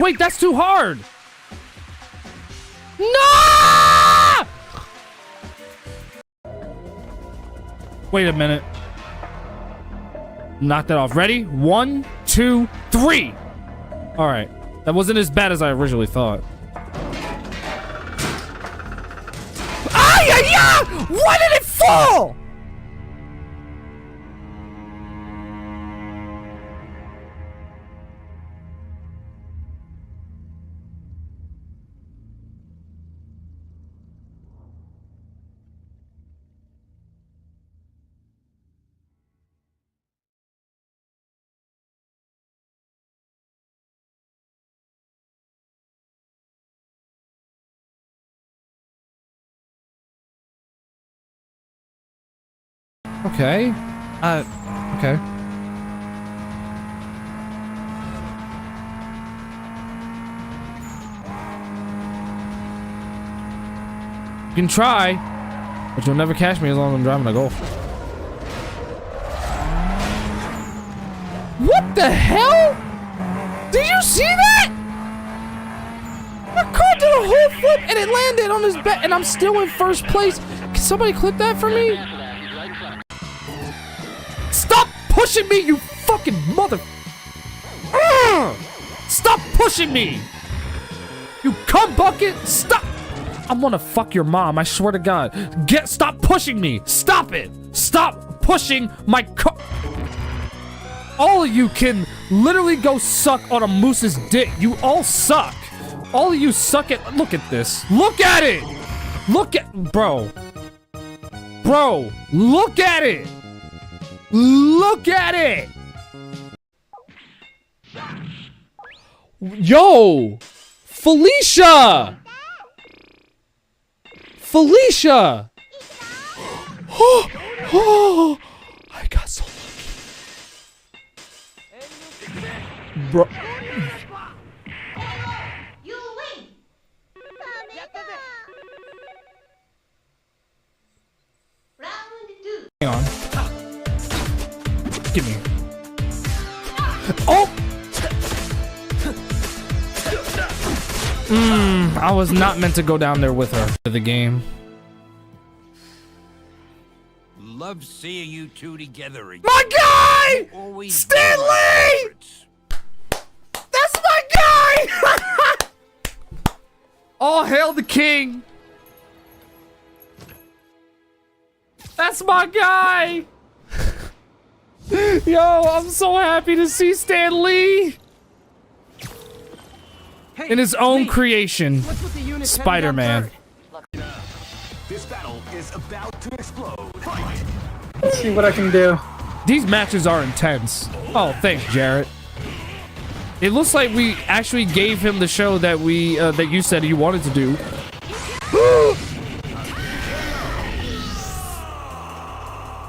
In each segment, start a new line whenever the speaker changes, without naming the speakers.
Wait, that's too hard. No! Wait a minute. Knock that off. Ready? 1, 2, 3. All right. That wasn't as bad as I originally thought. Ah! Why did it fall? Okay. Okay. You can try, but you'll never catch me as long as I'm driving a Golf. What the hell? Did you see that? My car did a whole flip and it landed on his back and I'm still in first place. Can somebody clip that for me? Stop pushing me, you fucking mother... Stop pushing me! You cum bucket! Stop! I wanna fuck your mom, I swear to God. Stop pushing me! Stop it! Stop pushing my car! All of you can literally go suck on a moose's dick. You all suck. All of you suck at... Look at this. Look at it! Look at... Bro. Bro, look at it! Look at it! Yo! Felicia! Felicia! Oh, I got so lucky. Bro. Hang on. Give me. Oh! I was not meant to go down there with her for the game.
Love seeing you two together again.
My guy! Stanley! That's my guy! All hail the king! That's my guy! Yo, I'm so happy to see Stan Lee! In his own creation, Spider-Man.
This battle is about to explode. Fight.
Let's see what I can do.
These matches are intense. Oh, thanks, Jarrett. It looks like we actually gave him the show that that you said you wanted to do.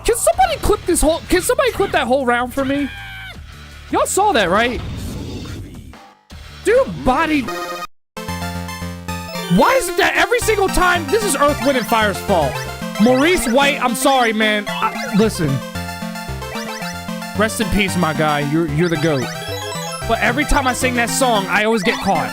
Can somebody clip this whole? Can somebody clip that whole round for me? Y'all saw that, right? Dude, body. Why is it that every single time? This is Earth, Wind, and Fire's fault. Maurice White, I'm sorry, man. Listen. Rest in peace, my guy. You're the GOAT. But every time I sing that song, I always get caught.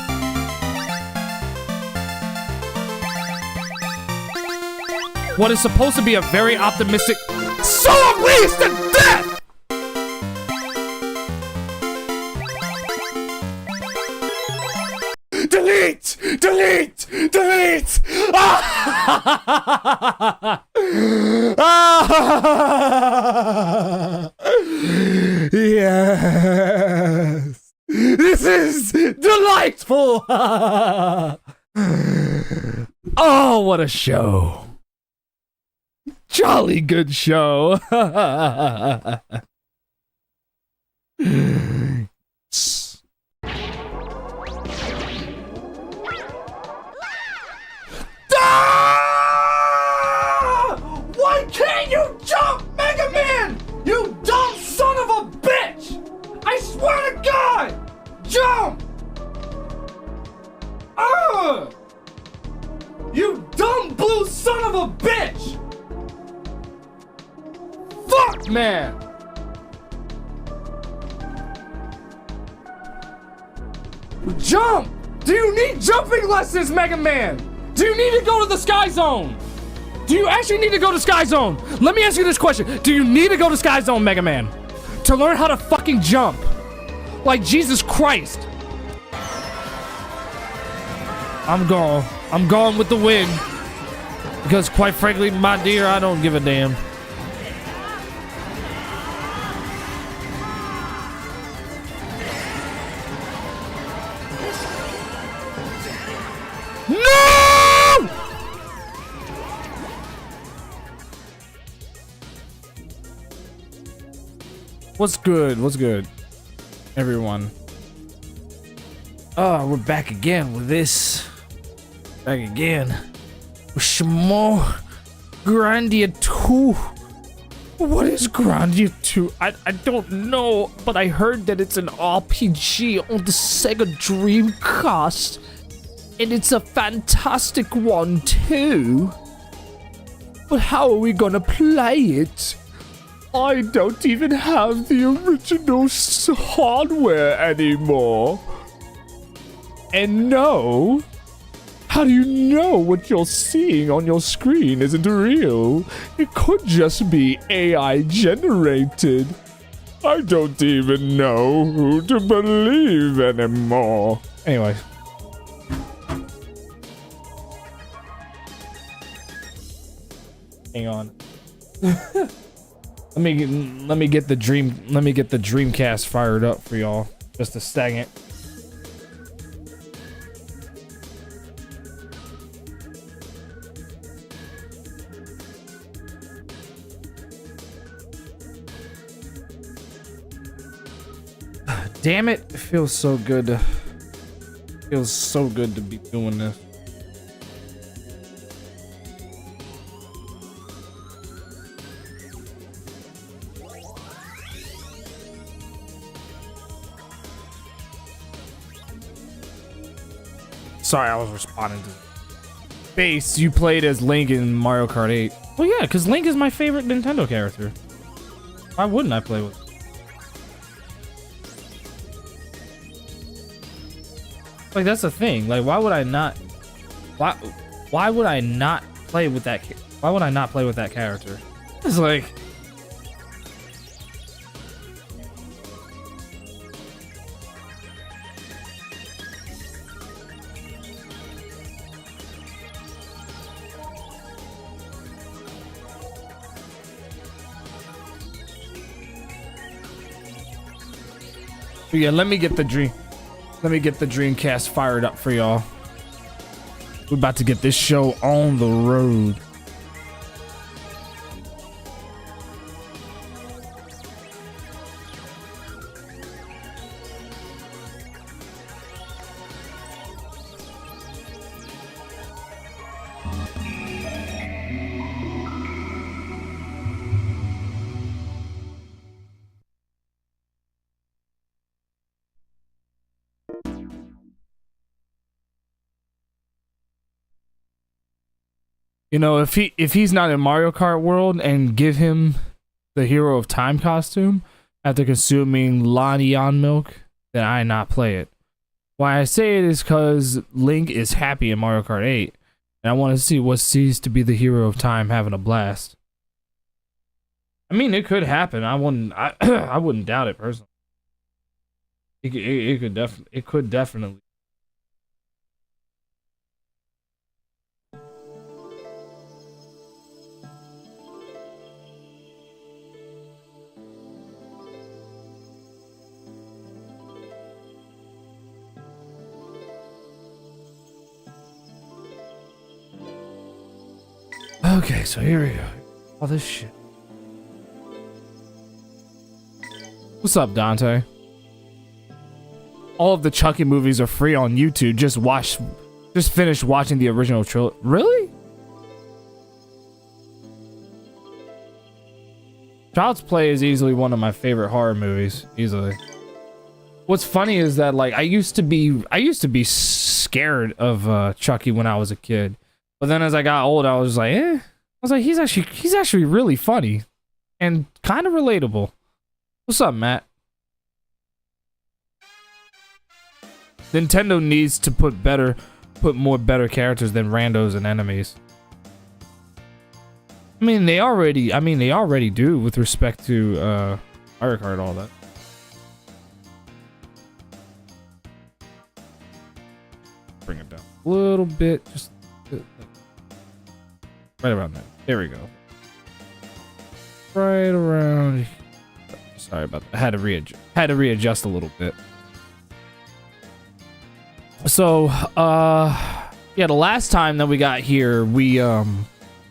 What is supposed to be a very optimistic song leads to death! Delete! Delete! Delete! Ah! Ah! Yes! This is delightful! Oh, what a show! Jolly good show! Why can't you jump, Mega Man? You dumb son of a bitch! I swear to God! Jump! You dumb blue son of a bitch! Fuck, man! jump? Do you need jumping lessons, Mega Man? Do you need to go to the Sky Zone? Do you actually need to go to Sky Zone? Let me ask you this question. Do you need to go to Sky Zone, Mega Man? To learn how to fucking jump? Like Jesus Christ. I'm going with the wind. Because quite frankly, my dear, I don't give a damn. No! What's good? What's good, everyone? Oh, we're back again with this. Back again with some more Grandia 2. What is Grandia 2? I don't know, but I heard that it's an RPG on the Sega Dreamcast. And it's a fantastic one too. But how are we gonna play it? I don't even have the original hardware anymore. And no, how do you know what you're seeing on your screen isn't real? It could just be AI generated. I don't even know who to believe anymore. Anyway. Hang on. let me get the Dreamcast fired up for y'all. Just a second. Damn it, it feels so good. Feels so good to be doing this. Sorry, I was responding to Base, you played as Link in Mario Kart 8. Well, yeah, because Link is my favorite Nintendo character. Why wouldn't I play with him? Like, that's the thing. Like, why would I not... Why would I not play with that... Why would I not play with that character? It's like... But yeah, let me get the Dreamcast fired up for y'all. We're about to get this show on the road. You know, if he's not in Mario Kart World and give him the Hero of Time costume after consuming Lanian milk, then I not play it. Why I say it is because Link is happy in Mario Kart 8, and I want to see what sees to be the Hero of Time having a blast. I mean, it could happen. I wouldn't doubt it personally. It could definitely. Okay, so here we go. All this shit. What's up, Dante? All of the Chucky movies are free on YouTube. Just finish watching the original trilogy. Really? Child's Play is easily one of my favorite horror movies. Easily. What's funny is that, like, I used to be scared of Chucky when I was a kid. But then as I got old, I was like, eh. I was like, he's actually really funny and kind of relatable. What's up, Matt? Nintendo needs to put more better characters than randos and enemies. I mean, they already do with respect to Mario Kart and all that. Bring it down a little bit, just right around there. There we go. Right around. Sorry about that. Had to readjust a little bit. So, yeah, the last time that we got here, we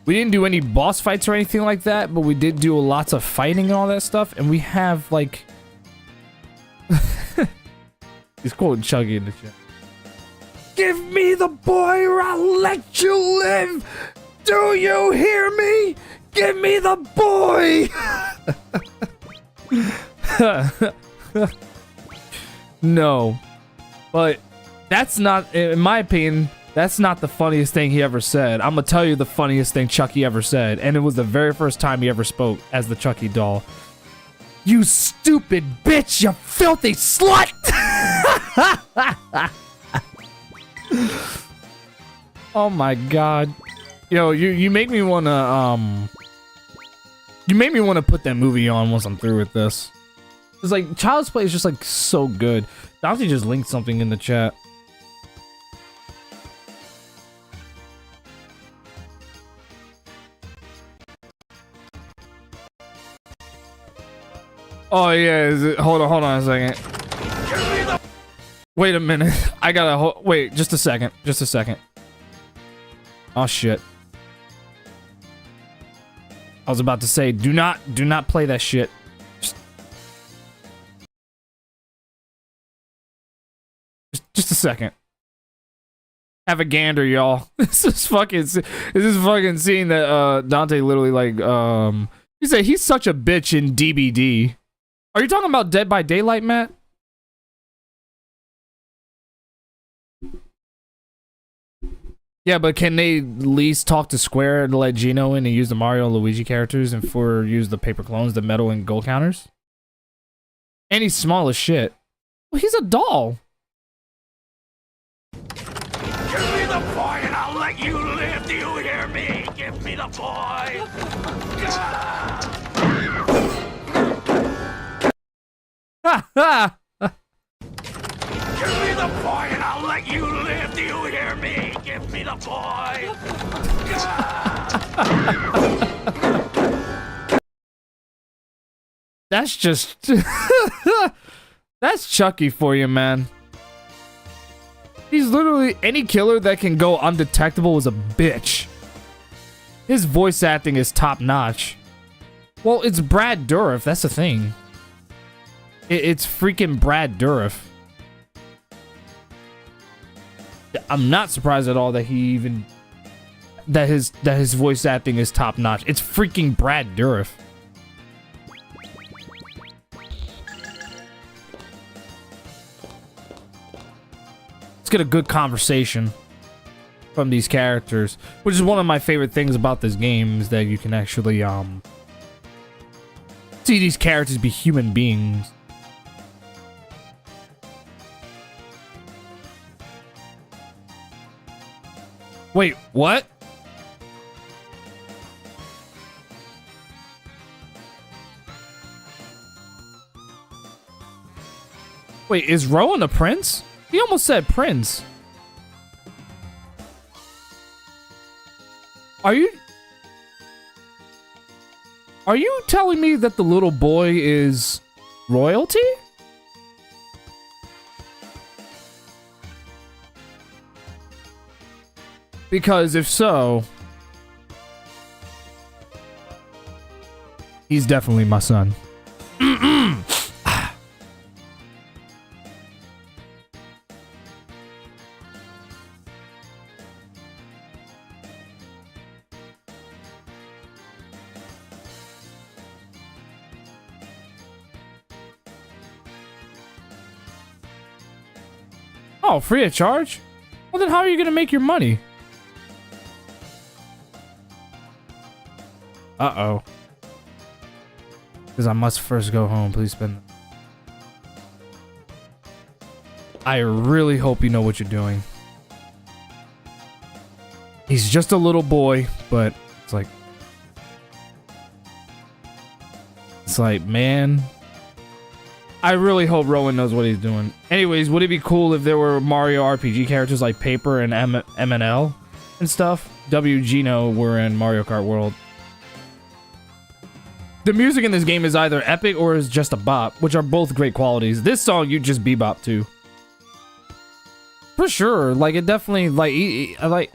didn't do any boss fights or anything like that, but we did do lots of fighting and all that stuff, and we have, like... He's quoting Chuggy in the chat. Give me the boy or I'll let you live! Do you hear me? Give me the boy! No. But that's not, in my opinion, that's not the funniest thing he ever said. I'm gonna tell you the funniest thing Chucky ever said, and it was the very first time he ever spoke as the Chucky doll. You stupid bitch, you filthy slut! Oh my god. Yo, you make me wanna, you made me wanna put that movie on once I'm through with this. It's like, Child's Play is just like so good. Dante just linked something in the chat. Oh yeah, is it, hold on a second. Wait a minute. I gotta wait, just a second. Oh shit. I was about to say, do not play that shit. Just a second. Have a gander, y'all. This is fucking scene that Dante literally like he said he's such a bitch in DBD. Are you talking about Dead by Daylight, Matt? Yeah, but can they at least talk to Square and let Gino in and use the Mario and Luigi characters and use the paper clones, the metal and gold counters? And he's small as shit. Well, he's a doll.
Give me the boy and I'll let you live. Do you hear me? Give me the boy. Give me the boy and I'll let you live. Do you hear me? Give me the boy.
That's just... That's Chucky for you, man. He's literally... Any killer that can go undetectable is a bitch. His voice acting is top-notch. Well, it's Brad Dourif, that's the thing. It's freaking Brad Dourif. I'm not surprised at all that he even... That his voice acting is top-notch. It's freaking Brad Dourif. Let's get a good conversation from these characters, which is one of my favorite things about this game, is that you can actually see these characters be human beings. Wait, what? Wait, is Rowan a prince? He almost said prince. Are you telling me that the little boy is royalty? Because if so, he's definitely my son. Oh, free of charge? Well, then how are you gonna make your money? Uh-oh. Because I must first go home. Please spend... I really hope you know what you're doing. He's just a little boy, but it's like... It's like, man... I really hope Rowan knows what he's doing. Anyways, would it be cool if there were Mario RPG characters like Paper and M&L and stuff? WGeno were in Mario Kart World. The music in this game is either epic or is just a bop, which are both great qualities. This song you just bebop to. For sure, like it definitely like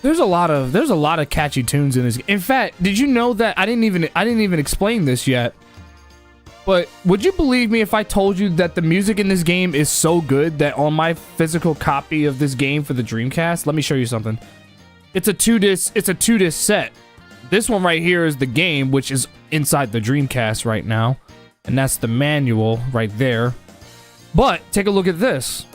there's a lot of catchy tunes in this. In fact, did you know that I didn't even explain this yet? But would you believe me if I told you that the music in this game is so good that on my physical copy of this game for the Dreamcast, let me show you something. It's a 2-disc set. This one right here is the game, which is inside the Dreamcast right now. And that's the manual right there. But take a look at this.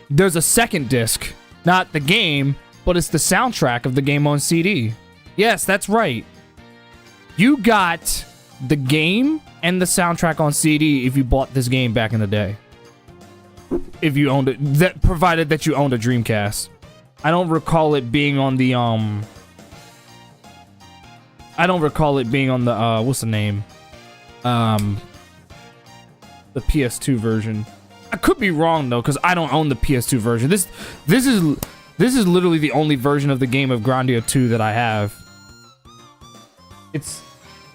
There's a second disc. Not the game, but it's the soundtrack of the game on CD. Yes, that's right. You got the game and the soundtrack on CD if you bought this game back in the day. If you owned it, that provided that you owned a Dreamcast. I don't recall it being on the what's the name? The PS2 version. I could be wrong though, because I don't own the PS2 version. This is literally the only version of the game of Grandia 2 that I have.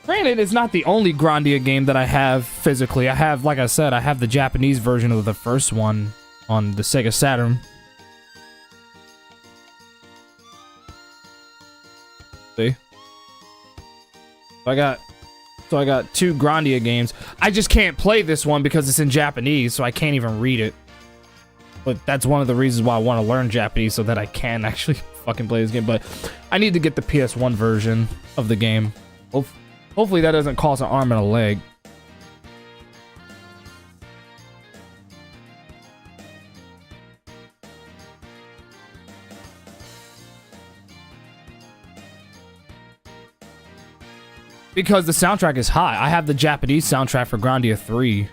Granted, it's not the only Grandia game that I have physically. I have, like I said, I have the Japanese version of the first one on the Sega Saturn. See? So I got 2 Grandia games. I just can't play this one because it's in Japanese, so I can't even read it. But that's one of the reasons why I want to learn Japanese, so that I can actually fucking play this game. But I need to get the PS1 version of the game. Hopefully that doesn't cost an arm and a leg. Because the soundtrack is high. I have the Japanese soundtrack for Grandia 3.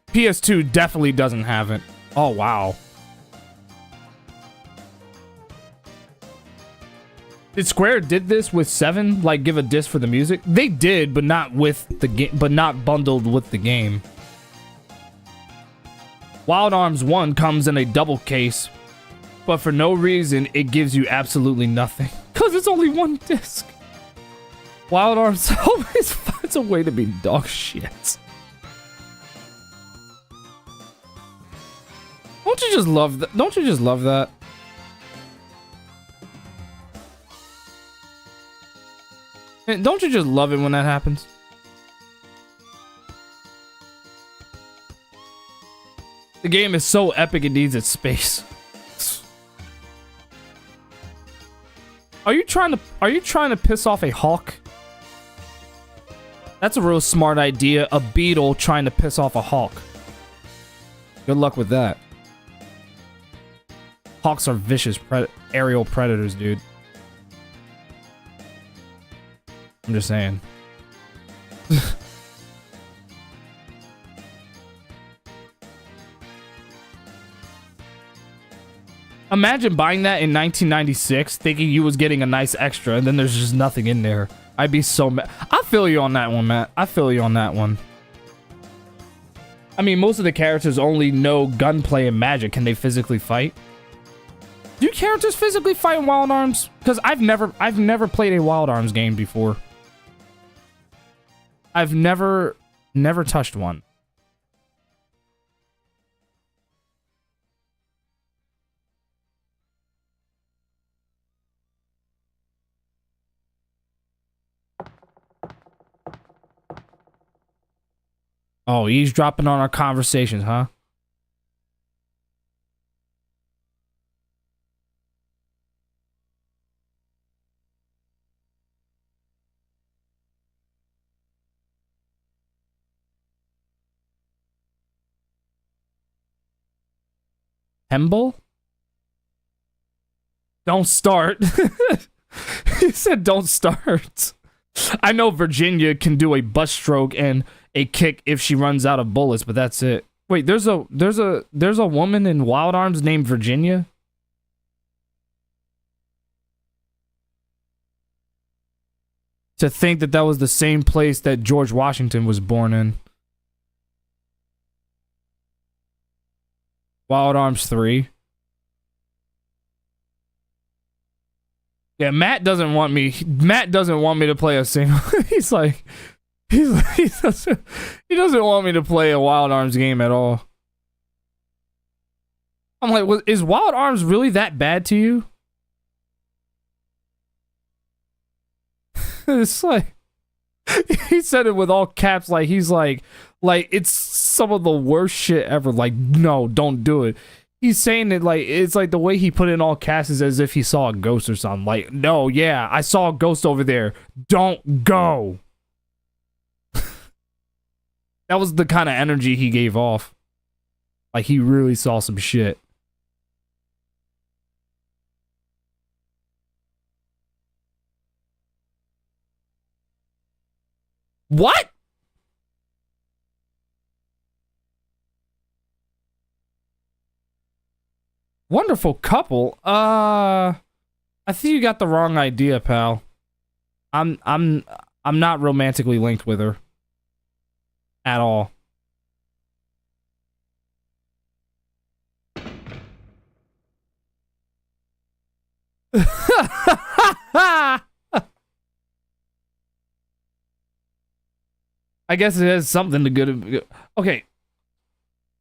PS2 definitely doesn't have it. Oh, wow. Did Square did this with 7, like give a disc for the music? They did, but not with the game, but not bundled with the game. Wild Arms 1 comes in a double case, but for no reason it gives you absolutely nothing. Cause it's only 1 disc. Wild Arms always finds a way to be dog shit. Don't you just love that? Don't you just love that? Don't you just love it when that happens? The game is so epic it needs its space. Are you trying to piss off a hawk? That's a real smart idea. A beetle trying to piss off a hawk. Good luck with that. Hawks are vicious aerial predators, dude. I'm just saying. Imagine buying that in 1996, thinking you was getting a nice extra, and then there's just nothing in there. I'd be so mad. I feel you on that one, Matt. I feel you on that one. I mean, most of the characters only know gunplay and magic. Can they physically fight? Do characters physically fight in Wild Arms? Because I've never played a Wild Arms game before. I've never touched one. Oh, eavesdropping on our conversations, huh? Hemble? Don't start. He said don't start. I know Virginia can do a butt stroke and a kick if she runs out of bullets, but that's it. Wait, there's a woman in Wild Arms named Virginia? To think that that was the same place that George Washington was born in. Wild Arms 3. Yeah, Matt doesn't want me to play a single. He doesn't want me to play a Wild Arms game at all. I'm like, is Wild Arms really that bad to you? It's like, he said it with all caps, like he's like it's some of the worst shit ever. Like, no, don't do it. He's saying it like it's like the way he put it in all caps is as if he saw a ghost or something. Like, no, yeah, I saw a ghost over there. Don't go. That was the kind of energy he gave off. Like he really saw some shit. What? Wonderful couple. I think you got the wrong idea, pal. I'm not romantically linked with her at all. I guess it has something to good. Okay.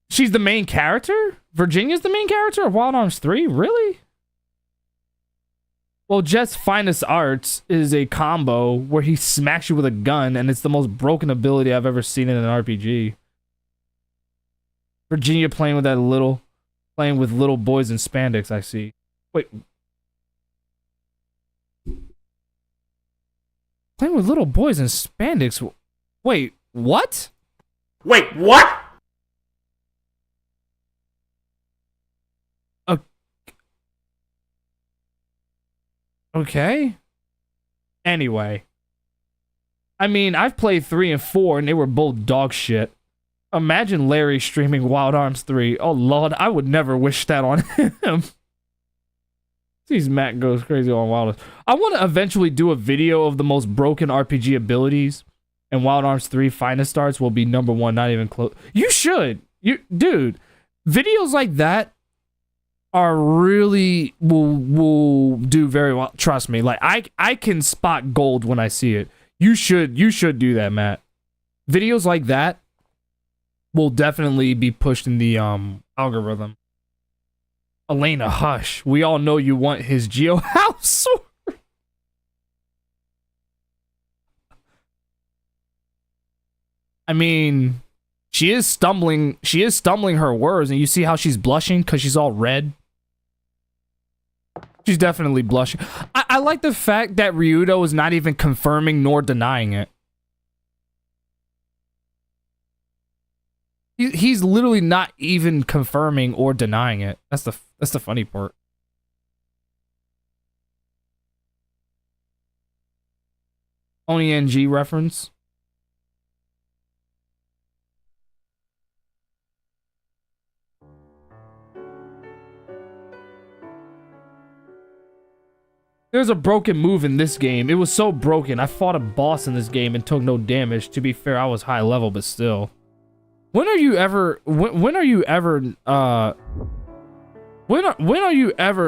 She's the main character? Virginia's the main character of Wild Arms 3? Really? Well, Jet's finest arts is a combo where he smacks you with a gun, and it's the most broken ability I've ever seen in an RPG. Virginia playing with little boys in spandex, I see. Wait. Playing with little boys in spandex? Wait, what?
Wait, what?
Okay. Anyway. I mean, I've played 3 and 4 and they were both dog shit. Imagine Larry streaming Wild Arms 3. Oh lord, I would never wish that on him. Jeez, Matt goes crazy on Wild Arms. I want to eventually do a video of the most broken RPG abilities, and Wild Arms 3 finest starts will be number 1, not even close. You should. Dude, videos like that are really will do very well. Trust me. Like I can spot gold when I see it. You should do that, Matt. Videos like that will definitely be pushed in the algorithm. Elena, hush. We all know you want his Geo house. I mean, she is stumbling her words, and you see how she's blushing because she's all red. She's definitely blushing. I like the fact that Ryudo is not even confirming nor denying it. He's literally not even confirming or denying it. That's the funny part. Only NG reference. There's a broken move in this game. It was so broken. I fought a boss in this game and took no damage. To be fair, I was high level, but still. When are you ever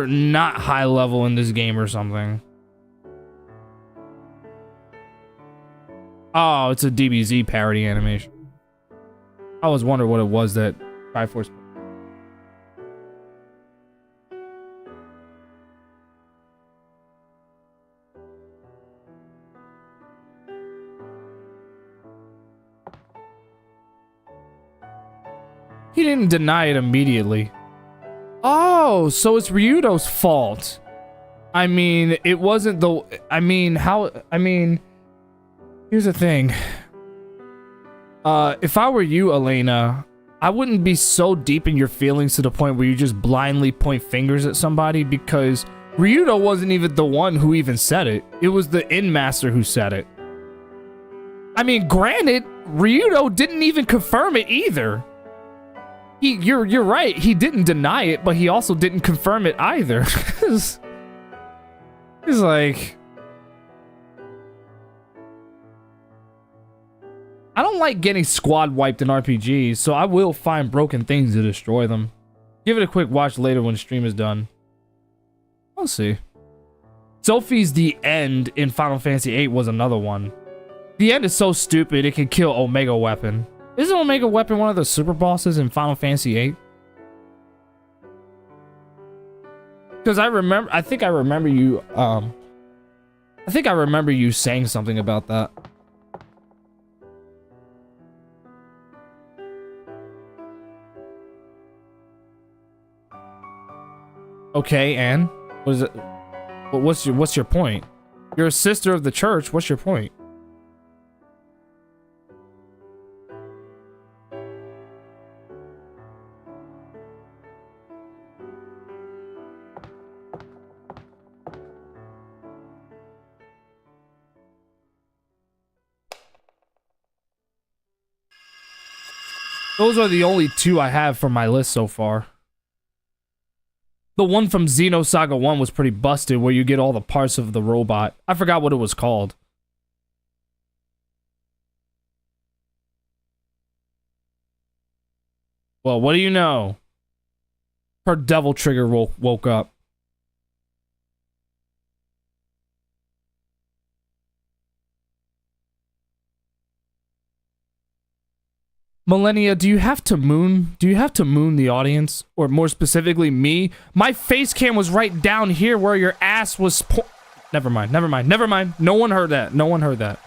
not high level in this game or something? Oh, it's a DBZ parody animation. I was wondering what it was that Triforce. He didn't deny it immediately. Oh, so it's Ryudo's fault. I mean, it wasn't the... here's the thing. If I were you, Elena, I wouldn't be so deep in your feelings to the point where you just blindly point fingers at somebody, because Ryudo wasn't even the one who even said it. It was the Master who said it. I mean, granted, Ryudo didn't even confirm it either. You're right. He didn't deny it, but he also didn't confirm it either. He's like, I don't like getting squad wiped in RPGs, so I will find broken things to destroy them. Give it a quick watch later when the stream is done. We'll see. Sophie's the end in Final Fantasy VIII was another one. The end is so stupid it can kill Omega Weapon. Isn't Omega Weapon one of the super bosses in Final Fantasy VIII? Because I think I remember you saying something about that. Okay, Anne, what is it? What's your point? You're a sister of the church. What's your point? Those are the only two I have from my list so far. The one from Xenosaga 1 was pretty busted, where you get all the parts of the robot. I forgot what it was called. Well, what do you know? Her devil trigger woke up. Millennia, do you have to moon the audience? Or more specifically, me? My face cam was right down here where your ass was Never mind. No one heard that. No one heard that.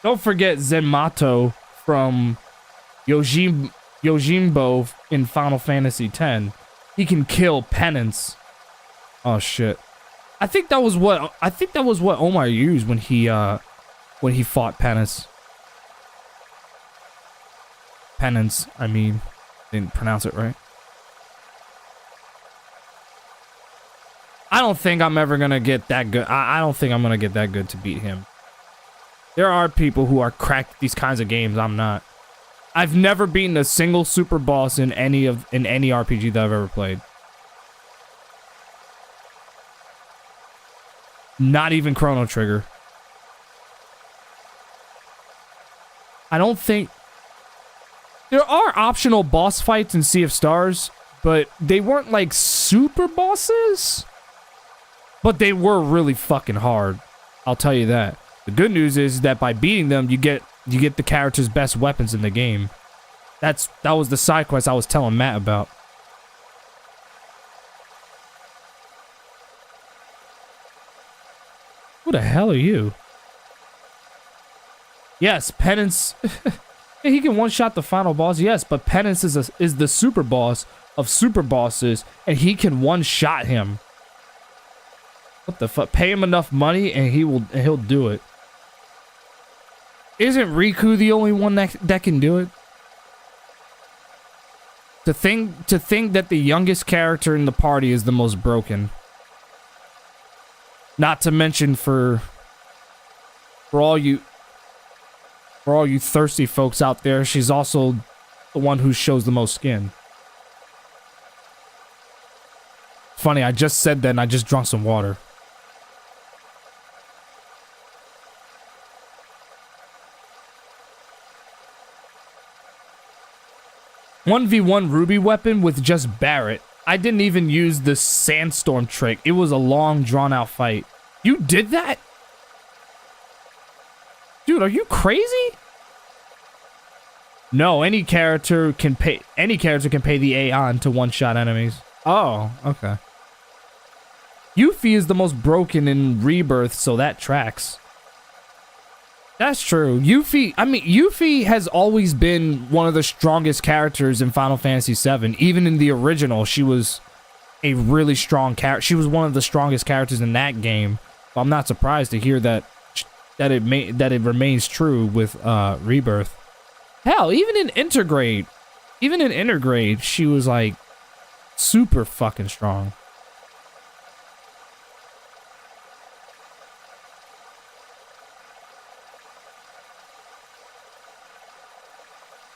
Don't forget Zenmato from Yojimbo in Final Fantasy X. He can kill penance. Oh shit. I think that was what Omar used when he fought Penance. Penance, I mean, didn't pronounce it right. I don't think I'm ever gonna get that good. I don't think I'm gonna get that good to beat him. There are people who are cracked at these kinds of games. I'm not. I've never beaten a single super boss in any RPG that I've ever played. Not even Chrono Trigger. I don't think... There are optional boss fights in Sea of Stars, but they weren't like super bosses. But they were really fucking hard. I'll tell you that. The good news is that by beating them, you get the character's best weapons in the game. That was the side quest I was telling Matt about. Who the hell are you? Yes, Penance. He can one-shot the final boss. Yes, but Penance is the super boss of super bosses, and he can one-shot him. What the fuck? Pay him enough money, and he'll do it. Isn't Riku the only one that can do it? To think that the youngest character in the party is the most broken. Not to mention for all you thirsty folks out there, she's also the one who shows the most skin. Funny, I just said that and I just drank some water. "1v1 Ruby weapon with just Barret. I didn't even use the sandstorm trick. It was a long, drawn-out fight." You did that? Dude, are you crazy? No, any character can pay the Aeon to one-shot enemies. Oh, okay. Yuffie is the most broken in Rebirth, so that tracks. That's true. Yuffie has always been one of the strongest characters in Final Fantasy VII. Even in the original, she was a really strong character. She was one of the strongest characters in that game. I'm not surprised to hear that it remains true with Rebirth. Hell, even in Intergrade, she was like super fucking strong.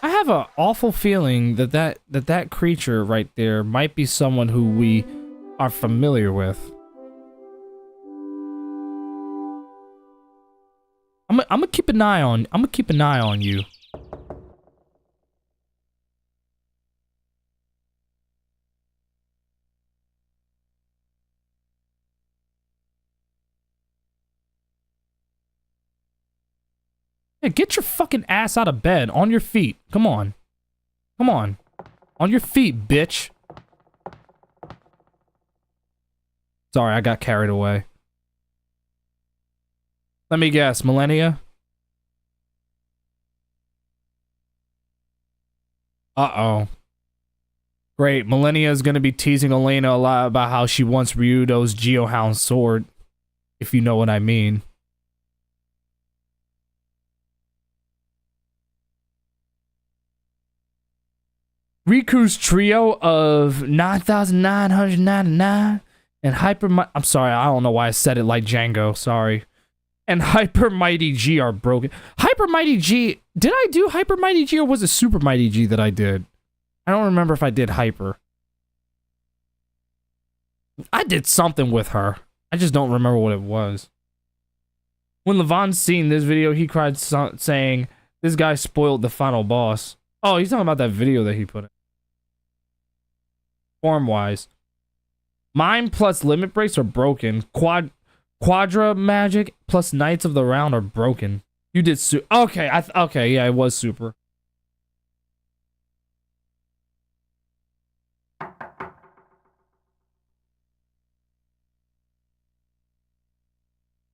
I have an awful feeling that creature right there might be someone who we are familiar with. I'm gonna keep an eye on. I'm gonna keep an eye on you. Yeah, get your fucking ass out of bed. On your feet. Come on. Come on. On your feet, bitch. Sorry, I got carried away. Let me guess, Millennia? Uh-oh. Great, Millennia is gonna be teasing Elena a lot about how she wants Ryudo's Geohound sword. If you know what I mean. Riku's trio of 9,999 and I'm sorry, I don't know why I said it like Django, sorry. And Hyper Mighty G are broken. Hyper Mighty G, did I do Hyper Mighty G or was it Super Mighty G that I did? I don't remember if I did Hyper. I did something with her. I just don't remember what it was. When Levon's seen this video, he cried saying, this guy spoiled the final boss. Oh, he's talking about that video that he put in. Form-wise. Mine plus limit breaks are broken. Quadra magic plus Knights of the Round are broken. You did okay, okay, yeah, it was super.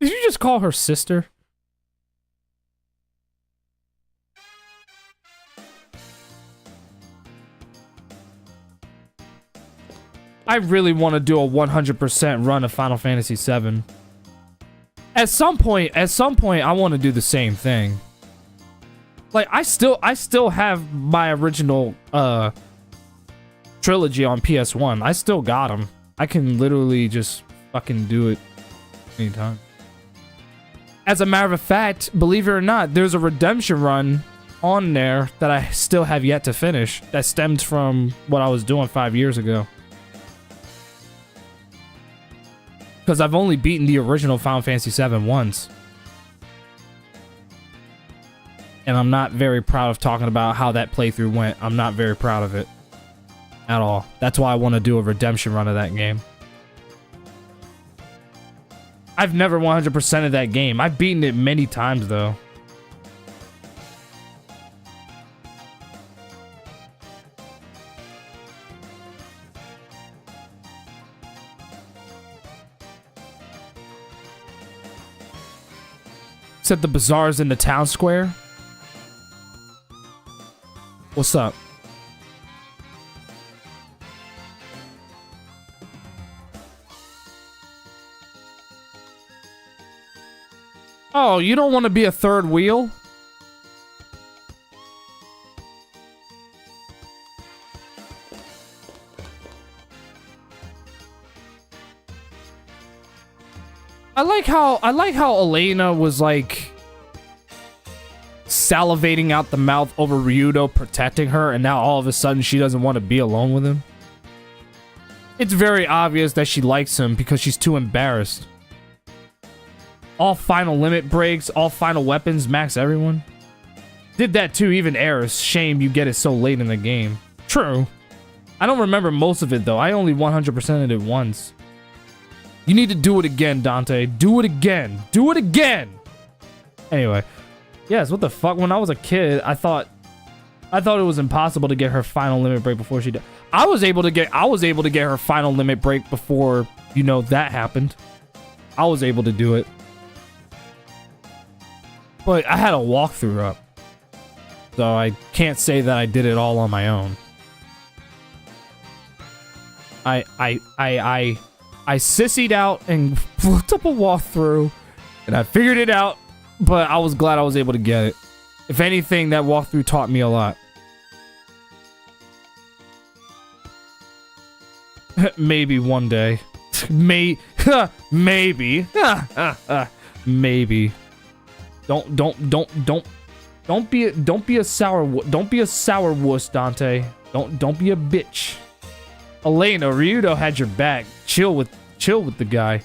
Did you just call her sister? I really want to do a 100% run of Final Fantasy VII. At some point, I want to do the same thing. Like, I still have my original, trilogy on PS1. I still got them. I can literally just fucking do it anytime. As a matter of fact, believe it or not, there's a redemption run on there that I still have yet to finish that stems from what I was doing 5 years ago. Because I've only beaten the original Final Fantasy VII once. And I'm not very proud of talking about how that playthrough went. I'm not very proud of it. At all. That's why I want to do a redemption run of that game. I've never 100%ed that game. I've beaten it many times, though. Said the bazaar's in the town square. What's up? Oh, you don't want to be a third wheel? I like how Elena was like salivating out the mouth over Ryudo protecting her, and now all of a sudden she doesn't want to be alone with him. It's very obvious that she likes him because she's too embarrassed. All final limit breaks, all final weapons, max everyone. Did that too, even Eris. Shame you get it so late in the game. True. I don't remember most of it though. I only 100%ed it once. You need to do it again, Dante. Do it again. Do it again. Anyway. Yes, what the fuck? When I was a kid, I thought it was impossible to get her final limit break before she died. I was able to get her final limit break before, you know, that happened. I was able to do it. But I had a walkthrough up. So I can't say that I did it all on my own. I sissied out and looked up a walkthrough, and I figured it out, but I was glad I was able to get it. If anything, that walkthrough taught me a lot. Maybe one day. Maybe. Maybe. Maybe. Don't Don't be a sour wuss, Dante. Don't be a bitch. Elena, Ryudo had your back. Chill with the guy.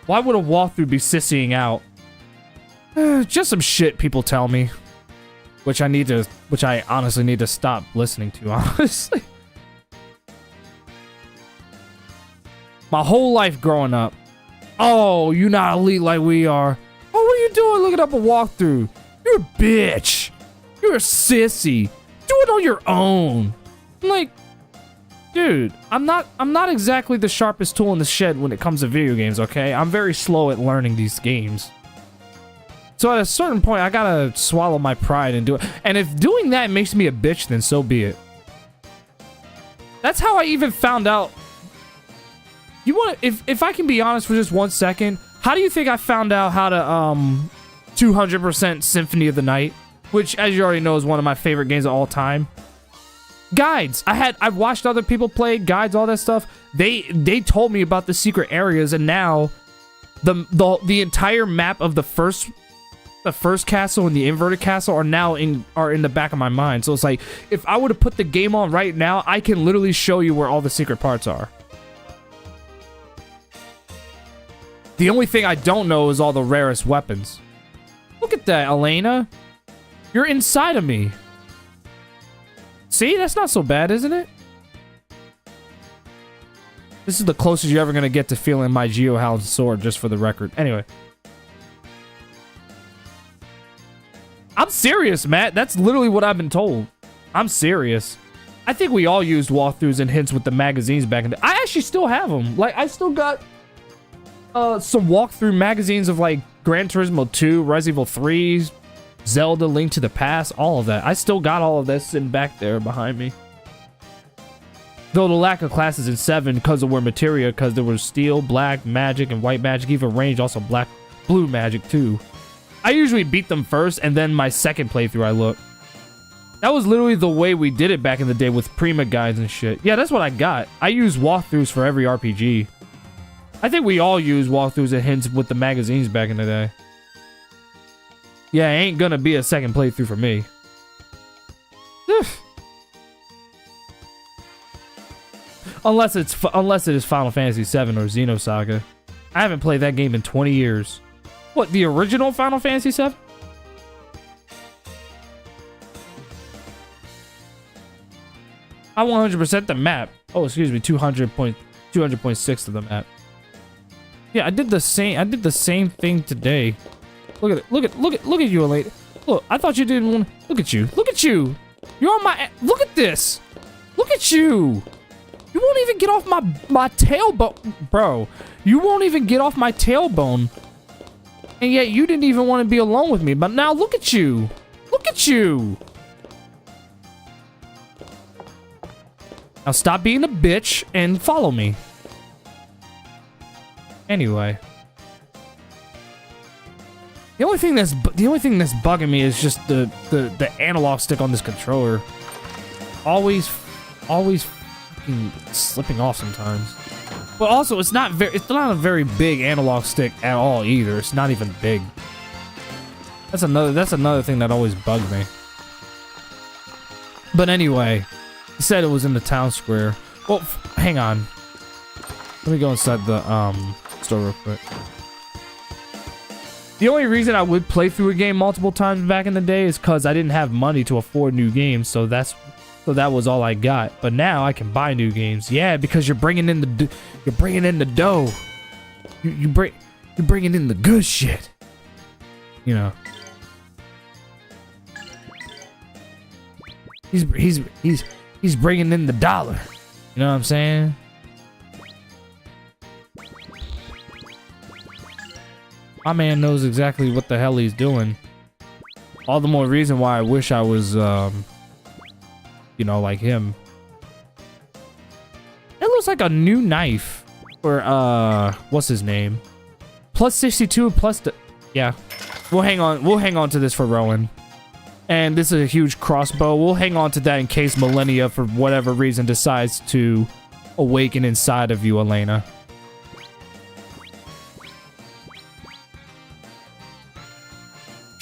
Why would a walkthrough be sissying out? Just some shit people tell me. Which I honestly need to stop listening to, honestly. My whole life growing up. Oh, you not elite like we are. Oh, what are you doing looking up a walkthrough? You're a bitch. You're a sissy. Do it on your own. I'm like, dude, I'm not exactly the sharpest tool in the shed when it comes to video games, okay? I'm very slow at learning these games. So at a certain point, I gotta swallow my pride and do it. And if doing that makes me a bitch, then so be it. That's how I even found out. You want to, if I can be honest for just 1 second, how do you think I found out how to 200% Symphony of the Night, which, as you already know, is one of my favorite games of all time? Guides. I've watched other people play guides, all that stuff. They told me about the secret areas, and now the entire map of the first castle and the inverted castle are now in the back of my mind. So it's like, if I were to put the game on right now, I can literally show you where all the secret parts are. The only thing I don't know is all the rarest weapons. Look at that, Elena. You're inside of me. See? That's not so bad, isn't it? This is the closest you're ever going to get to feeling my Geohound sword, just for the record. Anyway. I'm serious, Matt. That's literally what I've been told. I'm serious. I think we all used walkthroughs and hints with the magazines back in the... I actually still have them. Like, I still got... some walkthrough magazines of like Gran Turismo 2, Resident Evil 3, Zelda, Link to the Past, all of that. I still got all of this sitting back there behind me. Though the lack of classes in 7 because of where materia, because there was steel, black, magic, and white magic, even range, also black, blue magic too. I usually beat them first, and then my second playthrough I look. That was literally the way we did it back in the day with Prima guides and shit. Yeah, that's what I got. I use walkthroughs for every RPG. I think we all use walkthroughs and hints with the magazines back in the day. Yeah, ain't gonna be a second playthrough for me. Unless it is Final Fantasy 7 or Xenosaga. I haven't played that game in 20 years. What, the original Final Fantasy 7? I 100% the map. Oh, excuse me, 200.6 of the map. Yeah, I did the same thing today. Look at it. Look at you, Elena. Look, I thought you didn't want. Look at you. Look at you. You're on my. Look at this. Look at you. You won't even get off my tailbone, bro. You won't even get off my tailbone. And yet you didn't even want to be alone with me. But now look at you. Look at you. Now stop being a bitch and follow me. Anyway, the only thing that's bugging me is just the analog stick on this controller. Always fucking slipping off sometimes. But also, it's not a very big analog stick at all either. It's not even big. That's another thing that always bugged me. But anyway, he said it was in the town square. Well, hang on. Let me go inside the store real quick. The only reason I would play through a game multiple times back in the day is because I didn't have money to afford new games, so that was all I got. But now I can buy new games. Yeah, because you're bringing in the dough. You're bringing in the good shit. You know. He's bringing in the dollar. You know what I'm saying? My man knows exactly what the hell he's doing. All the more reason why I wish I was, you know, like him. It looks like a new knife. Or, what's his name? Plus 62, plus the... Yeah. We'll hang on to this for Rowan. And this is a huge crossbow. We'll hang on to that in case Millennia, for whatever reason, decides to awaken inside of you, Elena.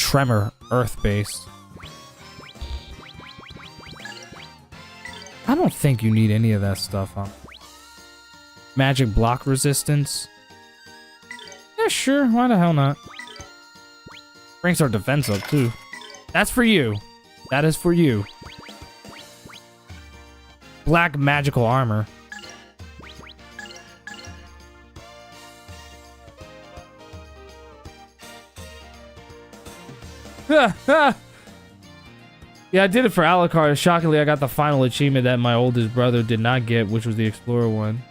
tremor, earth-based. I don't think you need any of that stuff, huh? Magic block resistance. Yeah, sure. Why the hell not? Brings our defense up, too. That's for you. That is for you. Black magical armor. Yeah, I did it for Alucard. Shockingly, I got the final achievement that my oldest brother did not get, which was the Explorer one.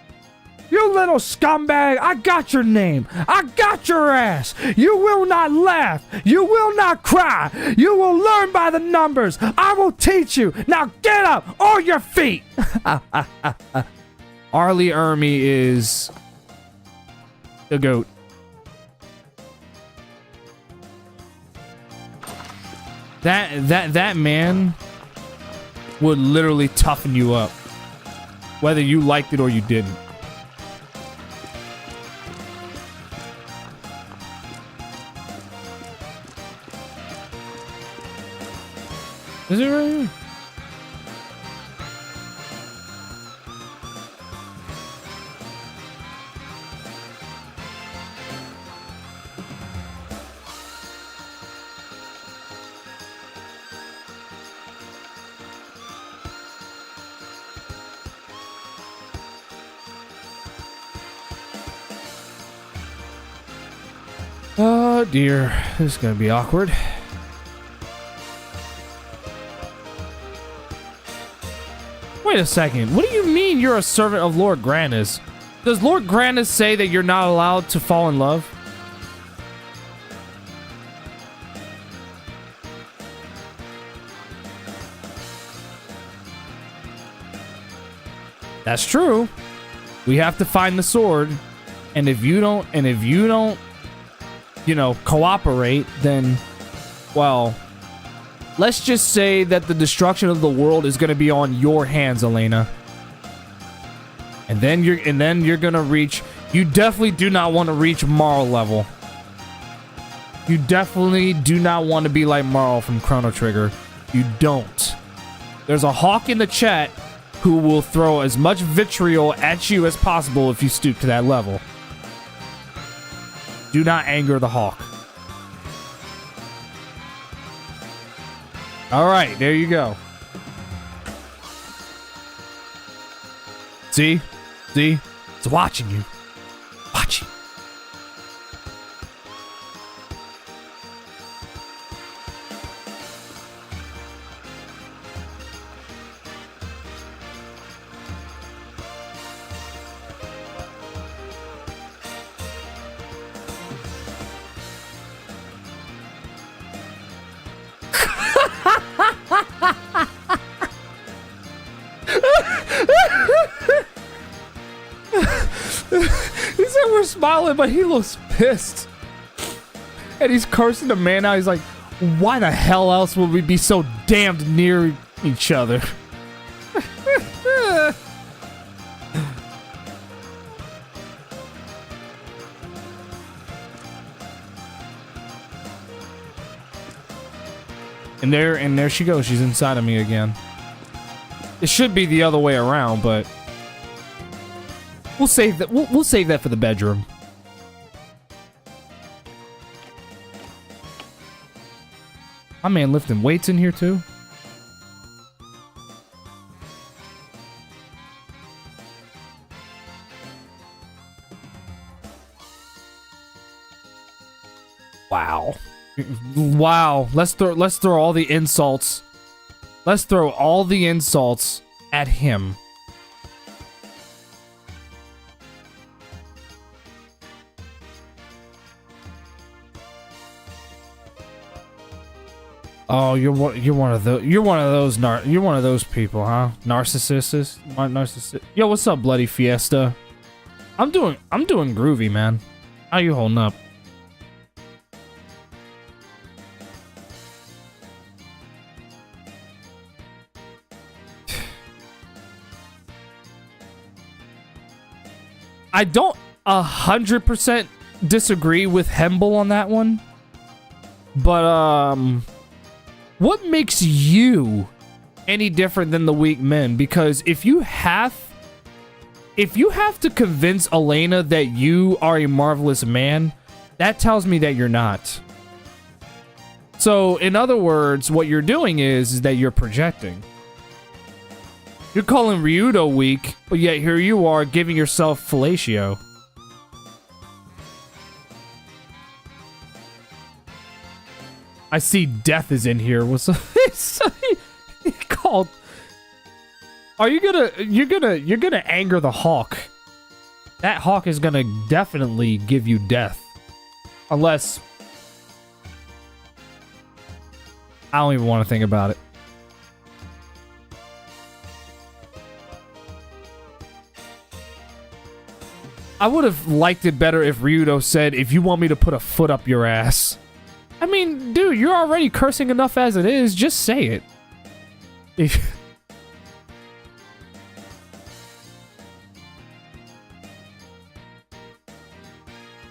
You little scumbag! I got your name! I got your ass! You will not laugh! You will not cry! You will learn by the numbers! I will teach you! Now get up! On your feet! Arlie Ermy is... the GOAT. That man would literally toughen you up. Whether you liked it or you didn't. Is it right here? Oh dear, this is gonna be awkward. Wait a second, what do you mean you're a servant of Lord Grannis? Does Lord Grannis say that you're not allowed to fall in love? That's true. We have to find the sword, and if you don't, you know, cooperate, then, well, let's just say that the destruction of the world is going to be on your hands, Elena. And then you're going to reach, you definitely do not want to reach Marl level. You definitely do not want to be like Marl from Chrono Trigger. You don't. There's a hawk in the chat who will throw as much vitriol at you as possible if you stoop to that level. Do not anger the hawk. Alright, there you go. See? See? It's watching you. Watching. He said we're smiling, but he looks pissed. And he's cursing the man out. He's like, why the hell else would we be so damned near each other? And there she goes. She's inside of me again. It should be the other way around, but we'll save that. We'll save that for the bedroom. My man lifting weights in here too. Wow. Wow. Let's throw all the insults. Let's throw all the insults at him. Oh, you're one of those people, huh? Narcissist. Yo, what's up, Bloody Fiesta? I'm doing groovy, man. How you holding up? I don't 100% disagree with Hemble on that one, But, what makes you any different than the weak men? Because if you have to convince Elena that you are a marvelous man, that tells me that you're not. So, in other words, what you're doing is that you're projecting. You're calling Ryudo weak, but yet here you are giving yourself fellatio. I see death is in here. What's he called? Are you gonna you're gonna anger the hawk? That hawk is gonna definitely give you death. Unless I don't even want to think about it. I would have liked it better if Ryudo said, if you want me to put a foot up your ass. I mean, dude, you're already cursing enough as it is. Just say it.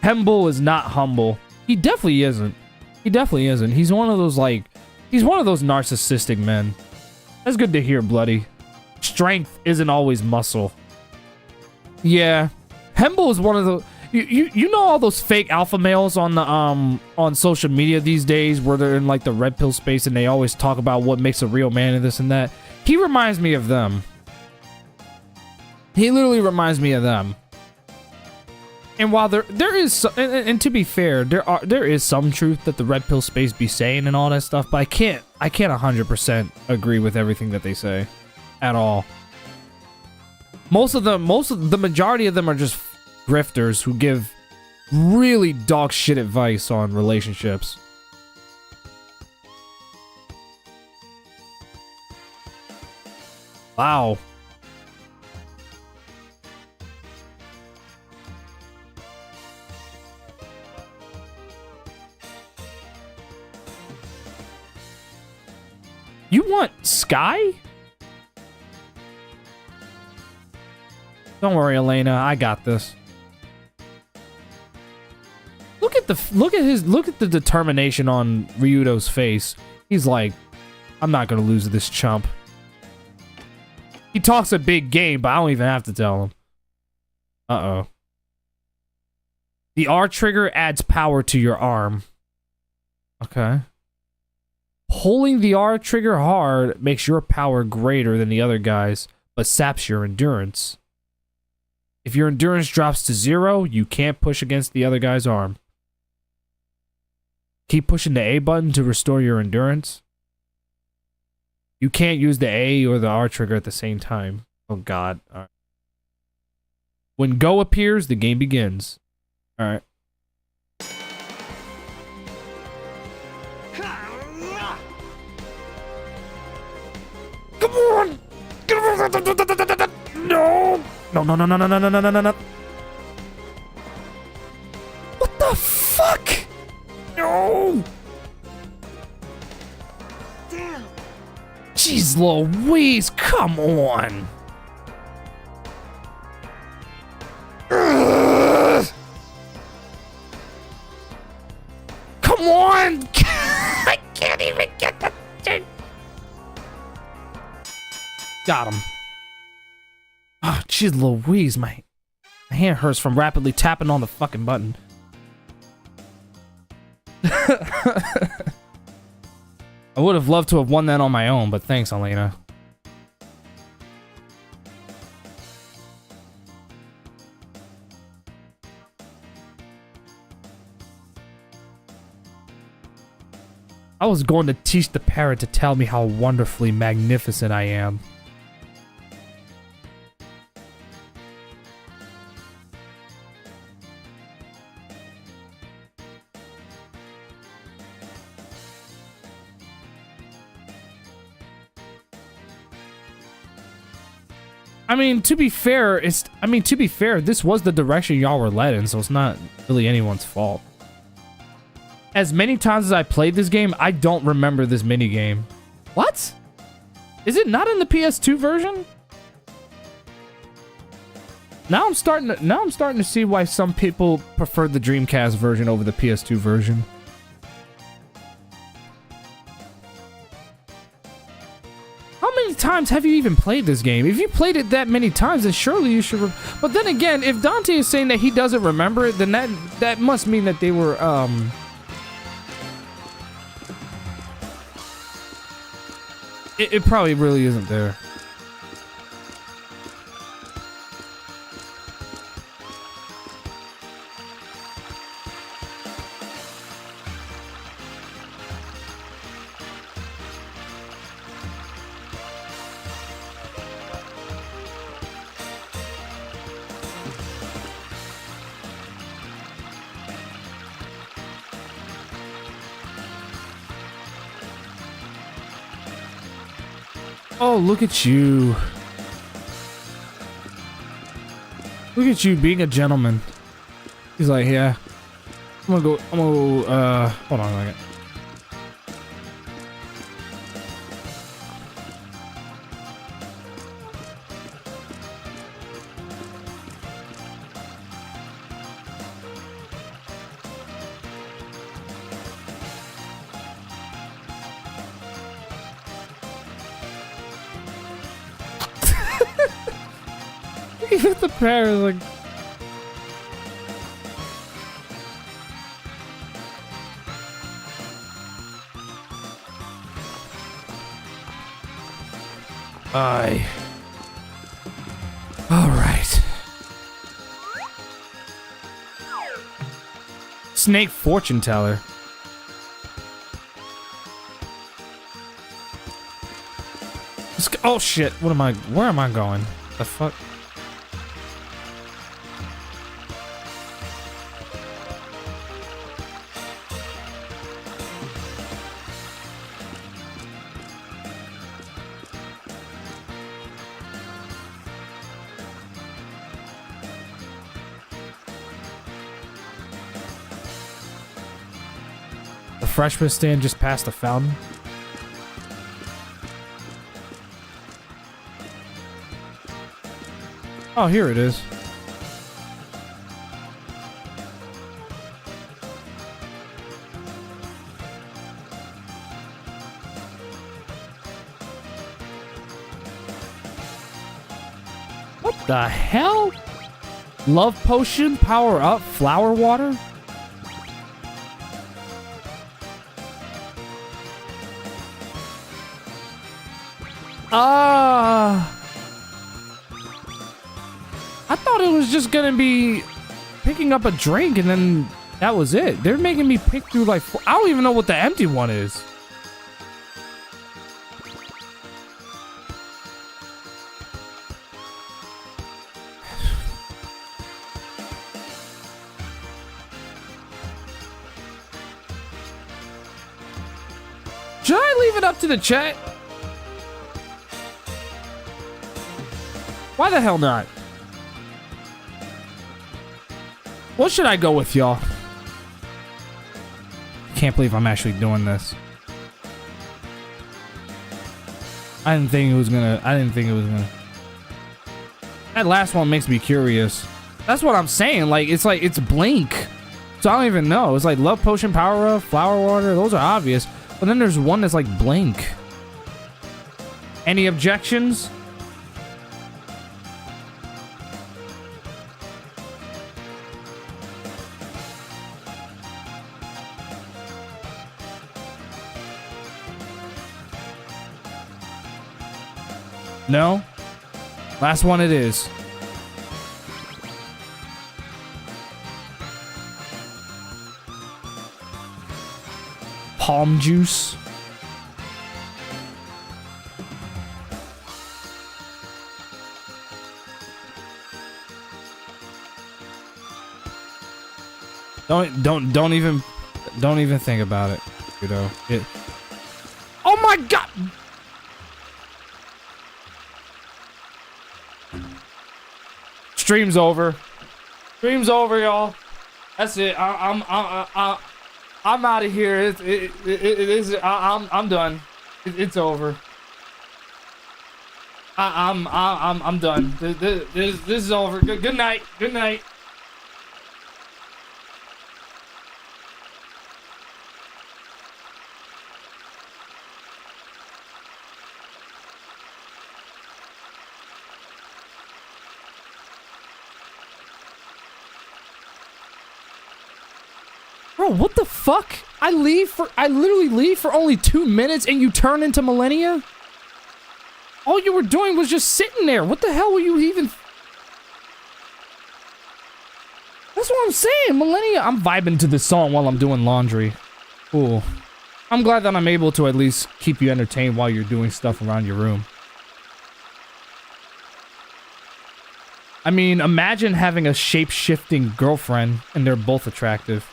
Hemble is not humble. He definitely isn't. He definitely isn't. He's one of those, like... He's one of those narcissistic men. That's good to hear, Bloody. Strength isn't always muscle. Yeah. Hemble is one of the... You know all those fake alpha males on the on social media these days where they're in like the red pill space and they always talk about what makes a real man and this and that? He reminds me of them. He literally reminds me of them. And while there is and to be fair, there is some truth that the red pill space be saying and all that stuff, but I can't 100% agree with everything that they say at all. The majority of them are just grifters who give really dog shit advice on relationships. Wow. You want Sky? Don't worry, Elena. I got this. Look at the determination on Ryudo's face. He's like, I'm not gonna lose to this chump. He talks a big game, but I don't even have to tell him. Uh-oh. The R trigger adds power to your arm. Okay. Holding the R trigger hard makes your power greater than the other guys, but saps your endurance. If your endurance drops to 0, you can't push against the other guy's arm. Keep pushing the A button to restore your endurance. You can't use the A or the R trigger at the same time. Oh god. All right. When go appears, the game begins. Alright. Come on! No! No, no, no, no, no, no, no, no, no, no. What the fuck? No! Damn. Jeez Louise, come on! Ugh. Come on! I can't even get the thing. Got him. Oh, jeez Louise, my hand hurts from rapidly tapping on the fucking button. I would have loved to have won that on my own, but thanks, Elena. I was going to teach the parrot to tell me how wonderfully magnificent I am. I mean, to be fair, this was the direction y'all were led in, so it's not really anyone's fault. As many times as I played this game, I don't remember this minigame. What? Is it not in the PS2 version? Now I'm starting to see why some people prefer the Dreamcast version over the PS2 version. many times have you even played this game? If you played it that many times, then surely you should. But then again, if Dante is saying that he doesn't remember it, then that must mean that they were It probably really isn't there. Oh, look at you. Look at you being a gentleman. He's like, yeah. I'm gonna go, hold on a second. Even the pair is like. Aye. All right. Snake fortune teller. Let's go. Oh shit! What am I? Where am I going? The fuck? Refreshment stand just past the fountain. Oh, here it is. What the hell? Love potion, power up, flower water? I thought it was just gonna be picking up a drink and then that was it. They're making me pick through like I don't even know what the empty one is. Should I leave it up to the chat? Why the hell not? What should I go with, y'all? Can't believe I'm actually doing this. I didn't think it was gonna. That last one makes me curious. That's what I'm saying. Like it's Blink. So I don't even know. It's like love potion, power up, flower water. Those are obvious. But then there's one that's like Blink. Any objections? No? Last one it is. Palm juice. Don't even think about it. You know. Oh my god! Stream's over. Stream's over, y'all. That's it. I'm out of here. It is. I'm done. It's over. I'm done. This is over. Good night. Good night. Bro, what the fuck? I literally leave for only 2 minutes and you turn into Millennia? All you were doing was just sitting there. What the hell were you even... That's what I'm saying, Millennia. I'm vibing to this song while I'm doing laundry. Cool. I'm glad that I'm able to at least keep you entertained while you're doing stuff around your room. I mean, imagine having a shape-shifting girlfriend and they're both attractive.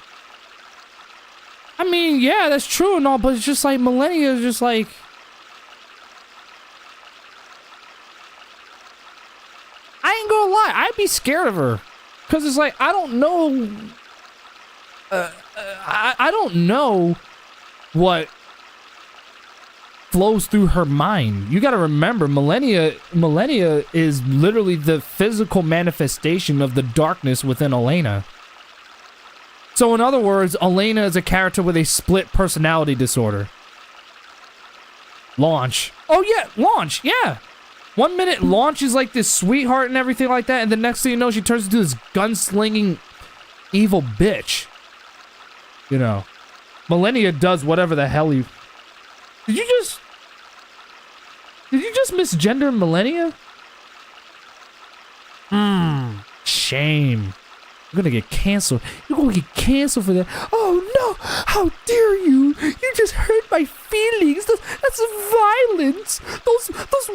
I mean, yeah, that's true and all, but it's just like Millennia is just like... I ain't gonna lie, I'd be scared of her. Because it's like, I don't know... I don't know what flows through her mind. You gotta remember, Millennia is literally the physical manifestation of the darkness within Elena. So in other words, Elena is a character with a split personality disorder. Launch. Oh yeah, Launch, yeah. 1 minute Launch is like this sweetheart and everything like that, and the next thing you know, she turns into this gunslinging evil bitch. You know. Millennia does whatever the hell he... Did you just misgender Millennia? Shame. You're gonna get canceled. You're gonna get canceled for that. Oh no! How dare you! You just hurt my feelings. That's violence. Those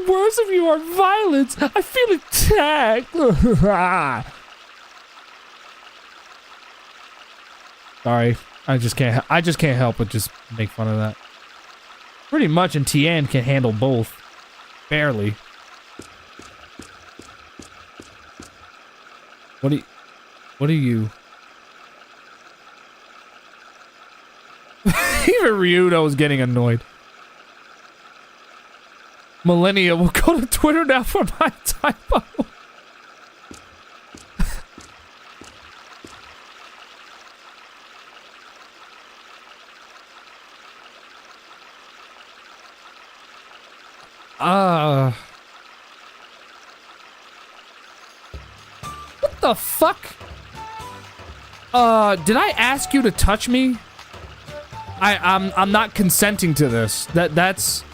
words of you are violence. I feel attacked. Sorry, I just can't help but just make fun of that. Pretty much, and Tian can handle both. Barely. What are you? Even Ryudo is getting annoyed. Millennia will go to Twitter now for my typo. What the fuck? Did I ask you to touch me? I'm not consenting to this. That's...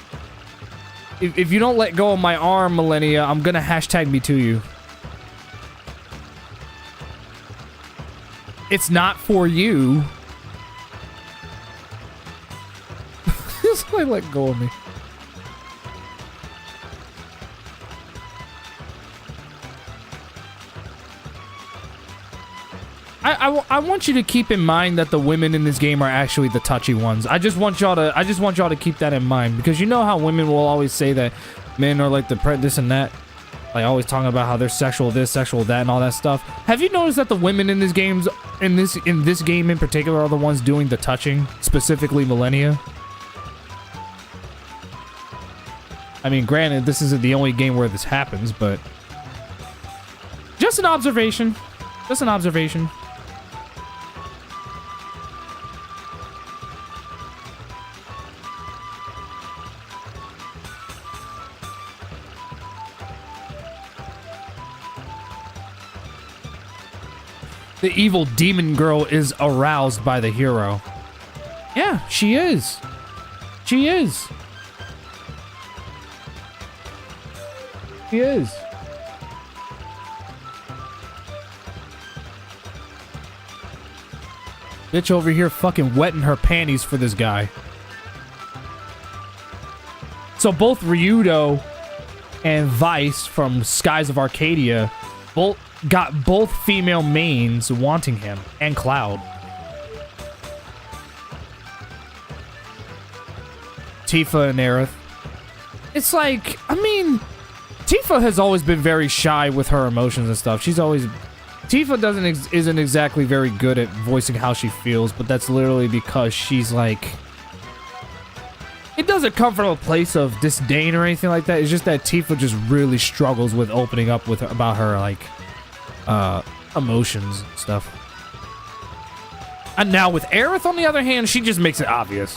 If you don't let go of my arm, Millennia, I'm gonna hashtag me to you. It's not for you. Just like let go of me. I want you to keep in mind that the women in this game are actually the touchy ones. I just want y'all to keep that in mind, because you know how women will always say that men are like the this and that, like always talking about how they're sexual this, sexual that, and all that stuff. Have you noticed that the women in this game in particular are the ones doing the touching, specifically Millennia? I mean, granted, this isn't the only game where this happens, but just an observation. Just an observation. The evil demon girl is aroused by the hero. Yeah, she is. She is. She is. Bitch over here fucking wetting her panties for this guy. So both Ryudo and Vice from Skies of Arcadia got both female mains wanting him, and Cloud. Tifa and Aerith. It's like, I mean, Tifa has always been very shy with her emotions and stuff. She's always... Tifa isn't exactly very good at voicing how she feels, but that's literally because she's like... It doesn't come from a place of disdain or anything like that. It's just that Tifa just really struggles with opening up with about her, like, emotions and stuff. And now with Aerith, on the other hand, she just makes it obvious.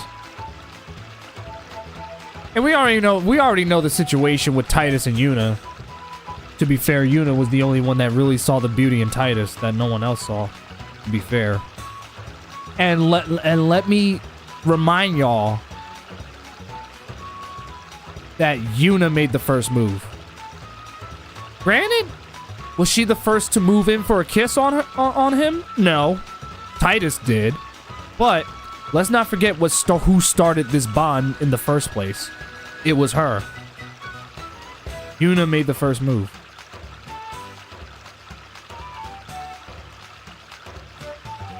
And we already know the situation with Titus and Yuna. To be fair, Yuna was the only one that really saw the beauty in Titus that no one else saw, to be fair. And let me remind y'all that Yuna made the first move. Granted, was she the first to move in for a kiss on him? No. Titus did. But let's not forget who started this bond in the first place. It was her. Yuna made the first move.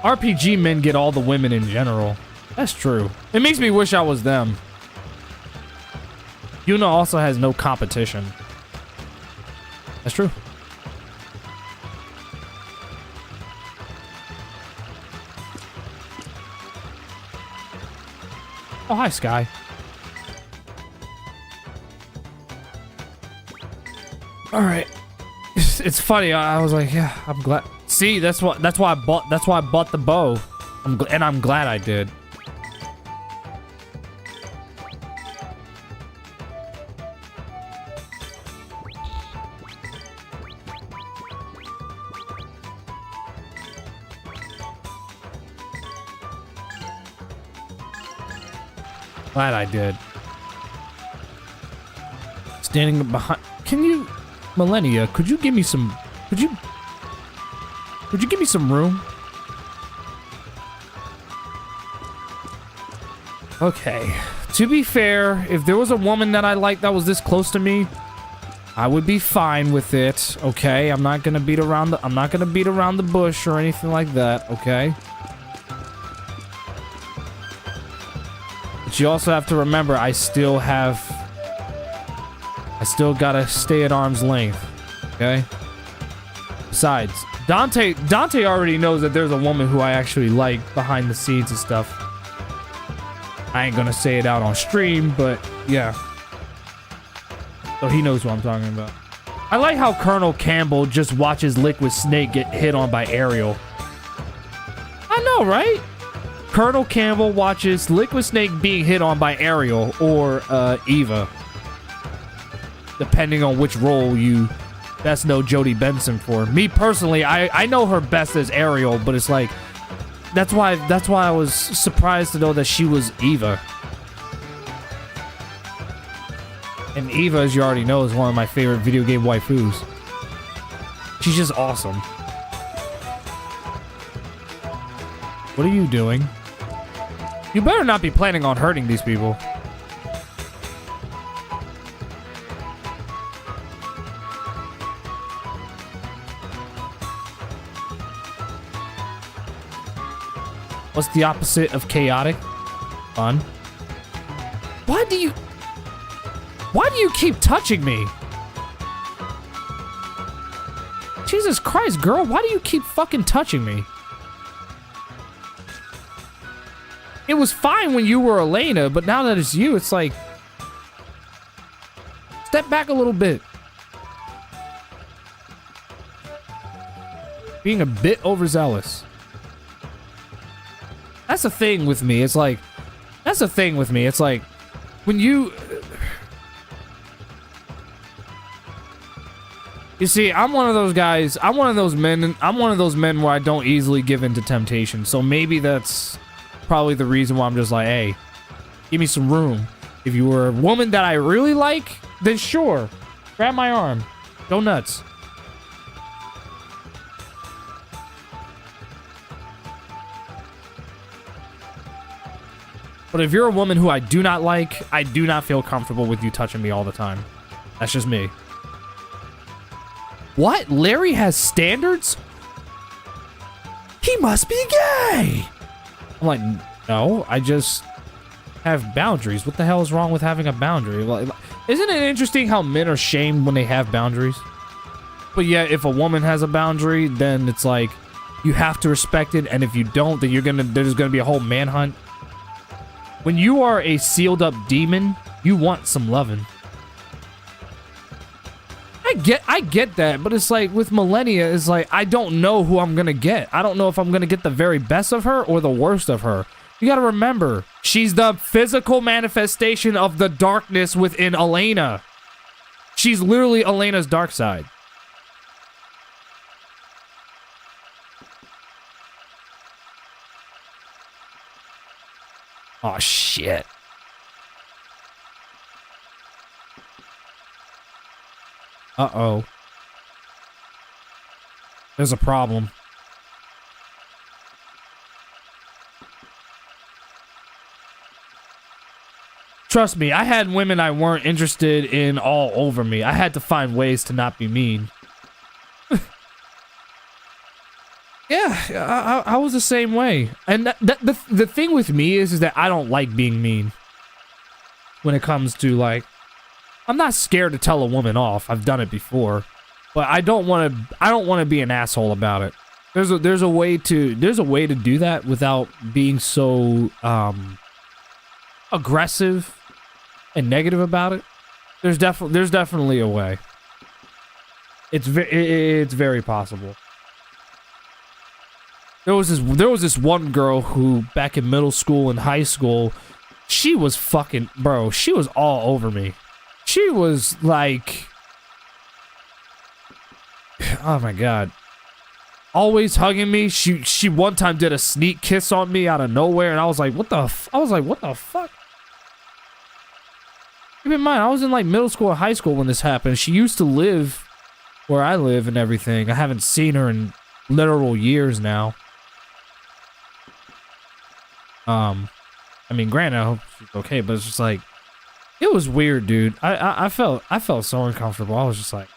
RPG men get all the women in general. That's true. It makes me wish I was them. Yuna also has no competition. That's true. Oh, hi, Sky. All right. It's funny. I was like, yeah, I'm glad. See, that's why I bought the bow. I'm glad I did. Glad I did. Standing behind. Can you, Millennia? Could you give me some? Could you give me some room? Okay. To be fair, if there was a woman that I liked that was this close to me, I would be fine with it. Okay, I'm not gonna beat around the bush or anything like that. Okay. But you also have to remember, I still gotta stay at arm's length. Okay. Besides, Dante already knows that there's a woman who I actually like behind the scenes and stuff. I ain't gonna say it out on stream, but yeah. So he knows what I'm talking about. I like how Colonel Campbell just watches Liquid Snake get hit on by Ariel. I know, right? Colonel Campbell watches Liquid Snake being hit on by Ariel or Eva. Depending on which role you best know Jodie Benson for. Me personally, I know her best as Ariel, but it's like that's why I was surprised to know that she was Eva. And Eva, as you already know, is one of my favorite video game waifus. She's just awesome. What are you doing? You better not be planning on hurting these people. What's the opposite of chaotic? Fun. Why do you keep touching me? Jesus Christ, girl, why do you keep fucking touching me? It was fine when you were Elena, but now that it's you, it's like... Step back a little bit. Being a bit overzealous. That's the thing with me. It's like... That's the thing with me. It's like... When you... You see, I'm one of those guys. I'm one of those men where I don't easily give in to temptation. So maybe that's probably the reason why I'm just like, hey, give me some room. If you were a woman that I really like, then sure. Grab my arm. Go nuts. But if you're a woman who I do not like, I do not feel comfortable with you touching me all the time. That's just me. What? Larry has standards? He must be gay! I'm like, no, I just have boundaries. What the hell is wrong with having a boundary? Like, isn't it interesting how men are shamed when they have boundaries? But yeah, if a woman has a boundary, then it's like, you have to respect it, and if you don't, then there's gonna be a whole manhunt. When you are a sealed up demon, you want some loving. I get that, but it's like with Millennia, it's like I don't know who I'm gonna get. I don't know if I'm gonna get the very best of her or the worst of her. You gotta remember, she's the physical manifestation of the darkness within Elena. She's literally Elena's dark side. Oh, shit. Uh-oh. There's a problem. Trust me, I had women I weren't interested in all over me. I had to find ways to not be mean. Yeah, I was the same way. And the thing with me is that I don't like being mean. When it comes to, like... I'm not scared to tell a woman off. I've done it before. But I don't want to be an asshole about it. There's a way to do that without being so aggressive and negative about it. There's definitely a way. It's very possible. There was this one girl who back in middle school and high school, she was fucking, bro, she was all over me. She was like, oh my god, always hugging me. She one time did a sneak kiss on me out of nowhere, and I was like, what the fuck? Keep in mind, I was in like middle school or high school when this happened. She used to live where I live and everything. I haven't seen her in literal years now. I mean, granted, I hope she's okay, but it's just like, it was weird, dude. I felt so uncomfortable. I was just like,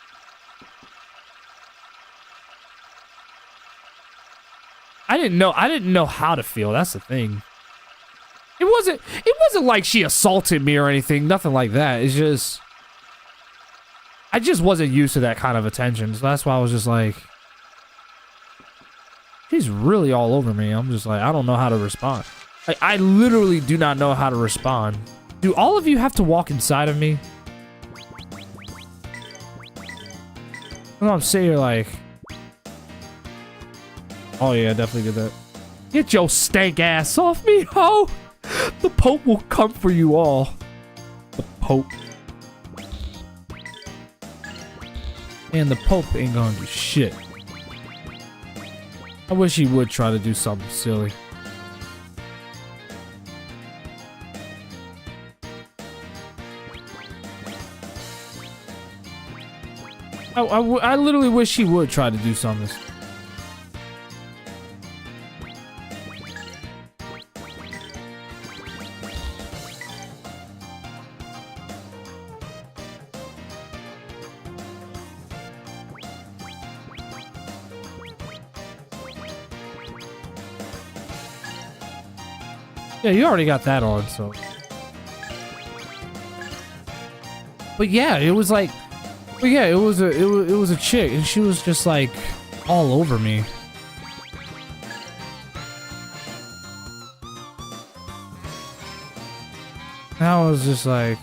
I didn't know how to feel. That's the thing. It wasn't like she assaulted me or anything. Nothing like that. It's just, I just wasn't used to that kind of attention. So that's why I was just like, she's really all over me. I'm just like, I don't know how to respond. Like, I literally do not know how to respond. Do all of you have to walk inside of me? No, I'm sitting here like, oh yeah, I definitely did that. Get your stank ass off me, ho! The Pope will come for you all. The Pope. And the Pope ain't gonna do shit. I wish he would try to do something silly. I literally wish he would try to do something. Yeah, you already got that on, so. But yeah, it was like, but yeah, it was a chick, and she was just like all over me. And I was just like,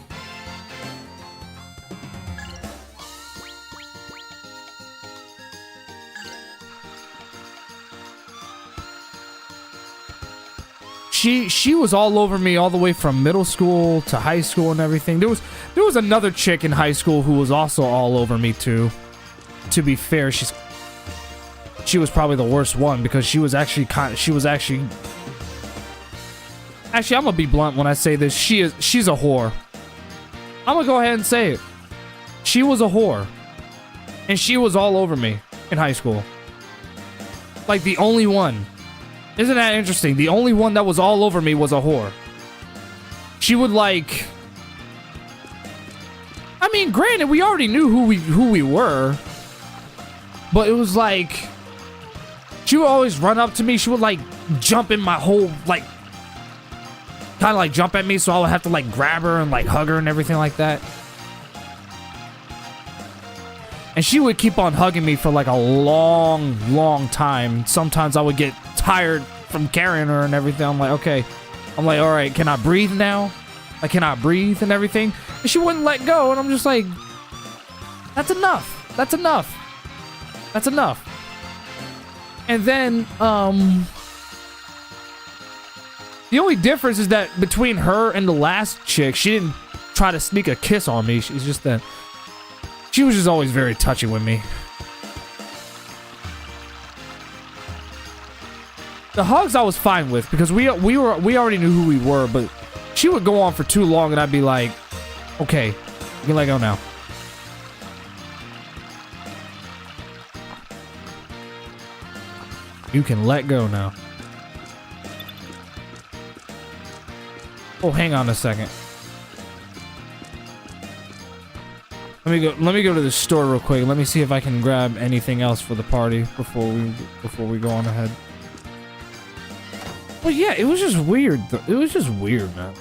she was all over me all the way from middle school to high school and everything. There was another chick in high school who was also all over me too. To be fair, she was probably the worst one because she was actually actually, I'm gonna be blunt when I say this. She's a whore. I'm gonna go ahead and say it. She was a whore. And she was all over me in high school. Like the only one. Isn't that interesting? The only one that was all over me was a whore. She would like, I mean, granted, we already knew who we were, but it was like, she would always run up to me. She would like jump in my whole, like, kind of like jump at me, so I would have to like grab her and like hug her and everything like that. And she would keep on hugging me for like a long time. Sometimes I would get tired from carrying her and everything. I'm like, okay. I'm like, all right, can I breathe now? I cannot breathe and everything. And she wouldn't let go. And I'm just like, that's enough. That's enough. That's enough. And then, the only difference is that between her and the last chick, she didn't try to sneak a kiss on me. She's just that, she was just always very touchy with me. The hugs I was fine with because we already knew who we were, but she would go on for too long and I'd be like, okay, you can let go now. You can let go now. Oh, hang on a second. Let me go to the store real quick. Let me see if I can grab anything else for the party before we go on ahead. Well, yeah, it was just weird. It was just weird, man.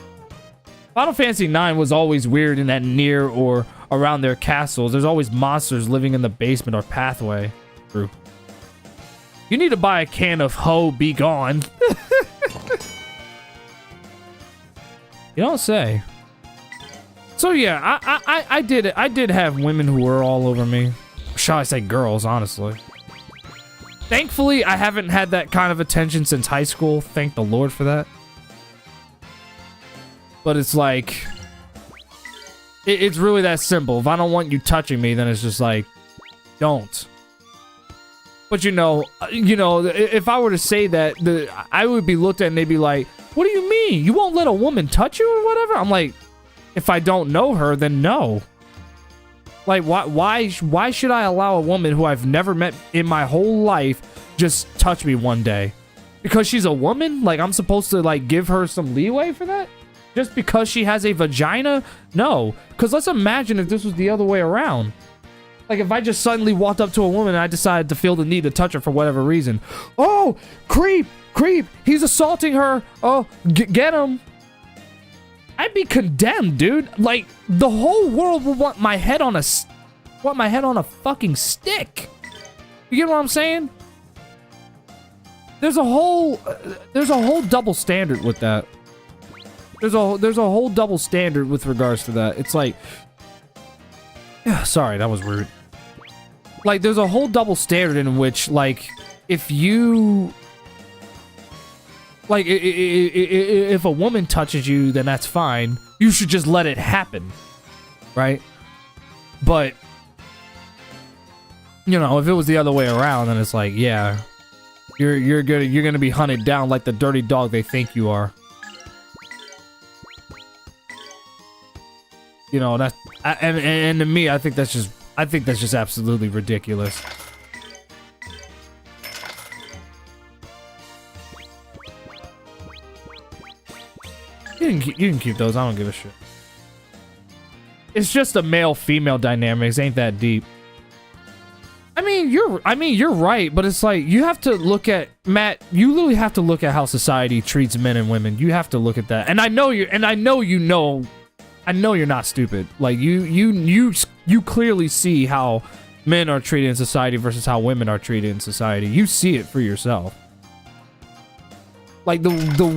Final Fantasy IX was always weird in that near or around their castles. There's always monsters living in the basement or pathway. True. You need to buy a can of Ho Be Gone. You don't say. So yeah, I did have women who were all over me. Shall I say girls, honestly. Thankfully, I haven't had that kind of attention since high school. Thank the Lord for that. But it's like, it's really that simple. If I don't want you touching me, then it's just like, don't. But you know, if I were to say that, I would be looked at and they'd be like, what do you mean? You won't let a woman touch you or whatever? I'm like, if I don't know her, then no. Like, why should I allow a woman who I've never met in my whole life just touch me one day? Because she's a woman? Like, I'm supposed to, like, give her some leeway for that? Just because she has a vagina? No. Because let's imagine if this was the other way around. Like, if I just suddenly walked up to a woman and I decided to feel the need to touch her for whatever reason. Oh, creep, he's assaulting her. Oh, get him. I'd be condemned, dude. Like, the whole world would want my head on a fucking stick. You get what I'm saying? There's a whole double standard with that. There's a whole double standard with regards to that. It's like, yeah, sorry, that was rude. Like, there's a whole double standard in which, like, if you, like, if a woman touches you, then that's fine. You should just let it happen, right? But, you know, if it was the other way around, then it's like, yeah, you're gonna be hunted down like the dirty dog they think you are. You know, that, and to me, I think that's just absolutely ridiculous. You can keep those. I don't give a shit. It's just a male-female dynamics. Ain't that deep? I mean, you're right, but it's like you have to look at Matt. You literally have to look at how society treats men and women. You have to look at that. And I know you're not stupid. Like you clearly see how men are treated in society versus how women are treated in society. You see it for yourself. Like the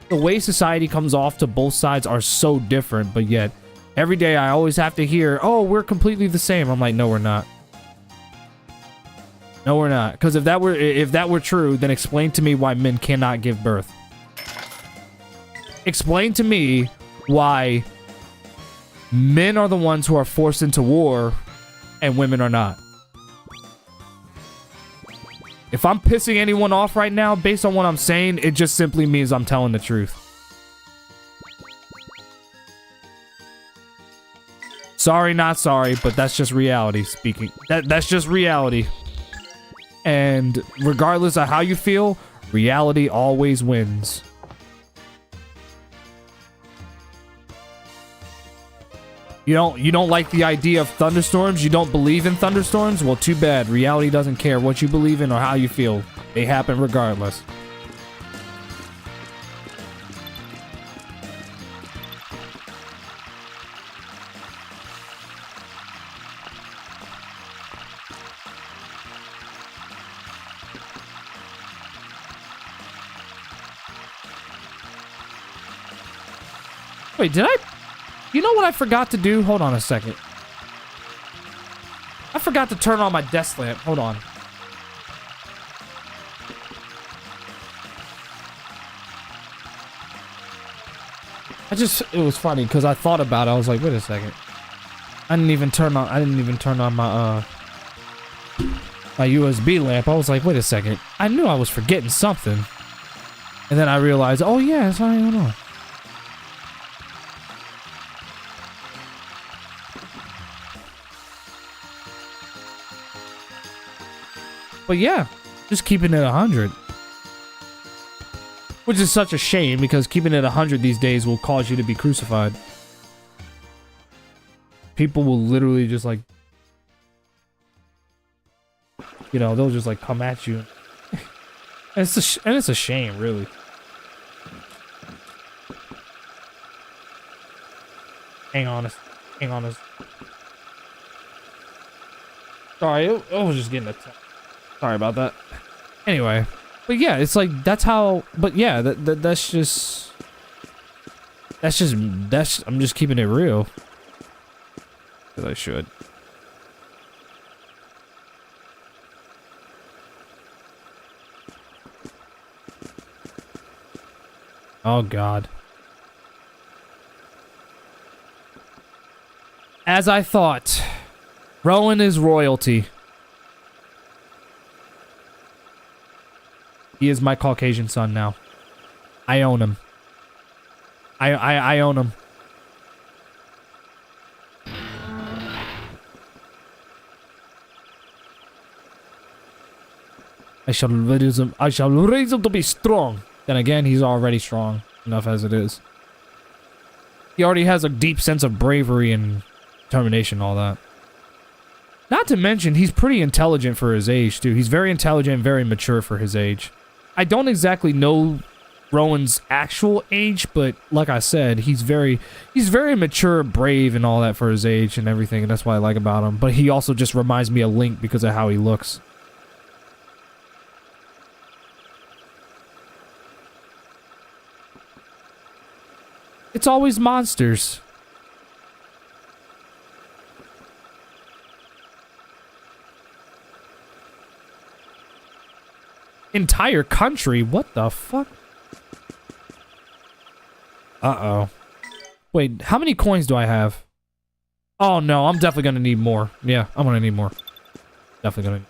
way society comes off to both sides are so different, but yet every day I always have to hear, "Oh, we're completely the same." I'm like, "No, we're not. No, we're not." Because if that were true, then explain to me why men cannot give birth. Explain to me why men are the ones who are forced into war and women are not. If I'm pissing anyone off right now based on what I'm saying, it just simply means I'm telling the truth. Sorry, not sorry, but that's just reality speaking. That's just reality. And regardless of how you feel, reality always wins. You don't like the idea of thunderstorms? You don't believe in thunderstorms? Well, too bad. Reality doesn't care what you believe in or how you feel. They happen regardless. Wait, did I? You know what I forgot to do? Hold on a second. I forgot to turn on my desk lamp. Hold on. It was funny because I thought about it. I was like, wait a second. I didn't even turn on my, my USB lamp. I was like, wait a second. I knew I was forgetting something. And then I realized, oh yeah, it's not even on. But yeah, just keeping it 100. Which is such a shame, because keeping it 100 these days will cause you to be crucified. People will literally just like, you know, they'll just like come at you. And it's a shame, really. Hang on a Sorry, I was just getting attacked. Sorry about that. Anyway, but yeah, it's like that's how. But yeah, that's just I'm just keeping it real. 'Cause I should. Oh God. As I thought, Rowan is royalty. He is my Caucasian son now. I own him. I own him. I shall raise him to be strong. Then again, he's already strong enough as it is. He already has a deep sense of bravery and determination and all that. Not to mention, he's pretty intelligent for his age, too. He's very intelligent and very mature for his age. I don't exactly know Rowan's actual age, but like I said, he's very mature, brave, and all that for his age and everything, and that's what I like about him. But he also just reminds me of Link because of how he looks. It's always monsters. Entire country? What the fuck? Uh-oh. Wait, how many coins do I have? Oh no, I'm definitely gonna need more. Yeah, I'm gonna need more. Definitely gonna.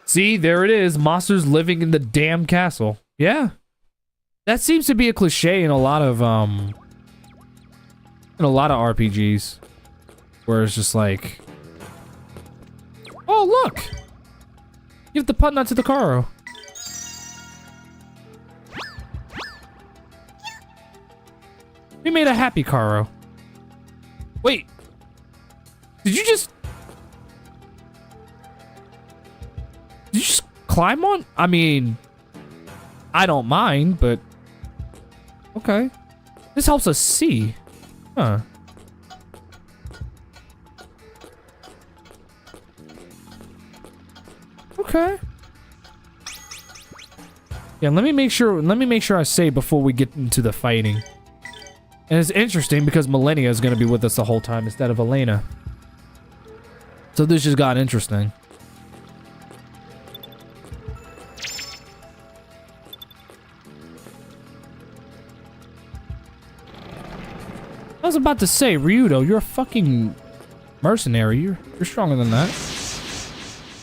See, there it is. Monsters living in the damn castle. Yeah. That seems to be a cliche in a lot of RPGs. Where it's just like, oh look! Give the putnut to the Caro. We made a happy Caro. Wait. Did you just climb on? I mean, I don't mind, but okay. This helps us see. Huh. Okay. Yeah, let me make sure I save before we get into the fighting. And it's interesting because Millennia is going to be with us the whole time instead of Elena. So this just got interesting. I was about to say, Ryudo, you're a fucking mercenary. You're stronger than that.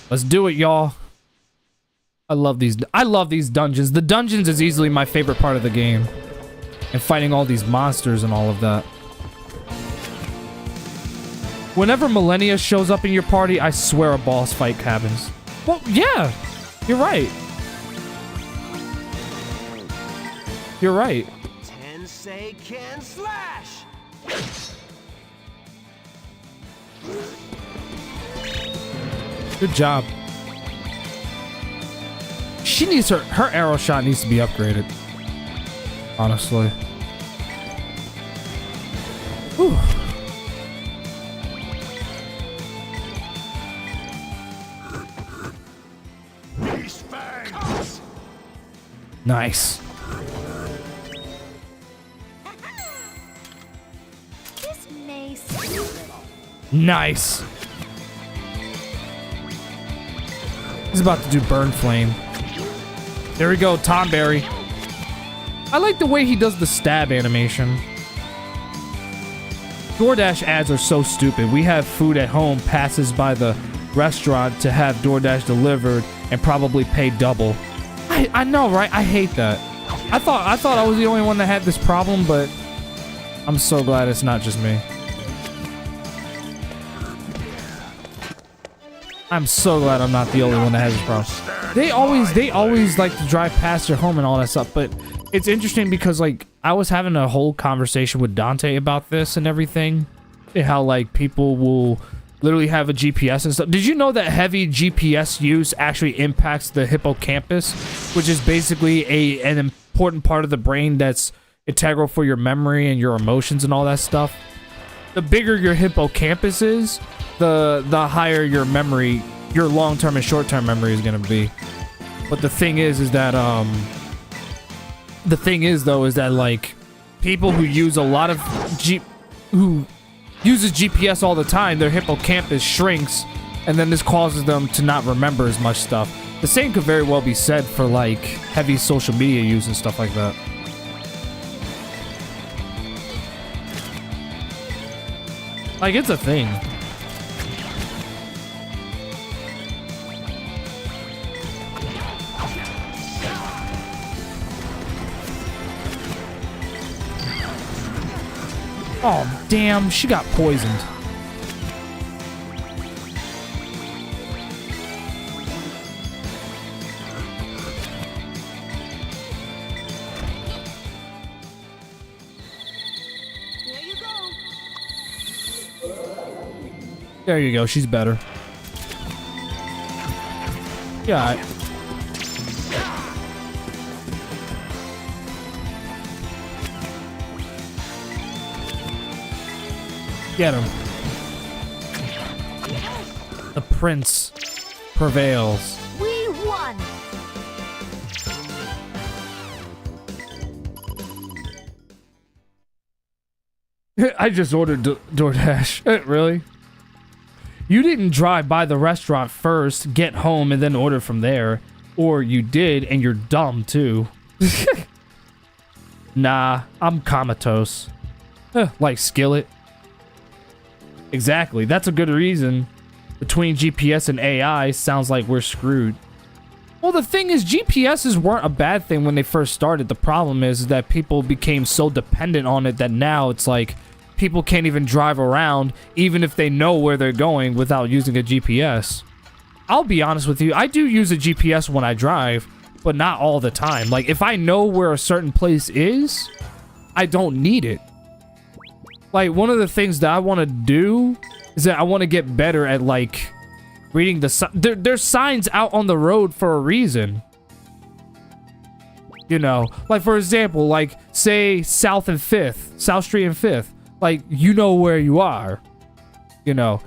Let's do it, y'all. I love these dungeons. The dungeons is easily my favorite part of the game. And fighting all these monsters and all of that. Whenever Millennia shows up in your party, I swear a boss fight happens. Well, yeah. You're right. You're right.
Tensei can slash.
Good job. She needs her arrow shot needs to be upgraded. Honestly. Whew. Nice.
This may seem a little.
Nice. He's about to do burn flame. There we go, Tomberry. I like the way he does the stab animation. DoorDash ads are so stupid. We have food at home passes by the restaurant to have DoorDash delivered and probably pay double. I know, right? I hate that. I thought I was the only one that had this problem, but I'm so glad it's not just me. I'm so glad I'm not the only one that has this problem. They always like to drive past your home and all that stuff, but it's interesting because like I was having a whole conversation with Dante about this and everything, and how like people will literally have a GPS and stuff. Did you know that heavy GPS use actually impacts the hippocampus, which is basically an important part of the brain that's integral for your memory and your emotions and all that stuff? The bigger your hippocampus is, the higher your memory, your long-term and short-term memory is gonna be. But the thing is that like people who use a lot of who uses GPS all the time, their hippocampus shrinks, and then this causes them to not remember as much stuff. The same could very well be said for like heavy social media use and stuff like that. Like, it's a thing. Oh, damn, she got poisoned. There you go, she's better. Yeah. Get him. The prince prevails.
We won.
I just ordered DoorDash. Really? You didn't drive by the restaurant first, get home, and then order from there. Or you did, and you're dumb, too. Nah, I'm comatose. Like Skillet. Exactly, that's a good reason. Between GPS and AI, sounds like we're screwed. Well, the thing is, GPSs weren't a bad thing when they first started. The problem is that people became so dependent on it that now it's like people can't even drive around even if they know where they're going without using a GPS. I'll be honest with you, I do use a GPS when I drive, but not all the time. Like, if I know where a certain place is, I don't need it. Like, one of the things that I want to do is that I want to get better at, like, reading the... There's signs out on the road for a reason. You know? Like, for example, like, say South Street and 5th. Like, you know where you are. You know?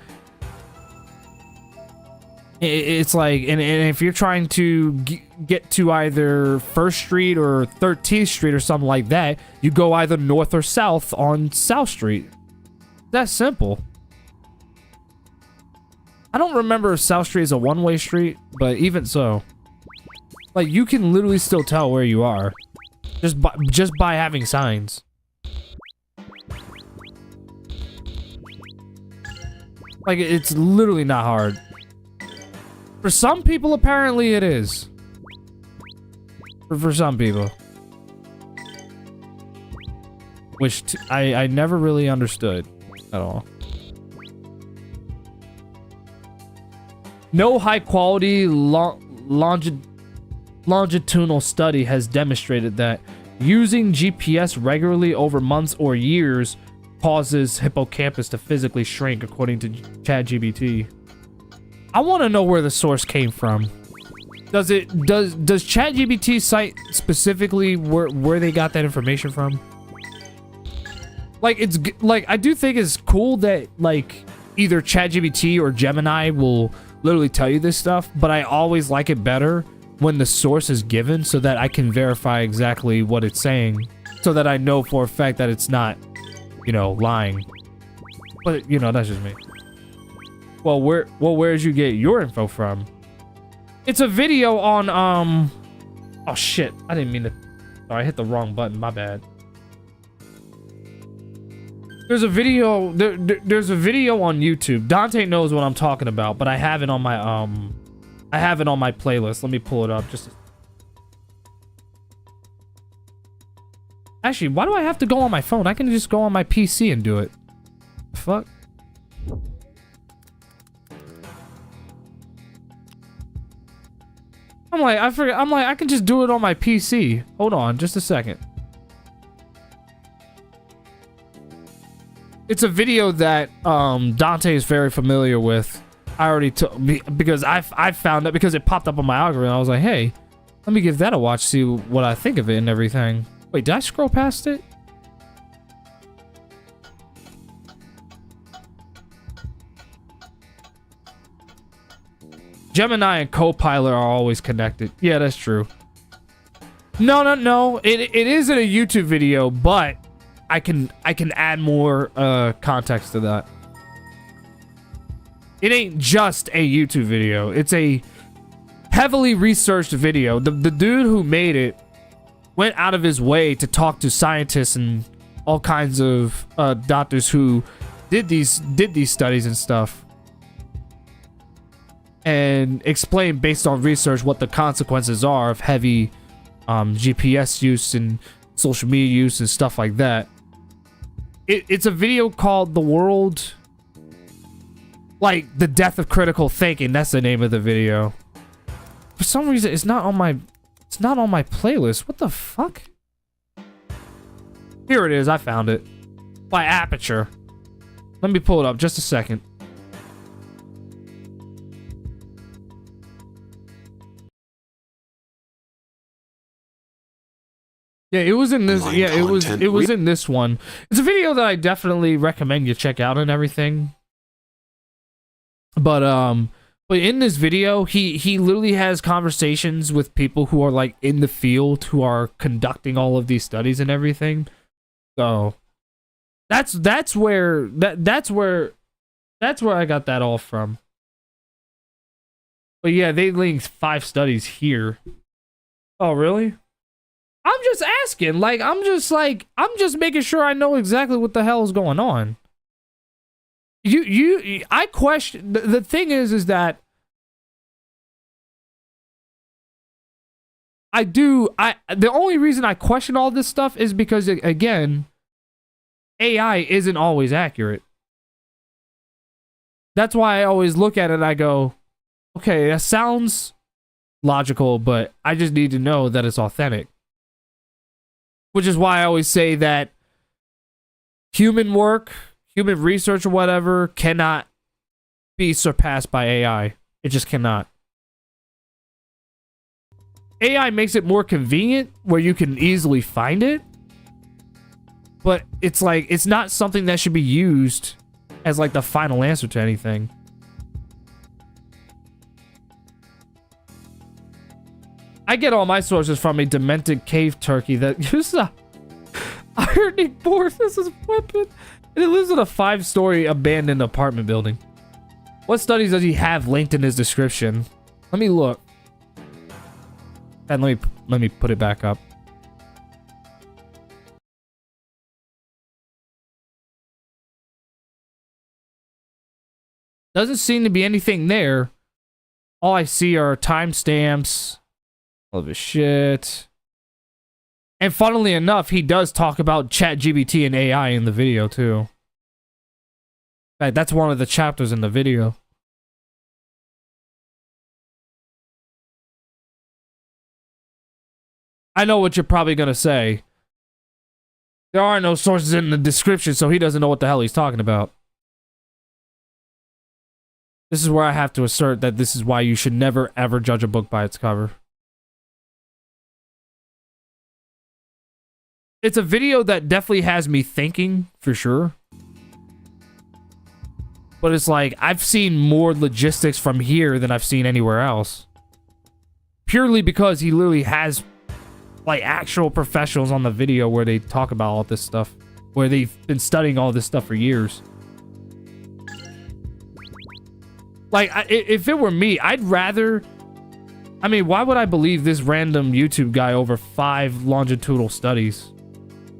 It's like... And if you're trying to get to either 1st Street or 13th Street or something like that, you go either north or south on South Street. That's simple. I don't remember if South Street is a one-way street, but even so. Like, you can literally still tell where you are. Just by having signs. Like, it's literally not hard. For some people, apparently it is. For some people. Which I never really understood at all. No high-quality longitudinal study has demonstrated that using GPS regularly over months or years causes hippocampus to physically shrink, according to ChatGPT. I want to know where the source came from. Does ChatGPT cite specifically where they got that information from? Like, it's like, I do think it's cool that like either ChatGPT or Gemini will literally tell you this stuff, but I always like it better when the source is given so that I can verify exactly what it's saying, so that I know for a fact that it's not, you know, lying. But, you know, that's just me. Well, where did you get your info from? It's a video on, oh shit, I didn't mean to, sorry, I hit the wrong button, my bad. There's a video. There's a video on YouTube. Dante knows what I'm talking about, but I have it on my I have it on my playlist. Let me pull it up. Actually, why do I have to go on my phone? I can just go on my PC and do it. Fuck. I'm like, I can just do it on my PC. Hold on, just a second. It's a video that Dante is very familiar with. I already took because I found it because it popped up on my algorithm. I was like, hey, let me give that a watch, see what I think of it and everything. Wait, did I scroll past it? Gemini and Copilot are always connected. Yeah, that's true. No. It isn't a YouTube video, but I can add more context to that. It ain't just a YouTube video. It's a heavily researched video. The dude who made it went out of his way to talk to scientists and all kinds of doctors who did these studies and stuff, and explain based on research what the consequences are of heavy GPS use and social media use and stuff like that. It's a video called The World, like the Death of Critical Thinking. That's the name of the video. For some reason, it's not on my playlist. What the fuck? Here it is. I found it. By Aperture. Let me pull it up just a second. Yeah, it was in this. Yeah, it was in this one. It's a video that I definitely recommend you check out and everything. But in this video, he literally has conversations with people who are like in the field, who are conducting all of these studies and everything. So that's where I got that all from. But yeah, they linked 5 studies here. Oh, really? I'm just asking. Like, I'm just making sure I know exactly what the hell is going on. I question. The thing is that the only reason I question all this stuff is because, again, AI isn't always accurate. That's why I always look at it and I go, okay, that sounds logical, but I just need to know that it's authentic. Which is why I always say that human work, human research or whatever cannot be surpassed by AI. It just cannot. AI makes it more convenient where you can easily find it. But it's like, it's not something that should be used as like the final answer to anything. I get all my sources from a demented cave turkey that uses a ironing board as his weapon. And it lives in a 5-story abandoned apartment building. What studies does he have linked in his description? Let me look. And let me put it back up. Doesn't seem to be anything there. All I see are timestamps. All of his shit. And funnily enough, he does talk about ChatGPT and AI in the video too. In fact, that's one of the chapters in the video. I know what you're probably gonna say. There are no sources in the description, so he doesn't know what the hell he's talking about. This is where I have to assert that this is why you should never ever judge a book by its cover. It's a video that definitely has me thinking, for sure. But it's like, I've seen more logistics from here than I've seen anywhere else. Purely because he literally has, like, actual professionals on the video where they talk about all this stuff. Where they've been studying all this stuff for years. Like, if it were me, I'd rather... I mean, why would I believe this random YouTube guy over 5 longitudinal studies?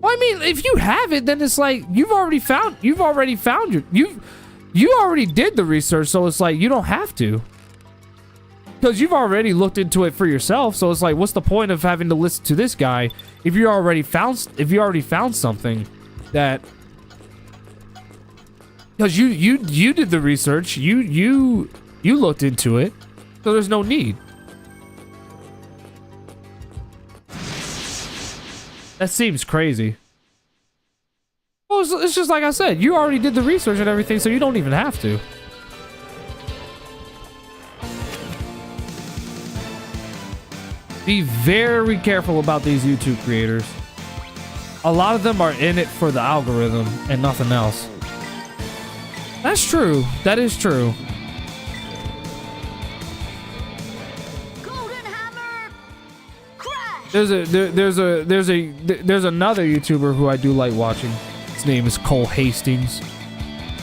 Well, I mean, if you have it, then it's like you already found you already did the research, so it's like you don't have to. Because you've already looked into it for yourself, so it's like, what's the point of having to listen to this guy if you already found something that? Because you did the research, you looked into it, so there's no need. That seems crazy. Well, it's just like I said, you already did the research and everything, so you don't even have to. Be very careful about these YouTube creators. A lot of them are in it for the algorithm and nothing else. That's true. That is true.
Golden Hammer, crash.
There's another YouTuber who I do like watching. His name is Cole Hastings.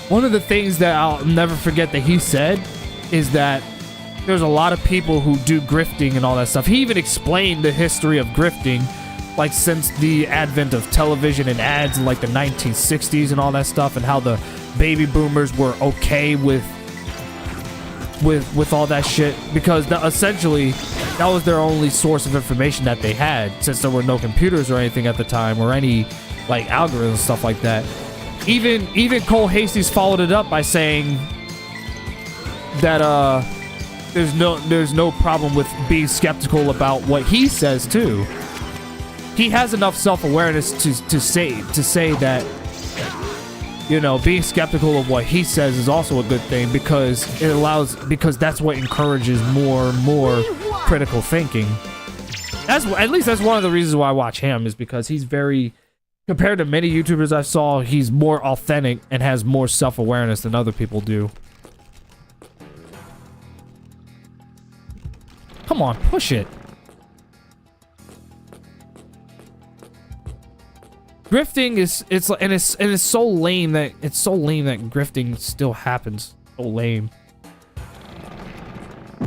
One of the things that I'll never forget that he said is that there's a lot of people who do grifting and all that stuff. He even explained the history of grifting, like since the advent of television and ads in like the 1960s and all that stuff, and how the baby boomers were okay with all that shit, because essentially that was their only source of information that they had, since there were no computers or anything at the time, or any like algorithms, stuff like that. Even Cole Hastings followed it up by saying that there's no problem with being skeptical about what he says too. He has enough self-awareness to say that, you know, being skeptical of what he says is also a good thing, because that's what encourages more critical thinking. At least that's one of the reasons why I watch him, is because he's very, compared to many YouTubers I saw, he's more authentic and has more self-awareness than other people do. Come on, push it. Grifting is it's so lame that grifting still happens. So lame.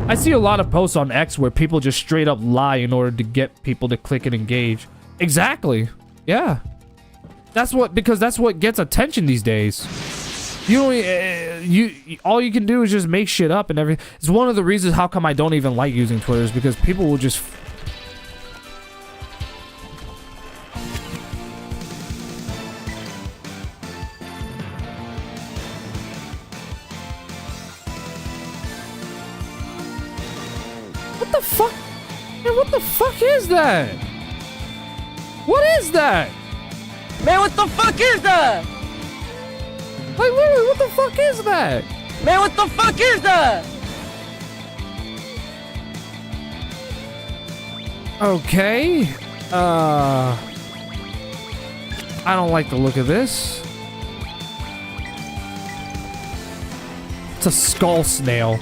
I see a lot of posts on X where people just straight up lie in order to get people to click and engage. Exactly. Yeah. Because that's what gets attention these days. All you can do is just make shit up and everything. It's one of the reasons how come I don't even like using Twitter, is because people will just what the fuck? Man, what the fuck is that? What is that?
Man, what the fuck is that?
Like, literally, what the fuck is that?
Man, what the fuck is that?
Okay. I don't like the look of this. It's a skull snail.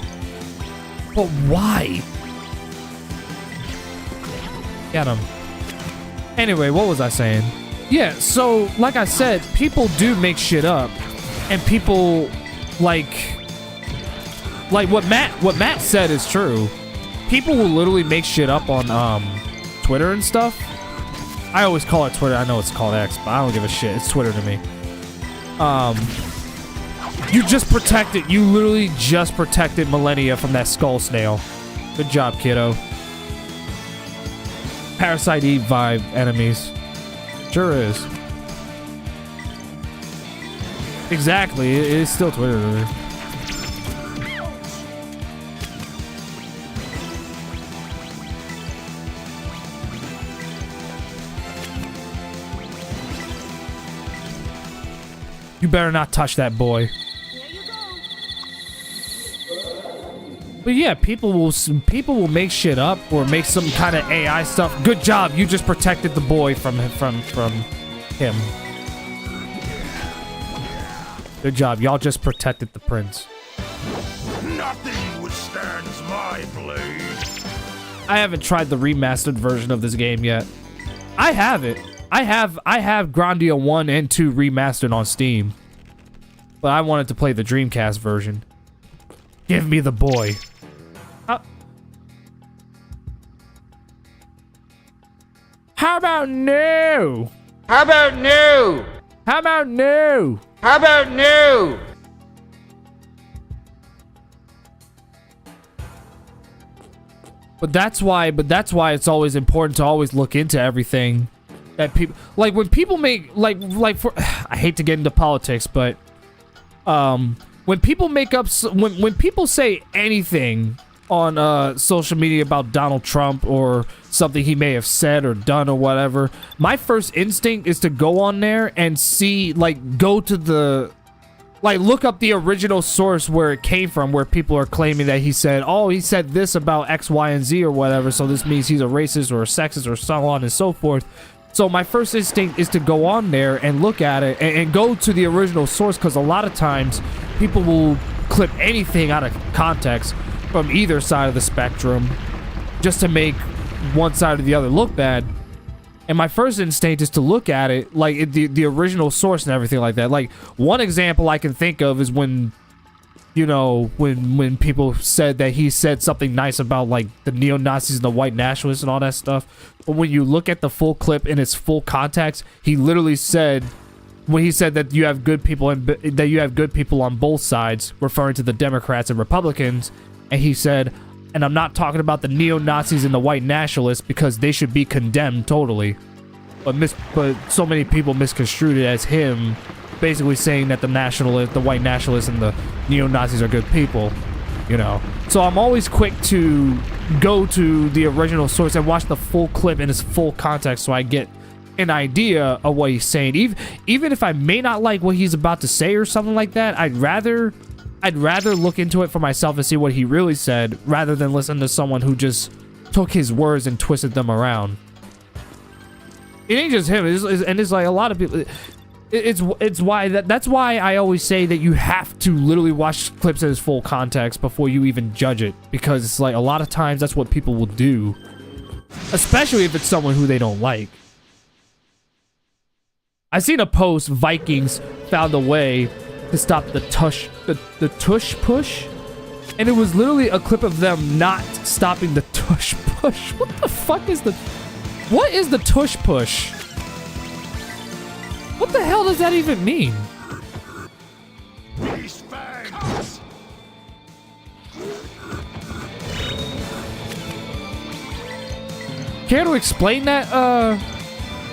But why? Get him. Anyway, what was I saying? Yeah, so, like I said, people do make shit up. And people, like what Matt said is true. People will literally make shit up on Twitter and stuff. I always call it Twitter. I know it's called X, but I don't give a shit. It's Twitter to me. You just protected. You literally just protected millennia from that skull snail. Good job, kiddo. Parasite Eve vibe enemies. Sure is. Exactly, it is still Twitter to me. You better not touch that boy. But yeah, people will make shit up or make some kind of AI stuff. Good job, you just protected the boy from him. Good job, y'all just protected the prince.
Nothing withstands my blade.
I haven't tried the remastered version of this game yet. I have it. I have Grandia 1 and 2 remastered on Steam. But I wanted to play the Dreamcast version. Give me the boy. How about no?
How about no?
How about no?
How about no?
But that's why it's always important to always look into everything that people like when people make like for I hate to get into politics, but when people make up when people say anything on social media about Donald Trump or something he may have said or done or whatever, my first instinct is to go on there and see, like, go to the, like, look up the original source where it came from, where people are claiming that he said, oh, he said this about X, Y, and Z or whatever, so this means he's a racist or a sexist or so on and so forth. So my first instinct is to go on there and look at it and go to the original source, because a lot of times people will clip anything out of context from either side of the spectrum just to make one side or the other look bad. And my first instinct is to look at it like the original source and everything like that. Like, one example I can think of is when, you know, when people said that he said something nice about, like, the neo-Nazis and the white nationalists and all that stuff. But when you look at the full clip in its full context, he literally said, when he said that you have good people and that you have good people on both sides, referring to the Democrats and Republicans, and he said, and I'm not talking about the neo-Nazis and the white nationalists because they should be condemned totally. But so many people misconstrued it as him basically saying that the white nationalists and the neo-Nazis are good people, you know. So I'm always quick to go to the original source and watch the full clip in its full context so I get an idea of what he's saying. Even if I may not like what he's about to say or something like that, I'd rather look into it for myself and see what he really said rather than listen to someone who just took his words and twisted them around. It ain't just him, it's like a lot of people. It's why that's why I always say that you have to literally watch clips in its full context before you even judge it, because it's like a lot of times that's what people will do, especially if it's someone who they don't like. I seen a post, Vikings found a way to stop the tush push, and it was literally a clip of them not stopping the tush push. What the fuck is what is the tush push? What the hell does that even mean? Care to explain that,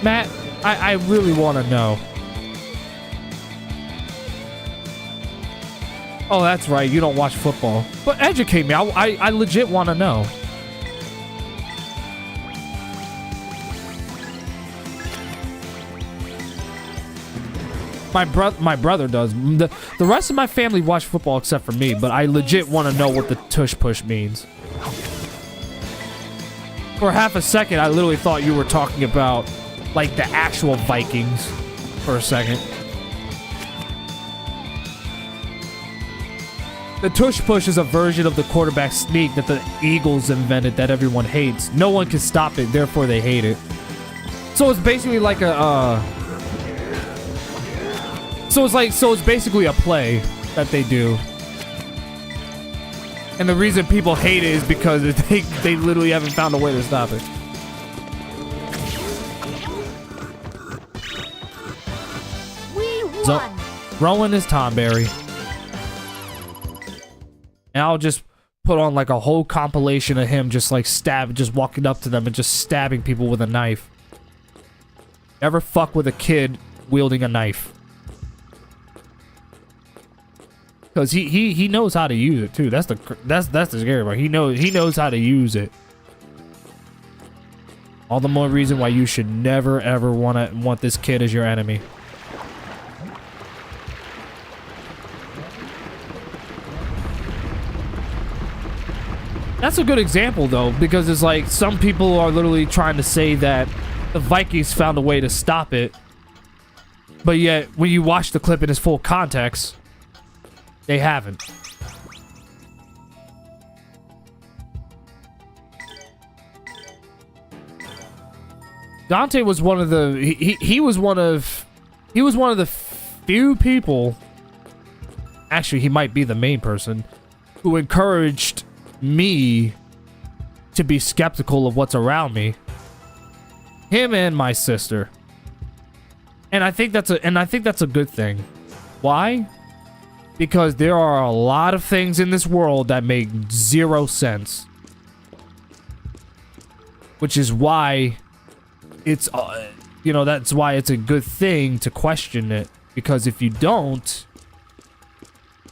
Matt? I really want to know. Oh, that's right. You don't watch football. But educate me. I legit want to know. My brother does. The rest of my family watch football except for me, but I legit want to know what the tush push means. For half a second, I literally thought you were talking about, like, the actual Vikings for a second. The tush push is a version of the quarterback sneak that the Eagles invented that everyone hates. No one can stop it, therefore they hate it. So it's basically like a, So it's basically a play that they do. And the reason people hate it is because they literally haven't found a way to stop it.
We won.
So, Rowan is Tomberry. And I'll just put on like a whole compilation of him just like just walking up to them and just stabbing people with a knife. Never fuck with a kid wielding a knife. Because he knows how to use it too. That's the scary part. He knows how to use it. All the more reason why you should never ever want this kid as your enemy. That's a good example though, because it's like some people are literally trying to say that the Vikings found a way to stop it, but yet when you watch the clip in its full context, they haven't. Dante was one of the he was one of the few people, actually he might be the main person, who encouraged me to be skeptical of what's around me. Him and my sister. And I think that's a good thing. Why? Because there are a lot of things in this world that make zero sense. Which is why it's, you know, that's why it's a good thing to question it. Because if you don't...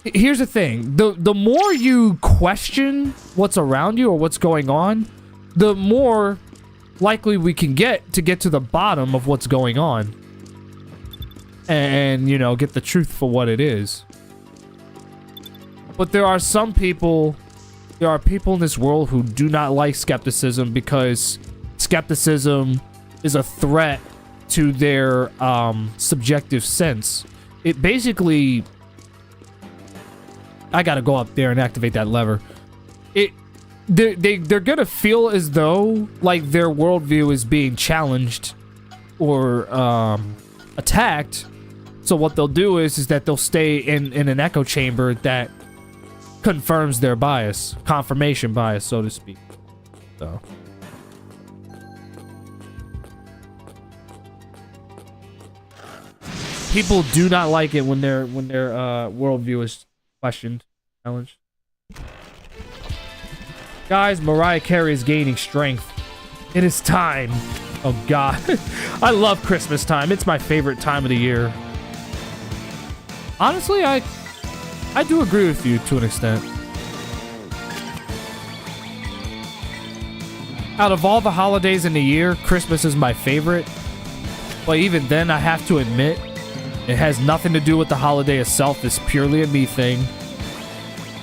Here's the thing. The more you question what's around you or what's going on, the more likely we can get to the bottom of what's going on. And, you know, get the truth for what it is. But there are people in this world who do not like skepticism because skepticism is a threat to their subjective sense. It basically... I gotta go up there and activate that lever. They're gonna feel as though like their worldview is being challenged or attacked. So what they'll do is that they'll stay in an echo chamber that confirms their bias, confirmation bias, so to speak. So. People do not like it when their worldview is questioned, challenged. Guys, Mariah Carey is gaining strength. It is time. Oh God, I love Christmas time. It's my favorite time of the year. Honestly, I do agree with you to an extent. Out of all the holidays in the year, Christmas is my favorite. But even then, I have to admit, it has nothing to do with the holiday itself. It's purely a me thing.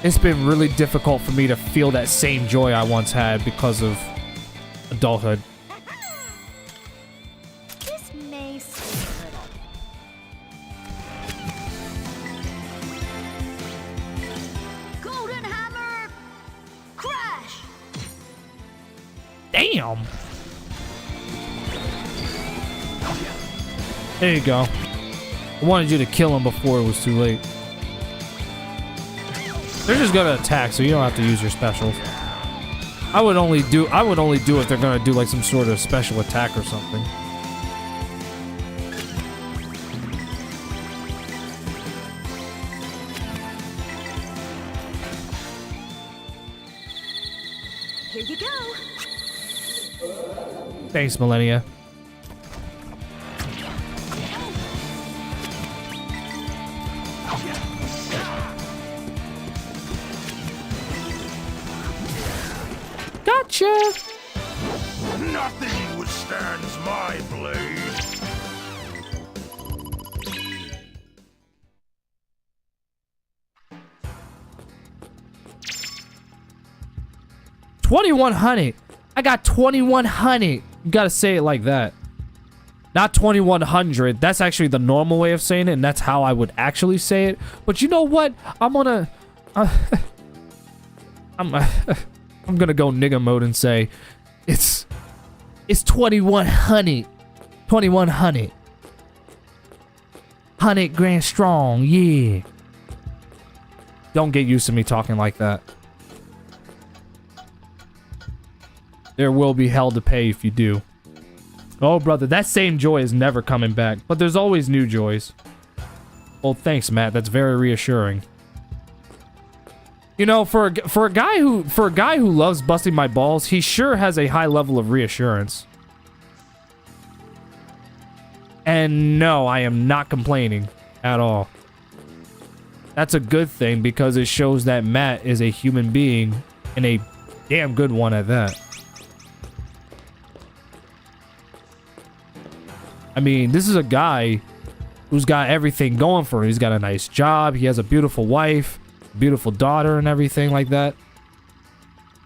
It's been really difficult for me to feel that same joy I once had because of adulthood.
This may seem a little. Golden Hammer! Crash!
Damn! There you go. I wanted you to kill him before it was too late. They're just gonna attack, so you don't have to use your specials. I would only do if they're gonna do like some sort of special attack or something.
Here you go.
Thanks, Millennia. Gotcha!
Nothing withstands my blade.
$2,100. I got $2,100. You gotta say it like that. Not 2,100. That's actually the normal way of saying it, and that's how I would actually say it. But you know what? I'm gonna... I'm gonna go nigga mode and say it's 2,100. 2,100. 100 grand strong, yeah. Don't get used to me talking like that. There will be hell to pay if you do. Oh, brother, that same joy is never coming back. But there's always new joys. Well, thanks, Matt. That's very reassuring. You know, for a guy who loves busting my balls, he sure has a high level of reassurance. And no, I am not complaining at all. That's a good thing because it shows that Matt is a human being and a damn good one at that. I mean, this is a guy who's got everything going for him. He's got a nice job. He has a beautiful wife, beautiful daughter, and everything like that.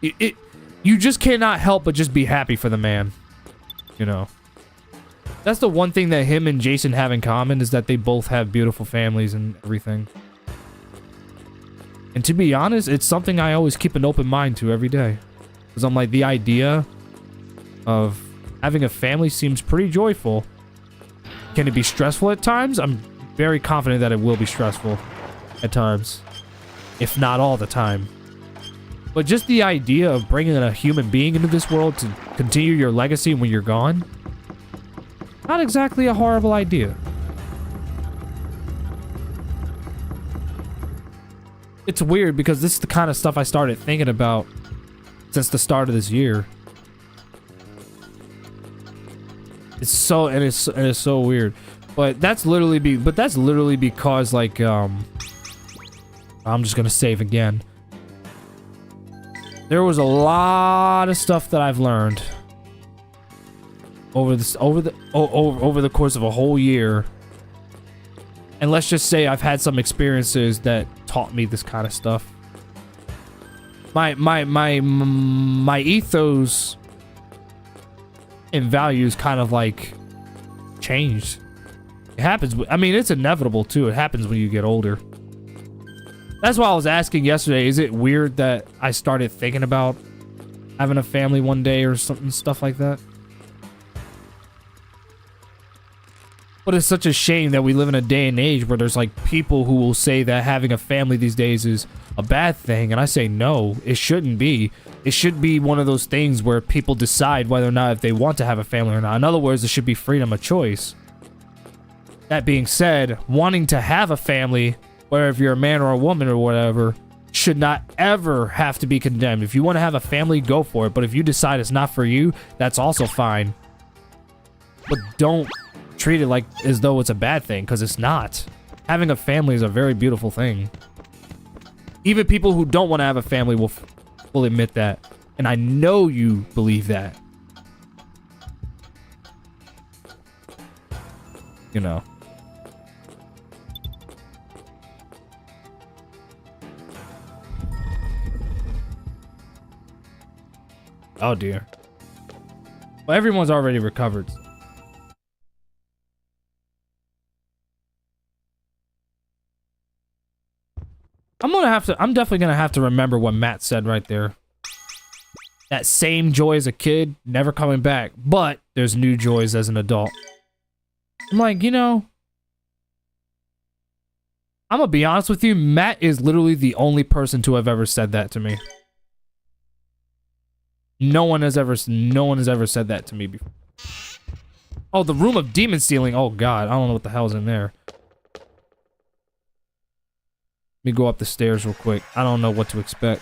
You just cannot help but just be happy for the man. You know. That's the one thing that him and Jason have in common is that they both have beautiful families and everything. And to be honest, it's something I always keep an open mind to every day. Because I'm like, the idea of having a family seems pretty joyful. Can it be stressful at times? I'm very confident that it will be stressful at times. If not all the time. But just the idea of bringing a human being into this world to continue your legacy when you're gone, not exactly a horrible idea. It's weird because this is the kind of stuff I started thinking about since the start of this year. It's so weird. But that's literally because like I'm just gonna save again. There was a lot of stuff that I've learned over the course of a whole year. And let's just say I've had some experiences that taught me this kind of stuff. My ethos and values kind of like changed. It happens. I mean, it's inevitable too. It happens when you get older. That's why I was asking yesterday, is it weird that I started thinking about having a family one day or something, stuff like that? But it's such a shame that we live in a day and age where there's like people who will say that having a family these days is a bad thing, and I say no, it shouldn't be. It should be one of those things where people decide whether or not if they want to have a family or not. In other words, there should be freedom of choice. That being said, wanting to have a family, whether if you're a man or a woman or whatever, should not ever have to be condemned. If you want to have a family, go for it. But if you decide it's not for you, that's also fine. But don't treat it like as though it's a bad thing, because it's not. Having a family is a very beautiful thing. Even people who don't want to have a family will admit that. And I know you believe that. You know. Oh dear. Well, everyone's already recovered. I'm definitely gonna have to remember what Matt said right there. That same joy as a kid, never coming back, but there's new joys as an adult. I'm like, you know, I'm gonna be honest with you, Matt is literally the only person to have ever said that to me. No one has ever said that to me before. Oh, the room of demon stealing. Oh god, I don't know what the hell's in there. Let me go up the stairs real quick. I don't know what to expect.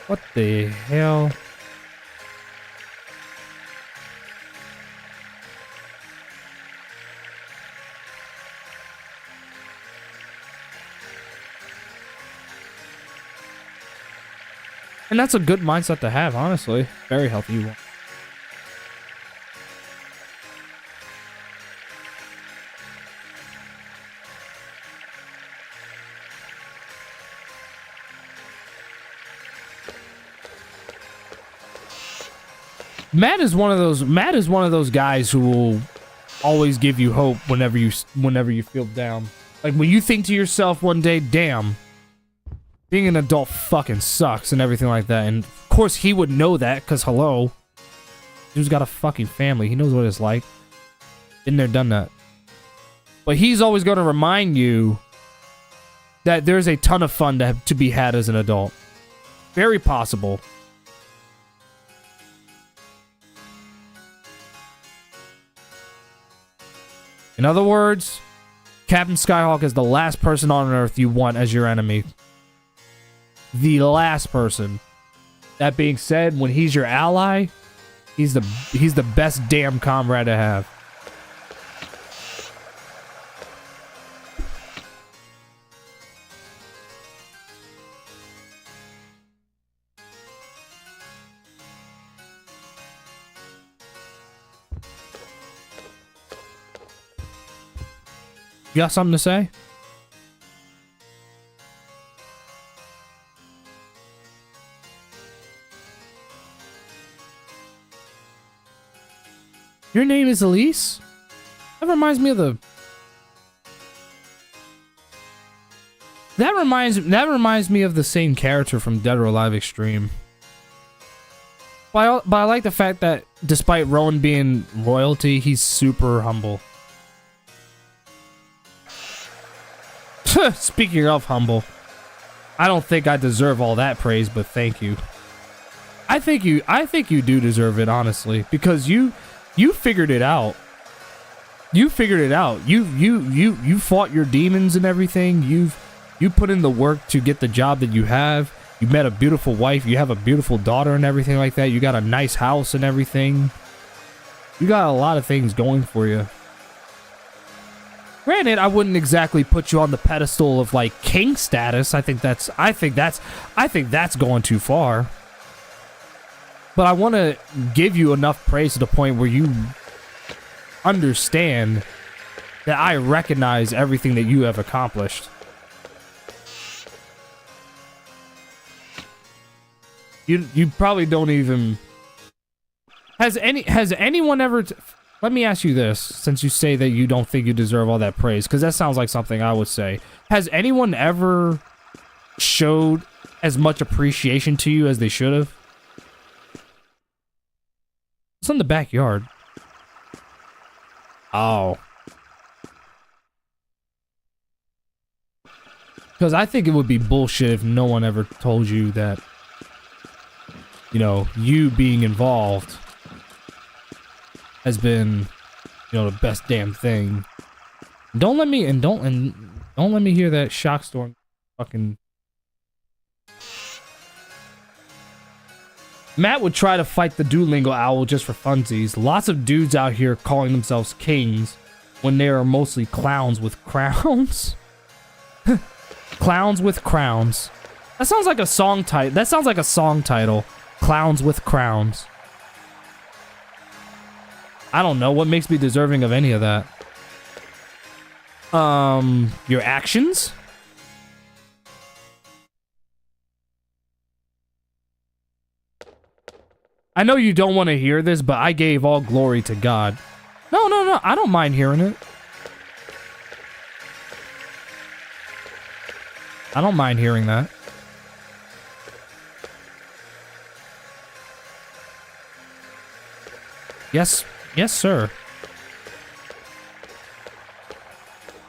What the hell? And that's a good mindset to have, honestly. Very healthy one. Matt is one of those guys who will always give you hope whenever you feel down. Like when you think to yourself one day, damn, being an adult fucking sucks and everything like that. And of course he would know that, because hello, dude's got a fucking family. He knows what it's like. Been there, done that. But he's always going to remind you that there's a ton of fun to be had as an adult. Very possible. In other words, Captain Skyhawk is the last person on Earth you want as your enemy. The last person. That being said, when he's your ally, he's the best damn comrade to have. You got something to say? Your name is Elise? That reminds me of the... That reminds me of the same character from Dead or Alive Extreme. But I like the fact that despite Rowan being royalty, he's super humble. Speaking of humble, I don't think I deserve all that praise, but thank you. I think you do deserve it, honestly, because you figured it out. You figured it out. You fought your demons and everything. You put in the work to get the job that you have. You met a beautiful wife. You have a beautiful daughter and everything like that. You got a nice house and everything. You got a lot of things going for you. Granted, I wouldn't exactly put you on the pedestal of like king status. I think that's going too far. But I want to give you enough praise to the point where you understand that I recognize everything that you have accomplished. You probably don't even... Has anyone ever... Let me ask you this, since you say that you don't think you deserve all that praise, because that sounds like something I would say. Has anyone ever showed as much appreciation to you as they should have? It's in the backyard. Oh. Because I think it would be bullshit if no one ever told you that, you know, you being involved has been, you know, the best damn thing. Don't let me hear that shock storm fucking... Matt would try to fight the Duolingo owl just for funsies. Lots of dudes out here calling themselves kings when they are mostly clowns with crowns. Clowns with crowns. That sounds like a song title. That sounds like a song title. Clowns with crowns. I don't know what makes me deserving of any of that. Your actions? I know you don't want to hear this, but I gave all glory to God. No, I don't mind hearing it. I don't mind hearing that. Yes, sir.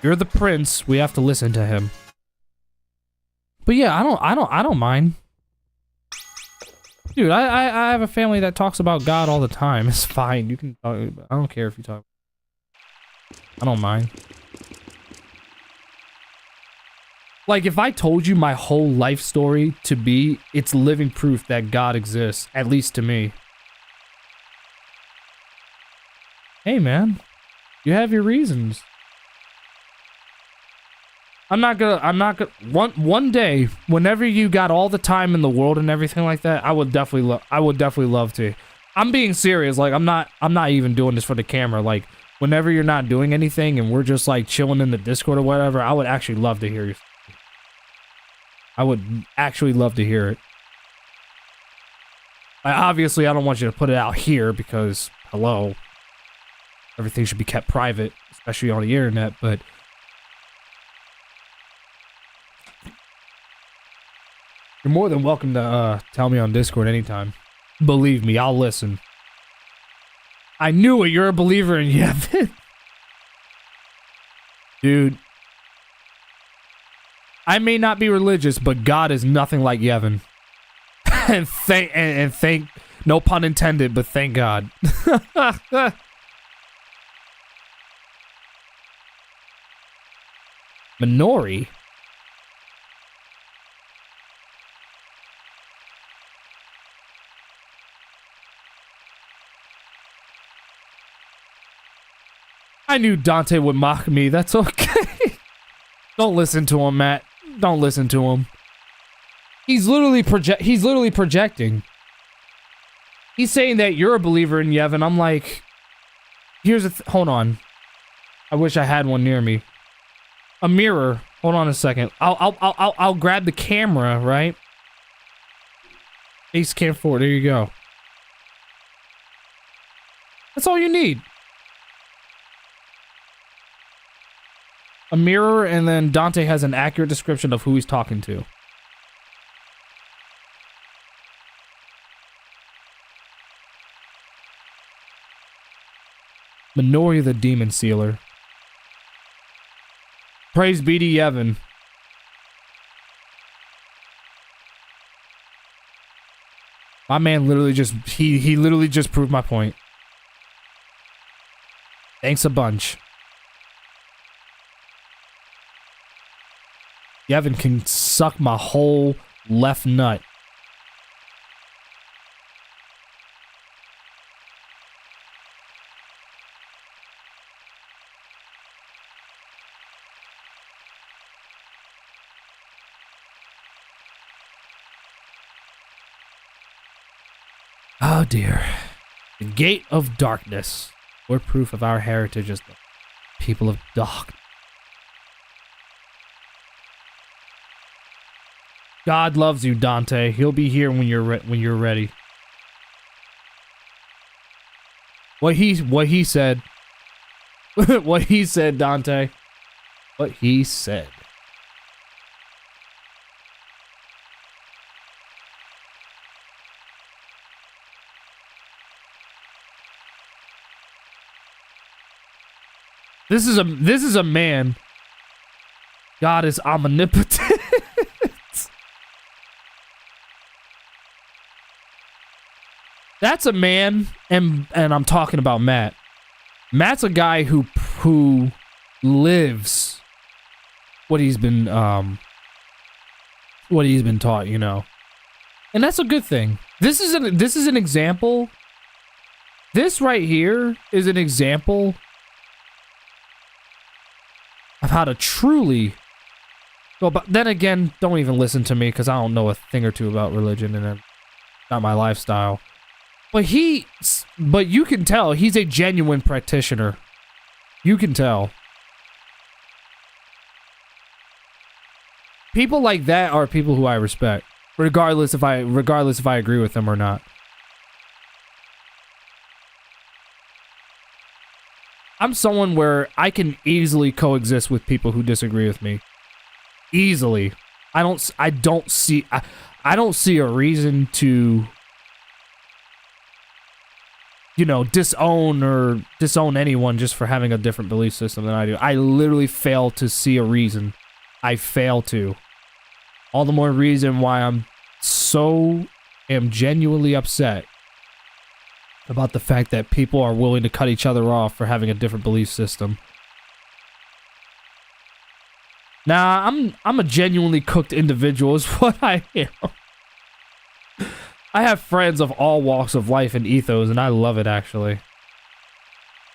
You're the prince. We have to listen to him. But yeah, I don't mind. Dude, I have a family that talks about God all the time. It's fine. You can talk. I don't care if you talk. I don't mind. Like, if I told you my whole life story to be, it's living proof that God exists, at least to me. Hey, man. You have your reasons. I'm not gonna, one day, whenever you got all the time in the world and everything like that, I would definitely love to. I'm being serious, like, I'm not even doing this for the camera, like, whenever you're not doing anything and we're just, like, chilling in the Discord or whatever, I would actually love to hear you. I would actually love to hear it. Obviously, I don't want you to put it out here because, hello, everything should be kept private, especially on the internet, but... You're more than welcome to tell me on Discord anytime. Believe me, I'll listen. I knew it, you're a believer in Yevon. Dude. I may not be religious, but God is nothing like Yevon. and thank, no pun intended, but thank God. Minori? I knew Dante would mock me. That's okay. Don't listen to him, Matt. Don't listen to him. He's literally projecting. He's saying that you're a believer in Yevon. I'm like, here's a hold on. I wish I had one near me. A mirror. Hold on a second. I'll grab the camera, right? Ace cam 4. There you go. That's all you need. A mirror, and then Dante has an accurate description of who he's talking to. Minori the Demon Sealer. Praise be to Yevon. My man literally just, he literally just proved my point. Thanks a bunch. Gavin can suck my whole left nut. Oh dear. The gate of darkness. We're proof of our heritage as the people of dark. God loves you, Dante. He'll be here when you're ready. What he said. What he said, Dante. What he said. This is a man. God is omnipotent. That's a man, and I'm talking about Matt. Matt's a guy who lives what he's been taught, you know. And that's a good thing. This is an example. This right here is an example of how to truly well, but then again, don't even listen to me because I don't know a thing or two about religion and it's not my lifestyle. But you can tell he's a genuine practitioner. You can tell. People like that are people who I respect, regardless if I agree with them or not. I'm someone where I can easily coexist with people who disagree with me. Easily. I don't see a reason to, you know, disown anyone just for having a different belief system than I do. I literally fail to see a reason. I fail to. All the more reason why am genuinely upset about the fact that people are willing to cut each other off for having a different belief system. Nah, I'm a genuinely cooked individual is what I am. I have friends of all walks of life and ethos, and I love it actually.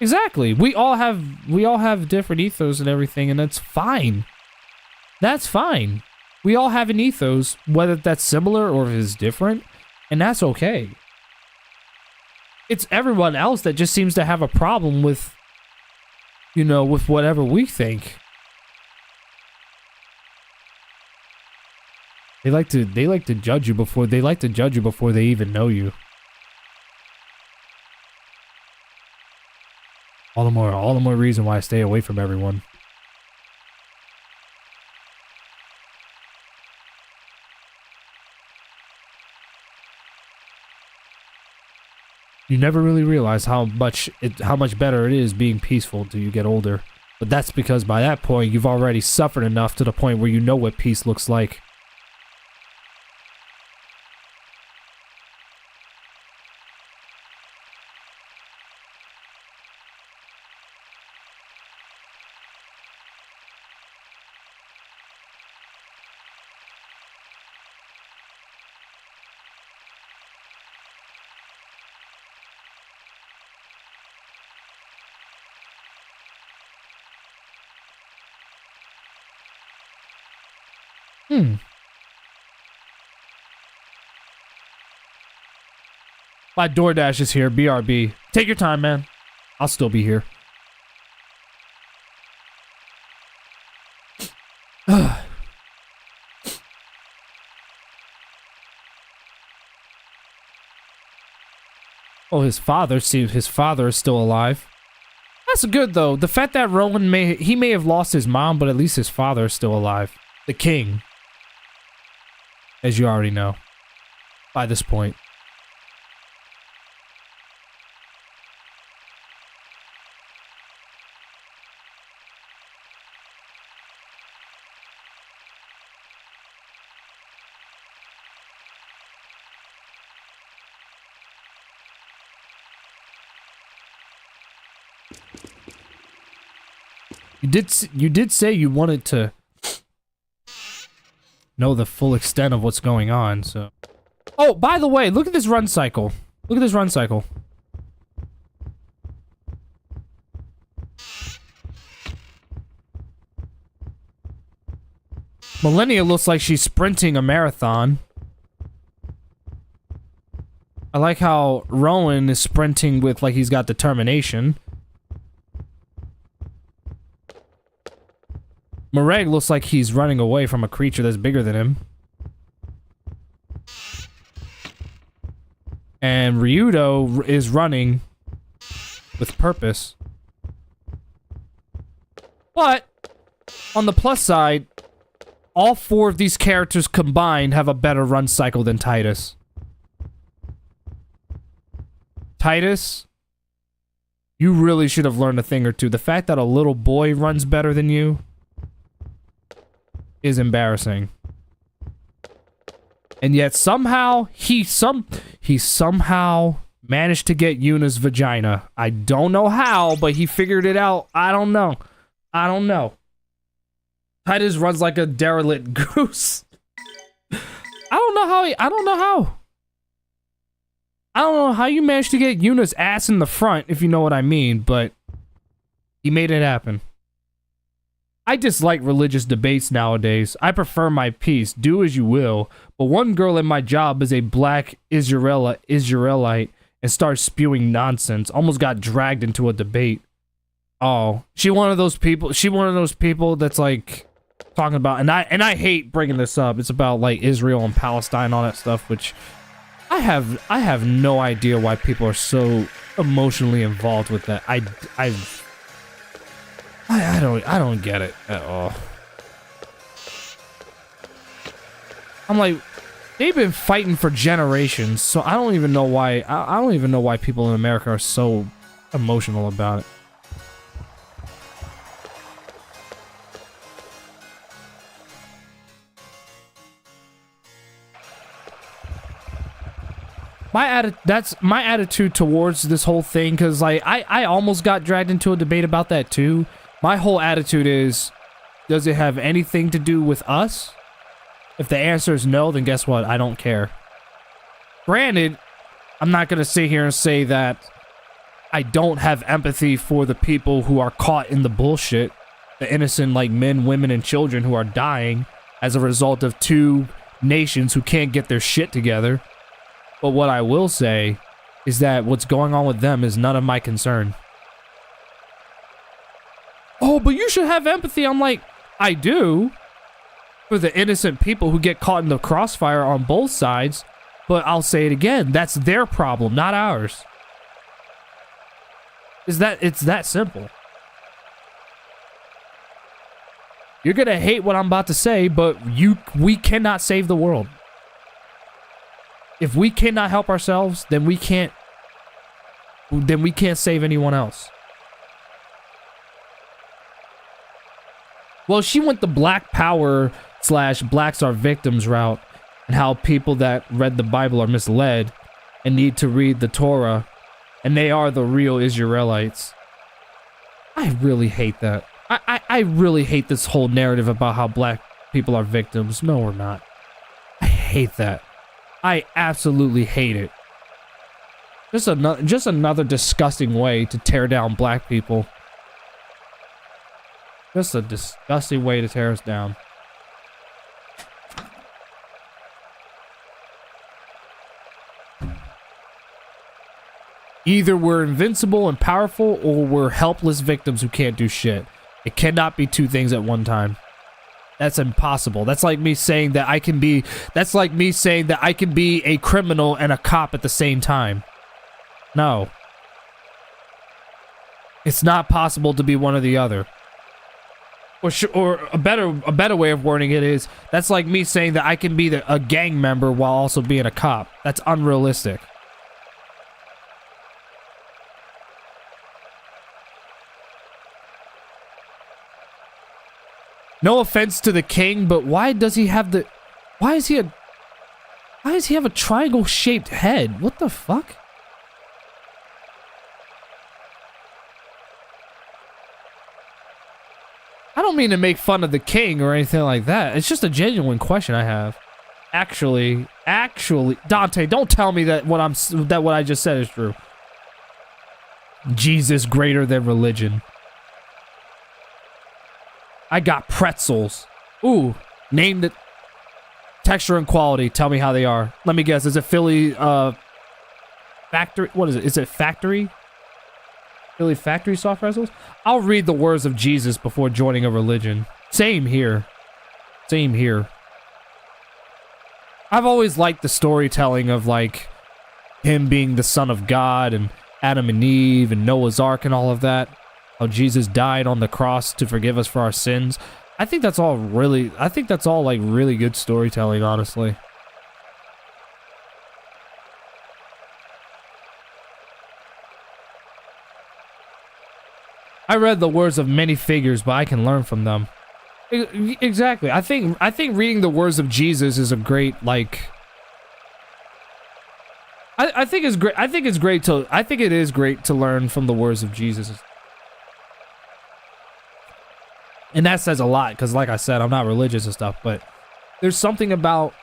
Exactly. We all have different ethos and everything, and that's fine. That's fine. We all have an ethos, whether that's similar or if it's different, and that's okay. It's everyone else that just seems to have a problem with, you know, with whatever we think. They like to judge you before they even know you. All the more reason why I stay away from everyone. You never really realize how much better it is being peaceful until you get older. But that's because by that point you've already suffered enough to the point where you know what peace looks like. My DoorDash is here, BRB. Take your time, man. I'll still be here. Oh, his father is still alive. That's good though. The fact that Rowan may have lost his mom, but at least his father is still alive. The king. As you already know. By this point. You did say you wanted to know the full extent of what's going on, so. Oh, by the way, look at this run cycle. Look at this run cycle. Millennia looks like she's sprinting a marathon. I like how Rowan is sprinting with like he's got determination. Mareg looks like he's running away from a creature that's bigger than him. And Ryudo is running with purpose. But, on the plus side, all 4 of these characters combined have a better run cycle than Titus. Titus, you really should have learned a thing or two. The fact that a little boy runs better than you is embarrassing. And yet somehow, he somehow managed to get Yuna's vagina. I don't know how, but he figured it out. I don't know. I don't know. Titus runs like a derelict goose. I don't know how you managed to get Yuna's ass in the front, if you know what I mean, but he made it happen. I dislike religious debates nowadays. I prefer my peace. Do as you will. But one girl in my job is a black Israelite and starts spewing nonsense. Almost got dragged into a debate. Oh, she one of those people that's like talking about, and I hate bringing this up. It's about like Israel and Palestine, all that stuff, which I have no idea why people are so emotionally involved with that. I don't get it at all. I'm like, they've been fighting for generations, so I don't even know why. I don't even know why people in America are so emotional about it. That's my attitude towards this whole thing, because like I almost got dragged into a debate about that too. My whole attitude is, does it have anything to do with us? If the answer is no, then guess what? I don't care. Granted, I'm not gonna sit here and say that I don't have empathy for the people who are caught in the bullshit, the innocent like men, women, and children who are dying as a result of 2 nations who can't get their shit together. But what I will say is that what's going on with them is none of my concern. Oh, but you should have empathy. I'm like, I do, for the innocent people who get caught in the crossfire on both sides, but I'll say it again, that's their problem, not ours. It's that simple. You're gonna hate what I'm about to say, but we cannot save the world. If we cannot help ourselves, then we can't save anyone else. Well, she went the Black Power / blacks are victims route, and how people that read the Bible are misled and need to read the Torah, and they are the real Israelites. I really hate that. I really hate this whole narrative about how black people are victims. No, we're not. I hate that. I absolutely hate it. Just another disgusting way to tear down black people. Just a disgusting way to tear us down. Either we're invincible and powerful, or we're helpless victims who can't do shit. It cannot be 2 things at one time. That's impossible. That's like me saying that I can be a criminal and a cop at the same time. No. It's not possible to be one or the other. Or a better way of wording it is, that's like me saying that I can be a gang member while also being a cop. That's unrealistic. No offense to the king, but why does he have a triangle-shaped head? What the fuck? I don't mean to make fun of the king or anything like that. It's just a genuine question I have. Actually, Dante, don't tell me that what I just said is true. Jesus greater than religion. I got pretzels. Ooh, name the texture and quality. Tell me how they are. Let me guess. Is it Philly factory? What is it? Is it factory? Philly factory soft pretzels? I'll read the words of Jesus before joining a religion. Same here. Same here. I've always liked the storytelling of like him being the son of God and Adam and Eve and Noah's Ark and all of that. How Jesus died on the cross to forgive us for our sins. I think that's all like really good storytelling, honestly. I read the words of many figures, but I can learn from them. Exactly. I think reading the words of Jesus is a great, like, I think it's great. I think it is great to learn from the words of Jesus. And that says a lot, because like I said, I'm not religious and stuff, but there's something about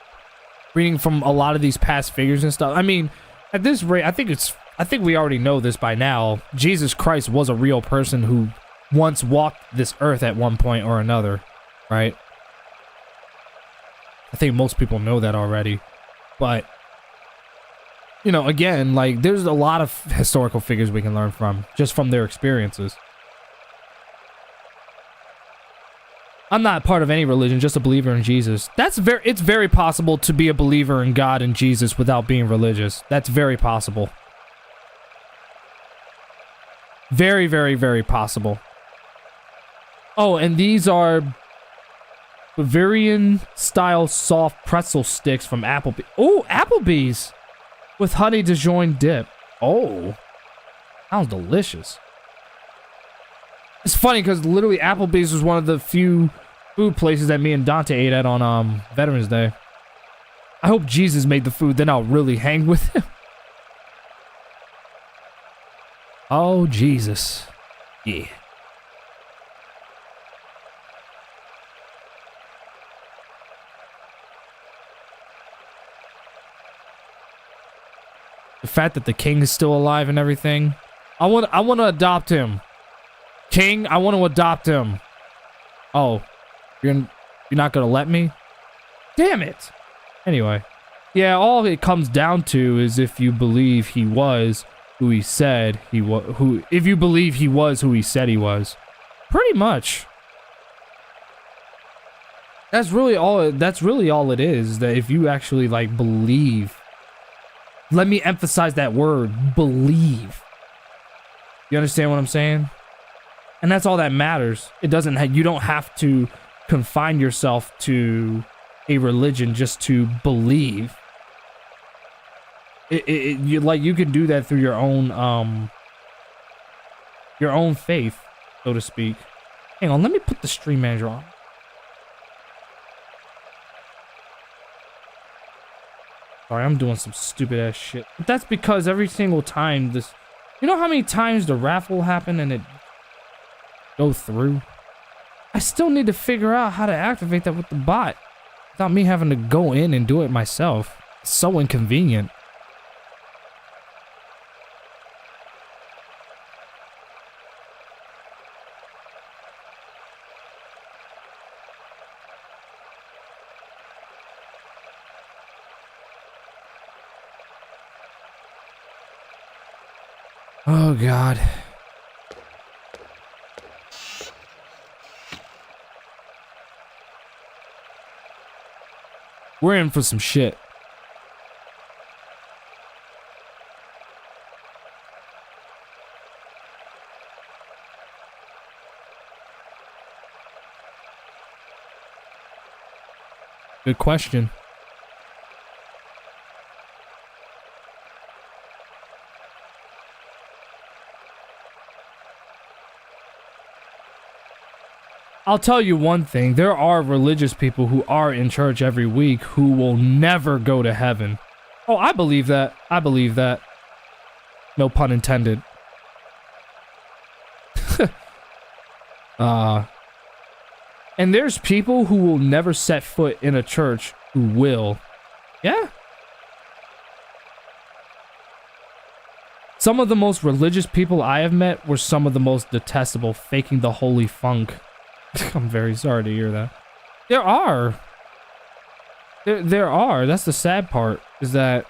reading from a lot of these past figures and stuff. I mean, at this rate, I think we already know this by now. Jesus Christ was a real person who once walked this earth at one point or another, right? I think most people know that already. But, you know, again, like, there's a lot of historical figures we can learn from, just from their experiences. I'm not part of any religion, just a believer in Jesus. It's very possible to be a believer in God and Jesus without being religious. That's very possible. Very, very, very possible. Oh, and these are Bavarian-style soft pretzel sticks from Applebee's. Oh, Applebee's! With honey Dijon dip. Oh. Sounds delicious. It's funny, because literally Applebee's was one of the few food places that me and Dante ate at on Veterans Day. I hope Jesus made the food, then I'll really hang with him. Oh, Jesus. Yeah. The fact that the king is still alive and everything. I want to adopt him. King, I want to adopt him. Oh, you're not going to let me? Damn it. Anyway. Yeah, all it comes down to is if you believe he was who he said he was, if you believe he was who he said he was. Pretty much. That's really all it is, that if you actually like believe. Let me emphasize that word, believe. You understand what I'm saying? And that's all that matters. It doesn't you don't have to confine yourself to a religion just to believe. You can do that through your own faith, so to speak. Hang on, let me put the stream manager on. Sorry, I'm doing some stupid ass shit. But that's because every single time this, you know how many times the raffle happened and it go through? I still need to figure out how to activate that with the bot without me having to go in and do it myself. It's so inconvenient. Oh, God. We're in for some shit. Good question. I'll tell you one thing, there are religious people who are in church every week who will never go to heaven. Oh, I believe that. I believe that. No pun intended. And there's people who will never set foot in a church who will. Yeah. Some of the most religious people I have met were some of the most detestable, faking the holy funk. I'm very sorry to hear that. There are. There are. That's the sad part, is that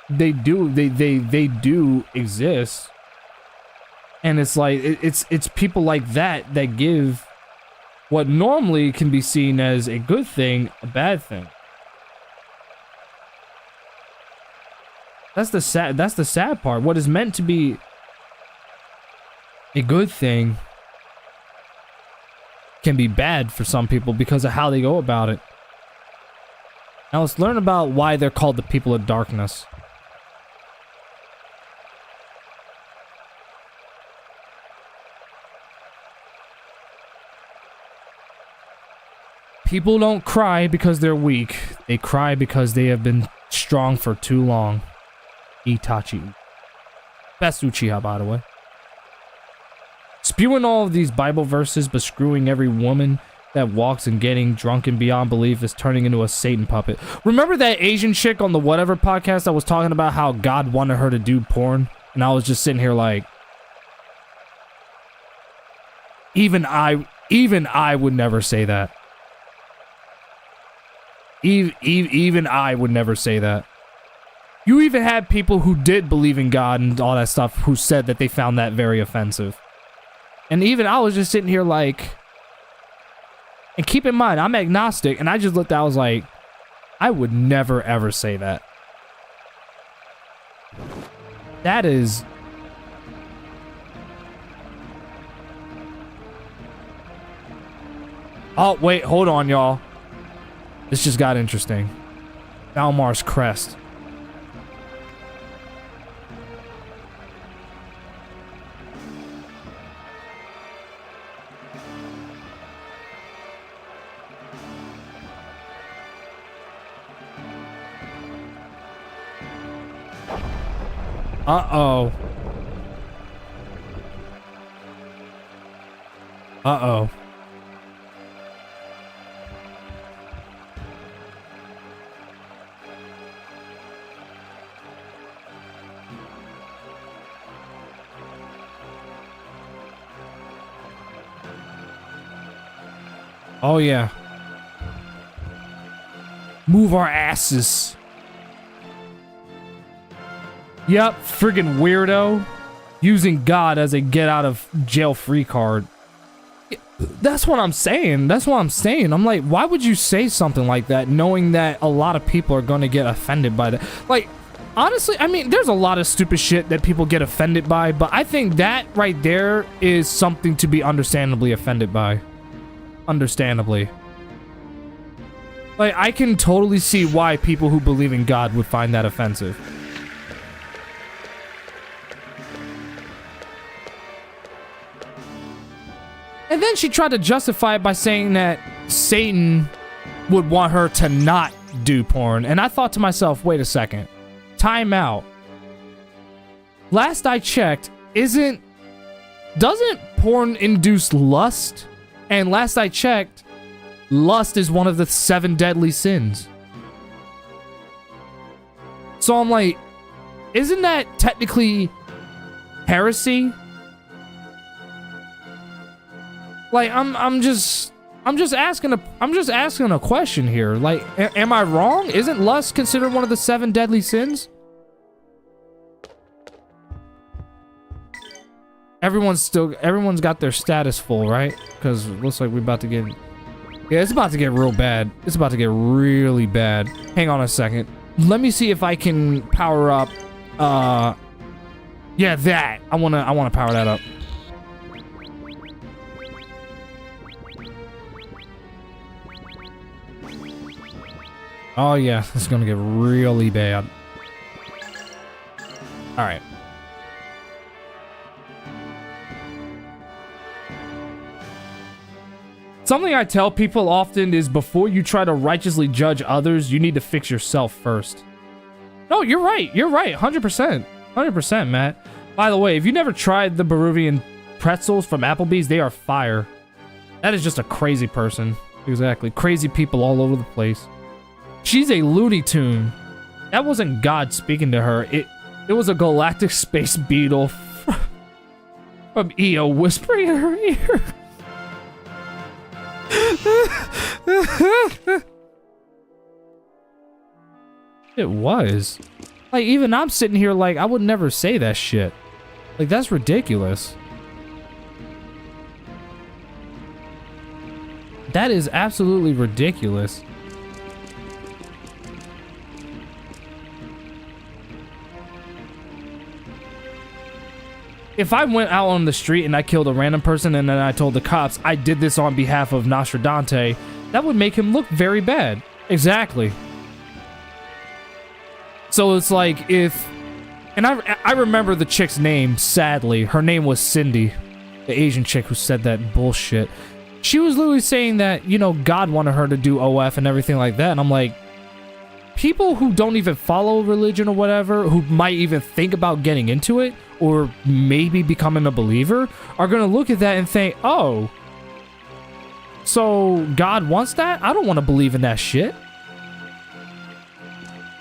they do exist. And it's like it's people like that that give what normally can be seen as a good thing a bad thing. That's the sad part. What is meant to be a good thing can be bad for some people because of how they go about it. Now let's learn about why they're called the people of darkness. People don't cry because they're weak. They cry because they have been strong for too long. Itachi. Best Uchiha, by the way. Spewing all of these Bible verses, but screwing every woman that walks and getting drunk and beyond belief is turning into a Satan puppet. Remember that Asian chick on the Whatever podcast that was talking about how God wanted her to do porn? And I was just sitting here like... Even I would never say that. Even I would never say that. You even had people who did believe in God and all that stuff who said that they found that very offensive. And even I was just sitting here like... And keep in mind, I'm agnostic, and I just looked out, I was like, I would never ever say that. That is... Oh, wait, hold on, y'all. This just got interesting. Valmar's crest. Uh-oh. Uh-oh. Oh, yeah. Move our asses. Yep, friggin' weirdo. Using God as a get out of jail free card. That's what I'm saying. That's what I'm saying. I'm like, why would you say something like that knowing that a lot of people are gonna get offended by that? Like, honestly, I mean, there's a lot of stupid shit that people get offended by, but I think that right there is something to be understandably offended by. Understandably. Like, I can totally see why people who believe in God would find that offensive. And then she tried to justify it by saying that Satan would want her to not do porn. And I thought to myself, wait a second. Time out. Last I checked, doesn't porn induce lust? And last I checked, lust is one of the 7 deadly sins. So I'm like, isn't that technically heresy? Like, I'm just asking a question here. Like, am I wrong? Isn't lust considered one of the 7 deadly sins? Everyone's got their status full, right? Because it looks like we're about to get... Yeah, it's about to get real bad. It's about to get really bad. Hang on a second. Let me see if I can power up... Yeah, that. I wanna power that up. Oh yeah, this is gonna get really bad. Alright. Something I tell people often is before you try to righteously judge others, you need to fix yourself first. No, you're right. You're right. 100%. 100%, Matt. By the way, if you never tried the Peruvian pretzels from Applebee's, they are fire. That is just a crazy person. Exactly. Crazy people all over the place. She's a Looney Tune. That wasn't God speaking to her. It was a galactic space beetle from EO whispering in her ear. It was. Like, even I'm sitting here like, I would never say that shit. Like, that's ridiculous. That is absolutely ridiculous. If I went out on the street and I killed a random person and then I told the cops I did this on behalf of Nostradante, that would make him look very bad. Exactly. So it's like if... And I remember the chick's name, sadly. Her name was Cindy. The Asian chick who said that bullshit. She was literally saying that, you know, God wanted her to do OF and everything like that. And I'm like... People who don't even follow religion or whatever, who might even think about getting into it, or maybe becoming a believer, are going to look at that and think, oh, so God wants that? I don't want to believe in that shit.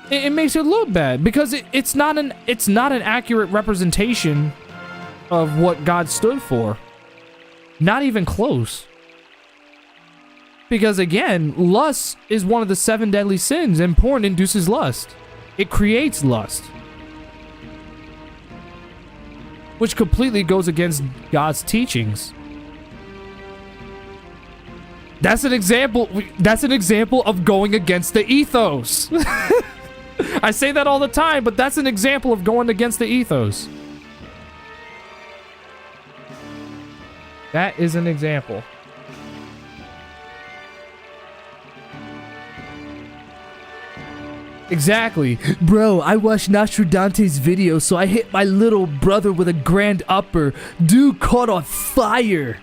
It makes it look bad because it's not an accurate representation of what God stood for. Not even close. Because again, lust is one of the 7 deadly sins, and porn induces lust. It creates lust. Which completely goes against God's teachings. That's an example of going against the ethos. I say that all the time, but that's an example of going against the ethos. That is an example. Exactly. Bro, I watched Nostradante's video, so I hit my little brother with a grand upper. Dude caught on fire.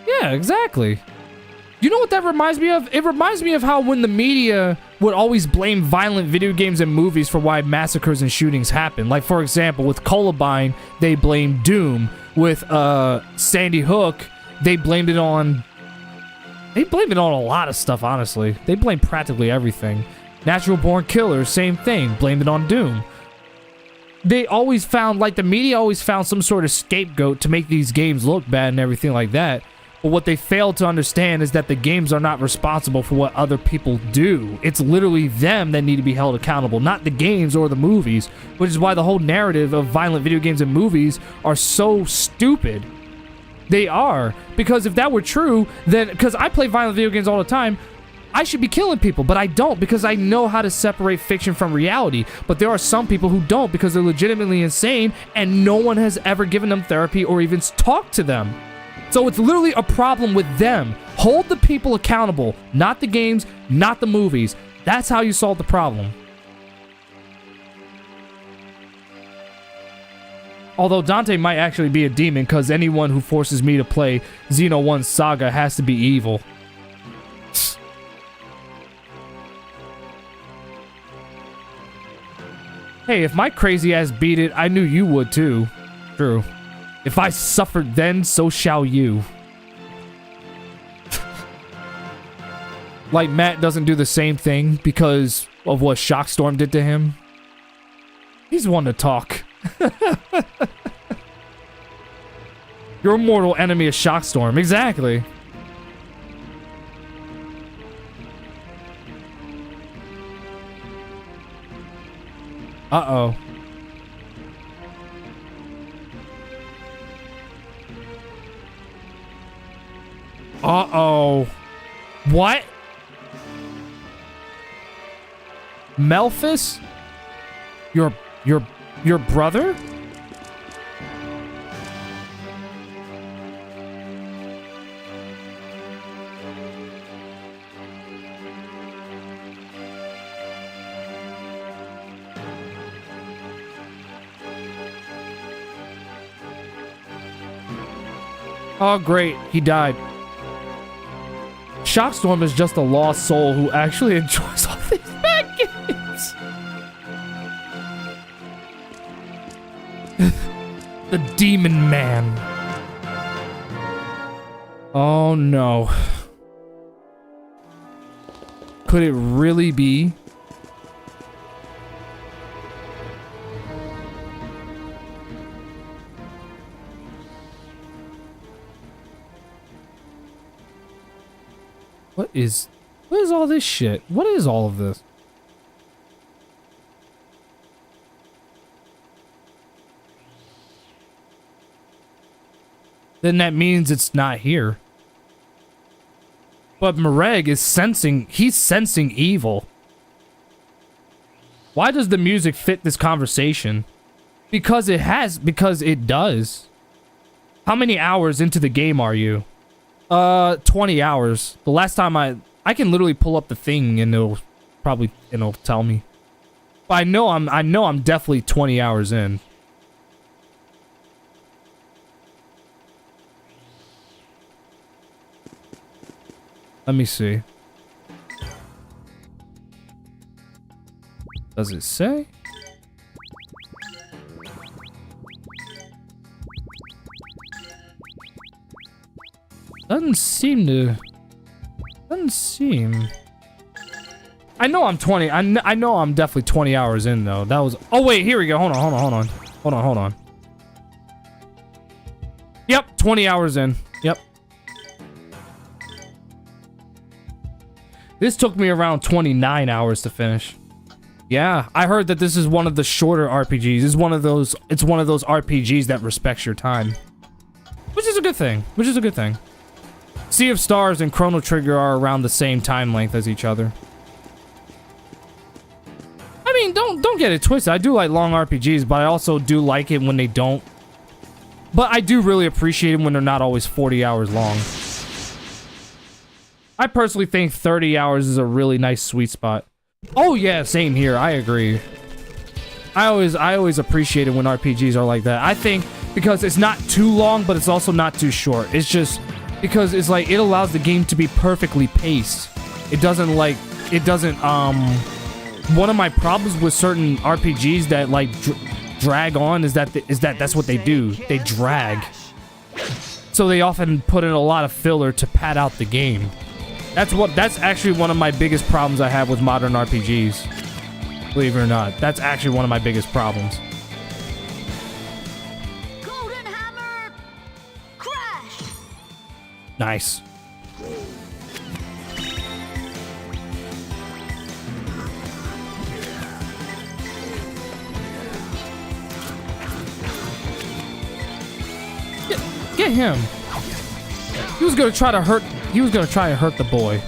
Yeah, exactly. You know what that reminds me of? It reminds me of how when the media would always blame violent video games and movies for why massacres and shootings happen. Like, for example, with Columbine, they blamed Doom. With Sandy Hook, they blamed it on... They blamed it on a lot of stuff, honestly. They blamed practically everything. Natural Born Killers, same thing. Blamed it on Doom. They always found, like, the media always found some sort of scapegoat to make these games look bad and everything like that. But what they fail to understand is that the games are not responsible for what other people do. It's literally them that need to be held accountable, not the games or the movies, which is why the whole narrative of violent video games and movies are so stupid. They are. Because if that were true, then... Because I play violent video games all the time, I should be killing people, but I don't because I know how to separate fiction from reality. But there are some people who don't because they're legitimately insane and no one has ever given them therapy or even talked to them. So it's literally a problem with them. Hold the people accountable, not the games, not the movies. That's how you solve the problem. Although Dante might actually be a demon because anyone who forces me to play Xeno 1 Saga has to be evil. Hey, if my crazy ass beat it, I knew you would too. True. If I suffered then, so shall you. Like Matt doesn't do the same thing because of what Shockstorm did to him. He's one to talk. Your mortal enemy is Shockstorm. Exactly. Uh-oh. Uh-oh. What? Melphis? Your brother? Oh, great. He died. Shockstorm is just a lost soul who actually enjoys all these bad games. The Demon Man. Oh no. Could it really be? What is all this shit? What is all of this? Then that means it's not here. But Mareg is sensing, he's sensing evil. Why does the music fit this conversation? Because it does. How many hours into the game are you? 20 hours. The last time I can literally pull up the thing and it'll tell me. But I know I'm definitely 20 hours in. Let me see. Does it say? Doesn't seem. I know I'm 20. I know I'm definitely 20 hours in though. That was. Oh wait, here we go. Hold on. Yep, 20 hours in. Yep. This took me around 29 hours to finish. Yeah, I heard that this is one of the shorter RPGs. It's one of those RPGs that respects your time. Which is a good thing. Sea of Stars and Chrono Trigger are around the same time length as each other. I mean, don't get it twisted. I do like long RPGs, but I also do like it when they don't. But I do really appreciate them when they're not always 40 hours long. I personally think 30 hours is a really nice sweet spot. Oh yeah, same here. I agree. I always appreciate it when RPGs are like that. I think because it's not too long, but it's also not too short. It's just because it's like it allows the game to be perfectly paced. It doesn't one of my problems with certain RPGs that like drag on is that that's what they do. They drag. So they often put in a lot of filler to pad out the game. That's actually one of my biggest problems I have with modern RPGs. Believe it or not, that's actually one of my biggest problems.
Golden Hammer Crash.
Nice. Get him. He was gonna try to hurt the boy.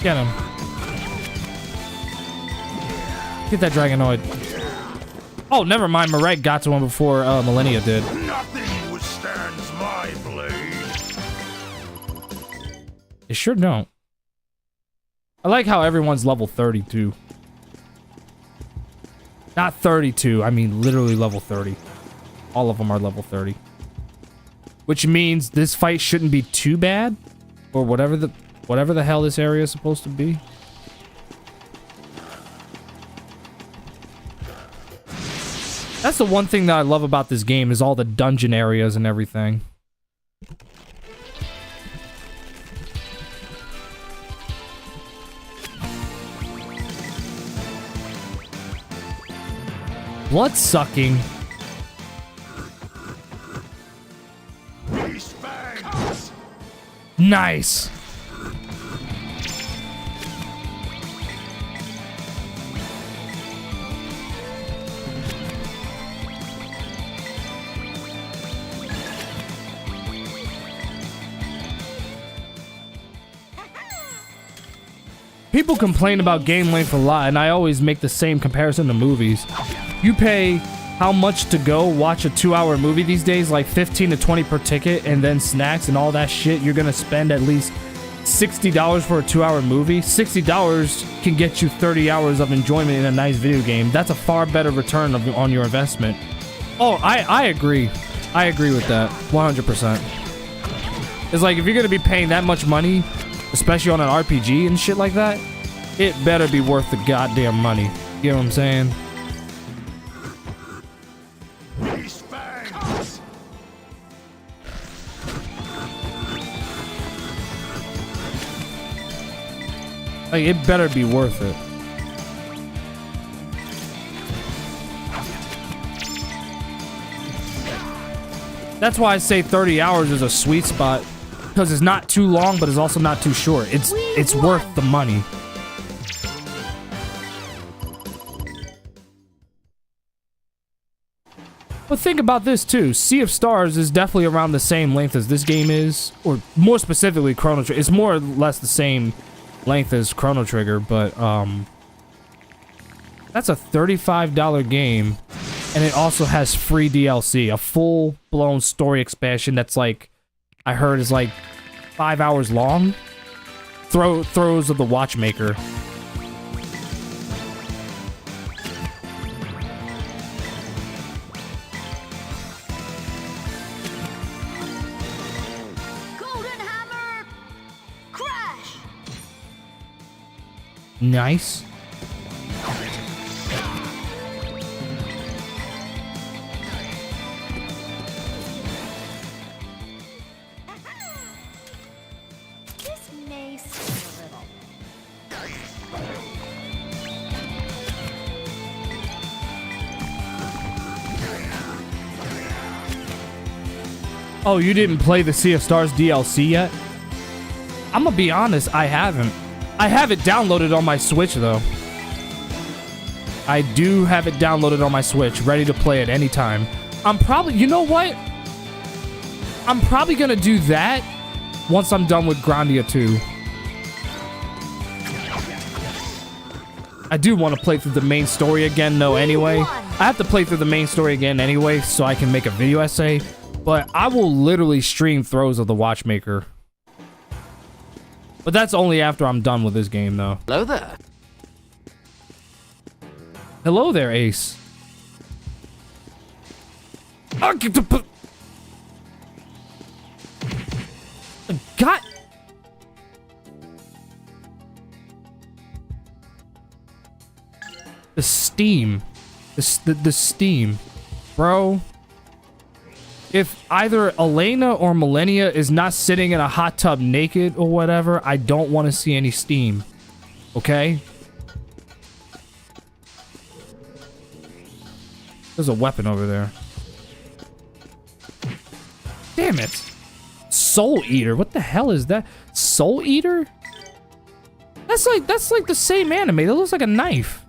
Get him. Get that Dragonoid. Oh, never mind. Marek got to him before Millennia did.
Nothing withstands my blade.
They sure don't. I like how everyone's level 32. Not 32, I mean literally level 30. All of them are level 30. Which means this fight shouldn't be too bad. Or whatever the hell this area is supposed to be. That's the one thing that I love about this game is all the dungeon areas and everything. Blood sucking. Nice. People complain about game length a lot, and I always make the same comparison to movies. You pay how much to go watch a 2-hour movie these days, like 15 to 20 per ticket, and then snacks and all that shit. You're gonna spend at least $60 for a 2-hour movie. $60 can get you 30 hours of enjoyment in a nice video game. That's a far better return on your investment. Oh, I agree. I agree with that 100%. It's like if you're gonna be paying that much money, especially on an RPG and shit like that, it better be worth the goddamn money. You know what I'm saying? Like, it better be worth it. That's why I say 30 hours is a sweet spot, because it's not too long, but it's also not too short. It's worth the money. But think about this too. Sea of Stars is definitely around the same length as this game is, or more specifically Chrono Trigger. It's more or less the same length as Chrono Trigger, but that's a $35 game, and it also has free DLC, a full-blown story expansion that's like, I heard is like 5 hours long. Throws of the Watchmaker. Nice.
This may seem a little.
Oh, you didn't play the Sea of Stars DLC yet? I'm gonna be honest, I haven't. I have it downloaded on my Switch, though. I do have it downloaded on my Switch, ready to play at any time. I'm probably... You know what? I'm probably gonna do that once I'm done with Grandia 2. I do want to play through the main story again, though, anyway. I have to play through the main story again anyway, so I can make a video essay. But I will literally stream throws of the Watchmaker. But that's only after I'm done with this game, though.
Hello there.
Hello there, Ace. God. The steam. The steam. Bro. If either Elena or Millennia is not sitting in a hot tub naked or whatever, I don't want to see any steam. Okay? There's a weapon over there. Damn it. Soul Eater. What the hell is that? Soul Eater? That's like the same anime. That looks like a knife.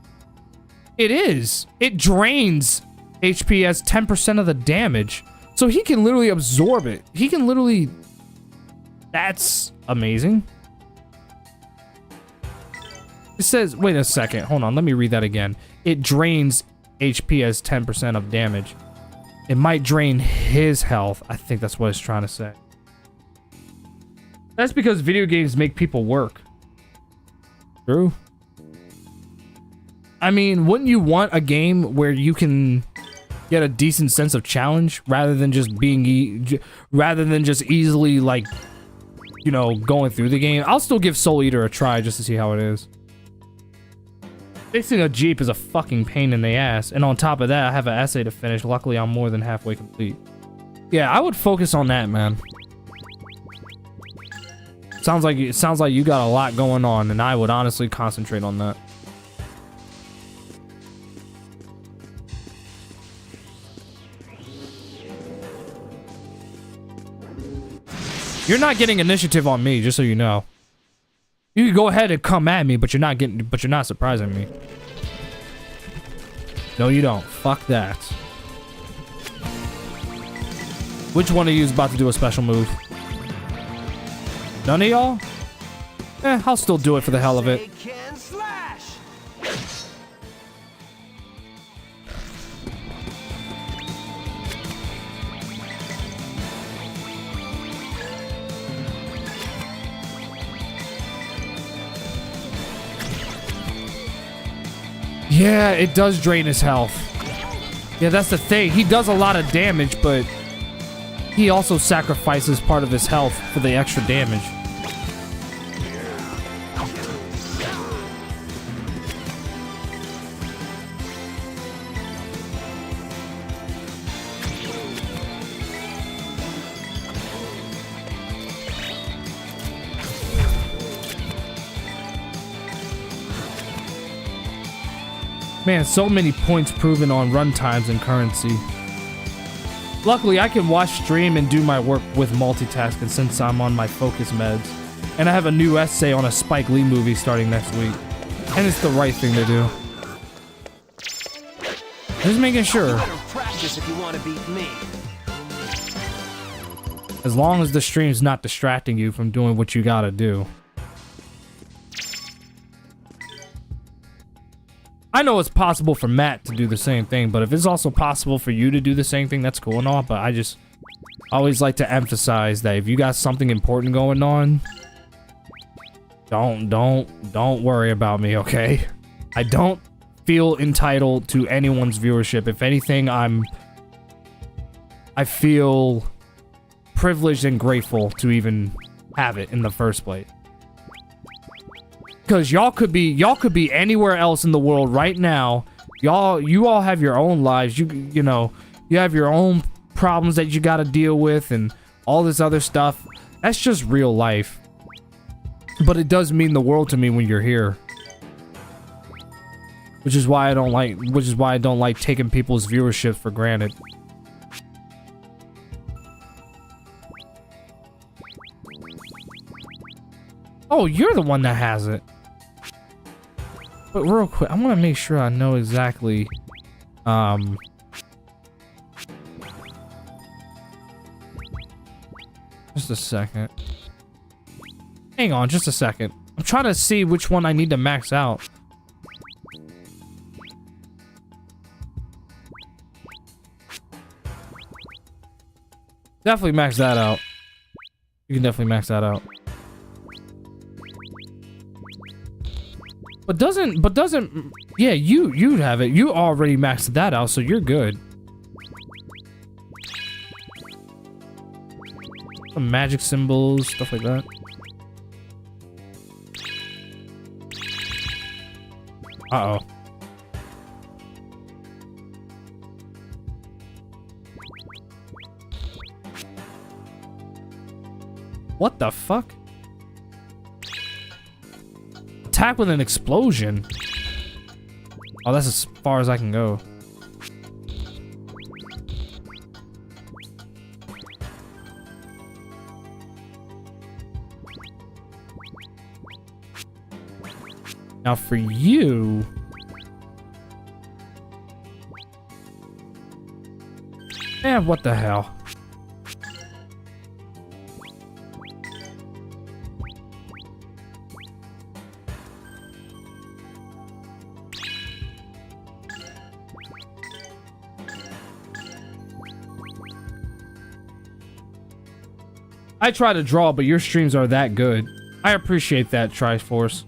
It is. It drains HP as 10% of the damage. So he can literally absorb it. He can literally... That's amazing. It says... Wait a second. Hold on. Let me read that again. It drains HP as 10% of damage. It might drain his health. I think that's what it's trying to say. That's because video games make people work. True. I mean, wouldn't you want a game where you can... get a decent sense of challenge rather than just being easily, like, you know, going through the game? I'll still give Soul Eater a try just to see how it is. Fixing a Jeep is a fucking pain in the ass, and on top of that, I have an essay to finish. Luckily, I'm more than halfway complete. Yeah, I would focus on that, man. Sounds like you got a lot going on, and I would honestly concentrate on that. You're not getting initiative on me, just so you know. You can go ahead and come at me, but you're not surprising me. No, you don't. Fuck that. Which one of you is about to do a special move? None of y'all? Eh, I'll still do it for the hell of it. Yeah, it does drain his health. Yeah, that's the thing. He does a lot of damage, but he also sacrifices part of his health for the extra damage. Man, so many points proven on runtimes and currency. Luckily, I can watch stream and do my work with multitasking since I'm on my focus meds. And I have a new essay on a Spike Lee movie starting next week. And it's the right thing to do. Just making sure.
Practice if you want to beat me.
As long as the stream's not distracting you from doing what you gotta do. I know it's possible for Matt to do the same thing, but if it's also possible for you to do the same thing, that's cool and all, but I just always like to emphasize that if you got something important going on, don't worry about me, okay? I don't feel entitled to anyone's viewership. If anything, I feel privileged and grateful to even have it in the first place. Because y'all could be anywhere else in the world right now. You all have your own lives. You know, you have your own problems that you got to deal with and all this other stuff. That's just real life. But it does mean the world to me when you're here. Which is why I don't like taking people's viewership for granted. Oh, you're the one that has it. But real quick, I want to make sure I know exactly, just a second. Hang on, just a second. I'm trying to see which one I need to max out. Definitely max that out. You can definitely max that out. But doesn't, yeah, you have it. You already maxed that out, so you're good. Some magic symbols, stuff like that. Uh-oh. What the fuck? Attack with an explosion. Oh, that's as far as I can go. Now for you... Man, what the hell? I try to draw, but your streams are that good. I appreciate that, Triforce.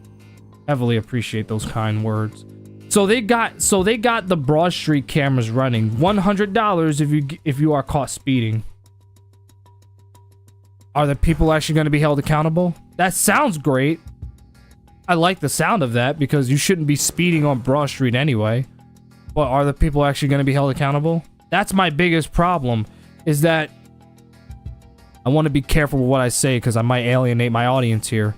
Heavily appreciate those kind words. So they got the Broad Street cameras running. $100 if you are caught speeding. Are the people actually going to be held accountable? That sounds great. I like the sound of that because you shouldn't be speeding on Broad Street anyway. But are the people actually going to be held accountable? That's my biggest problem, is that I want to be careful with what I say because I might alienate my audience here.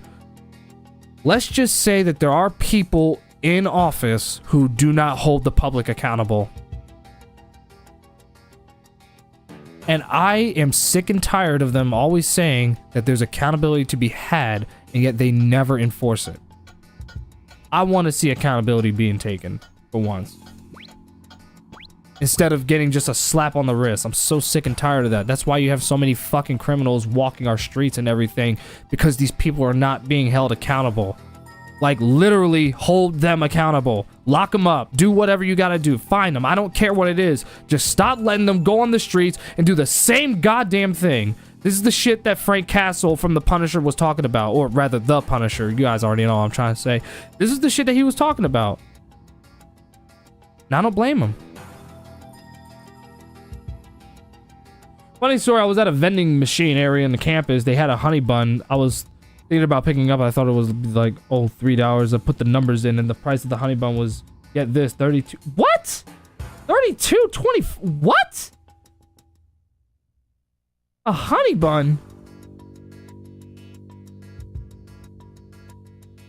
Let's just say that there are people in office who do not hold the public accountable. And I am sick and tired of them always saying that there's accountability to be had, and yet they never enforce it. I want to see accountability being taken for once. Instead of getting just a slap on the wrist. I'm so sick and tired of that. That's why you have so many fucking criminals walking our streets and everything. Because these people are not being held accountable. Like, literally hold them accountable. Lock them up. Do whatever you gotta do. Find them. I don't care what it is. Just stop letting them go on the streets and do the same goddamn thing. This is the shit that Frank Castle from The Punisher was talking about. Or rather, The Punisher. You guys already know what I'm trying to say. This is the shit that he was talking about. And I don't blame him. Funny story, I was at a vending machine area in the campus. They had a honey bun. I was thinking about picking up. I thought it was like, oh, $3. I put the numbers in and the price of the honey bun was, get this, 32. What? 32.20. What? A honey bun?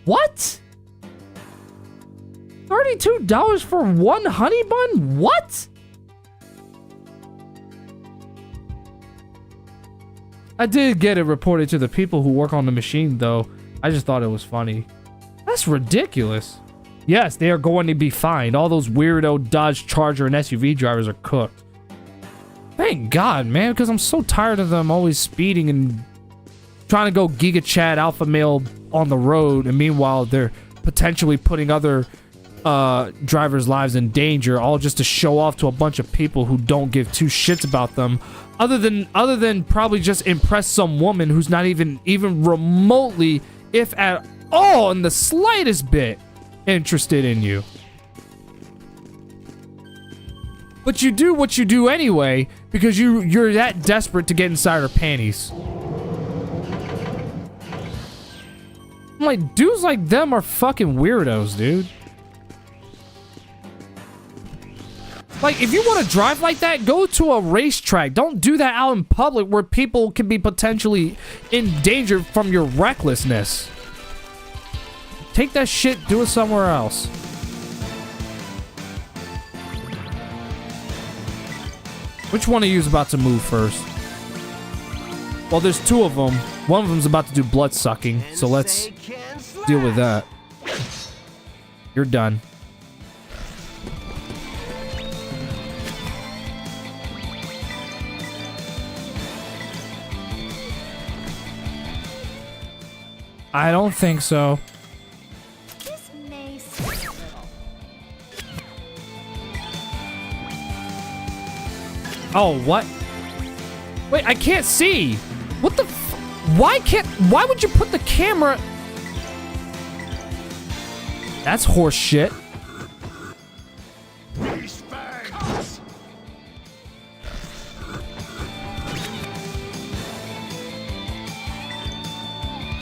What? $32 for one honey bun? What? I did get it reported to the people who work on the machine, though. I just thought it was funny. That's ridiculous. Yes, they are going to be fined. All those weirdo Dodge Charger and SUV drivers are cooked. Thank God, man, because I'm so tired of them always speeding and trying to go Giga Chad Alpha Male on the road, and meanwhile they're potentially putting other drivers' lives in danger, all just to show off to a bunch of people who don't give two shits about them, other than probably just impress some woman who's not even remotely, if at all, in the slightest bit, interested in you. But you do what you do anyway because you're that desperate to get inside her panties. I'm like, dudes like them are fucking weirdos, dude. Like, if you want to drive like that, go to a racetrack. Don't do that out in public where people can be potentially in danger from your recklessness. Take that shit, do it somewhere else. Which one of you is about to move first? Well, there's two of them. One of them's about to do blood sucking, so let's deal with that. You're done. I don't think so.
This may seem a little.
Oh, what? Wait, I can't see. What the f- Why would you put the camera? That's horse shit.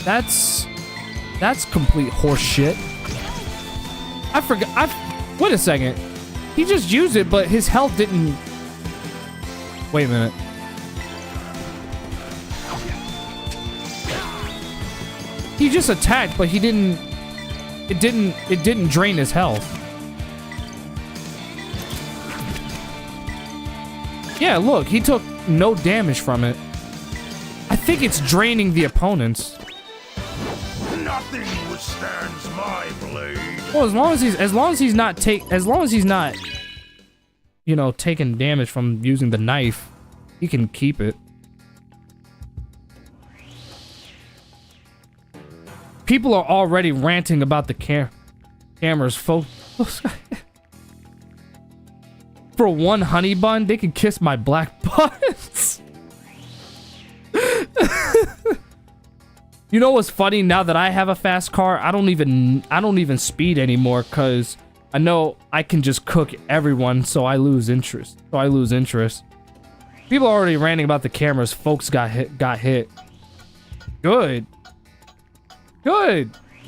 That's complete horse shit. I forgot. Wait a second. He just used it, but his health didn't. Wait a minute. He just attacked, but he didn't. It didn't drain his health. Yeah, look, he took no damage from it. I think it's draining the opponents.
Nothing withstands my blade.
Well, as long as he's not, you know, taking damage from using the knife, he can keep it. People are already ranting about the cameras, folks. For one honey bun, they can kiss my black butts. You know what's funny? Now that I have a fast car, I don't even speed anymore because I know I can just cook everyone, so I lose interest. People are already ranting about the cameras. Folks got hit. Good.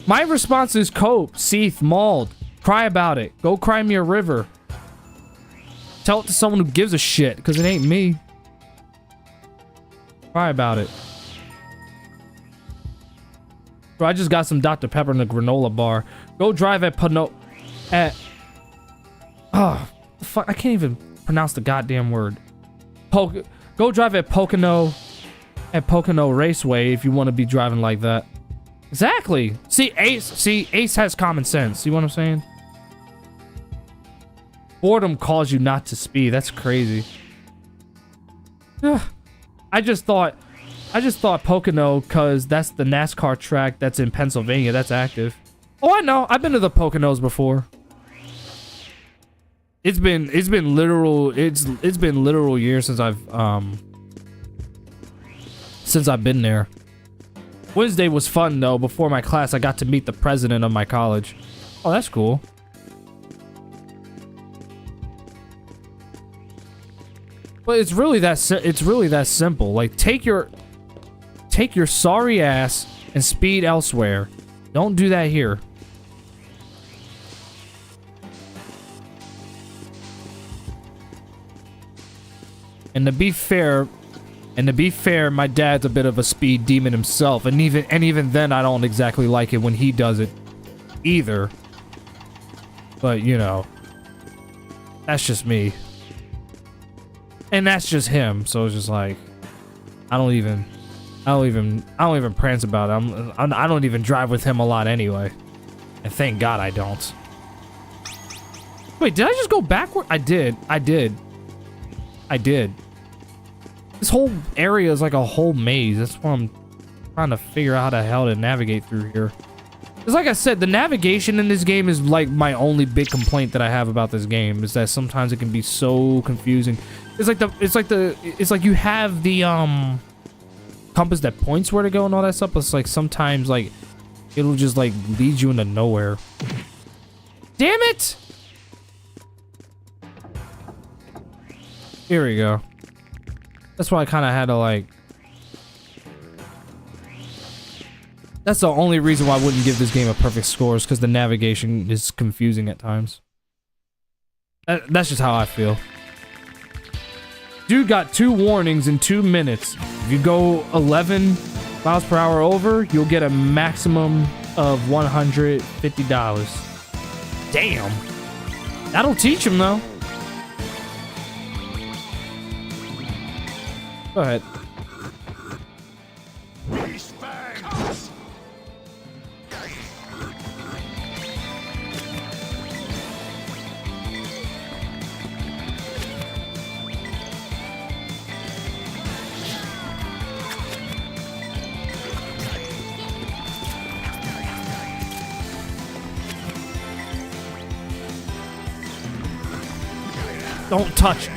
My response is cope, seethe, mauled. Cry about it. Go cry me a river. Tell it to someone who gives a shit, because it ain't me. Cry about it. Bro, I just got some Dr. Pepper in the granola bar. Go drive at fuck, I can't even pronounce the goddamn word. Go drive at Pocono Raceway if you want to be driving like that. Exactly. See, Ace has common sense. See what I'm saying? Boredom calls you not to speed. That's crazy. I just thought Pocono because that's the NASCAR track that's in Pennsylvania. That's active. Oh, I know. I've been to the Poconos before. It's been literal years since I've been there. Wednesday was fun though. Before my class, I got to meet the president of my college. Oh, that's cool. But it's really that simple. Like, take your sorry ass and speed elsewhere. Don't do that here. And to be fair, my dad's a bit of a speed demon himself, and even then I don't exactly like it when he does it either. But, you know, that's just me. And that's just him. So it's just like, I don't even prance about it. I don't even drive with him a lot anyway. And thank God I don't. Wait, did I just go backward? I did. This whole area is like a whole maze. That's why I'm trying to figure out how the hell to navigate through here. Because like I said, the navigation in this game is like my only big complaint that I have about this game, is that sometimes it can be so confusing. It's like you have the compass that points where to go and all that stuff, but it's like sometimes like it'll just like lead you into nowhere. Damn it! Here we go. That's why I kind of had to like... That's the only reason why I wouldn't give this game a perfect score, is because the navigation is confusing at times. That's just how I feel. Dude got 2 warnings in 2 minutes. If you go 11 miles per hour over, you'll get a maximum of $150. Damn. That'll teach him though. Go ahead.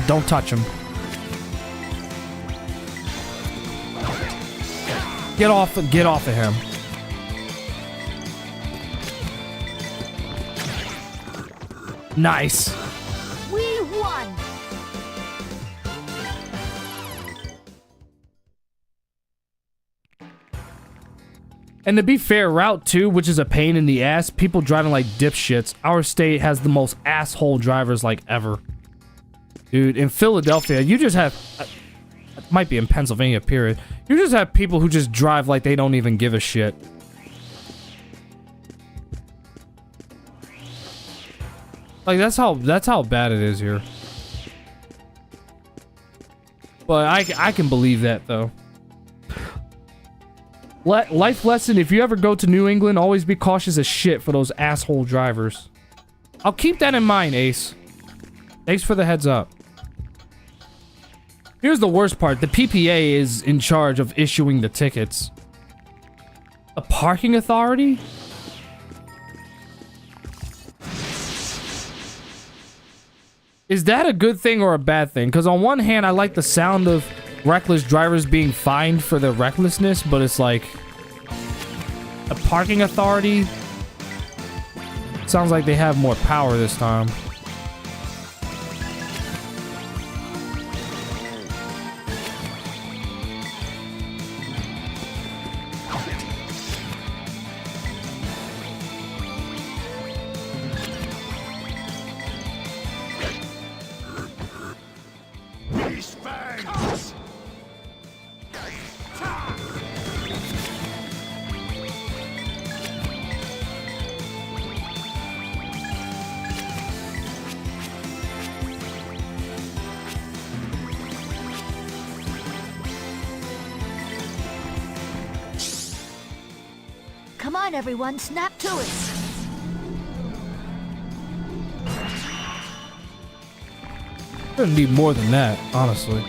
Don't touch him. Get off of him. Nice.
We won.
And to be fair, Route 2, which is a pain in the ass, people driving like dipshits. Our state has the most asshole drivers like ever. Dude, in Philadelphia, you just have... It might be in Pennsylvania, period. You just have people who just drive like they don't even give a shit. Like, that's how bad it is here. But I can believe that, though. Life lesson, if you ever go to New England, always be cautious as shit for those asshole drivers. I'll keep that in mind, Ace. Thanks for the heads up. Here's the worst part. The PPA is in charge of issuing the tickets. A parking authority? Is that a good thing or a bad thing? Because on one hand, I like the sound of reckless drivers being fined for their recklessness, but it's like... A parking authority? Sounds like they have more power this time.
Come on, everyone, snap to it.
Gonna need more than that, honestly.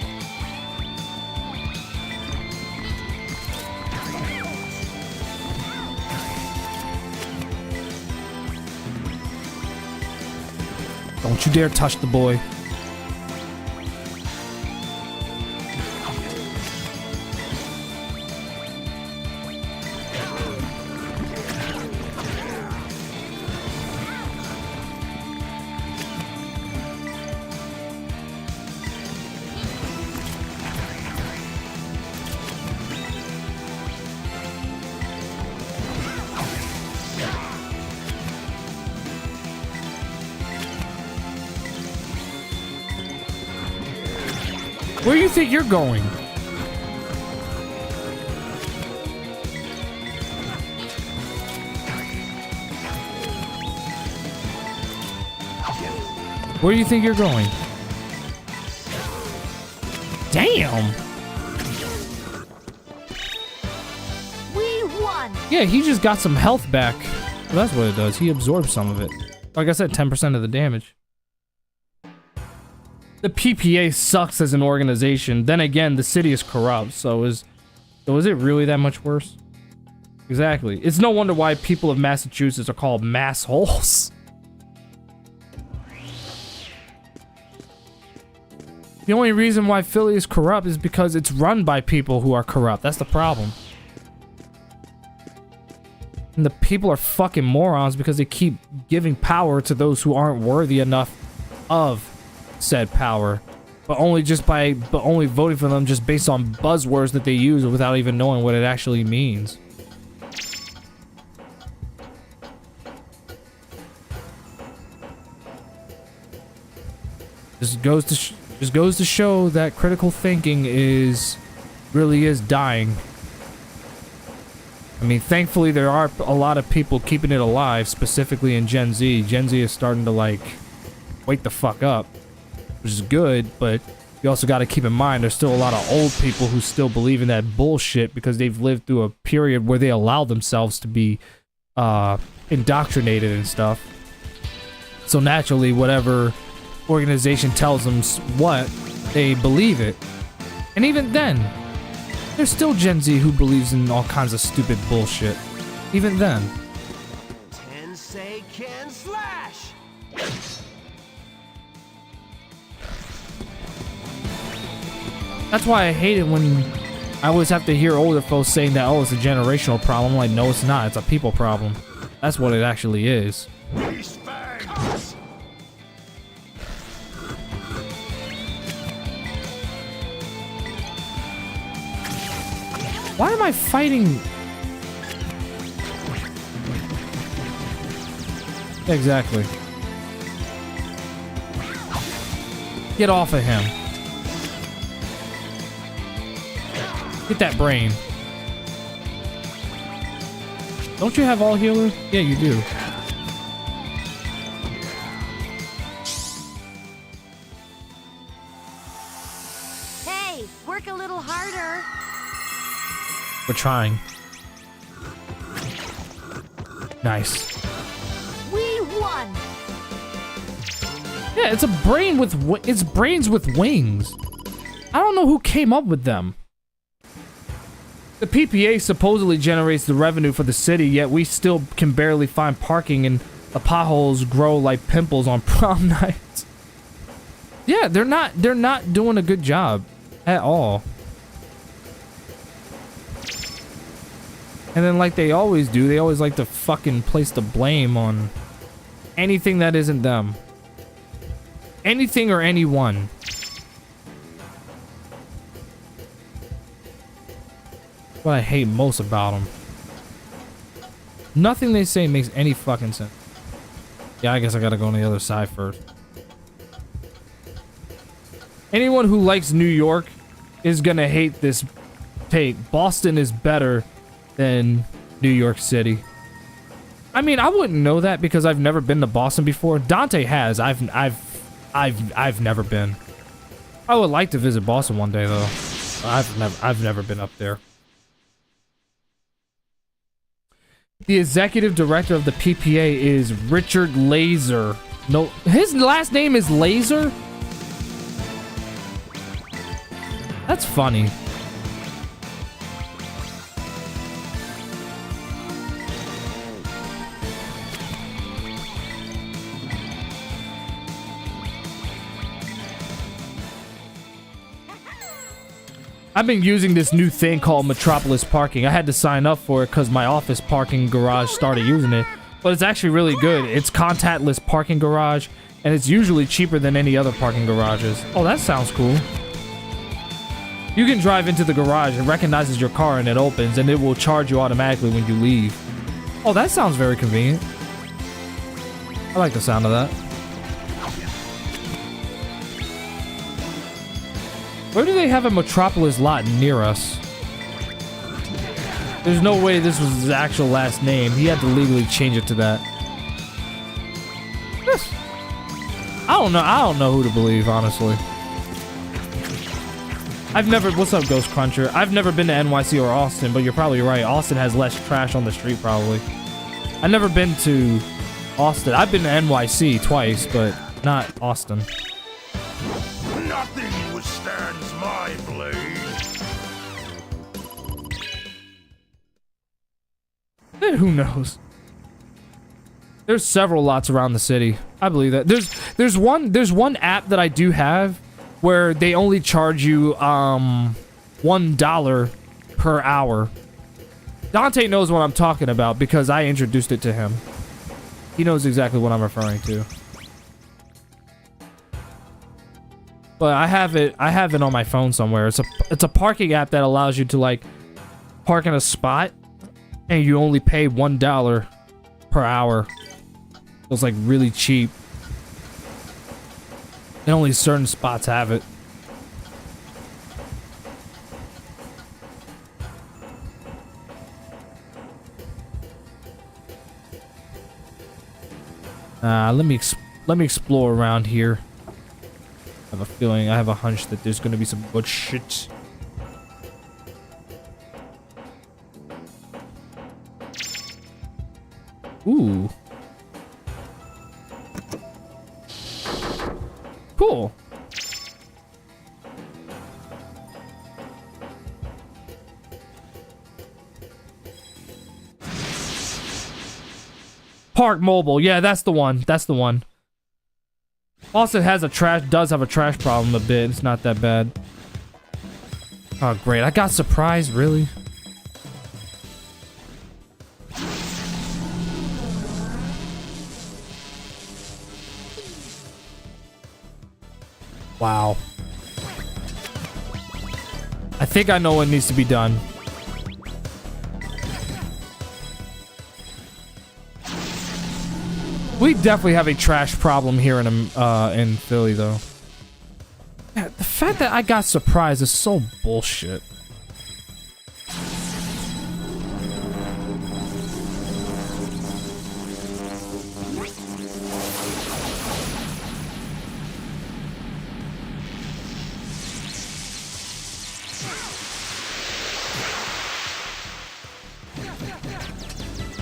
Don't you dare touch the boy. Where do you think you're going? Where do you think you're going? Damn.
We won.
Yeah, he just got some health back. Well, that's what it does. He absorbs some of it. Like I said, 10% of the damage. The PPA sucks as an organization. Then again, the city is corrupt. So is it really that much worse? Exactly. It's no wonder why people of Massachusetts are called massholes. The only reason why Philly is corrupt is because it's run by people who are corrupt. That's the problem. And the people are fucking morons because they keep giving power to those who aren't worthy enough of said power. But only voting for them just based on buzzwords that they use without even knowing what it actually means. Just goes to show that critical thinking really is dying. I mean, thankfully there are a lot of people keeping it alive, specifically in Gen Z. Gen Z is starting to like wake the fuck up, which is good, but you also got to keep in mind there's still a lot of old people who still believe in that bullshit because they've lived through a period where they allow themselves to be indoctrinated and stuff. So naturally, whatever organization tells them what, they believe it. And even then, there's still Gen Z who believes in all kinds of stupid bullshit. Even then.
Tensei can slash.
That's why I hate it when I always have to hear older folks saying that, oh, it's a generational problem. I'm like, no, it's not. It's a people problem. That's what it actually is. Why am I fighting? Exactly. Get off of him. Get that brain. Don't you have all healer? Yeah, you do.
Hey, work a little harder.
We're trying. Nice.
We won.
Yeah, it's a brain with it's brains with wings. I don't know who came up with them. The PPA supposedly generates the revenue for the city, yet we still can barely find parking and the potholes grow like pimples on prom nights. Yeah, they're not doing a good job at all. And then like they always do, they always like to fucking place the blame on anything that isn't them. Anything or anyone. What I hate most about them. Nothing they say makes any fucking sense. Yeah, I guess I gotta go on the other side first. Anyone who likes New York is gonna hate this take. Boston is better than New York City. I mean, I wouldn't know that because I've never been to Boston before. Dante has. I've never been. I would like to visit Boston one day though. I've never been up there. The executive director of the PPA is Richard Laser. No, his last name is Laser? That's funny. I've been using this new thing called Metropolis Parking. I had to sign up for it because my office parking garage started using it. But it's actually really good. It's contactless parking garage, and it's usually cheaper than any other parking garages. Oh, that sounds cool. You can drive into the garage, it recognizes your car, and it opens, and it will charge you automatically when you leave. Oh, that sounds very convenient. I like the sound of that. Where do they have a Metropolis lot near us? There's no way this was his actual last name. He had to legally change it to that. Yes. I don't know. I don't know who to believe, honestly. I've never. What's up, Ghost Cruncher? I've never been to NYC or Austin, but you're probably right. Austin has less trash on the street, probably. I've never been to Austin. I've been to NYC twice, but not Austin.
Nothing withstands my blade.
Who knows? There's several lots around the city. I believe that. There's one app that I do have where they only charge you $1 per hour. Dante knows what I'm talking about because I introduced it to him. He knows exactly what I'm referring to. But I have it on my phone somewhere. It's a parking app that allows you to like park in a spot and you only pay $1 per hour. It's like really cheap. And only certain spots have it. Let me explore around here. I have a feeling, I have a hunch that there's gonna be some good shit. Ooh. Cool. Park Mobile. Yeah, that's the one. That's the one. Austin has does have a trash problem a bit. It's not that bad. Oh, great. I got surprised, really? Wow. I think I know what needs to be done. We definitely have a trash problem here in Philly, though. Yeah, the fact that I got surprised is so bullshit.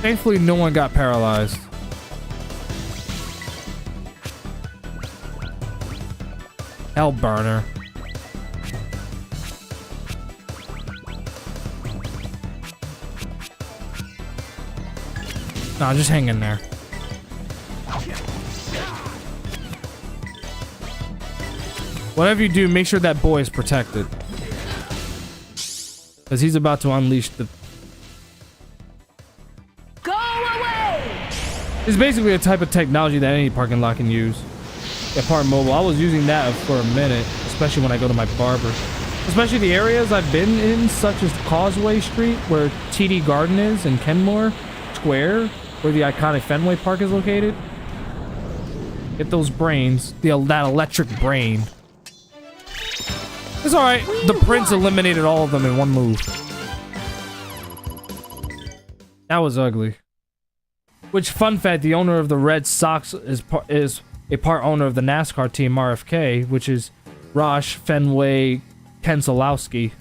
Thankfully, no one got paralyzed. Hell burner. Nah, just hang in there. Whatever you do, make sure that boy is protected. Because he's about to unleash the...
Go away!
It's basically a type of technology that any parking lot can use. Yeah, Park Mobile. I was using that for a minute, especially when I go to my barber. Especially the areas I've been in, such as Causeway Street, where TD Garden is, and Kenmore Square, where the iconic Fenway Park is located. Get those brains. That electric brain. It's alright. The Prince eliminated all of them in one move. That was ugly. Which, fun fact, the owner of the Red Sox is a part owner of the NASCAR team RFK, which is Rosh Fenway Keselowski.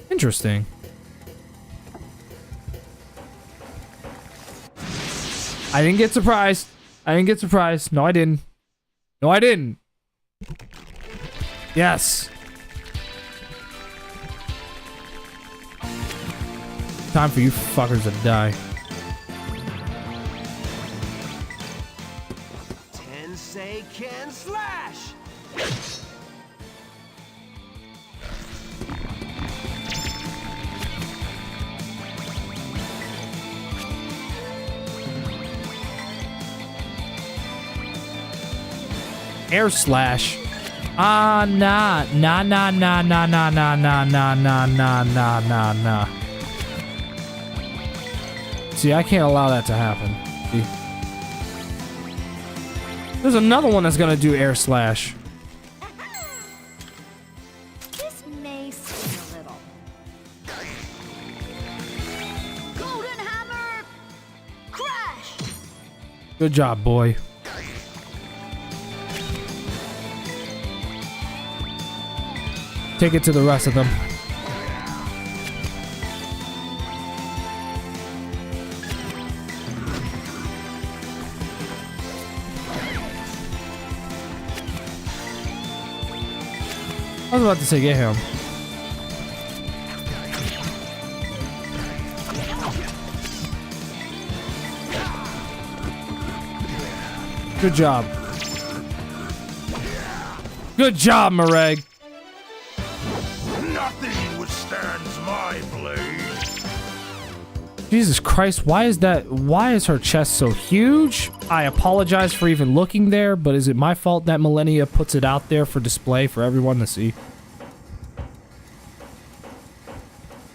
Interesting. I didn't get surprised. I didn't get surprised. No, I didn't. No, I didn't. Yes. Time for you fuckers to die.
Tensei can slash.
Air slash. Ah, nah. Nah, nah, nah, nah, nah, nah, nah, nah, nah, nah, nah, nah, nah. See, I can't allow that to happen. See? There's another one that's gonna do air slash.
This may sting a little. Golden hammer! Crash!
Good job, boy. take it to the rest of them. I was about to say, get him. Good job. Good job, Mareg.
Nothing withstands my blade.
Jesus Christ, why is her chest so huge? I apologize for even looking there, but is it my fault that Millennia puts it out there for display for everyone to see?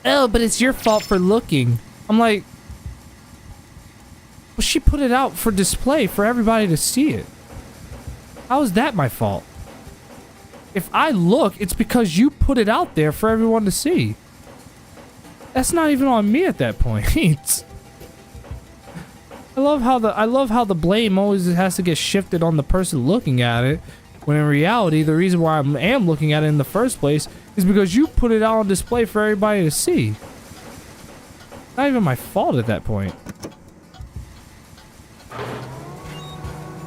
Oh, but it's your fault for looking. I'm like, well, she put it out for display for everybody to see it. How is that my fault? If I look, it's because you put it out there for everyone to see. That's not even on me at that point. I love how the blame always has to get shifted on the person looking at it, when in reality the reason why I am looking at it in the first place is because you put it out on display for everybody to see. Not even my fault at that point.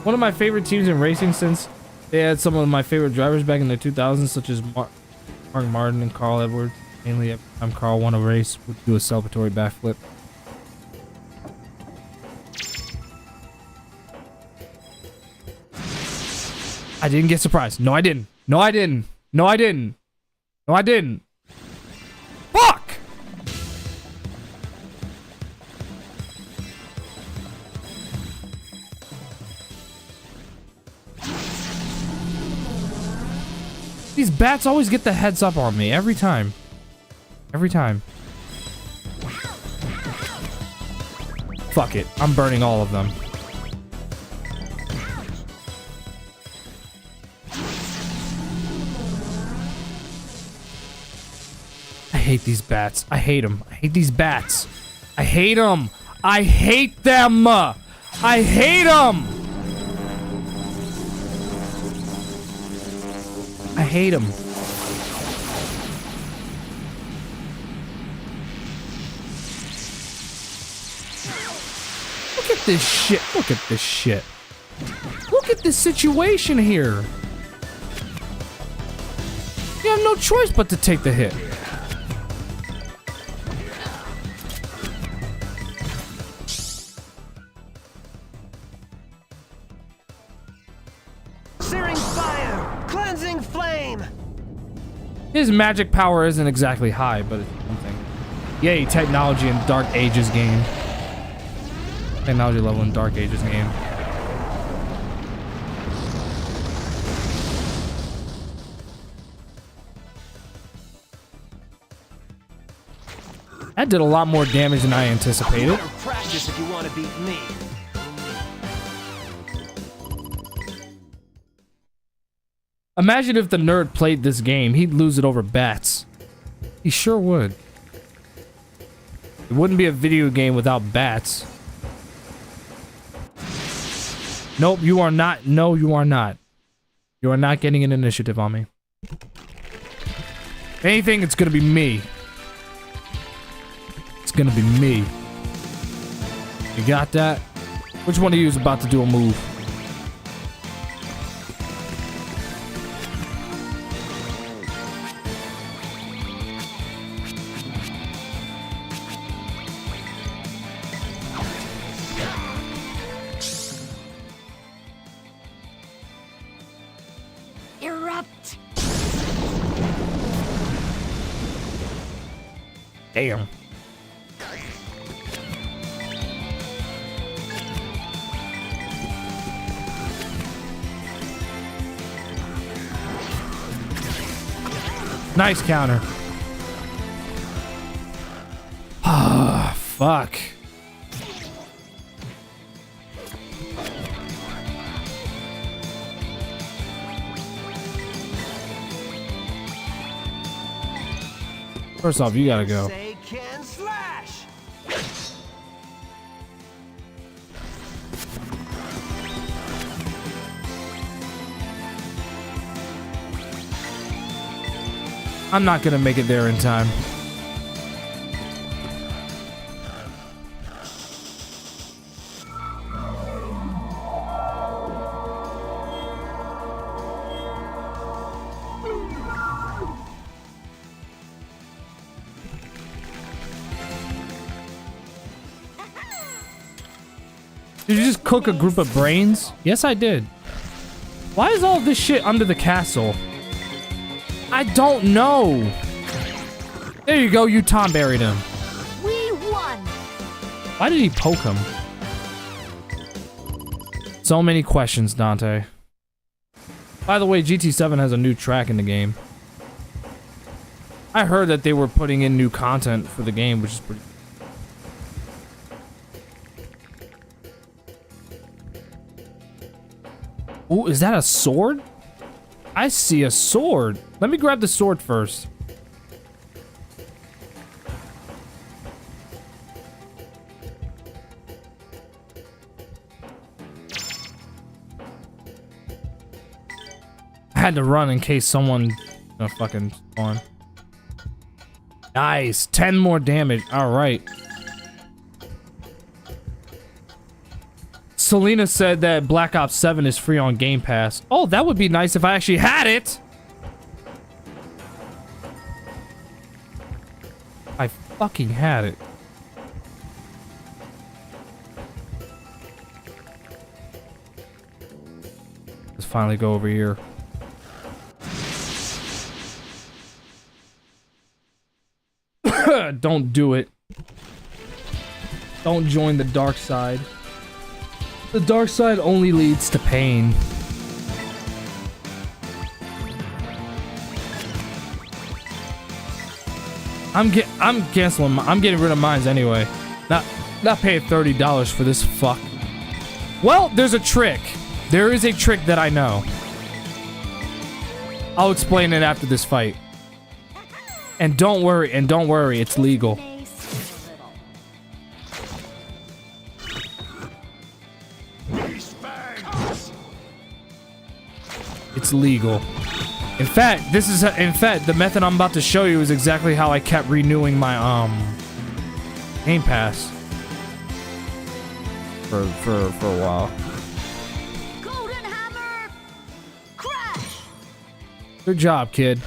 One of my favorite teams in racing, since they had some of my favorite drivers back in the 2000s, such as Mark Martin and Carl Edwards. Mainly every time Carl won a race, would do a celebratory backflip. I didn't get surprised. No, I didn't. No, I didn't. No, I didn't. No, I didn't. Fuck! These bats always get the heads up on me every time. Every time. Fuck it. I'm burning all of them. I hate these bats. I hate them. I hate these bats. I hate them. I hate them. I hate them. I hate them. Look at this shit. Look at this shit. Look at this situation here. You have no choice but to take the hit. His magic power isn't exactly high, but it's something. Yay, technology in Dark Ages game. Technology level in Dark Ages game. That did a lot more damage than I anticipated.
Practice if you want to beat me.
Imagine if the nerd played this game. He'd lose it over bats. He sure would. It wouldn't be a video game without bats. Nope, you are not. No, you are not. You are not getting an initiative on me. If anything, it's gonna be me. It's gonna be me. You got that? Which one of you is about to do a move?
Erupt.
Damn. Nice counter. Ah, fuck. First off, you gotta go.
Say can slash.
I'm not gonna make it there in time. Did you just cook a group of brains? Yes, I did. Why is all this shit under the castle? I don't know. There you go, you Tom buried him.
We won.
Why did he poke him? So many questions, Dante. By the way, GT7 has a new track in the game. I heard that they were putting in new content for the game, which is pretty... Ooh, is that a sword? I see a sword. Let me grab the sword first. I had to run in case someone fucking spawn. Nice, 10 more damage. All right. Selena said that Black Ops 7 is free on Game Pass. Oh, that would be nice if I actually had it. I fucking had it. Let's finally go over here. Don't do it. Don't join the dark side. The dark side only leads to pain. I'm canceling. I'm getting rid of mines anyway. Not paying $30 for this fuck. Well, there's a trick. There is a trick that I know. I'll explain it after this fight. And don't worry, it's legal. It's legal. In fact, the method I'm about to show you is exactly how I kept renewing my Game Pass for a while.
Golden hammer. Crash.
Good job, kid.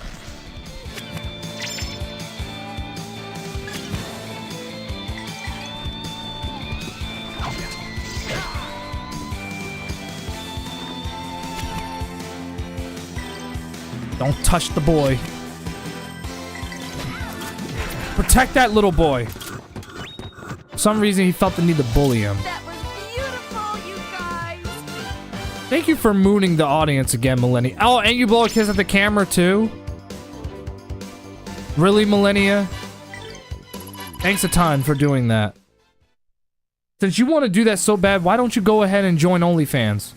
Don't touch the boy. Protect that little boy. For some reason, he felt the need to bully him.
That was beautiful, you guys.
Thank you for mooning the audience again, Millennia. Oh, and you blow a kiss at the camera, too? Really, Millennia? Thanks a ton for doing that. Since you want to do that so bad, why don't you go ahead and join OnlyFans?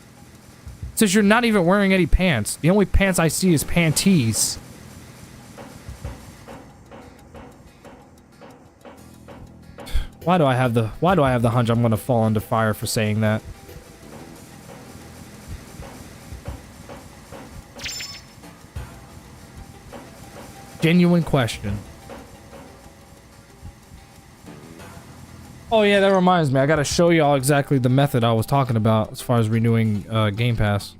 Since you're not even wearing any pants. The only pants I see is panties. Why do I have the hunch I'm gonna fall under fire for saying that? Genuine question. Oh yeah, that reminds me. I gotta show y'all exactly the method I was talking about as far as renewing Game Pass.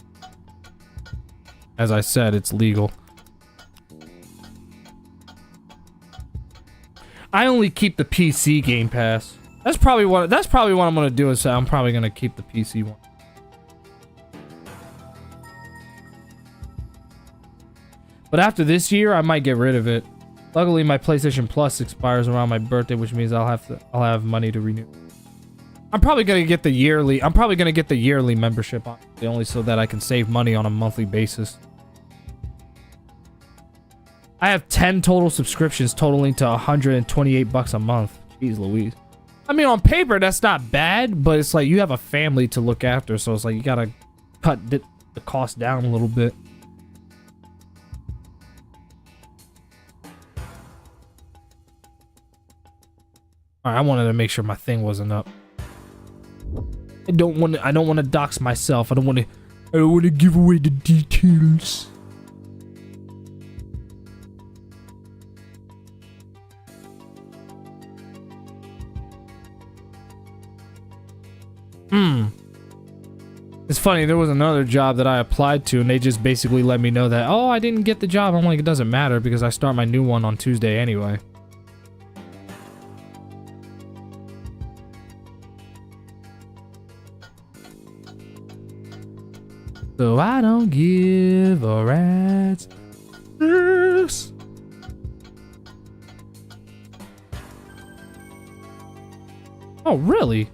As I said, it's legal. I only keep the PC Game Pass. That's probably what I'm gonna do. Is I'm probably gonna keep the PC one. But after this year, I might get rid of it. Luckily, my PlayStation Plus expires around my birthday, which means I'll have money to renew. I'm probably gonna get the yearly membership, only so that I can save money on a monthly basis. I have 10 total subscriptions, totaling to $128 a month. Jeez Louise. I mean, on paper, that's not bad, but it's like you have a family to look after, so it's like you gotta cut the cost down a little bit. Alright, I wanted to make sure my thing wasn't up. I don't want to dox myself. I don't want to give away the details. It's funny, there was another job that I applied to and they just basically let me know that, oh, I didn't get the job. I'm like, it doesn't matter because I start my new one on Tuesday anyway. So I don't give a rat's ass. Oh, really?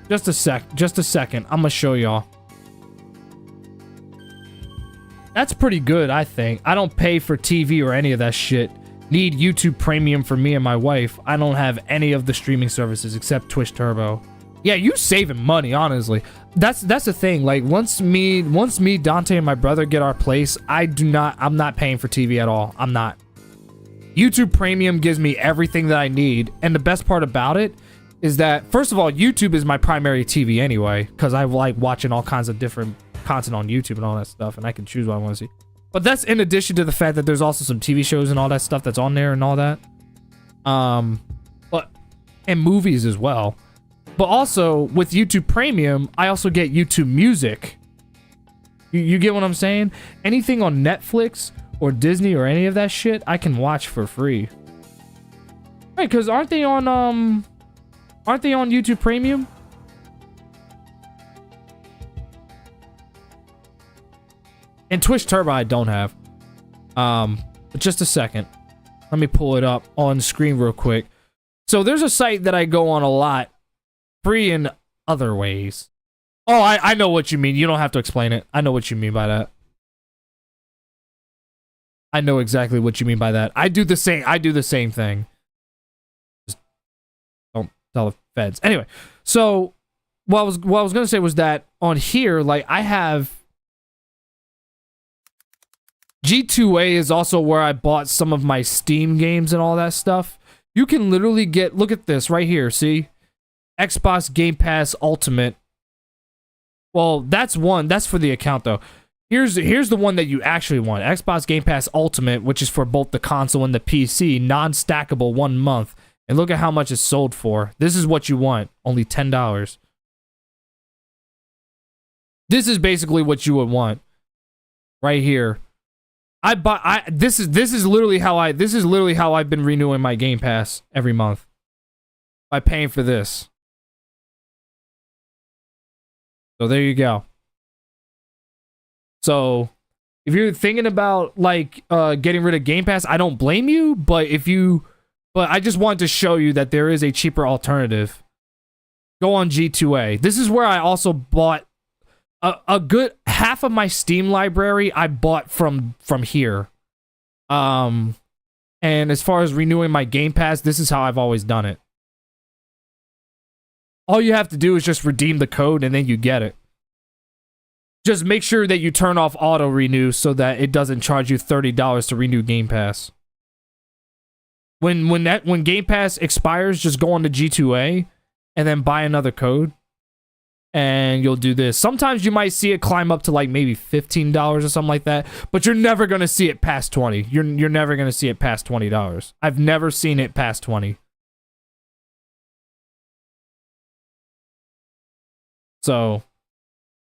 Just a second. I'm gonna show y'all. That's pretty good, I think. I don't pay for TV or any of that shit. Need YouTube Premium for me and my wife. I don't have any of the streaming services except Twitch Turbo. Yeah, you saving money, honestly. That's the thing. Like once me, Dante, and my brother get our place, I'm not paying for TV at all. I'm not. YouTube Premium gives me everything that I need, and the best part about it is that, first of all, YouTube is my primary TV anyway, because I like watching all kinds of different content on YouTube and all that stuff, and I can choose what I want to see. But that's in addition to the fact that there's also some TV shows and all that stuff that's on there and all that. And movies as well. But also, with YouTube Premium, I also get YouTube Music. You get what I'm saying? Anything on Netflix or Disney or any of that shit, I can watch for free. Right, because aren't they on YouTube Premium? And Twitch Turbo I don't have. But just a second. Let me pull it up on the screen real quick. So there's a site that I go on a lot. Free in other ways. Oh, I know what you mean. You don't have to explain it. I know what you mean by that. I know exactly what you mean by that. I do the same thing. Just don't tell the feds. Anyway, so what I was gonna say was that on here, like I have G2A is also where I bought some of my Steam games and all that stuff. You can literally get, look at this right here, see? Xbox Game Pass Ultimate. Well, that's for the account though. Here's the one that you actually want. Xbox Game Pass Ultimate, which is for both the console and the PC, non-stackable 1 month. And look at how much it's sold for. This is what you want. Only $10. This is basically what you would want. Right here. This is literally how I've been renewing my Game Pass every month. By paying for this. So there you go. So if you're thinking about like getting rid of Game Pass, I don't blame you, but I just wanted to show you that there is a cheaper alternative. Go on G2A. This is where I also bought a good half of my Steam library I bought from here. And as far as renewing my Game Pass, this is how I've always done it. All you have to do is just redeem the code and then you get it. Just make sure that you turn off auto renew so that it doesn't charge you $30 to renew Game Pass. When Game Pass expires, just go on to G2A and then buy another code. And you'll do this. Sometimes you might see it climb up to like maybe $15 or something like that, but you're never gonna see it past 20. You're never gonna see it past $20. I've never seen it past 20. So,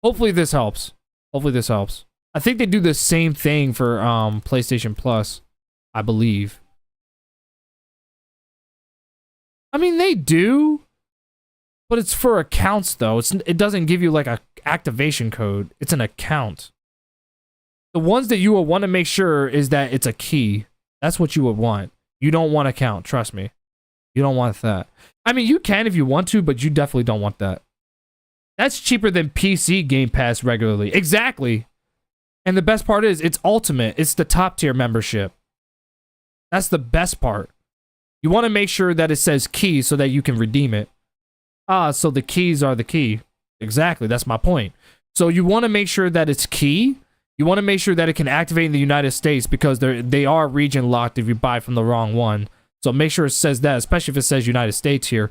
hopefully this helps. Hopefully this helps. I think they do the same thing for PlayStation Plus, I believe. I mean, they do. But it's for accounts, though. It doesn't give you, like, a activation code. It's an account. The ones that you will want to make sure is that it's a key. That's what you would want. You don't want account, trust me. You don't want that. I mean, you can if you want to, but you definitely don't want that. That's cheaper than PC Game Pass regularly. Exactly. And the best part is, it's ultimate. It's the top tier membership. That's the best part. You want to make sure that it says key so that you can redeem it. So the keys are the key. Exactly, that's my point. So you want to make sure that it's key. You want to make sure that it can activate in the United States because they are region locked if you buy from the wrong one. So make sure it says that, especially if it says United States here.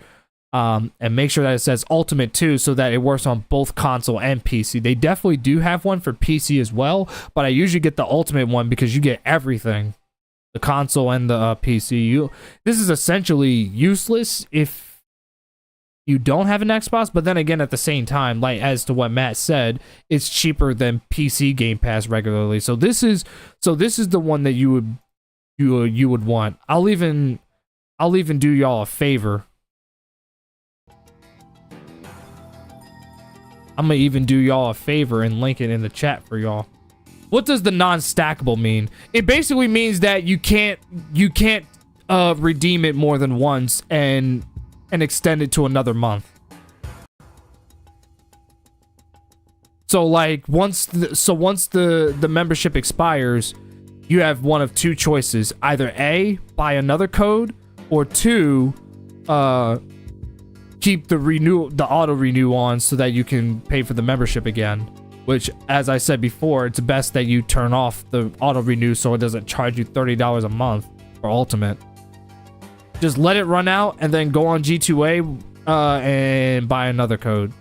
And make sure that it says Ultimate too so that it works on both console and PC. They definitely do have one for PC as well, but I usually get the Ultimate one because you get everything. the console and the PC. This is essentially useless if you don't have an Xbox, but then again, at the same time, like as to what Matt said, it's cheaper than PC Game Pass regularly. So this is the one that you would want. I'll even do y'all a favor. I'm gonna even do y'all a favor and link it in the chat for y'all. What does the non-stackable mean? It basically means that you can't redeem it more than once and extend it to another month. So like once the membership expires, you have one of two choices: either A, buy another code, or two, keep the auto renew on so that you can pay for the membership again. Which, as I said before, it's best that you turn off the auto renew so it doesn't charge you $30 a month for Ultimate. Just let it run out and then go on G2A and buy another code.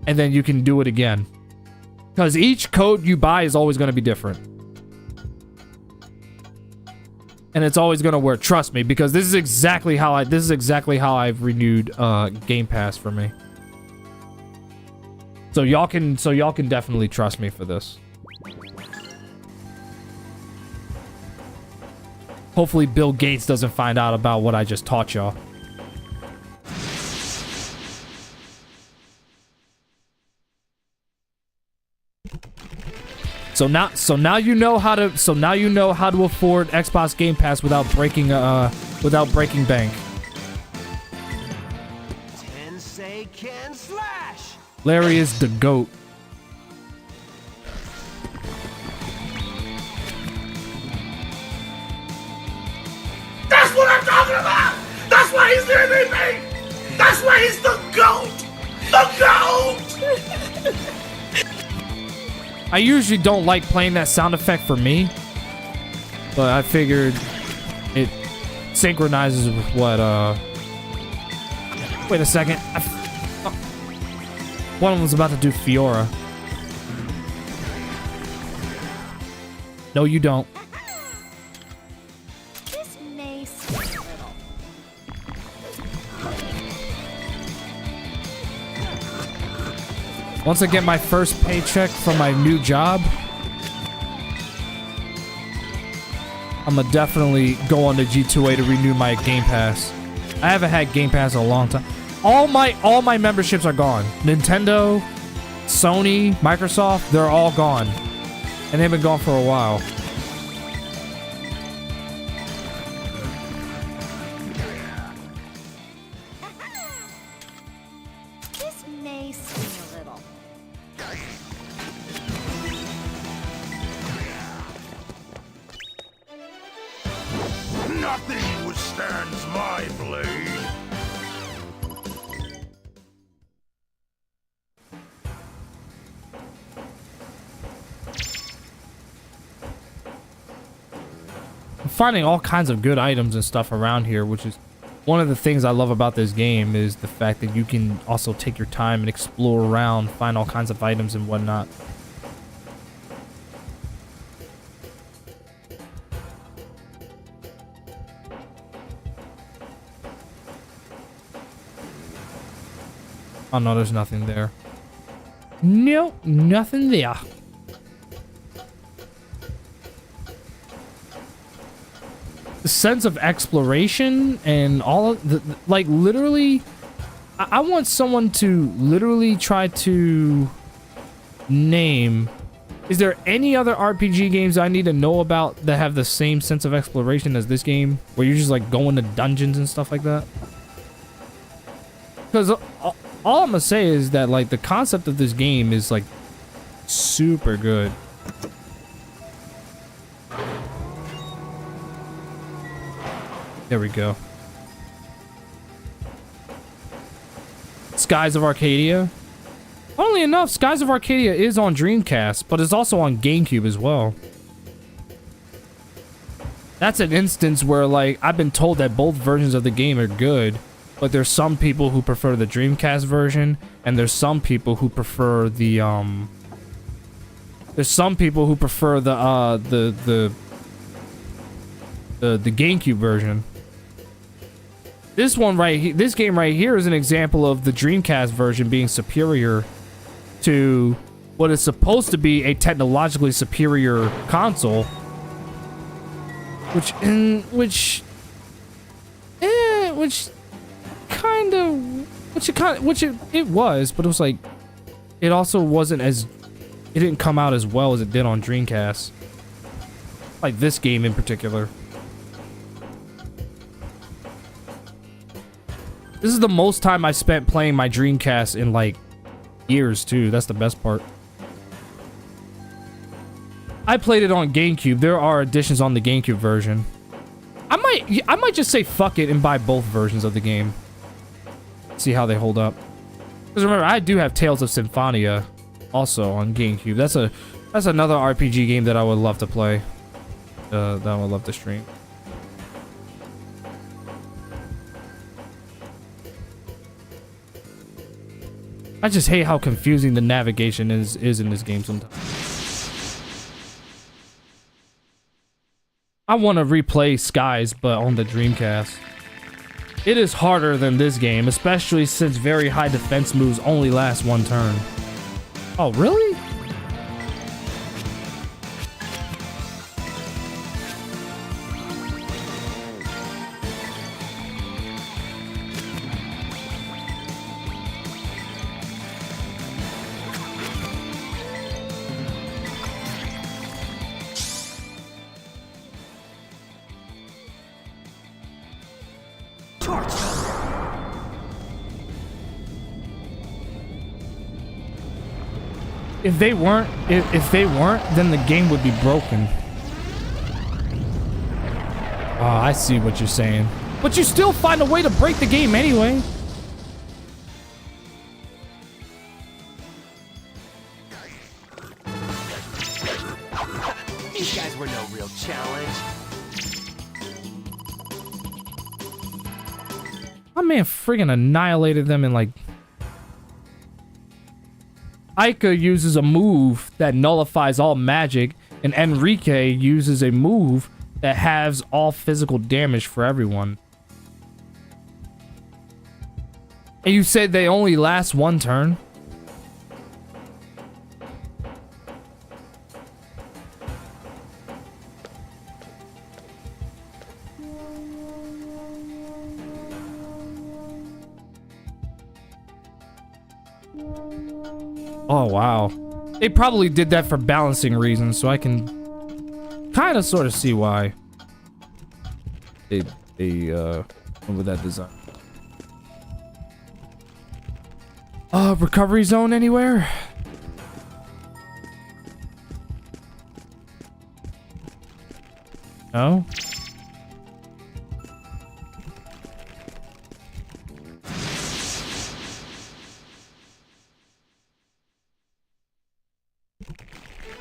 And then you can do it again. Because each code you buy is always going to be different. And it's always going to work, trust me, because this is exactly how I've renewed Game Pass for me. So y'all can definitely trust me for this. Hopefully Bill Gates doesn't find out about what I just taught y'all. So now you know how to afford Xbox Game Pass without breaking bank.
Tensei can slash.
Larry is the GOAT.
That's what I'm talking about! That's why he's leaving me! That's why he's the GOAT! The GOAT!
I usually don't like playing that sound effect for me, but I figured it synchronizes with what, wait a second. One of them's about to do Fiora. No, you don't.
This may sting a little.
Once I get my first paycheck from my new job, I'm gonna definitely go on to G2A to renew my Game Pass. I haven't had Game Pass in a long time. All my memberships are gone. Nintendo, Sony, Microsoft, they're all gone. And they've been gone for a while.
This may sting a little.
Nothing withstands my blade.
I'm finding all kinds of good items and stuff around here, which is one of the things I love about this game, is the fact that you can also take your time and explore around, find all kinds of items and whatnot. Oh no, there's nothing there. No, nothing there. The sense of exploration and all of the, like, literally, I want someone to literally try to name, is there any other RPG games I need to know about that have the same sense of exploration as this game, where you're just like going to dungeons and stuff like that? Because all I'm gonna say is that, like, the concept of this game is like super good. There we go. Skies of Arcadia. Funnily enough, Skies of Arcadia is on Dreamcast, but it's also on GameCube as well. That's an instance where, like, I've been told that both versions of the game are good, but there's some people who prefer the Dreamcast version, and there's some people who prefer the There's some people who prefer the GameCube version. This game right here is an example of the Dreamcast version being superior to what is supposed to be a technologically superior console, which it was, but it was like, it also wasn't as, it didn't come out as well as it did on Dreamcast. Like this game in particular. This is the most time I've spent playing my Dreamcast in like years too. That's the best part. I played it on GameCube. There are editions on the GameCube version. I might just say fuck it and buy both versions of the game. See how they hold up. Because remember, I do have Tales of Symphonia also on GameCube. That's another RPG game that I would love to play. That I would love to stream. I just hate how confusing the navigation is in this game sometimes. I want to replay Skies, but on the Dreamcast. It is harder than this game, especially since very high defense moves only last one turn. Oh, really? If they weren't, then the game would be broken. Oh, I see what you're saying. But you still find a way to break the game anyway.
These guys were no real challenge.
My man friggin' annihilated them in like... Aika uses a move that nullifies all magic, and Enrique uses a move that halves all physical damage for everyone. And you said they only last one turn? Oh, wow. They probably did that for balancing reasons, so I can kind of sort of see why they went with that design. Recovery zone anywhere? No?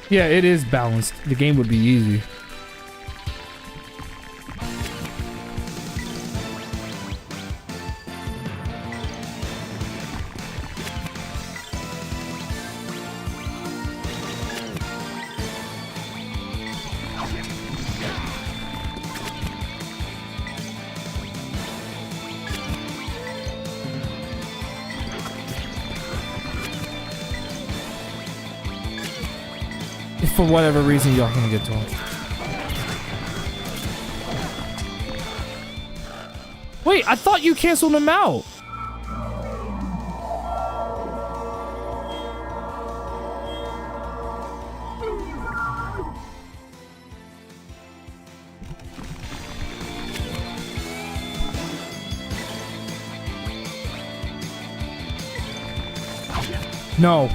Yeah, it is balanced. The game would be easy. For whatever reason, y'all can't get to him. Wait, I thought you canceled him out. No.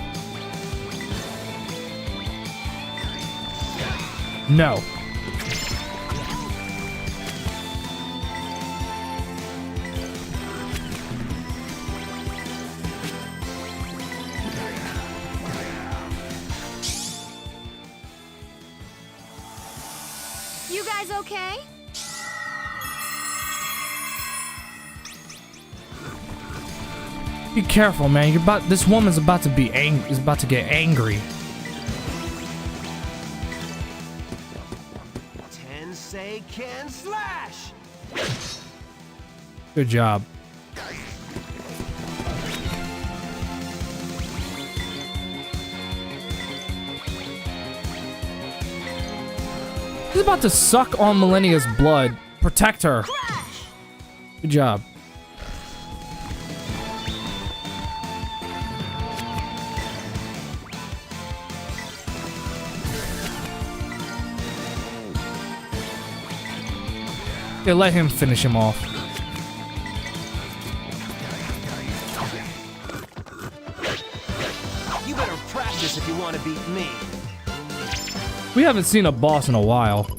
No.
You guys okay?
Be careful, man. This woman's about to be is about to get angry.
I can slash.
Good job. He's about to suck on Millennia's blood. Protect her. Good job. Yeah, let him finish him off.
You better practice if you want to beat me.
We haven't seen a boss in a while.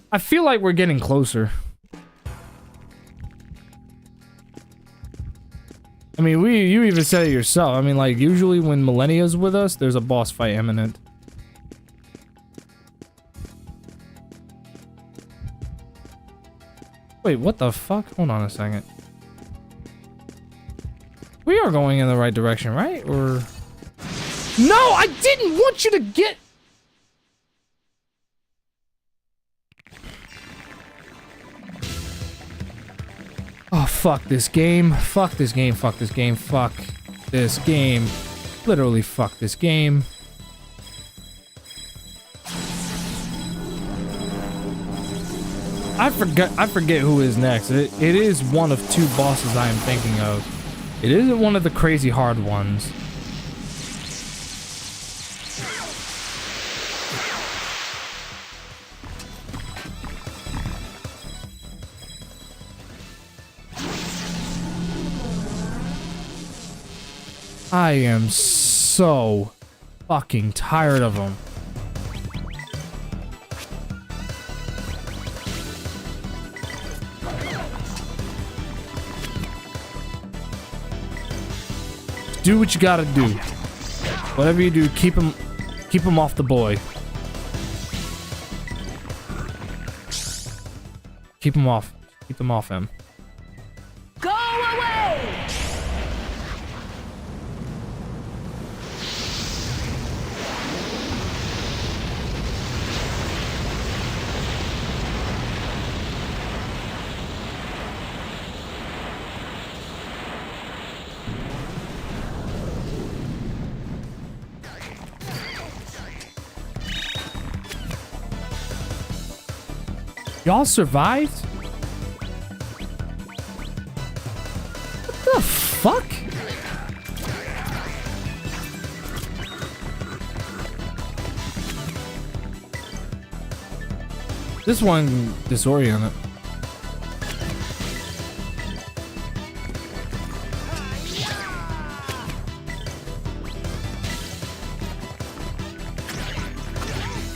I feel like we're getting closer. I mean, you even said it yourself. I mean, like, usually when Millennia's with us, there's a boss fight imminent. Wait, what the fuck? Hold on a second. We are going in the right direction, right? Or... No, I didn't want you to get... Oh, fuck this game. Fuck this game. Fuck this game. Fuck this game. Literally fuck this game. I forget who is next. It is one of two bosses I am thinking of. It isn't one of the crazy hard ones. I am so fucking tired of them. Do what you gotta do. Whatever you do, keep him off the boy. Keep him off. Keep him off him.
Go away!
Y'all survived? What the fuck? This one disoriented.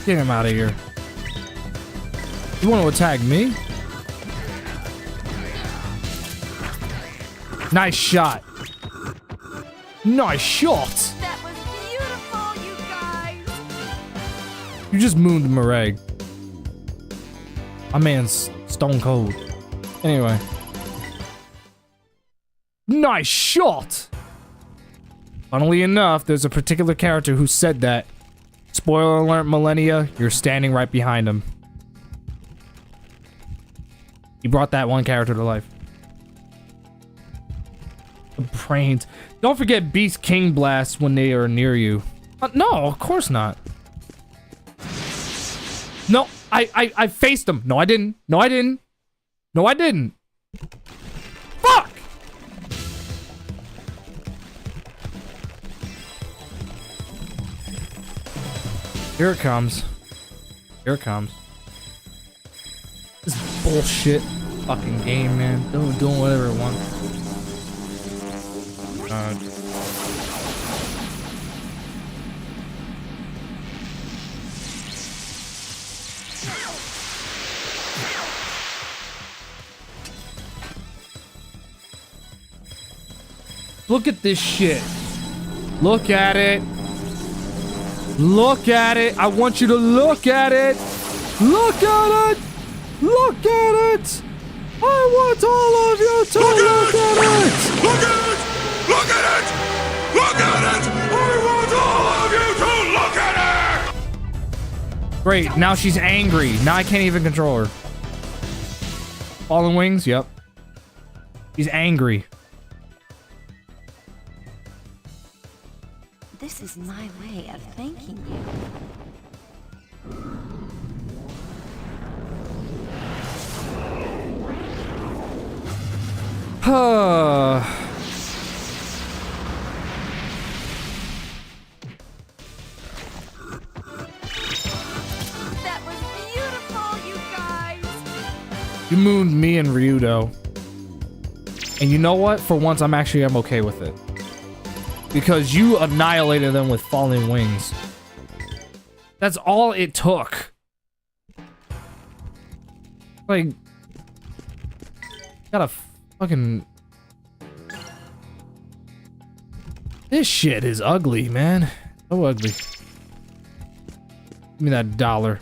Get him out of here. You want to attack me? Nice shot. Nice shot.
That was beautiful, you guys.
You just mooned Mareg. My man's stone cold. Anyway. Nice shot. Funnily enough, there's a particular character who said that. Spoiler alert, Millennia, you're standing right behind him. He brought that one character to life. The brains. Don't forget Beast King Blast when they are near you. No, of course not. No, I faced him. No, I didn't. No, I didn't. No, I didn't. Fuck! Here it comes. Here it comes. This bullshit fucking game, man. Doing whatever it wants. Look at this shit. Look at it. Look at it. I want you to look at it. Look at it. Look at it! I want all of you to look at it!
Look at it! Look at it! Look at it! I want all of you to look at it!
Great, now she's angry. Now I can't even control her. Fallen wings, yep. He's angry.
This is my way of thanking you. That was beautiful, you guys.
You mooned me and Ryudo. And you know what? For once, I'm okay with it. Because you annihilated them with falling wings. That's all it took. Like, gotta fucking... This shit is ugly, man. So ugly. Give me that $1.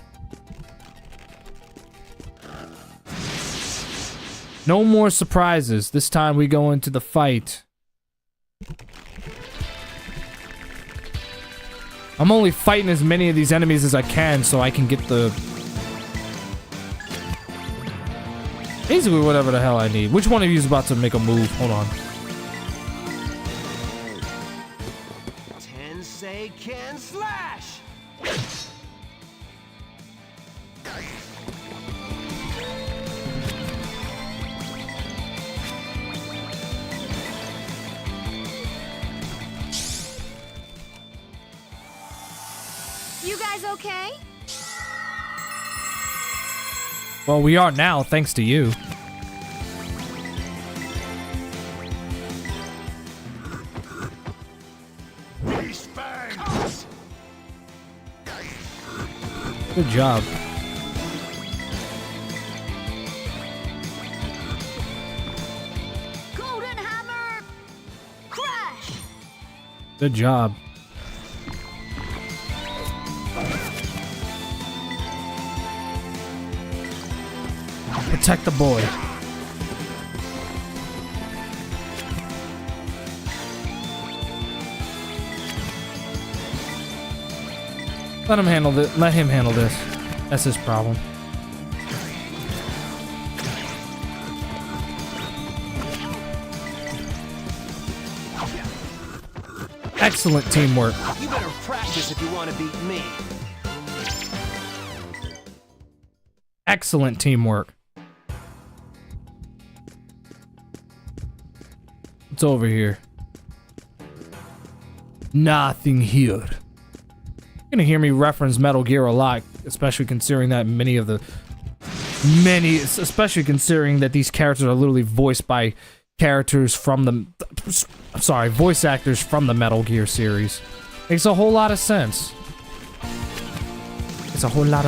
No more surprises. This time we go into the fight. I'm only fighting as many of these enemies as I can so I can get the... Basically whatever the hell I need. Which one of you is about to make a move? Hold on.
Tensei can slash!
You guys okay?
Well, we are now, thanks to you. Good job.
Golden hammer! Crash!
Good job. Protect the boy. Let him handle this. Let him handle this. That's his problem. Excellent teamwork.
You better practice if you want to beat me.
Excellent teamwork. What's over here? Nothing here. You're gonna hear me reference Metal Gear a lot, especially considering that especially considering that these characters are literally voiced by characters from the, voice actors from the Metal Gear series. Makes a whole lot of sense. It's a whole lot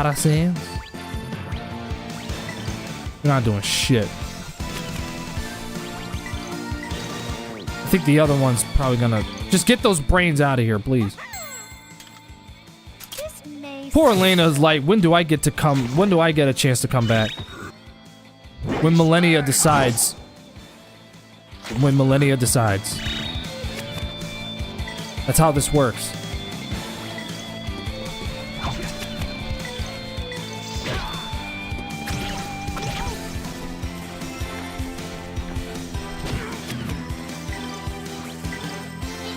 of sense. You're not doing shit. I think the other one's probably gonna just get those brains out of here, please. Poor Elena's like, when do I get a chance to come back? When Millennia decides. When Millennia decides. That's how this works.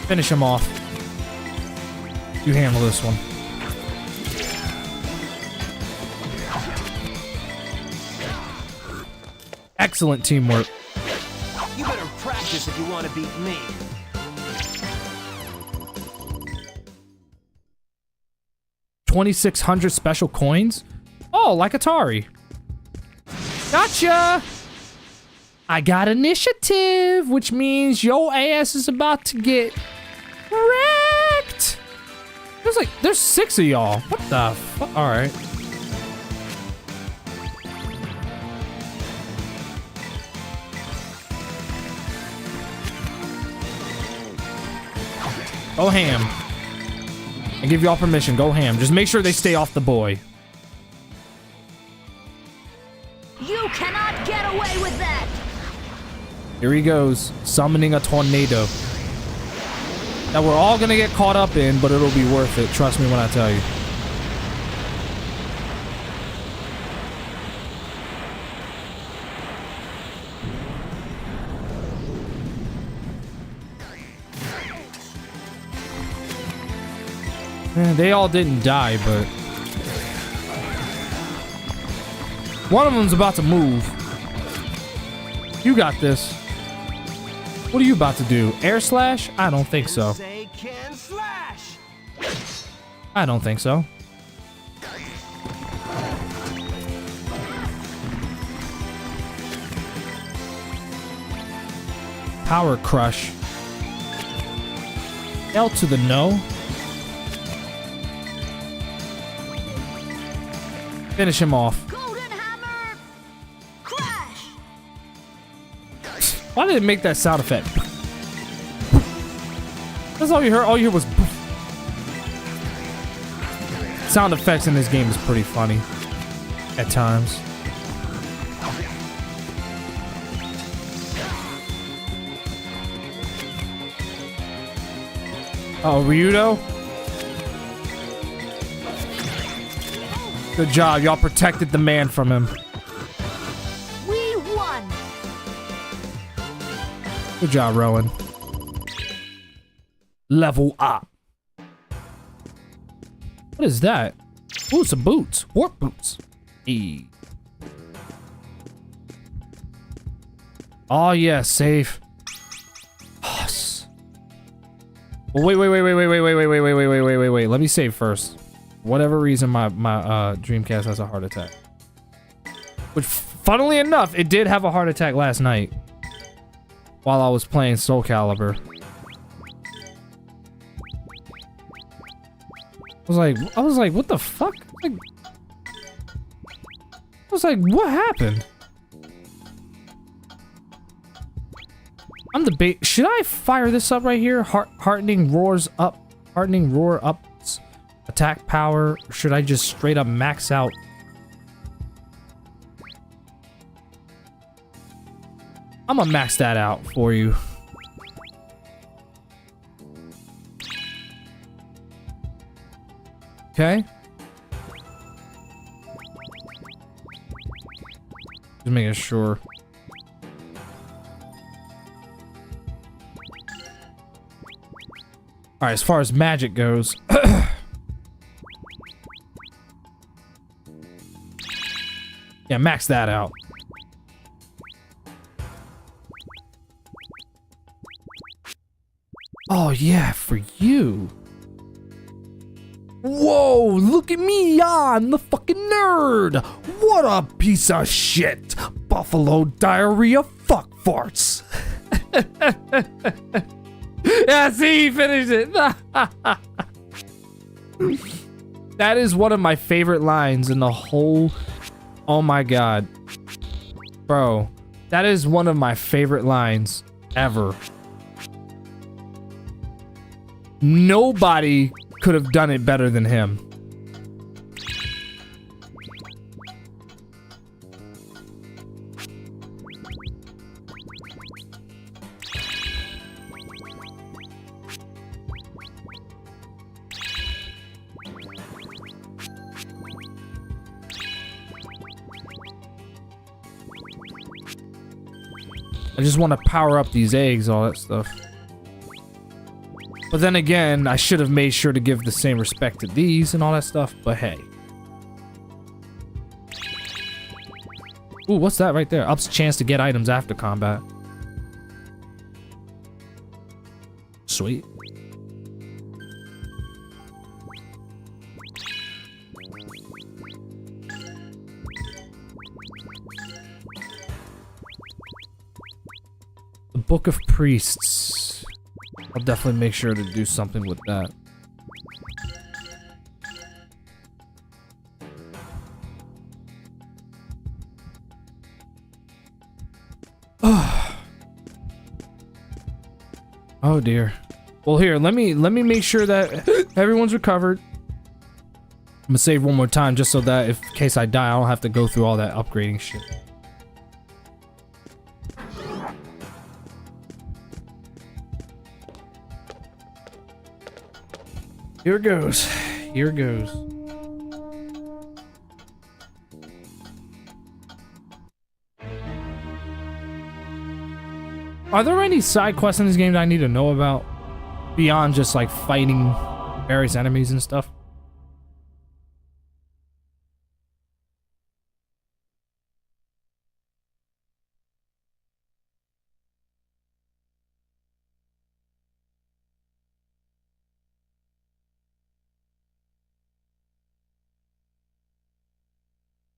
Finish him off. You handle this one. Excellent teamwork.
You better practice if you want to beat me.
$2,600 special coins? Oh, like Atari. Gotcha! I got initiative, which means your ass is about to get wrecked. There's 6 of y'all. What the fuck? Alright. Go ham. I give y'all permission. Go ham. Just make sure they stay off the boy.
You cannot get away with that!
Here he goes. Summoning a tornado. That we're all gonna get caught up in, but it'll be worth it. Trust me when I tell you. They all didn't die, but one of them's about to move. You got this. What are you about to do? Air slash? I don't think so.
Say can slash.
I don't think so. Power crush. L to the no. Finish him off.
Golden hammer! Crash!
Why did it make that sound effect? That's all you heard. All you heard was poof. Sound effects in this game is pretty funny at times. Oh, Ryudo? Good job. Y'all protected the man from him.
We won!
Good job, Rowan. Level up. What is that? Ooh, some boots. Warp boots. E. Oh, yeah, safe. Well, wait. Let me save first. Whatever reason, my Dreamcast has a heart attack. Which, funnily enough, it did have a heart attack last night while I was playing Soul Calibur. I was like, what the fuck? I was like, what happened? I'm the bait. Should I fire this up right here? Heartening roar ups attack power. Or should I just straight up max out? I'm gonna max that out for you. Okay. Just making sure. Alright, as far as magic goes. Yeah, max that out. Oh, yeah, for you. Whoa, look at me, I'm the fucking nerd. What a piece of shit. Buffalo diarrhea fuck farts. Yeah, see, he finished it. That is one of my favorite lines in the whole... Oh my god. Bro, that is one of my favorite lines ever. Nobody could have done it better than him. I just want to power up these eggs, all that stuff. But then again, I should have made sure to give the same respect to these and all that stuff, but hey. Ooh, what's that right there? Ups chance to get items after combat. Sweet. The Book of Priests. I'll definitely make sure to do something with that. Oh dear. Well, here, let me make sure that everyone's recovered. I'm gonna save one more time just so that if in case I die, I don't have to go through all that upgrading shit. Here goes. Here goes. Are there any side quests in this game that I need to know about? Beyond just like fighting various enemies and stuff.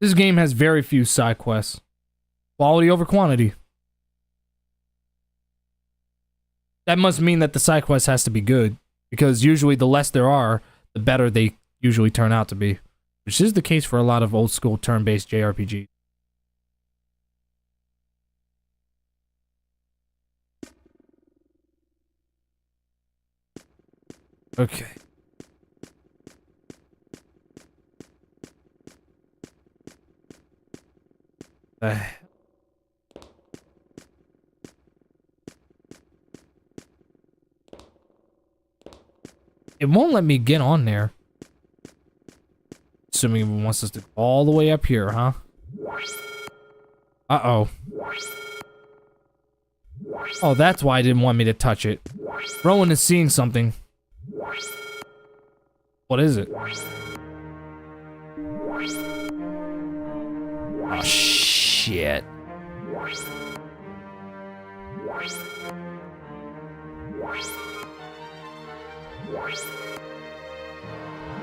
This game has very few side quests. Quality over quantity. That must mean that the side quest has to be good, because usually the less there are, the better they usually turn out to be, which is the case for a lot of old school turn-based JRPGs. Okay. It won't let me get on there. Assuming it wants us to go all the way up here, huh? Uh-oh. Oh, that's why I didn't want me to touch it. Rowan is seeing something. What is it? Oh, shit.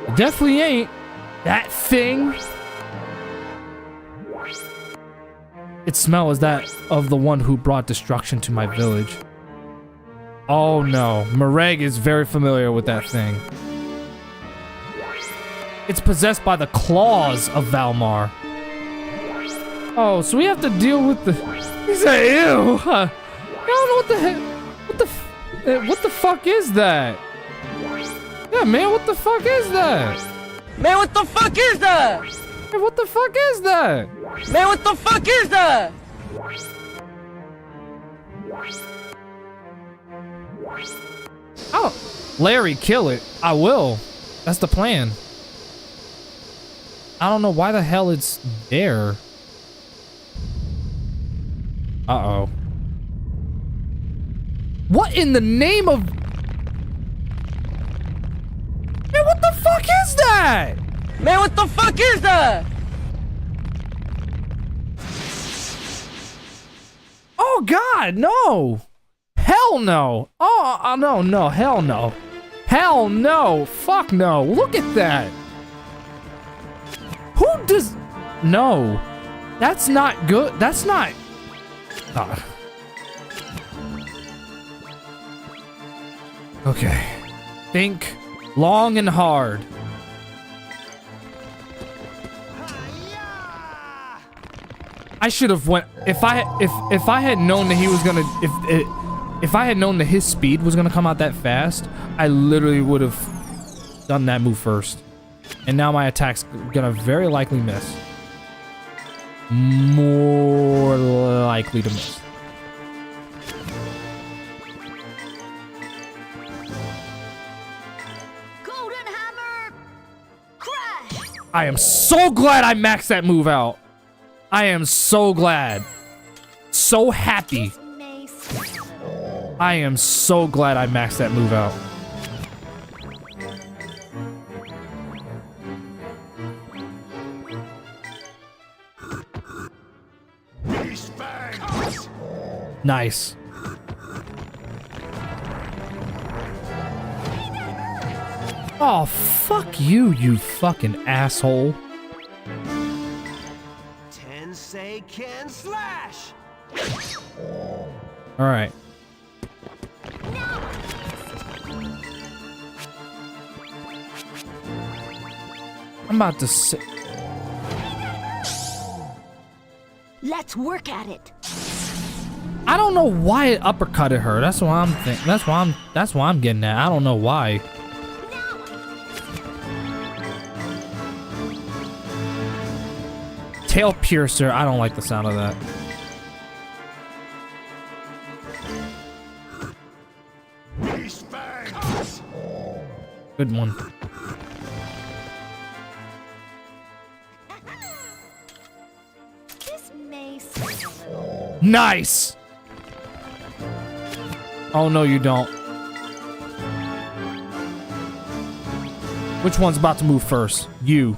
It definitely ain't. That thing. Its smell is that of the one who brought destruction to my village. Oh no, Mareg is very familiar with that thing. It's possessed by the claws of Valmar. Oh, so we have to deal with the... He said, ew. I don't know what the heck... What the fuck is that? Yeah, man, what the fuck is that?
Man, what the fuck is that?
Hey, what the fuck is that?
Man, what the fuck is that?
Oh, Larry, kill it. I will. That's the plan. I don't know why the hell it's there. Uh-oh. What in the name of... Man, what the fuck is that?
Man, what the fuck is that?
Oh, God, no. Hell no. Oh, no, hell no. Hell no. Fuck no. Look at that. Who does... No. That's not good. That's not... Okay. Think long and hard. I should have went if I had known that he was gonna if I had known that his speed was gonna come out that fast, I literally would have done that move first. And now my attack's gonna very likely miss. More likely to miss.
Golden Hammer! Crash!
I am so glad I maxed that move out. I am so glad. So happy. I am so glad I maxed that move out. Nice. Oh, fuck you, you fucking asshole.
Tensei can slash.
All right. I'm about to sit.
Let's work at it.
I don't know why it uppercutted her. That's what I'm thinking. That's why I'm getting at. I don't know why. Tail piercer. I don't like the sound of that. Good one.
This may seem a little...
Nice. Oh no, you don't. Which one's about to move first? You.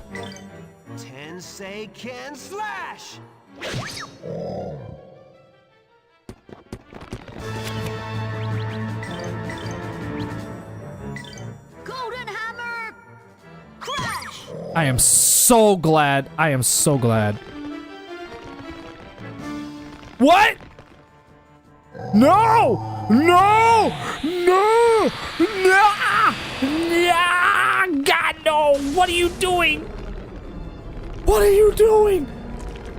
Tensei can slash.
Golden hammer! Crash!
I am so glad. I am so glad. What? No! No! No! No! God, no! What are you doing? What are you doing?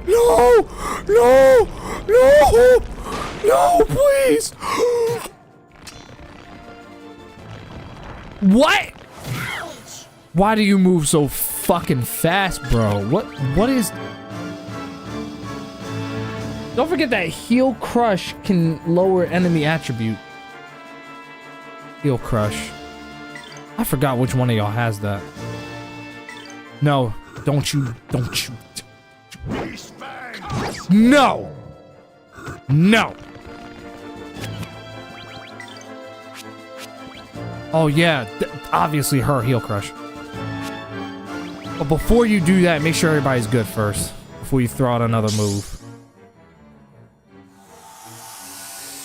No! No! No! No, please! What? Why do you move so fucking fast, bro? What is... Don't forget that heal crush can lower enemy attribute. Heal crush. I forgot which one of y'all has that. No, don't you. No! No! Oh yeah, obviously her heal crush. But before you do that, make sure everybody's good first. Before you throw out another move.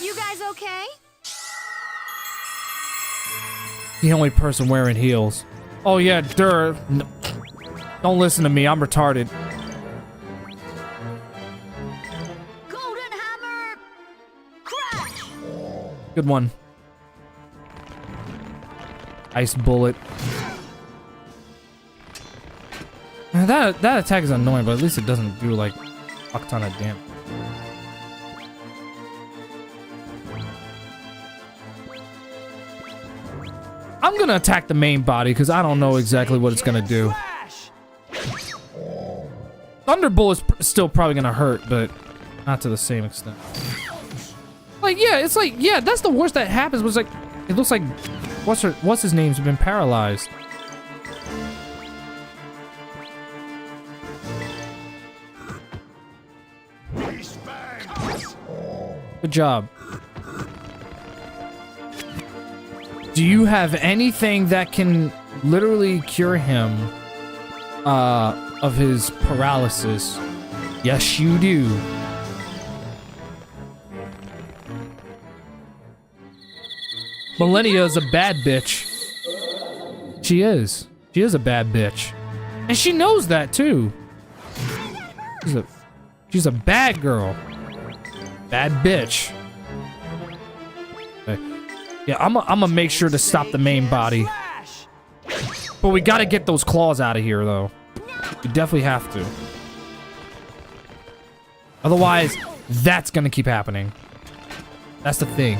You guys okay?
The only person wearing heels. Oh yeah, no. Don't listen to me, I'm retarded.
Golden hammer! Crash!
Good one. Ice bullet. That attack is annoying, but at least it doesn't do like a fuck ton of damage. I'm gonna attack the main body because I don't know exactly what it's gonna do. Thunderbolt is still probably gonna hurt, but not to the same extent. Like, yeah, it's like, yeah, that's the worst that happens. Was like, it looks like, what's his name's been paralyzed. Good job. Do you have anything that can literally cure him of his paralysis? Yes, you do. Millennia is a bad bitch. She is. She is a bad bitch. And she knows that too. She's a bad girl. Bad bitch. Okay. Yeah, I'm gonna make sure to stop the main body. But we gotta get those claws out of here, though. We definitely have to. Otherwise, that's gonna keep happening. That's the thing.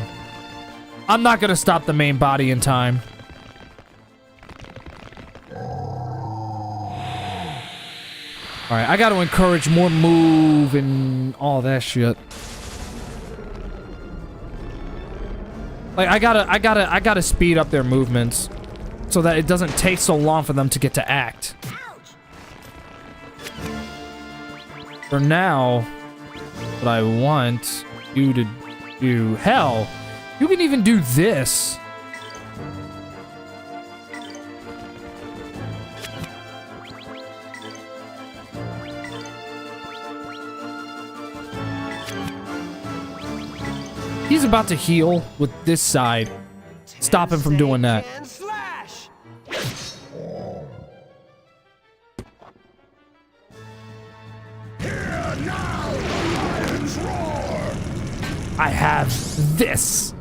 I'm not gonna stop the main body in time. Alright, I gotta encourage more move and all that shit. Like, I gotta speed up their movements so that it doesn't take so long for them to get to act. For now, what I want you to do... Hell, you can even do this. He's about to heal with this side. Stop him from doing that. I have this.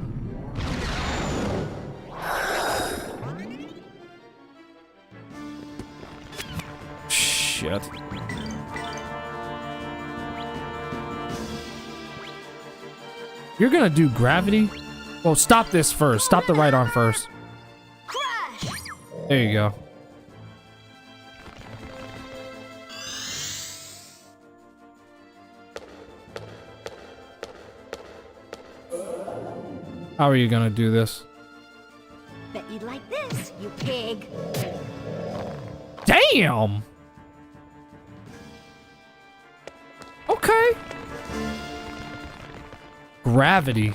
Shit. You're gonna do gravity? Well, stop this first. Stop the right arm first. There you go. How are you gonna do this?
Bet you'd like this, you pig.
Damn! Okay. Gravity.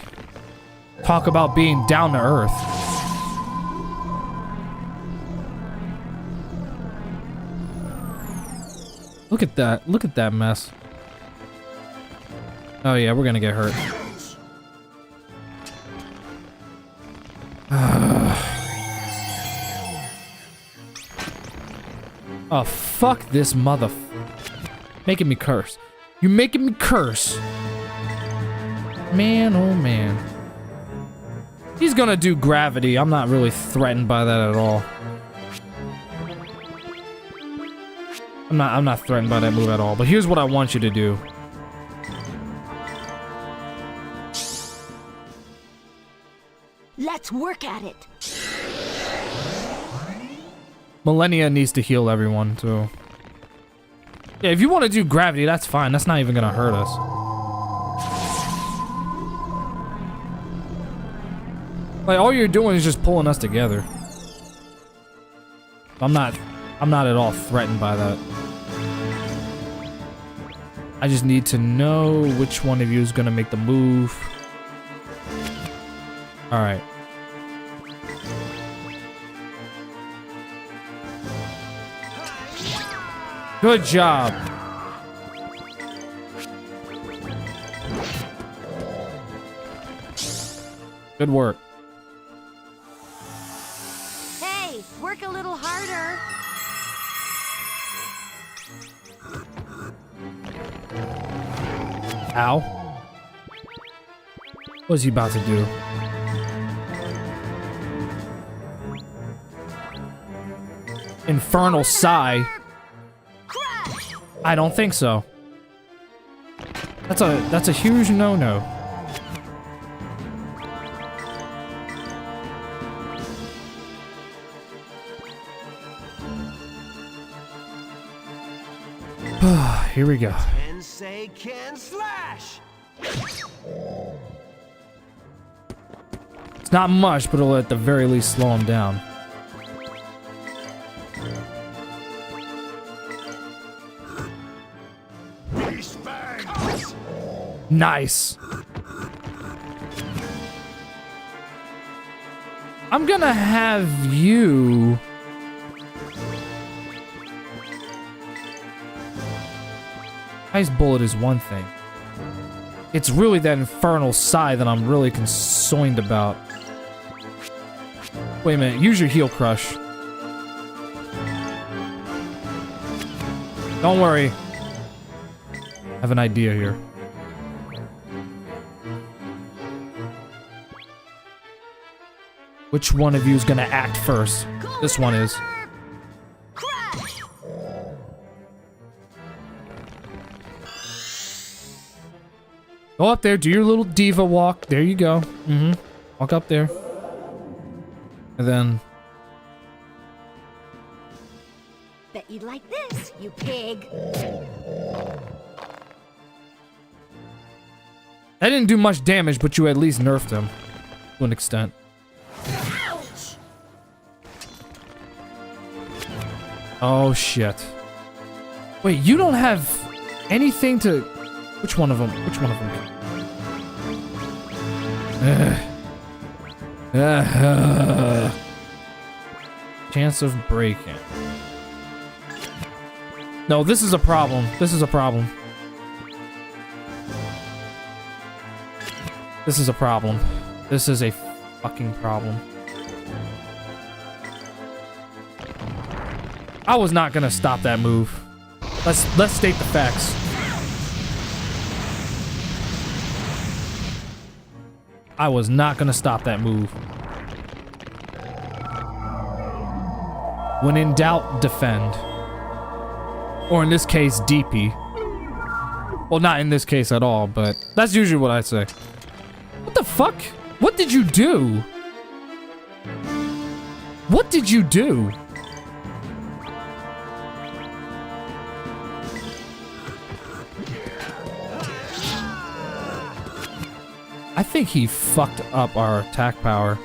Talk about being down to earth. Look at that. Look at that mess. Oh yeah, we're gonna get hurt. Oh, fuck this mother... Making me curse. You're making me curse. Man, oh man. He's gonna do gravity. I'm not really threatened by that at all. I'm not threatened by that move at all. But here's what I want you to do.
Let's work at it.
Millennia needs to heal everyone, too. Yeah, if you want to do gravity, that's fine. That's not even gonna hurt us. Like, all you're doing is just pulling us together. I'm not at all threatened by that. I just need to know which one of you is gonna make the move. Alright. Good job. Good work.
Hey, work a little harder.
Ow. What's he about to do? Infernal Sigh. I don't think so. That's a huge no-no. Here we go.
And say can slash.
It's not much, but it'll at the very least slow him down. Nice. I'm gonna have you... Ice Bullet is one thing. It's really that Infernal Sigh that I'm really concerned about. Wait a minute, use your Heal Crush. Don't worry. I have an idea here. Which one of you is gonna act first? This one is. Go up there, do your little diva walk. There you go. Walk up there. And then...
Bet you'd like this, you pig.
That didn't do much damage, but you at least nerfed him. To an extent.
Ouch!
Oh, shit. Wait, you don't have anything to... Which one of them? Which one of them? Chance of breaking. No, this is a problem. This is a problem. This is a problem. This is a fucking problem. I was not gonna stop that move. Let's state the facts. I was not gonna stop that move. When in doubt, defend. Or in this case, DP. Well, not in this case at all, but that's usually what I say. What the fuck? What did you do? What did you do? I think he fucked up our attack power.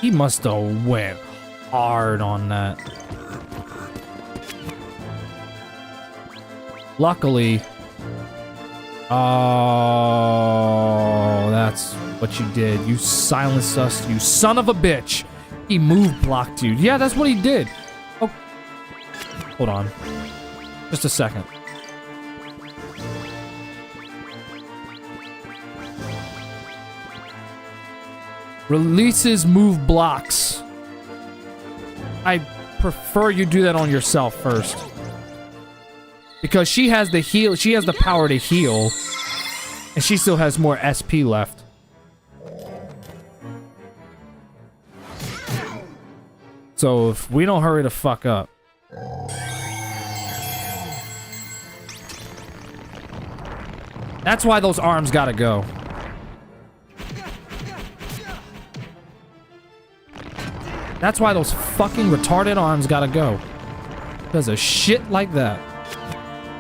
He must have went hard on that. Luckily... Oh, that's what you did. You silenced us, you son of a bitch. He move blocked you. Yeah, that's what he did. Oh. Hold on. Just a second. Releases move blocks. I prefer you do that on yourself first. Because she has the heal, she has the power to heal. And she still has more SP left. So if we don't hurry the fuck up. That's why those arms gotta go. That's why those fucking retarded arms gotta go. Because of shit like that.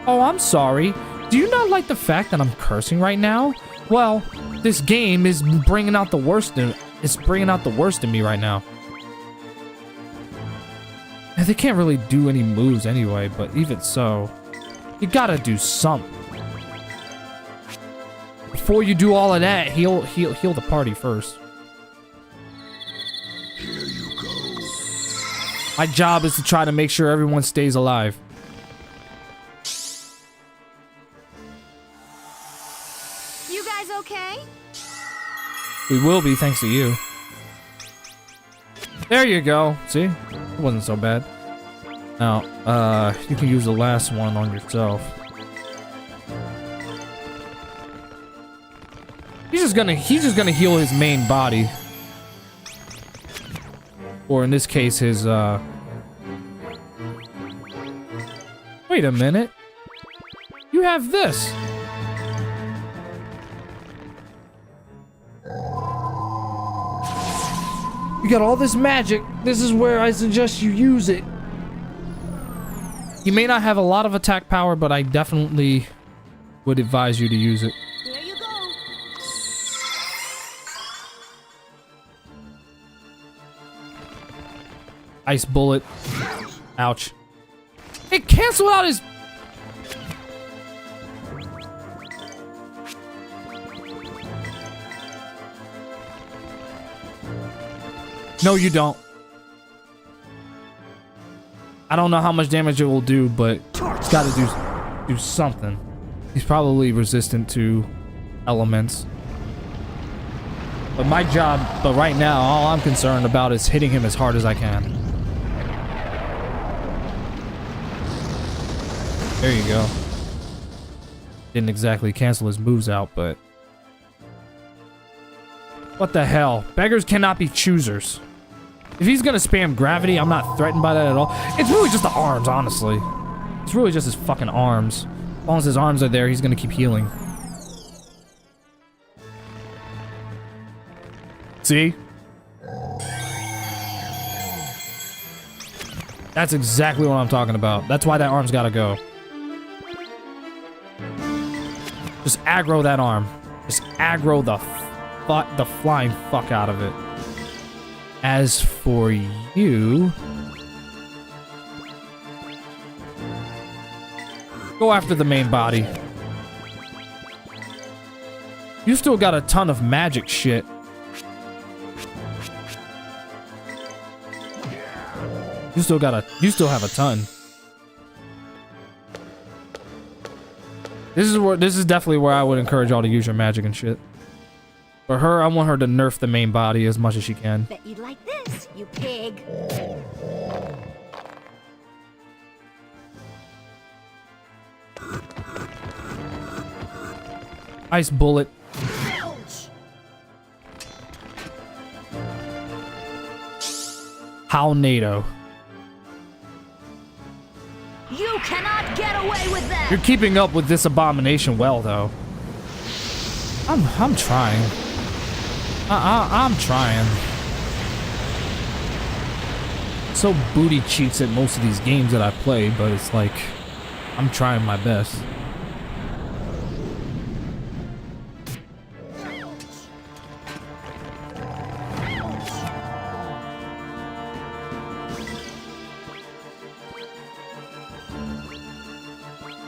Oh, I'm sorry. Do you not like the fact that I'm cursing right now? Well, this game is bringing out the worst in me right now. And they can't really do any moves anyway, but even so, you gotta do something. Before you do all of that, heal the party first.
Here you go.
My job is to try to make sure everyone stays alive.
You guys okay?
We will be, thanks to you. There you go. See? It wasn't so bad. Now, you can use the last one on yourself. He's just gonna heal his main body. Or in this case, his, Wait a minute. You have this. You got all this magic. This is where I suggest you use it. You may not have a lot of attack power, but I definitely would advise you to use it.
There you go.
Ice bullet. Ouch. It canceled out his... No, you don't. I don't know how much damage it will do, but it's got to do something. He's probably resistant to elements. But my job, right now, all I'm concerned about is hitting him as hard as I can. There you go. Didn't exactly cancel his moves out, but... What the hell? Beggars cannot be choosers. If he's gonna spam gravity, I'm not threatened by that at all. It's really just the arms, honestly. It's really just his fucking arms. As long as his arms are there, he's gonna keep healing. See? That's exactly what I'm talking about. That's why that arm's gotta go. Just aggro that arm. Just aggro the flying fuck out of it. As for you... Go after the main body. You still got a ton of magic shit. You still have a ton. This is definitely where I would encourage y'all to use your magic and shit. For her, I want her to nerf the main body as much as she can.
Bet you'd like this, you pig.
Ice bullet. How NATO.
You cannot get away with that.
You're keeping up with this abomination well, though. I'm trying. I'm trying. So booty cheeks at most of these games that I play, but it's like I'm trying my best.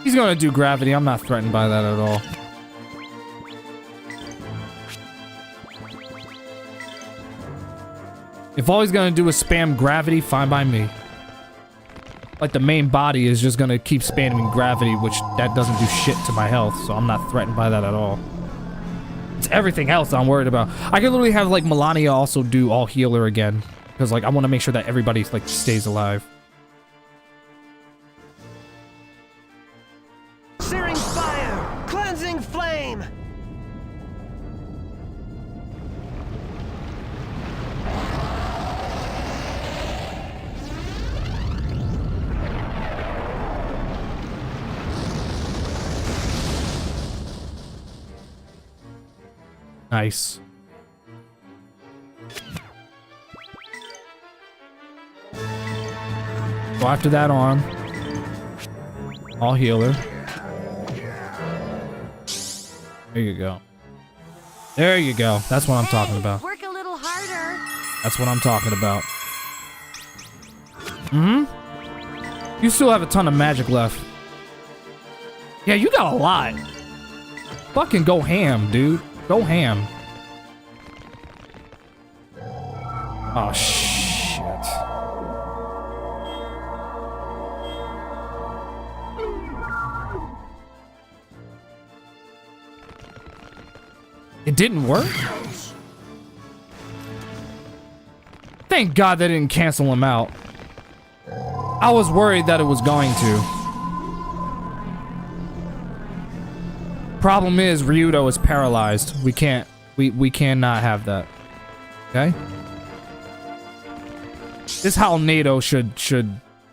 He's gonna do gravity. I'm not threatened by that at all. If all he's gonna do is spam gravity, fine by me. like the main body is just gonna keep spamming gravity, which that doesn't do shit to my health, so I'm not threatened by that at all. It's everything else I'm worried about. I can literally have like Melania also do all healer again, because like I want to make sure that everybody like stays alive.
Searing fire! Cleansing flame!
Nice. Go after that arm. All healer. There you go. There you go. That's what I'm talking about.
Work a little harder.
That's what I'm talking about. Mm-hmm. You still have a ton of magic left. Yeah, you got a lot. Fucking go ham, dude. Go ham. Oh, shit. It didn't work? Thank God they didn't cancel him out. I was worried that it was going to. Problem is, Ryudo is paralyzed. We cannot have that. Okay? This is how NATO should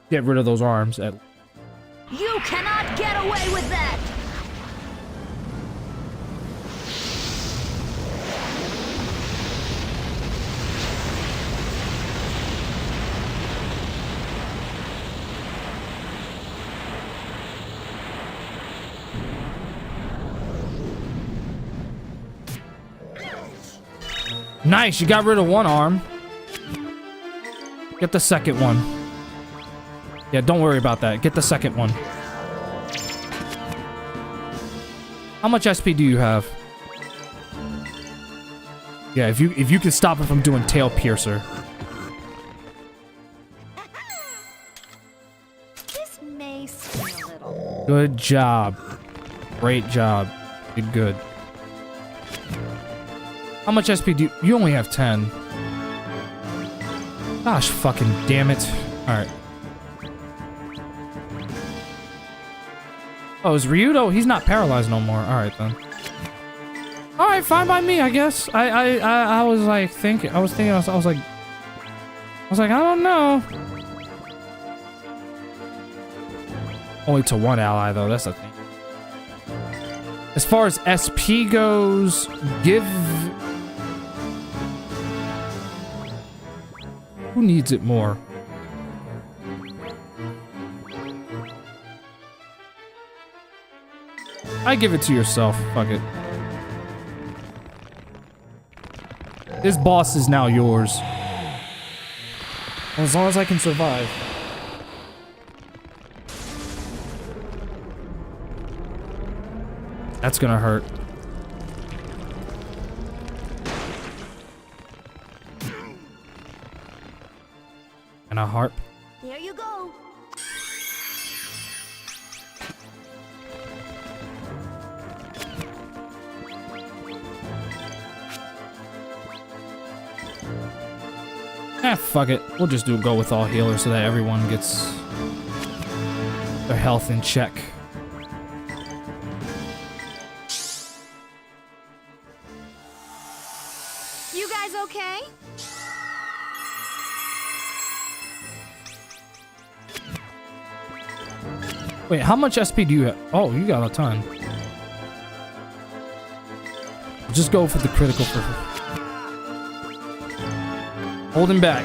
get rid of those arms.
You cannot get away with that.
Nice, you got rid of one arm. Get the second one. Yeah, don't worry about that. Get the second one. How much SP do you have? Yeah, if you can stop it from doing tail piercer.
This may sting a little.
Good job. Great job. Did good. How much SP do you only have 10. Gosh fucking damn it. Alright. Oh, is Ryudo? He's not paralyzed no more. Alright then. Alright, fine by me, I guess. I was like thinking I was like I don't know. Only to one ally though, that's the thing. As far as SP goes, give... Who needs it more? I give it to yourself. Fuck it. This boss is now yours. As long as I can survive. That's gonna hurt. And a harp.
There you go.
Fuck it. We'll just go with all healers so that everyone gets their health in check.
You guys okay?
Wait, how much SP do you have? Oh, you got a ton. Just go for the critical for... Hold him back.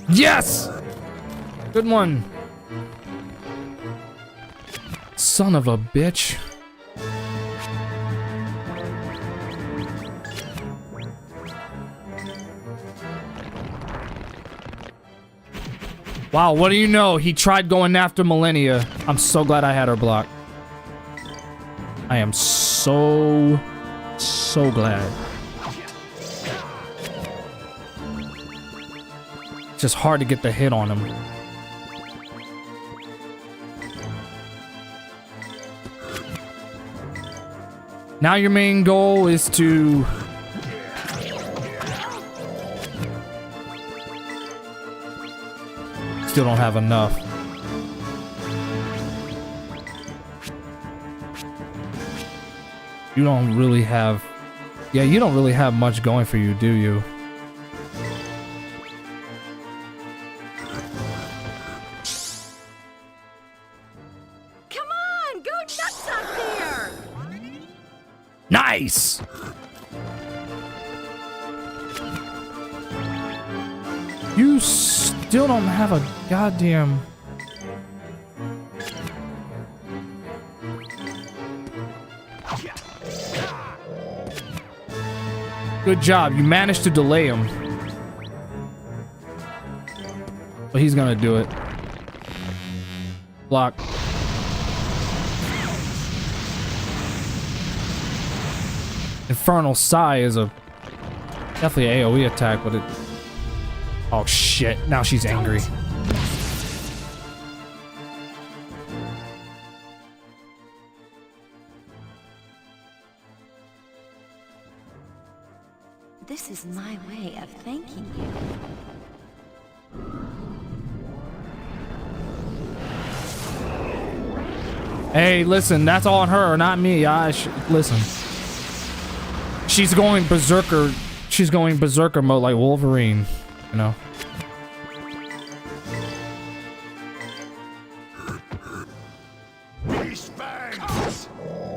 Yes! Good one. Son of a bitch. Wow, what do you know? He tried going after Millennia. I'm so glad I had her blocked. I am so glad. It's just hard to get the hit on him. Now your main goal is to... Still don't have enough. You don't really have... Yeah, you don't really have much going for you, do you?
Come on, go nuts up there!
Nice! You still don't have a goddamn... Good job, you managed to delay him. But he's gonna do it. Block. Infernal Sigh is a... Definitely an AoE attack, but it... Oh shit, now she's angry.
This is my way of thanking you.
Hey, listen, that's all on her, not me. Listen. She's going berserker. She's going berserker mode like Wolverine, you know.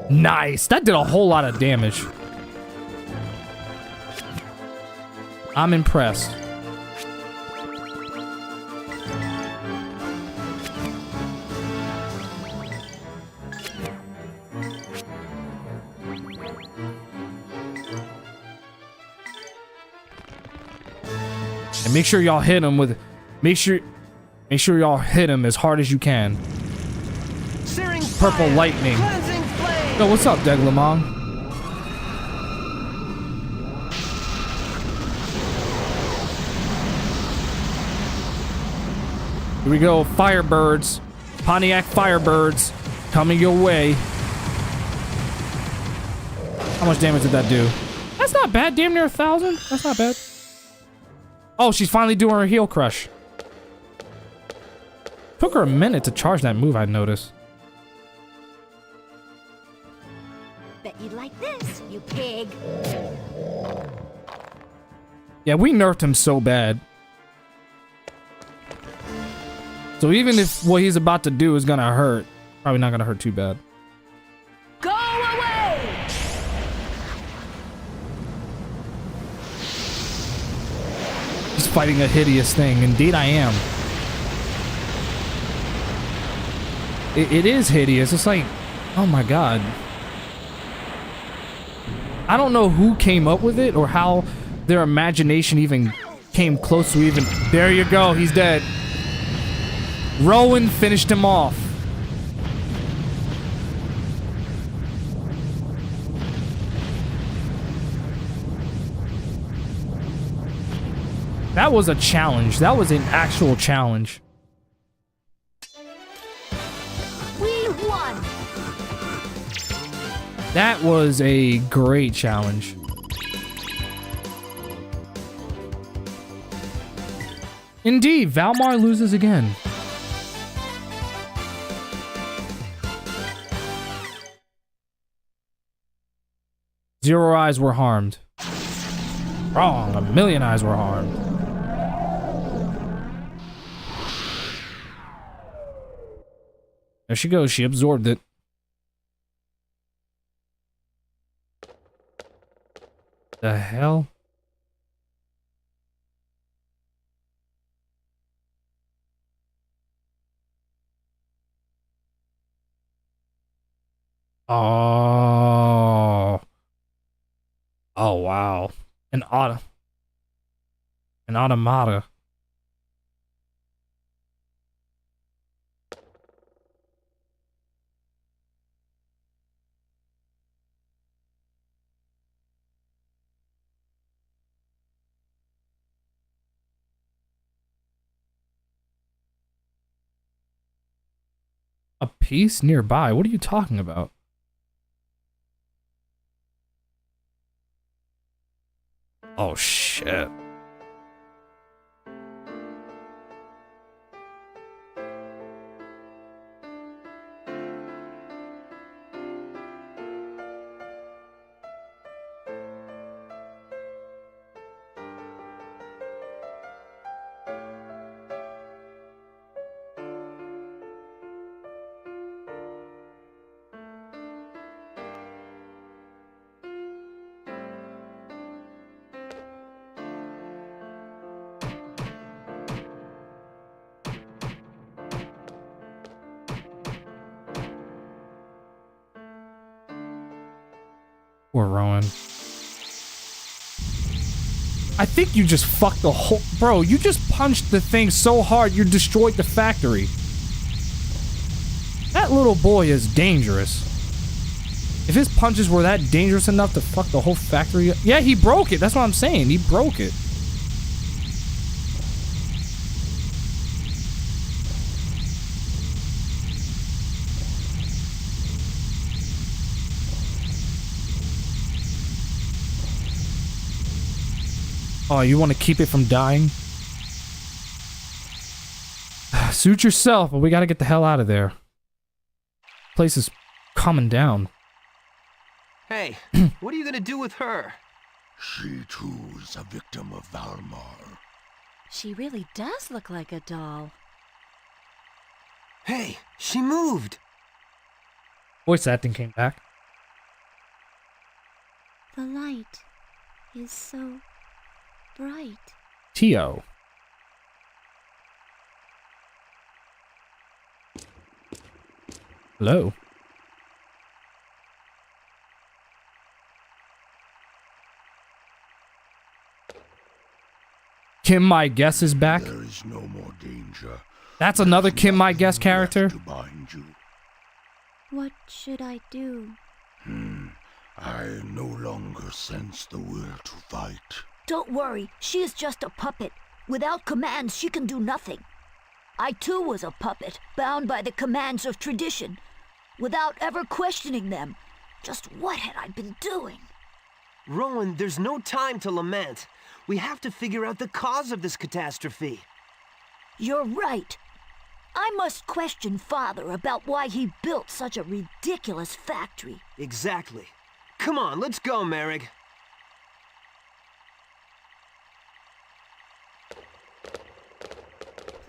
Nice. That did a whole lot of damage. I'm impressed. And make sure y'all hit him with... Make sure y'all hit him as hard as you can.
Searing
Purple
fire,
lightning.
cleansing flame.
Yo, what's up, Deglamon? Here we go, Firebirds. Pontiac Firebirds coming your way. How much damage did that do? That's not bad, damn near 1,000. That's not bad. Oh, she's finally doing her heel crush. Took her a minute to charge that move, I noticed.
Bet you'd like this, you pig.
Yeah, we nerfed him so bad. So even if what he's about to do is gonna hurt, probably not gonna hurt too bad.
Go away!
He's fighting a hideous thing. Indeed I am. It is hideous. It's like, oh my god. I don't know who came up with it or how their imagination even came close to even... There you go, he's dead. Rowan finished him off. That was a challenge. That was an actual challenge.
We won!
That was a great challenge. Indeed, Valmar loses again. Zero eyes were harmed. Wrong, 1,000,000 eyes were harmed. There she goes, she absorbed it. The hell? Oh. Oh, wow. An automata. A piece nearby? What are you talking about? Oh, shit. Poor Rowan. I think you just fucked the whole... Bro, you just punched the thing so hard you destroyed the factory. That little boy is dangerous. If his punches were that dangerous enough to fuck the whole factory up... Yeah, he broke it. That's what I'm saying. He broke it. Oh, you want to keep it from dying? Suit yourself, but we gotta get the hell out of there. Place is coming down.
Hey, what are you gonna do with her?
She too is a victim of Valmar.
She really does look like a doll.
Hey, she moved.
Voice acting came back.
The light is so bright.
Tio. Hello. Kim My Guess is back.
There is no more danger.
That's another Kim My Guess character.
To bind you.
What should I do?
I no longer sense the will to fight.
Don't worry, she is just a puppet. Without commands, she can do nothing. I too was a puppet, bound by the commands of tradition, without ever questioning them. Just what had I been doing?
Rowan, there's no time to lament. We have to figure out the cause of this catastrophe.
You're right. I must question Father about why he built such a ridiculous factory.
Exactly. Come on, let's go, Merrick.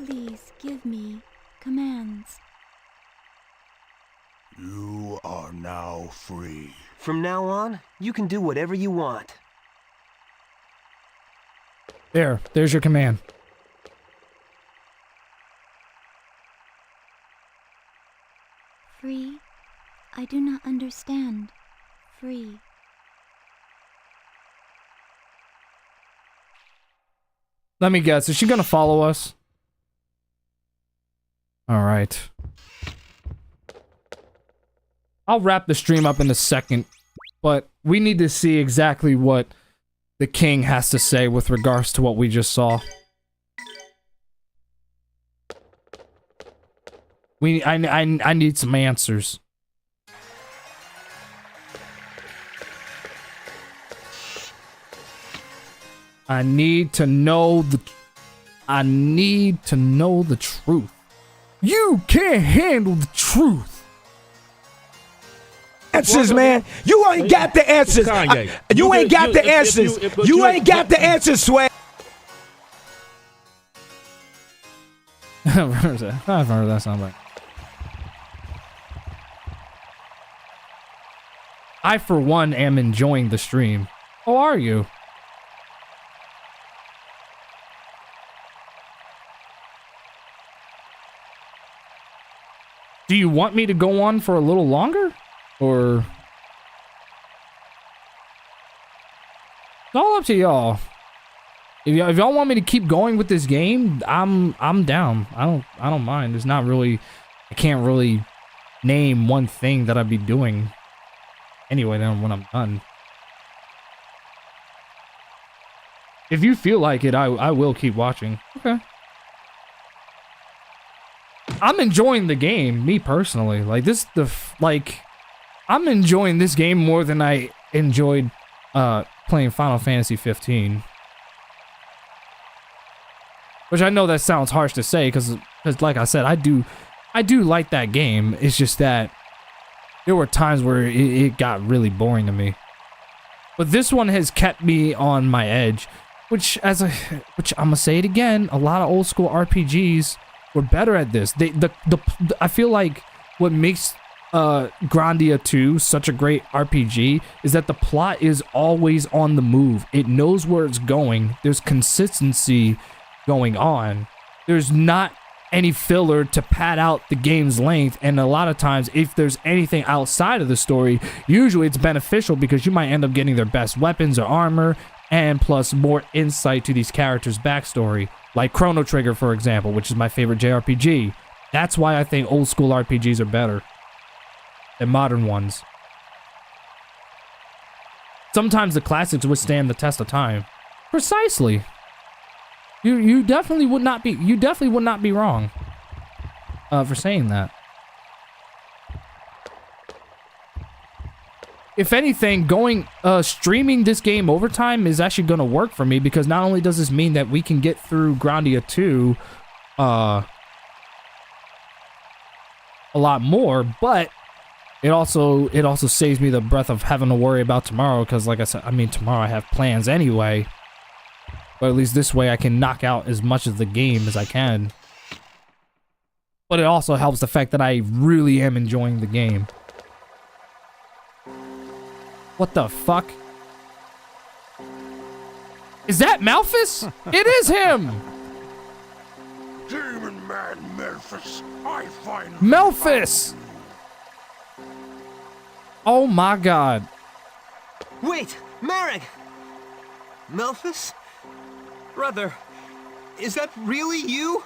Please give me commands.
You are now free.
From now on, you can do whatever you want.
There's your command.
Free? I do not understand. Free.
Let me guess, is she gonna follow us? Alright. I'll wrap the stream up in a second, but we need to see exactly what the king has to say with regards to what we just saw. I need some answers. I need to know the truth. You can't handle the truth.
Answers, man. You ain't got the answers. You ain't got the answers. You ain't got the answers, Swag.
I've heard that sound right. I, for one, am enjoying the stream. How are you? Do you want me to go on for a little longer? Or... It's all up to y'all. If y'all want me to keep going with this game, I'm down. I don't mind. It's not really... I can't really name one thing that I'd be doing anyway then when I'm done. If you feel like it, I will keep watching. Okay. I'm enjoying the game, me personally. Like I'm enjoying this game more than I enjoyed playing Final Fantasy 15. Which I know that sounds harsh to say, because like I said, I do like that game. It's just that there were times where it got really boring to me. But this one has kept me on my edge, which I'm gonna say it again, a lot of old school RPGs were better at this. I feel like what makes Grandia 2 such a great RPG is that the plot is always on the move. It knows where it's going. There's consistency going on. There's not any filler to pad out the game's length, and a lot of times if there's anything outside of the story, usually it's beneficial because you might end up getting their best weapons or armor, and plus more insight to these characters' backstory, like Chrono Trigger, for example, which is my favorite JRPG. That's why I think old school RPGs are better than modern ones. Sometimes the classics withstand the test of time. Precisely. You definitely would not be wrong for saying that. If anything, streaming this game over time is actually going to work for me, because not only does this mean that we can get through Grandia 2 a lot more, but it also saves me the breath of having to worry about tomorrow, because like I said, I mean, tomorrow I have plans anyway. But at least this way I can knock out as much of the game as I can. But it also helps the fact that I really am enjoying the game. What the fuck? Is that Malphus? It is him!
Demon man Malphus, I find
Malphus! Oh my god.
Wait, Marek! Malphus? Brother, is that really you?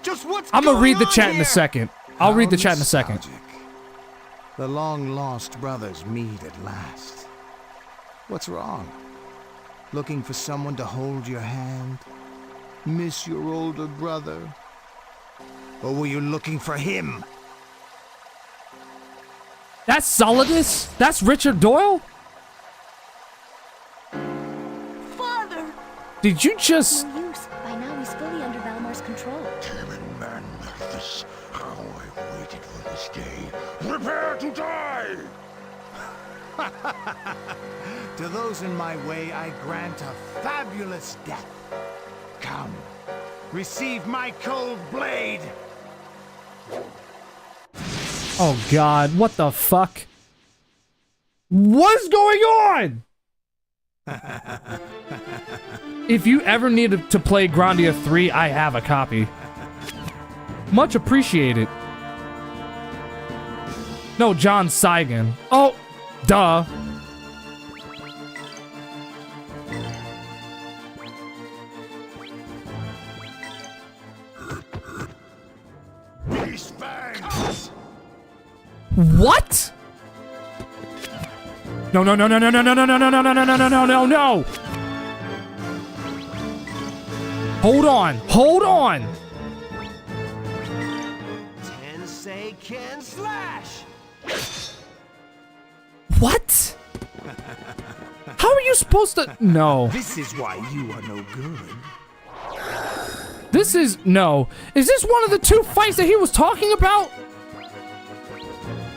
Just what's
I'm gonna read the chat
here?
in a second. I'll read the chat in a second.
The long-lost brothers meet at last. What's wrong? Looking for someone to hold your hand? Miss your older brother? Or were you looking for him?
That's Solidus? That's Richard Doyle?
Father!
Did you just...
No use. By now he's fully under Valmar's control.
Demon man Malphus, how I waited for this day. Prepare to die!
To those in my way, I grant a fabulous death. Come, receive my cold blade!
Oh god, what the fuck? What's going on? If you ever need to play Grandia 3, I have a copy. Much appreciated. No, John Saigon. Oh, duh.
Beast fangs!
What? No, no, no, no, no, no, no, no, no, no, no, no, no, no, no, no, no. Hold on, hold on.
Tensei can slash!
What? How are you supposed to? No.
This is why you are no good.
This is no. Is this one of the two fights that he was talking about?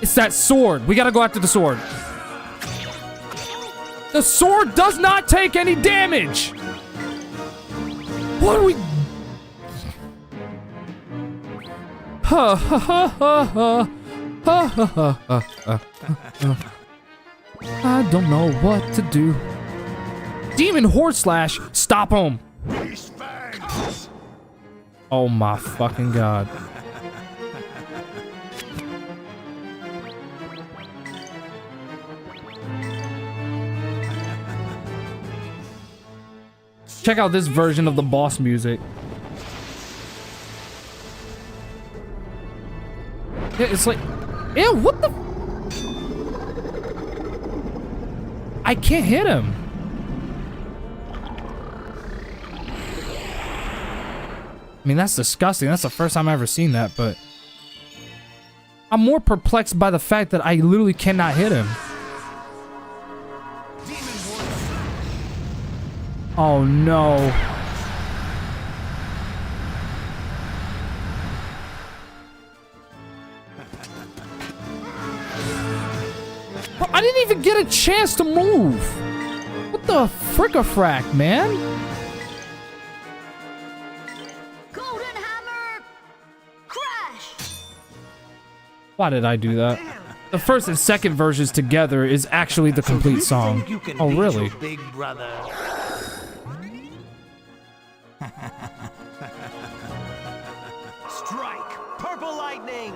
It's that sword. We gotta go after the sword. The sword does not take any damage. What are we? Ha ha ha ha ha ha ha ha ha. I don't know what to do. Demon Horde Slash, stop him.
Beast fangs!
Oh my fucking god. Check out this version of the boss music. Yeah, it's like, ew, what the? I can't hit him. I mean, that's disgusting. That's the first time I've ever seen that, but I'm more perplexed by the fact that I literally cannot hit him. Oh no. Bro, I didn't even get a chance to move. What the frick-a-frack, man?
Golden Hammer! Crash!
Why did I do that? The first and second versions together is actually the complete song. Oh, really?
Big brother.
Strike! Purple lightning!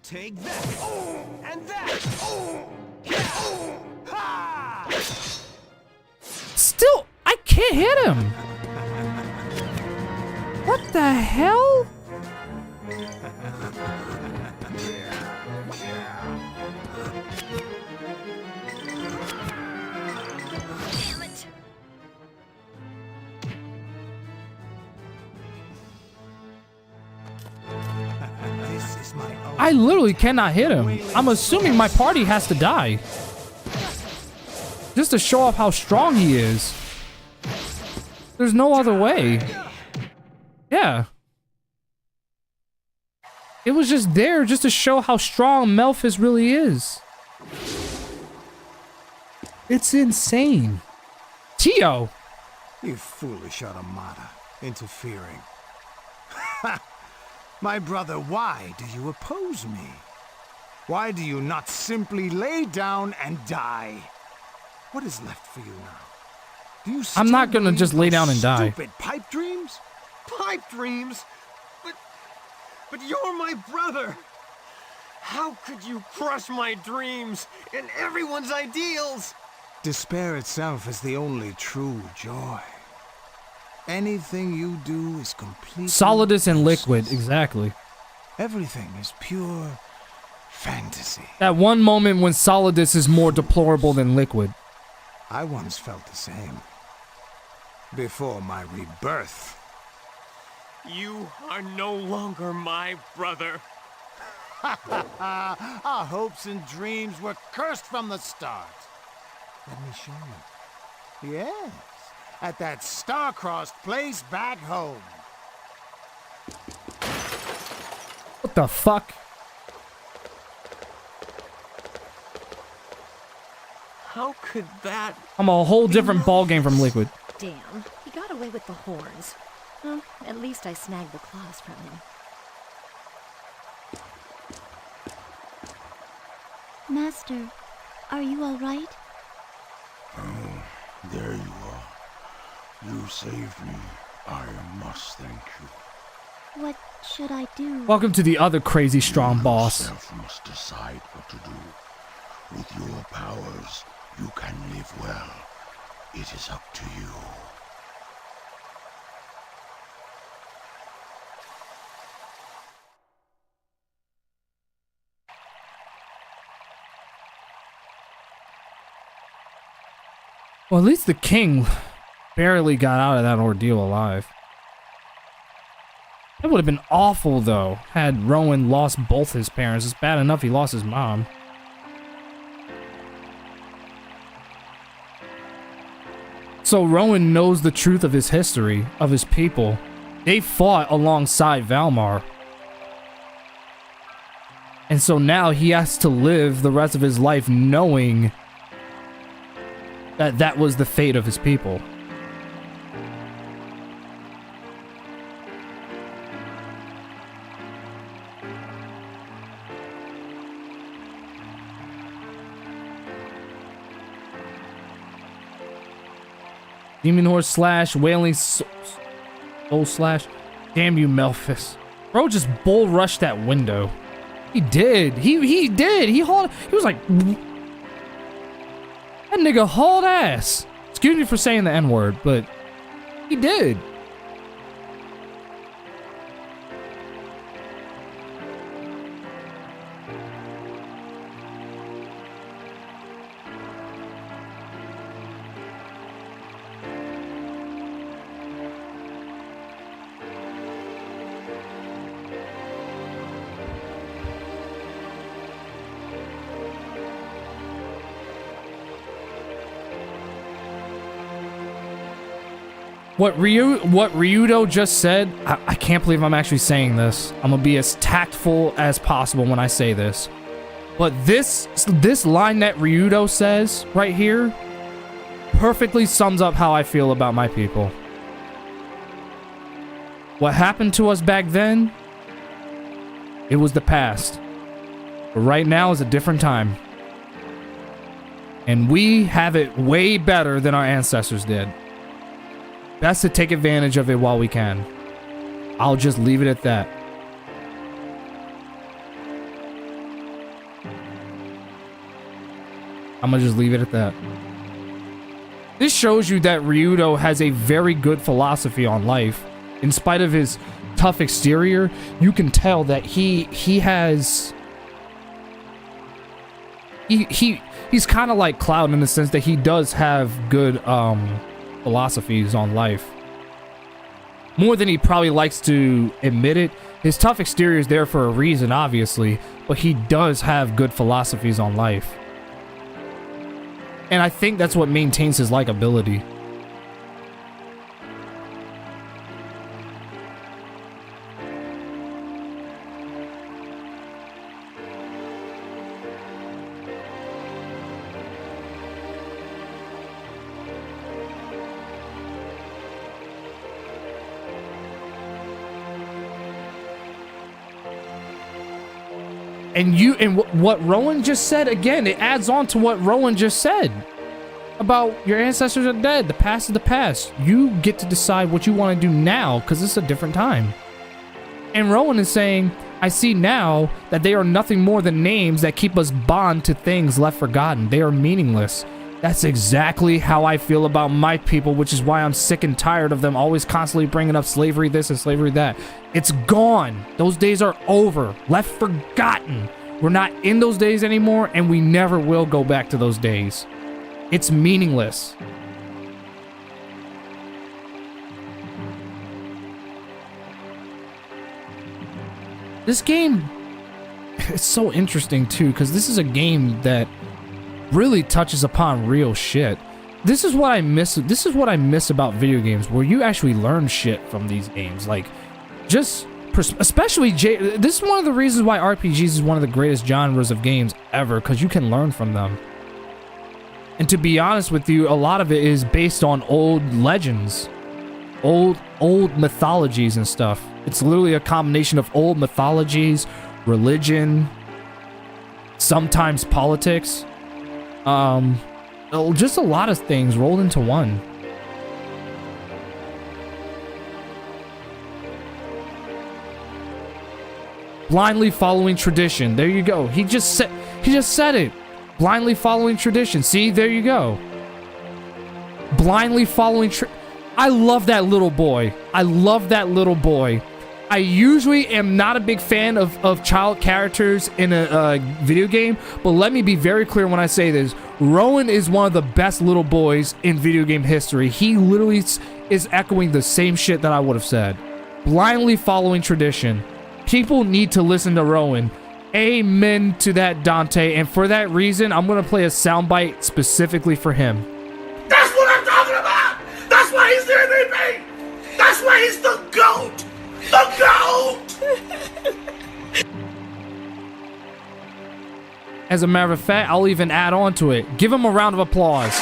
Take that! And that! Ha!
Still, I can't hit him. What the hell?
Damn it!
This is my own.
I literally cannot hit him. I'm assuming my party has to die. Just to show off how strong he is. There's no other way. Yeah. It was just there just to show how strong Melphis really is. It's insane. Tio!
You foolish automata, interfering. Ha! My brother, why do you oppose me? Why do you not simply lay down and die? What is left for you now? Do you
I'm not gonna
still
just lay
believe
down
those
and die.
Stupid pipe dreams?
Pipe dreams? But you're my brother! How could you crush my dreams and everyone's ideals?
Despair itself is the only true joy. Anything you do is complete.
Solidus and Liquid, exactly.
Everything is pure fantasy.
That one moment when Solidus is more deplorable than Liquid.
I once felt the same. Before my rebirth.
You are no longer my brother.
Our hopes and dreams were cursed from the start. Let me show you. Yes, at that star-crossed place back home.
What the fuck?
How could that...
I'm a whole different ballgame from Liquid.
Damn, he got away with the horns. Well, at least I snagged the claws from him.
Master, are you all right?
Oh, there you are. You saved me. I must thank you.
What should I do?
Welcome to the other crazy strong boss.
You yourself must decide what to do. With your powers, you can live well. It is up to you.
Well, at least the king barely got out of that ordeal alive. That would have been awful, though, had Rowan lost both his parents. It's bad enough he lost his mom. So Rowan knows the truth of his history, of his people. They fought alongside Valmar. And so now he has to live the rest of his life knowing that that was the fate of his people. Demon Horse slash, Wailing Soul slash. Damn you, Melphis. Bro just bull rushed that window. He did. He did. He was like... That nigga hauled ass. Excuse me for saying the N-word, but he did. What Ryudo just said, I can't believe I'm actually saying this. I'm gonna be as tactful as possible when I say this. But this line that Ryudo says right here perfectly sums up how I feel about my people. What happened to us back then, it was the past. But right now is a different time. And we have it way better than our ancestors did. Best to take advantage of it while we can. I'll just leave it at that. I'm gonna just leave it at that. This shows you that Ryudo has a very good philosophy on life. In spite of his tough exterior, you can tell that he's kind of like Cloud in the sense that he does have good philosophies on life. More than he probably likes to admit it. His tough exterior is there for a reason, obviously, but he does have good philosophies on life. And I think that's what maintains his likability. And what Rowan just said, again, it adds on to what Rowan just said about your ancestors are dead. The past is the past. You get to decide what you want to do now because it's a different time. And Rowan is saying, I see now that they are nothing more than names that keep us bound to things left forgotten. They are meaningless. That's exactly how I feel about my people, which is why I'm sick and tired of them always constantly bringing up slavery this and slavery that. It's gone. Those days are over. Left forgotten. We're not in those days anymore, and we never will go back to those days. It's meaningless. This game, it's so interesting too, because this is a game that really touches upon real shit. This is what I miss. This is what I miss about video games, where you actually learn shit from these games. Like, just especially this is one of the reasons why RPGs is one of the greatest genres of games ever, because you can learn from them. And to be honest with you, a lot of it is based on old legends, old mythologies and stuff. It's literally a combination of old mythologies, religion, sometimes politics. Just a lot of things rolled into one. Blindly following tradition. There you go. He just said it. Blindly following tradition. See, there you go. Blindly following I love that little boy. I love that little boy. I usually am not a big fan of child characters in a video game, but let me be very clear when I say this. Rowan is one of the best little boys in video game history. He literally is echoing the same shit that I would have said. Blindly following tradition. People need to listen to Rowan. Amen to that, Dante. And for that reason, I'm going to play a soundbite specifically for him.
That's what I'm talking about! That's why he's the MVP! That's why he's the GOAT! The GOAT!
As a matter of fact, I'll even add on to it. Give him a round of applause.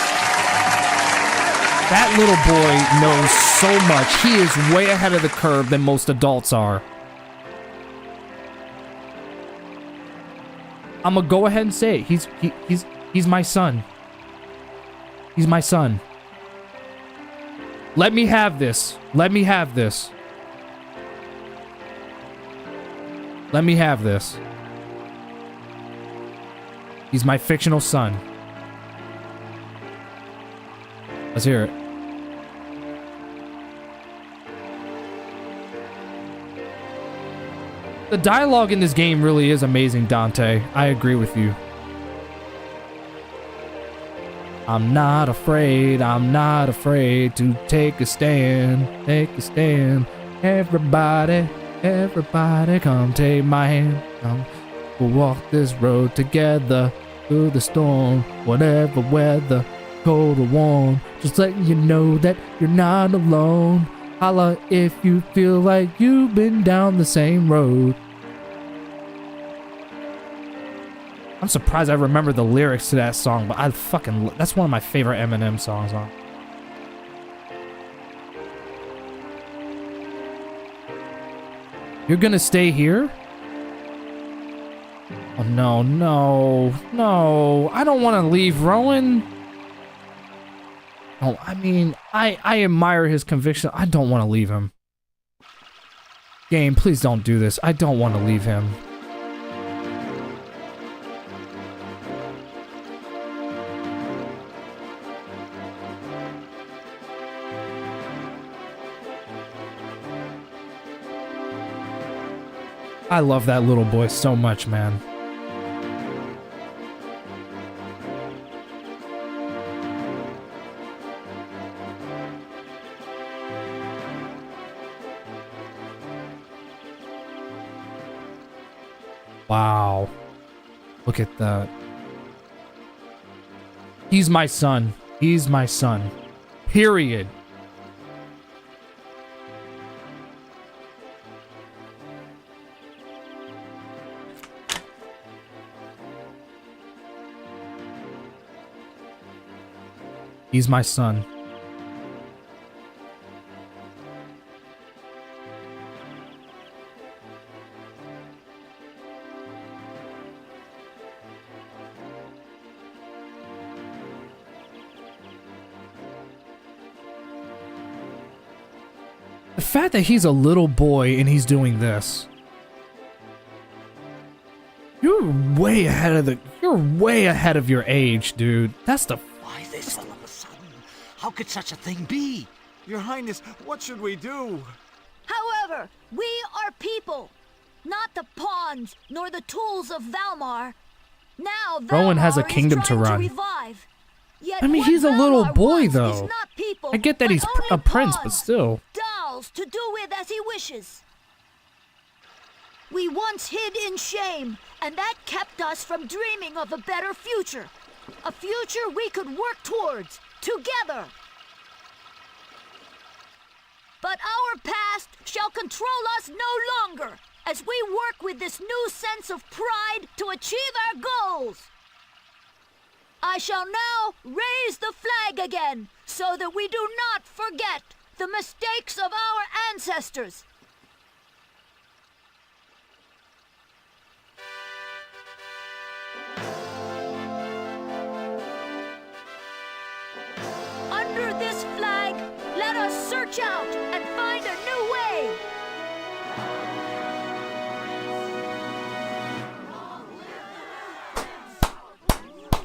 That little boy knows so much. He is way ahead of the curve than most adults are. I'm gonna go ahead and say it. He's my son. He's my son. Let me have this. Let me have this. Let me have this. He's my fictional son. Let's hear it. The dialogue in this game really is amazing, Dante. I agree with you. I'm not afraid to take a stand. Take a stand. Everybody, everybody come take my hand. Come, we'll walk this road together through the storm, whatever weather. Total one, just letting you know that you're not alone. Holla if you feel like you've been down the same road. I'm surprised I remember the lyrics to that song, but that's one of my favorite Eminem songs on. You're gonna stay here? Oh no, no. I don't want to leave Rowan. Oh, I mean, I admire his conviction. I don't want to leave him. Game, please don't do this. I don't want to leave him. I love that little boy so much, man. Wow. Look at that. He's my son. He's my son. Period. He's my son. The fact that he's a little boy and he's doing this. You're way ahead of your age, dude. That's the
Why this all of a sudden? How could such a thing be?
Your Highness, what should we do?
However, we are people, not the pawns nor the tools of Valmar. Now Valmar
Rowan has a kingdom to run.
Revive. Yet
I mean,
what
he's a little
Valmar
boy,
wants
though.
is not people,
I get that
but
he's
only
a prince, but
pawns,
still.
dolls to do with as he wishes. We once hid in shame, and that kept us from dreaming of a better future. A future we could work towards, together. But our past shall control us no longer, as we work with this new sense of pride to achieve our goals. I shall now raise the flag again, so that we do not forget the mistakes of our ancestors. Under this flag, let us search out and find a new way.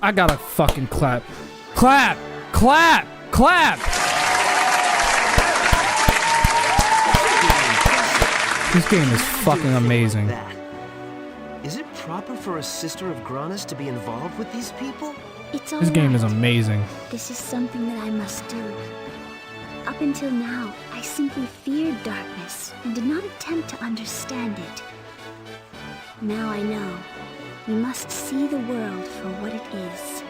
I gotta fucking clap. Clap! Clap! Clap! This game is fucking amazing.
Is it proper for a sister of Granis to be involved with these people?
It's all
This game is
right.
amazing.
This is something that I must do. Up until now, I simply feared darkness and did not attempt to understand it. Now I know. We must see the world for what it is.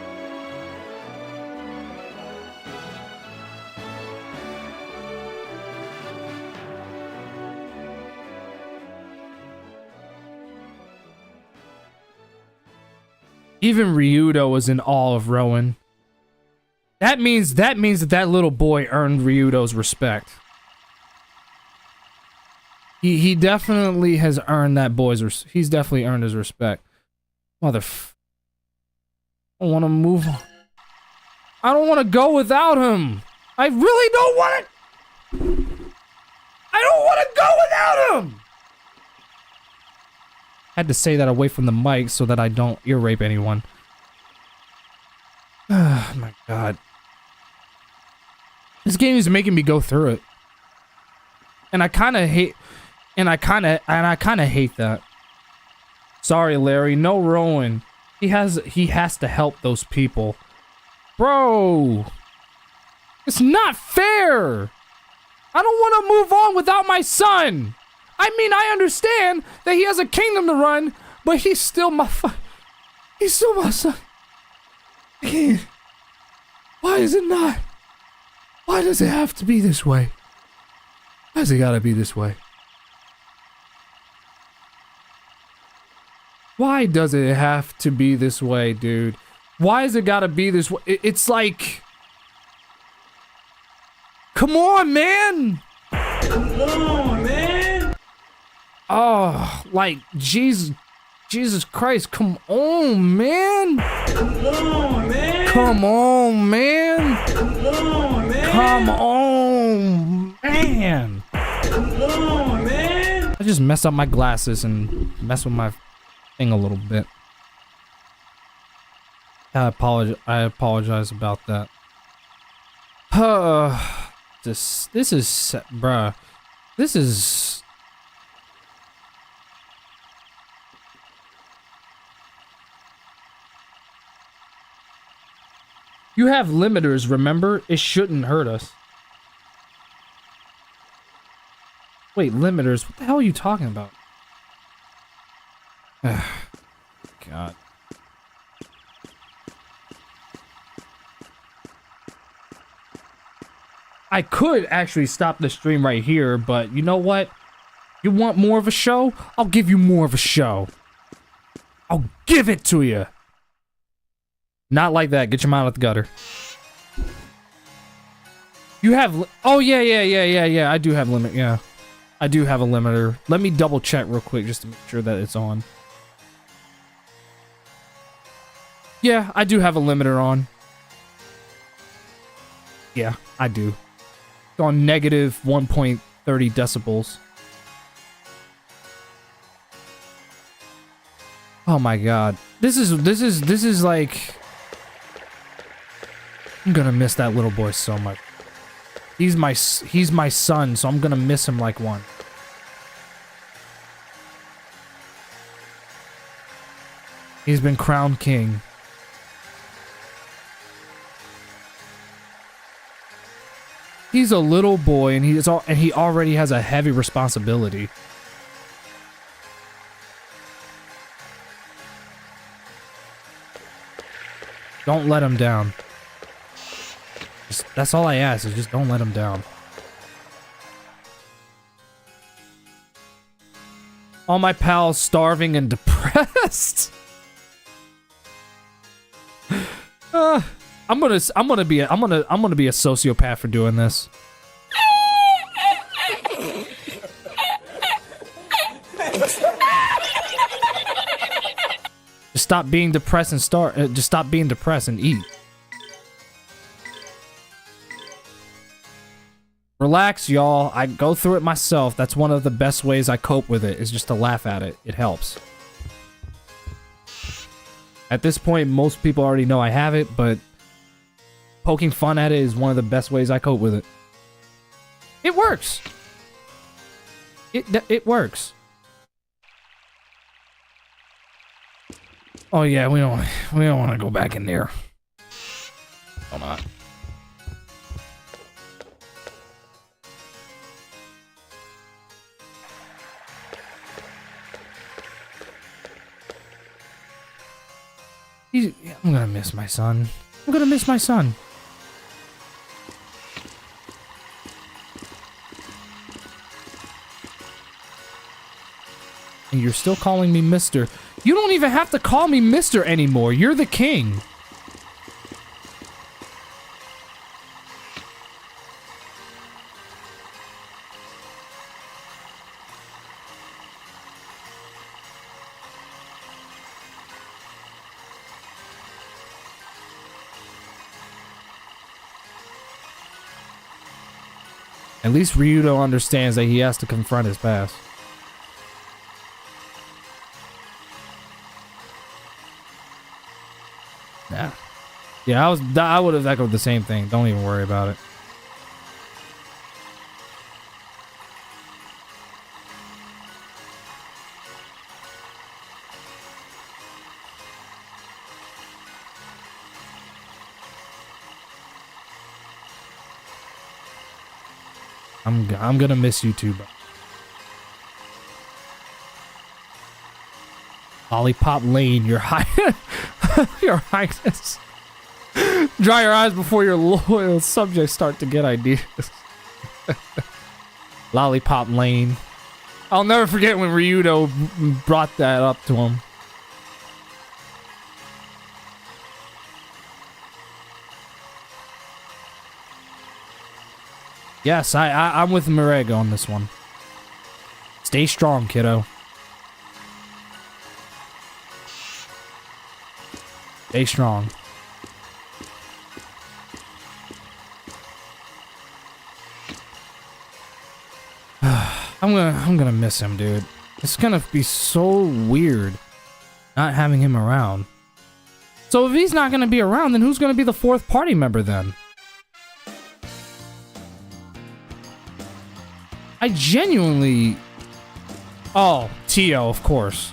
Even Ryudo was in awe of Rowan. That means that little boy earned Ryudo's respect. He definitely has earned that boy's he's definitely earned his respect. I want to move on. I don't want to go without him. I really don't want to. I don't want to go without him. I had to say that away from the mic so that I don't ear rape anyone. Oh my god. This game is making me go through it. And I kind of hate that. Sorry, Larry, no Rowan. He has to help those people. Bro. It's not fair. I don't want to move on without my son. I mean, I understand that he has a kingdom to run, but he's still my son. I Why is it not? Why does it have to be this way? Why does it gotta be this way? Why does it have to be this way, dude? Why has it gotta be this way? It's like... Come on, man! Come on, man! Oh, like, Jesus Christ, come on, man! Come on, man! Come on, man! Come on, man! Come on, man! Come on, man! I just messed up my glasses and messed with my thing a little bit. I apologize about that. This is, bruh. This is... You have limiters, remember? It shouldn't hurt us. Wait, limiters? What the hell are you talking about? God. I could actually stop the stream right here, but you know what? You want more of a show? I'll give you more of a show. I'll give it to you. Not like that. Get your mind out the gutter. You have... Oh, yeah. I do have limit, yeah. I do have a limiter. Let me double check real quick just to make sure that it's on. Yeah, I do have a limiter on. Yeah, I do. It's on negative 1.30 decibels. Oh my god. This is like... I'm gonna miss that little boy so much. He's my son, so I'm gonna miss him like one. He's been crowned king. He's a little boy, and he already has a heavy responsibility. Don't let him down. That's all I ask, is just don't let him down. All my pals starving and depressed. I'm gonna be a sociopath for doing this. Just stop being depressed and just stop being depressed and eat. Relax, y'all. I go through it myself. That's one of the best ways I cope with it, is just to laugh at it. It helps. At this point, most people already know I have it, but poking fun at it is one of the best ways I cope with it. It works. It works. Oh yeah, we don't want to go back in there. Hold on. I'm gonna miss my son. I'm gonna miss my son. And you're still calling me Mister. You don't even have to call me Mister anymore. You're the king. At least Ryudo understands that he has to confront his past. Yeah. Yeah, I would have echoed the same thing. Don't even worry about it. I'm gonna miss you too, bro. Lollipop Lane, your highness. Dry your eyes before your loyal subjects start to get ideas. Lollipop Lane. I'll never forget when Ryudo brought that up to him. Yes, I'm with Mireg on this one. Stay strong, kiddo. Stay strong. I'm gonna miss him, dude. It's gonna be so weird not having him around. So if he's not gonna be around, then who's gonna be the fourth party member then? I genuinely... Oh, Tio, of course.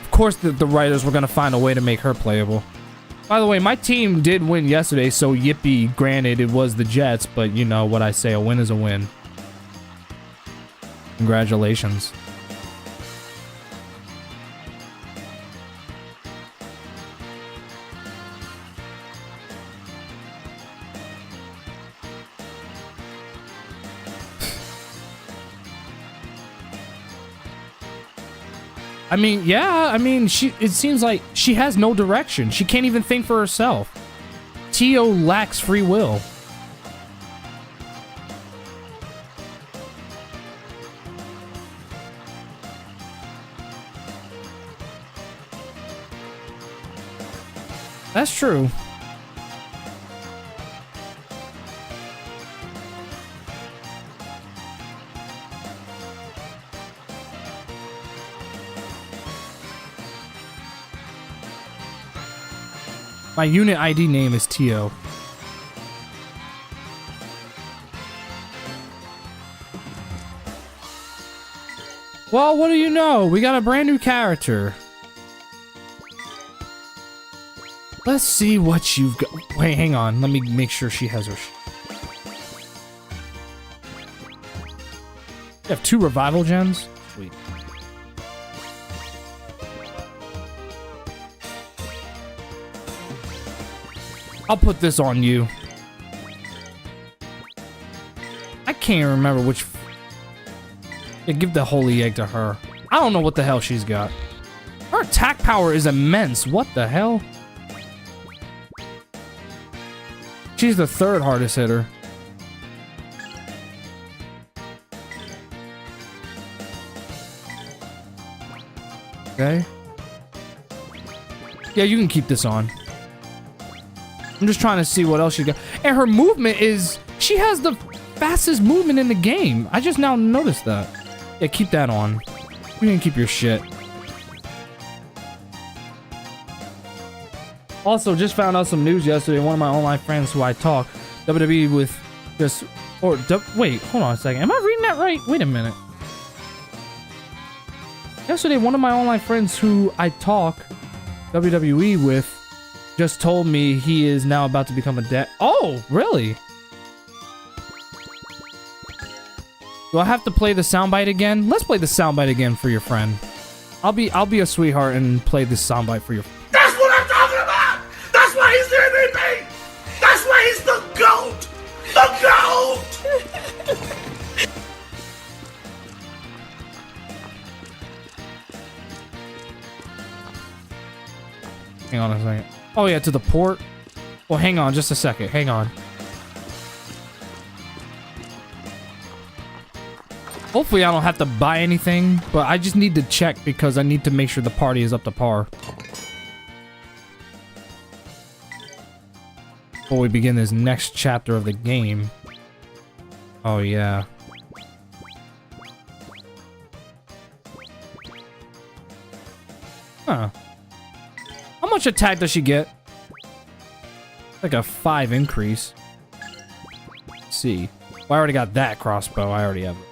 Of course the writers were gonna find a way to make her playable. By the way, my team did win yesterday, so yippee. Granted, it was the Jets, but you know what I say, a win is a win. Congratulations. I mean, yeah, I mean, it seems like she has no direction. She can't even think for herself. Tio lacks free will. That's true. My unit ID name is Tio. Well, what do you know? We got a brand new character. Let's see what you've got. Wait, hang on. Let me make sure she has her. You have 2 revival gems? Sweet. I'll put this on you. I can't remember which... Yeah, give the holy egg to her. I don't know what the hell she's got. Her attack power is immense. What the hell? She's the 3rd hardest hitter. Okay. Yeah, you can keep this on. I'm just trying to see what else she got. And her movement is... She has the fastest movement in the game. I just now noticed that. Yeah, keep that on. You can keep your shit. Also, just found out some news yesterday. One of my online friends who I talk WWE with just... Or... Wait, hold on a second. Am I reading that right? Wait a minute. Yesterday, one of my online friends who I talk WWE with just told me he is now about to become a dad. Oh, really? Do I have to play the soundbite again? Let's play the soundbite again for your friend. I'll be a sweetheart and play this soundbite for your.
That's what I'm talking about. That's why he's the MVP. That's why he's the GOAT. The GOAT.
Hang on a second. Oh yeah, to the port. Well, hang on just a second. Hang on. Hopefully I don't have to buy anything, but I just need to check because I need to make sure the party is up to par. Before we begin this next chapter of the game. Oh yeah. Huh. How much attack does she get? Like a 5 increase. Let's see. Well, I already got that crossbow. I already have it.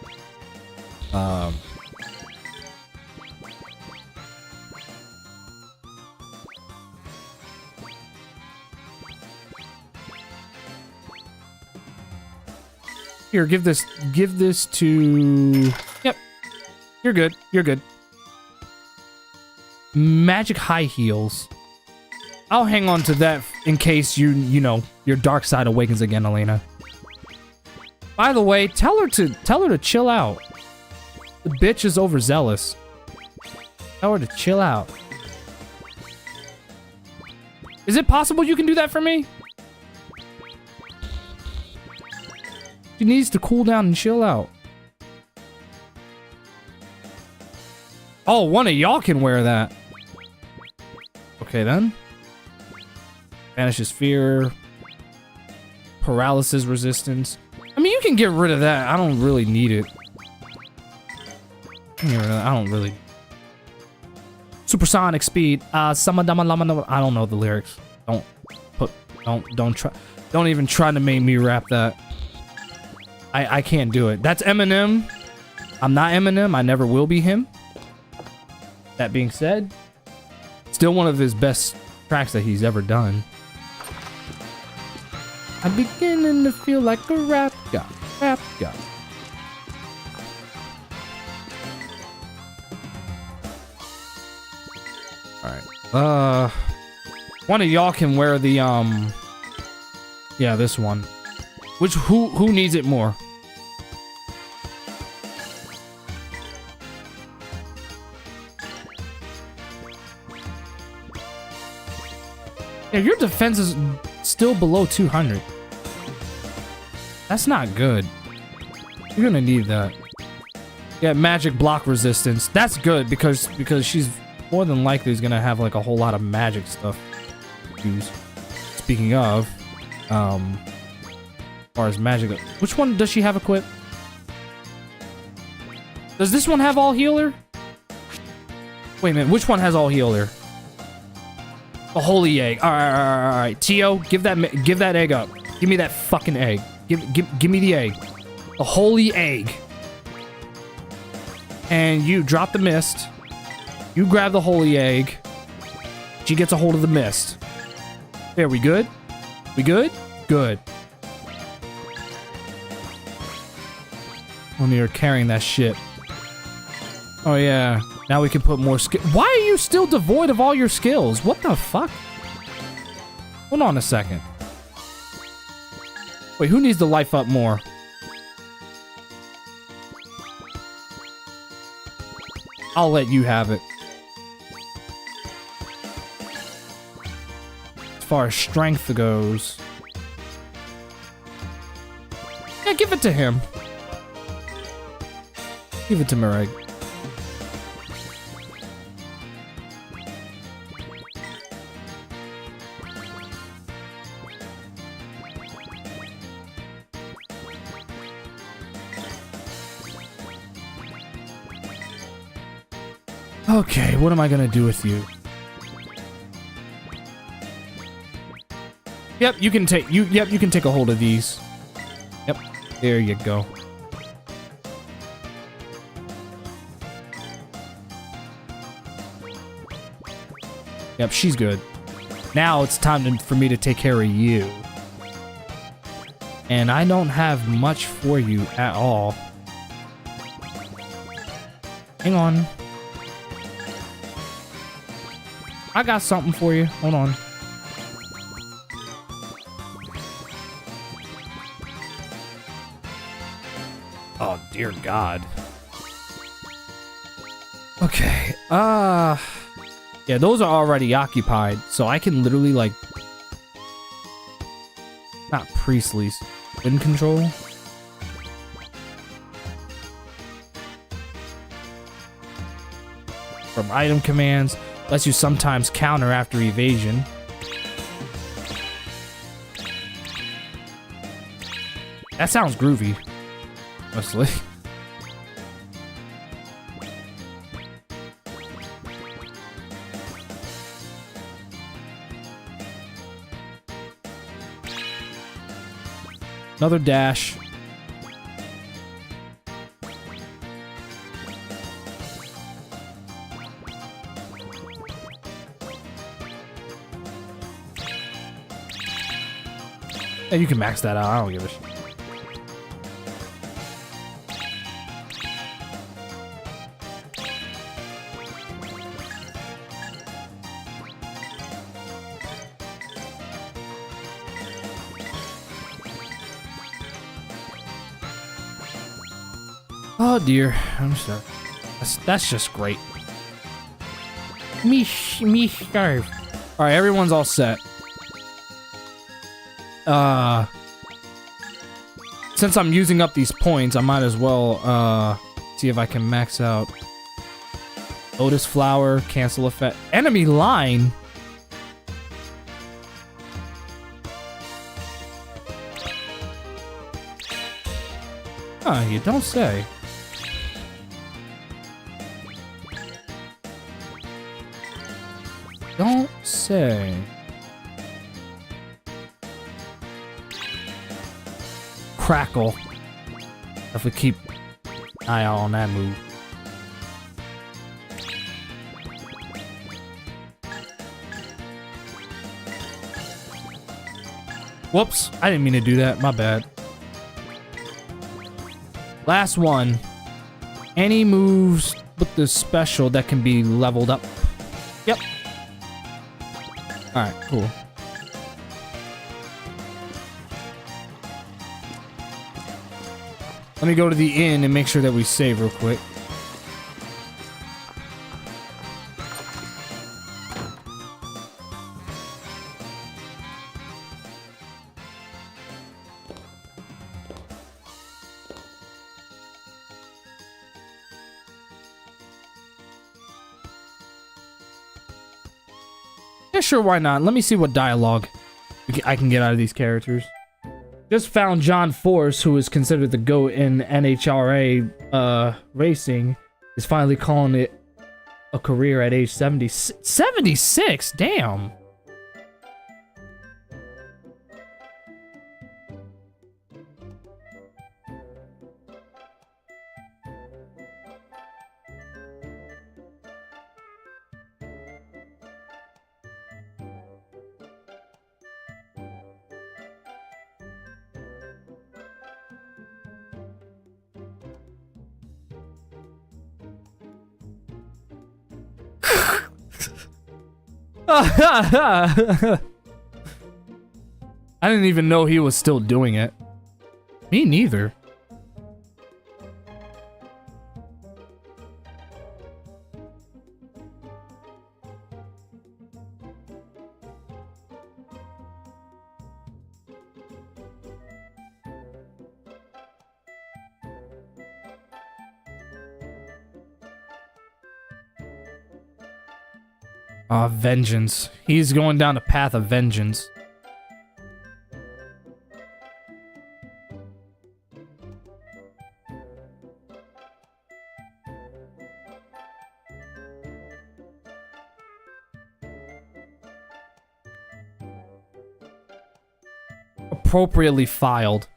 Here, give this to... Yep. You're good. You're good. Magic high heels. I'll hang on to that in case you know, your dark side awakens again, Elena. By the way, tell her to chill out. The bitch is overzealous. Tell her to chill out. Is it possible you can do that for me? She needs to cool down and chill out. Oh, one of y'all can wear that. Okay, then. Banishes fear. Paralysis resistance. I mean, you can get rid of that. I don't really need it. I don't really. Supersonic speed. I don't know the lyrics. Don't even try to make me rap that. I can't do it. That's Eminem. I'm not Eminem. I never will be him. That being said, still one of his best tracks that he's ever done. I'm beginning to feel like a rap guy. Rap guy. Alright. One of y'all can wear the, yeah, this one. Who needs it more? Yeah, your defense is still below 200. That's not good. You're gonna need that. Yeah, magic block resistance. That's good because she's more than likely is gonna have like a whole lot of magic stuff to use. Speaking of, as far as magic, which one does she have equipped? Does this one have all healer? Wait a minute, which one has all healer? The holy egg. All right. Tio, give that egg up. Give me that fucking egg. Give me the egg. The holy egg. And you drop the mist. You grab the holy egg. She gets a hold of the mist. There, we good? We good? Good. When you're carrying that shit. Oh yeah. Now we can put more skill. Why are you still devoid of all your skills? What the fuck? Hold on a second. Wait, who needs to life up more? I'll let you have it. As far as strength goes. Yeah, give it to him. Give it to Mareg. Okay, what am I gonna do with you? Yep, you can take you can take a hold of these. Yep, there you go. Yep, she's good. Now it's time for me to take care of you. And I don't have much for you at all. Hang on. I got something for you. Hold on. Oh, dear God. Okay. Yeah, those are already occupied, so I can literally, like... Not Priestley's. Wind control? From item commands. Lets you sometimes counter after evasion. That sounds groovy. Honestly. Another dash. Yeah, you can max that out. I don't give a shit. Oh dear, I'm sorry. That's just great. Me scarf. All right, everyone's all set. Since I'm using up these points, I might as well see if I can max out Lotus Flower, cancel effect, enemy line. Huh, you don't say. Don't say. Crackle. If we keep an eye out on that move. Whoops, I didn't mean to do that. My bad. Last one. Any moves with the special that can be leveled up. Yep. Alright, cool. Let me go to the inn and make sure that we save real quick. Yeah, sure, why not? Let me see what dialogue I can get out of these characters. Just found John Force, who is considered the GOAT in NHRA racing, is finally calling it a career at age 70. 76? Damn. I didn't even know he was still doing it. Me neither. Vengeance. He's going down a path of vengeance. Appropriately filed.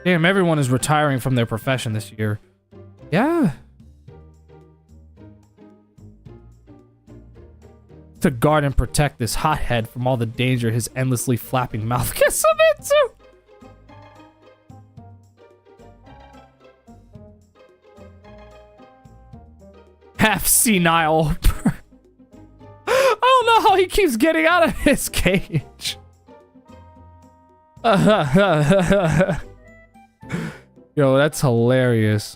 Damn, everyone is retiring from their profession this year. Yeah. To guard and protect this hothead from all the danger his endlessly flapping mouth gets him into. Half senile. I don't know how he keeps getting out of his cage. Yo, that's hilarious.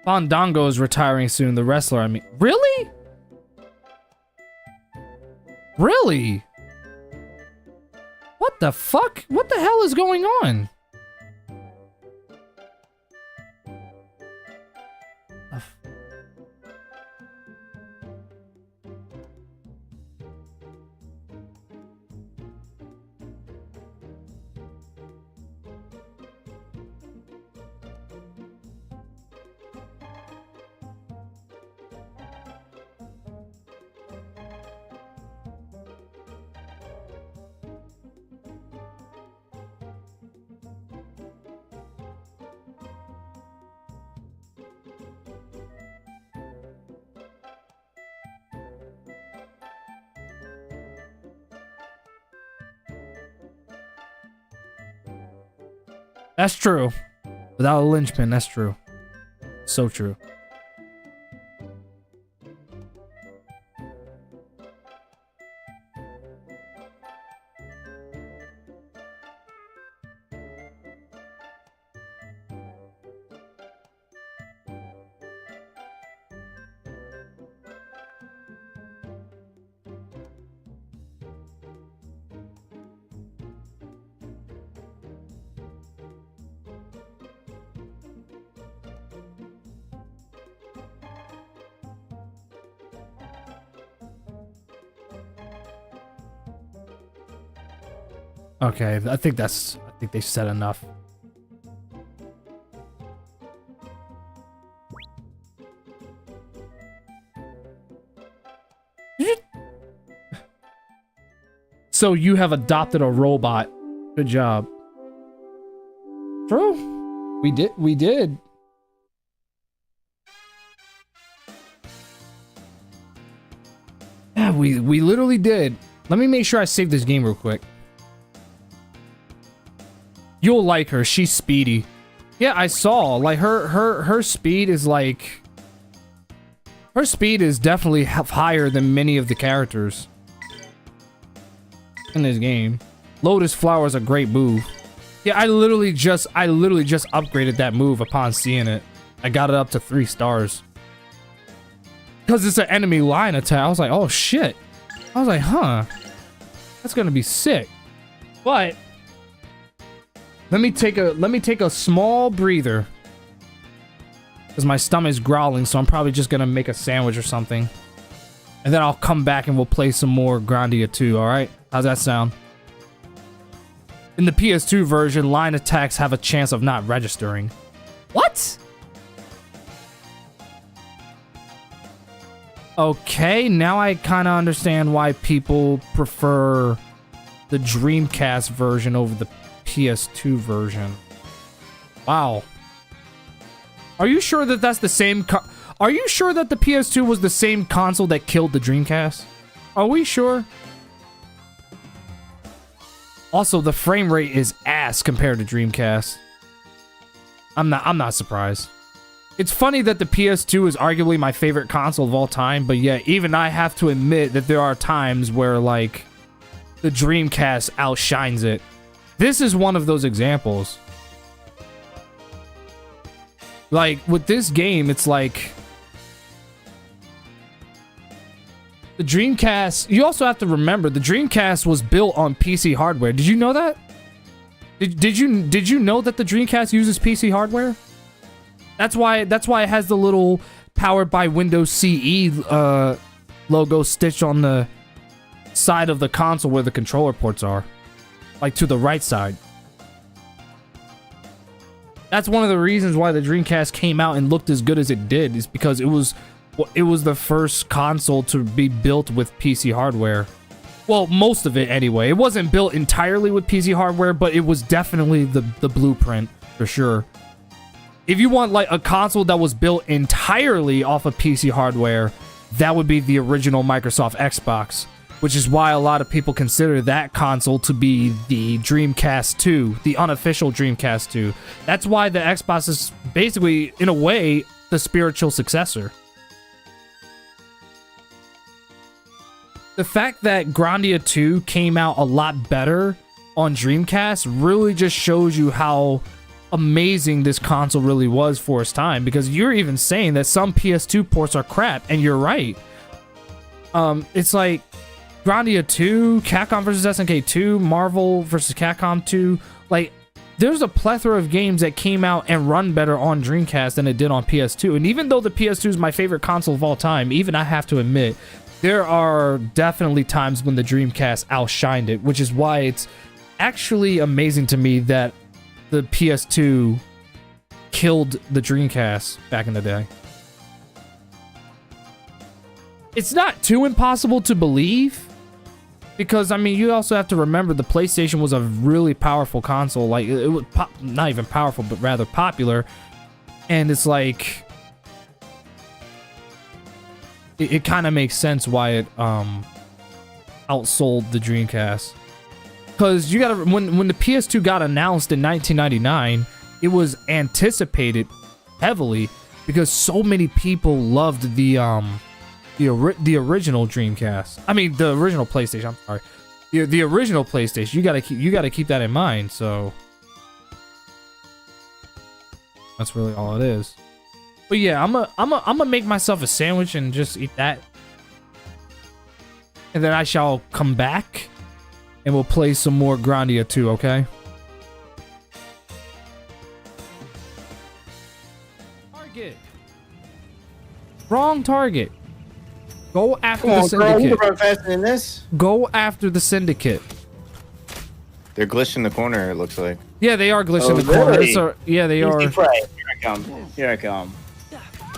Fandango is retiring soon, the wrestler, I mean. Really? Really? What the fuck? What the hell is going on? That's true. Without a linchpin, that's true. So true. Okay, I think they said enough. So you have adopted a robot. Good job. True. We did. Yeah, we literally did. Let me make sure I save this game real quick. You'll like her. She's speedy. Yeah, I saw. Like her speed is like. Her speed is definitely higher than many of the characters in this game. Lotus Flower is a great move. Yeah, I literally just upgraded that move upon seeing it. I got it up to 3 stars. Because it's an enemy line attack. I was like, oh shit. I was like, huh. That's gonna be sick. But let me take a small breather. Because my stomach's growling, so I'm probably just gonna make a sandwich or something. And then I'll come back and we'll play some more Grandia 2, alright? How's that sound? In the PS2 version, line attacks have a chance of not registering. What? Okay, now I kind of understand why people prefer the Dreamcast version over the PS2 version. Wow. Are you sure that that's the same Are you sure that the PS2 was the same console that killed the Dreamcast? Are we sure? Also, the frame rate is ass compared to Dreamcast. I'm not surprised. It's funny that the PS2 is arguably my favorite console of all time, but yet even I have to admit that there are times where, like, the Dreamcast outshines it. This is one of those examples. Like, with this game, it's like... The Dreamcast... You also have to remember, the Dreamcast was built on PC hardware. Did you know that? Did you know that the Dreamcast uses PC hardware? That's why it has the little powered by Windows CE logo stitched on the side of the console where the controller ports are. Like to the right side. That's one of the reasons why the Dreamcast came out and looked as good as it did, is because it was the first console to be built with PC hardware. Well, most of it anyway. It wasn't built entirely with PC hardware, but it was definitely the blueprint for sure. If you want like a console that was built entirely off of PC hardware, that would be the original Microsoft Xbox, which is why a lot of people consider that console to be the Dreamcast 2, the unofficial Dreamcast 2. That's why the Xbox is basically, in a way, the spiritual successor. The fact that Grandia 2 came out a lot better on Dreamcast really just shows you how amazing this console really was for its time, because you're even saying that some PS2 ports are crap, and you're right. It's like Grandia 2, Capcom vs. SNK 2, Marvel vs. Capcom 2, like there's a plethora of games that came out and run better on Dreamcast than it did on PS2. And even though the PS2 is my favorite console of all time, even I have to admit, there are definitely times when the Dreamcast outshined it, which is why it's actually amazing to me that the PS2 killed the Dreamcast back in the day. It's not too impossible to believe, because, I mean, you also have to remember the PlayStation was a really powerful console. Like, it was not even powerful, but rather popular. And it's like... It kind of makes sense why it outsold the Dreamcast. Because you gotta, when the PS2 got announced in 1999, it was anticipated heavily because so many people loved the original Dreamcast. I mean, the original PlayStation. I'm sorry, the original PlayStation. You gotta keep that in mind. So that's really all it is. But yeah, I'm gonna make myself a sandwich and just eat that, and then I shall come back. And we'll play some more Grandia 2, okay? Target. Wrong target. Go after the syndicate.
Girl, you can run faster than this.
Go after the syndicate.
They're glitched in the corner, it looks like.
Yeah, they are glitched in the corner. So, yeah, they are.
Easy prey. Here I come. Here I come.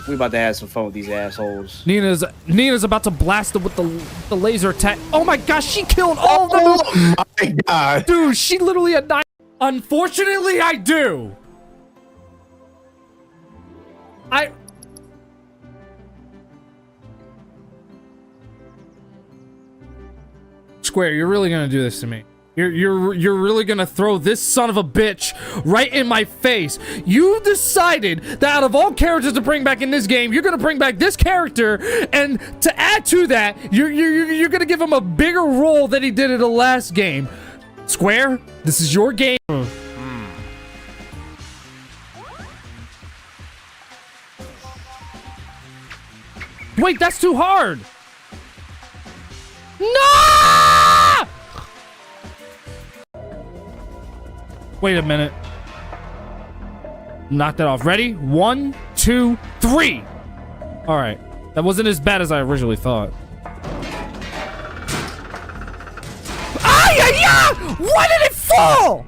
We about to have some fun with these assholes.
Nina's about to blast them with the laser attack. Oh my gosh, she killed all of them.
Oh my god.
Dude, she literally had 9. Unfortunately, I do. Square, you're really gonna do this to me. You're really gonna throw this son of a bitch right in my face. You decided that out of all characters to bring back in this game, you're gonna bring back this character, and to add to that, you're gonna give him a bigger role than he did in the last game. Square, this is your game. Wait, that's too hard. No! Wait a minute. Knock that off. Ready? 1, 2, 3. All right. That wasn't as bad as I originally thought. Ah, yeah! Why did it fall?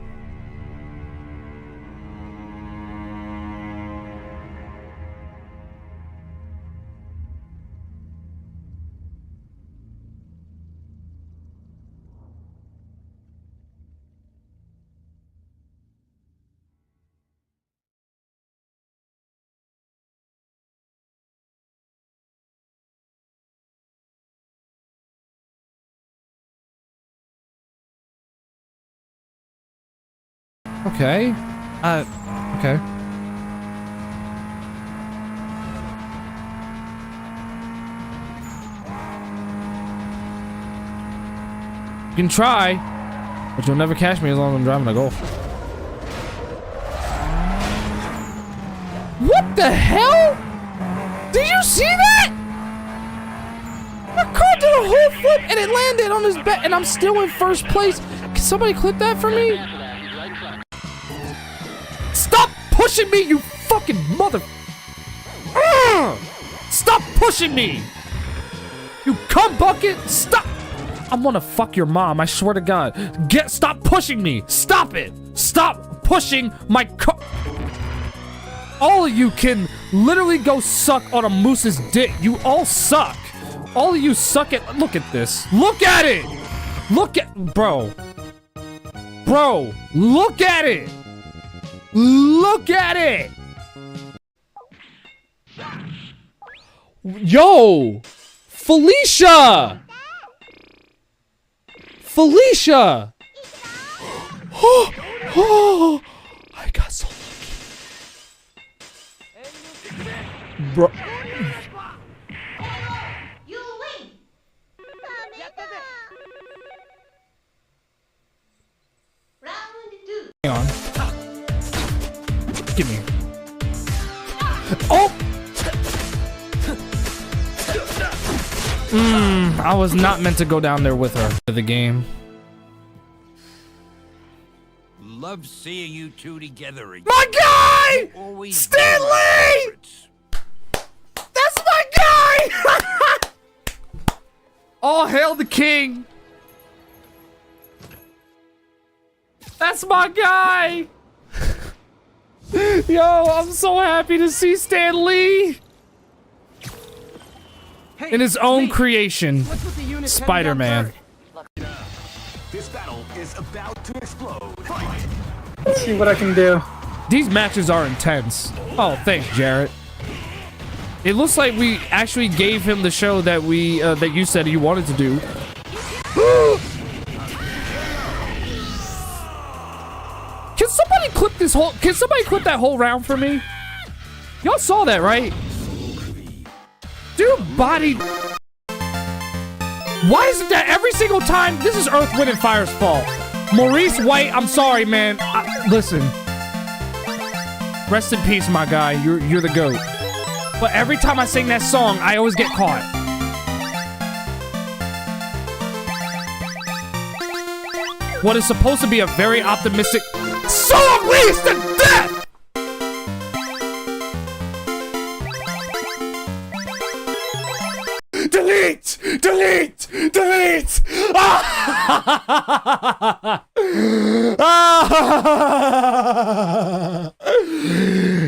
Okay. Okay. You can try, but you'll never catch me as long as I'm driving a Golf. What the hell? Did you see that? My car did a whole flip and it landed on his back, and I'm still in first place. Can somebody clip that for me? Stop pushing me, you fucking mother... Stop pushing me! You cum bucket! Stop! I wanna fuck your mom, I swear to God. Stop pushing me! Stop it! Stop pushing my car! All of you can literally go suck on a moose's dick. You all suck. All of you suck at... Look at this. Look at it! Look at... Bro. Bro, look at it! Look at it! Yo! Felicia! Felicia! Oh, I got so lucky. Bro. Hang on. Give me. Oh! I was not meant to go down there with her for the game.
Love seeing you two together again.
My guy! Stanley! That's my guy! All hail the king! That's my guy! Yo, I'm so happy to see Stan Lee! In his own creation, Spider-Man.
This battle is about to explode. Fight!
Let's see what I can do.
These matches are intense. Oh, thanks, Jarrett. It looks like we actually gave him the show that that you said you wanted to do. Can somebody clip this whole? Can somebody clip that whole round for me? Y'all saw that, right? Dude, body. Why is it that every single time? This is Earth, Wind, and Fire's fault. Maurice White, I'm sorry, man. Listen. Rest in peace, my guy. You're the GOAT. But every time I sing that song, I always get caught. What is supposed to be a very optimistic song leads to death! Delete! Delete! Delete!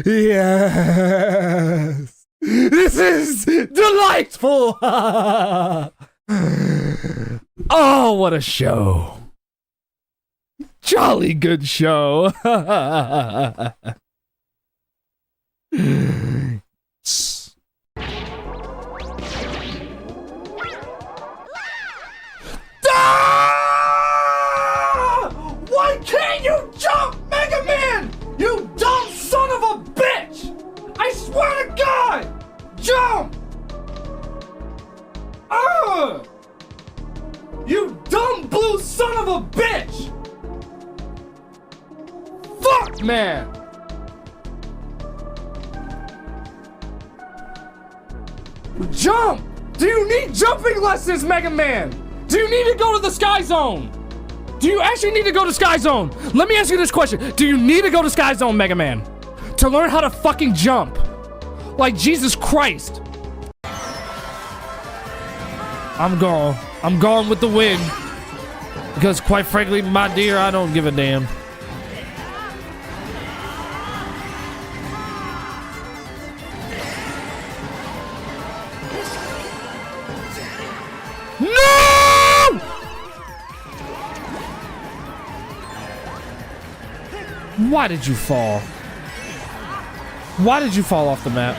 Yes. This is delightful. Oh, what a show. Jolly good show. Why can't you jump, Mega Man? You dumb son of a bitch! I swear to God! Jump! You dumb blue son of a bitch! Fuck, man! Jump! Do you need jumping lessons, Mega Man? Do you need to go to the Sky Zone? Do you actually need to go to Sky Zone? Let me ask you this question. Do you need to go to Sky Zone, Mega Man? To learn how to fucking jump? Like Jesus Christ. I'm gone. I'm gone with the wind. Because quite frankly, my dear, I don't give a damn. No! Why did you fall? Why did you fall off the map?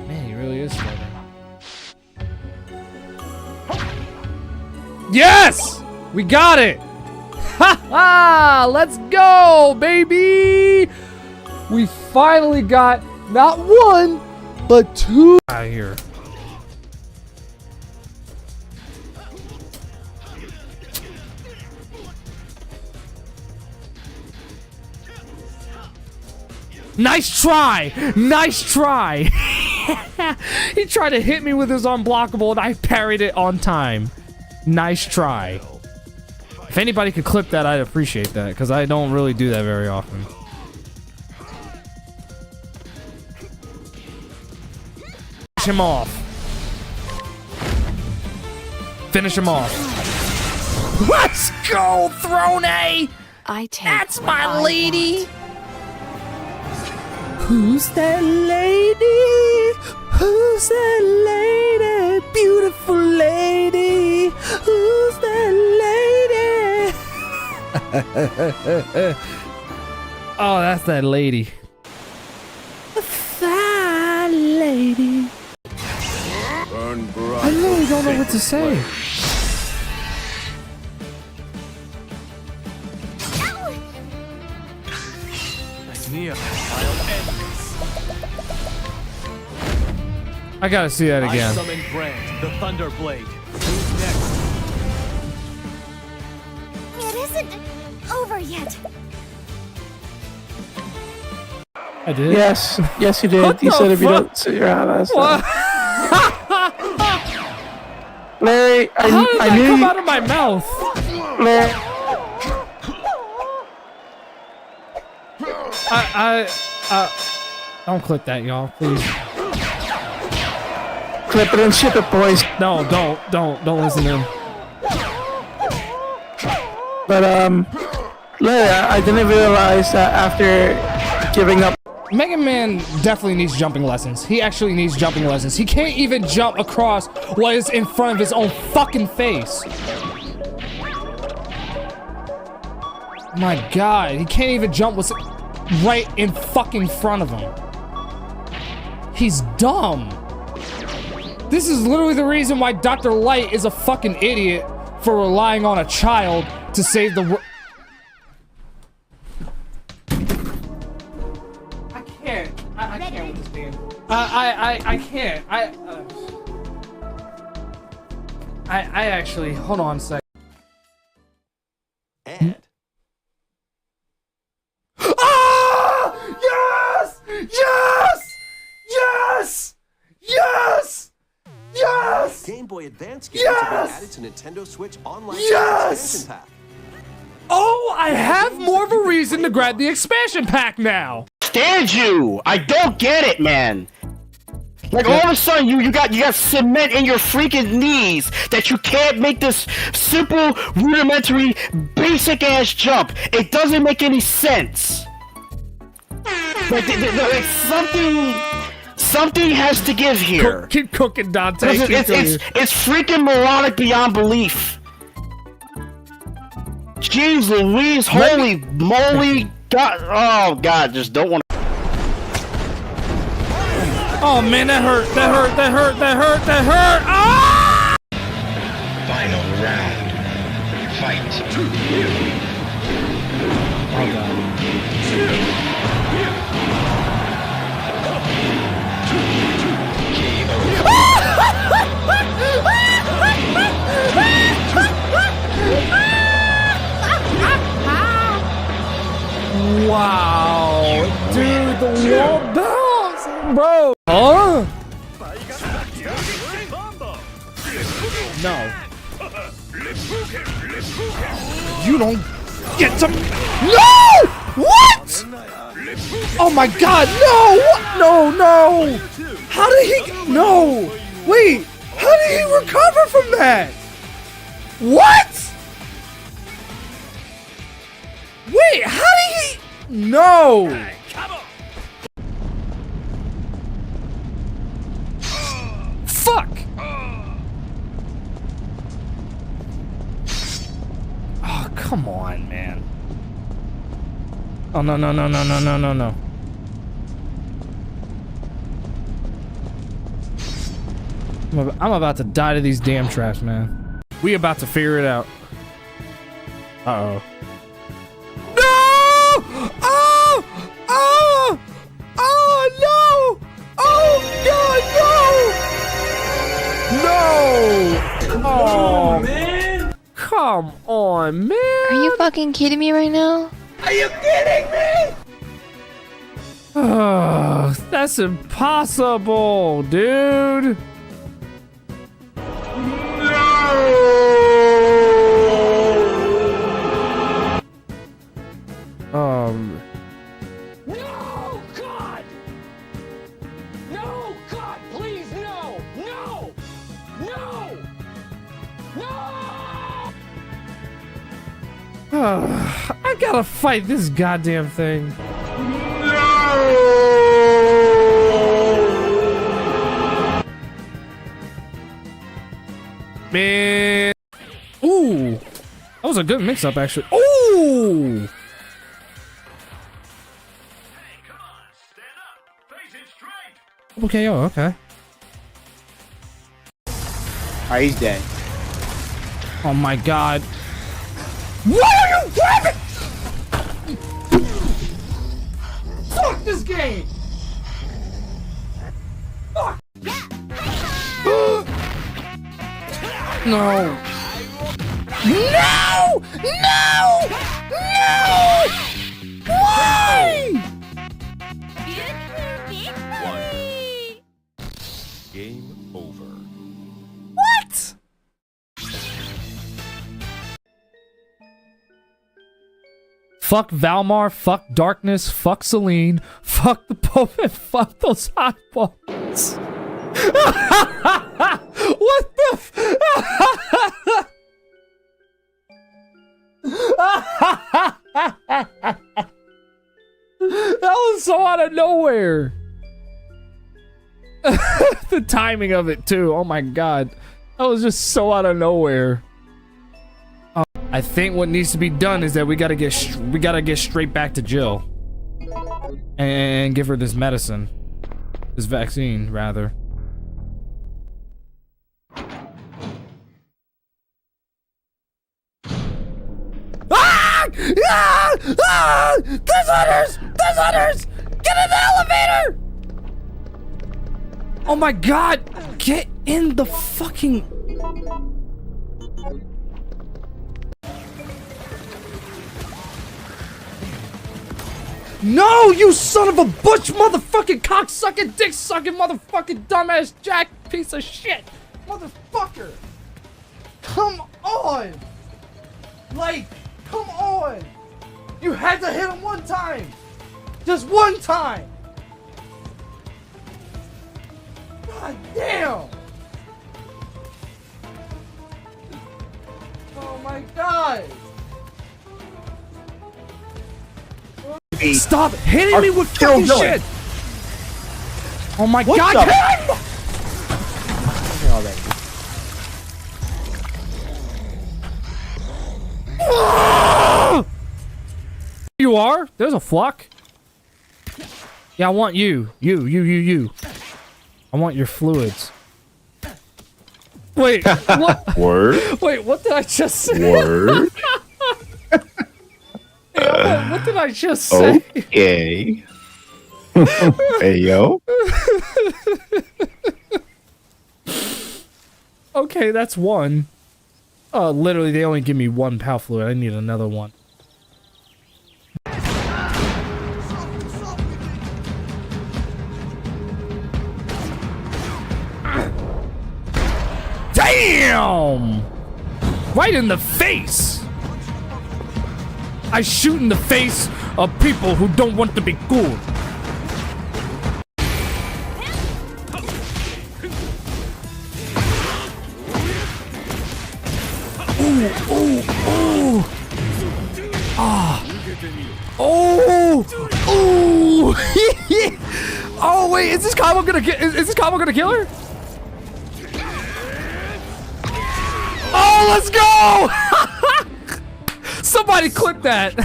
Man, he really is stubborn. Yes! We got it! Ha ha! Let's go, baby! We finally got not one, but two out of here. Nice try! Nice try! He tried to hit me with his unblockable and I parried it on time. Nice try. If anybody could clip that, I'd appreciate that, because I don't really do that very often. Finish him off. Finish him off. Let's go, Throne A! That's my lady! Who's that lady? Who's that lady? Beautiful lady. Who's that lady? Oh, that's that lady. That lady. I really don't know what to say. I gotta see that again.
I summon Grant, the Thunder Blade. Who's next?
It isn't over yet.
I did?
Yes. Yes, you did.
What
You
the
said if you
fuck?
don't sit your ass.
What?
Larry,
How did that come out of my mouth?
Larry.
Don't clip that, y'all, please.
Clip it and ship it, boys.
No, don't listen to him.
But, Larry, I didn't realize that after giving up.
Mega Man definitely needs jumping lessons. He actually needs jumping lessons. He can't even jump across what is in front of his own fucking face. My God, he can't even jump what's right in fucking front of him. He's dumb. This is literally the reason why Dr. Light is a fucking idiot for relying on a child to save the world. I can't with this game. I can't. I actually, hold on a sec.
And
Ah! Yes! Yes! Yes! Yes! Yes!
Game Boy Advance games have been added to Nintendo Switch Online expansion pack.
Oh, I have more of a reason to grab the expansion pack now.
Stand you! I don't get it, man. Like all of a sudden you got cement in your freaking knees that you can't make this simple, rudimentary, basic ass jump. It doesn't make any sense. Like something has to give here.
Keep cooking, Dante.
It's freaking moronic beyond belief. Jeez Louise, holy moly, God! Oh God, just don't want.
Oh man, that hurt! That hurt! That hurt! That hurt! That hurt! Ah!
Final round. Fight.
Oh God. Wow, dude, the wall bounce, bro. Huh? No. You don't get to. No! What? Oh my God! No! No! No! How did he? No! Wait! How did he recover from that? What? Wait! How did he? No! Fuck! Oh, come on, man. Oh, no, no, no, no, no, no, no, no. I'm about to die to these damn traps, man. We about to figure it out. Uh-oh. No! Oh! Oh! Oh, no! Oh, God, no! No! Oh, man! Come on, man!
Are you fucking kidding me right now?
Are you kidding me?
Oh, that's impossible, dude!
No, God! No, God, please, no! No! No! No!
I gotta fight this goddamn thing. Man. Ooh. That was a good mix-up, actually. Ooh! Okay, oh, okay.
Alright, he's dead.
Oh my God. What are you grabbing?
Fuck this game! Fuck!
No. No! No! No! Why?
Game over.
What? Fuck Valmar, fuck Darkness, fuck Celine, fuck the Pope, and fuck those eyeballs. What the f- That was so out of nowhere. The timing of it too. Oh my God. That was just so out of nowhere. I think what needs to be done is that we gotta get straight back to Jill and give her this medicine, this vaccine rather. Ah! Ah! Ah! There's others! There's others! Get in the elevator! Oh my God! Get in the fucking. No, you son of a butch motherfucking cocksucking, dick-sucking, motherfucking dumbass jack piece of shit! Motherfucker! Come on! Like, come on! You had to hit him one time! Just one time! God damn! Oh my god! Stop hitting me with fucking shit! Oh my god! You are? There's a flock? Yeah, I want you. You. I want your fluids. Wait, what?
Word?
Wait, what did I just say?
Word?
Hey, what did I just say?
Okay. Hey, yo.
Okay, that's one. Literally, they only give me one POW fluid. I need another one. Damn! Right in the face! I shoot in the face of people who don't want to be cool. Ooh. Ah. Oh. Oh wait, is this combo gonna get? Is this combo gonna kill her? Oh, let's go! Somebody clip that.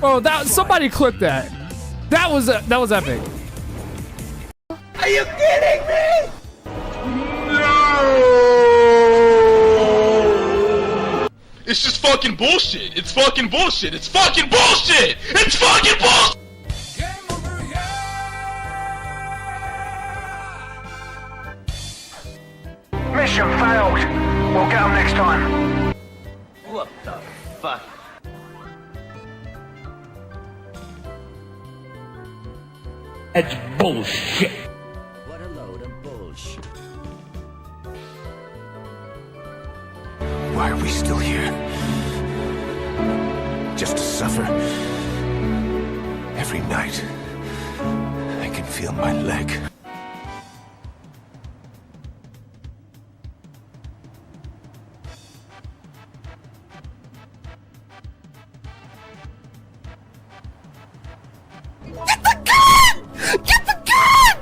Oh, somebody clip that. That was epic.
Are you kidding me?
It's just fucking bullshit. It's fucking bullshit. It's fucking bullshit. It's fucking bullshit.
Mission failed. We'll get them next time.
What the fuck?
That's bullshit.
What a load of bullshit.
Why are we still here? Just to suffer? Every night, I can feel my leg.
Get the gun! Get the gun!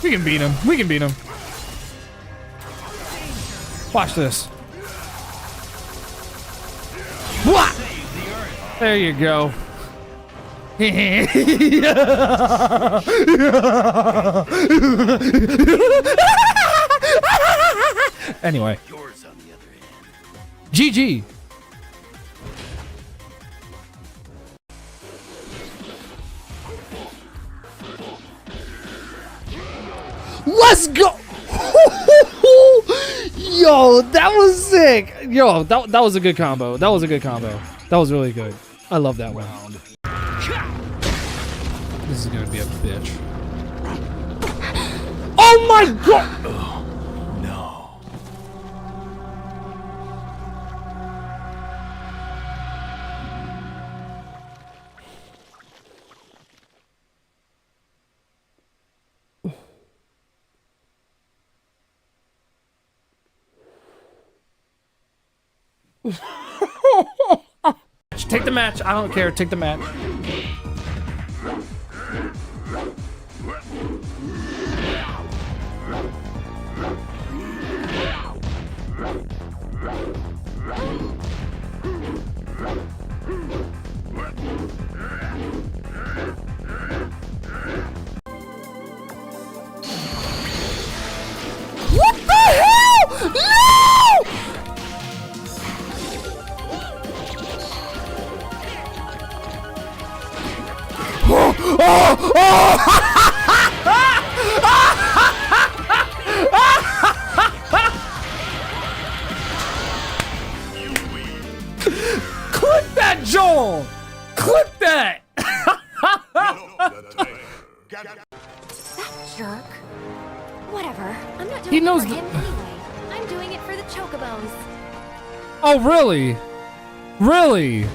We can beat him. We can beat him. Watch this. What? There you go. Anyway. GG. Let's go! Yo, that was sick. Yo, that was a good combo. That was a good combo. That was really good. I love that round. This is gonna be a bitch. Oh my god! Take the match. I don't care. Take the match.
What the hell?
Oh! Oh! Clip that, Joel! Clip that!
That jerk. Whatever. I'm not doing
He
it
knows
for
the-
him anyway. I'm doing it for the chocobos.
Oh, really? Really?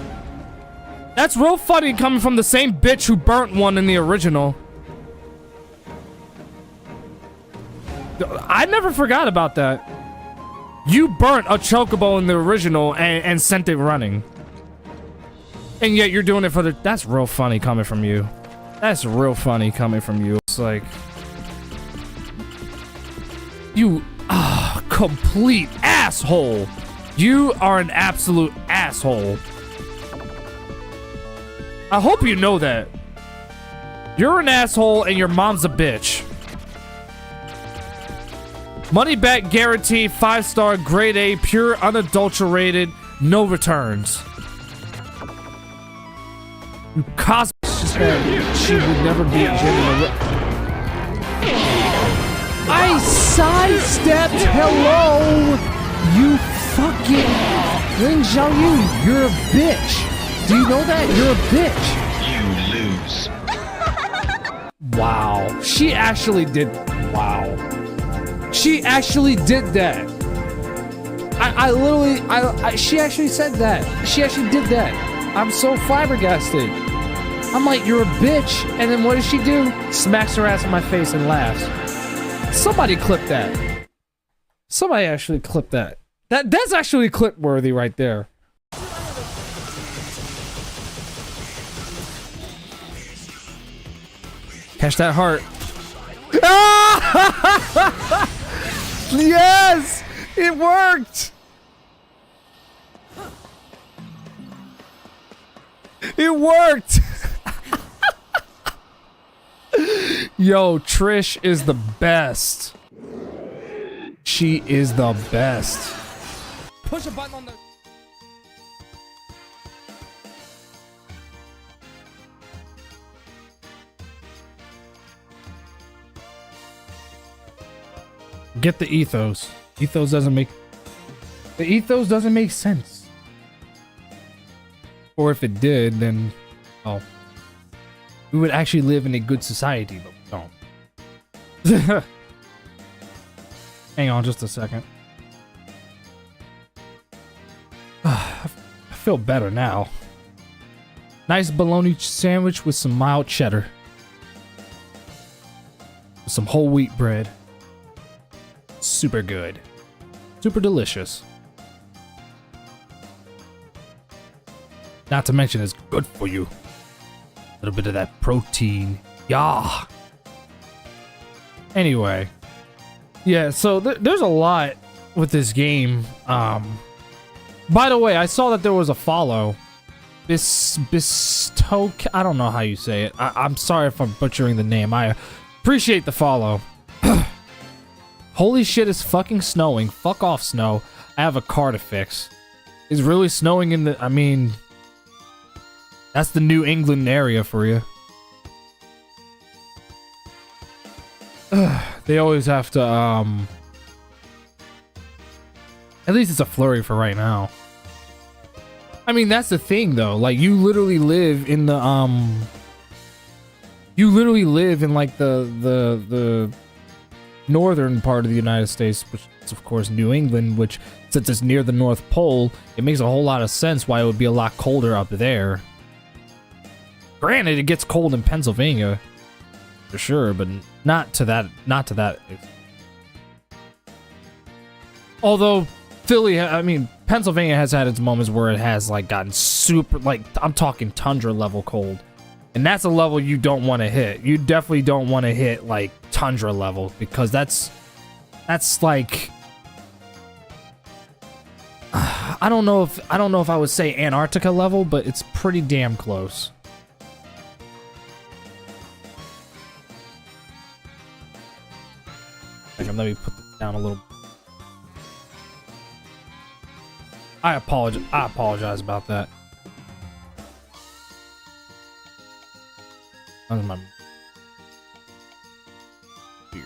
That's real funny coming from the same bitch who burnt one in the original. I never forgot about that. You burnt a chocobo in the original and sent it running. And yet you're doing it for the... That's real funny coming from you. That's real funny coming from you. It's like... You... complete asshole. You are an absolute asshole. I hope you know that. You're an asshole and your mom's a bitch. Money back guarantee, 5-star, grade A, pure, unadulterated, no returns. You cosmic. She would never be a genuine. I sidestepped. Hello, you fucking Lin Xiaoyu. You're a bitch. Do you know that? You're a bitch.
You lose.
Wow. She actually did. Wow. She actually did that. I literally, she actually said that. She actually did that. I'm so flabbergasted. I'm like, you're a bitch. And then what does she do? Smacks her ass in my face and laughs. Somebody clip that. Somebody actually clip that. That's actually clip worthy right there. Catch that heart. Yes! It worked! It worked! Yo, Trish is the best. She is the best. Push a button on the... Get the ethos. Ethos doesn't make... The ethos doesn't make sense. Or if it did, then... Oh. We would actually live in a good society, but we don't. Hang on just a second. I feel better now. Nice bologna sandwich with some mild cheddar. With some whole wheat bread. Super good. Super delicious. Not to mention it's good for you. A little bit of that protein. Yeah. Anyway. Yeah, so there's a lot with this game. By the way, I saw that there was a follow. Bistoke. I don't know how you say it. I'm sorry if I'm butchering the name. I appreciate the follow. Holy shit, it's fucking snowing. Fuck off, snow. I have a car to fix. It's really snowing in the... I mean... That's the New England area for you. They always have to, At least it's a flurry for right now. I mean, that's the thing, though. Like, you literally live in the, You literally live in, like, the northern part of the United States, which is, of course, New England, which, since it's near the North Pole, it makes a whole lot of sense why it would be a lot colder up there. Granted, it gets cold in Pennsylvania, for sure, but not to that. Although Pennsylvania has had its moments where it has like gotten super, like I'm talking tundra level cold, and that's a level you don't want to hit. You definitely don't want to hit like tundra level because that's like I don't know if I would say Antarctica level, but it's pretty damn close. Let me put this down a little. I apologize about that. That's my beard.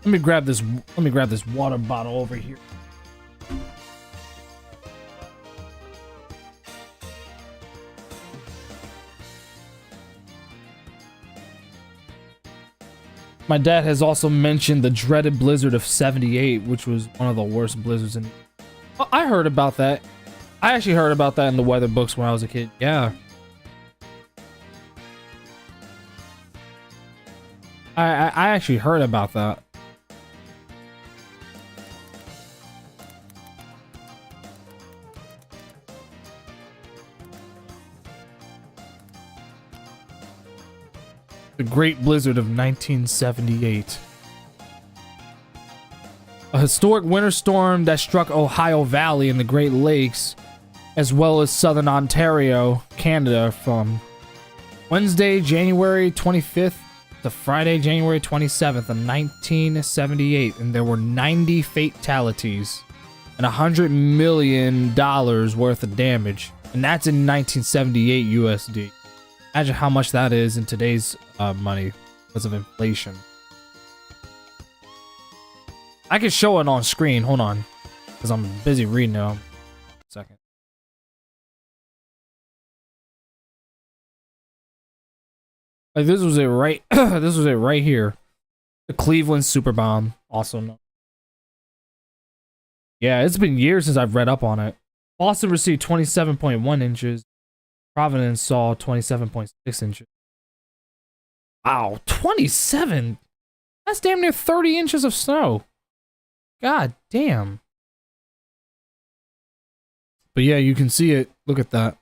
Let me grab this water bottle over here. My dad has also mentioned the dreaded blizzard of '78, which was one of the worst blizzards in... Oh, I heard about that. I actually heard about that in the weather books when I was a kid. Yeah. I actually heard about that. The Great Blizzard of 1978. A historic winter storm that struck Ohio Valley in the Great Lakes, as well as southern Ontario, Canada, from Wednesday, January 25th to Friday, January 27th of 1978, and there were 90 fatalities and $100 million worth of damage, and that's in 1978 USD. Imagine how much that is in today's money because of inflation. I can show it on screen. Hold on, because I'm busy reading now. Second. Like this was it right. This was it right here. The Cleveland super bomb. Also, yeah, it's been years since I've read up on it. Boston received 27.1 inches. Providence saw 27.6 inches. Wow, 27? That's damn near 30 inches of snow. God damn. But yeah, you can see it. Look at that.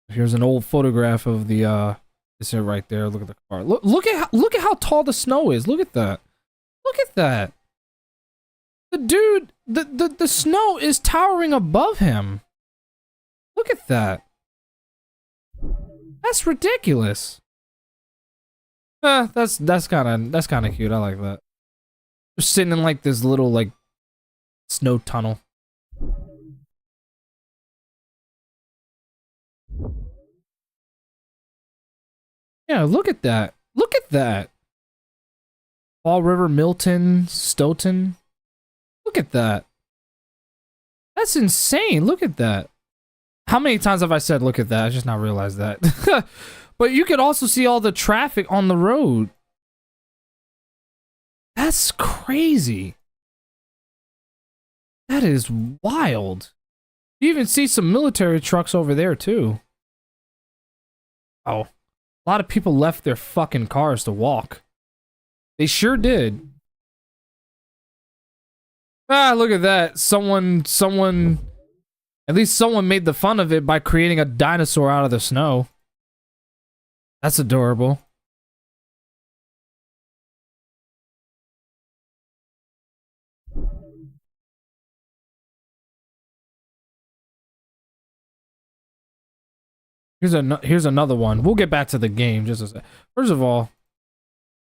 Here's an old photograph of the this here right there. Look at the car. Look at how tall the snow is. Look at that. Look at that. The dude, the snow is towering above him. Look at that. That's ridiculous. That's kind of cute. I like that. We're sitting in like this little like snow tunnel. Yeah, look at that. Look at that. Fall River, Milton, Stoughton. Look at that. That's insane. Look at that. How many times have I said look at that? I just now realized that. But you could also see all the traffic on the road. That's crazy. That is wild. You even see some military trucks over there too. Oh. A lot of people left their fucking cars to walk. They sure did. Ah, look at that. Someone, at least someone made the fun of it by creating a dinosaur out of the snow. That's adorable. Here's another one. We'll get back to the game just a sec. First of all,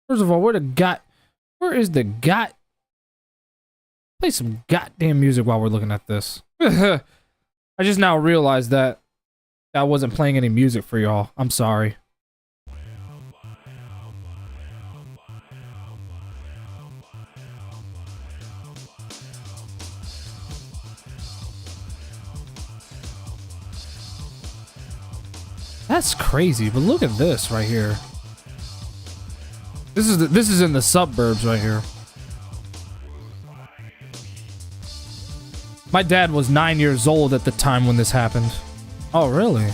where is the play some goddamn music while we're looking at this. I just now realized that I wasn't playing any music for y'all. I'm sorry. That's crazy, but look at this right here. This is in the suburbs right here. My dad was 9 years old at the time when this happened. Oh, really?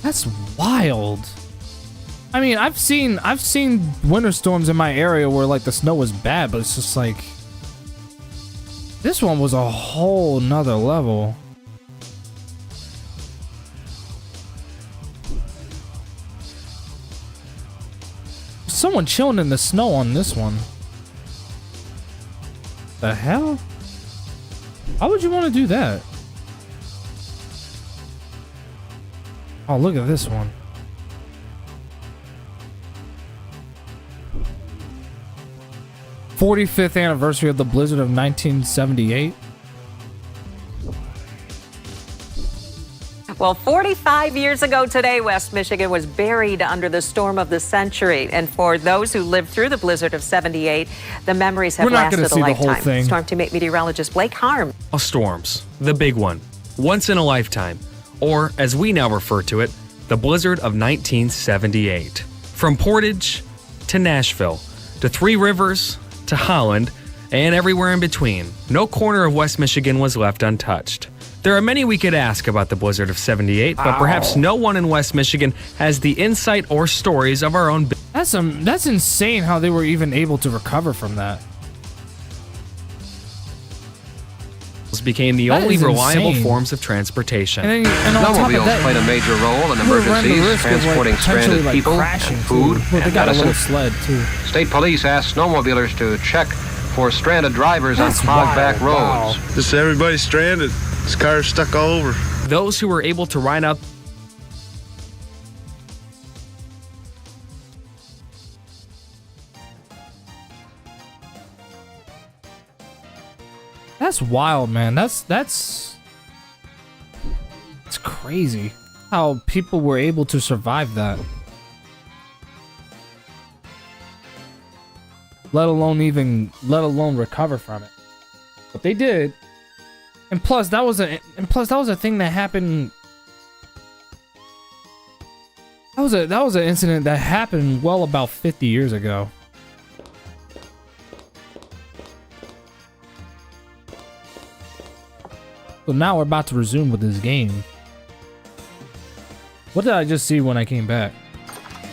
That's wild. I mean, I've seen winter storms in my area where like the snow was bad, but it's just like this one was a whole nother level. Someone chilling in the snow on this one. The hell? Why would you want to do that? Oh, look at this one. 45th anniversary of the blizzard of 1978.
Well, 45 years ago today, West Michigan was buried under the storm of the century. And for those who lived through the blizzard of 78, the memories have lasted a lifetime. Storm Team 8 meteorologist Blake Harm.
Storms, the big one, once in a lifetime, or as we now refer to it, the blizzard of 1978. From Portage to Nashville, to Three Rivers, to Holland, and everywhere in between, no corner of West Michigan was left untouched. There are many we could ask about the blizzard of 78, but perhaps no one in West Michigan has the insight or stories of our own.
That's insane how they were even able to recover from that.
Became the only reliable forms of transportation.
And
Snowmobiles played a major role in emergencies, transporting stranded people and food and medicine.
Sled too.
State police asked snowmobilers to check for stranded drivers on clogged-back roads.
Just everybody stranded. This car's stuck all over.
Those who were able to ride out.
That's wild, man. That's crazy how people were able to survive that. Let alone recover from it. But they did. And plus that was a thing that happened. That was an incident that happened well about 50 years ago. So now we're about to resume with this game. What did I just see when I came back?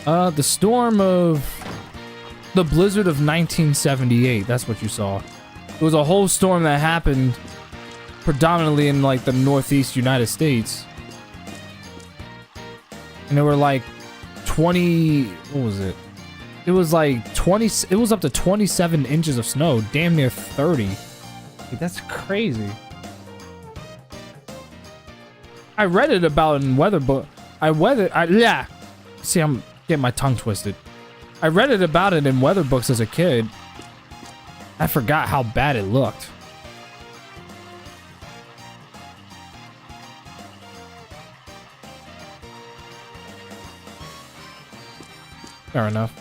The storm of the blizzard of 1978. That's what you saw. It was a whole storm that happened predominantly in like the northeast United States. And there were like 20, what was it? It was like 20, it was up to 27 inches of snow, damn near 30. Like, that's crazy. I read it about in weather book. Yeah. See, I'm getting my tongue twisted. I read it about it in weather books as a kid. I forgot how bad it looked. Fair enough.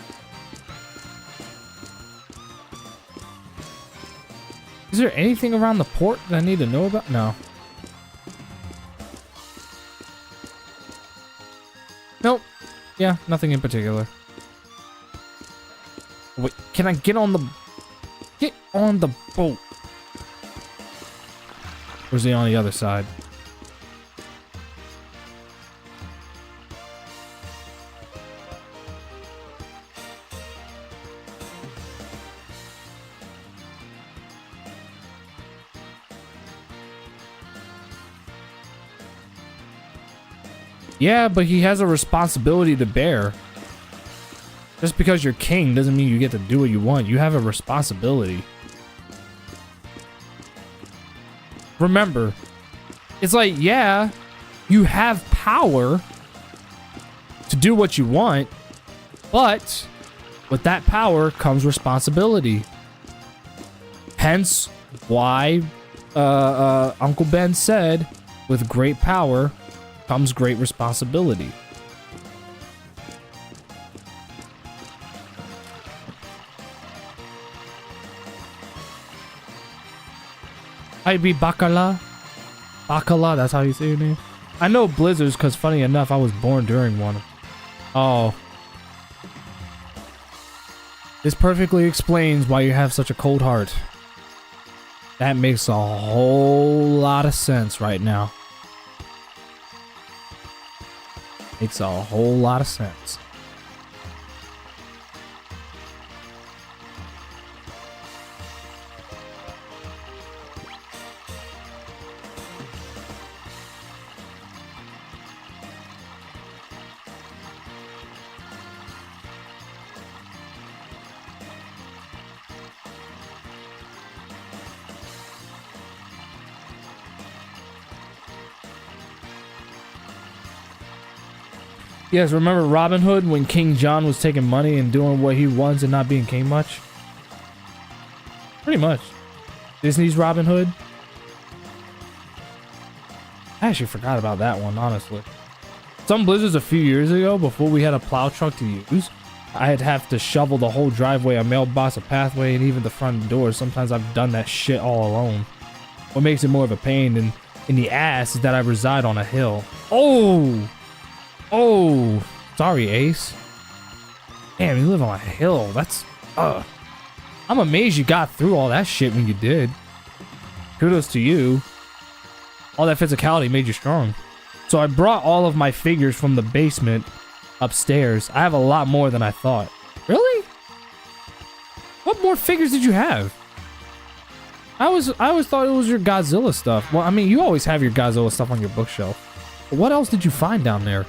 Is there anything around the port that I need to know about? No. Nope. Yeah, nothing in particular. Wait, can I get on the boat? Or is he on the other side? Yeah, but he has a responsibility to bear. Just because you're king doesn't mean you get to do what you want. You have a responsibility. Remember, it's like, yeah, you have power to do what you want, but with that power comes responsibility. Hence why Uncle Ben said, with great power comes great responsibility. I'd be Bacala. Bacala, that's how you say your name? I know blizzards because funny enough, I was born during one. Oh. This perfectly explains why you have such a cold heart. That makes a whole lot of sense right now. Makes a whole lot of sense. You guys remember Robin Hood when King John was taking money and doing what he wants and not being king much? Pretty much. Disney's Robin Hood. I actually forgot about that one, honestly. Some blizzards a few years ago, before we had a plow truck to use, I'd have to shovel the whole driveway, a mailbox, a pathway, and even the front door. Sometimes I've done that shit all alone. What makes it more of a pain in the ass is that I reside on a hill. Oh! Oh! Sorry, Ace. Damn, you live on a hill. That's... I'm amazed you got through all that shit when you did. Kudos to you. All that physicality made you strong. So I brought all of my figures from the basement upstairs. I have a lot more than I thought. Really? What more figures did you have? I always thought it was your Godzilla stuff. Well, I mean, you always have your Godzilla stuff on your bookshelf. But what else did you find down there?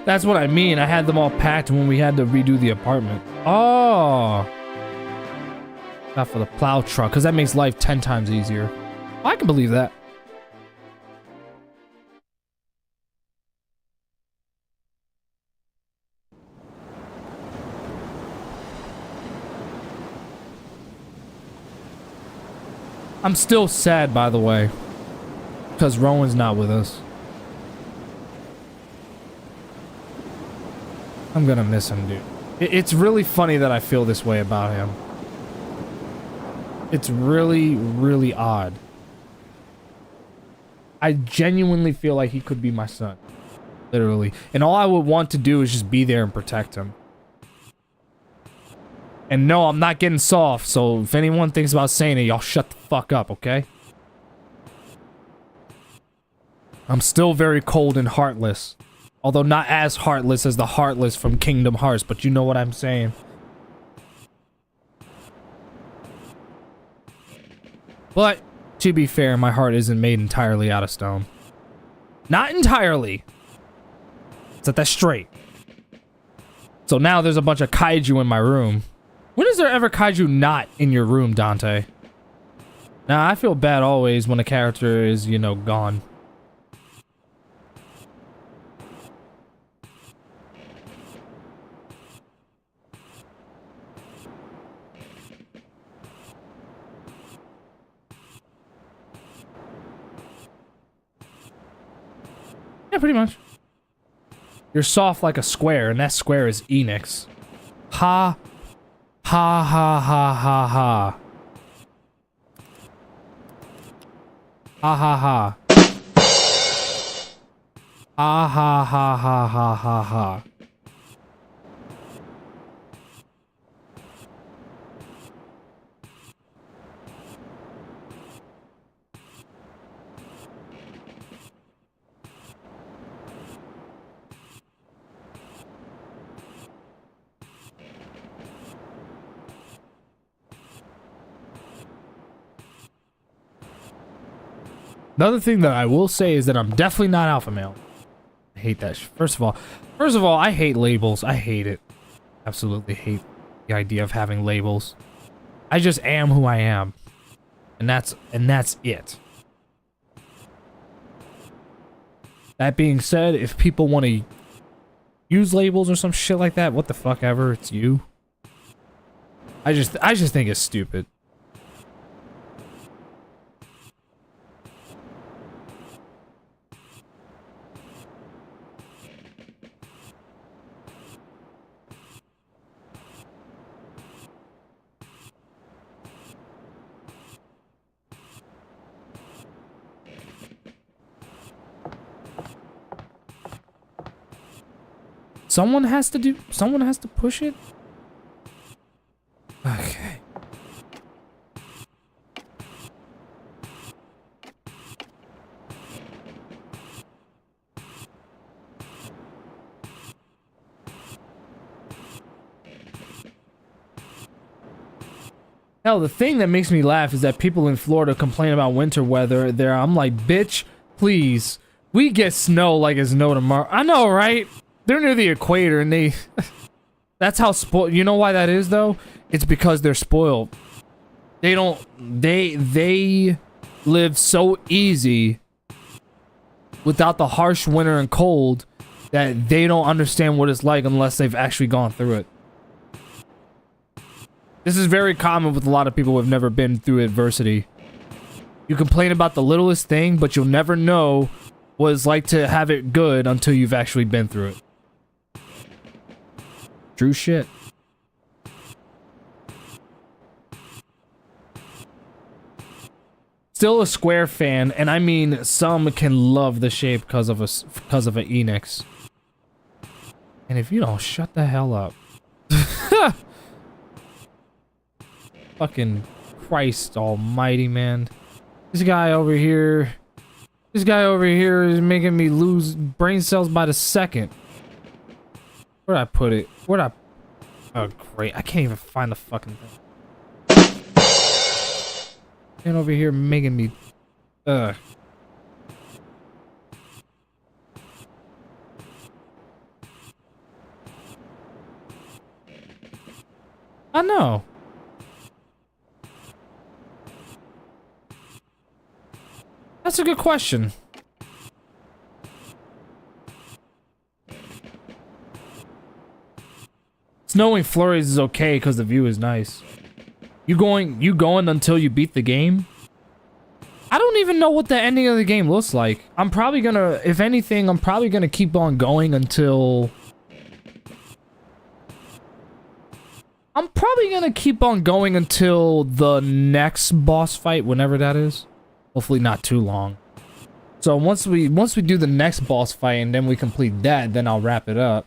That's what I mean. I had them all packed when we had to redo the apartment. Oh. Not for the plow truck, because that makes life 10 times easier. I can believe that. I'm still sad, by the way, because Rowan's not with us. I'm gonna miss him, dude. It's really funny that I feel this way about him. It's really, really odd. I genuinely feel like he could be my son. Literally. And all I would want to do is just be there and protect him. And no, I'm not getting soft, so if anyone thinks about saying it, y'all shut the fuck up, okay? I'm still very cold and heartless. Although not as heartless as the Heartless from Kingdom Hearts, but you know what I'm saying. But, to be fair, my heart isn't made entirely out of stone. Not entirely. Set that straight. So now there's a bunch of kaiju in my room. When is there ever kaiju not in your room, Dante? Now, I feel bad always when a character is, you know, gone. Yeah, pretty much. You're soft like a square, and that square is Enix. Ha. Ha ha ha ha ha. Ha ha ha. Ha ha ha ha ha ha ha. Another thing that I will say is that I'm definitely not alpha male. I hate that. First of all, I hate labels. I hate it. Absolutely hate the idea of having labels. I just am who I am, and that's it. That being said, if people want to use labels or some shit like that, what the fuck ever, it's you. I just think it's stupid. Someone has to push it? Okay. Hell, the thing that makes me laugh is that people in Florida complain about winter weather there. I'm like, bitch, please. We get snow like it's no tomorrow. I know, right? They're near the equator and they... That's how spoiled... You know why that is, though? It's because they're spoiled. They don't... They live so easy without the harsh winter and cold that they don't understand what it's like unless they've actually gone through it. This is very common with a lot of people who have never been through adversity. You complain about the littlest thing, but you'll never know what it's like to have it good until you've actually been through it. True shit. Still a Square fan, and I mean some can love the shape because of an Enix. And if you don't shut the hell up. Fucking Christ almighty, man. This guy over here is making me lose brain cells by the second. Where'd I put it? Oh, great. I can't even find the fucking thing. And over here making me... I know. That's a good question. Snowing flurries is okay because the view is nice. You going until you beat the game? I don't even know what the ending of the game looks like. I'm probably gonna, if anything, I'm probably gonna keep on going until... I'm probably gonna keep on going until the next boss fight, whenever that is. Hopefully not too long. So once we do the next boss fight and then we complete that, then I'll wrap it up.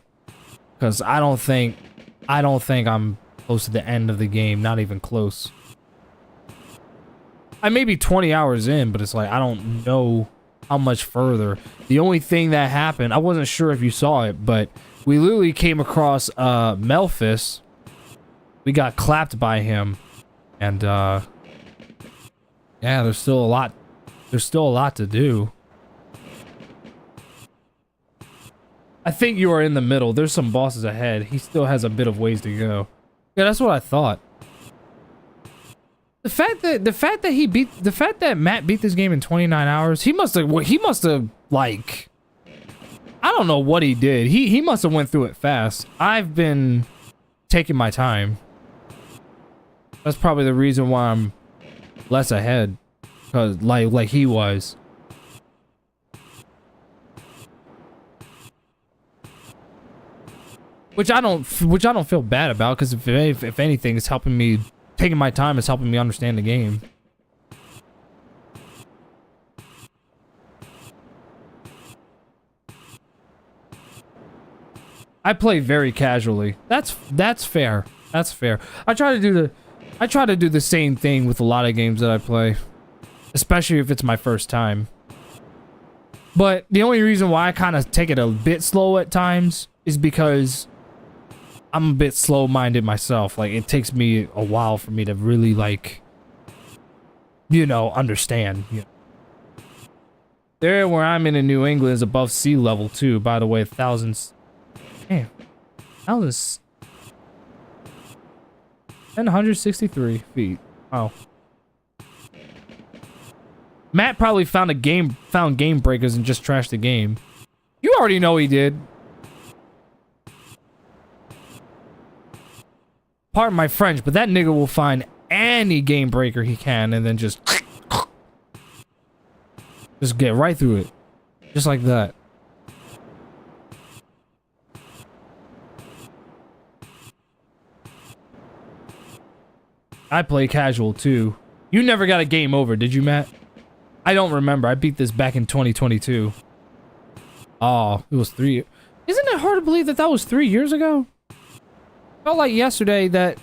Cause I don't think I'm close to the end of the game, not even close. I may be 20 hours in, but it's like I don't know how much further. The only thing that happened, I wasn't sure if you saw it, but we literally came across Melphis. We got clapped by him, and yeah, there's still a lot to do. I think you are in the middle. There's some bosses ahead. He still has a bit of ways to go. Yeah, that's what I thought. The fact that Matt beat this game in 29 hours, he must have like, I don't know what he did. He must have went through it fast. I've been taking my time. That's probably the reason why I'm less ahead, cause like he was. Which I don't feel bad about, because if anything, it's helping me. Taking my time is helping me understand the game. I play very casually. That's fair. That's fair. I try to do the same thing with a lot of games that I play, especially if it's my first time. But the only reason why I kind of take it a bit slow at times is because I'm a bit slow-minded myself. Like, it takes me a while for me to really, like, you know, understand. You know. There where I'm in New England is above sea level, too. By the way, thousands... Damn. Thousands... 163 feet. Oh. Matt probably found game breakers and just trashed the game. You already know he did. Pardon my French, but that nigga will find any game breaker he can and then just get right through it. Just like that. I play casual too. You never got a game over, did you, Matt? I don't remember. I beat this back in 2022. Oh, it was 3. Isn't it hard to believe that was 3 years ago? Felt like yesterday that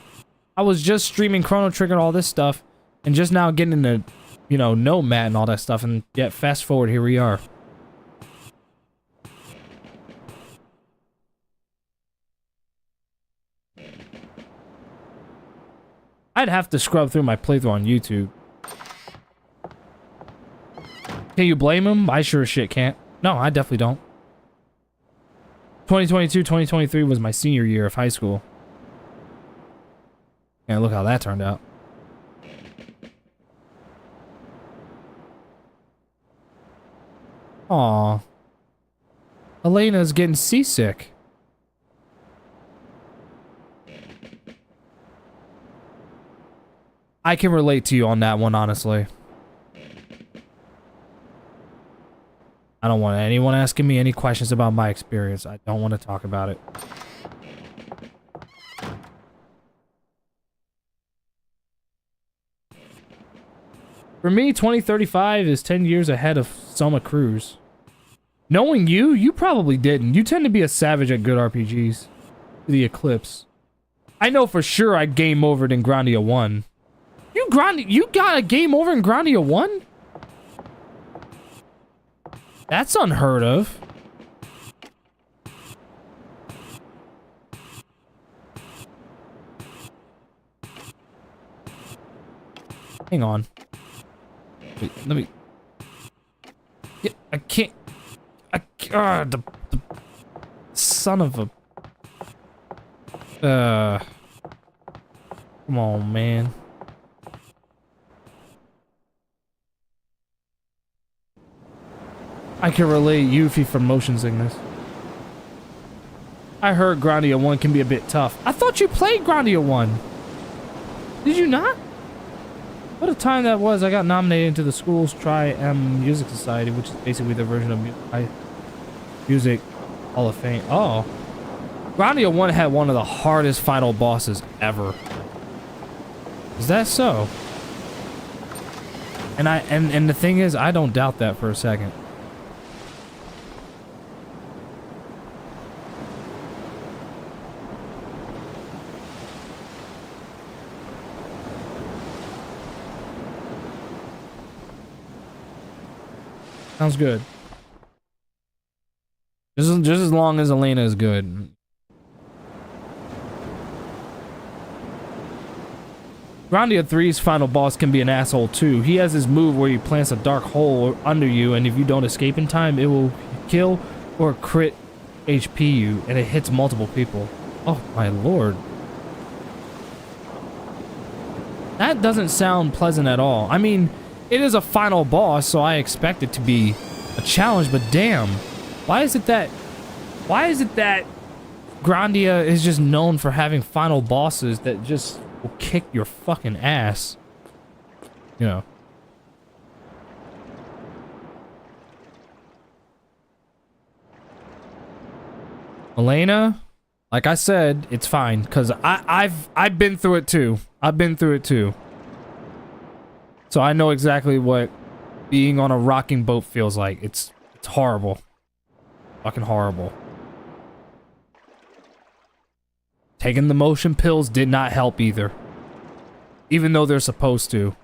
I was just streaming Chrono Trigger and all this stuff, and just now getting into, you know, Nomad and all that stuff, and yet fast forward, here we are. I'd have to scrub through my playthrough on YouTube. Can you blame him? I sure as shit can't. No, I definitely don't. 2022, 2023 was my senior year of high school. And look how that turned out. Aw. Elena's getting seasick. I can relate to you on that one, honestly. I don't want anyone asking me any questions about my experience. I don't want to talk about it. For me, 2035 is 10 years ahead of Soma Cruz. Knowing you, you probably didn't. You tend to be a savage at good RPGs. The Eclipse. I know for sure I game overed in Grandia 1. You got a game over in Grandia 1? That's unheard of. Hang on. Wait, let me... Yeah, I can't... the son of a... Come on, man. I can relate Yuffie from motion sickness. I heard Grandia 1 can be a bit tough. I thought you played Grandia 1. Did you not? What a time that was. I got nominated into the school's Tri-M Music Society, which is basically the version of Music Hall of Fame. Oh. Grandia 1 had one of the hardest final bosses ever. Is that so? And the thing is, I don't doubt that for a second. Sounds good. Just as long as Elena is good. Grandia 3's final boss can be an asshole too. He has his move where he plants a dark hole under you, and if you don't escape in time, it will kill or crit HP you, and it hits multiple people. Oh my lord. That doesn't sound pleasant at all. I mean, it is a final boss, so I expect it to be a challenge, but damn. Why is it that Grandia is just known for having final bosses that just will kick your fucking ass? You know. Elena, like I said, it's fine, because I've been through it too. I've been through it too. So I know exactly what being on a rocking boat feels like. It's horrible. Fucking horrible. Taking the motion pills did not help either. Even though they're supposed to.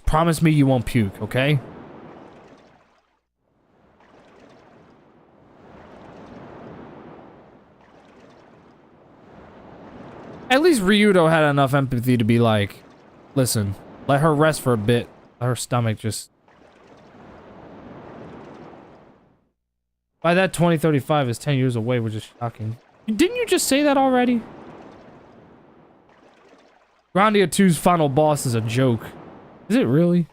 Promise me you won't puke, okay? At least Ryudo had enough empathy to be like, listen, let her rest for a bit. Let her stomach just... By that 2035 is 10 years away, which is shocking. Didn't you just say that already? Grandia 2's final boss is a joke. Is it really?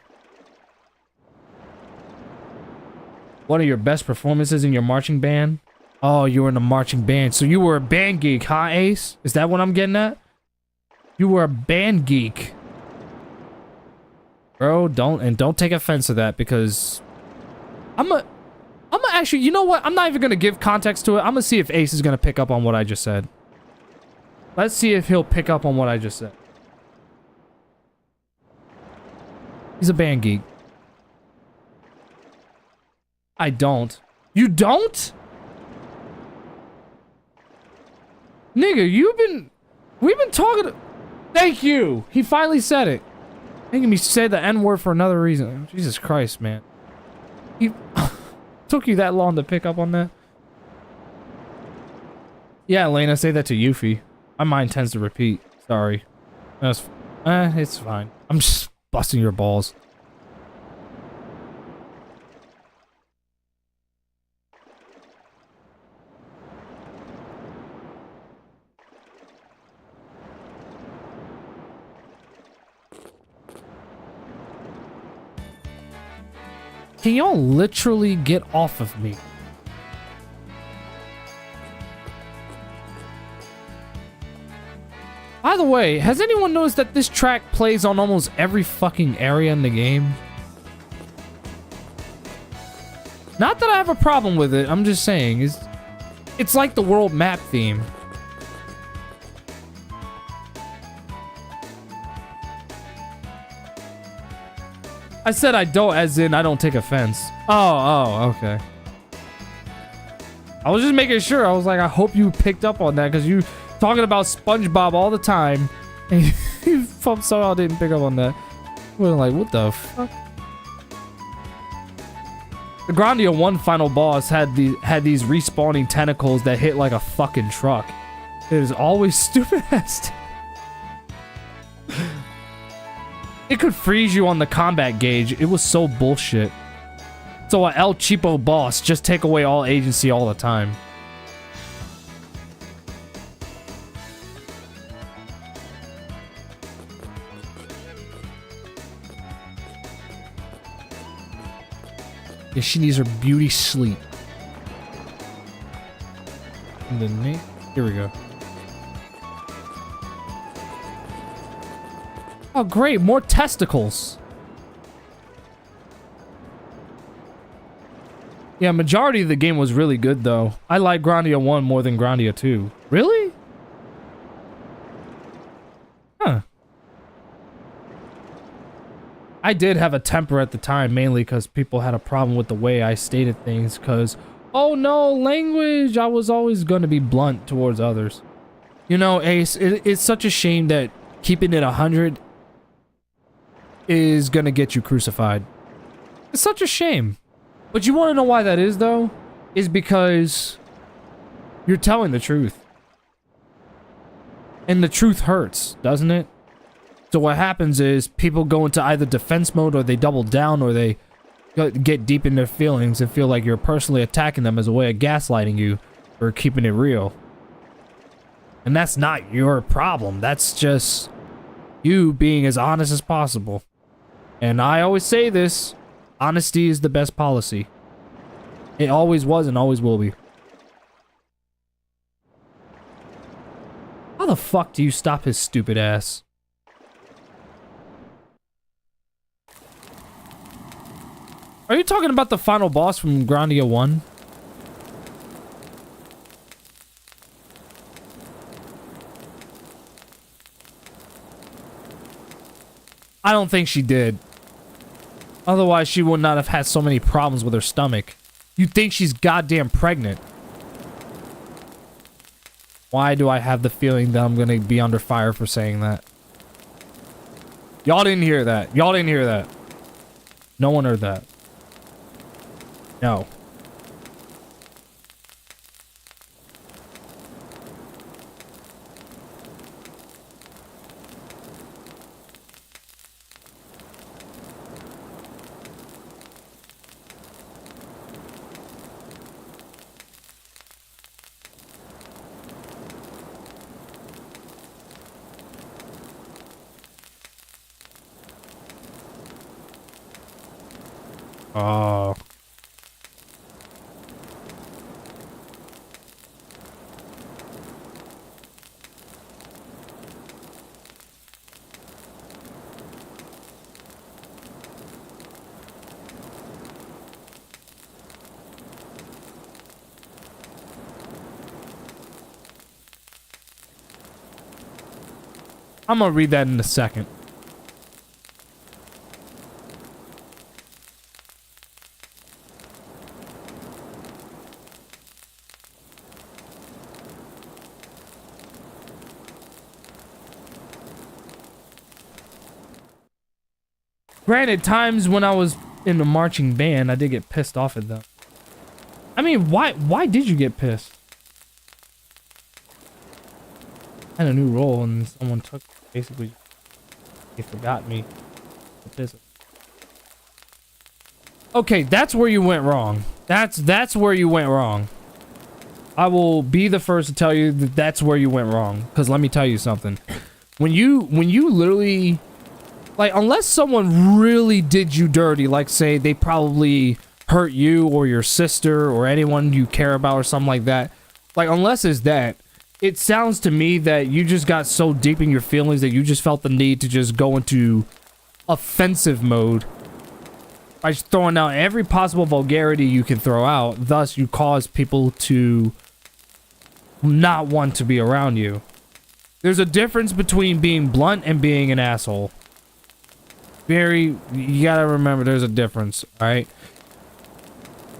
One of your best performances in your marching band? Oh, you were in a marching band. So you were a band geek, huh, Ace? Is that what I'm getting at? You were a band geek. Bro, don't take offense to that, because I'm actually, you know what? I'm not even gonna give context to it. I'm gonna see if Ace is gonna pick up on what I just said. Let's see if he'll pick up on what I just said. He's a band geek. I don't. You don't? Nigga, we've been talking. Thank you. He finally said it. Making me say the N-word for another reason. Jesus Christ, man. He took you that long to pick up on that? Yeah, Elena, say that to Yuffie. My mind tends to repeat. Sorry. It's fine. I'm just busting your balls. Can y'all literally get off of me? By the way, has anyone noticed that this track plays on almost every fucking area in the game? Not that I have a problem with it, I'm just saying, it's like the world map theme. I said I don't, as in I don't take offense. Oh, okay. I was just making sure. I was like, I hope you picked up on that, because you talking about SpongeBob all the time, and you somehow didn't pick up on that. We're like, what the fuck? The Grandia 1 final boss had these respawning tentacles that hit like a fucking truck. It is always stupid as. It could freeze you on the combat gauge. It was so bullshit. So a El Cheapo boss just take away all agency all the time. Yeah, she needs her beauty sleep. And then here we go. Oh, great, more testicles. Yeah, majority of the game was really good, though. I like Grandia 1 more than Grandia 2. Really? Huh. I did have a temper at the time, mainly because people had a problem with the way I stated things, because, oh no, language! I was always going to be blunt towards others. You know, Ace, it's such a shame that keeping it 100 is gonna get you crucified. It's such a shame. But you want to know why that is, though? Is because you're telling the truth. And the truth hurts, doesn't it? So what happens is people go into either defense mode, or they double down, or they get deep in their feelings and feel like you're personally attacking them as a way of gaslighting you for keeping it real. And that's not your problem. That's just you being as honest as possible. And I always say this, honesty is the best policy. It always was and always will be. How the fuck do you stop his stupid ass? Are you talking about the final boss from Grandia 1? I don't think she did. Otherwise, she would not have had so many problems with her stomach. You'd think she's goddamn pregnant. Why do I have the feeling that I'm gonna be under fire for saying that? Y'all didn't hear that. Y'all didn't hear that. No one heard that. No. Oh. I'm gonna read that in a second. Granted, times when I was in the marching band, I did get pissed off at them. I mean, why did you get pissed? I had a new role and someone took basically they forgot me. Okay, that's where you went wrong. That's where you went wrong. I will be the first to tell you that that's where you went wrong. Because let me tell you something. When you literally... Like, unless someone really did you dirty, like, say, they probably hurt you or your sister or anyone you care about or something like that. Like, unless it's that, it sounds to me that you just got so deep in your feelings that you just felt the need to just go into offensive mode. By just throwing out every possible vulgarity you can throw out. Thus, you cause people to not want to be around you. There's a difference between being blunt and being an asshole. You gotta remember there's a difference, alright?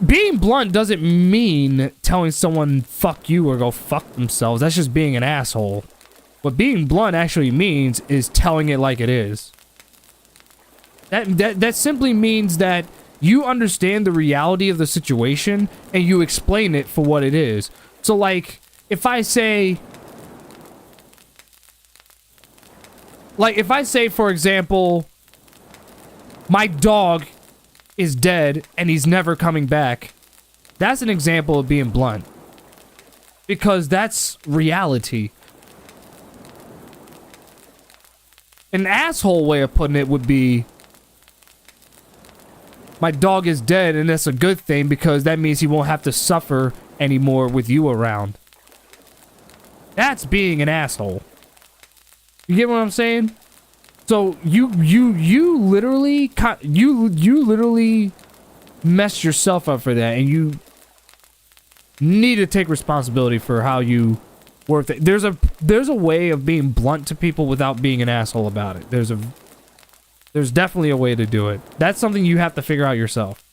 Being blunt doesn't mean telling someone fuck you or go fuck themselves. That's just being an asshole. What being blunt actually means is telling it like it is. That simply means that you understand the reality of the situation and you explain it for what it is. So, like, if I say, for example, my dog is dead and he's never coming back, that's an example of being blunt. Because that's reality. An asshole way of putting it would be, my dog is dead and that's a good thing because that means he won't have to suffer anymore with you around. That's being an asshole. You get what I'm saying? So you literally messed yourself up for that, and you need to take responsibility for how you work it. There's a way of being blunt to people without being an asshole about it. There's definitely a way to do it. That's something you have to figure out yourself.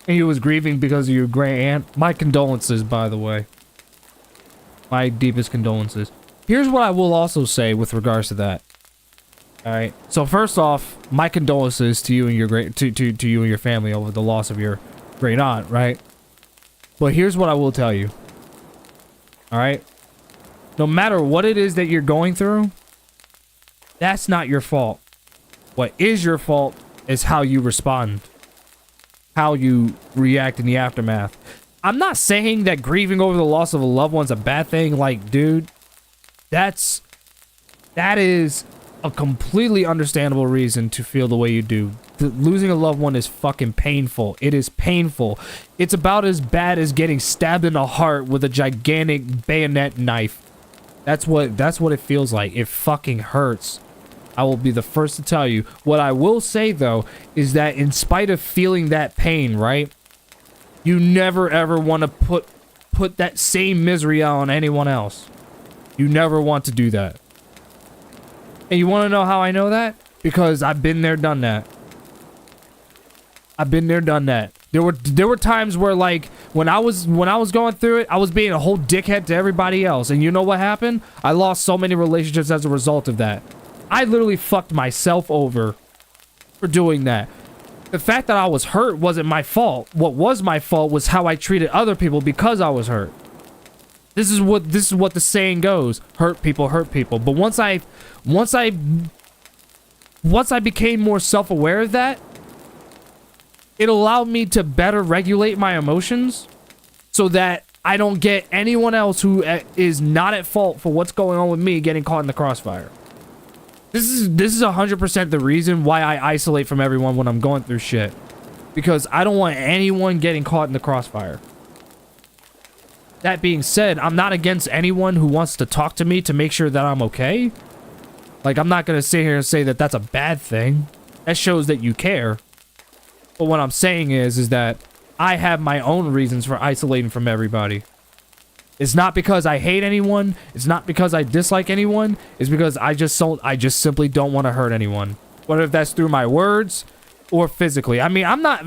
And he was grieving because of your great aunt. My condolences, by the way. My deepest condolences. Here's what I will also say with regards to that. Alright. So first off, my condolences to you and your to you and your family over the loss of your great aunt, right? But here's what I will tell you. Alright? No matter what it is that you're going through, that's not your fault. What is your fault is how you respond. How you react in the aftermath. I'm not saying that grieving over the loss of a loved one's a bad thing. Like, dude, that is a completely understandable reason to feel the way you do. Losing a loved one is fucking painful. It is painful. It's about as bad as getting stabbed in the heart with a gigantic bayonet knife. That's what it feels like. It fucking hurts. I will be the first to tell you. What I will say, though, is that in spite of feeling that pain, right? You never, ever want to put that same misery out on anyone else. You never want to do that. And you want to know how I know that? Because I've been there, done that. I've been there, done that. There were times where, like, when I was going through it, I was being a whole dickhead to everybody else. And you know what happened? I lost so many relationships as a result of that. I literally fucked myself over for doing that. The fact that I was hurt wasn't my fault. What was my fault was how I treated other people because I was hurt. This is what the saying goes. Hurt people, hurt people. But once I became more self-aware of that, it allowed me to better regulate my emotions so that I don't get anyone else who is not at fault for what's going on with me getting caught in the crossfire. This is 100% the reason why I isolate from everyone when I'm going through shit. Because I don't want anyone getting caught in the crossfire. That being said, I'm not against anyone who wants to talk to me to make sure that I'm okay. Like, I'm not going to sit here and say that that's a bad thing. That shows that you care. But what I'm saying is that I have my own reasons for isolating from everybody. It's not because I hate anyone. It's not because I dislike anyone. It's because I just simply don't want to hurt anyone. Whether that's through my words or physically. I mean, I'm not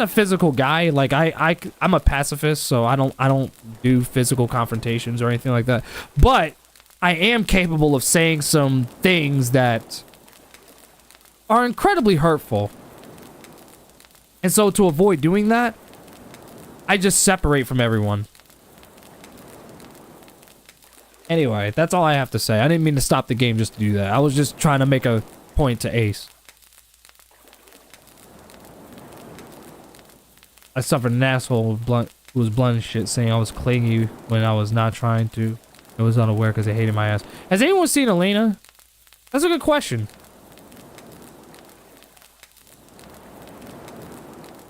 a physical guy. Like I'm a pacifist, so I don't do physical confrontations or anything like that. But I am capable of saying some things that are incredibly hurtful. And so to avoid doing that, I just separate from everyone. Anyway, that's all I have to say. I didn't mean to stop the game just to do that. I was just trying to make a point to Ace. I suffered an asshole who was blunt as shit saying I was clingy when I was not trying to. I was unaware because they hated my ass. Has anyone seen Elena? That's a good question.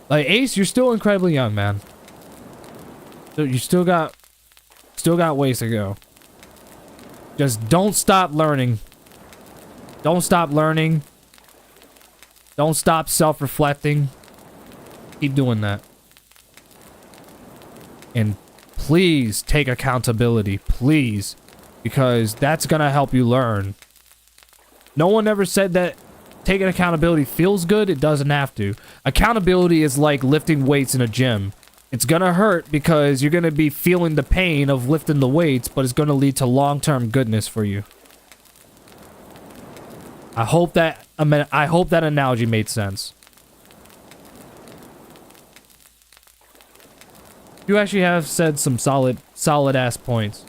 Like, Ace, you're still incredibly young, man. So you still got ways to go. Just don't stop learning. Don't stop learning. Don't stop self-reflecting. Keep doing that. And please take accountability, please, because that's gonna help you learn. No one ever said that taking accountability feels good. It doesn't have to. Accountability is like lifting weights in a gym. It's gonna hurt because you're gonna be feeling the pain of lifting the weights, but it's gonna lead to long-term goodness for you. I hope that analogy made sense. You actually have said some solid ass points.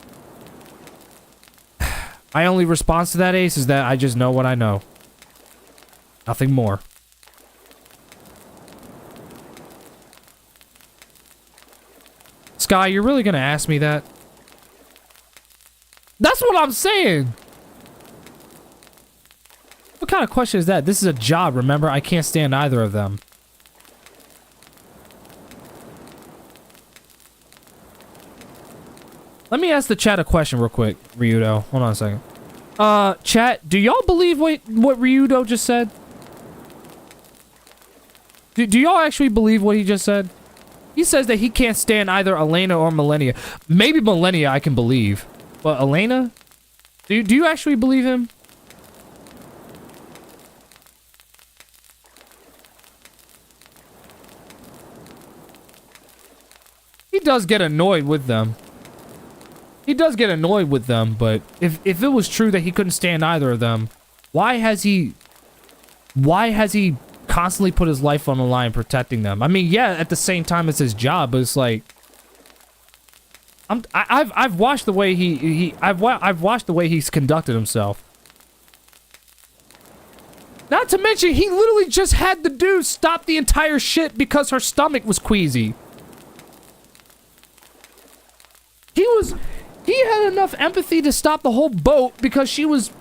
My only response to that, Ace, is that I just know what I know. Nothing more. Sky, you're really gonna ask me that? That's what I'm saying! What kind of question is that? This is a job, remember? I can't stand either of them. Let me ask the chat a question real quick, Ryudo. Hold on a second. Chat, do y'all believe what Ryudo just said? Do y'all actually believe what he just said? He says that he can't stand either Elena or Millennia. Maybe Millennia I can believe. But Elena? Do you actually believe him? He does get annoyed with them. He does get annoyed with them, but if it was true that he couldn't stand either of them, why has he constantly put his life on the line protecting them? I mean, yeah, at the same time it's his job, but it's like I've watched the way I've watched the way he's conducted himself. Not to mention, he literally just had the dude stop the entire shit because her stomach was queasy. He had enough empathy to stop the whole boat because she was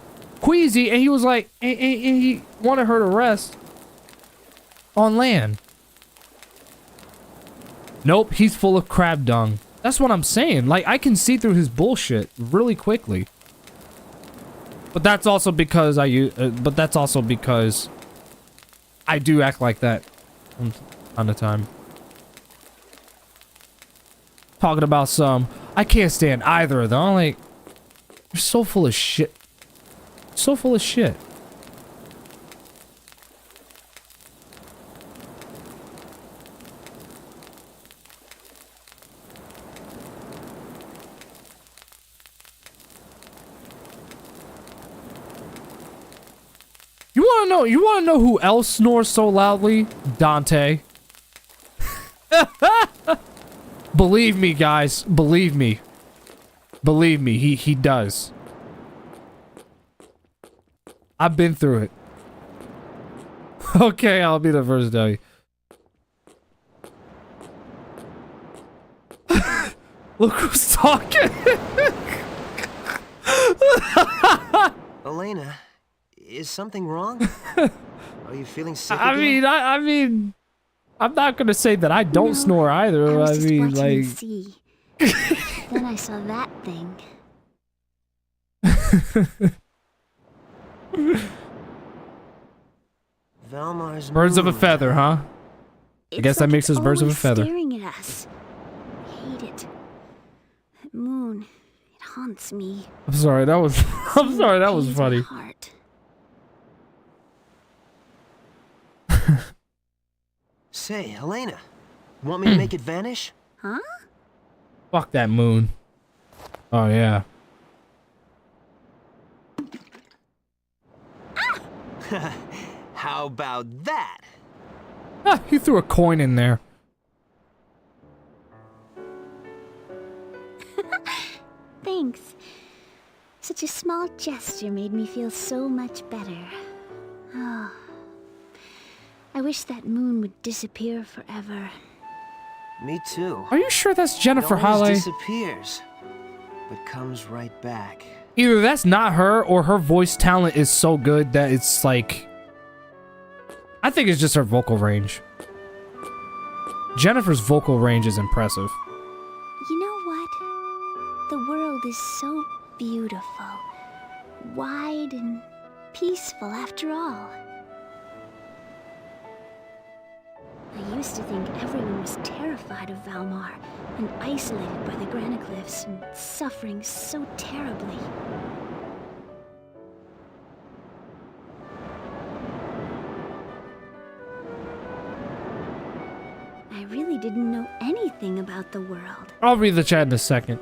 queasy, and he was like, and he wanted her to rest on land. Nope, he's full of crab dung. That's what I'm saying. Like, I can see through his bullshit really quickly. But that's also because I do act like that on the time. Talking about I can't stand either of them. I'm like, you're so full of shit. So full of shit. You wanna know who else snores so loudly? Dante. Believe me, guys. Believe me. Believe me, he does. I've been through it. Okay, I'll be the first to tell you. Look who's talking.
Elena, is something wrong? Are you feeling sick again?
I mean, I'm not gonna say that I don't snore either.
I was just
mean,
watching
like.
the sea. Then I saw that thing.
Valmar's
Birds of a
moon.
feather, huh? I guess that makes us birds of a feather.
Staring at us. I hate it. That moon, it haunts me.
I'm sorry, that was. I'm sorry, that was funny.
Heart.
Say, Helena, want me to make it vanish?
Huh?
Fuck that moon. Oh yeah.
How about that?
Ah, he threw a coin in there.
Thanks. Such a small gesture made me feel so much better. Oh. I wish that moon would disappear forever.
Me too.
Are you sure that's Jennifer
It always
Hawley?
disappears, but comes right back.
Either that's not her or her voice talent is so good that it's like... I think it's just her vocal range. Jennifer's vocal range is impressive.
You know what? The world is so beautiful, wide and peaceful after all. I used to think everyone was terrified of Valmar and isolated by the Granicliffs and suffering so terribly. I really didn't know anything about the world.
I'll read the chat in a second.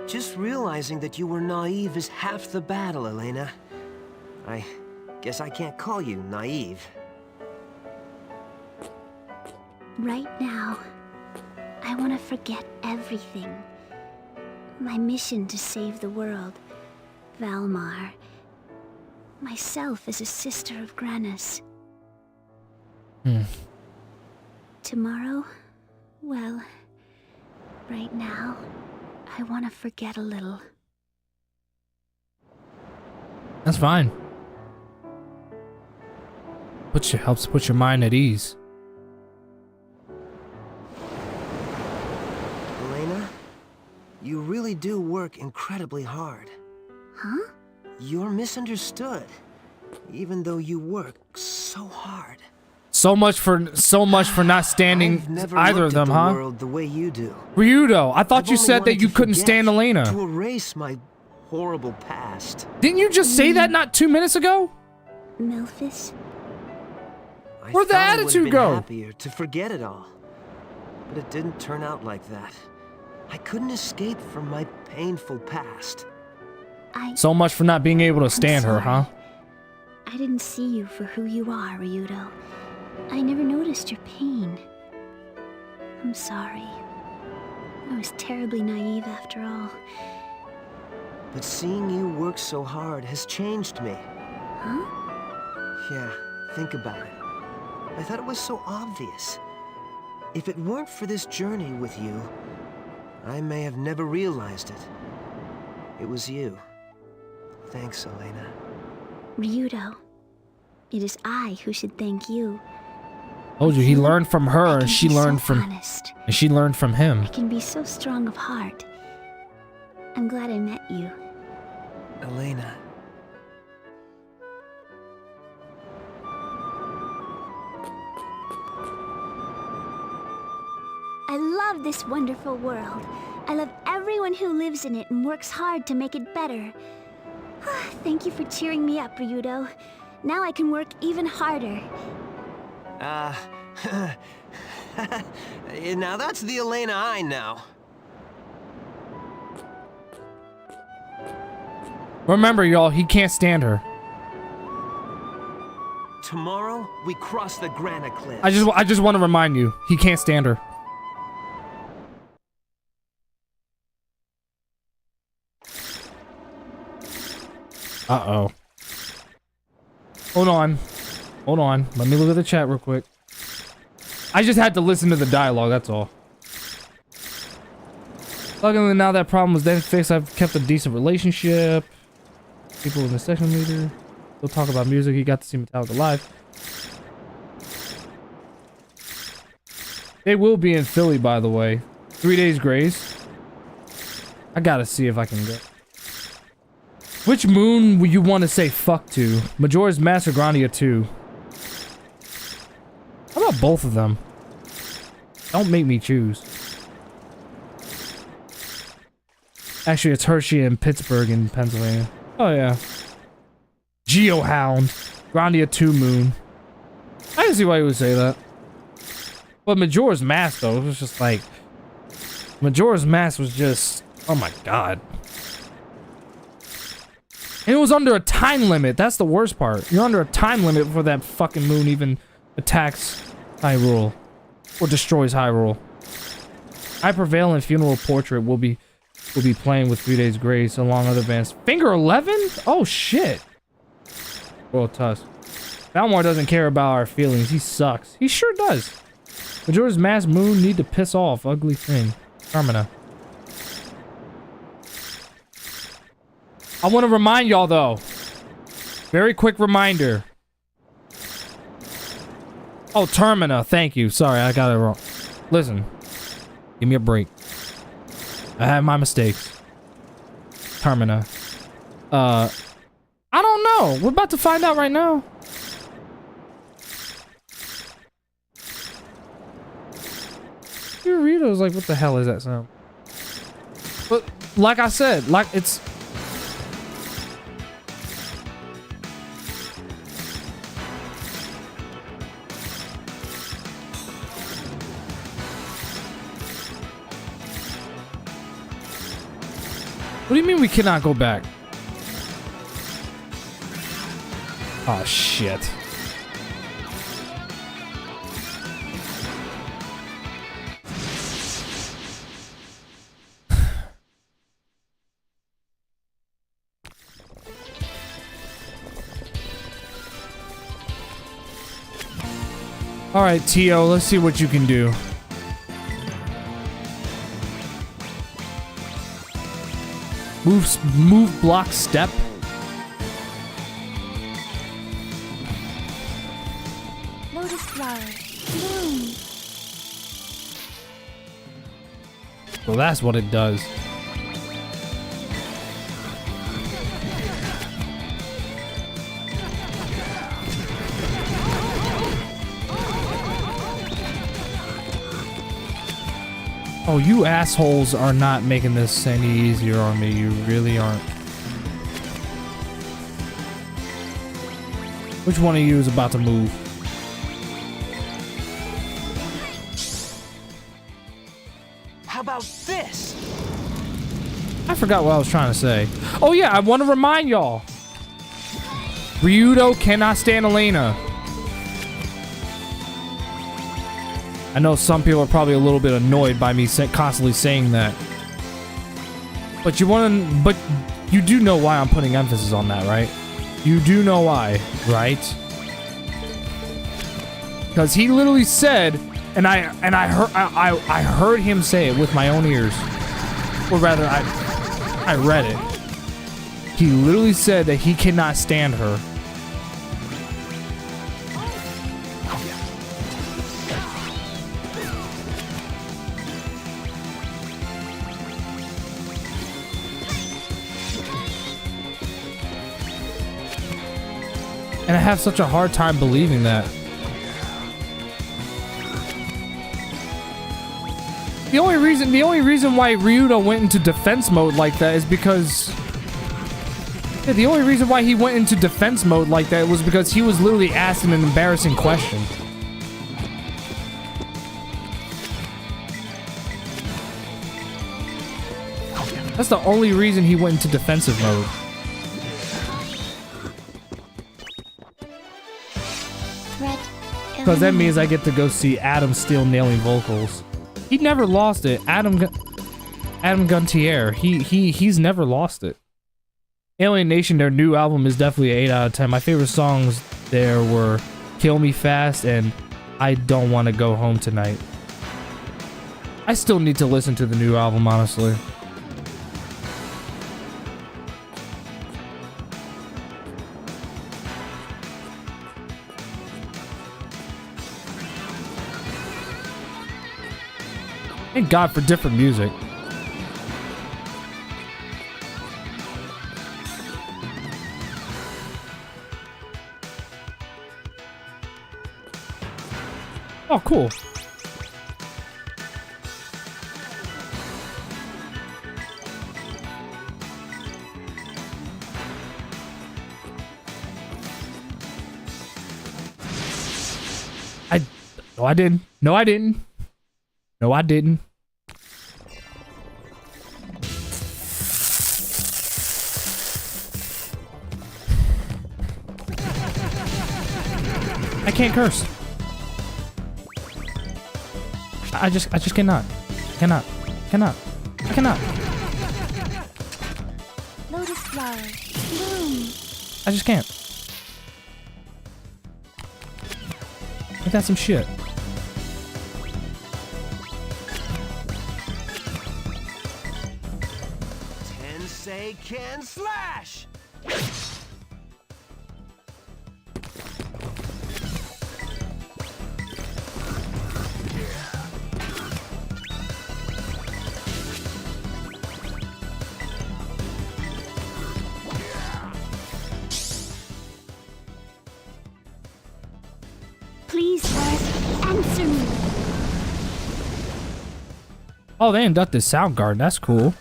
Just realizing that you were naive is half the battle, Elena. I guess I can't call you naive.
Right now, I want to forget everything. My mission to save the world, Valmar, myself as a sister of Granis. Tomorrow, well, right now, I want to forget a little.
That's fine. Helps put your mind at ease.
Elena, you really do work incredibly hard.
Huh?
You're misunderstood, even though you work so hard.
So much for not standing either of them,
the
huh?
World the way you do.
Ryudo, I thought you said that you couldn't stand Elena.
To erase my horrible past.
Didn't you just say that not 2 minutes ago?
Melphis?
Where'd the attitude go?
Happier to forget it all. But it didn't turn out like that. I couldn't escape from my painful past.
So much for not being able to stand her, huh?
I didn't see you for who you are, Ryudo. I never noticed your pain. I'm sorry. I was terribly naive after all.
But seeing you work so hard has changed me.
Huh?
Yeah, think about it. I thought it was so obvious. If it weren't for this journey with you, I may have never realized it. It was you. Thanks, Elena.
Ryudo, it is I who should thank you.
Told you, he learned from her, and she learned from, and she learned from him.
I can be so strong of heart. I'm glad I met you.
Elena.
I love this wonderful world. I love everyone who lives in it and works hard to make it better. Thank you for cheering me up, Ryudo. Now I can work even harder.
Now that's the Elena I know.
Remember, y'all, he can't stand her.
Tomorrow, we cross the Granite Cliffs.
I just want to remind you, he can't stand her. Uh-oh. Hold on. Hold on. Let me look at the chat real quick. I just had to listen to the dialogue, that's all. Luckily, now that problem was then fixed, I've kept a decent relationship. People in the section leader. We'll talk about music. He got to see Metallica live. They will be in Philly, by the way. 3 days grace. I gotta see if I can go. Which moon would you want to say fuck to? Majora's Mask or Grandia 2? How about both of them? Don't make me choose. Actually, it's Hershey and Pittsburgh in Pennsylvania. Oh, yeah. Geohound. Grandia 2 moon. I can see why you would say that. But Majora's Mask, though, it was just like... Majora's Mask was just... Oh my god. And it was under a time limit. That's the worst part. You're under a time limit before that fucking moon even attacks Hyrule. Or destroys Hyrule. I Prevail and Funeral Portrait will be will be playing with 3 Days Grace along other bands. Finger 11? Oh shit. Well, Tusk. Valmar doesn't care about our feelings. He sucks. He sure does. Majora's Mask Moon need to piss off. Ugly thing. Termina. I want to remind y'all though. Very quick reminder. Oh, Termina. Thank you. Sorry, I got it wrong. Listen. Give me a break. I had my mistakes. Termina. I don't know. We're about to find out right now. Doritos, like, what the hell is that sound? But like I said, like it's. What do you mean we cannot go back? Oh shit. All right, Tio, let's see what you can do. Move, block, step.
Lotus flower, bloom.
Well, that's what it does. Oh, you assholes are not making this any easier on me. You really aren't. Which one of you is about to move?
How about this?
I forgot what I was trying to say. Oh yeah, I want to remind y'all. Ryudo cannot stand Elena. I know some people are probably a little bit annoyed by me constantly saying that. But you do know why I'm putting emphasis on that, right? You do know why, right? Because he literally said, and I heard him say it with my own ears. Or rather, I read it. He literally said that he cannot stand her. And I have such a hard time believing that. The only reason why Ryudo went into defense mode like that is because... Yeah, the only reason why he went into defense mode like that was because he was literally asked an embarrassing question. That's the only reason he went into defensive mode. Because that means I get to go see Adam still nailing vocals. He never lost it. Adam Guntier. He's never lost it. Alien Nation, their new album is definitely an 8 out of 10. My favorite songs there were Kill Me Fast and I Don't Want to Go Home Tonight. I still need to listen to the new album, honestly. Thank God for different music. Oh, cool. No, I didn't. No, I didn't. No, I didn't. I can't curse. I just cannot. I cannot.
Lotus flower, bloom.
I just can't. Ain't that some shit?
Tensei can slash!
Please, Earth, answer me.
Oh, they inducted Soundgarden. That's cool.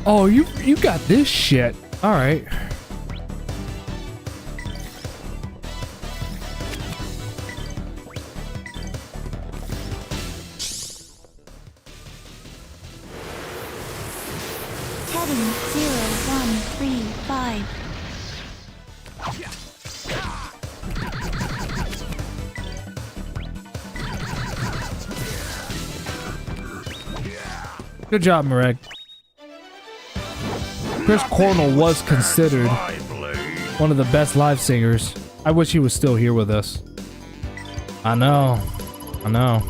Oh, you got this shit. All right.
Heaven 0135.
Good job, Marek. Chris Cornell was considered one of the best live singers. I wish he was still here with us. I know. I know.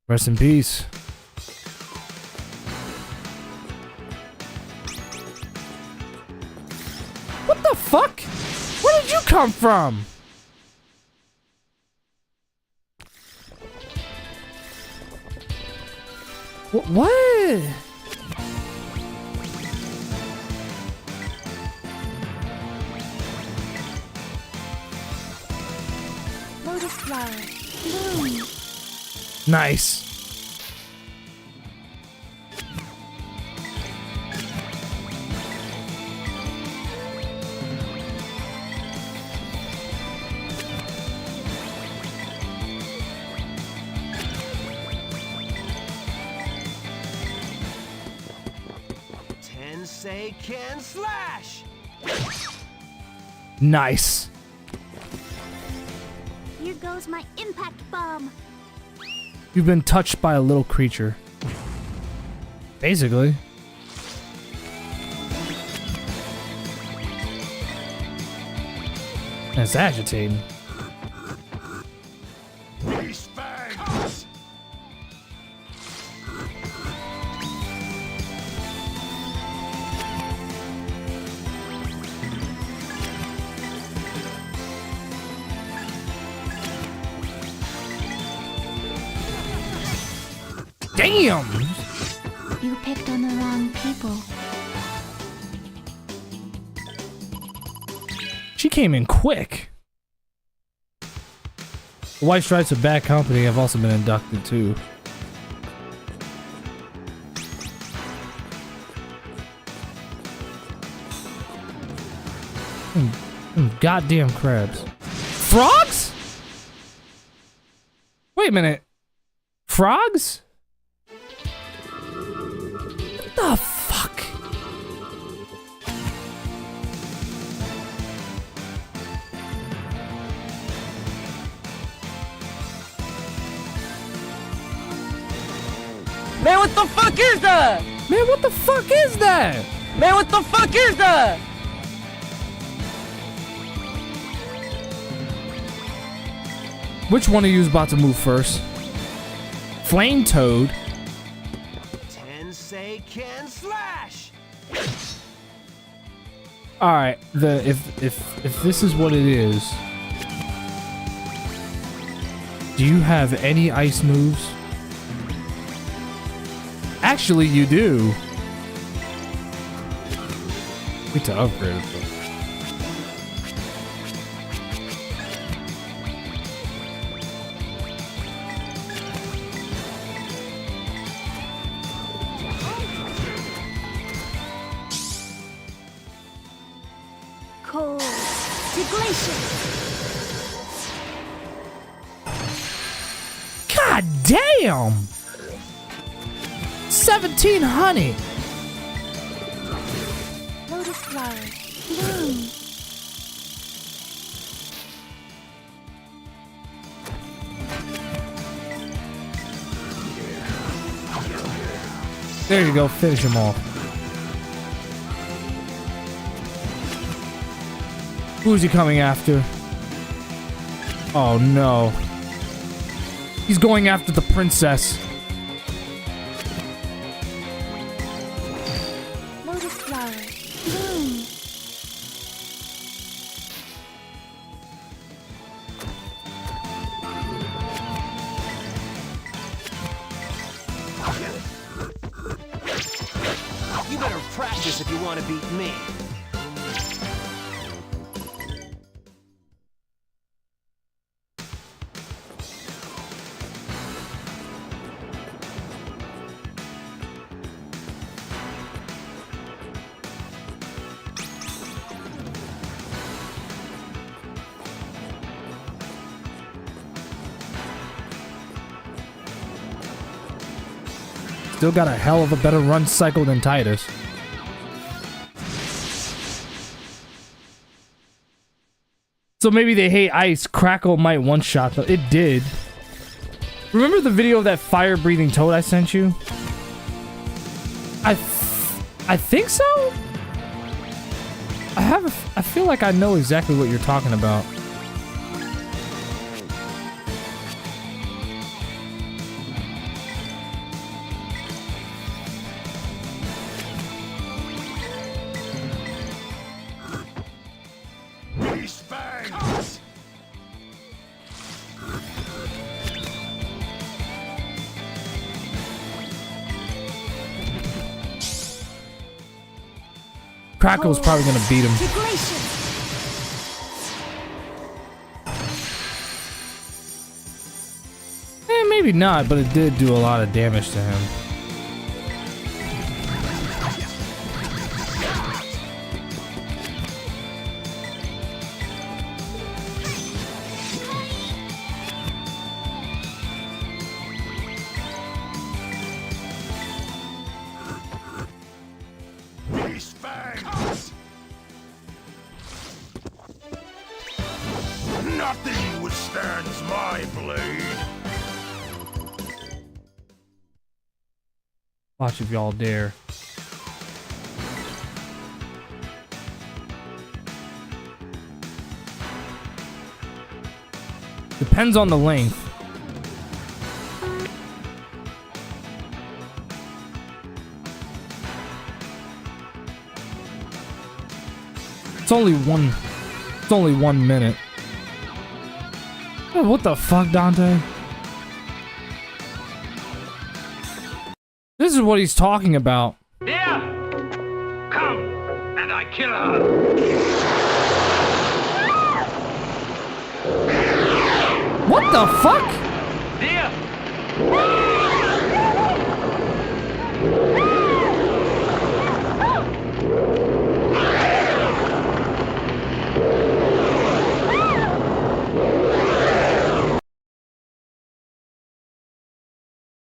Rest in peace. What the fuck? Where did you come from? What?
Lotus flower, bloom.
Nice.
Tensei can slash!
Nice.
Here goes my impact bomb.
You've been touched by a little creature. Basically. That's agitating. Damn!
You picked on the wrong people.
She came in quick. The White Stripes of Bad Company have also been inducted too. Goddamn crabs. Frogs? Wait a minute. Frogs? What the fuck?
Man, what the fuck is that?
Man, what the fuck is that?
Man, what the fuck is that?
Which one of you is about to move first? Flame Toad.
Tensei can slash!
All right, if this is what it is, do you have any ice moves? Actually, you do. Need to upgrade it.
Cold to glacier.
God damn! 17 honey.
Lotus flower, bloom.
There you go. Finish him off. Who's he coming after? Oh no. He's going after the princess.
Lotus flower, bloom.
You better practice if you want to beat me.
Still got a hell of a better run cycle than Titus. So maybe they hate ice. Crackle might one-shot though. It did. Remember the video of that fire-breathing toad I sent you? I think so? I feel like I know exactly what you're talking about. Crackle's probably gonna beat him. Maybe not, but it did do a lot of damage to him.
Nothing withstands my blade.
Watch if y'all dare. Depends on the length. It's only 1 minute. Oh, what the fuck, Dante? This is what he's talking about.
Yeah! Come, and I kill her!
What the fuck?
Dear!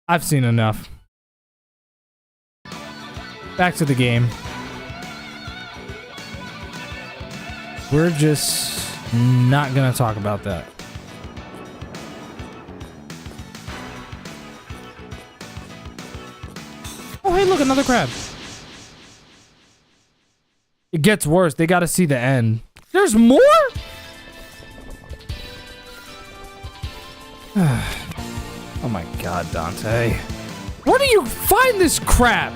I've seen enough. Back to the game. We're just not gonna talk about that. Oh, hey, look, another crab. It gets worse. They gotta see the end. There's more? Oh my god, Dante. Where do you find this crap?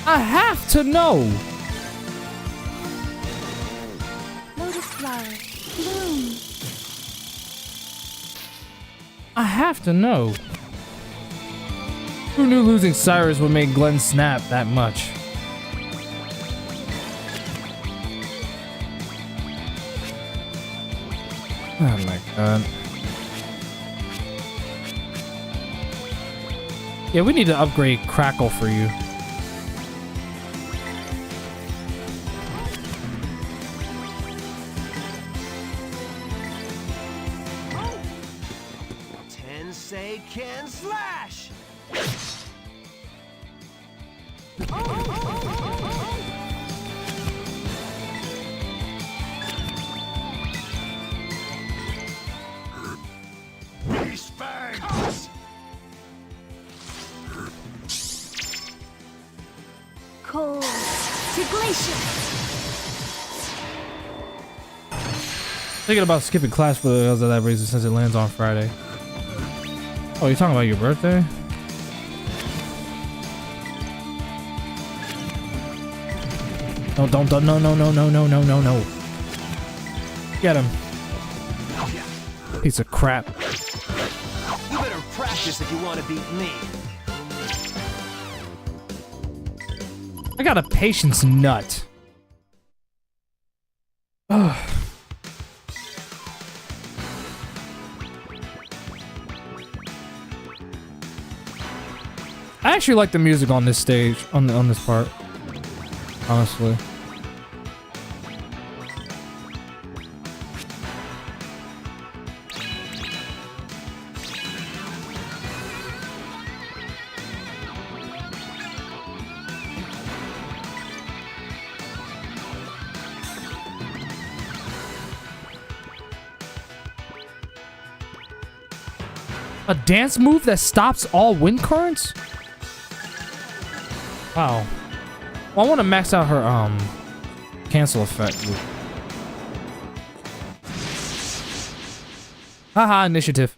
I have to know.
Lotus flower, bloom.
I have to know. Who knew losing Cyrus would make Glenn snap that much? Oh my god. Yeah, we need to upgrade Crackle for you.
Tensei can slash!
These fangs!
Thinking about skipping class because of that reason since it lands on Friday. Oh, you're talking about your birthday? No, don't, no. Get him. Piece of crap.
You better practice if you want to beat me.
I got a patience nut. Ugh. I actually like the music on this stage, on this part. Honestly. A dance move that stops all wind currents? Wow. Well, I want to max out her cancel effect. Haha, initiative.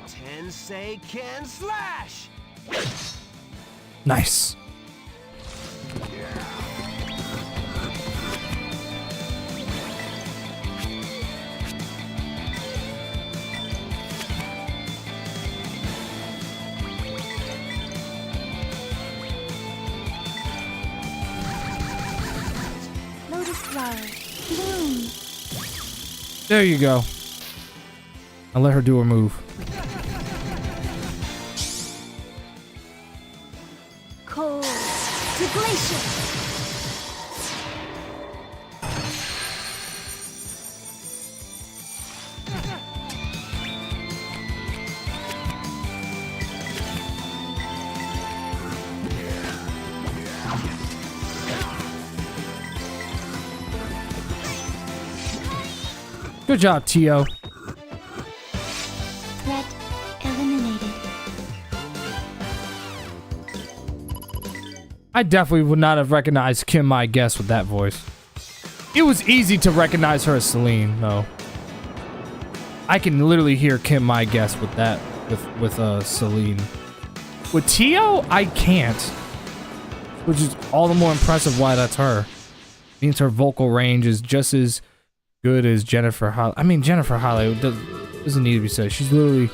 Tensei can slash.
Nice.
Lotus flower, bloom.
There you go. I'll let her do her move.
Cold to glacier.
Good job, Tio.
Threat eliminated.
I definitely would not have recognized Kim My Guess with that voice. It was easy to recognize her as Celine, though. I can literally hear Kim My Guess with that, with Celine. With Tio, I can't. Which is all the more impressive why that's her. Means her vocal range is just as good as Jennifer Holly. I mean, Jennifer Holly doesn't need to be said. She's literally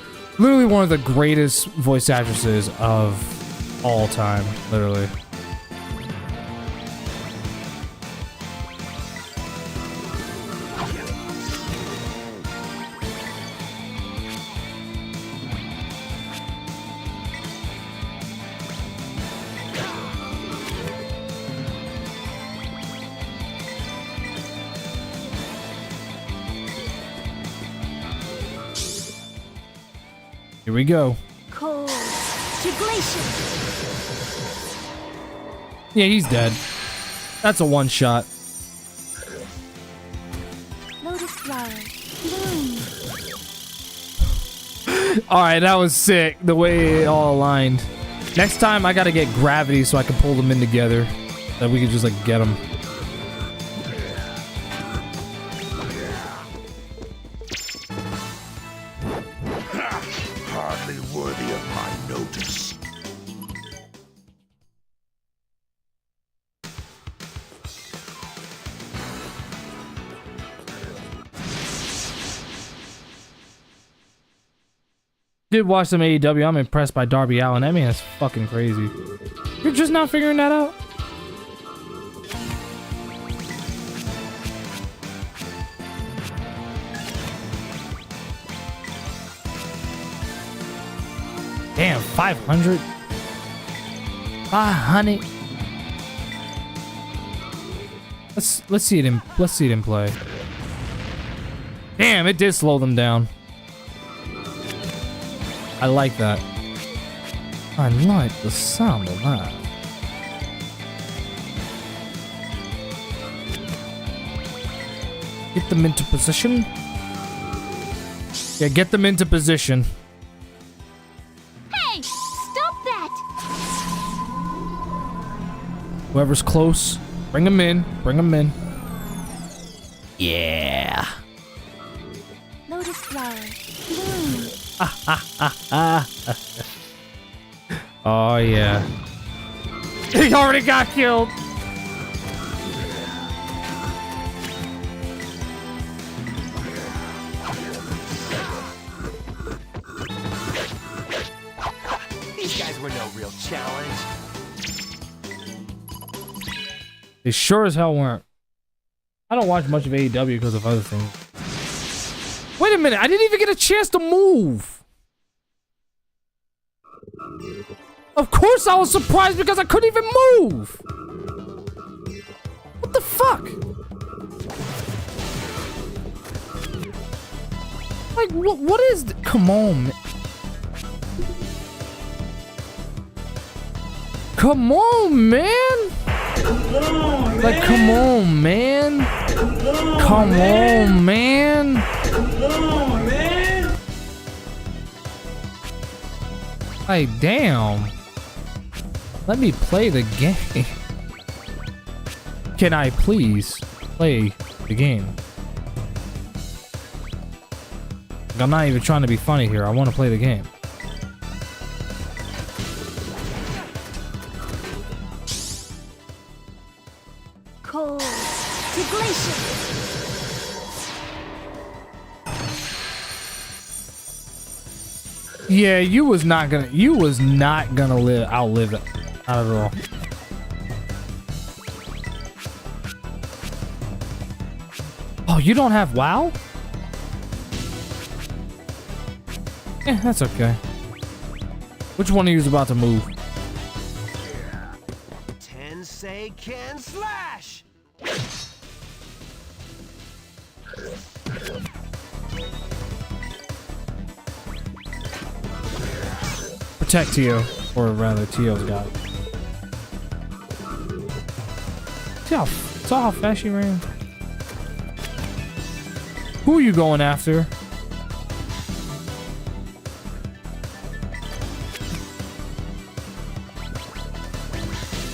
one of the greatest voice actresses of all time, literally. Here we go.
Cold to glacier.
Yeah, he's dead. That's a one shot.
Lotus flower, bloom.
Alright, that was sick. The way it all aligned. Next time, I gotta get gravity so I can pull them in together. That we can just, like, get them.
Hardly worthy of my notice.
Did watch some AEW. I'm impressed by Darby Allin. That man is fucking crazy. You're just not figuring that out? Damn, 500? 500? Let's see it in play. Damn, it did slow them down. I like that. I like the sound of that. Get them into position. Yeah, get them into position.
Hey, stop that!
Whoever's close, bring them in. Bring them in. Yeah.
Lotus flower, bloom.
Oh yeah. He already got killed.
These guys were no real challenge.
They sure as hell weren't. I don't watch much of AEW because of other things. Wait a minute, I didn't even get a chance to move. Of course I was surprised because I couldn't even move. What the fuck? Like, what is... Come on, man. Come on, man. Like, come on, man. Come on, man. Like, damn. Let me play the game. Can I please play the game? Like, I'm not even trying to be funny here. I want to play the game.
Cold to glacier.
Yeah, you was not gonna outlive it. Not at all. Oh, you don't have WoW? Eh, that's okay. Which one of you is about to move?
Tensei can slash!
Protect Tio, or rather, Tio's got it. See how fast she ran? Who are you going after?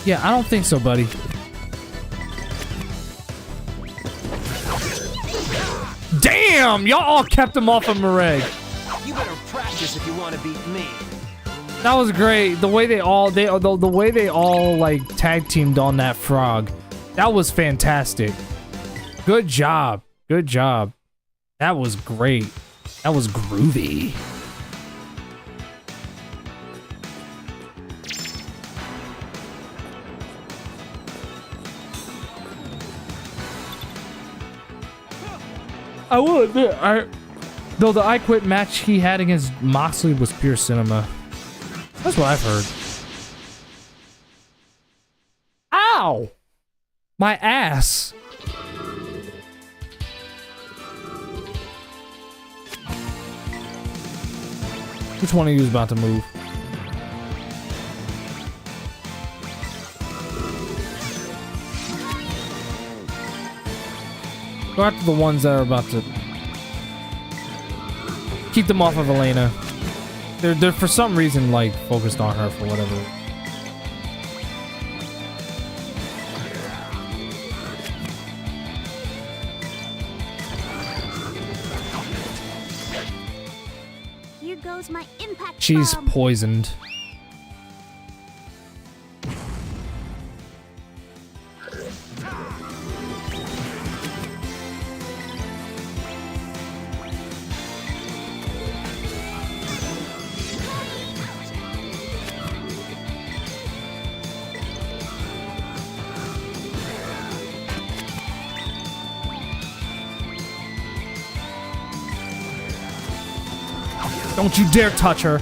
Yeah, I don't think so, buddy. Damn! Y'all all kept him off of Mareg.
You better practice if you want to beat me.
That was great. The way they all like tag teamed on that frog. That was fantastic. Good job. Good job. That was great. That was groovy. I will admit, though the I Quit match he had against Moxley was pure cinema. That's what I've heard. Ow! My ass. Which one of you is about to move? Go after the ones that are about to... Keep them off of Elena. They're for some reason, like, focused on her for whatever.
Here goes my impact
She's
bomb.
poisoned. Don't you dare touch her.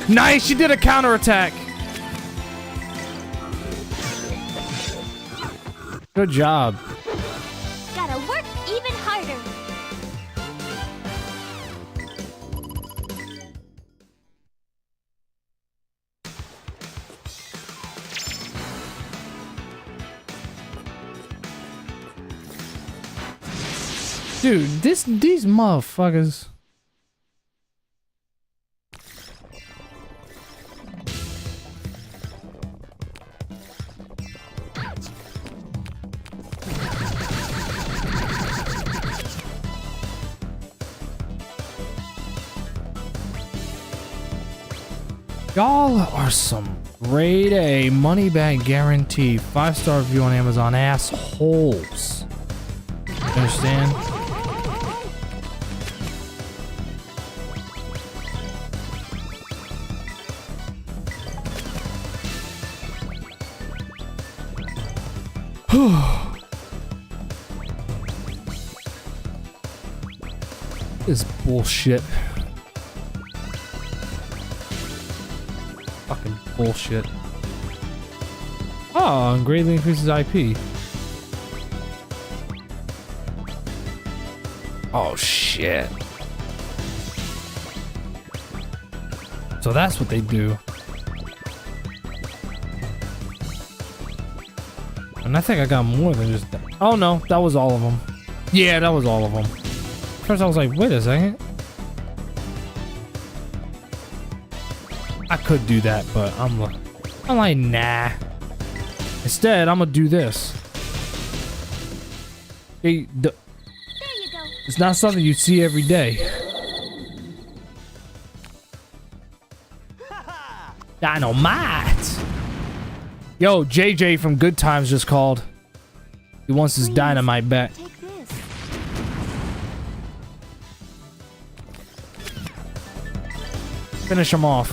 Nice, she did a counterattack. Good job.
Gotta work even harder.
Dude, these motherfuckers. Y'all are some grade A money back guarantee 5-star review on Amazon assholes. Understand? This bullshit. Fucking bullshit. Oh, and greatly increases IP. Oh shit. So that's what they do. And I think I got more than just that. Oh no, that was all of them. Yeah, that was all of them. First I was like, wait a second. I could do that, but I'm like, nah. Instead, I'm gonna do this. It's not something you see every day. Dynamite! Yo, JJ from Good Times just called. He wants his dynamite back. Finish him off.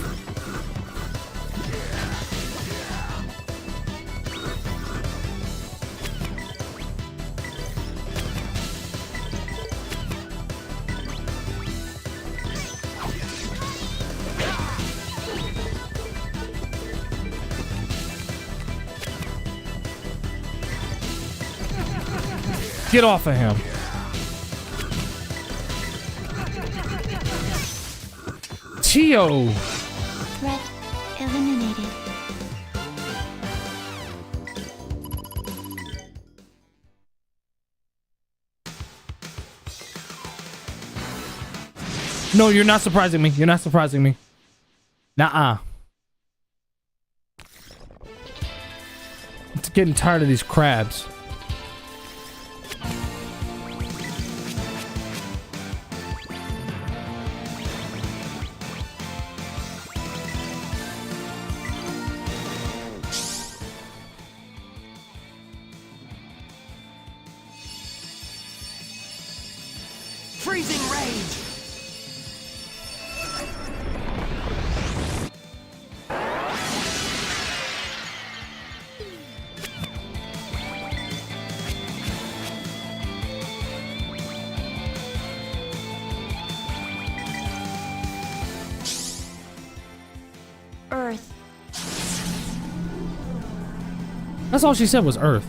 Get off of him. Tio.
Threat eliminated.
No, you're not surprising me. You're not surprising me. Nuh-uh. I'm getting tired of these crabs.
Freezing rage!
Earth.
That's all she said was Earth.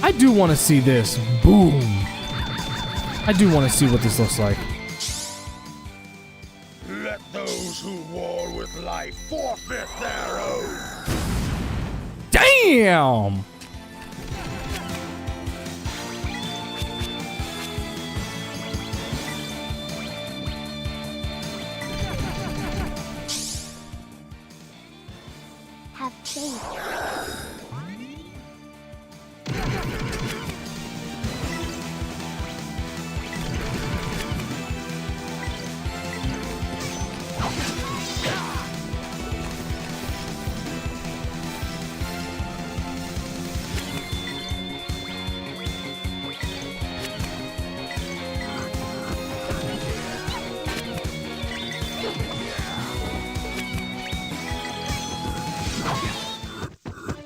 I do want to see this. Boom. I do want to see what this looks like.
Let those who war with life forfeit their oath.
Damn.
Have faith.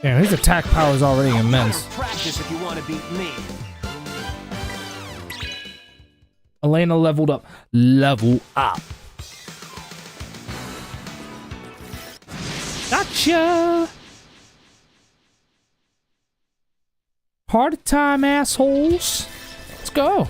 Damn, his attack power is already immense.
Practice if you want to beat me.
Elena leveled up. Level up. Gotcha. Party time, assholes. Let's go.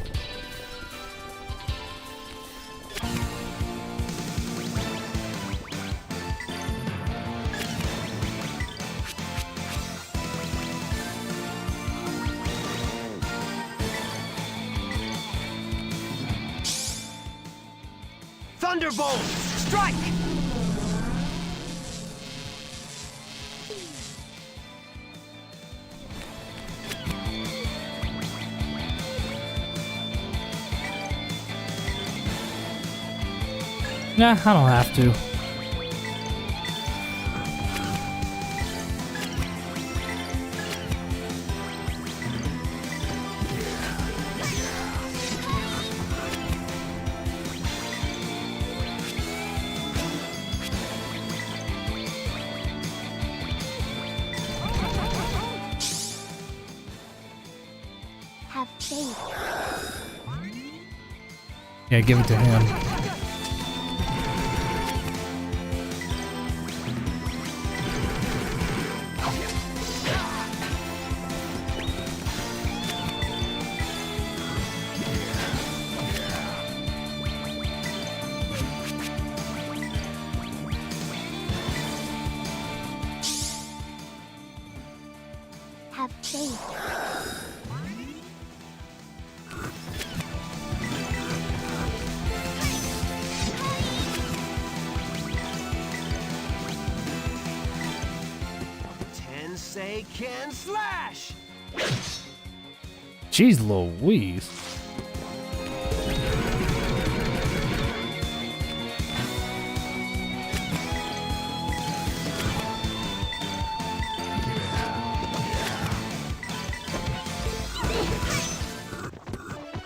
Thunderbolt! Strike!
Nah, I don't have to.
Have faith.
Yeah, give it to him.
Have faith.
Tensei can slash!
Jeez Louise.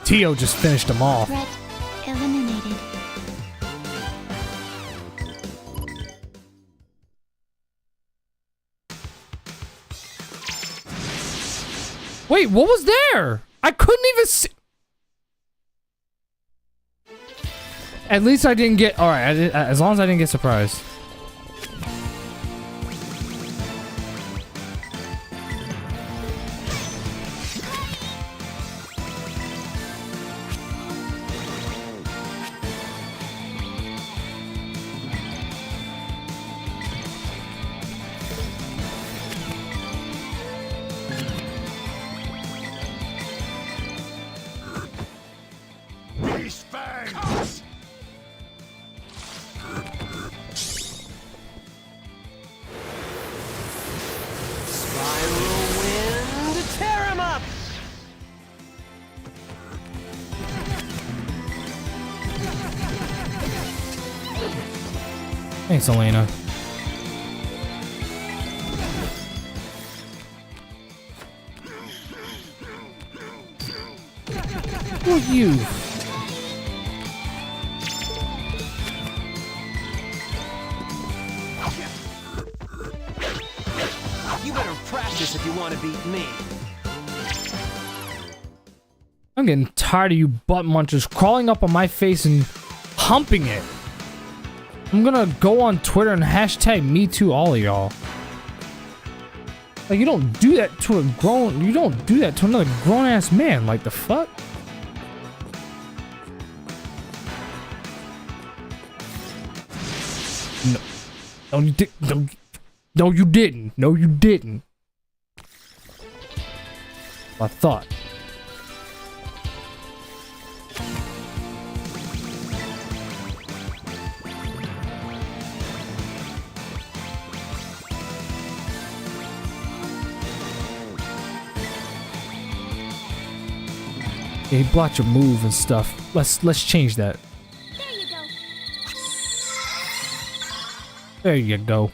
Tio just finished him off.
Threat eliminated.
Wait, what was there? I couldn't even see. At least I didn't get. All right, as long as I didn't get surprised. Thanks, Elena. Who are you?
You better practice if you want to beat me.
I'm getting tired of you butt munchers crawling up on my face and humping it. I'm gonna go on Twitter and hashtag me too, all of y'all. Like, you don't do that to a grown, you don't do that to another grown ass man. Like, the fuck? No. No, you did. No, no, you didn't. No, you didn't. I thought. Yeah, he blocked your move and stuff. Let's change that. There you go.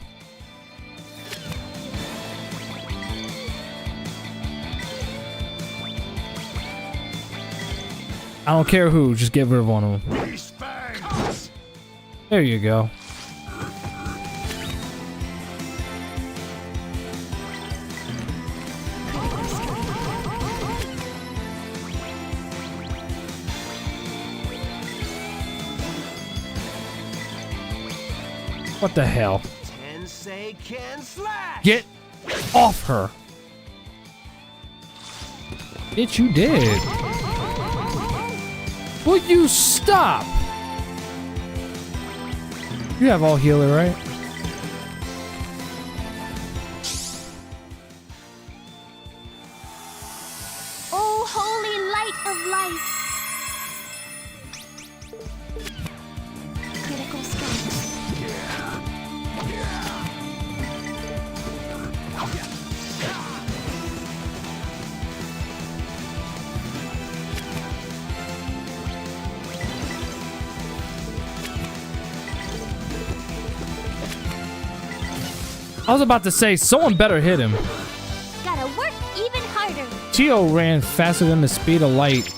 I don't care who, just get rid of one of them. There you go. What the hell?
Tensei can slash!
Get off her! Bitch, you did. Will you stop? You have all healer, right?
Oh, holy light of life!
I was about to say, someone better hit him.
Gotta work even harder.
Tio ran faster than the speed of light,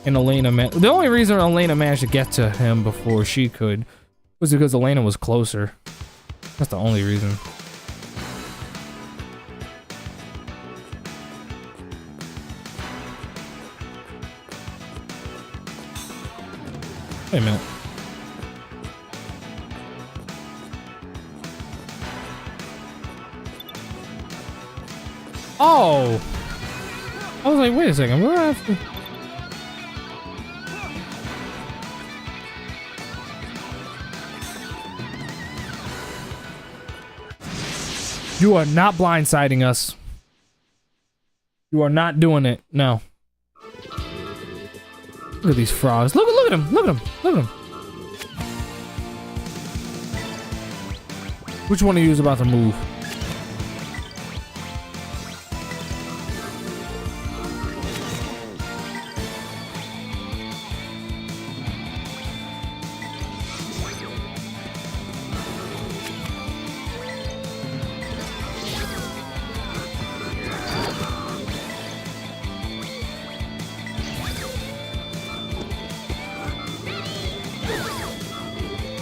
and Elena the only reason Elena managed to get to him before she could was because Elena was closer. That's the only reason. Wait a minute. Oh! I was like, wait a second, we're after... You are not blindsiding us. You are not doing it. No. Look at these frogs. Look at him. Look at him. Look at him. Which one of you is about to move?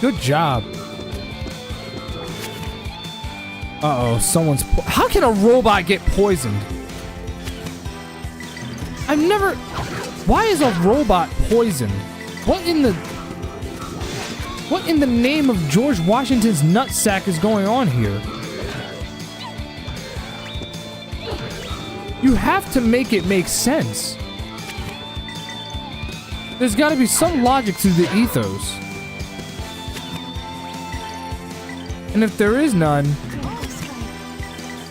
Good job. Uh-oh, someone's... How can a robot get poisoned? I've never... Why is a robot poisoned? What in the name of George Washington's nutsack is going on here? You have to make it make sense. There's got to be some logic to the ethos. And if there is none,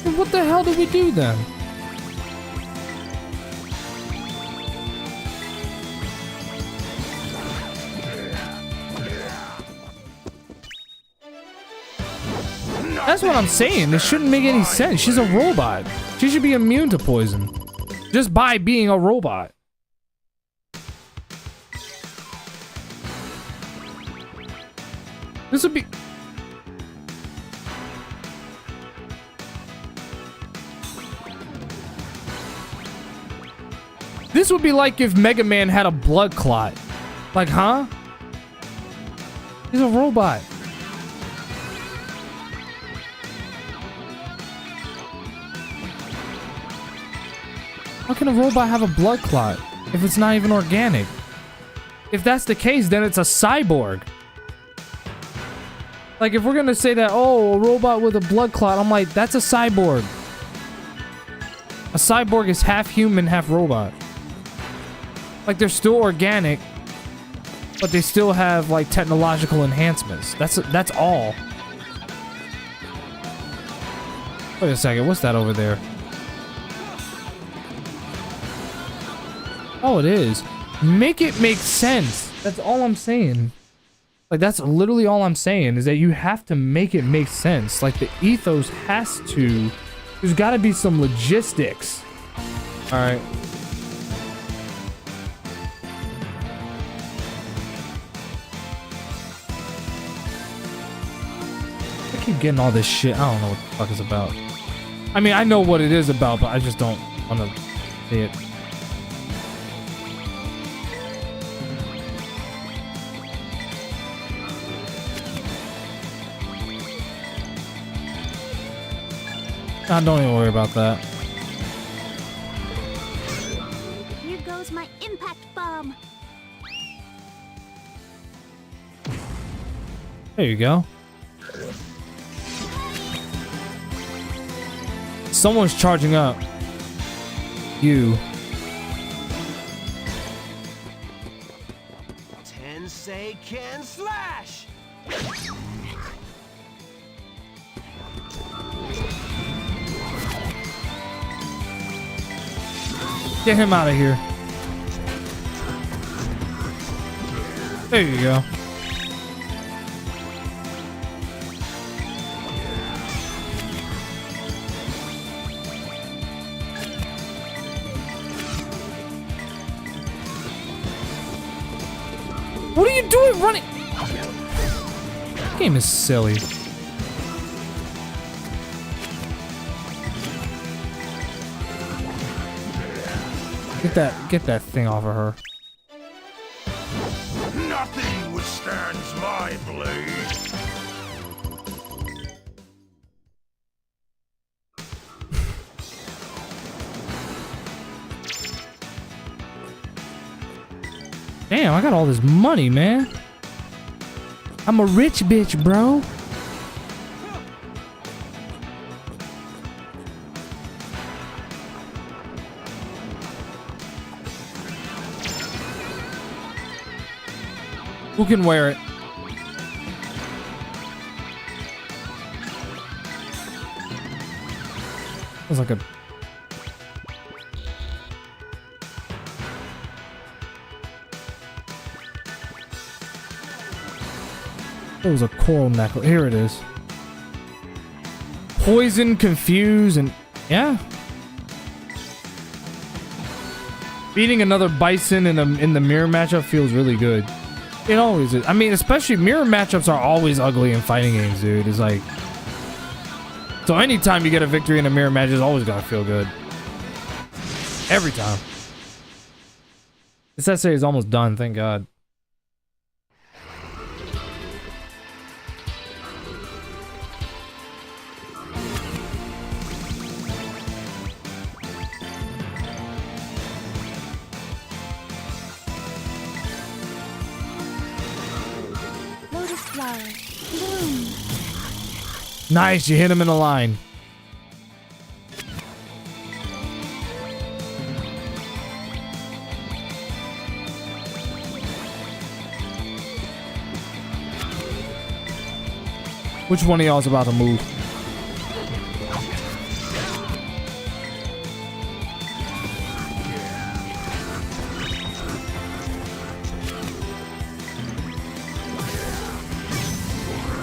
then what the hell do we do then? That's what I'm saying. This shouldn't make any sense. She's a robot. She should be immune to poison. Just by being a robot. This would be... This would be like if Mega Man had a blood clot. Like, huh? He's a robot. How can a robot have a blood clot if it's not even organic? If that's the case, then it's a cyborg. Like, if we're gonna say that, oh, a robot with a blood clot, I'm like, that's a cyborg. A cyborg is half human, half robot. Like, they're still organic, but they still have, like, technological enhancements. That's all. Wait a second, what's that over there? Oh, it is. Make it make sense. That's all I'm saying. Like, that's literally all I'm saying, is that you have to make it make sense. Like, the ethos has to... There's gotta be some logistics. Alright. I keep getting all this shit. I don't know what the fuck it's about. I mean, I know what it is about, but I just don't want to say it. Nah, don't even worry about that.
Here goes my impact bomb.
There you go. Someone's charging up. You.
Tensei can slash.
Get him out of here. There you go. What are you doing running? This game is silly. Get that thing off of her.
Nothing withstands my blade.
Damn, I got all this money, man. I'm a rich bitch, bro. Who can wear it? It was like a... It was a coral necklace. Here it is. Poison, confuse, and... Yeah. Beating another bison in the mirror matchup feels really good. It always is. I mean, especially mirror matchups are always ugly in fighting games, dude. It's like... So anytime you get a victory in a mirror match, it's always gonna feel good. Every time. This essay is almost done, thank God.
Lotus flower, bloom.
Nice, you hit him in the line. Which one of y'all is about to move?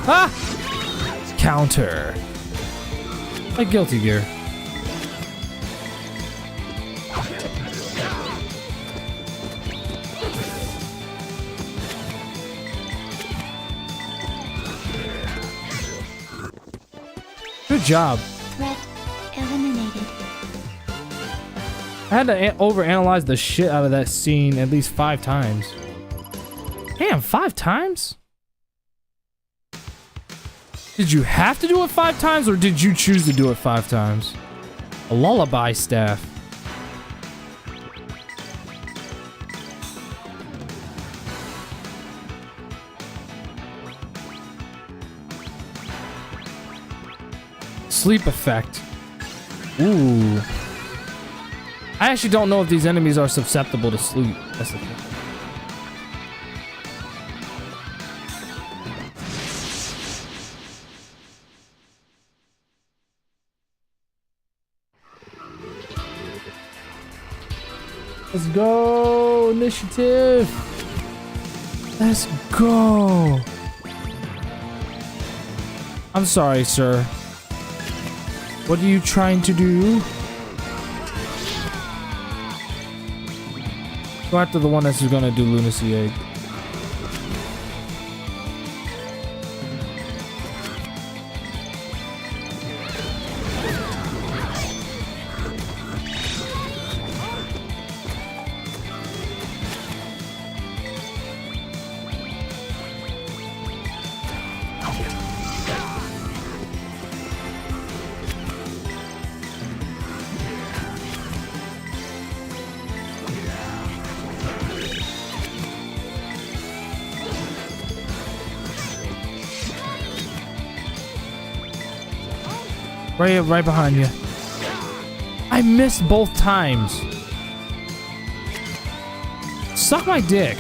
Ah! Counter. Like Guilty Gear. Good job.
Threat eliminated.
I had to overanalyze the shit out of that scene at least 5 times. Damn, 5 times? Did you have to do it 5 times, or did you choose to do it 5 times? A lullaby staff. Sleep effect. Ooh. I actually don't know if these enemies are susceptible to sleep. That's the thing. Let's go, initiative. Let's go. I'm sorry, sir. What are you trying to do? Go after the one that's gonna do lunacy egg. Right behind you. I missed both times. Suck my dick.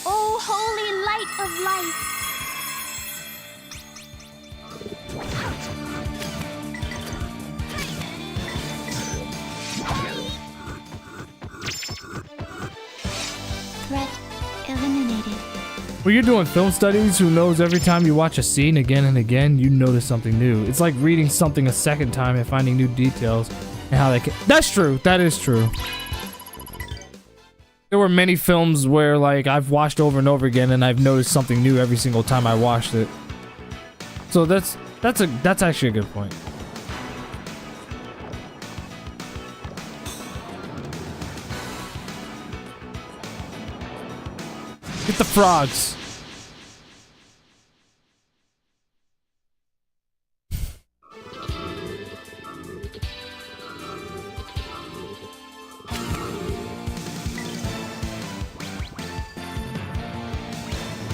Oh, holy light of life. Threat eliminated.
When you're doing film studies, who knows every time you watch a scene again and again, you notice something new. It's like reading something a second time and finding new details and how they can. That's true. That is true. There were many films where, like, I've watched over and over again, and I've noticed something new every single time I watched it. So that's actually a good point. Get the frogs.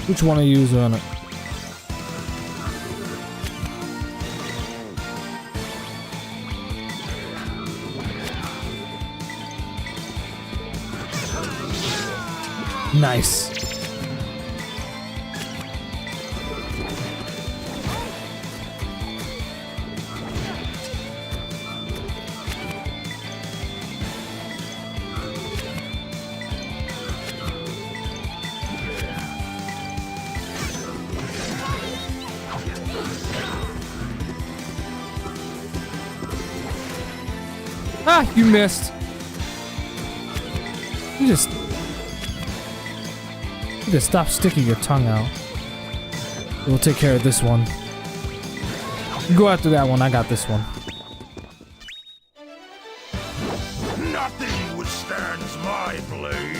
Which one of you is on it? Nice. Ah, you missed. You just stop sticking your tongue out. We'll take care of this one. You go after that one, I got this one.
Nothing withstands my blade.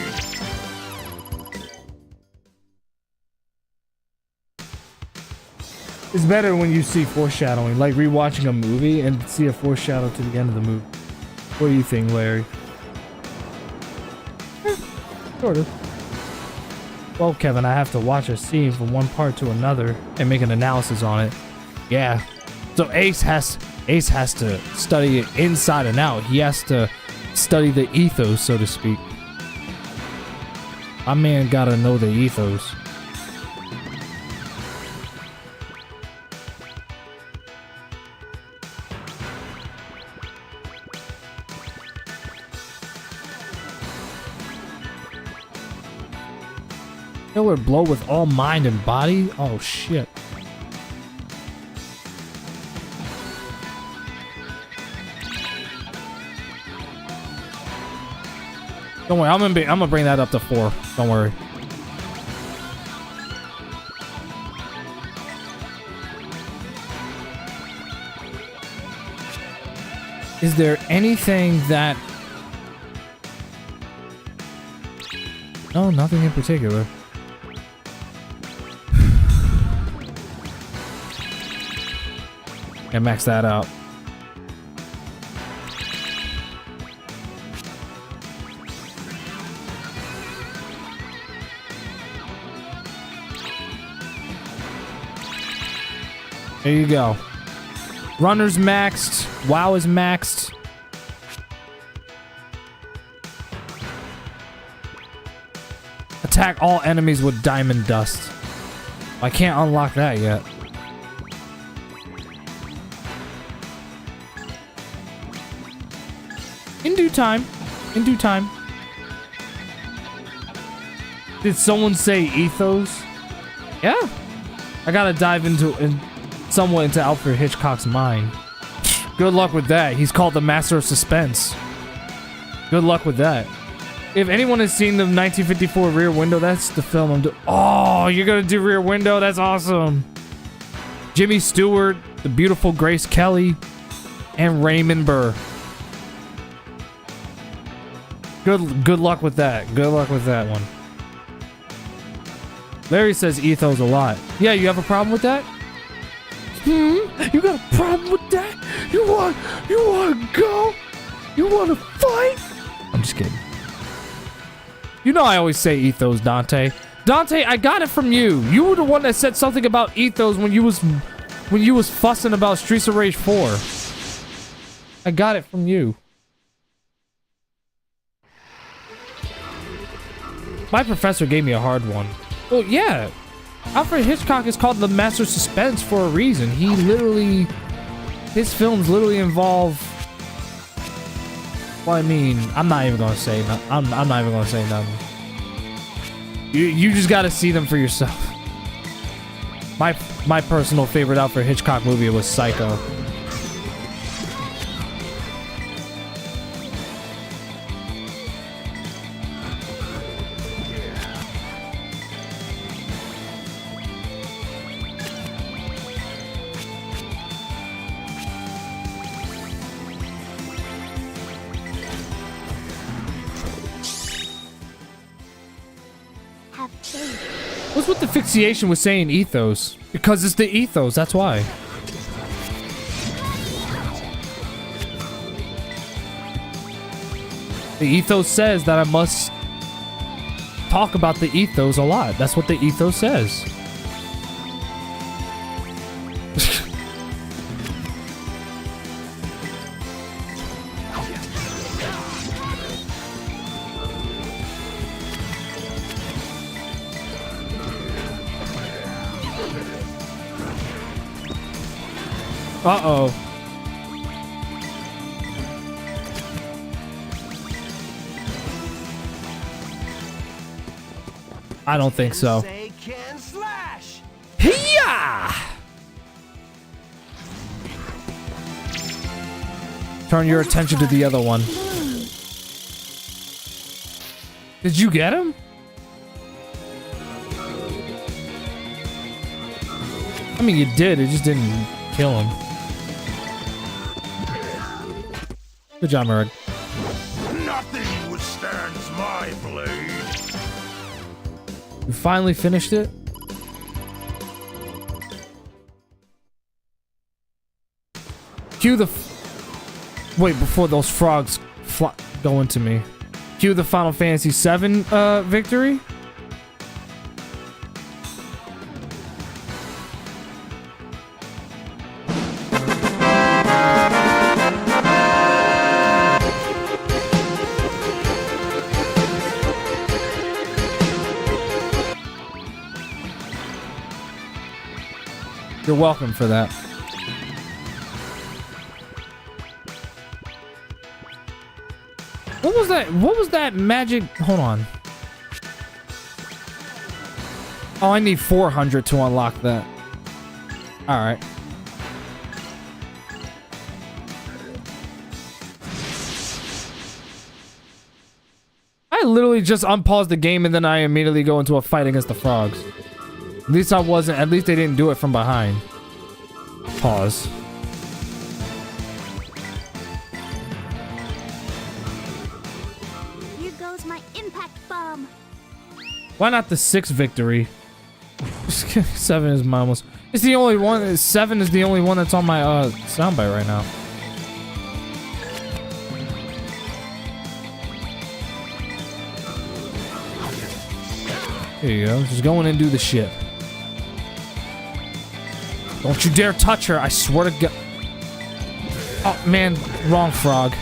It's better when you see foreshadowing, like rewatching a movie and see a foreshadow to the end of the movie. What do you think, Larry? Sort of. Well, Kevin, I have to watch a scene from one part to another and make an analysis on it. Yeah. So Ace has to study it inside and out. He has to study the ethos, so to speak. My man gotta know the ethos. Killer blow with all mind and body? Oh shit. Don't worry, I'm gonna bring that up to 4. Don't worry. Is there anything that... No, nothing in particular. And max that out. There you go. Runner's maxed. WoW is maxed. Attack all enemies with diamond dust. I can't unlock that yet. In due time. In due time. Did someone say ethos? Yeah. I gotta dive somewhat into Alfred Hitchcock's mind. Good luck with that. He's called the master of suspense. Good luck with that. If anyone has seen the 1954 Rear Window, that's the film I'm doing. Oh, you're gonna do Rear Window? That's awesome. Jimmy Stewart, the beautiful Grace Kelly, and Raymond Burr. Good luck with that. Good luck with that one. Larry says ethos a lot. Yeah, you have a problem with that? You got a problem with that? You want to go? You want to fight? I'm just kidding. You know I always say ethos, Dante. Dante, I got it from you. You were the one that said something about ethos when you was fussing about Streets of Rage 4. I got it from you. My professor gave me a hard one. Well, yeah. Alfred Hitchcock is called the master of suspense for a reason. His films literally involve... Well, I mean, I'm not even gonna say nothing. I'm not even gonna say nothing. You just gotta see them for yourself. My personal favorite Alfred Hitchcock movie was Psycho. What's with the fixation with saying ethos? Because it's the ethos, that's why. The ethos says that I must talk about the ethos a lot. That's what the ethos says. Uh-oh. I don't think so. Hiya! Turn your attention to the other one. Did you get him? I mean, you did. It just didn't kill him. Good job, Merrick.
Nothing withstands my blade.
You finally finished it? Cue the... Wait, before those frogs go into me. Cue the Final Fantasy VII victory? You're welcome for that. What was that? What was that magic? Hold on. Oh, I need 400 to unlock that. All right. I literally just unpaused the game and then I immediately go into a fight against the frogs. At least I wasn't. At least they didn't do it from behind. Pause.
Here goes my impact bomb.
Why not the 6th victory? 7 is my almost. It's the only one. 7 is the only one that's on my soundbite right now. Here you go. Just go in and do the shit. Don't you dare touch her, I swear to God. Oh, man, wrong frog.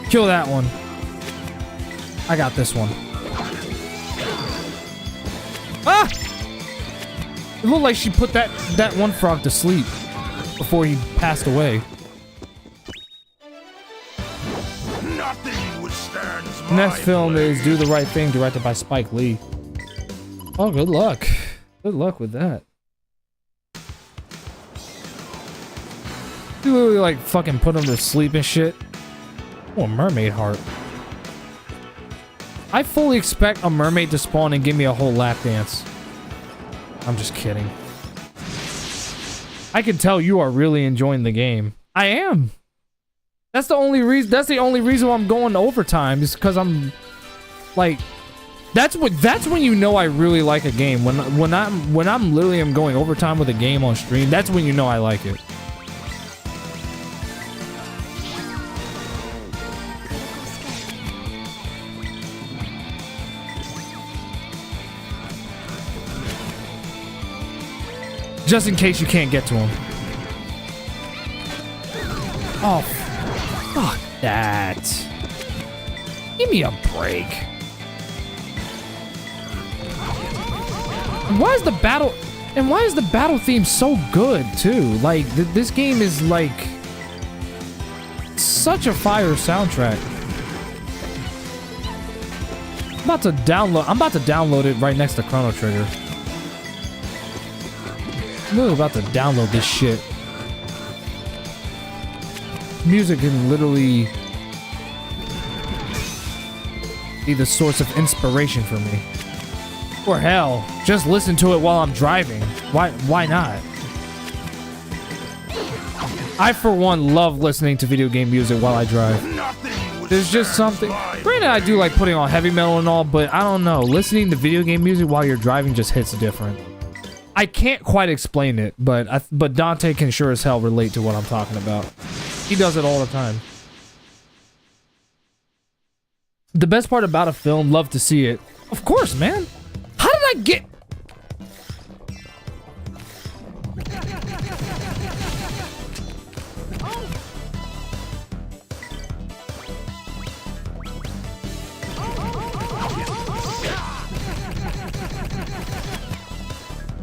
Kill that one. I got this one. Ah! It looked like she put that one frog to sleep before he passed away. The next film is Do the Right Thing, directed by Spike Lee. Oh, good luck. Good luck with that. You literally like fucking put him to sleep and shit. Oh, a mermaid heart. I fully expect a mermaid to spawn and give me a whole lap dance. I'm just kidding. I can tell you are really enjoying the game. I am. That's the only reason. That's the only reason why I'm going to overtime is because I'm, like, that's when you know I really like a game. When I'm literally going overtime with a game on stream. That's when you know I like it. Just in case you can't get to him. Oh. Fuck that. Give me a break. And why is the battle theme so good too? Like this game is like such a fire soundtrack. I'm about to download it right next to Chrono Trigger. I'm really about to download this shit. Music can literally be the source of inspiration for me. Or hell, just listen to it while I'm driving. Why not? I, for one, love listening to video game music while I drive. There's just something... Granted, I do like putting on heavy metal and all, but I don't know. Listening to video game music while you're driving just hits different. I can't quite explain it, but Dante can sure as hell relate to what I'm talking about. He does it all the time. The best part about a film, love to see it. Of course, man. How did I get...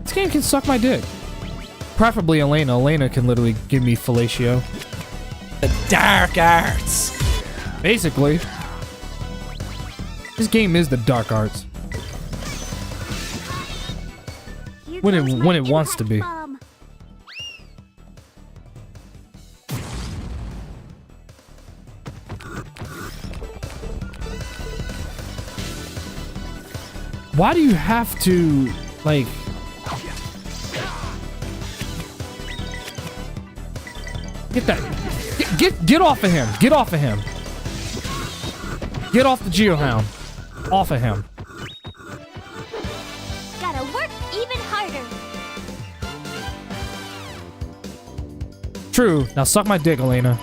This game can suck my dick. Preferably Elena. Elena can literally give me fellatio. The dark arts. Basically. This game is the dark arts. When it wants to be. Why do you have to, like... Get that. Get off of him. Get off of him. Get off the Geohound. Off of him.
Gotta work even harder.
True. Now suck my dick, Elena.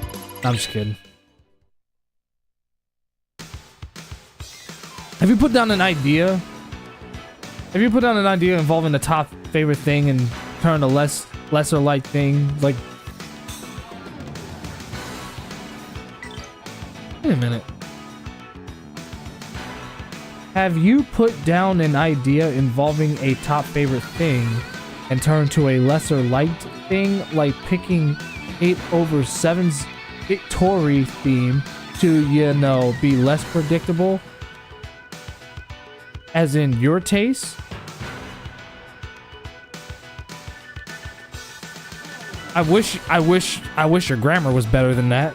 I'm just kidding. Have you put down an idea? Have you put down an idea involving the top favorite thing and turn a lesser like thing? Like... Wait a minute. Have you put down an idea involving a top favorite thing and turn to a lesser liked thing, like picking 8/7's Victory theme to, you know, be less predictable? As in your taste? I wish your grammar was better than that.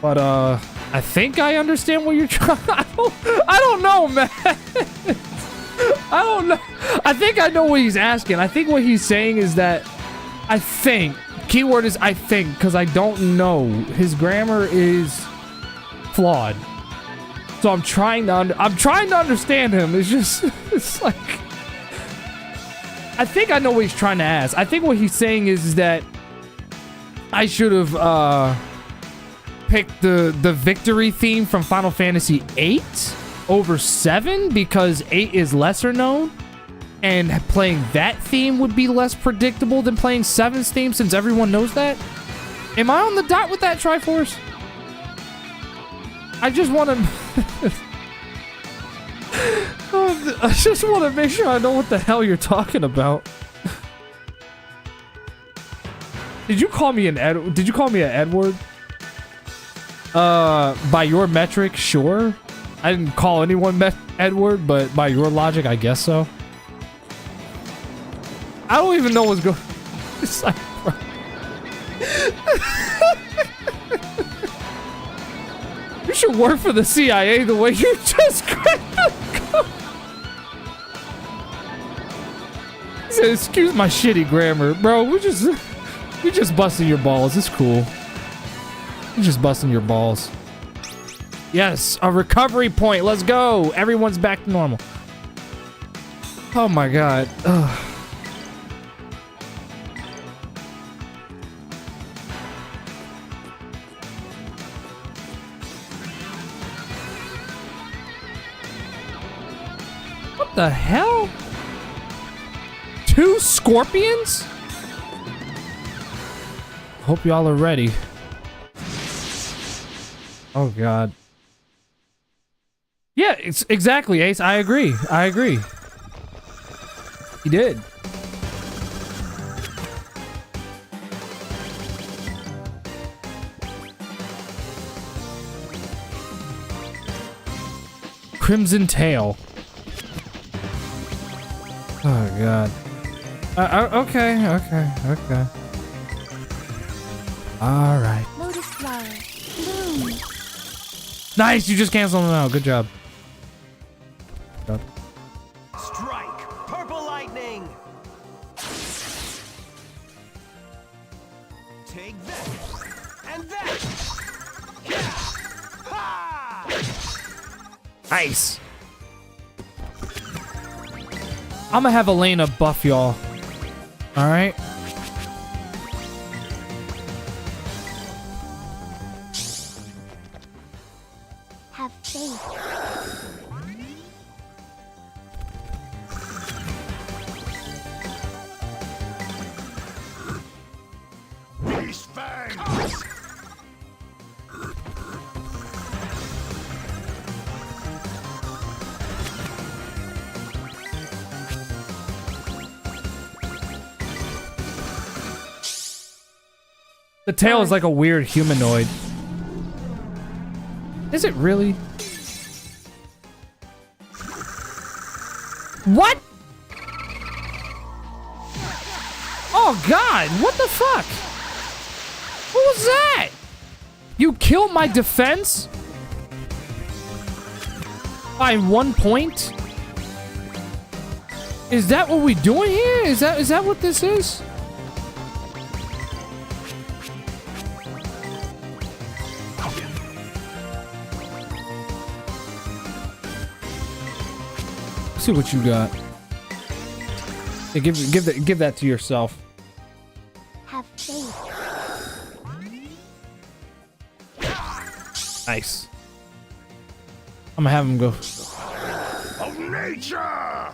But, I think I understand what you're trying... I don't know, man. I don't know. I think I know what he's asking. I think what he's saying is that... I think. Keyword is I think, because I don't know. His grammar is flawed. So I'm trying to understand him. It's just... It's like... I think I know what he's trying to ask. I think what he's saying is that... I should have, picked the victory theme from Final Fantasy 8 over 7 because 8 is lesser known, and playing that theme would be less predictable than playing 7's theme since everyone knows that. Am I on the dot with that, Triforce? I just want to... I just want to make sure I know what the hell you're talking about. Did you call me an Edward? By your metric, sure. I didn't call anyone Edward, but by your logic, I guess so. I don't even know what's going. It's like, bro. You should work for the CIA the way you just cracked the code. He said, "Excuse my shitty grammar, bro. We just busting your balls. It's cool. You're just busting your balls." Yes, a recovery point. Let's go. Everyone's back to normal. Oh my god. Ugh. What the hell? 2 scorpions? Hope y'all are ready. Oh god. Yeah, it's exactly, Ace. I agree. He did. Crimson Tail. Oh god. Okay. All right.
Lotus flower. Bloom.
Nice, you just canceled them out. Good job.
Strike! Purple lightning! Take that!
Nice. I'm gonna have Elena buff y'all. Alright?
Have faith.
Beast fangs.
The tail is like a weird humanoid. Is it really? What? Oh God, what the fuck? What was that? You killed my defense? By 1 point? Is that what we doing here? Is that what this is? See what you got. Yeah, give that to yourself.
Have faith.
Nice. I'm gonna have him go.
Of nature.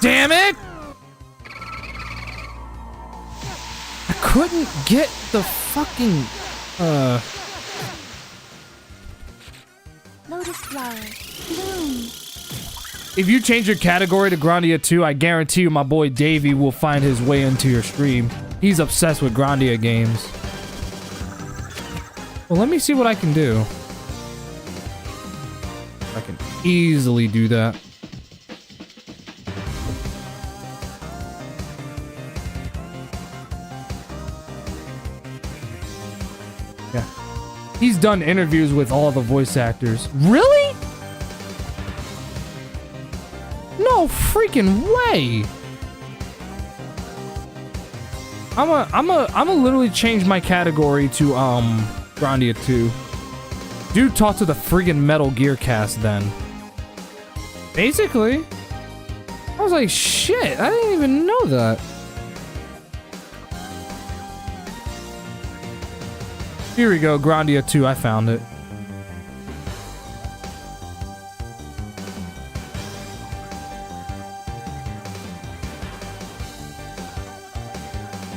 Damn it! I couldn't get the fucking
Lotus flower. Bloom.
If you change your category to Grandia 2, I guarantee you my boy Davey will find his way into your stream. He's obsessed with Grandia games. Well, let me see what I can do. I can easily do that. Yeah. He's done interviews with all the voice actors. Really? No freaking way. I'ma literally change my category to Grandia 2. Dude, talk to the friggin' Metal Gear cast then. Basically. I was like, shit, I didn't even know that. Here we go, Grandia 2, I found it.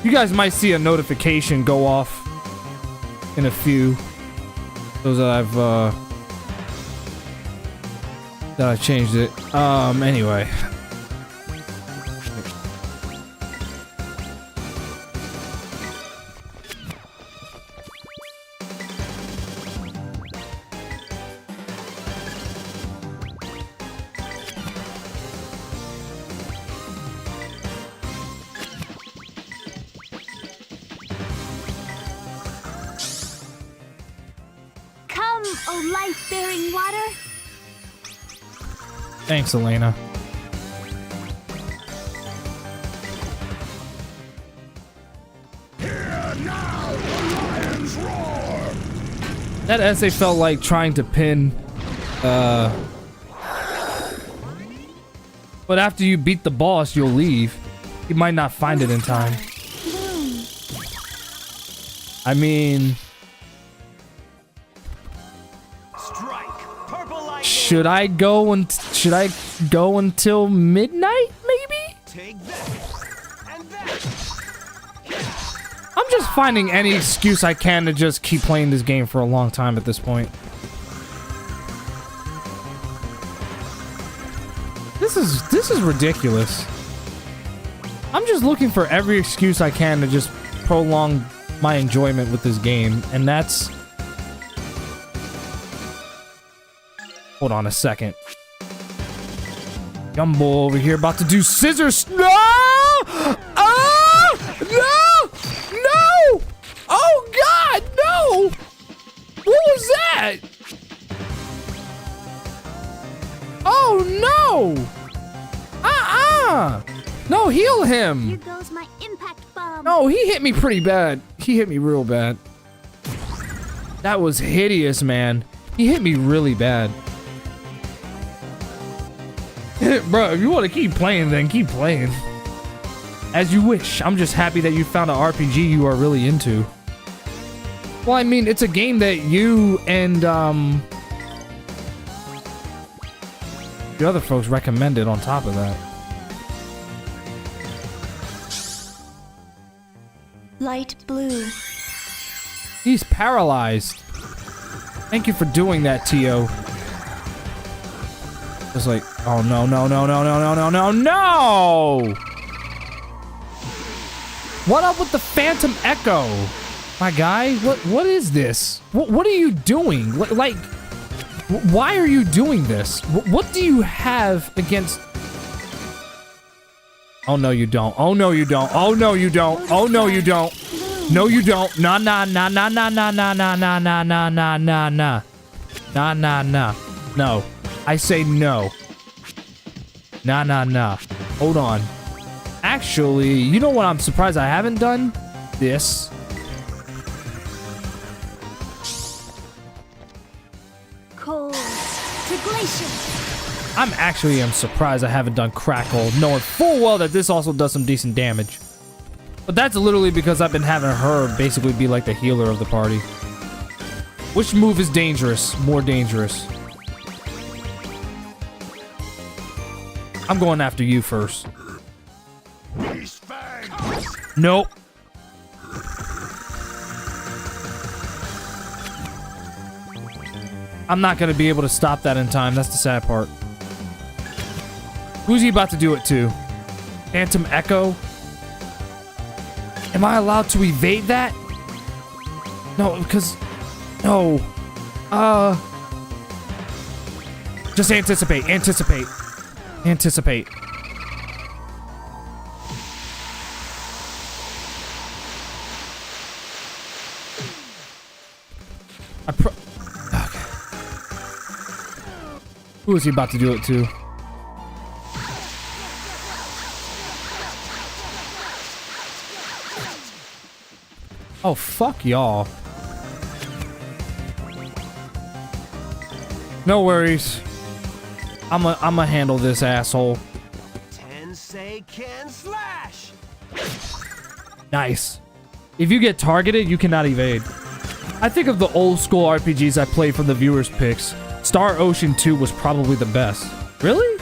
You guys might see a notification go off in a few. Those that I changed it. Anyway.
Come, O life-bearing water.
Thanks, Elena. That essay felt like trying to pin, but after you beat the boss, you'll leave. You might not find it in time. I mean... Should I go until midnight, maybe? I'm just finding any excuse I can to just keep playing this game for a long time at this point. This is ridiculous. I'm just looking for every excuse I can to just prolong my enjoyment with this game, and that's... Hold on a second. Gumbo over here about to do scissors. No! Ah! No! No! Oh God, no! What was that? Oh no! No, No, heal him.
Here goes my impact bomb.
No, he hit me pretty bad. He hit me real bad. That was hideous, man. He hit me really bad. Bro, if you want to keep playing, then keep playing. As you wish. I'm just happy that you found an RPG you are really into. Well, I mean, it's a game that you and the other folks recommended on top of that.
Light blue.
He's paralyzed. Thank you for doing that, Tio. It's like, oh no, no, no, no, no, no, no, no, no! What up with the Phantom Echo? My guy, what is this? What are you doing? Like, why are you doing this? What do you have against... Oh no you don't. Oh no you don't. Oh no you don't. Oh no you don't. No you don't. Nah nah nah nah nah nah nah nah nah nah nah nah nah nah. Nah nah nah. No. I say no. Nah nah nah. Hold on. Actually, you know what I'm surprised I haven't done? This.
Cold to glacier.
I'm surprised I haven't done Crackle, knowing full well that this also does some decent damage. But that's literally because I've been having her basically be like the healer of the party. Which move is dangerous? More dangerous. I'm going after you first. Nope. I'm not going to be able to stop that in time. That's the sad part. Who's he about to do it to? Phantom Echo? Am I allowed to evade that? No, because... No. Just anticipate. Anticipate. Anticipate. Okay. Who is he about to do it to? Oh, fuck y'all. No worries. I'ma handle this asshole.
Tensei can slash.
Nice. If you get targeted, you cannot evade. I think of the old school RPGs I played from the viewers' picks. Star Ocean 2 was probably the best. Really?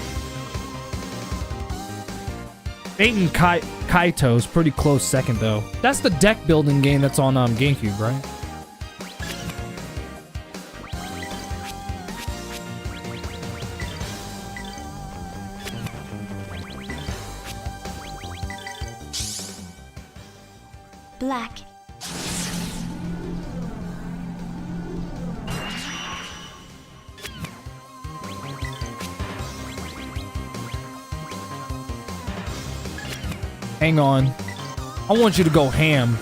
Fate and Kaito's pretty close second, though. That's the deck building game that's on GameCube, right?
Black.
Hang on. I want you to go ham.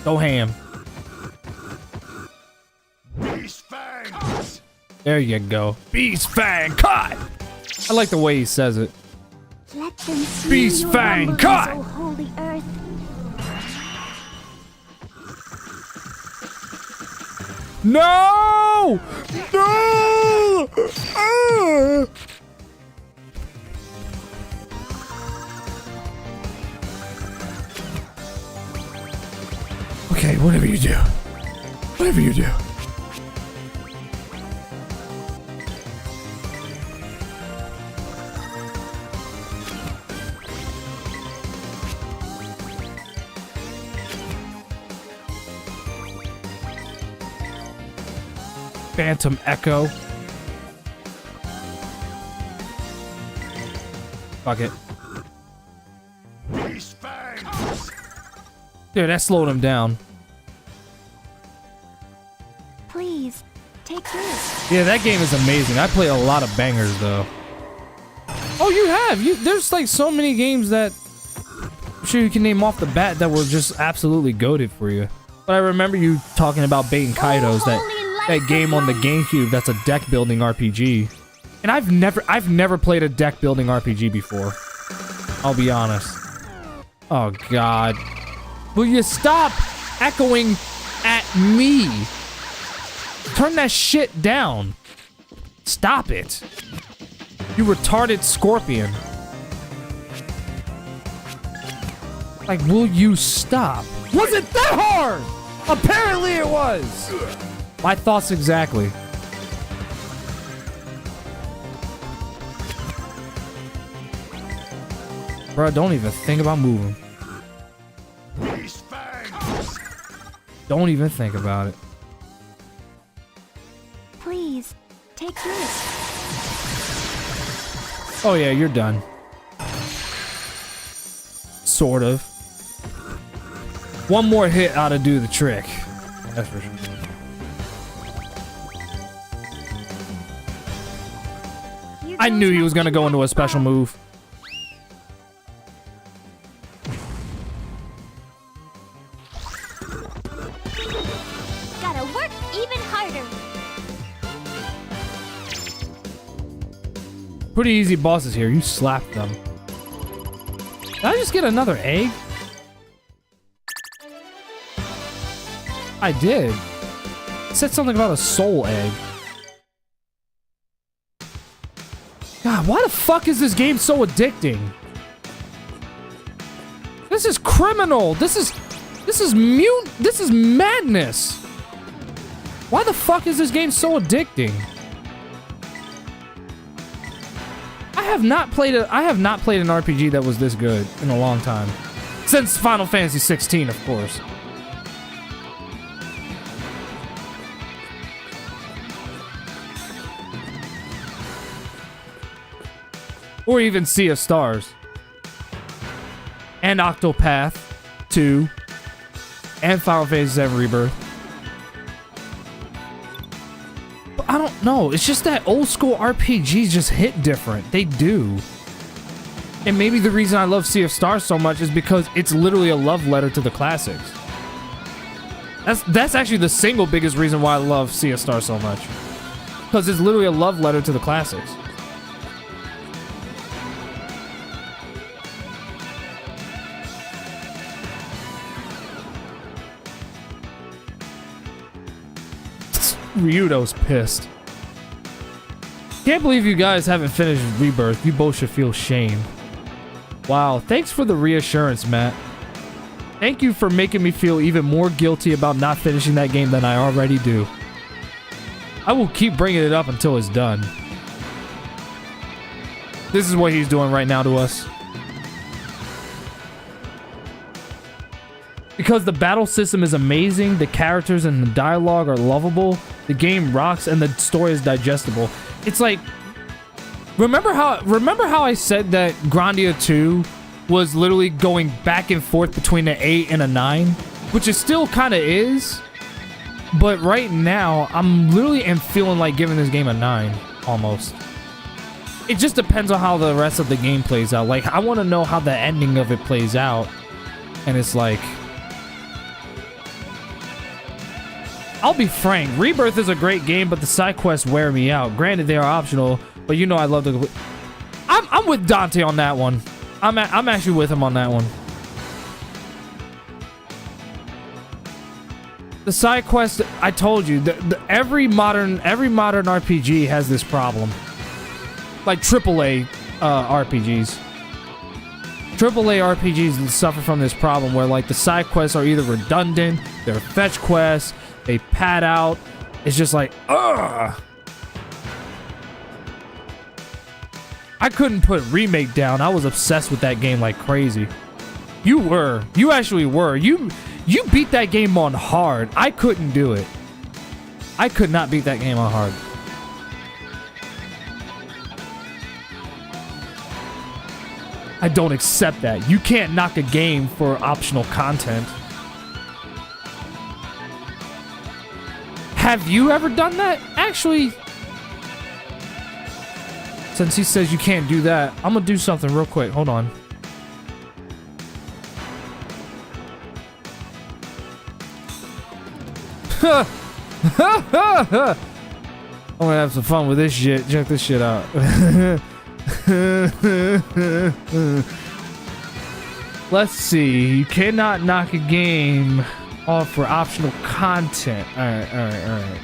Go ham.
Beast Fang.
There you go. Beast Fang cut! I like the way he says it.
Let them see
Beast
your
Fang
rumblings,
cut!
O holy earth.
No! No! Ah! Okay, whatever you do. Whatever you do. Phantom Echo. Fuck it. Dude, that slowed him down.
Please, take this.
Yeah, that game is amazing. I play a lot of bangers, though. Oh, you have? There's like so many games that I'm sure you can name off the bat that were just absolutely goated for you. But I remember you talking about Bait and Kaitos, that game on the GameCube that's a deck building RPG. And I've never played a deck building RPG before. I'll be honest. Oh God. Will you stop echoing at me? Turn that shit down. Stop it. You retarded scorpion. Like, will you stop? Was it that hard? Apparently it was. My thoughts exactly. Bro, don't even think about moving. Don't even think about it.
Please, take this.
Oh yeah, you're done. Sort of. One more hit ought to do the trick. That's for sure. I knew he was gonna go into a special move.
Gotta work even harder.
Pretty easy bosses here. You slapped them. Did I just get another egg? I did. It said something about a soul egg. God, why the fuck is this game so addicting? This is criminal. This is mute. This is madness. Why the fuck is this game so addicting? I have not played an RPG that was this good in a long time. Since Final Fantasy 16, of course. Or even Sea of Stars. And Octopath 2. And Final Fantasy 7 Rebirth. But I don't know. It's just that old school RPGs just hit different. They do. And maybe the reason I love Sea of Stars so much is because it's literally a love letter to the classics. That's actually the single biggest reason why I love Sea of Stars so much. Because it's literally a love letter to the classics. Ryudo's pissed. Can't believe you guys haven't finished Rebirth. You both should feel shame. Wow, thanks for the reassurance, Matt. Thank you for making me feel even more guilty about not finishing that game than I already do. I will keep bringing it up until it's done. This is what he's doing right now to us. Because the battle system is amazing, the characters and the dialogue are lovable, the game rocks, and the story is digestible. It's like, remember how I said that Grandia 2 was literally going back and forth between an 8 and a 9, which it still kind of is, but right now I'm literally am feeling like giving this game a 9 almost. It just depends on how the rest of the game plays out. Like, I want to know how the ending of it plays out, and it's like, I'll be frank, Rebirth is a great game, but the side quests wear me out. Granted, they are optional, but you know I love to. I'm with Dante on that one. I'm actually with him on that one. The side quest, I told you, every modern RPG has this problem. Like AAA RPGs. AAA RPGs suffer from this problem where like the side quests are either redundant, they're fetch quests, they pad out. It's just like, ugh. I couldn't put Remake down. I was obsessed with that game like crazy. You were. You actually were. You beat that game on hard. I couldn't do it. I could not beat that game on hard. I don't accept that. You can't knock a game for optional content. Have you ever done that? Actually, since he says you can't do that, I'm gonna do something real quick. Hold on. I'm gonna have some fun with this shit. Check this shit out. Let's see. You cannot knock a game off for optional content. Alright.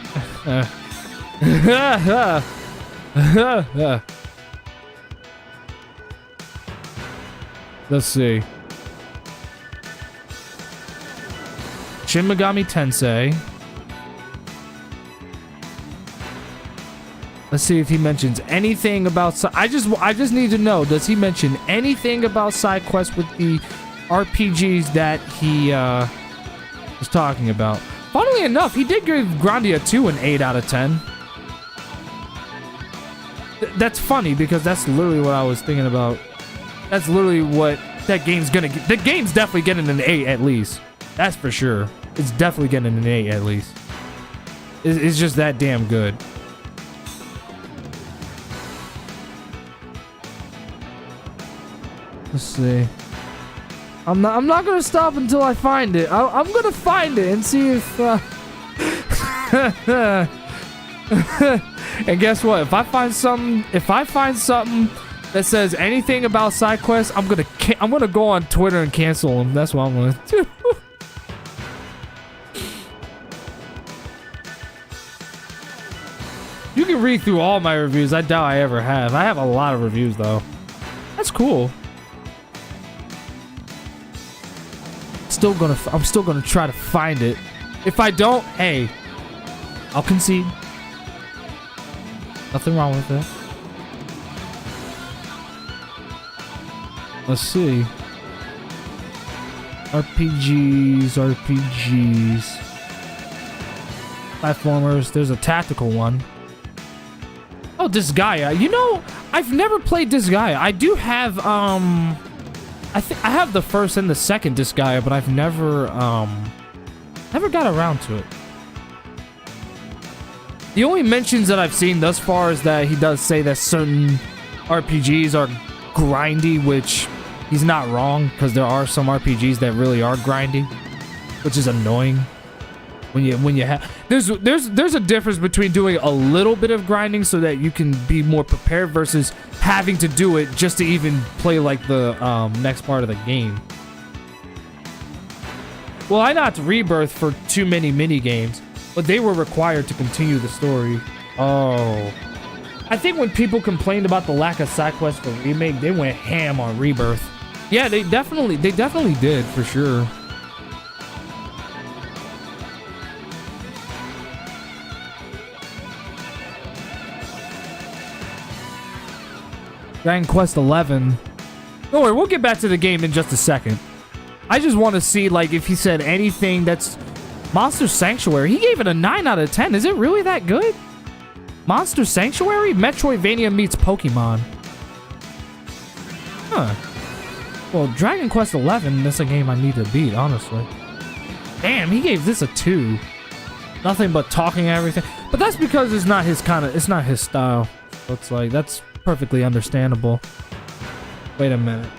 Let's see. Shin Megami Tensei. Let's see if he mentions anything about. I just need to know. Does he mention anything about side quests with the RPGs that he was talking about? Funnily enough, he did give Grandia 2 an 8 out of 10. That's funny because that's literally what I was thinking about. That's literally what that game's gonna get. The game's definitely getting an 8 at least. That's for sure. It's definitely getting an 8 at least. It's just that damn good. Let's see. I'm not gonna stop until I find it. I'm gonna find it and see if. And guess what? If I find something that says anything about side quests, I'm gonna go on Twitter and cancel them. That's what I'm gonna do. You can read through all my reviews. I doubt I ever have. I have a lot of reviews though. That's cool. I'm still gonna try to find it. If I don't, hey, I'll concede. Nothing wrong with that. Let's see. RPGs. Platformers. There's a tactical one. Oh, Disgaea. You know, I've never played Disgaea. I do have, I have the first and the second Disgaea, but I've never got around to it. The only mentions that I've seen thus far is that he does say that certain RPGs are grindy, which he's not wrong, because there are some RPGs that really are grindy, which is annoying. When you have there's a difference between doing a little bit of grinding so that you can be more prepared versus having to do it just to even play like the next part of the game. Well, I knocked Rebirth for too many mini games, but they were required to continue the story. Oh, I think when people complained about the lack of side quests for Remake, they went ham on Rebirth. Yeah, they definitely did for sure. Dragon Quest 11. Don't worry, we'll get back to the game in just a second. I just want to see, like, if he said anything that's... Monster Sanctuary. He gave it a 9 out of 10. Is it really that good? Monster Sanctuary? Metroidvania meets Pokemon. Huh. Well, Dragon Quest 11, that's a game I need to beat, honestly. Damn, he gave this a 2. Nothing but talking and everything. But that's because it's not his style. So it's like, that's perfectly understandable. Wait a minute.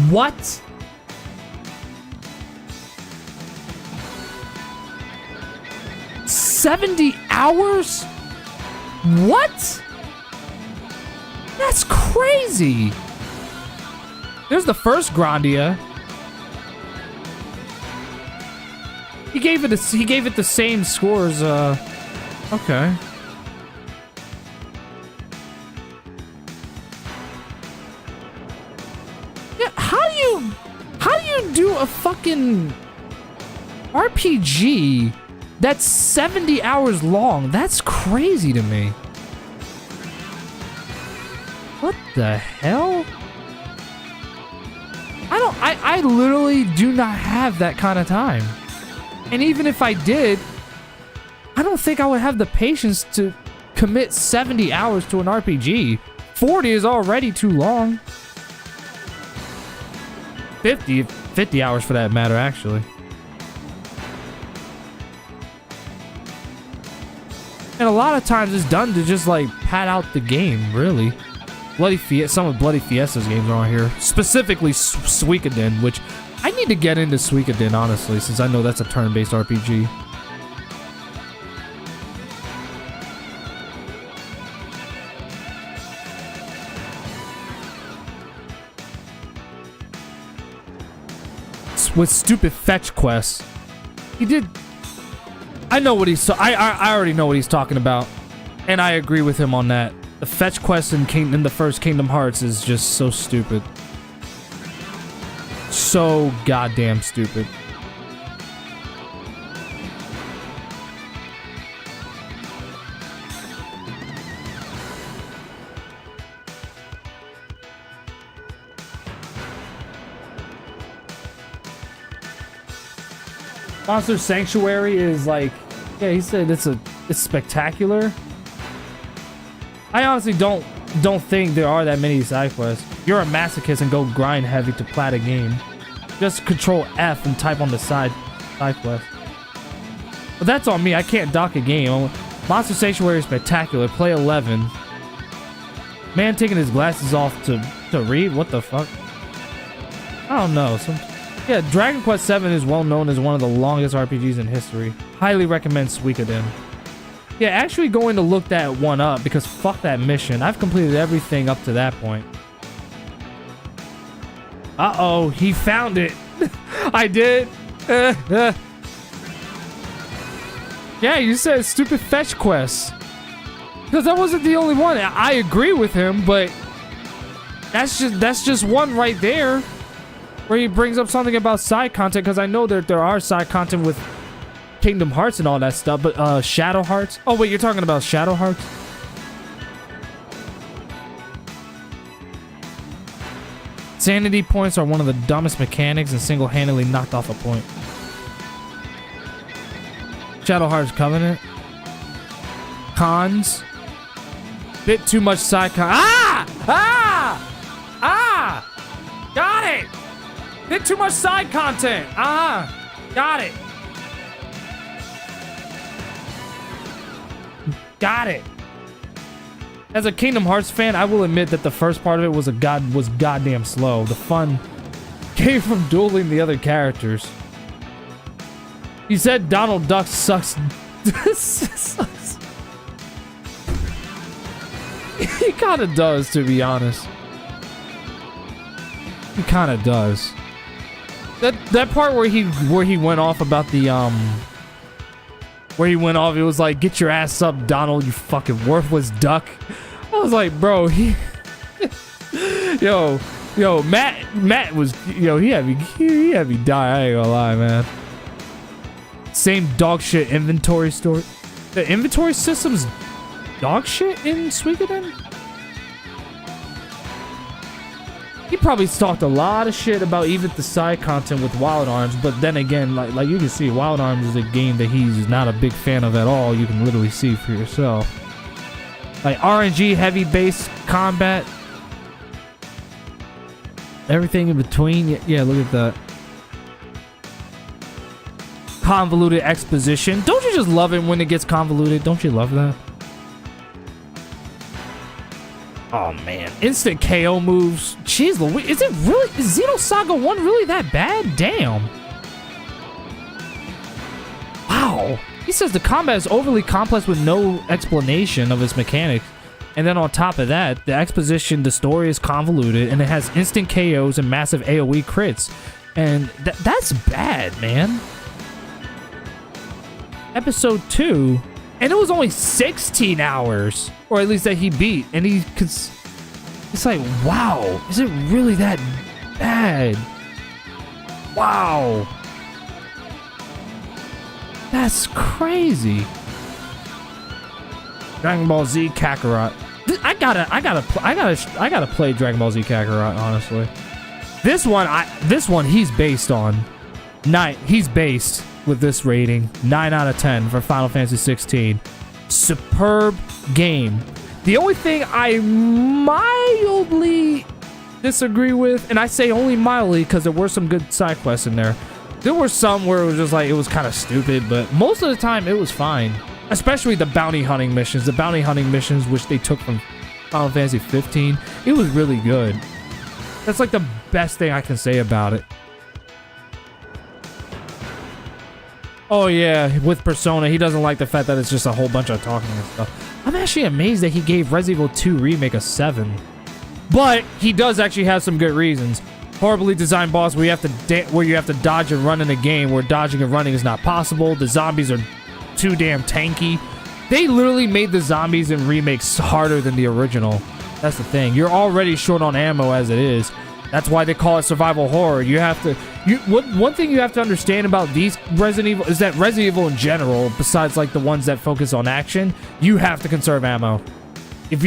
What? $70 hours? What? That's crazy. There's the first Grandia. He gave it the same scores. Okay. Yeah, how do you do a fucking RPG that's 70 hours long? That's crazy to me. What the hell? I literally do not have that kind of time. And even if I did, I don't think I would have the patience to commit 70 hours to an RPG. 40 is already too long. 50 hours for that matter, actually. And a lot of times it's done to just like pad out the game, really. Some of Bloody Fiesta's games are on here. Specifically Suikoden, which I need to get into Suikoden, honestly, since I know that's a turn-based RPG. With stupid fetch quests. He did... I know what he's... I already know what he's talking about. And I agree with him on that. The fetch quest in the first Kingdom Hearts is just so stupid. So goddamn stupid. Monster Sanctuary is like, yeah, he said it's spectacular. I honestly don't think there are that many side quests. You're a masochist and go grind heavy to plat a game. Just control F and type on the side quest. But that's on me. I can't dock a game. Monster Sanctuary is spectacular. Play 11. Man taking his glasses off to read? What the fuck? I don't know. Yeah, Dragon Quest VII is well known as one of the longest RPGs in history. Highly recommend Suikoden. Yeah, actually going to look that one up because fuck that mission. I've completed everything up to that point. Uh-oh, he found it. I did. Yeah, you said stupid fetch quests. Because that wasn't the only one. I agree with him, but that's just one right there. Where he brings up something about side content, because I know that there are side content with Kingdom Hearts and all that stuff, but Shadow Hearts? Oh wait, you're talking about Shadow Hearts? Sanity points are one of the dumbest mechanics and single-handedly knocked off a point. Shadow Hearts Covenant. Cons. Bit too much side con. Got it! Bit too much side content. Got it. Got it. As a Kingdom Hearts fan, I will admit that the first part of it was goddamn slow. The fun came from dueling the other characters. He said Donald Duck sucks. Sucks. He kind of does, to be honest. He kind of does. That part where he went off about the where he went off, it was like, get your ass up, Donald, you fucking worthless duck. I was like, bro, yo, Matt was, he had me die. I ain't gonna lie, man. Same dog shit inventory store. The inventory system's dog shit in Suikoden? He probably talked a lot of shit about even the side content with Wild Arms, but then again, like you can see, Wild Arms is a game that he's not a big fan of at all. You can literally see for yourself. Like RNG, heavy base combat, everything in between. Yeah, look at that. Convoluted exposition. Don't you just love it when it gets convoluted? Don't you love that? Oh man, instant KO moves. Jeez Louise, is Xenosaga 1 really that bad? Damn. Wow. He says the combat is overly complex with no explanation of its mechanics. And then on top of that, the exposition, the story is convoluted, and it has instant KOs and massive AoE crits. And that's bad, man. Episode 2, and it was only 16 hours. Or at least that he beat, and it's like, wow, is it really that bad? Wow, that's crazy. Dragon Ball Z Kakarot. I gotta play Dragon Ball Z Kakarot. Honestly, this one he's based on 9. He's based with this rating 9 out of 10 for Final Fantasy 16. Superb game. The only thing I mildly disagree with, and I say only mildly because there were some good side quests in there. There were some where it was just like, it was kind of stupid, but most of the time it was fine. Especially the bounty hunting missions. The bounty hunting missions which they took from Final Fantasy 15. It was really good. That's like the best thing I can say about it. Oh yeah, with Persona, he doesn't like the fact that it's just a whole bunch of talking and stuff. I'm actually amazed that he gave Resident Evil 2 Remake a 7. But he does actually have some good reasons. Horribly designed boss where you have to dodge and run in a game where dodging and running is not possible. The zombies are too damn tanky. They literally made the zombies in remakes harder than the original. That's the thing. You're already short on ammo as it is. That's why they call it survival horror. You have to... One thing you have to understand about these Resident Evil is that Resident Evil in general, besides like the ones that focus on action, you have to conserve ammo. If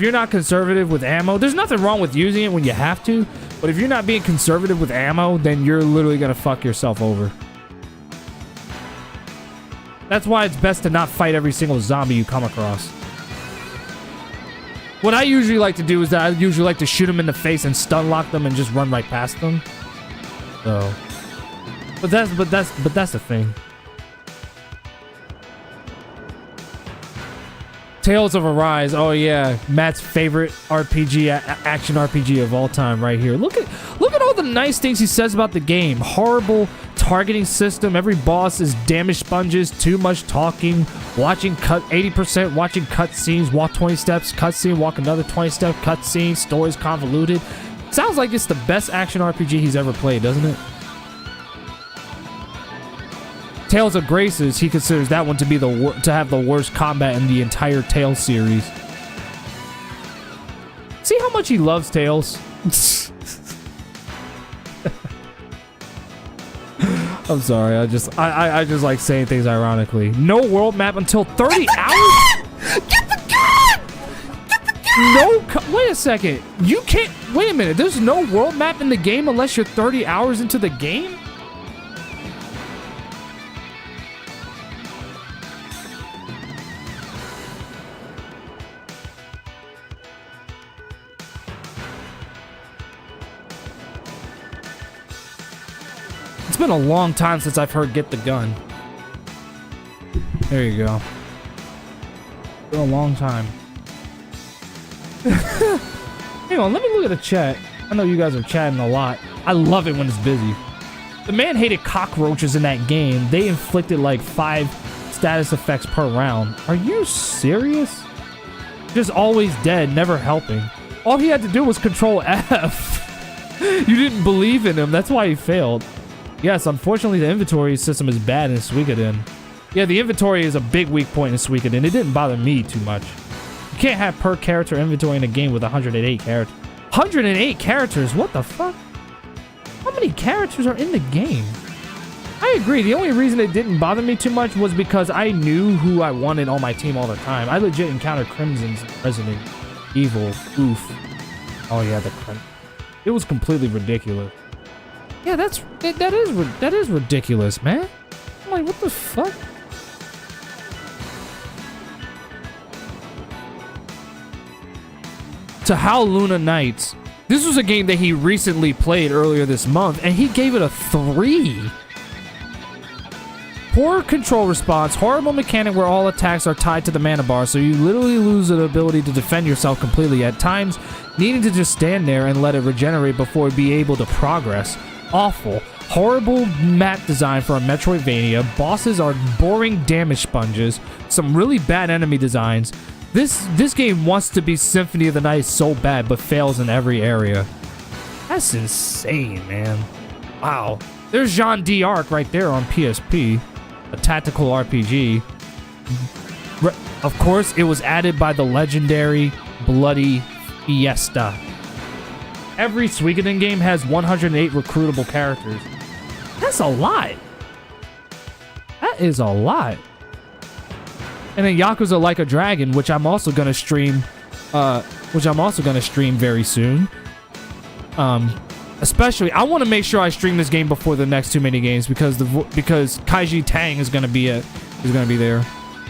you're not conservative with ammo, there's nothing wrong with using it when you have to, but if you're not being conservative with ammo, then you're literally gonna fuck yourself over. That's why it's best to not fight every single zombie you come across. What I usually like to do is that I usually like to shoot them in the face and stun lock them and just run right past them. So, but that's the thing. Tales of Arise. Oh yeah, Matt's favorite RPG, action RPG of all time, right here. Look at all the nice things he says about the game. Horrible targeting system. Every boss is damage sponges. Too much talking. Watching 80% watching cutscenes. Walk 20 steps. Cutscene. Walk another 20 steps. Cutscene. Stories convoluted. Sounds like it's the best action RPG he's ever played, doesn't it? Tales of Graces, he considers that one to be to have the worst combat in the entire Tales series. See how much he loves Tales? I'm sorry, I just like saying things ironically. No world map until 30 hours?
Get the gun! Get the gun!
No, wait a second. You can't, wait a minute. There's no world map in the game unless you're 30 hours into the game? It's been a long time since I've heard "get the gun." There you go. Been a long time. Hang on, let me look at the chat. I know you guys are chatting a lot. I love it when it's busy. The man hated cockroaches in that game. They inflicted like 5 status effects per round. Are you serious? Just always dead, never helping. All he had to do was control F. You didn't believe in him. That's why he failed. Yes, unfortunately, the inventory system is bad in Suikoden. Yeah, the inventory is a big weak point in Suikoden. It didn't bother me too much. You can't have per character inventory in a game with 108 characters. 108 characters? What the fuck? How many characters are in the game? I agree. The only reason it didn't bother me too much was because I knew who I wanted on my team all the time. I legit encountered Crimson's Resident Evil. Oof. Oh yeah, the Crimson. It was completely ridiculous. Yeah, that is ridiculous, man. I'm like, what the fuck? To Howl Luna Nights. This was a game that he recently played earlier this month, and he gave it a 3. Poor control response, horrible mechanic where all attacks are tied to the mana bar, so you literally lose the ability to defend yourself completely at times, needing to just stand there and let it regenerate before be able to progress. Awful. Horrible map design for a Metroidvania. Bosses are boring damage sponges. Some really bad enemy designs. This game wants to be Symphony of the Night so bad, but fails in every area. That's insane, man. Wow. There's Jean d'Arc right there on PSP. A tactical RPG. Of course, it was added by the legendary Bloody Fiesta. Every Suikoden game has 108 recruitable characters. That's a lot. That is a lot. And then Yakuza Like a Dragon, which I'm also gonna stream. Very soon. Especially, I want to make sure I stream this game before the next Too Many Games because Kaiji Tang is gonna be there.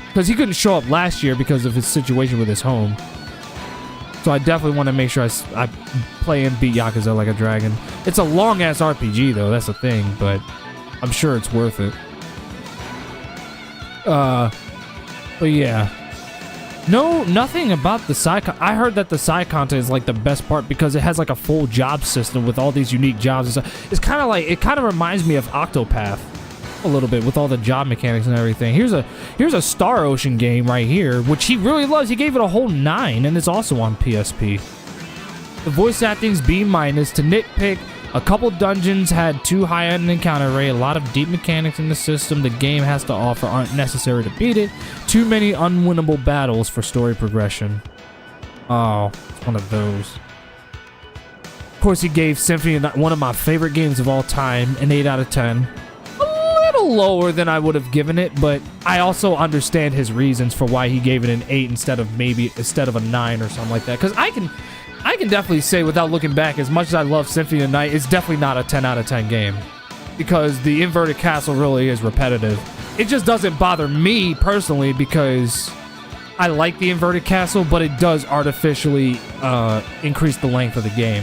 Because he couldn't show up last year because of his situation with his home. So I definitely want to make sure I play and beat Yakuza Like a Dragon. It's a long-ass RPG, though. That's the thing, but I'm sure it's worth it. But yeah. No, nothing about the side. I heard that the side content is like the best part because it has like a full job system with all these unique jobs. It's kind of like, it kind of reminds me of Octopath a little bit with all the job mechanics and everything. Here's a Star Ocean game right here, which he really loves. He gave it a whole 9, and it's also on PSP. The voice acting's B-. To nitpick, a couple dungeons had too high an encounter rate. A lot of deep mechanics in the system the game has to offer aren't necessary to beat it. Too many unwinnable battles for story progression. Oh, it's one of those. Of course, he gave Symphony, one of my favorite games of all time, an 8 out of 10. A little lower than I would have given it, but I also understand his reasons for why he gave it an 8 instead of a 9 or something like that. Because I can definitely say, without looking back, as much as I love Symphony of the Night, it's definitely not a 10 out of 10 game. Because the inverted castle really is repetitive. It just doesn't bother me personally because I like the inverted castle, but it does artificially increase the length of the game.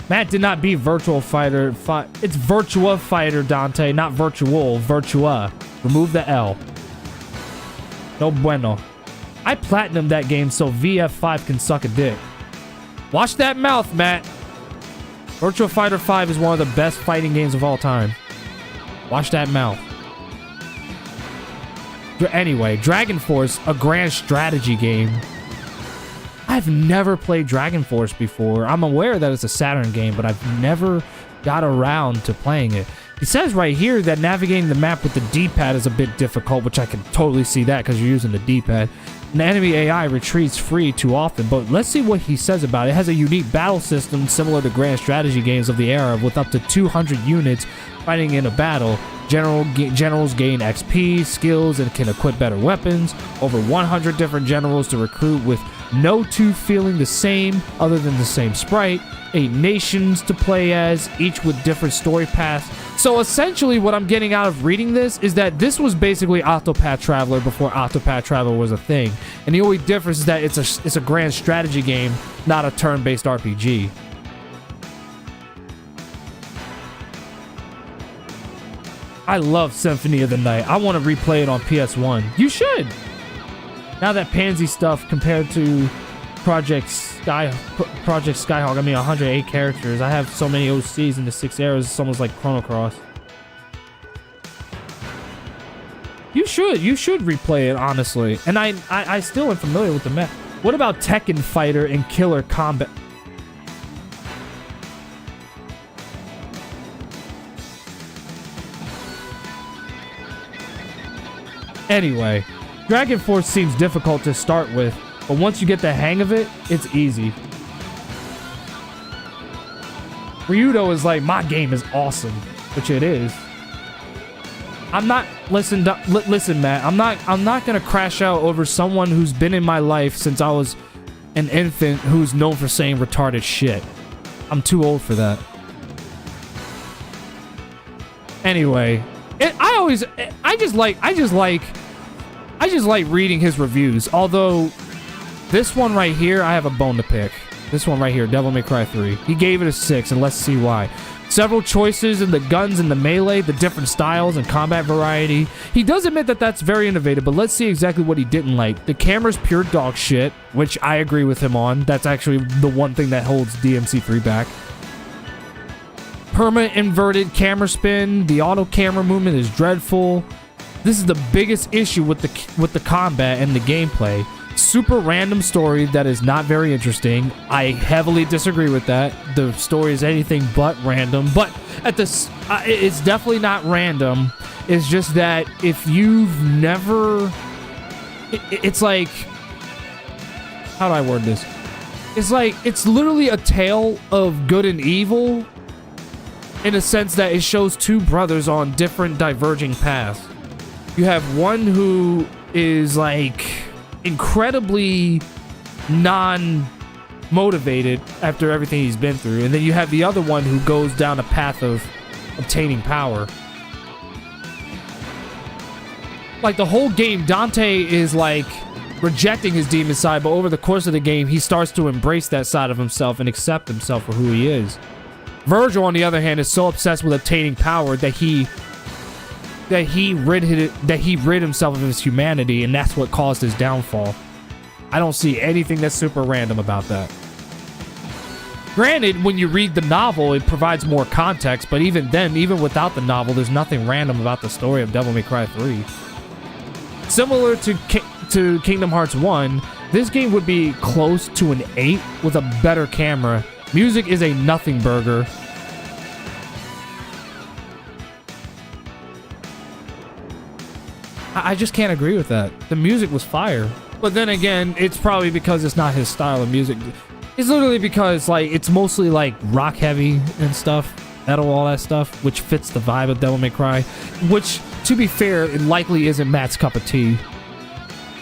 Matt did not beat Virtual Fighter. It's Virtua Fighter, Dante, not Virtual. Virtua. Remove the L. No bueno. I platinumed that game so VF5 can suck a dick. Watch that mouth, Matt. Virtua Fighter 5 is one of the best fighting games of all time. Watch that mouth. Anyway, Dragon Force, a grand strategy game. I've never played Dragon Force before. I'm aware that it's a Saturn game, but I've never got around to playing it. It says right here that navigating the map with the D-pad is a bit difficult, which I can totally see that because you're using the D-pad. And the enemy AI retreats free too often, but let's see what he says about it. It has a unique battle system similar to grand strategy games of the era, with up to 200 units fighting in a battle. Generals gain XP, skills, and can equip better weapons. Over 100 different generals to recruit, with no two feeling the same other than the same sprite. 8 nations to play as, each with different story paths. So essentially what I'm getting out of reading this is that this was basically Octopath Traveler before Octopath Traveler was a thing. And the only difference is that it's a grand strategy game, not a turn-based RPG. I love Symphony of the Night. I want to replay it on PS1. You should! Now that Pansy stuff compared to Project Skyhawk, I mean 108 characters. I have so many OCs in the 6 eras, it's almost like Chrono Cross. You should replay it, honestly. And I still am familiar with the map. What about Tekken Fighter and Killer Combat? Anyway, Dragon Force seems difficult to start with, but once you get the hang of it, it's easy. Ryudo is like, my game is awesome, which it is. I'm not, listen, Matt, I'm not gonna crash out over someone who's been in my life since I was an infant who's known for saying retarded shit. I'm too old for that. Anyway, I just like reading his reviews. Although this one right here, I have a bone to pick. This one right here, Devil May Cry 3. He gave it a 6, and let's see why. Several choices in the guns and the melee, the different styles and combat variety. He does admit that that's very innovative, but let's see exactly what he didn't like. The camera's pure dog shit, which I agree with him on. That's actually the one thing that holds DMC3 back. Permanent inverted camera spin. The auto camera movement is dreadful. This is the biggest issue with the combat and the gameplay. Super random story that is not very interesting. I heavily disagree with that. The story is anything but random, but it's definitely not random. It's just that if you've never, it's like, how do I word this? It's like, it's literally a tale of good and evil, in a sense that it shows two brothers on different diverging paths. You have one who is like incredibly non-motivated after everything he's been through, and then you have the other one who goes down a path of obtaining power. Like the whole game, Dante is like rejecting his demon side, but over the course of the game, he starts to embrace that side of himself and accept himself for who he is. Virgil, on the other hand, is so obsessed with obtaining power that he that he rid himself of his humanity, and that's what caused his downfall. I don't see anything that's super random about that. Granted, when you read the novel, it provides more context, but even then, even without the novel, there's nothing random about the story of Devil May Cry 3. Similar to Kingdom Hearts 1, this game would be close to an 8 with a better camera. Music is a nothing burger. I just can't agree with that. The music was fire. But then again, it's probably because it's not his style of music. It's literally because, like, it's mostly, like, rock heavy and stuff. Metal, all that stuff, which fits the vibe of Devil May Cry. Which, to be fair, it likely isn't Matt's cup of tea.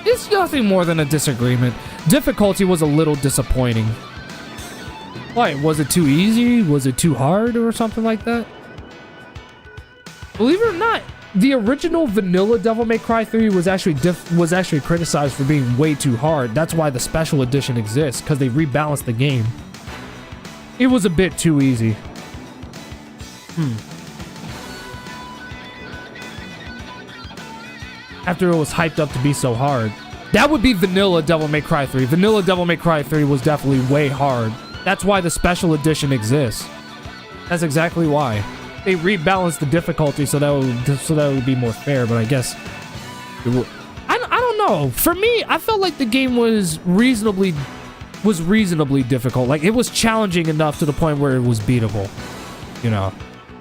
It's nothing more than a disagreement. Difficulty was a little disappointing. Why? Was it too easy? Was it too hard or something like that? Believe it or not, the original vanilla Devil May Cry 3 was actually criticized for being way too hard. That's why the special edition exists, because they rebalanced the game. It was a bit too easy. After it was hyped up to be so hard. That would be vanilla Devil May Cry 3. Vanilla Devil May Cry 3 was definitely way hard. That's why the special edition exists. That's exactly why. They rebalanced the difficulty so that would be more fair, but I guess it would. I don't know. For me, I felt like the game was reasonably difficult. Like, it was challenging enough to the point where it was beatable. You know,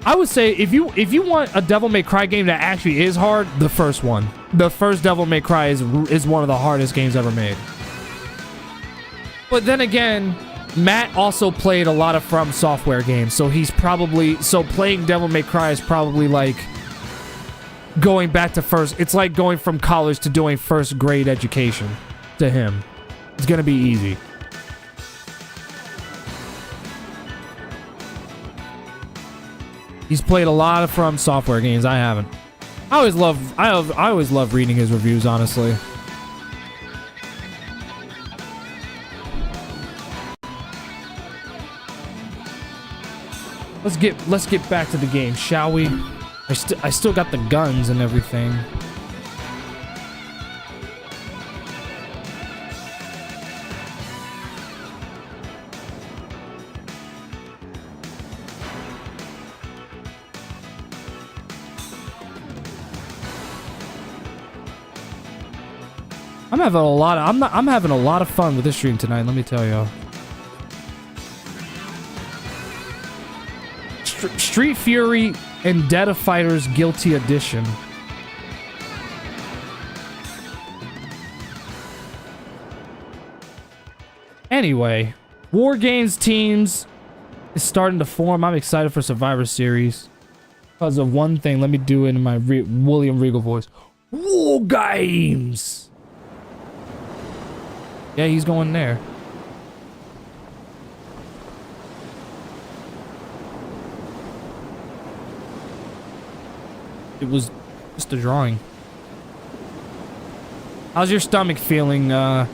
I would say if you want a Devil May Cry game that actually is hard, the first one, the first Devil May Cry is one of the hardest games ever made. But then again, Matt also played a lot of From Software games, so playing Devil May Cry is probably like going back to it's like going from college to doing first grade education to him. It's gonna be easy. He's played a lot of From Software games. I haven't. I always love reading his reviews, honestly. Let's get back to the game, shall we? I still got the guns and everything. I'm having a lot of fun with this stream tonight, let me tell y'all. Street Fury and Dead of Fighters Guilty Edition. Anyway, War Games teams is starting to form. I'm excited for Survivor Series because of one thing. Let me do it in my William Regal voice. War Games. Yeah, he's going there. It was just a drawing. How's your stomach feeling? What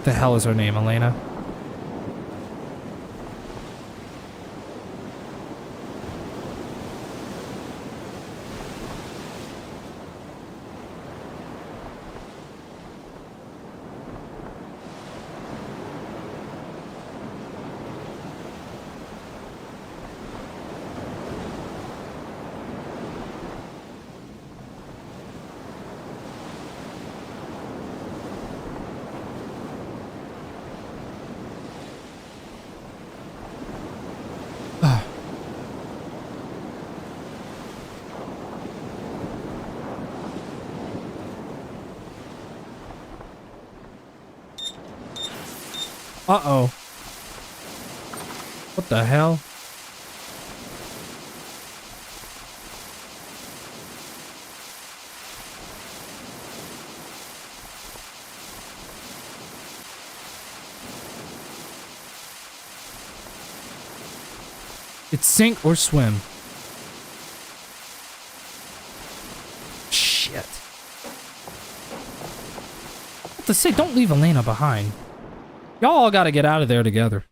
the hell is her name, Elena? Uh-oh. What the hell? It's sink or swim. Shit. What to say? Don't leave Elena behind. Y'all all gotta get out of there together.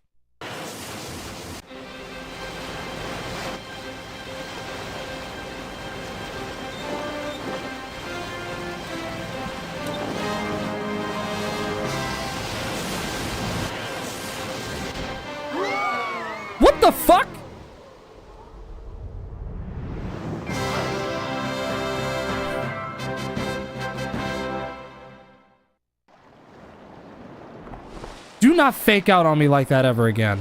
the fuck? Do not fake out on me like that ever again.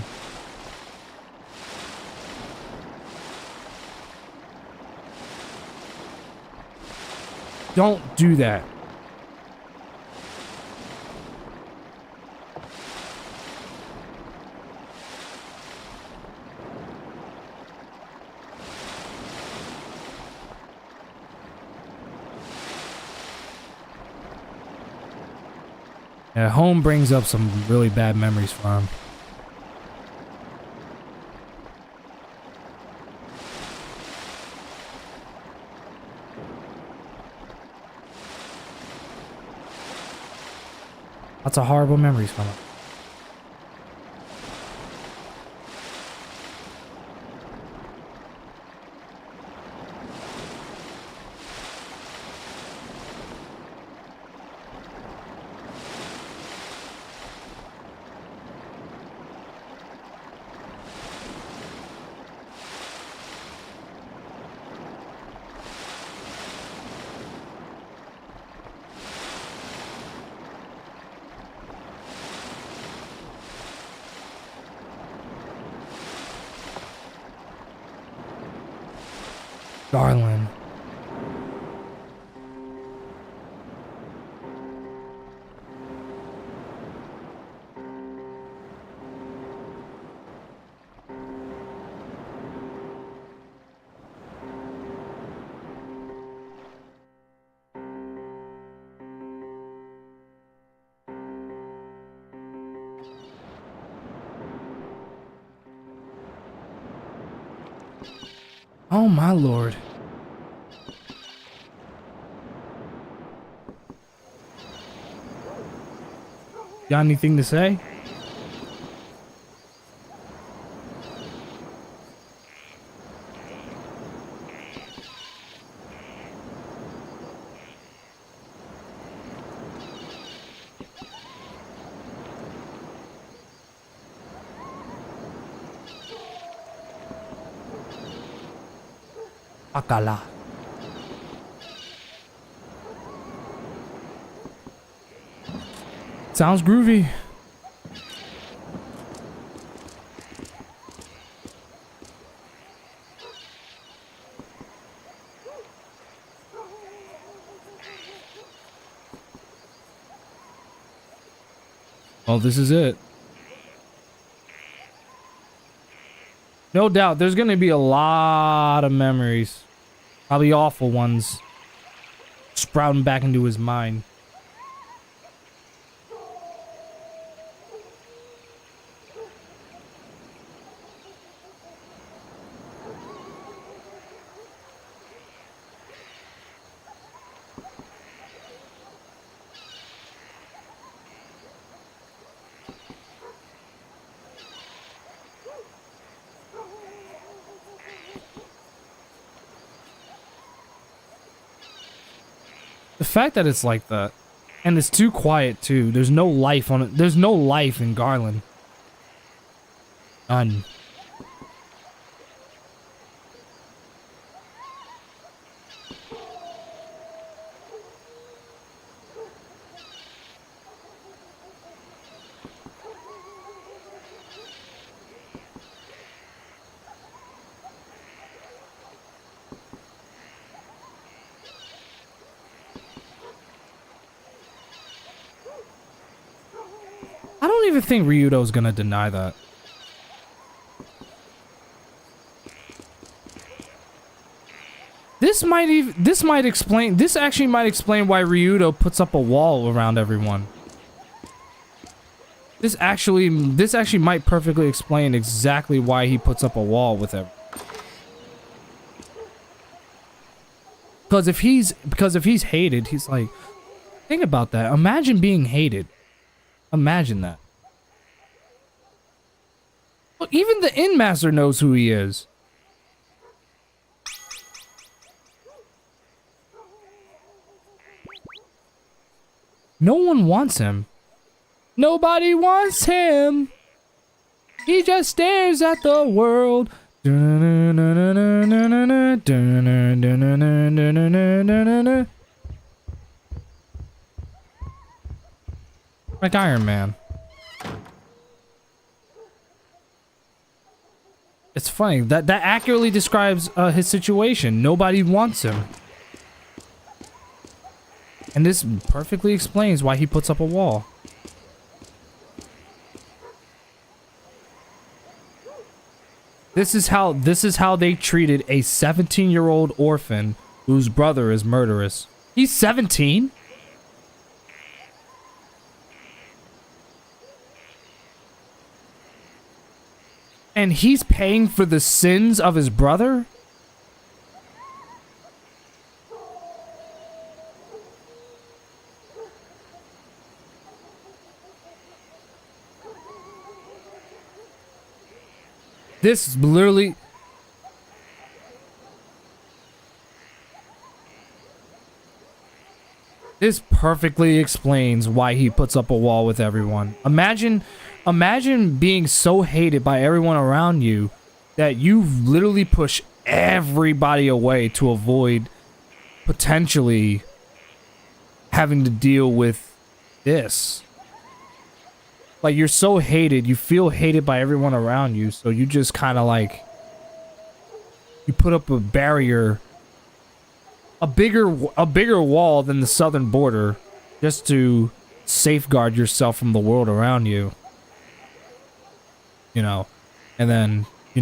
Don't do that. Yeah, home brings up some really bad memories for him. Lots of horrible memories from him. Garland. Oh my lord. Got anything to say? Akala. Sounds groovy. Oh, this is it. No doubt, there's gonna be a lot of memories. Probably awful ones. Sprouting back into his mind. The fact that it's like that, and it's too quiet too. There's no life on it. There's no life in Garland. None. I don't even think Ryudo's gonna deny that. This actually might explain why Ryudo puts up a wall around everyone. This actually might perfectly explain exactly why he puts up a wall with everyone. Because if he's hated, he's like, think about that. Imagine being hated. Imagine that. Look, even the Inn Master knows who he is. No one wants him. Nobody wants him. He just stares at the world. Like Iron Man. It's funny that accurately describes his situation. Nobody wants him. And this perfectly explains why he puts up a wall. This is how they treated a 17-year-old orphan whose brother is murderous. He's 17? And he's paying for the sins of his brother? This literally... This perfectly explains why he puts up a wall with everyone. Imagine being so hated by everyone around you that you literally push everybody away to avoid potentially having to deal with this. Like, you're so hated, you feel hated by everyone around you, so you just kind of like... You put up a barrier... A bigger wall than the southern border, just to safeguard yourself from the world around you. You know, and then, he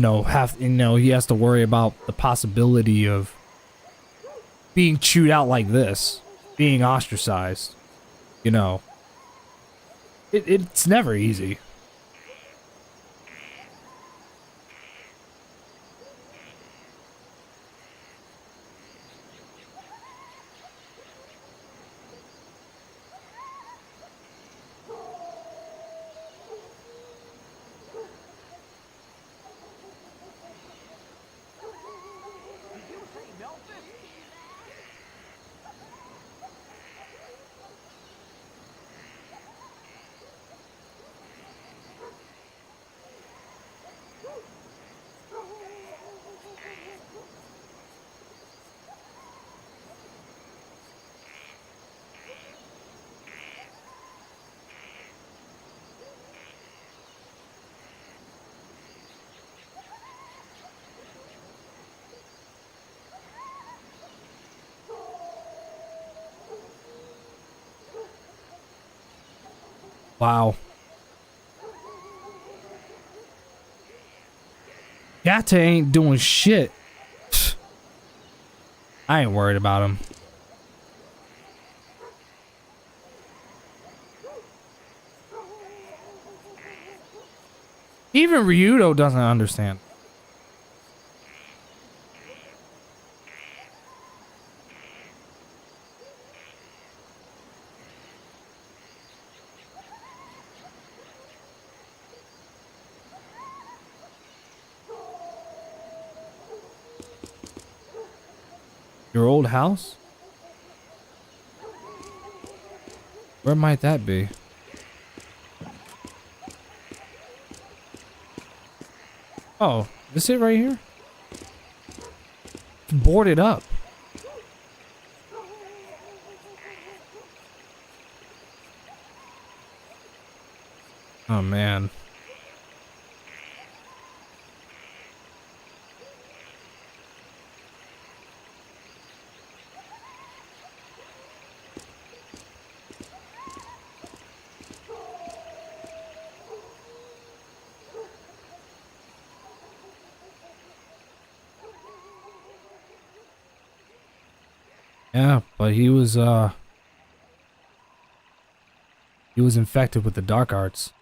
has to worry about the possibility of being chewed out like this, being ostracized. You know, it's never easy. Wow. Yatta ain't doing shit. I ain't worried about him. Even Ryudo doesn't understand. Your old house? Where might that be? Oh, this it right here? It's boarded up. Oh man. Yeah, but he was infected with the dark arts.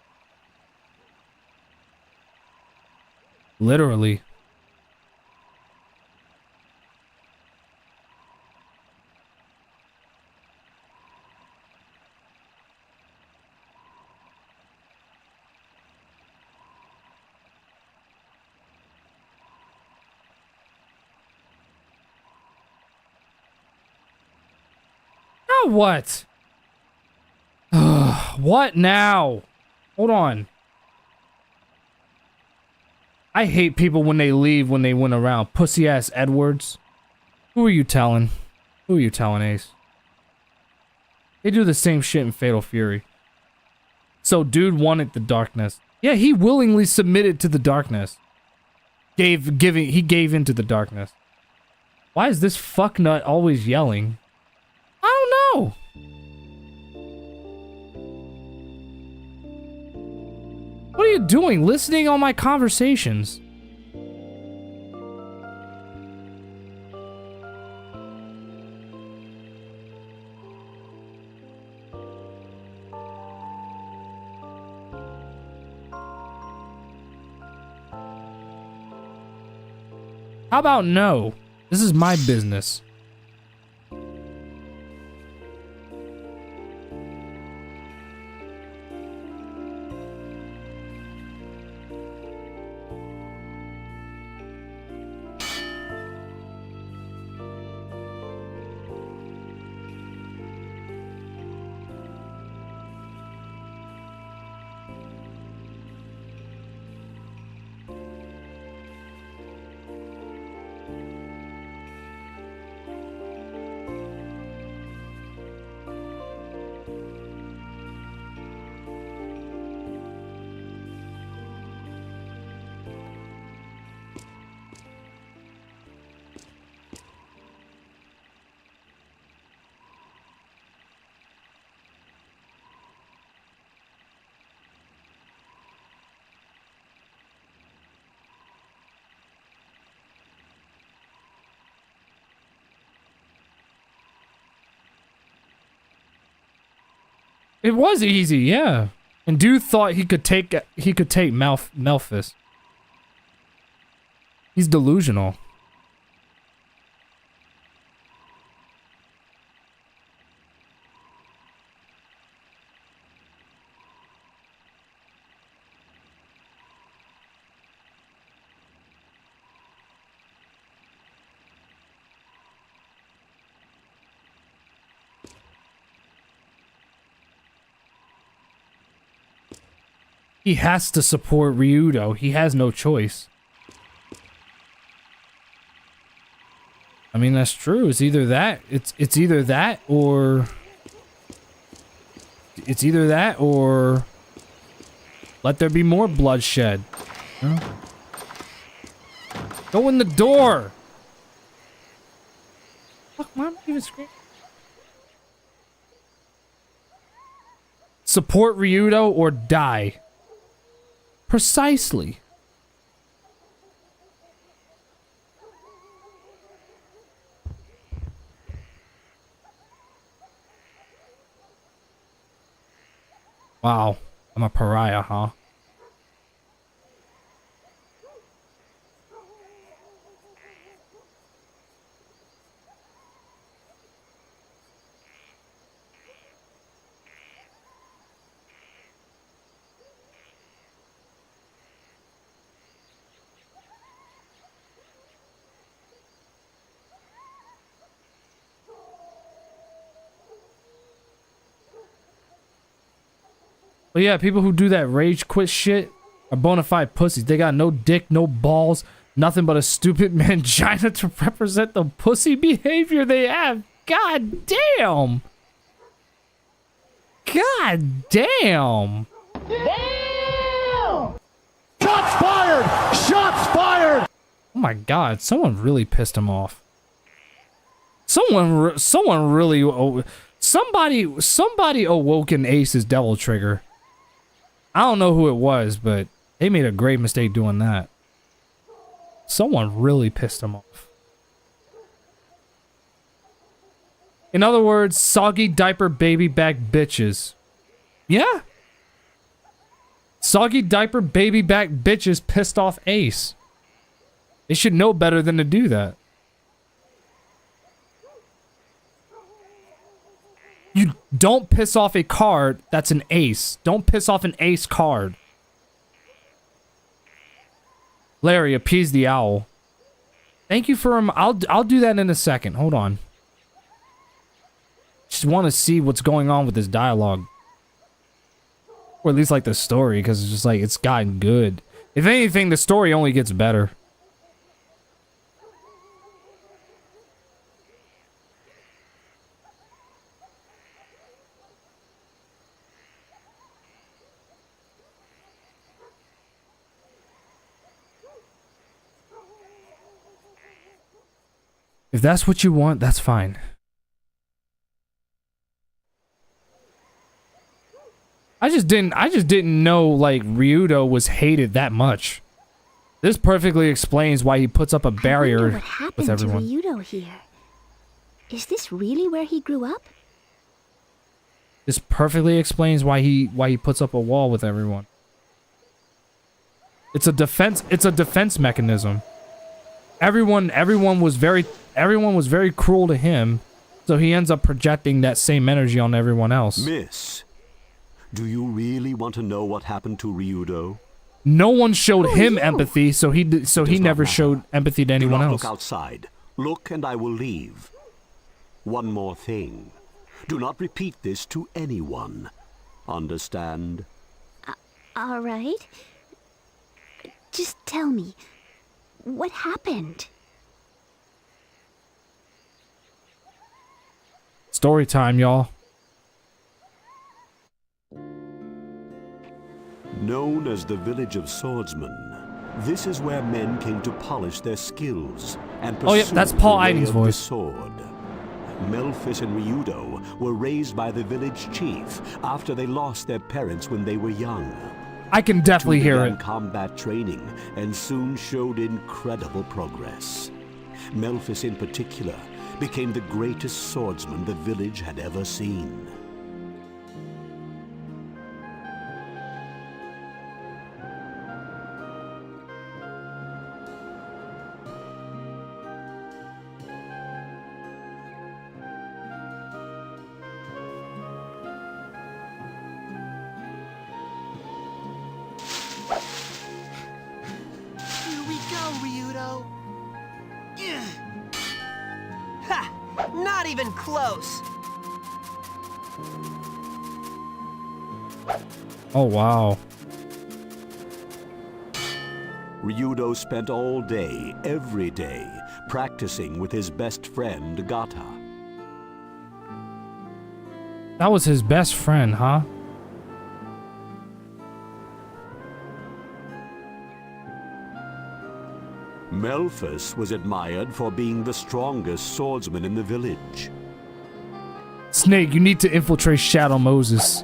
Literally. Now what? What now? Hold on. I hate people when they leave when they went around. Pussy ass Edwards. Who are you telling? Who are you telling, Ace? They do the same shit in Fatal Fury. So dude wanted the darkness. Yeah, he willingly submitted to the darkness. He gave into the darkness. Why is this fucknut always yelling? I don't know. What are you doing? Listening on my conversations. How about no? This is my business. It was easy, yeah. And dude thought he could take Melphis. He's delusional. He has to support Ryudo. He has no choice. I mean, that's true. It's either that. It's either that or let there be more bloodshed. Huh? Go in the door. Fuck, Mom, even scream. Support Ryudo or die. Precisely. Wow, I'm a pariah, huh? But yeah, people who do that rage quit shit are bona fide pussies. They got no dick, no balls, nothing but a stupid mangina to represent the pussy behavior they have. God damn. God damn.
Damn! Shots fired! Shots fired!
Oh my god, someone really pissed him off. Someone really, somebody awoke in Ace's devil trigger. I don't know who it was, but they made a great mistake doing that. Someone really pissed him off. In other words, soggy diaper baby back bitches. Yeah. Soggy diaper baby back bitches pissed off Ace. They should know better than to do that. You don't piss off a card that's an ace. Don't piss off an ace card. Larry, appease the owl. Thank you for I'll do that in a second. Hold on. Just want to see what's going on with this dialogue. Or at least like the story, because it's just like it's gotten good. If anything, the story only gets better. If that's what you want, that's fine. I just didn't know like Ryudo was hated that much. This perfectly explains why he puts up a barrier
what happened
with everyone.
to Ryudo here? Is this really where he grew up?
This perfectly explains why he puts up a wall with everyone. It's a defense mechanism. Everyone was very cruel to him, so he ends up projecting that same energy on everyone else.
Miss, do you really want to know what happened to Ryudo?
No one showed him empathy, so he never showed empathy to anyone else.
Look outside. Look, and I will leave. One more thing. Do not repeat this to anyone. Understand?
All right. Just tell me, what happened?
Story time, y'all.
Known as the Village of Swordsmen, this is where men came to polish their skills and pursue
that's Paul
the way
Iding's
of the
voice.
sword. Melphis and Ryudo were raised by the village chief after they lost their parents when they were young.
I can definitely hear
began
it.
Combat training and soon showed incredible progress. Melphis in particular became the greatest swordsman the village had ever seen.
Here we go, Ryudo. Ha! Not even close.
Oh wow.
Ryudo spent all day, every day, practicing with his best friend, Gata.
That was his best friend, huh?
Melphis was admired for being the strongest swordsman in the village.
Snake, you need to infiltrate Shadow Moses.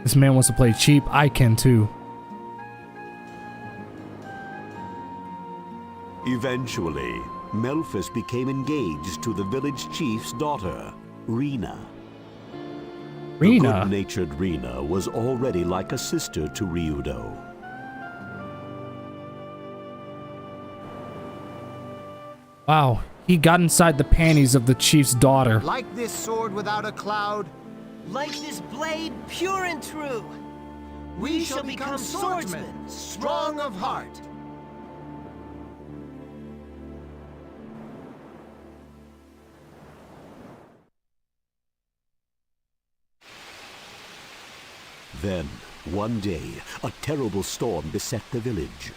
This man wants to play cheap. I can too.
Eventually, Melphis became engaged to the village chief's daughter, Rena.
Rena?
The good-natured Rena was already like a sister to Ryudo.
Wow, he got inside the panties of the chief's daughter.
Like this sword without a cloud,
Like this blade, pure and true. We shall become swordsmen, strong of heart.
Then, one day, a terrible storm beset the village.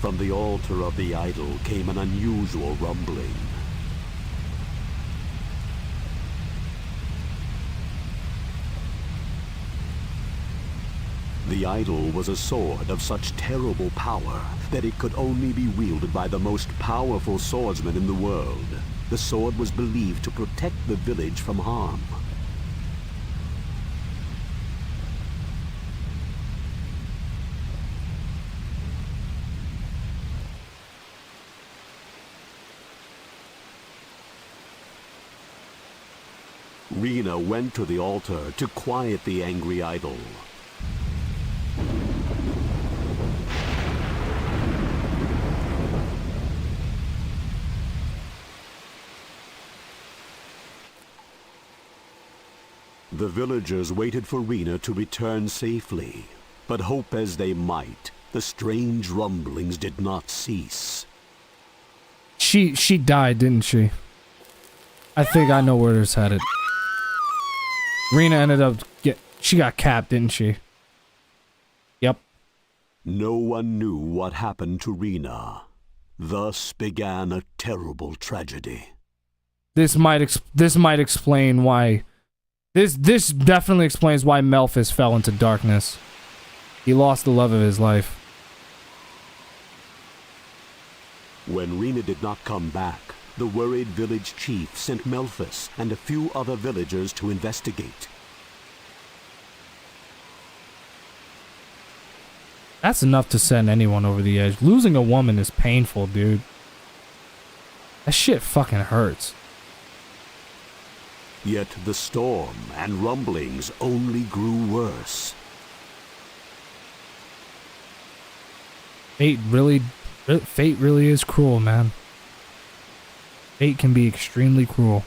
From the altar of the idol came an unusual rumbling. The idol was a sword of such terrible power that it could only be wielded by the most powerful swordsman in the world. The sword was believed to protect the village from harm. Rena went to the altar to quiet the angry idol. The villagers waited for Rena to return safely, but hope as they might, the strange rumblings did not cease.
She died, didn't she? I think I know where this headed. Rena ended up she got capped, didn't she? Yep.
No one knew what happened to Rena. Thus began a terrible tragedy.
This might explain why. This definitely explains why Melphis fell into darkness. He lost the love of his life.
When Rena did not come back, the worried village chief sent Melphis and a few other villagers to investigate.
That's enough to send anyone over the edge. Losing a woman is painful, dude. That shit fucking hurts.
Yet the storm and rumblings only grew worse.
Fate really is cruel, man. Fate can be extremely cruel.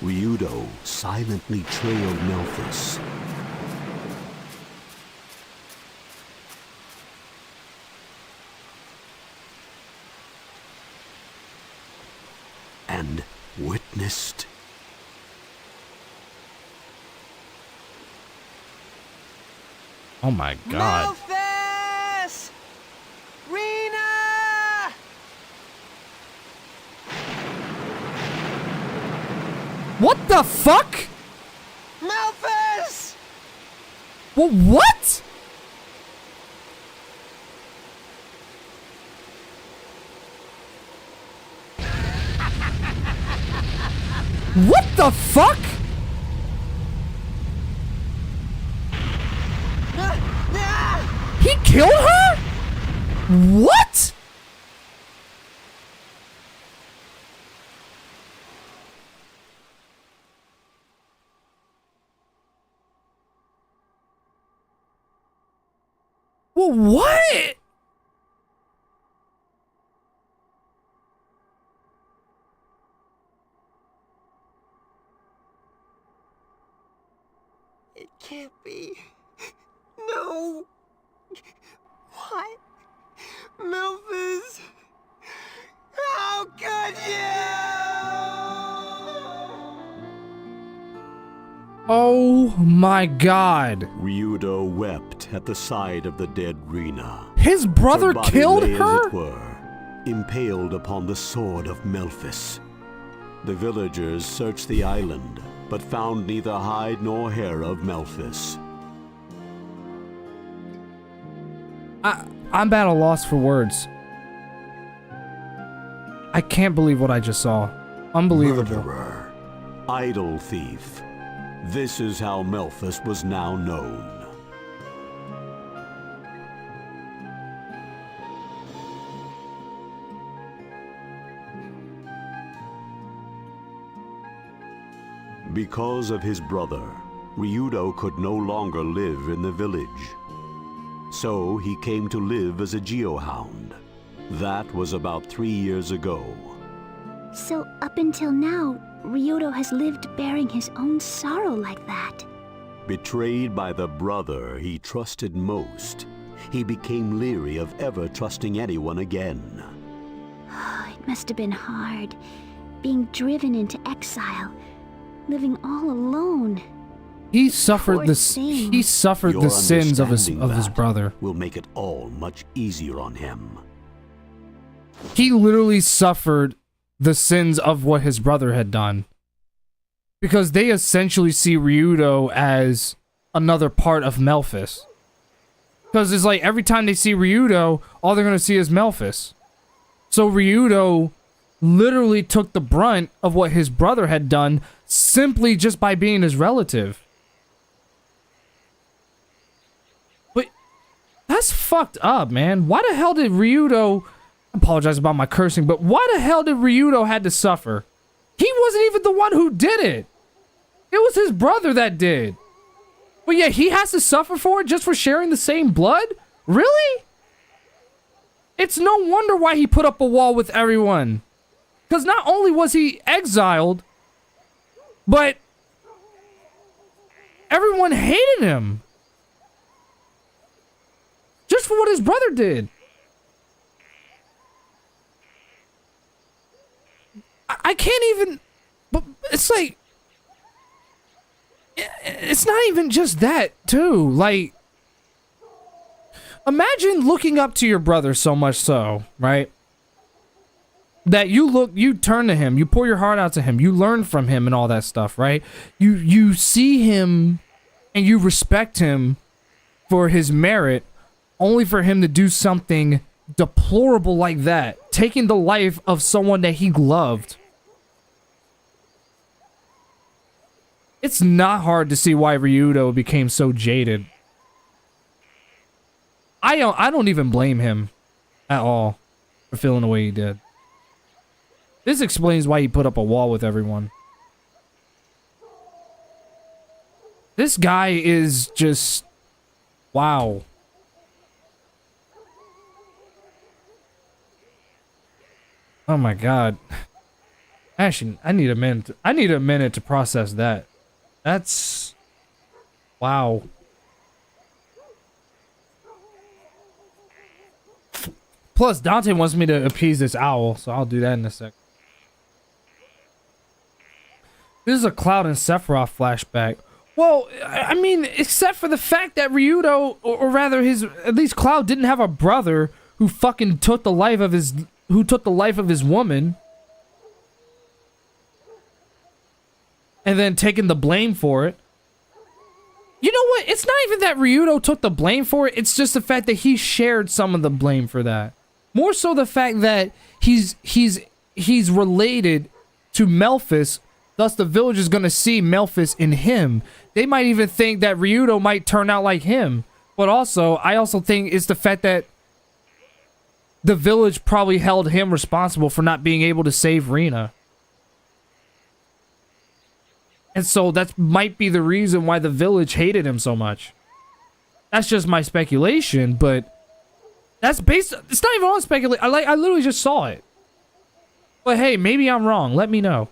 Ryudo silently trailed Melphis. And witnessed
oh my god.
Melphis! Rena!
What the fuck?
Melphis!
Well, what? What the fuck? He killed her? What? Well, what?
It can't be. No. What? Melphis? How could
Oh my god.
Ryudo wept at the side of the dead Rena.
His brother
body
killed
lay,
her?
as it were, impaled upon the sword of Melphis. The villagers searched the island, but found neither hide nor hair of Melphis.
I'm at a loss for words. I can't believe what I just saw. Unbelievable.
Murderer, idol thief. This is how Melphis was now known. Because of his brother, Ryudo could no longer live in the village. So he came to live as a geohound. That was about 3 years ago.
So up until now, Ryudo has lived bearing his own sorrow like that.
Betrayed by the brother he trusted most, he became leery of ever trusting anyone again.
It must have been hard, being driven into exile, living all alone.
He suffered
Poor
the
thing.
he suffered
Your
the sins of his
understanding
brother.
will make it all much easier on him.
he literally suffered the sins of what his brother had done. Because they essentially see Ryudo as another part of Melphis. Because it's like every time they see Ryudo, all they're going to see is Melphis. So Ryudo literally took the brunt of what his brother had done simply just by being his relative. But that's fucked up, man. Why the hell did Ryudo... I apologize about my cursing, but why the hell did Ryudo had to suffer? He wasn't even the one who did it. It was his brother that did. But yeah, he has to suffer for it just for sharing the same blood? Really? It's no wonder why he put up a wall with everyone. Because not only was he exiled, but everyone hated him. Just for what his brother did. I can't even... But it's like... It's not even just that, too. Like... Imagine looking up to your brother so much so, right? That you turn to him, you pour your heart out to him, you learn from him and all that stuff, right? You see him and you respect him for his merit, only for him to do something deplorable like that, taking the life of someone that he loved. It's not hard to see why Ryudo became so jaded. I don't even blame him at all for feeling the way he did. This explains why he put up a wall with everyone. This guy is just... Wow. Oh my god. Actually, I need a minute to process that. That's... Wow. Plus, Dante wants me to appease this owl, so I'll do that in a sec. This is a Cloud and Sephiroth flashback. Well, I mean, except for the fact that Ryudo, or rather at least Cloud didn't have a brother who fucking took the life of his woman. And then taking the blame for it. You know what? It's not even that Ryudo took the blame for it. It's just the fact that he shared some of the blame for that. More so the fact that he's related to Melphis, thus the village is gonna see Melphis in him. They might even think that Ryudo might turn out like him. But also, I also think it's the fact that the village probably held him responsible for not being able to save Rina. And so that might be the reason why the village hated him so much. That's just my speculation, but that's based... It's not even on speculation. I literally just saw it. But hey, maybe I'm wrong. Let me know.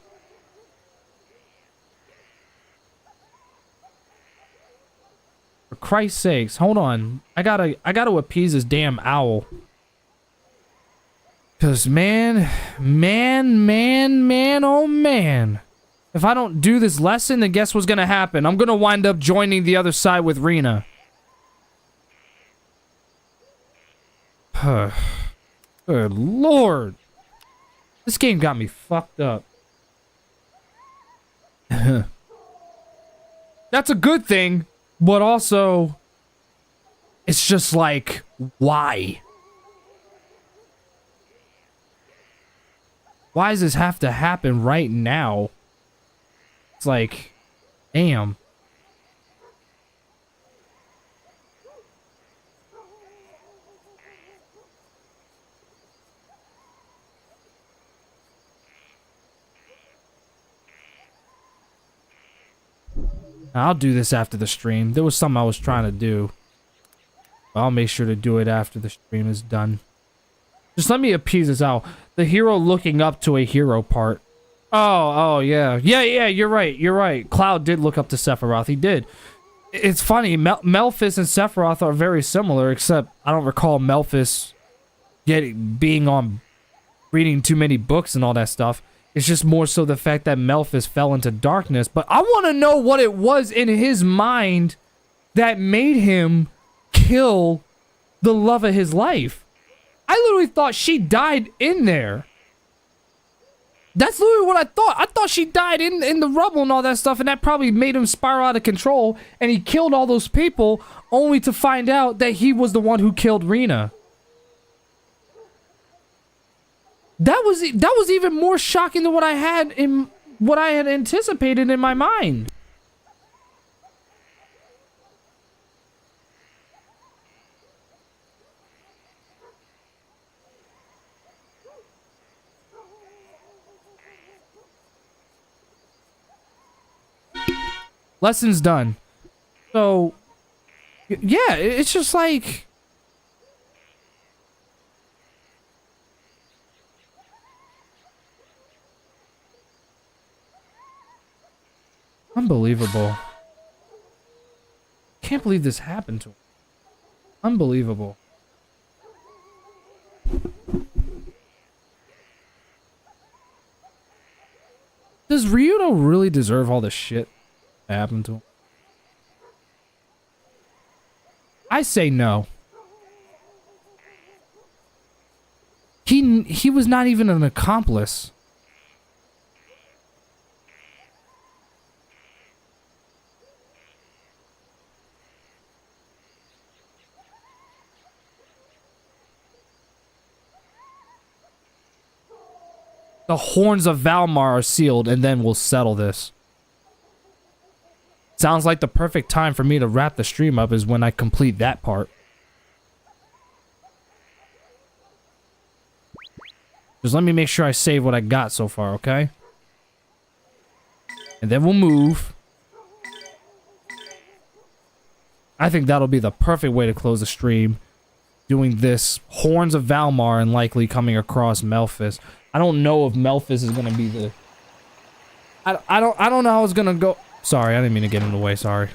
For Christ's sakes, hold on. I gotta appease this damn owl. Cause man, oh man. If I don't do this lesson, then guess what's gonna happen? I'm gonna wind up joining the other side with Rina. Good lord. This game got me fucked up. That's a good thing, but also... It's just like, why? Why does this have to happen right now? It's like, damn. I'll do this after the stream. There was something I was trying to do. I'll make sure to do it after the stream is done. Just let me appease this out. The hero looking up to a hero part. Oh, yeah. Yeah, you're right. Cloud did look up to Sephiroth. He did. It's funny. Melphis and Sephiroth are very similar, except I don't recall Melphis being on reading too many books and all that stuff. It's just more so the fact that Melphis fell into darkness. But I want to know what it was in his mind that made him kill the love of his life. I literally thought she died in there. That's literally what I thought. I thought she died in the rubble and all that stuff, and that probably made him spiral out of control, and he killed all those people, only to find out that he was the one who killed Rena. That was even more shocking than what I had anticipated in my mind. Lessons done. So, yeah, it's just like... Unbelievable. Can't believe this happened to him. Unbelievable. Does Ryudo really deserve all the shit that happened to him? I say no. He was not even an accomplice. The horns of Valmar are sealed, and then we'll settle this. Sounds like the perfect time for me to wrap the stream up is when I complete that part. Just let me make sure I save what I got so far, okay? And then we'll move. I think that'll be the perfect way to close the stream. Doing this Horns of Valmar and likely coming across Melphis. I don't know if Melphis is gonna be the... I don't know how it's gonna go. Sorry, I didn't mean to get in the way, sorry.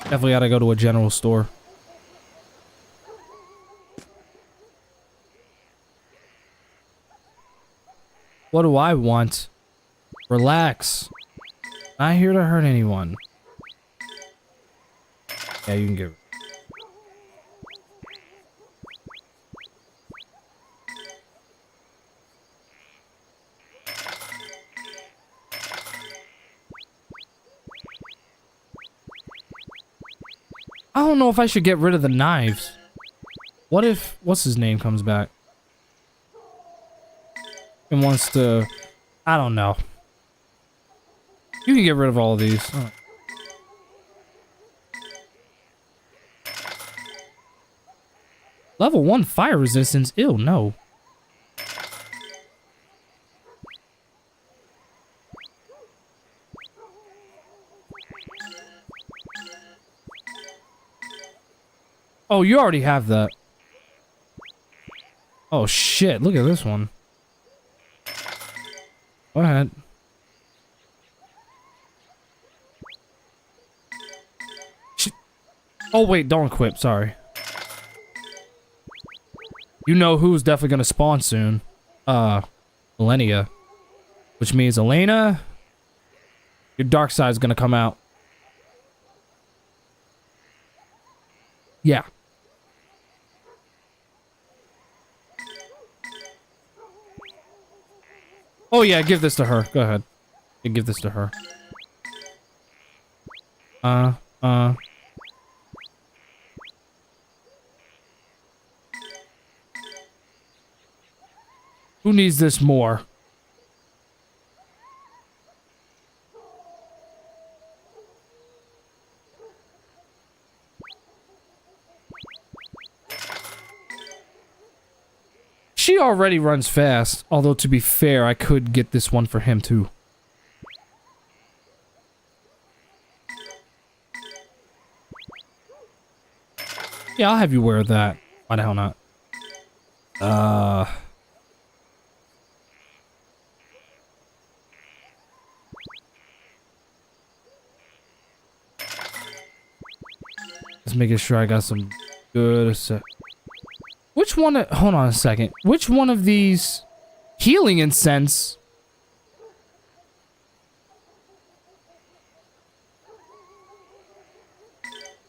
Definitely gotta go to a general store. What do I want? Relax. Not here to hurt anyone. Yeah, you can give it. I don't know if I should get rid of the knives. What if, what's his name comes back? And wants to, I don't know. You can get rid of all of these. Oh. Level 1 fire resistance? Ew, no. Oh, you already have that. Oh shit, look at this one. Go ahead. Oh wait, don't equip, sorry. You know who's definitely gonna spawn soon. Millennia. Which means Elena, your dark side's gonna come out. Yeah. Oh yeah, give this to her. Go ahead. Yeah, give this to her. Who needs this more? She already runs fast, although to be fair, I could get this one for him too. Yeah, I'll have you wear that. Why the hell not? Just making sure I got some good... Which one... Hold on a second. Which one of these healing incense...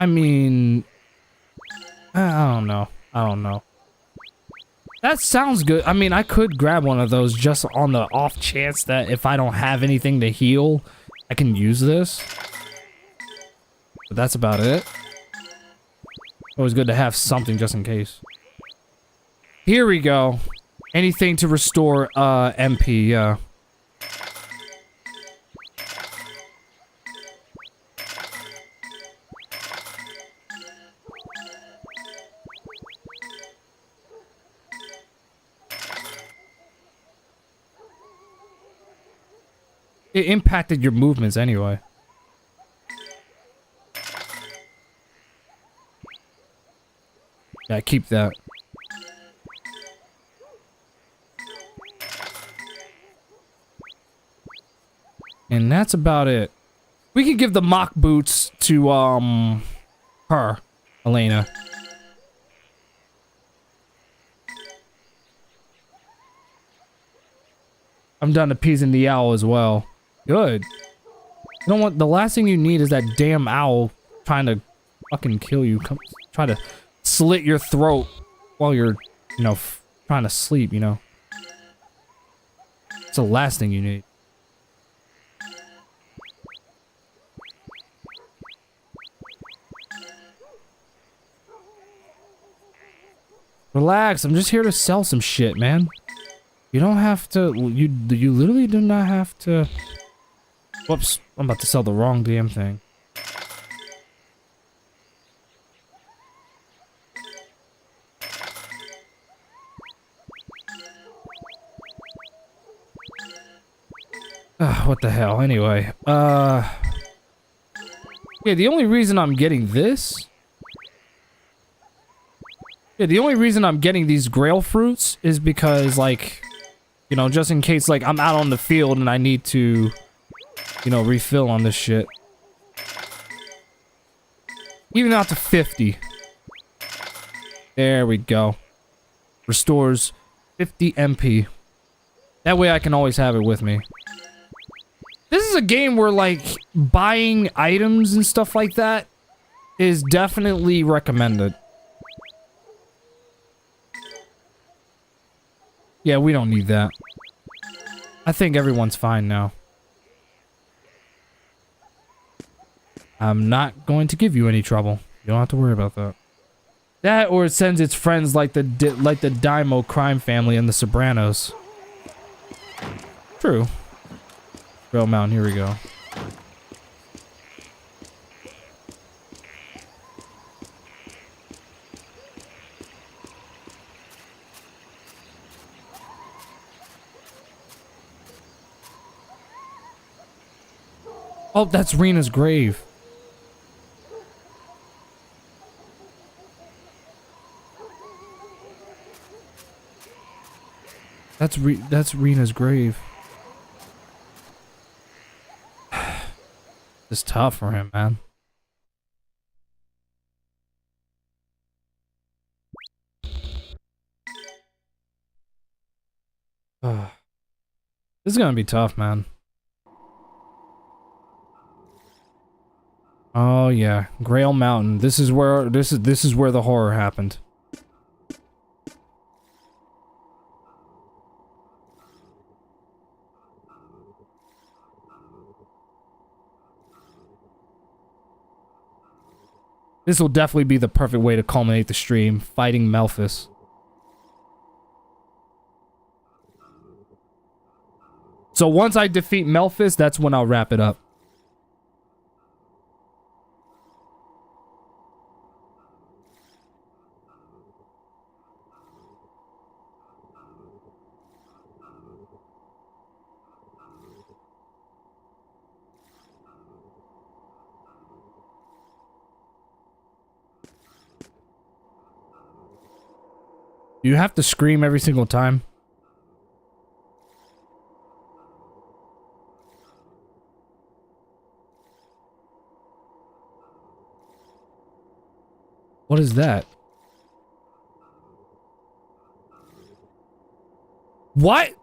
I mean, I don't know. I don't know. That sounds good. I mean, I could grab one of those just on the off chance that if I don't have anything to heal, I can use this. But that's about it. Always good to have something just in case. Here we go. Anything to restore MP, yeah. It impacted your movements anyway. Yeah, keep that. And that's about it. We can give the mock boots to, her, Elena. I'm done appeasing the owl as well. Good. You know what? The last thing you need is that damn owl trying to fucking kill you. Come, try to slit your throat while you're, you know, trying to sleep, you know. It's the last thing you need. Relax, I'm just here to sell some shit, man. You don't have to, you literally do not have to. Whoops, I'm about to sell the wrong damn thing. What the hell, anyway. Yeah, the only reason I'm getting this... Yeah, the only reason I'm getting these grail fruits is because, like, you know, just in case, like, I'm out on the field and I need to, you know, refill on this shit. Even out to 50. There we go. Restores 50 MP. That way I can always have it with me. This is a game where, like, buying items and stuff like that is definitely recommended. Yeah, we don't need that. I think everyone's fine now. I'm not going to give you any trouble. You don't have to worry about that. That or it sends its friends like the Daimo crime family and the Sopranos. True. Rail Mountain, here we go. Oh, that's Rena's grave. That's Rena's grave. It's tough for him, man. This is gonna be tough, man. Oh yeah, Grail Mountain. This is where the horror happened. This will definitely be the perfect way to culminate the stream, fighting Melphis. So once I defeat Melphis, that's when I'll wrap it up. You have to scream every single time. What is that? What?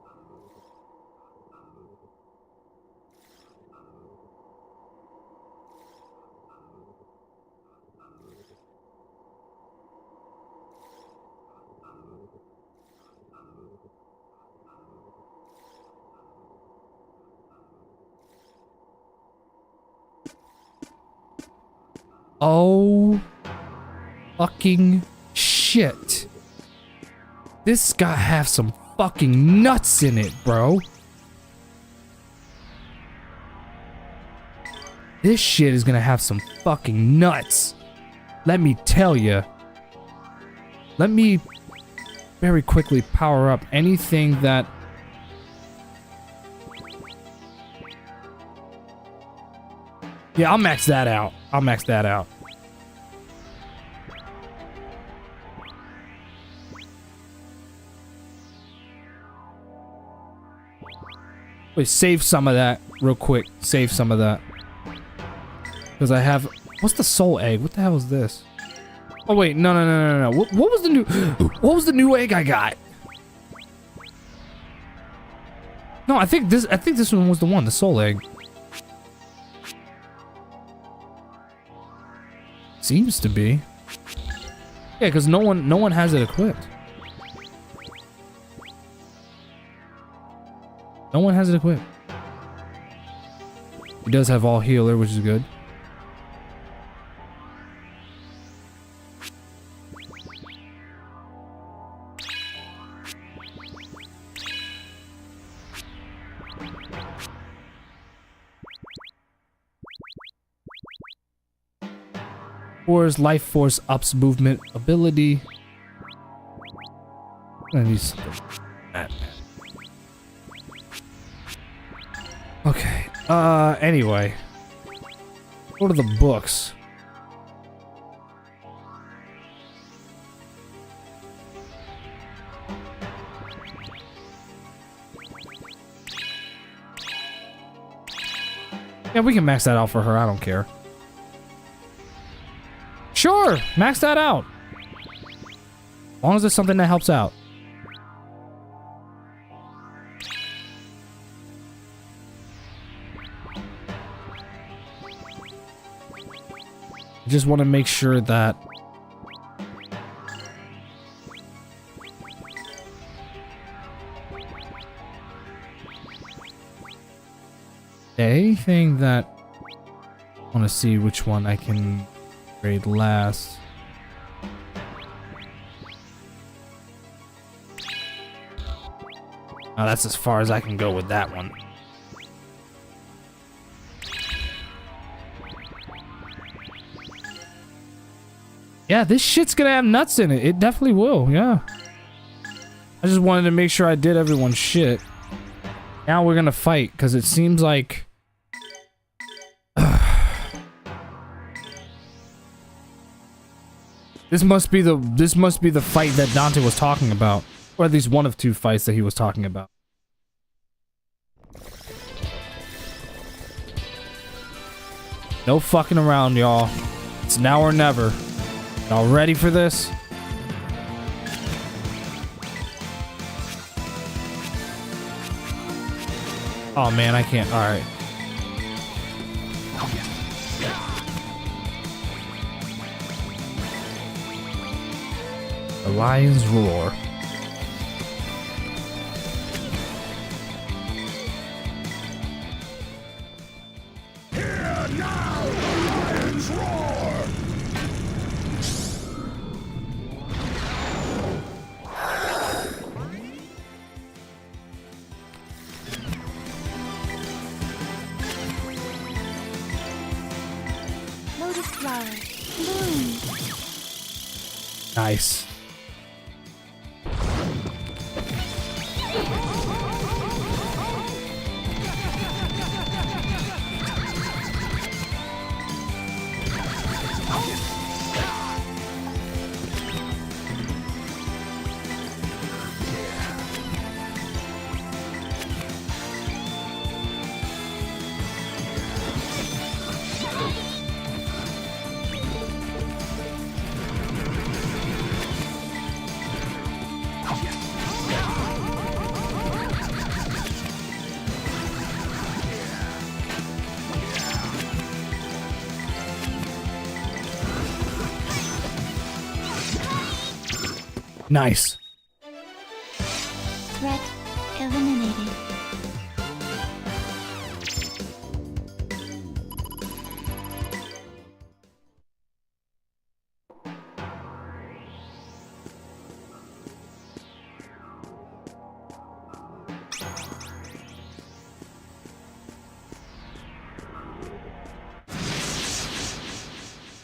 Oh, fucking shit. This gotta have some fucking nuts in it, bro. This shit is gonna have some fucking nuts. Let me tell you. Let me very quickly power up anything that... Yeah, I'll max that out. I'll max that out. Wait, save some of that real quick. Save some of that. Because I have... What's the soul egg? What the hell is this? Oh wait, no. What was the new... What was the new egg I got? No, I think this one was the one, the soul egg. Seems to be. Yeah, because no one has it equipped. No one has it equipped. He does have all healer, which is good. Force life force ups movement ability. I need something. Okay. Anyway. Go to the books. Yeah, we can max that out for her. I don't care. Sure, max that out. As long as it's something that helps out. I just want to make sure that anything that I want to see which one I can grade last. Oh, that's as far as I can go with that one. Yeah, this shit's gonna have nuts in it. It definitely will, yeah. I just wanted to make sure I did everyone's shit. Now we're gonna fight, because it seems like... This must be the fight that Dante was talking about. Or at least one of two fights that he was talking about. No fucking around, y'all. It's now or never. Y'all ready for this? Oh man, I can't. Alright. The lion's roar.
Hear now the lion's roar!
Lotus flower, bloom.
Nice. Nice.
Threat eliminated.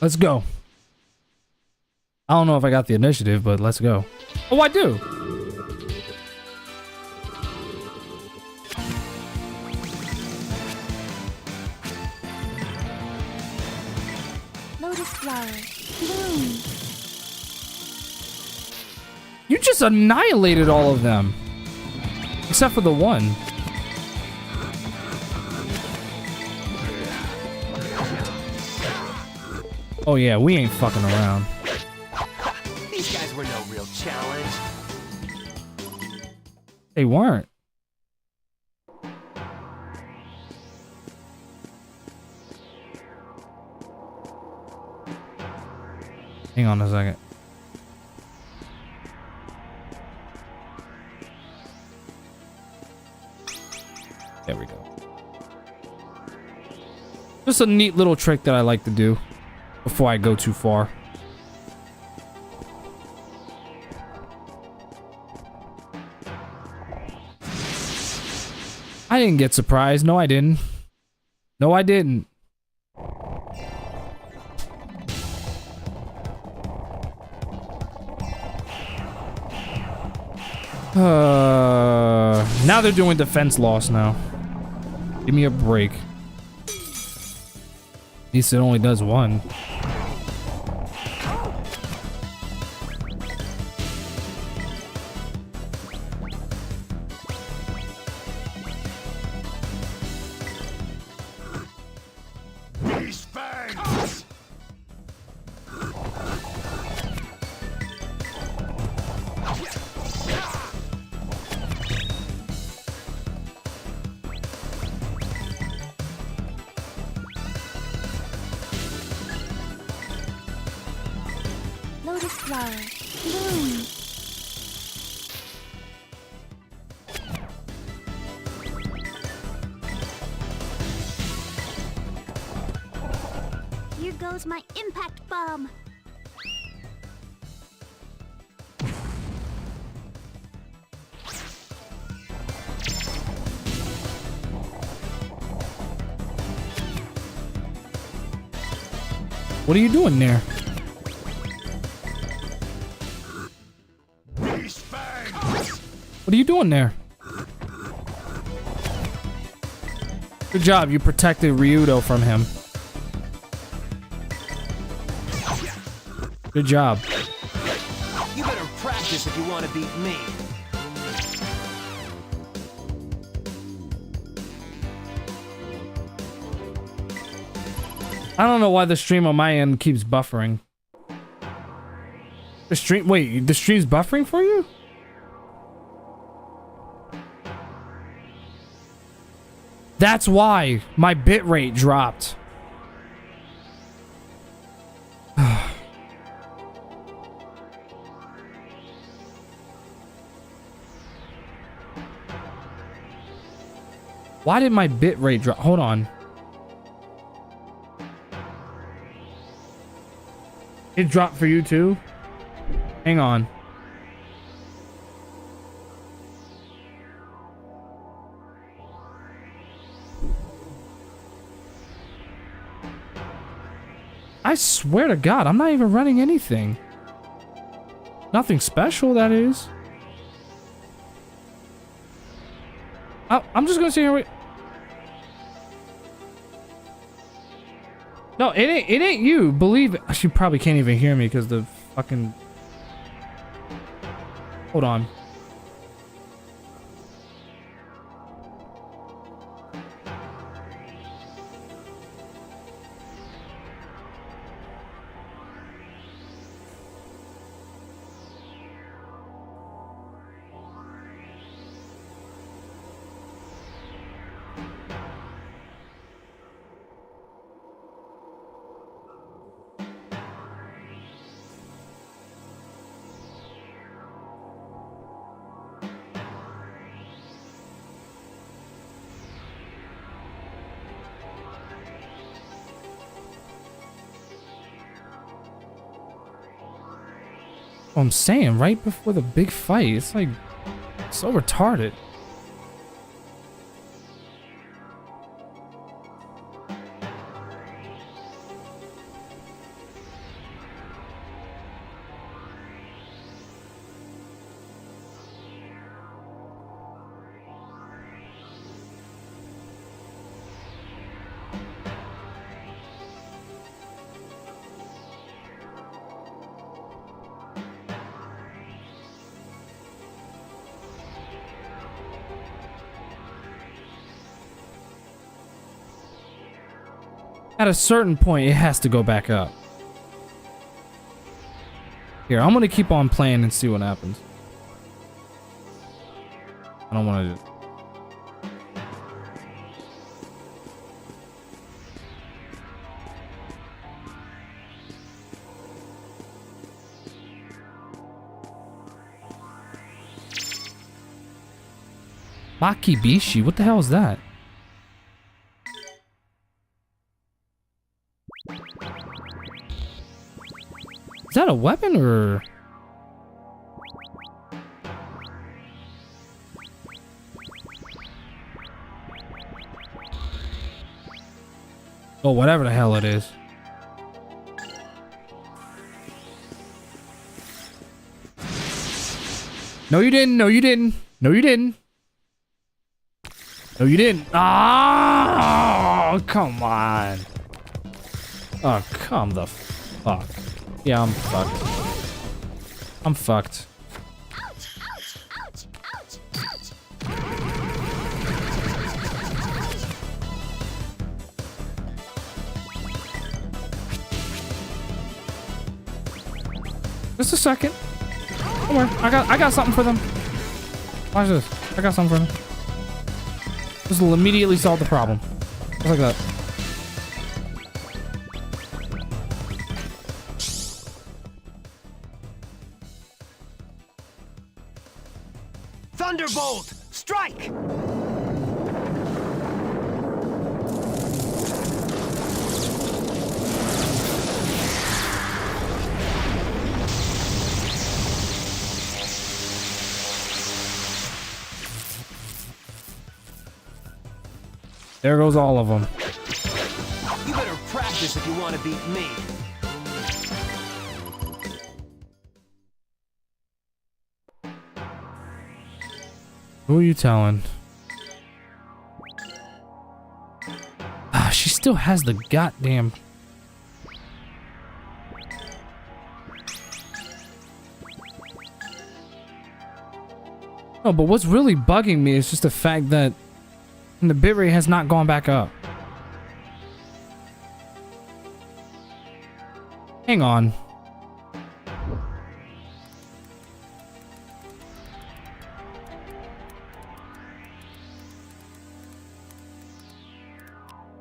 Let's go. I don't know if I got the initiative, but let's go. Oh, I do.
Lotus flower, bloom.
You just annihilated all of them. Except for the one. Oh yeah, we ain't fucking around.
These guys were no real challenge.
They weren't. Hang on a second. There we go. Just a neat little trick that I like to do before I go too far. I didn't get surprised. No, I didn't. No, I didn't. Now they're doing defense loss now. Give me a break. At least it only does one.
Lotus flower, bloom. Here goes my impact bomb.
What are you doing there? What are you doing there? Good job, you protected Ryudo from him. Good job.
You better practice if you want to beat me.
I don't know why the stream on my end keeps buffering. The stream, wait, the stream's buffering for you? That's why my bitrate dropped. Why did my bitrate drop? Hold on. It dropped for you too? Hang on. I swear to God, I'm not even running anything. Nothing special, that is. I'm just gonna sit here and wait. No, it ain't you. Believe it. She probably can't even hear me because the fucking... Hold on. I'm saying, right before the big fight, it's like so retarded. At a certain point, it has to go back up. Here, I'm gonna keep on playing and see what happens. I don't want to. Makibishi? What the hell is that? Is that a weapon or? Oh, whatever the hell it is. No, you didn't. No, you didn't. No, you didn't. No, you didn't. Oh, come on. Oh, come the fuck. Yeah, I'm fucked. I'm fucked. Just a second. Don't worry. I got something for them. Watch this. I got something for them. This will immediately solve the problem. Just like that.
Thunderbolt! Strike!
There goes all of them.
You better practice if you want to beat me.
Who are you telling? Ah, she still has the goddamn... No, but what's really bugging me is just the fact that the bitrate has not gone back up. Hang on.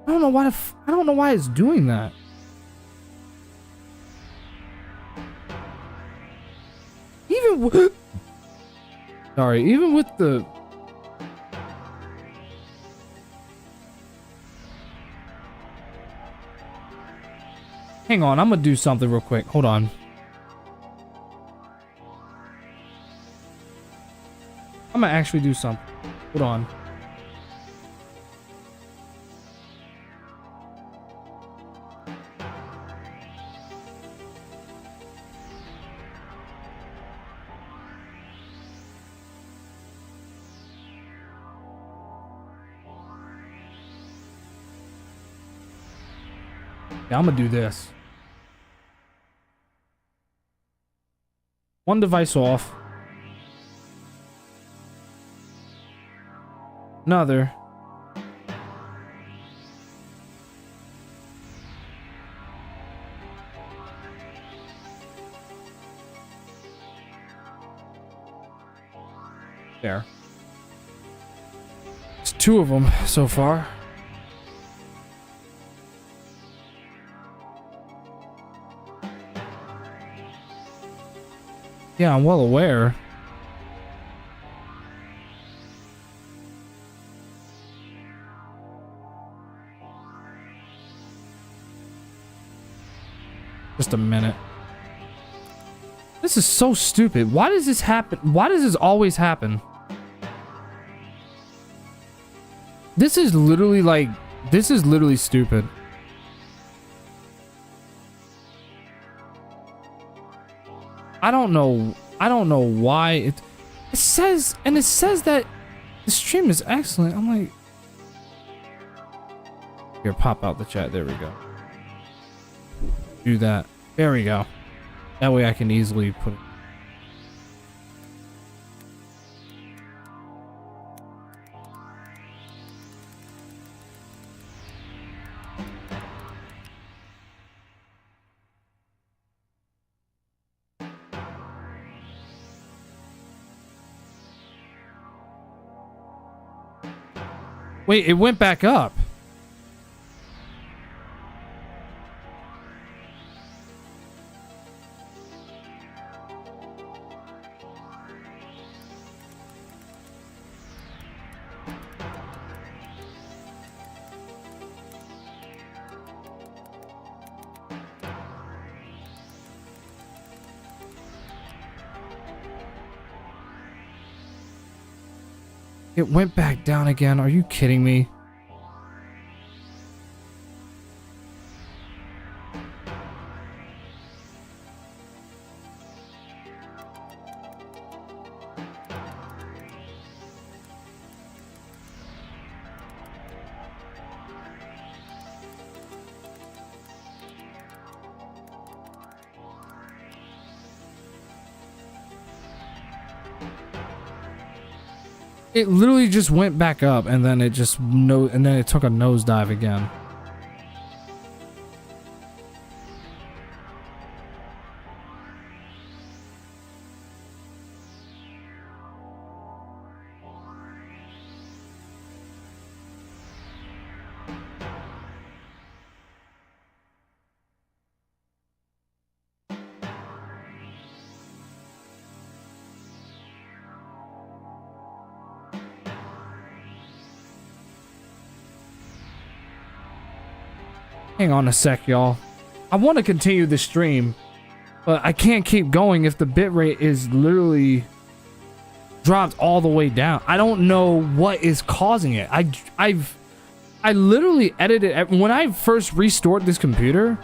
I don't know why I don't know why it's doing that. Even sorry, even with the hang on, I'm gonna do something real quick. Hold on. I'm gonna actually do something. Hold on. Yeah, I'm gonna do this. One device off. Another. There. It's two of them so far. Yeah, I'm well aware. Just a minute. This is so stupid. Why does this happen? Why does this always happen? This is literally like, this is literally stupid. I don't know why it says, and it says that the stream is excellent. I'm like, here, pop out the chat. There we go. Do that. There we go. That way I can easily put it. Wait, it went back up. It went back down again. Are you kidding me? It literally just went back up and then it just and then it took a nosedive again. Hang on a sec, y'all. I want to continue the stream, but I can't keep going if the bitrate is literally dropped all the way down. I don't know what is causing it. I literally edited when I first restored this computer.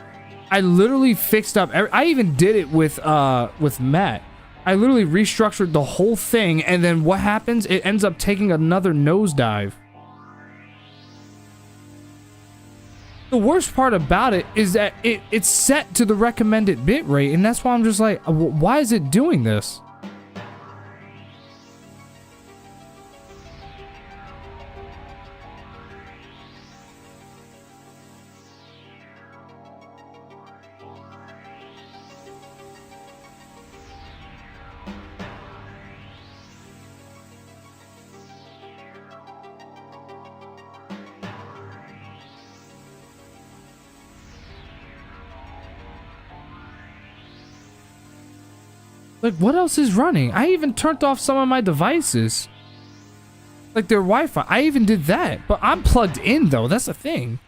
I literally fixed up. I even did it with Matt. I literally restructured the whole thing, and then what happens? It ends up taking another nosedive. The worst part about it is that it's set to the recommended bitrate, and that's why I'm just like, why is it doing this? Like, what else is running? I even turned off some of my devices. Like their Wi-Fi. I even did that. But I'm plugged in, though. That's the thing.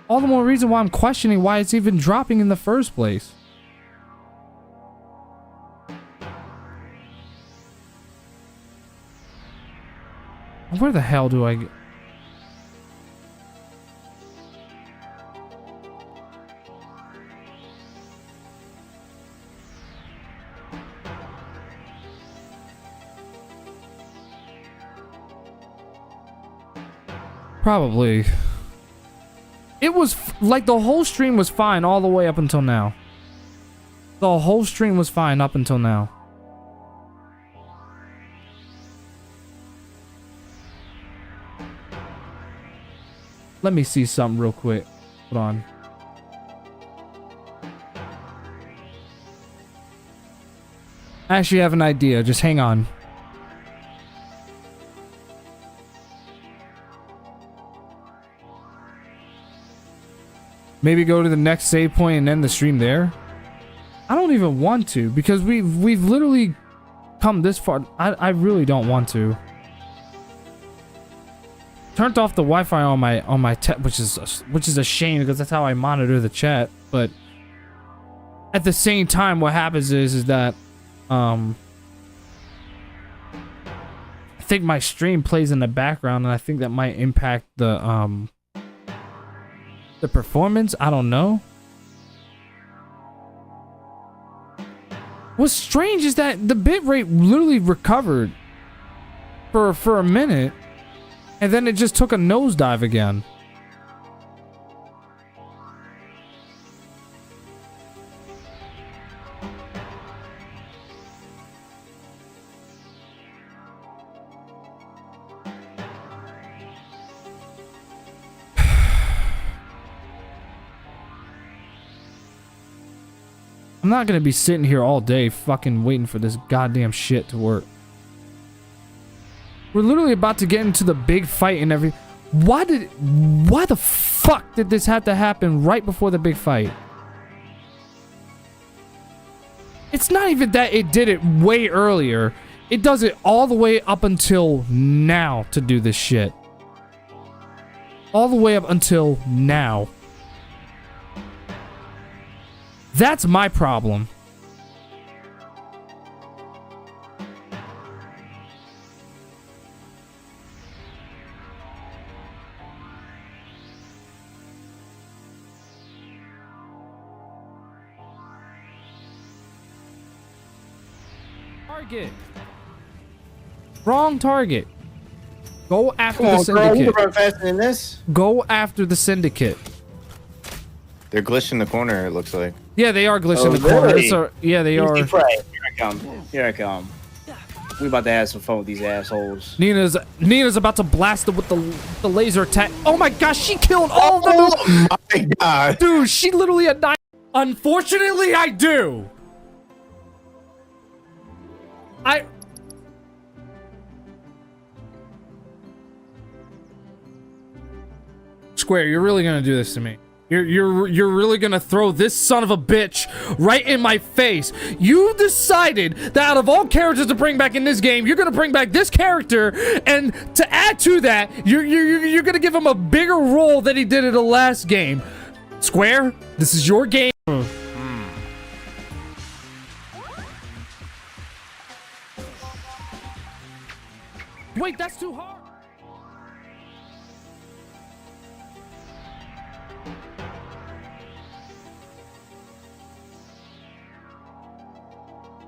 All the more reason why I'm questioning why it's even dropping in the first place. Where the hell do I get? Probably. It was like the whole stream was fine all the way up until now. The whole stream was fine up until now. Let me see something real quick. Hold on. I actually have an idea. Just hang on. Maybe go to the next save point and end the stream there. I don't even want to because we've literally come this far. I really don't want to. Turned off the Wi-Fi on my which is a shame because that's how I monitor the chat. But at the same time, what happens is that I think my stream plays in the background, and I think that might impact the performance. I don't know. What's strange is that the bitrate literally recovered for a minute, and then it just took a nosedive again. I'm not gonna be sitting here all day fucking waiting for this goddamn shit to work. We're literally about to get into the big fight and everything. Why the fuck did this have to happen right before the big fight? It's not even that it did it way earlier. It does it all the way up until now to do this shit. All the way up until now. That's my problem. Target. Wrong target. Go after the syndicate.
Girl, you can run faster than this.
Go after the syndicate.
They're glitching the corner, it looks like.
Yeah, they are glitching the corner.
Really?
So, yeah, they are.
Here I come. Here I come. We about to have some fun with these assholes.
Nina's about to blast it with the laser attack. Oh my gosh, she killed all of them.
Oh my god.
Dude, she literally had 9. Unfortunately, I do. Square, you're really gonna do this to me. You're really gonna throw this son of a bitch right in my face. You decided that out of all characters to bring back in this game, you're gonna bring back this character, and to add to that, you're gonna give him a bigger role than he did in the last game. Square, this is your game. Wait, that's too hard.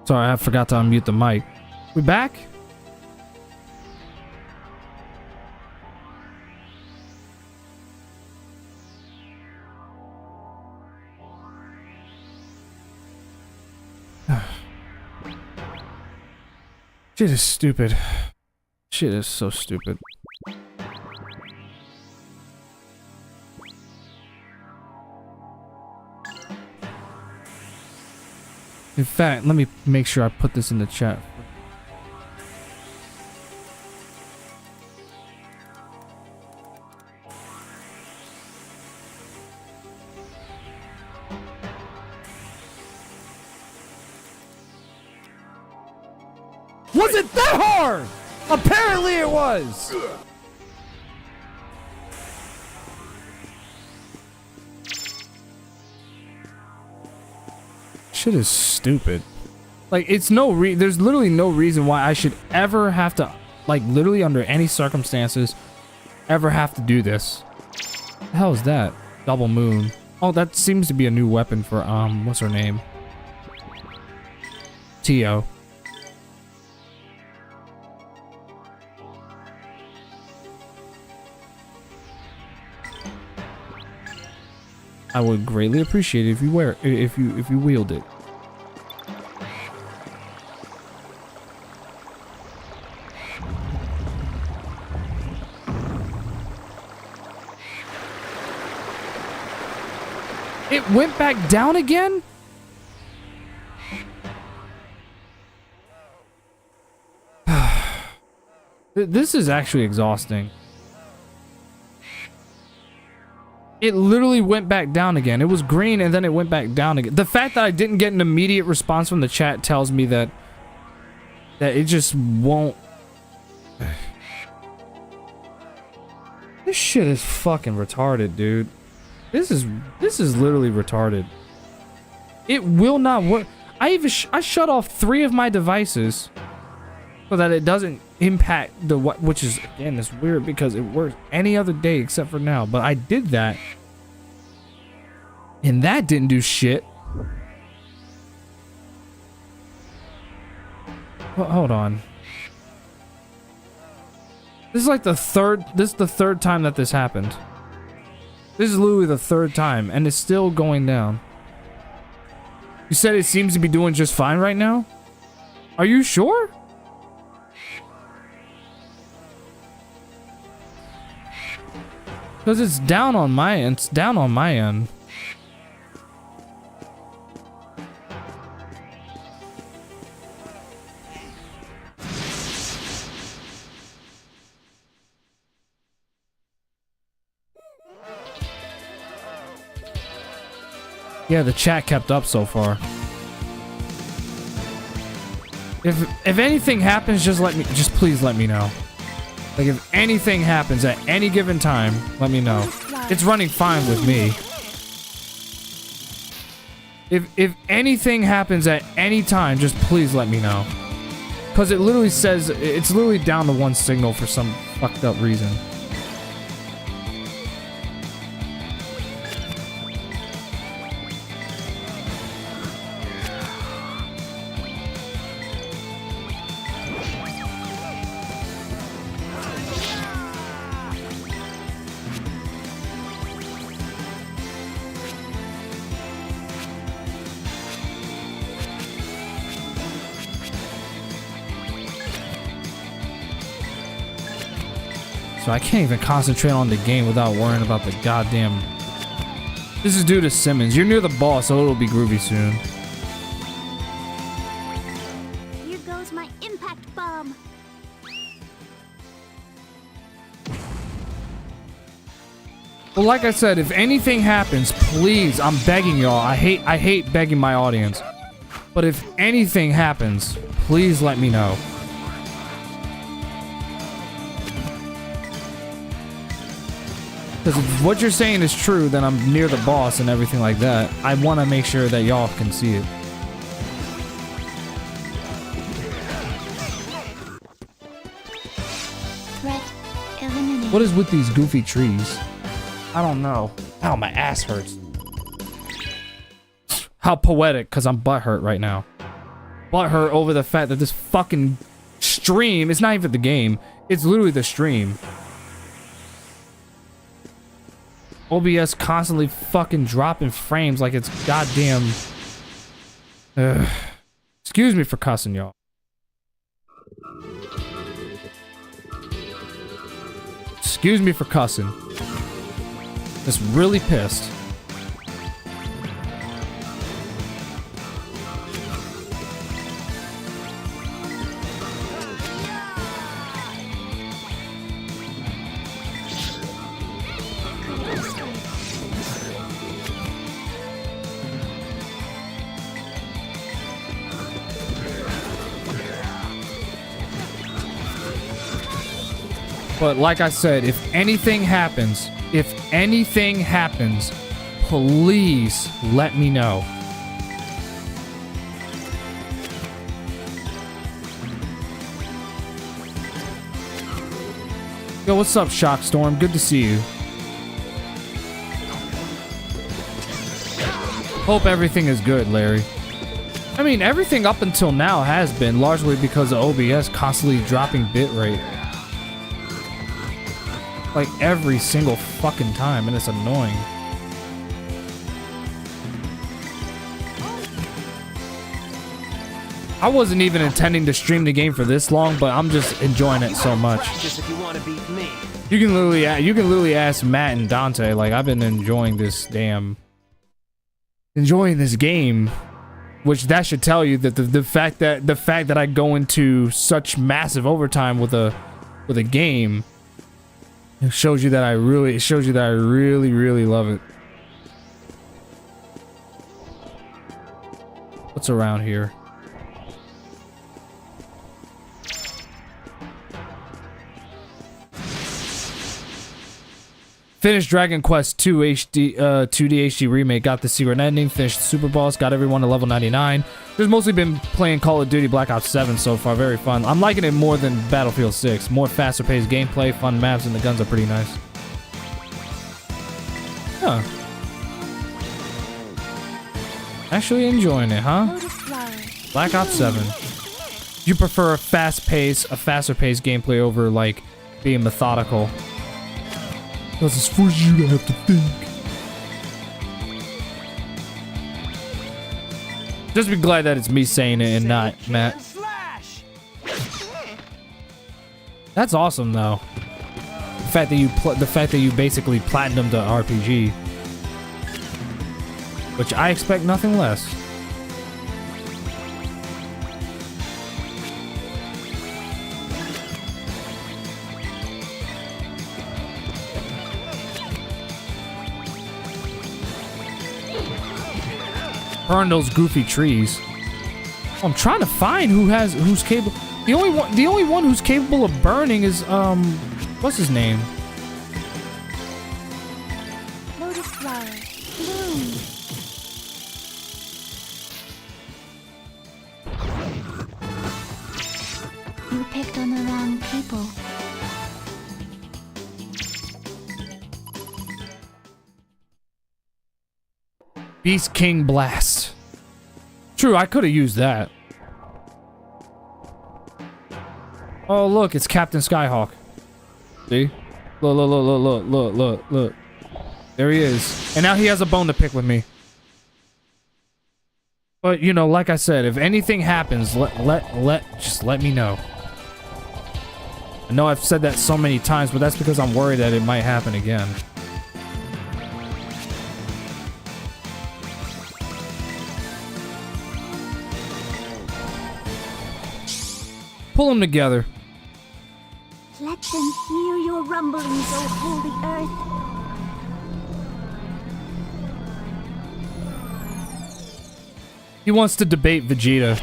Sorry, I forgot to unmute the mic. We back? Shit is stupid. Shit is so stupid. In fact, let me make sure I put this in the chat. Was it that hard? Apparently it was. Shit is stupid. Like, it's there's literally no reason why I should ever have to, like, literally under any circumstances, ever have to do this. What the hell is that? Double moon. Oh, that seems to be a new weapon for, what's her name? Tio. I would greatly appreciate it if you wield it. It went back down again? This is actually exhausting. It literally went back down again. It was green and then it went back down again. The fact that I didn't get an immediate response from the chat tells me that it just won't. This shit is fucking retarded, dude. This is literally retarded. It will not work. I shut off 3 of my devices so that it doesn't impact the which is, again, it's weird because it works any other day except for now, but I did that and that didn't do shit. Well, hold on. This is like the third time that this happened. This is literally the 3rd time and it's still going down. You said it seems to be doing just fine right now? Are you sure? Because it's down on my end. It's down on my end. Yeah, the chat kept up so far. If anything happens, just please let me know. Like, if anything happens at any given time, let me know. It's running fine with me. If anything happens at any time, just please let me know. Because it literally says, it's literally down to one signal for some fucked up reason. So I can't even concentrate on the game without worrying about the goddamn... This is due to Simmons. You're near the boss, so it'll be groovy soon.
Here goes my impact bomb.
Well, like I said, if anything happens, please, I'm begging y'all. I hate begging my audience. But if anything happens, please let me know. Because if what you're saying is true, then I'm near the boss and everything like that. I want to make sure that y'all can see it.
Threat eliminated.
What is with these goofy trees? I don't know. Ow, my ass hurts. How poetic, because I'm butthurt right now. Butthurt over the fact that this fucking stream, it's not even the game, it's literally the stream. OBS constantly fucking dropping frames like it's goddamn... Excuse me for cussing, y'all. Excuse me for cussing. Just really pissed. But like I said, if anything happens, please let me know. Yo, what's up, Shockstorm? Good to see you. Hope everything is good, Larry. I mean, everything up until now has been largely because of OBS constantly dropping bitrate. Like every single fucking time, and it's annoying. I wasn't even intending to stream the game for this long, but I'm just enjoying it so much. You can literally ask Matt and Dante. Like, I've been enjoying this game, which that should tell you that the fact that I go into such massive overtime with a game. It shows you that I really love it. What's around here? Finished Dragon Quest 2 2D HD remake, got the secret ending, finished the Super Boss, got everyone to level 99. Just mostly been playing Call of Duty Black Ops 7 so far, very fun. I'm liking it more than Battlefield 6. More faster paced gameplay, fun maps, and the guns are pretty nice. Huh. Actually enjoying it, huh? Black Ops 7. You prefer a faster paced gameplay over, like, being methodical. Because it's for you to have to think. Just be glad that it's me saying it and not Matt. That's awesome, though. The fact that you basically platinumed the RPG, which I expect nothing less. Burn those goofy trees. I'm trying to find who's capable. The only one who's capable of burning is what's his name?
Lotus flower, bloom. You picked on the wrong people.
Beast King Blast. True, I could have used that. Oh, look, it's Captain Skyhawk. See? Look. There he is. And now he has a bone to pick with me. But, you know, like I said, if anything happens, just let me know. I know I've said that so many times, but that's because I'm worried that it might happen again. Pull them together.
Let them hear your rumblings, O holy earth.
He wants to debate Vegeta.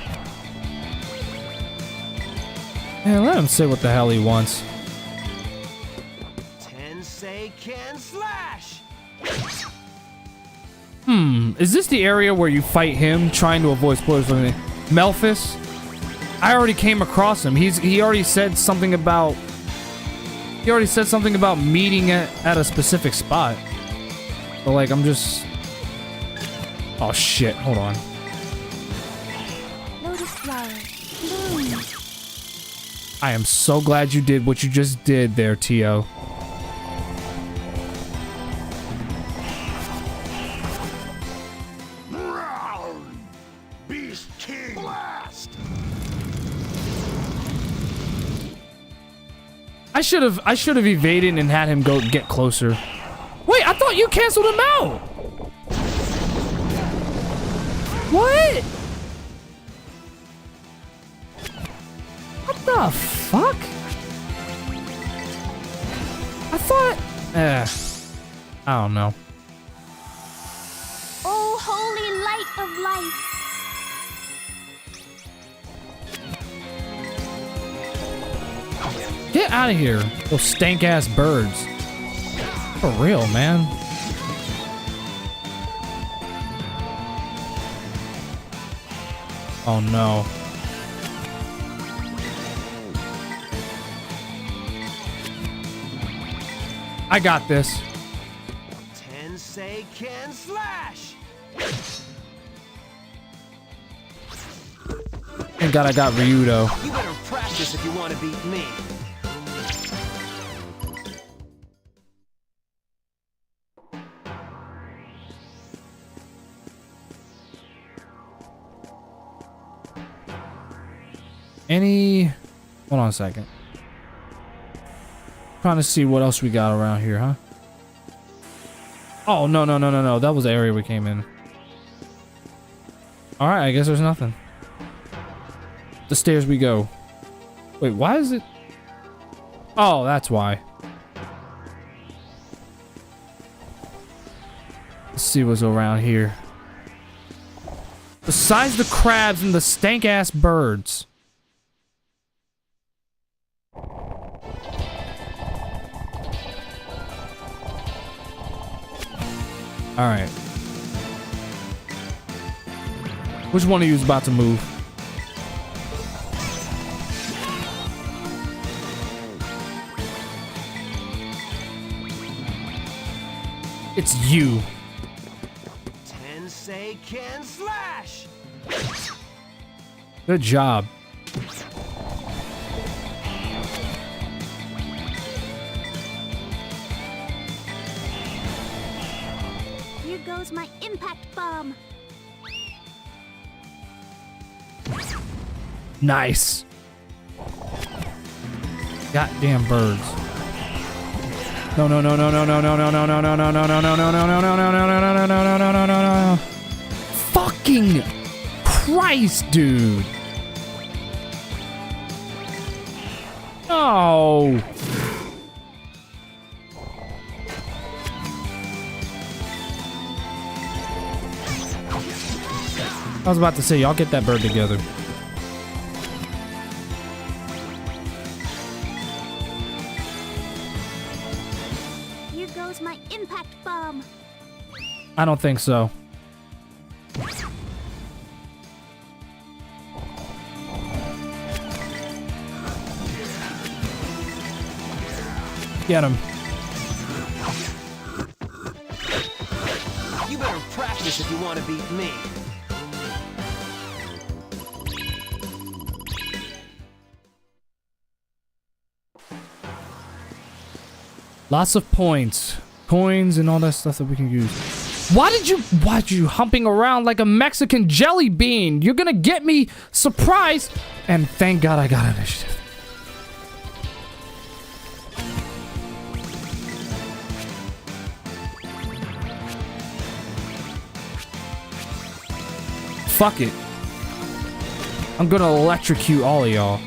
Yeah, let him say what the hell he wants.
Tensei can slash.
Is this the area where you fight him, trying to avoid spoilers? Melphis? I already came across him. He already said something about meeting at a specific spot. But like I'm just oh shit, hold on.
Lotus flower, bloom.
I am so glad you did what you just did there, Tio.
Beast King Blast.
I should have evaded and had him go get closer. Wait, I thought you canceled him out. What? What the fuck? I thought I don't know.
O holy light of life.
Get out of here, those stank ass birds. For real, man. Oh no. I got this.
Tensei can slash.
Thank God I got Ryudo.
You better practice if you want to beat me.
Hold on a second. Trying to see what else we got around here, huh? Oh, no. That was the area we came in. Alright, I guess there's nothing. The stairs we go. Wait, why is it? Oh, that's why. Let's see what's around here. Besides the crabs and the stank-ass birds. Alright. Which one of you is about to move? It's you.
Tensei can slash.
Good job.
Here goes my impact bomb.
Nice. Goddamn birds. No. Fucking Christ, dude. Oh. I was about to say, y'all get that bird together.
Here goes my impact bomb.
I don't think so. Get him.
You better practice if you want to beat me.
Lots of points. Coins and all that stuff that we can use. Why did you humping around like a Mexican jelly bean? You're gonna get me surprised. And thank God I got initiative. Fuck it. I'm gonna electrocute all of y'all.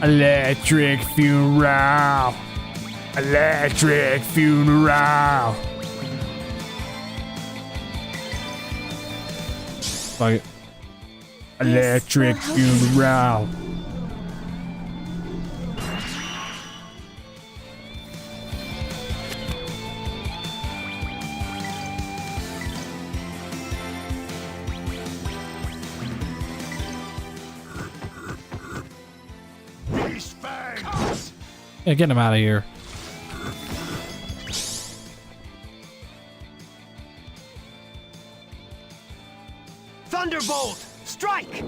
Electric funeral. Electric funeral. Fuck it. Electric funeral. Yeah, get him out of here.
Thunderbolt! Strike!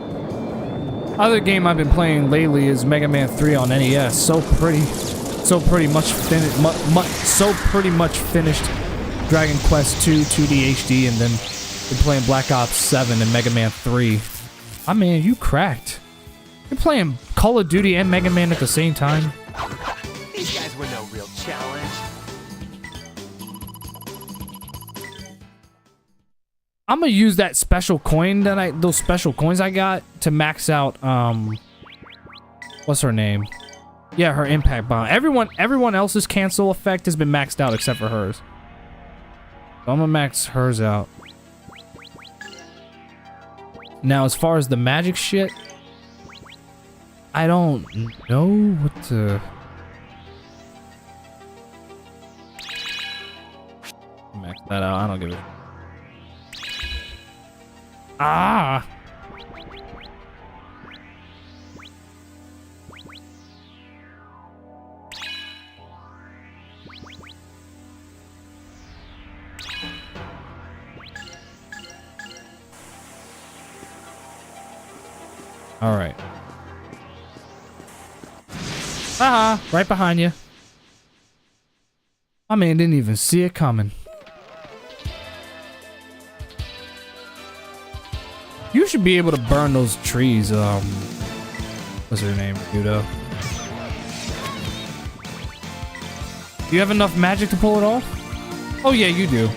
Other game I've been playing lately is Mega Man 3 on NES. So pretty much finished Dragon Quest 2 2D HD, and then been playing Black Ops 7 and Mega Man 3. I mean, you cracked. You're playing Call of Duty and Mega Man at the same time.
These guys were no real challenge.
I'm gonna use that special coin that those special coins I got to max out what's her name? Yeah, her impact bomb. Everyone else's cancel effect has been maxed out except for hers. So I'm gonna max hers out. Now as far as the magic shit, I don't know what to max that out. I don't give a Ah! All right. Haha, right behind you. My man didn't even see it coming. You should be able to burn those trees, what's her name, Yudo? Do you have enough magic to pull it off? Oh yeah, you do.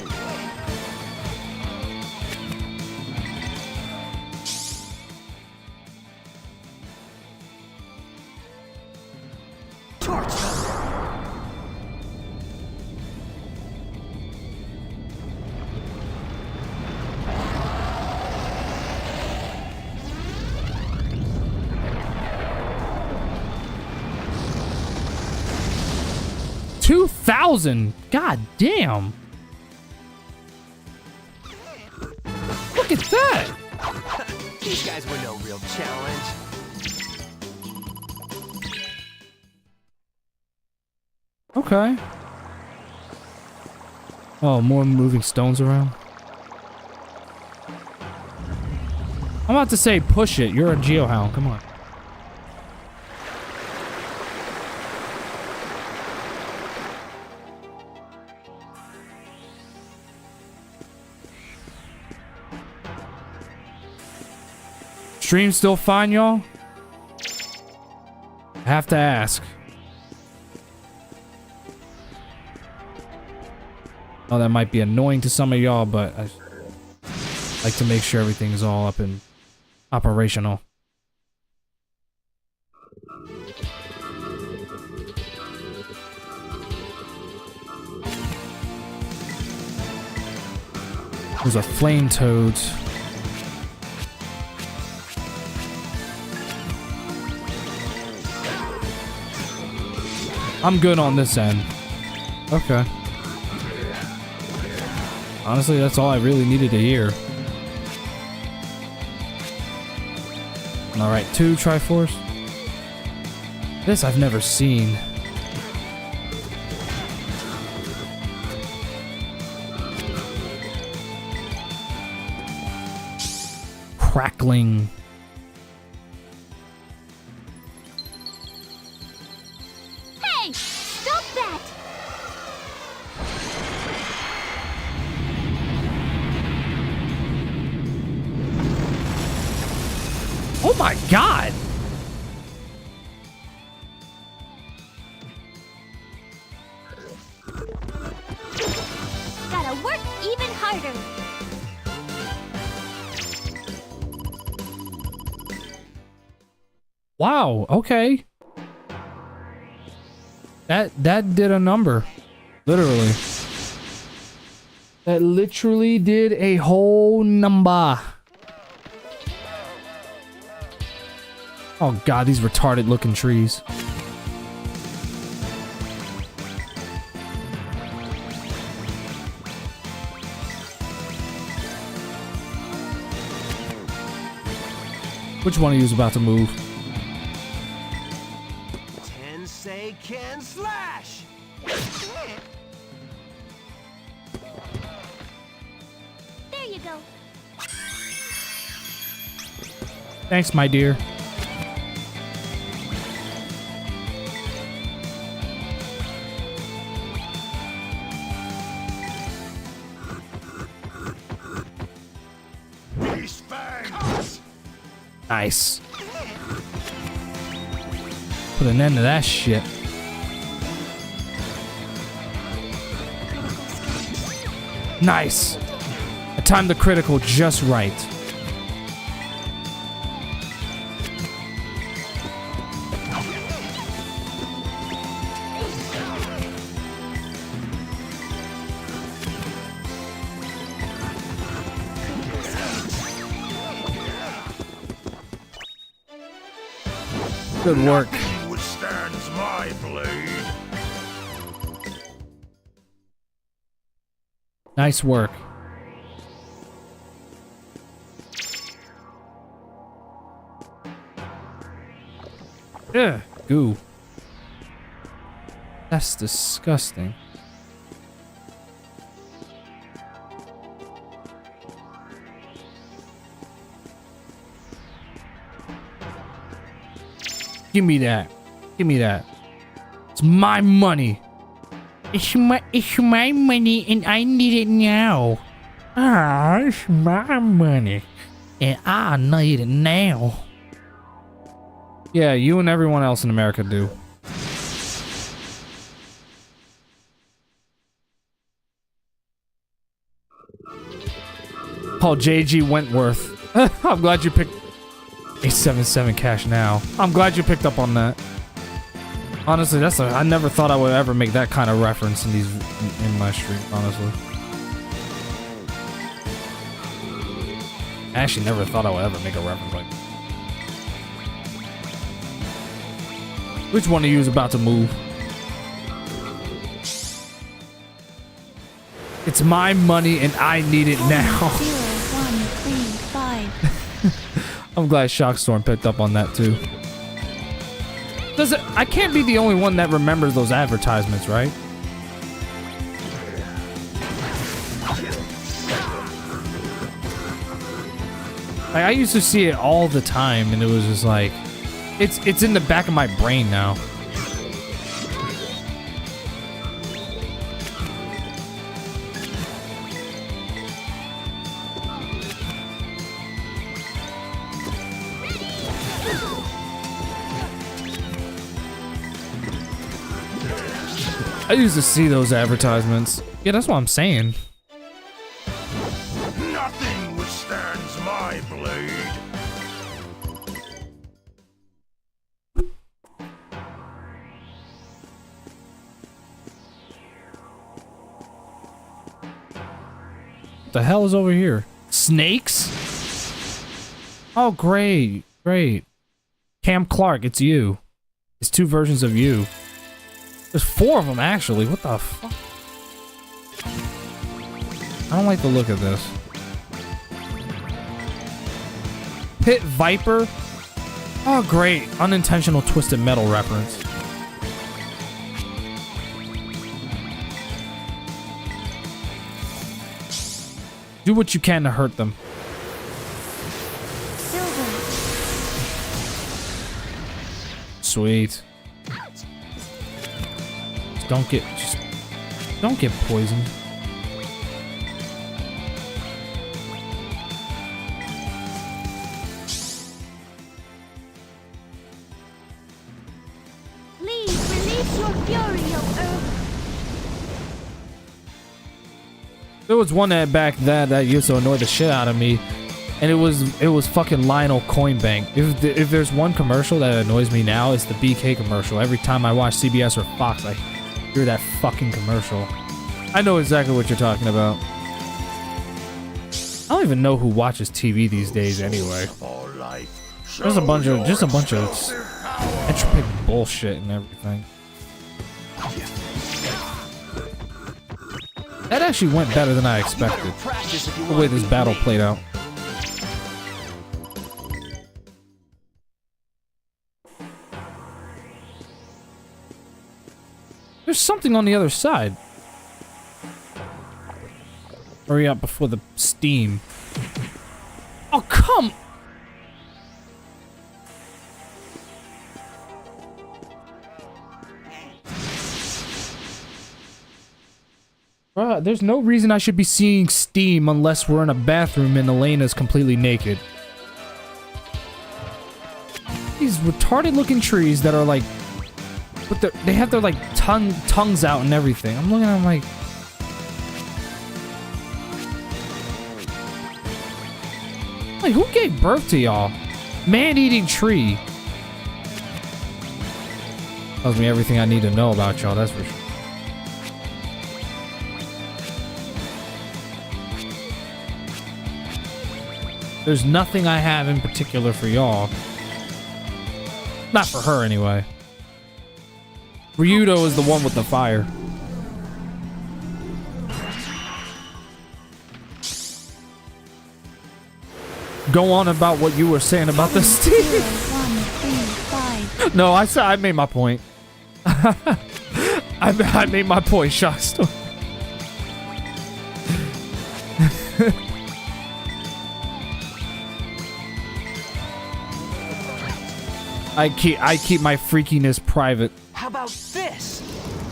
God damn. Look at that.
These guys were no real challenge.
Okay. Oh, more moving stones around. I'm about to say push it. You're a Geohound. Come on. Stream still fine, y'all? I have to ask. Oh, that might be annoying to some of y'all, but I like to make sure everything's all up and operational. There's a flame toad. I'm good on this end. Okay. Honestly, that's all I really needed to hear. Alright, 2 Triforce. This I've never seen. Crackling.
Hey! Stop that!
Oh my god!
Gotta work even harder.
Wow, okay. That did a number. Literally. That literally did a whole number. Oh god, these retarded looking trees. Which one of you is about to move?
Tensei can slash!
There you go.
Thanks, my dear. Nice. Put an end to that shit. Nice. I timed the critical just right. Good work.
Nothing withstands my blade.
Nice work. Ugh, goo. That's disgusting. Give me that. Give me that. It's my money. It's my money and I need it now. Ah, it's my money. And I need it now. Yeah, you and everyone else in America do. Oh, JG Wentworth. I'm glad you picked 877 cash now. I'm glad you picked up on that. Honestly, I never thought I would ever make that kind of reference in my stream, honestly. I actually never thought I would ever make a reference like that. Which one of you is about to move? It's my money and I need it now.
0, 1, 3, 5.
I'm glad Shockstorm picked up on that too. I can't be the only one that remembers those advertisements, right? Like, I used to see it all the time and it was just like, it's in the back of my brain now. I used to see those advertisements. Yeah, that's what I'm saying.
Nothing withstands my blade.
What the hell is over here? Snakes? Oh, great. Great. Cam Clark, it's you. It's 2 versions of you. There's 4 of them, actually. What the fuck? I don't like the look of this. Pit Viper? Oh, great. Unintentional Twisted Metal reference. Do what you can to hurt them. Sweet. Just don't get poisoned.
Please release your fury, O Earth.
There was one ad back that used to annoy the shit out of me, and it was fucking Lionel Coinbank. If there's one commercial that annoys me now, it's the BK commercial. Every time I watch CBS or Fox, I hear that fucking commercial. I know exactly what you're talking about. I don't even know who watches TV these days anyway. There's a bunch of entropic bullshit and everything. That actually went better than I expected, the way this battle played out. There's something on the other side. Hurry up before the steam. Oh, come! There's no reason I should be seeing steam unless we're in a bathroom and Elena's completely naked. These retarded looking trees that are like, they have their like tongues out and everything. I'm looking at them like, who gave birth to y'all? Man-eating tree. Tells me everything I need to know about y'all, that's for sure. There's nothing I have in particular for y'all. Not for her, anyway. Ryudo is the one with the fire. Go on about what you were saying about the steam. 1, 3, 5. No, I made my point. I made my point, Shockstorm. I keep my freakiness private.
How about this?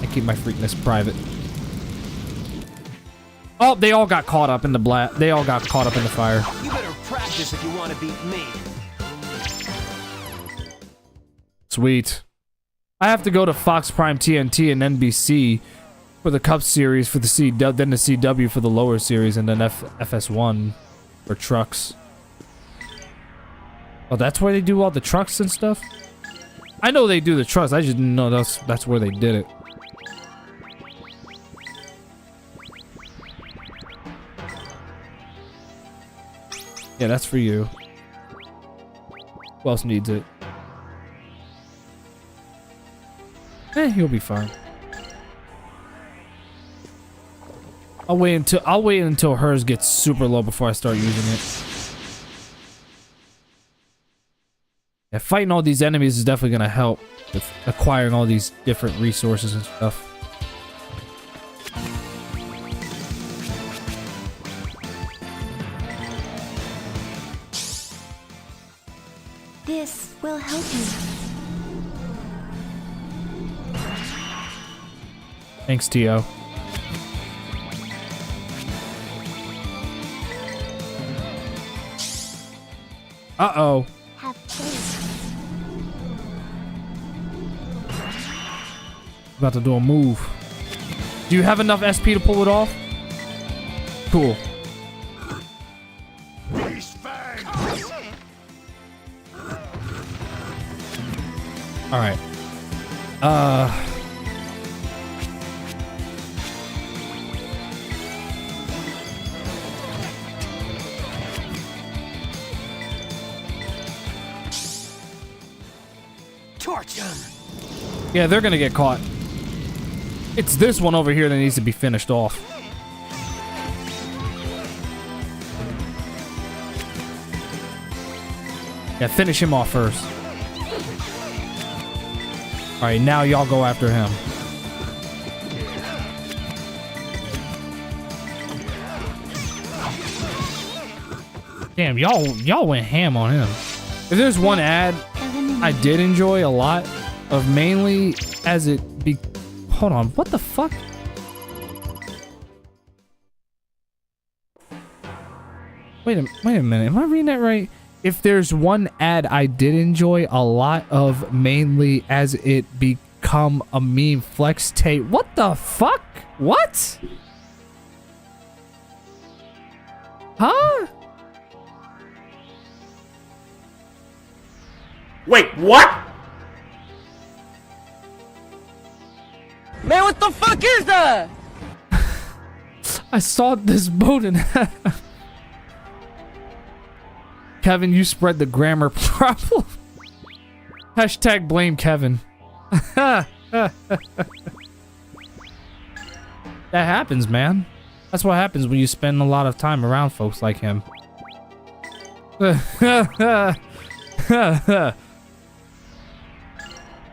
I keep my freakiness private. Oh, they all got caught up in the They all got caught up in the fire.
You better practice if you want to beat me.
Sweet. I have to go to Fox Prime TNT and NBC for the Cup series for the CW, then the CW for the lower series, and then FS1 for trucks. Oh, that's where they do all the trucks and stuff? I know they do the trucks, I just didn't know that's where they did it. Yeah, that's for you. Who else needs it? He'll be fine. I'll wait until hers gets super low before I start using it. Yeah, fighting all these enemies is definitely gonna help with acquiring all these different resources and stuff.
This will help you.
Thanks, Tio. Uh-oh.
Have faith.
About to do a move. Do you have enough SP to pull it off? Cool. Alright.
Torch him.
Yeah, they're gonna get caught. It's this one over here that needs to be finished off. Yeah, finish him off first. Alright, now y'all go after him. Damn, y'all went ham on him. If there's one ad I did enjoy a lot of, mainly as it be... Hold on, what the fuck? Wait a minute, am I reading that right? If there's one ad I did enjoy a lot of, mainly as it become a meme flex tape. What the fuck? What? Huh?
Wait, what?
Man, what the fuck is that?
I saw this boat in half. Kevin, you spread the grammar problem. Hashtag blame Kevin. That happens, man. That's what happens when you spend a lot of time around folks like him.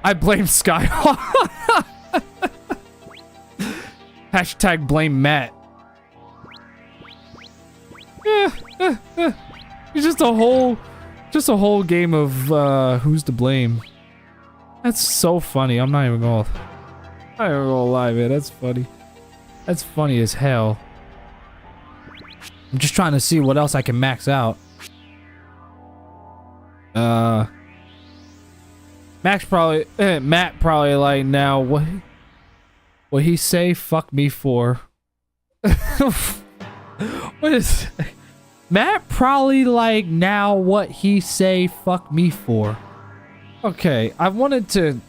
I blame Skyhawk. Hashtag blame Matt. It's just a whole game of who's to blame. That's so funny. I'm not even gonna lie, man. That's funny. That's funny as hell. I'm just trying to see what else I can max out. Matt probably like, now what he say fuck me for? What is Matt probably like, now what he say fuck me for? Okay, I wanted to...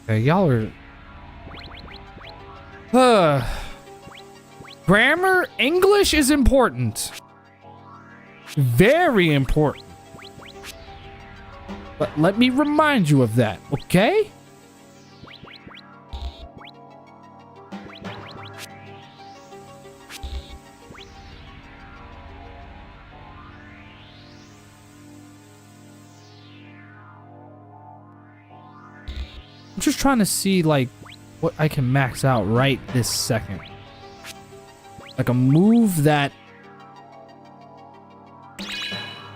Okay, y'all are... Grammar, English is important. Very important. But let me remind you of that, okay? I'm just trying to see, like, what I can max out right this second. Like a move that...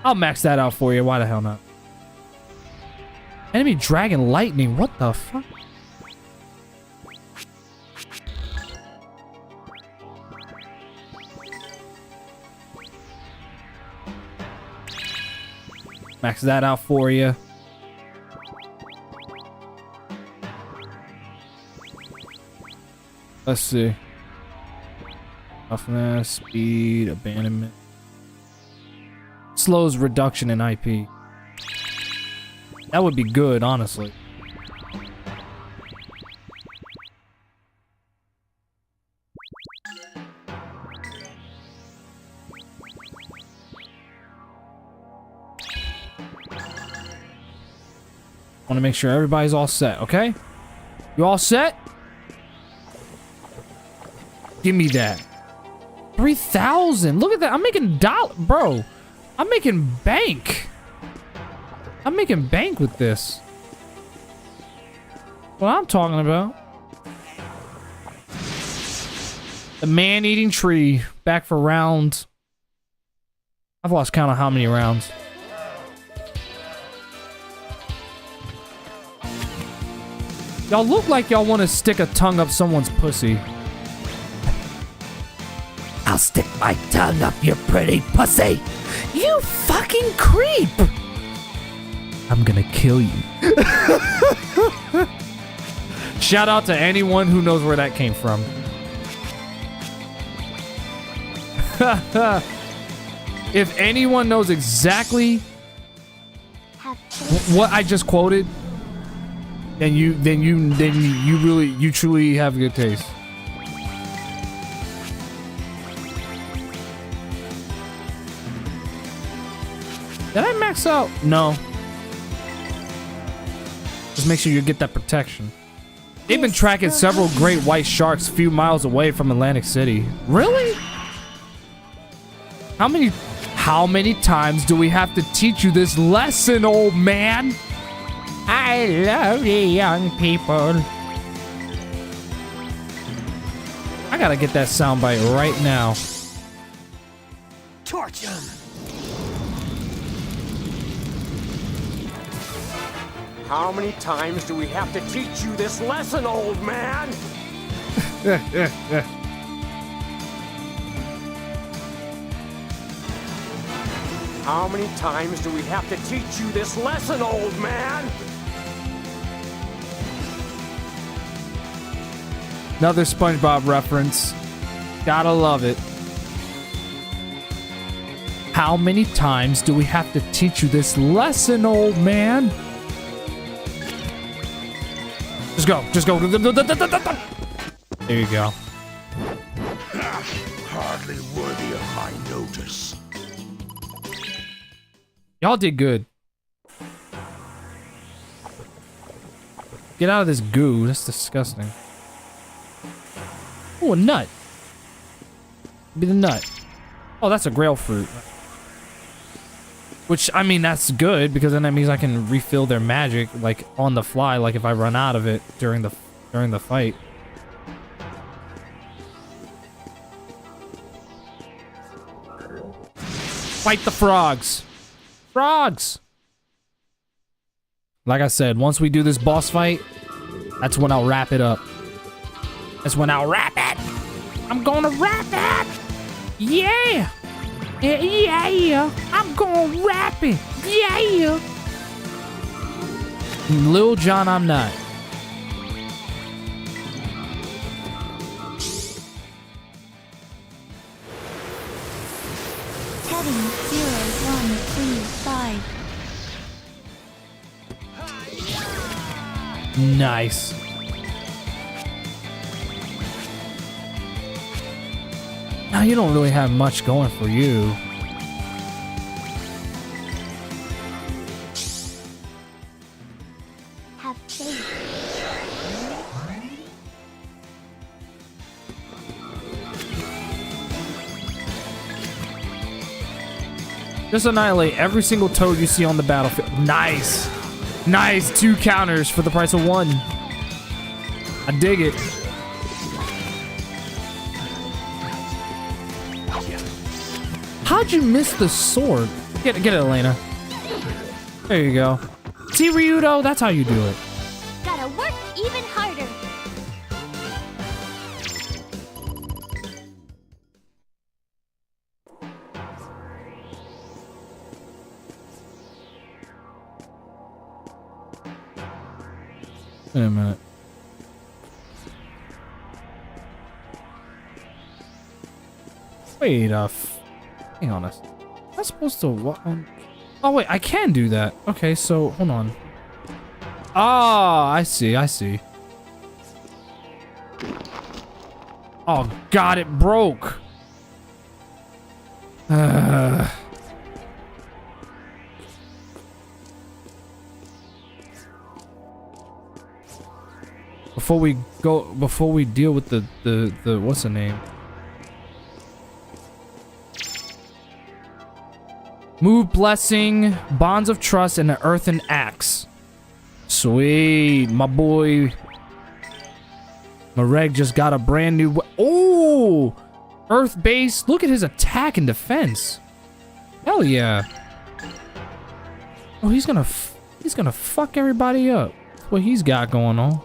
I'll max that out for you. Why the hell not? Enemy Dragon Lightning. What the fuck? Max that out for you. Let's see. Toughness, speed, abandonment. Slows reduction in IP. That would be good, honestly. Want to make sure everybody's all set, okay? You all set? Give me that. 3,000. Look at that. I'm making bro. I'm making bank. I'm making bank with this. What I'm talking about. The man-eating tree. Back for round. I've lost count of how many rounds. Y'all look like y'all want to stick a tongue up someone's pussy.
I'll stick my tongue up your pretty pussy. You fucking creep.
I'm gonna kill you. Shout out to anyone who knows where that came from. If anyone knows exactly what I just quoted, then you truly have good taste. Did I max out? No. Just make sure you get that protection. They've been tracking several great white sharks a few miles away from Atlantic City. Really? How many times do we have to teach you this lesson, old man? I love the young people. I gotta get that soundbite right now.
Torch him.
How many times do we have to teach you this lesson, old man? How many times do we have to teach you this lesson, old man?
Another SpongeBob reference. Gotta love it. How many times do we have to teach you this lesson, old man? Just go. Just go. There you go.
Hardly worthy of my notice.
Y'all did good. Get out of this goo. That's disgusting. Oh, a nut. Be the nut. Oh, that's a grail fruit. Which, I mean, that's good because then that means I can refill their magic like on the fly, like if I run out of it during the fight. Fight the frogs. Frogs. Like I said, once we do this boss fight, that's when I'll wrap it up. That's when I'll wrap it. I'm gonna wrap it. Yeah. Yeah. I'm gonna wrap it. Yeah. Lil Jon, I'm not.
Heading 0135.
Nice. Now you don't really have much going for you.
Have faith.
Just annihilate every single toad you see on the battlefield. Nice. Nice. 2 counters for the price of 1. I dig it. How'd you miss the sword? Get it, Elena. There you go. See, Ryudo? That's how you do it.
Gotta work even harder.
Wait a minute. Wait hang on. Am I supposed to what one? Oh wait, I can do that. Okay, so hold on. Ah, I see. Oh God, it broke. Before we deal with the what's the name? Move blessing, bonds of trust, and an earthen axe. Sweet, my boy. Mareg just got a brand new. Oh, earth base. Look at his attack and defense. Hell yeah. Oh, he's gonna fuck everybody up. That's what he's got going on.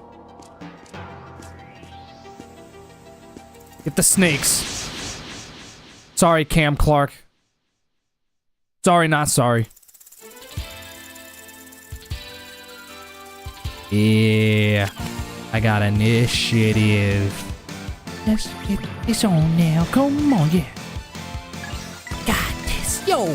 Get the snakes. Sorry, Cam Clark. Sorry, not sorry. Yeah, I got initiative. Let's get this on now. Come on, yeah. Got this, yo.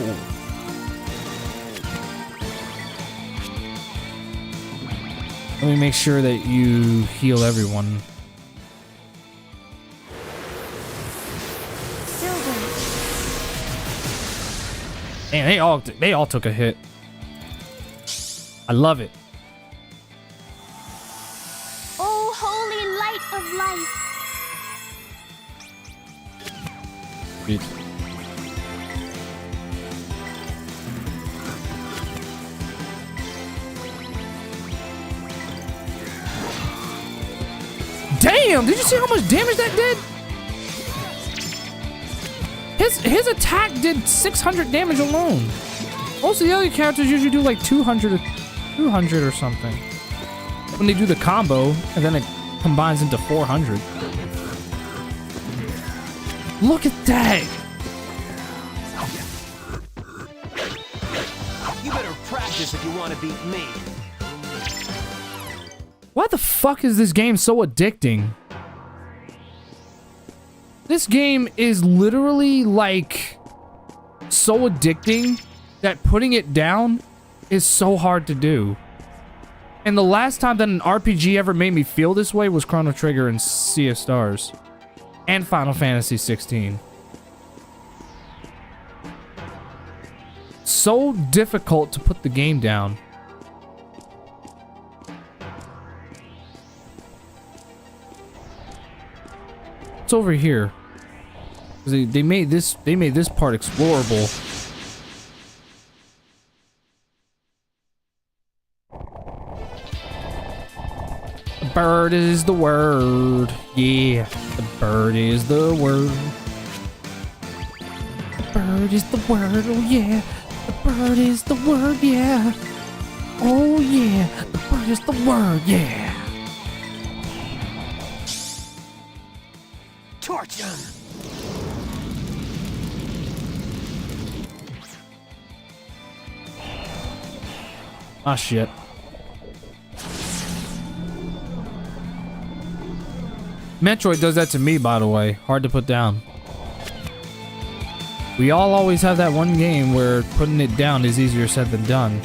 Let me make sure that you heal everyone. Man, they all took a hit. I love it.
Oh, light of life.
Sweet. Damn! Did you see how much damage that did? His attack did 600 damage alone. Most of the other characters usually do like 200 or something. When they do the combo, and then it combines into 400. Look at that!
You better practice if you want to beat me.
Why the fuck is this game so addicting? This game is literally like so addicting that putting it down is so hard to do. And the last time that an RPG ever made me feel this way was Chrono Trigger and Sea of Stars. And Final Fantasy 16. So difficult to put the game down. What's over here? They made this part explorable. The bird is the word. Yeah, the bird is the word. The bird is the word. Oh yeah, the bird is the word. Yeah. Oh yeah, the bird is the word. Yeah.
Torch him!
Ah, shit. Metroid does that to me, by the way. Hard to put down. We all always have that one game where putting it down is easier said than done.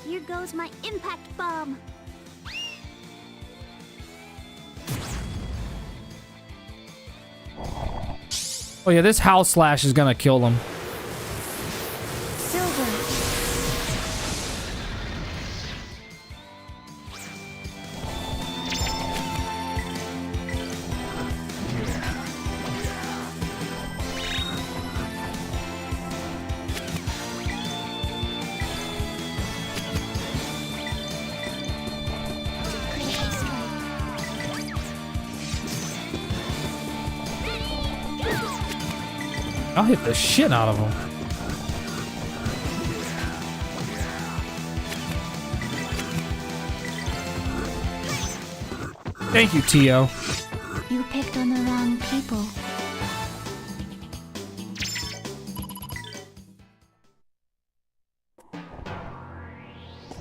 Here goes my impact bomb.
Oh yeah, this house slash is gonna kill them.
Silver.
I'll hit the shit out of them. Thank you, Tio.
You picked on the wrong people.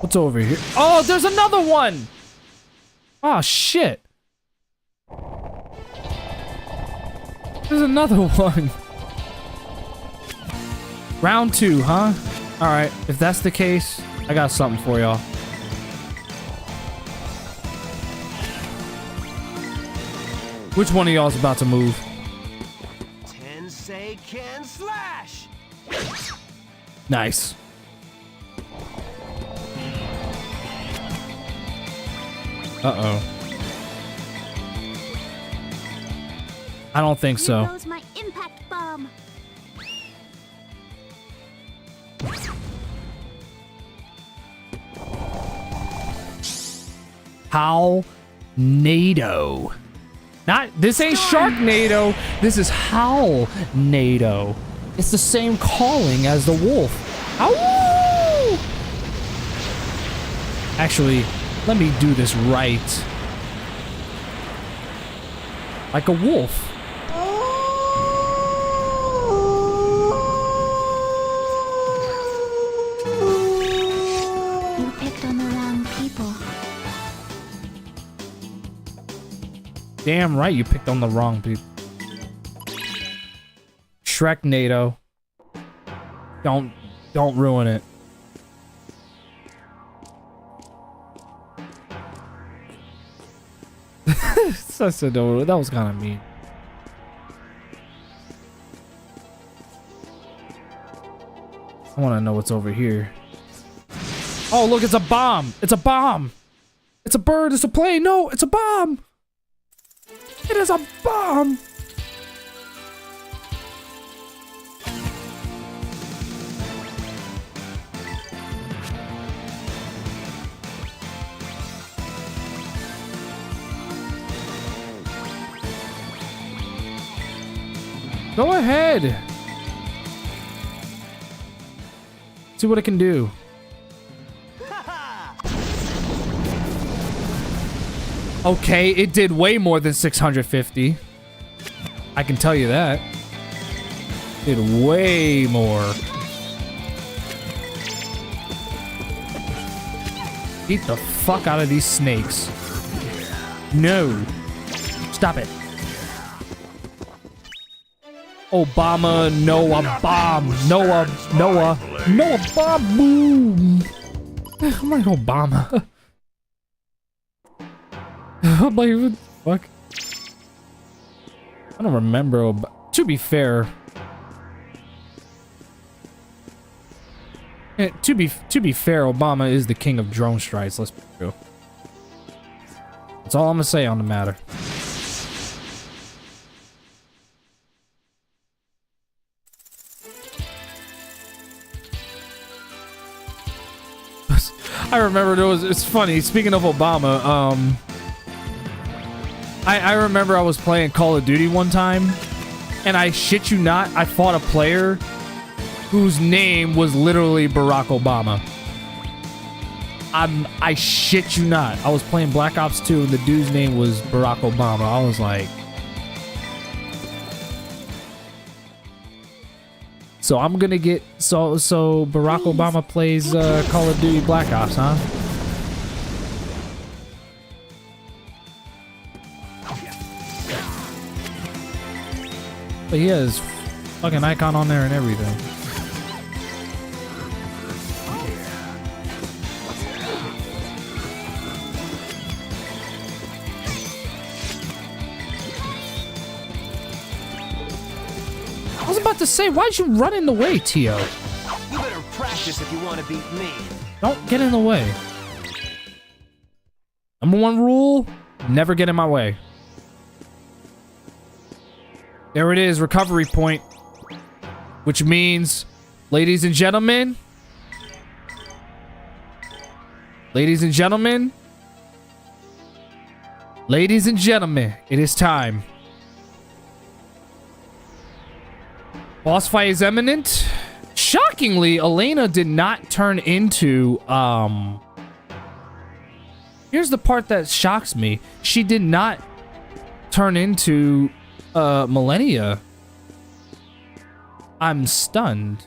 What's over here? Oh, there's another one! Oh, shit. There's another one. Round 2, huh? Alright, if that's the case, I got something for y'all. Which one of y'all is about to move?
Tensei can slash!
Nice. Uh-oh. I don't think so.
Here goes my impact bomb.
How NATO. Not this ain't Sharknado. This is Howl NATO. It's the same calling as the wolf. Ow! Actually, let me do this right. Like a wolf.
You picked on the wrong people.
Damn right you picked on the wrong people. Shrek NATO. Don't ruin it. That was kind of mean. I want to know what's over here. Oh, look, it's a bomb. It's a bomb. It's a bird. It's a plane. No, it's a bomb. It is a bomb. Go ahead. See what it can do. Okay, it did way more than 650. I can tell you that. It did way more. Beat the fuck out of these snakes. No. Stop it. Obama, Noah, bomb. Noah, bomb, boom. I'm like Obama. I'm like, what the fuck? I don't remember. To be fair, to be fair, Obama is the king of drone strikes. Let's be real. That's all I'm gonna say on the matter. I remember it's funny, speaking of Obama, I remember I was playing Call of Duty one time, and I shit you not, I fought a player whose name was literally Barack Obama. I shit you not. I was playing Black Ops 2 and the dude's name was Barack Obama. I was like... So I'm gonna get... So Barack Obama plays Call of Duty Black Ops, huh? But he has fucking icon on there and everything. I was about to say, why'd you run in the way, Tio?
You better practice if you want to beat me.
Don't get in the way. Number one rule, never get in my way. There it is, recovery point. Which means, ladies and gentlemen, it is time. Boss fight is imminent. Shockingly, Elena did not turn into, here's the part that shocks me. She did not turn into, Millennia. I'm stunned.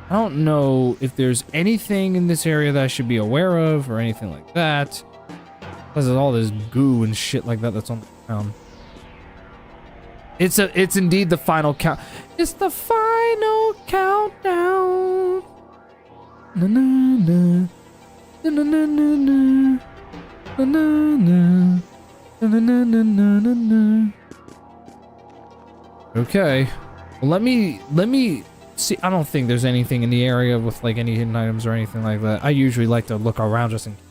I don't know if there's anything in this area that I should be aware of or anything like that. Because of all this goo and shit like that that's on the ground. It's indeed the final count. It's the final countdown. Na na na. Na na na na na. Na na na. Na na na na na na. Okay. Well, let me see. I don't think there's anything in the area with like any hidden items or anything like that. I usually like to look around just in case.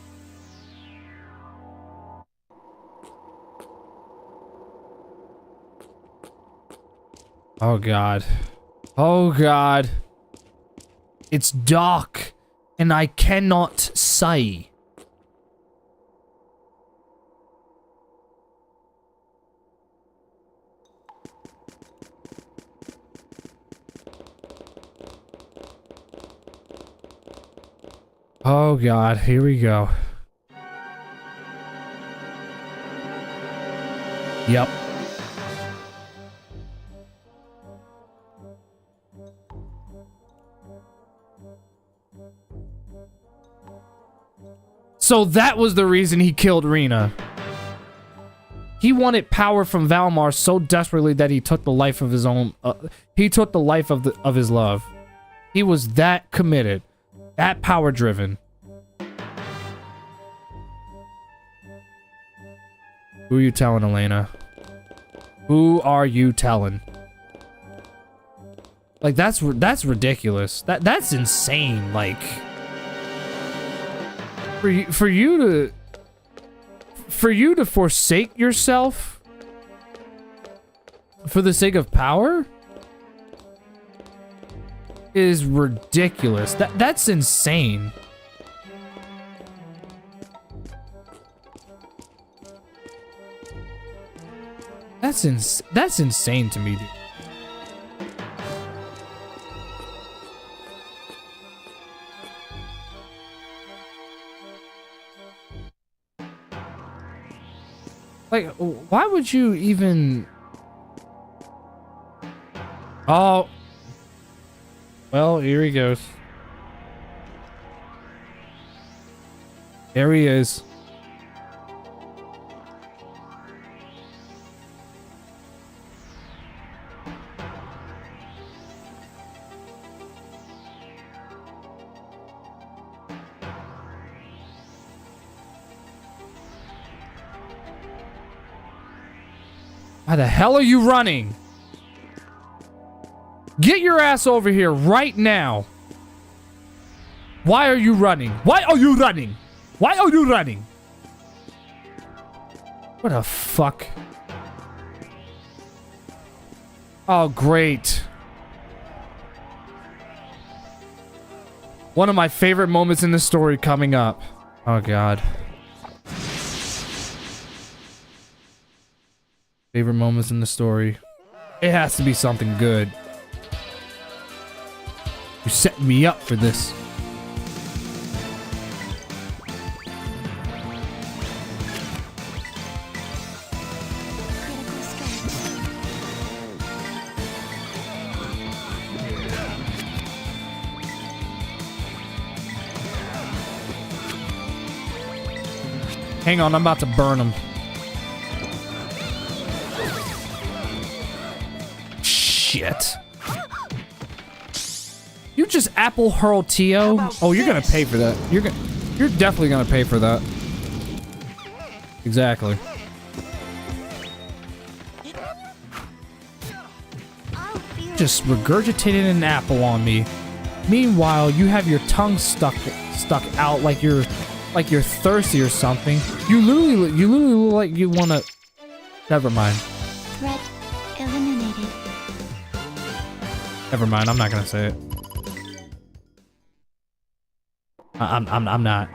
Oh god. Oh god. It's dark and I cannot see. Oh god, here we go. Yep. So that was the reason he killed Rena. He wanted power from Valmar so desperately that he took the life of his own. He took the life of his love. He was that committed, that power driven. Who are you telling, Elena? Who are you telling? Like, that's ridiculous. That's insane. Like, for you to forsake yourself for the sake of power is ridiculous. That's insane. That's insane to me, dude. Like, why would you even... Oh. Well, here he goes. There he is. Why the hell are you running? Get your ass over here right now. Why are you running? Why are you running? Why are you running? What the fuck? Oh, great. One of my favorite moments in the story coming up. Oh, God. Favorite moments in the story. It has to be something good. You're setting me up for this. Hang on, I'm about to burn him. Shit. You just apple hurl Tio? Oh, you're gonna pay for that. You're definitely gonna pay for that. Exactly. Just regurgitated an apple on me. Meanwhile, you have your tongue stuck out like you're thirsty or something. You literally look like you wanna. Never mind.
Threat eliminated.
Never mind. I'm not gonna say it. I'm not.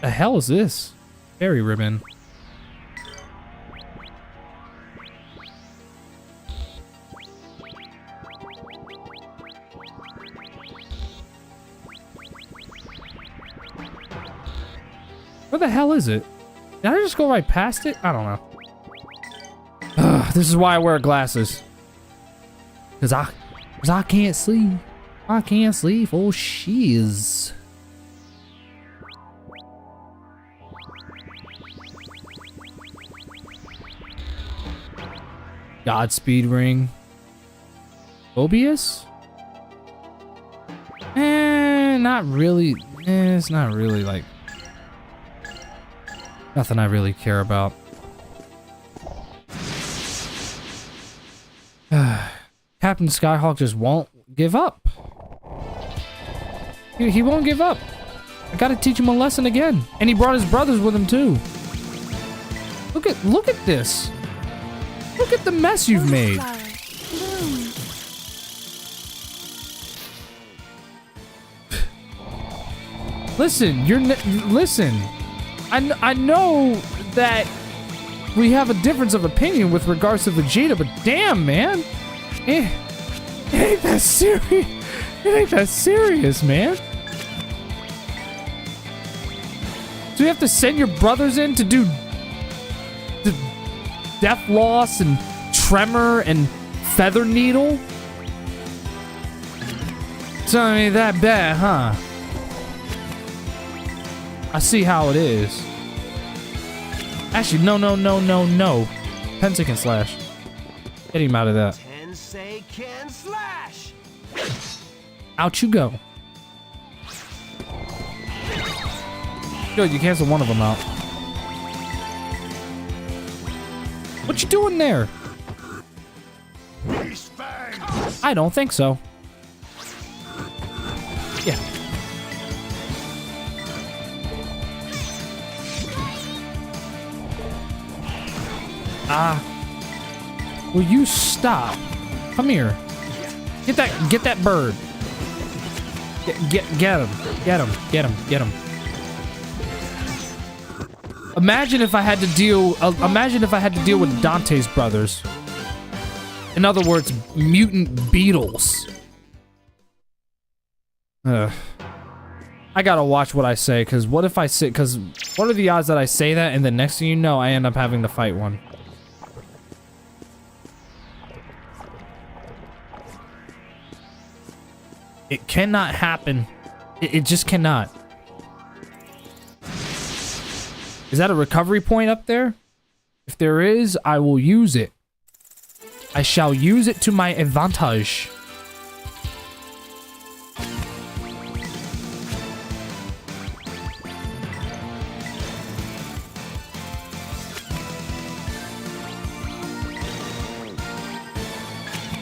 The hell is this? Fairy ribbon. Where the hell is it? Did I just go right past it? I don't know. This is why I wear glasses. Cause I can't sleep. I can't sleep. Oh, shiz. Godspeed ring. Mobius? Not really. It's not really like nothing I really care about. Captain Skyhawk just won't give up. He won't give up. I gotta teach him a lesson again. And he brought his brothers with him too. Look at this. Look at the mess you've made. Listen, listen. I know that we have a difference of opinion with regards to Vegeta, but damn, man. It ain't that serious. It ain't that serious, man. So you have to send your brothers in to do the Death Loss and Tremor and Feather Needle? So I mean, that bad, huh? I see how it is. Actually, no. Pentagon Slash. Get him out of that.
Can slash.
Out you go. Good, you cancel one of them out. What you doing there? I don't think so. Yeah. Will you stop? Come here. Get that bird. Get him. Imagine if I had to deal with Dante's brothers. In other words, mutant beetles. I gotta watch what I say, because what if I say, because what are the odds that I say that and the next thing you know, I end up having to fight one? It cannot happen. It just cannot. Is that a recovery point up there? If there is, I will use it. I shall use it to my advantage.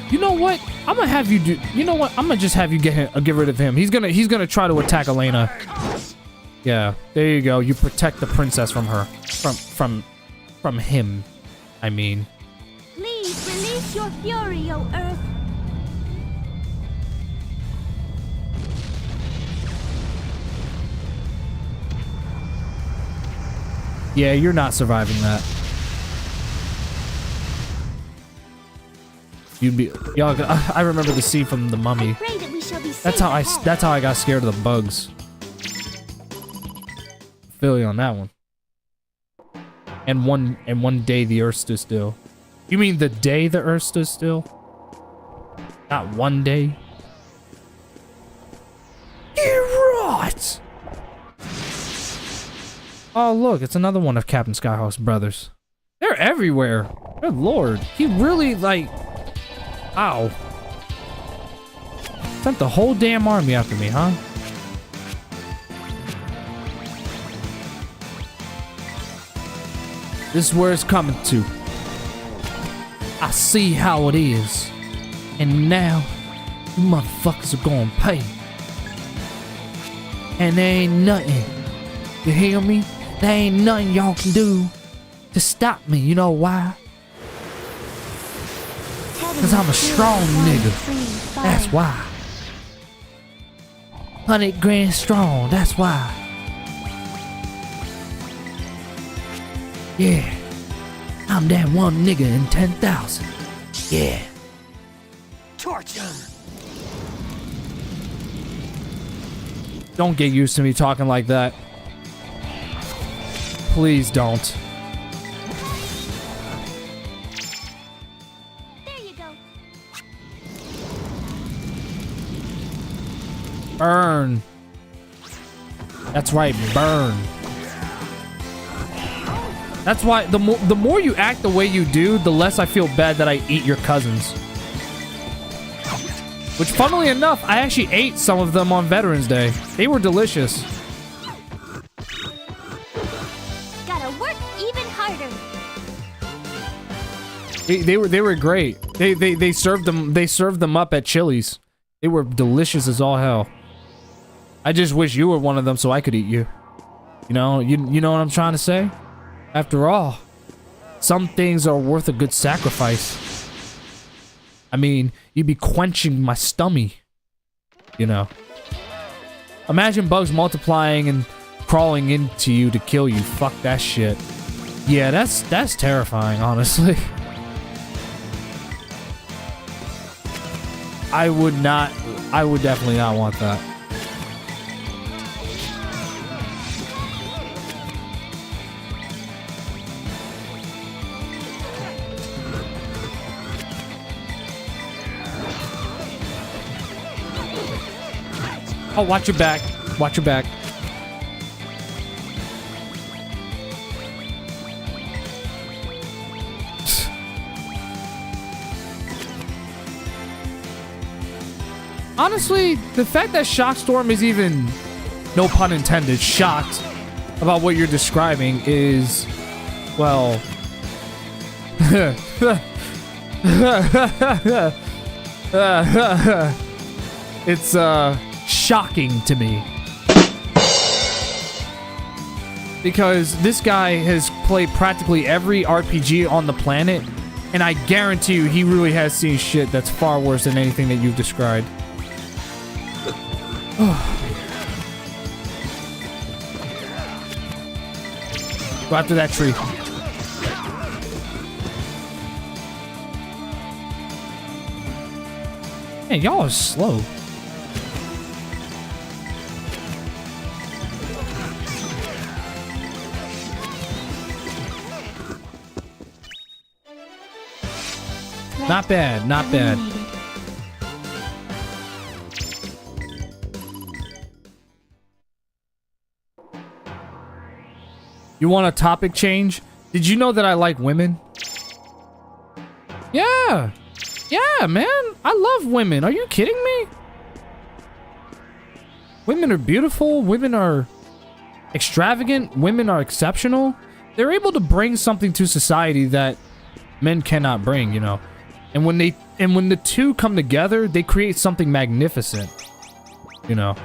You know what? I'm gonna have you do. You know what? I'm gonna just have you get rid of him. He's gonna try to attack Elena. Yeah, there you go. You protect the princess from her, from him. I mean.
Please release your fury, O Earth.
Yeah, you're not surviving that. You'd be, y'all. I remember the scene from The Mummy. That's how I got scared of the bugs. Feel you on that one. And one day the Earth stood still. You mean the day the Earth stood still? Not one day. You're right. Oh look, it's another one of Captain Skyhawk's brothers. They're everywhere. Good lord, he really like. Ow. Sent the whole damn army after me, huh? This is where it's coming to. I see how it is. And now, you motherfuckers are gonna pay. And there ain't nothing. You hear me? There ain't nothing y'all can do to stop me. You know why? Cause I'm a strong nigga. That's why. 100 grand strong. That's why. Yeah. I'm that one nigga in 10,000. Yeah.
Torch him.
Don't get used to me talking like that. Please don't. Burn. That's right, burn. That's why the more you act the way you do, the less I feel bad that I eat your cousins. Which, funnily enough, I actually ate some of them on Veterans Day. They were delicious.
Gotta work even harder.
They were great. They served them up at Chili's. They were delicious as all hell. I just wish you were one of them so I could eat you. You know what I'm trying to say? After all, some things are worth a good sacrifice. I mean, you'd be quenching my stomach. You know. Imagine bugs multiplying and crawling into you to kill you. Fuck that shit. Yeah, that's terrifying, honestly. I would definitely not want that. Oh, watch your back. Watch your back. Honestly, the fact that Shockstorm is even, no pun intended, shocked about what you're describing is, well, It's shocking to me. Because this guy has played practically every RPG on the planet, and I guarantee you he really has seen shit that's far worse than anything that you've described. Go after that tree. Man, y'all are slow. Not bad, not bad. You want a topic change? Did you know that I like women? Yeah. Yeah, man. I love women. Are you kidding me? Women are beautiful. Women are extravagant. Women are exceptional. They're able to bring something to society that men cannot bring, you know. And when the two come together, they create something magnificent. You know.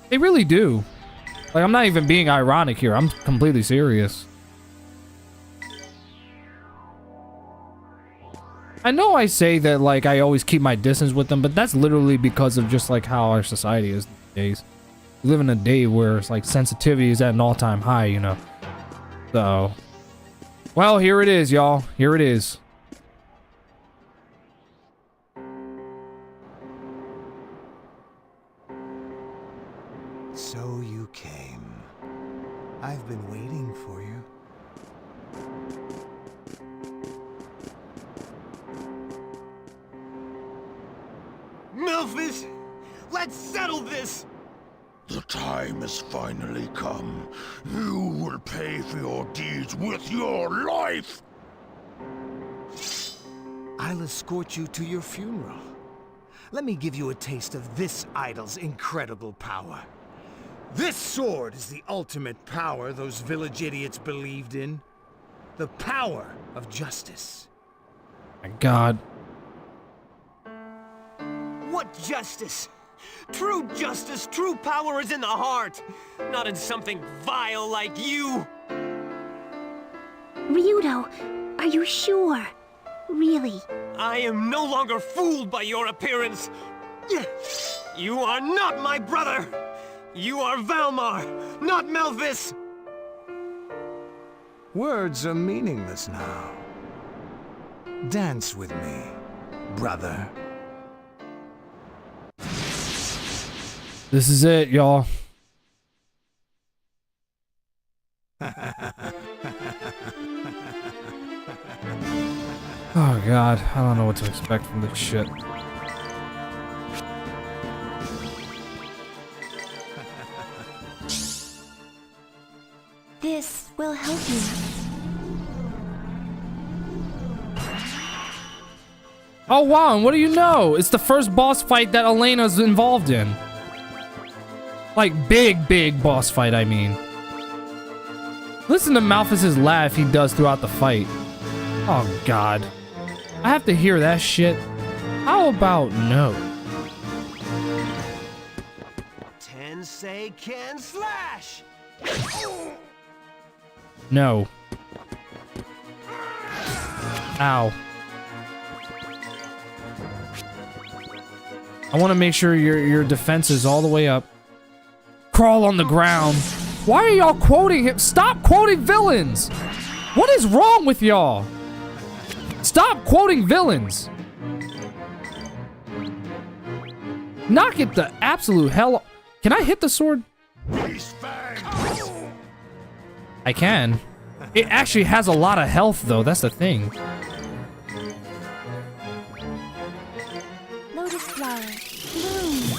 They really do. Like, I'm not even being ironic here. I'm completely serious. I know I say that, like, I always keep my distance with them, but that's literally because of just, like, how our society is these days. We live in a day where it's, like, sensitivity is at an all-time high, you know. So, well, here it is, y'all. Here it is.
So you came. I've been waiting for you.
Memphis, let's settle this!
The time has finally come. You will pay for your deeds with your life!
I'll escort you to your funeral. Let me give you a taste of this idol's incredible power. This sword is the ultimate power those village idiots believed in. The power of justice.
My God.
What justice? True justice, true power is in the heart, not in something vile like you.
Ryudo, are you sure? Really?
I am no longer fooled by your appearance. You are not my brother. You are Valmar, not Melvis.
Words are meaningless now. Dance with me, brother.
This is it, y'all. Oh God, I don't know what to expect from this shit.
This will help you.
Oh wow, and what do you know? It's the first boss fight that Elena's involved in. Like, big boss fight, I mean. Listen to Malphas's laugh he does throughout the fight. Oh God. I have to hear that shit. How about no?
Tensei can slash!
No. Ow. I want to make sure your defense is all the way up. Crawl on the ground. Why are y'all quoting him? Stop quoting villains! What is wrong with y'all? Stop quoting villains! Knock it the absolute hell. Can I hit the sword? I can. It actually has a lot of health though, that's the thing.
Lotus flower. Bloom.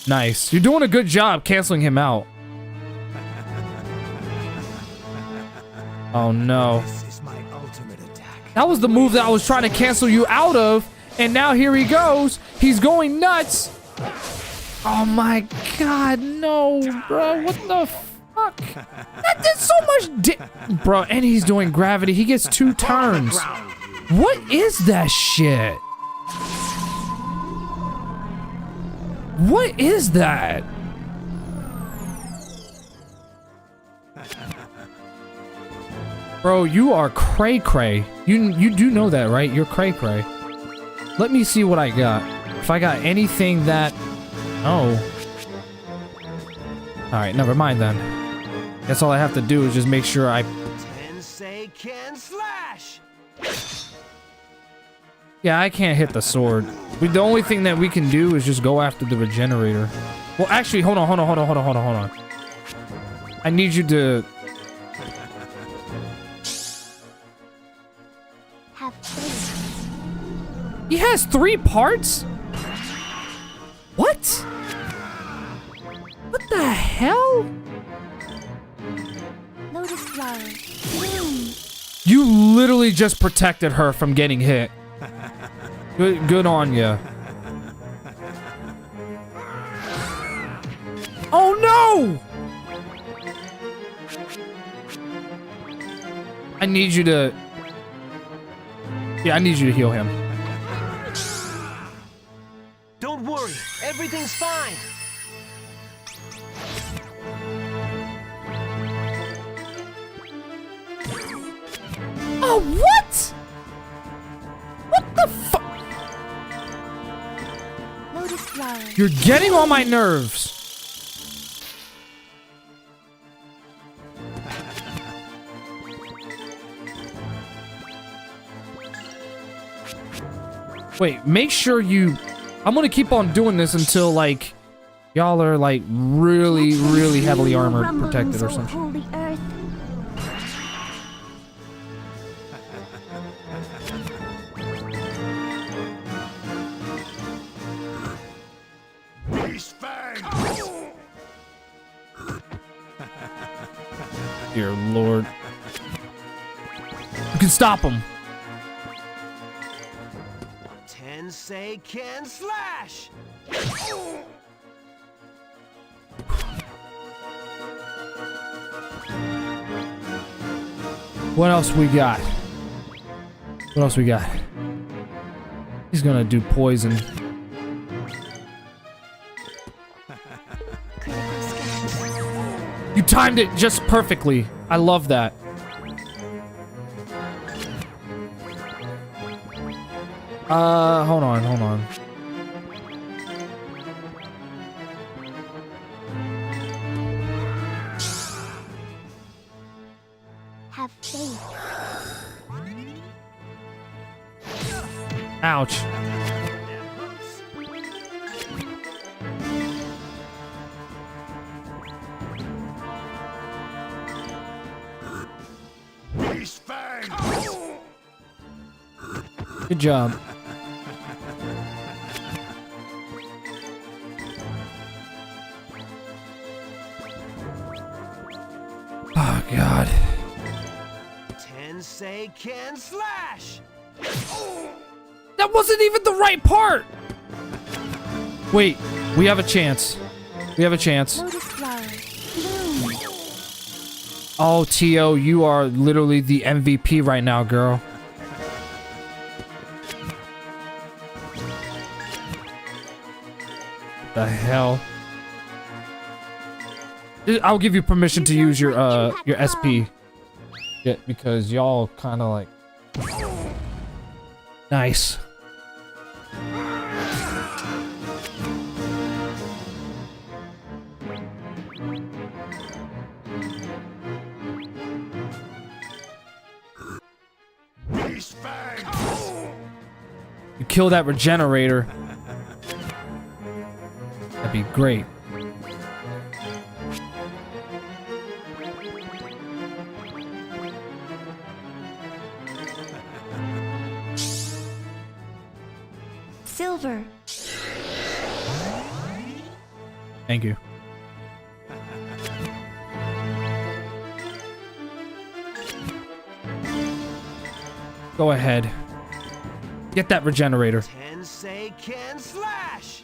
Nice. You're doing a good job canceling him out. Oh no. That was the move that I was trying to cancel you out of, and now here he goes. He's going nuts. Oh my God, no, bro. What the fuck? fuck? That did so much bro, and he's doing gravity. He gets 2 turns. What is that shit? What is that? Bro, you are cray-cray. You do know that, right? You're cray-cray. Let me see what I got. If I got anything that... Oh. Alright, never mind then. Guess all I have to do is just make sure I...
Tensei can slash!
Yeah, I can't hit the sword. The only thing that we can do is just go after the regenerator. Well, actually, hold on. I need you to...
Have faith.
He has 3 parts? What? What the hell?
Lotus flower. Bloom.
You literally just protected her from getting hit. Good on ya. Oh no! I need you to... Yeah, I need you to heal him.
Don't worry, everything's fine.
Oh, what? What the fuck?
Lotus flower.
You're getting on my nerves. Wait, make sure you... I'm gonna keep on doing this until, like, y'all are, like, really, really heavily armored, protected or something.
Holy earth.
Dear Lord. You can stop him.
Tensei can slash!
What else we got? What else we got? He's gonna do poison. You timed it just perfectly. I love that. Hold on.
Have faith.
Ouch. Good job. Oh, God.
Tensei can slash!
That wasn't even the right part! Wait, we have a chance. We have a chance.
Lotus flower. Bloom.
Oh, Tio, you are literally the MVP right now, girl. The hell? I'll give you permission to use your SP. Yeah, because y'all kind of like... Nice. You kill that regenerator. That'd be great.
Silver.
Thank you. Go ahead. Get that regenerator.
Tensei can slash!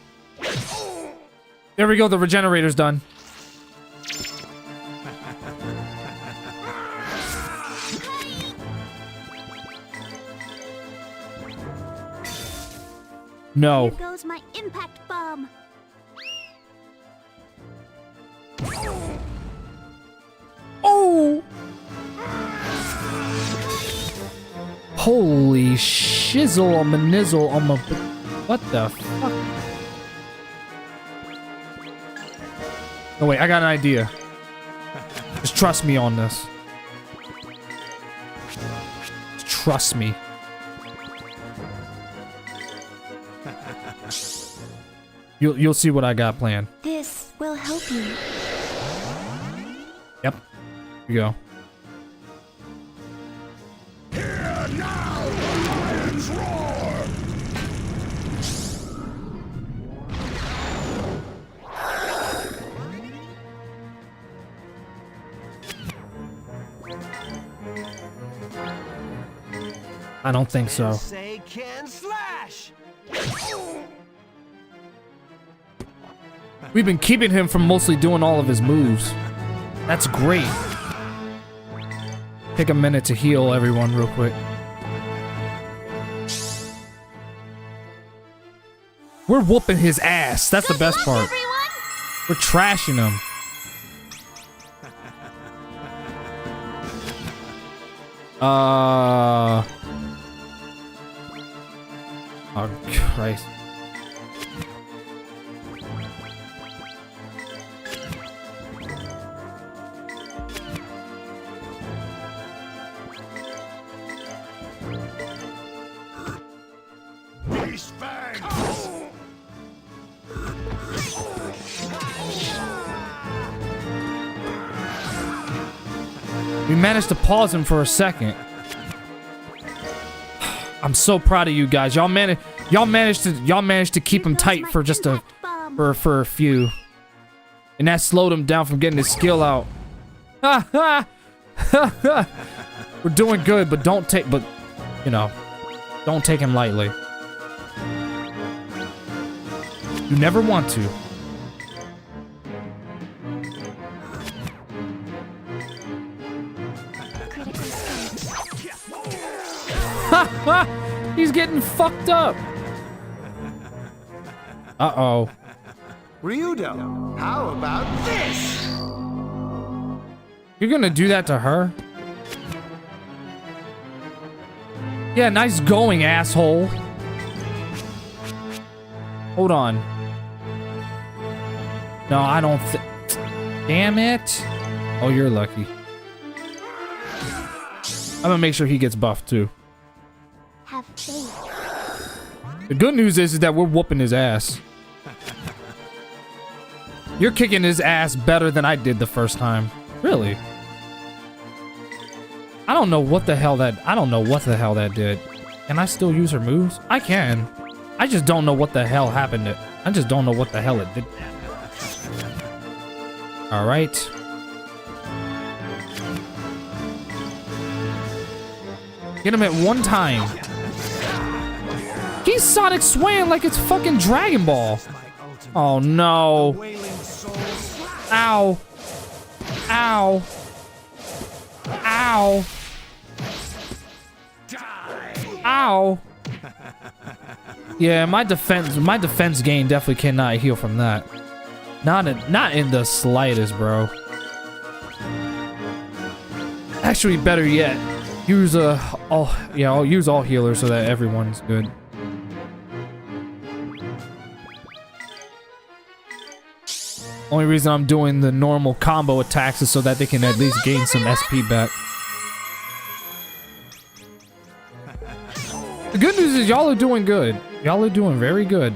There we go, the regenerator's done. No.
Here goes my impact bomb.
Oh! Holy shizzle on my nizzle on my... What the fuck? Oh wait, I got an idea. Just trust me on this. Just trust me. You'll see what I got planned.
This will help you.
Yep. Here you go.
Hear now the lion's roar!
I don't think so.
Say can slash.
We've been keeping him from mostly doing all of his moves. That's great. Take a minute to heal everyone real quick. We're whooping his ass. That's the best part. We're trashing him. Oh, Christ. We managed to pause him for a second. I'm so proud of you guys. Y'all managed to keep him tight for just for a few. And that slowed him down from getting his skill out. We're doing good, but don't take him lightly. You never want to. He's getting fucked up. Uh-oh.
Ryudo, how about this?
You're gonna do that to her? Yeah, nice going, asshole. Hold on. No, I don't Damn it. Oh, you're lucky. I'm gonna make sure he gets buffed, too.
Have faith.
The good news is that we're whooping his ass. You're kicking his ass better than I did the first time. Really? I don't know what the hell that did. Can I still use her moves? I can. I just don't know what the hell happened. I just don't know what the hell it did. All right. Get him at one time. He's Sonic swaying like it's fucking Dragon Ball. Oh no. Ow. Ow. Ow. Ow. Yeah, my defense gain definitely cannot heal from that. Not in the slightest, bro. Actually, better yet, use I'll use all healers so that everyone's good. Only reason I'm doing the normal combo attacks is so that they can at least gain some SP back. The good news is y'all are doing good. Y'all are doing very good.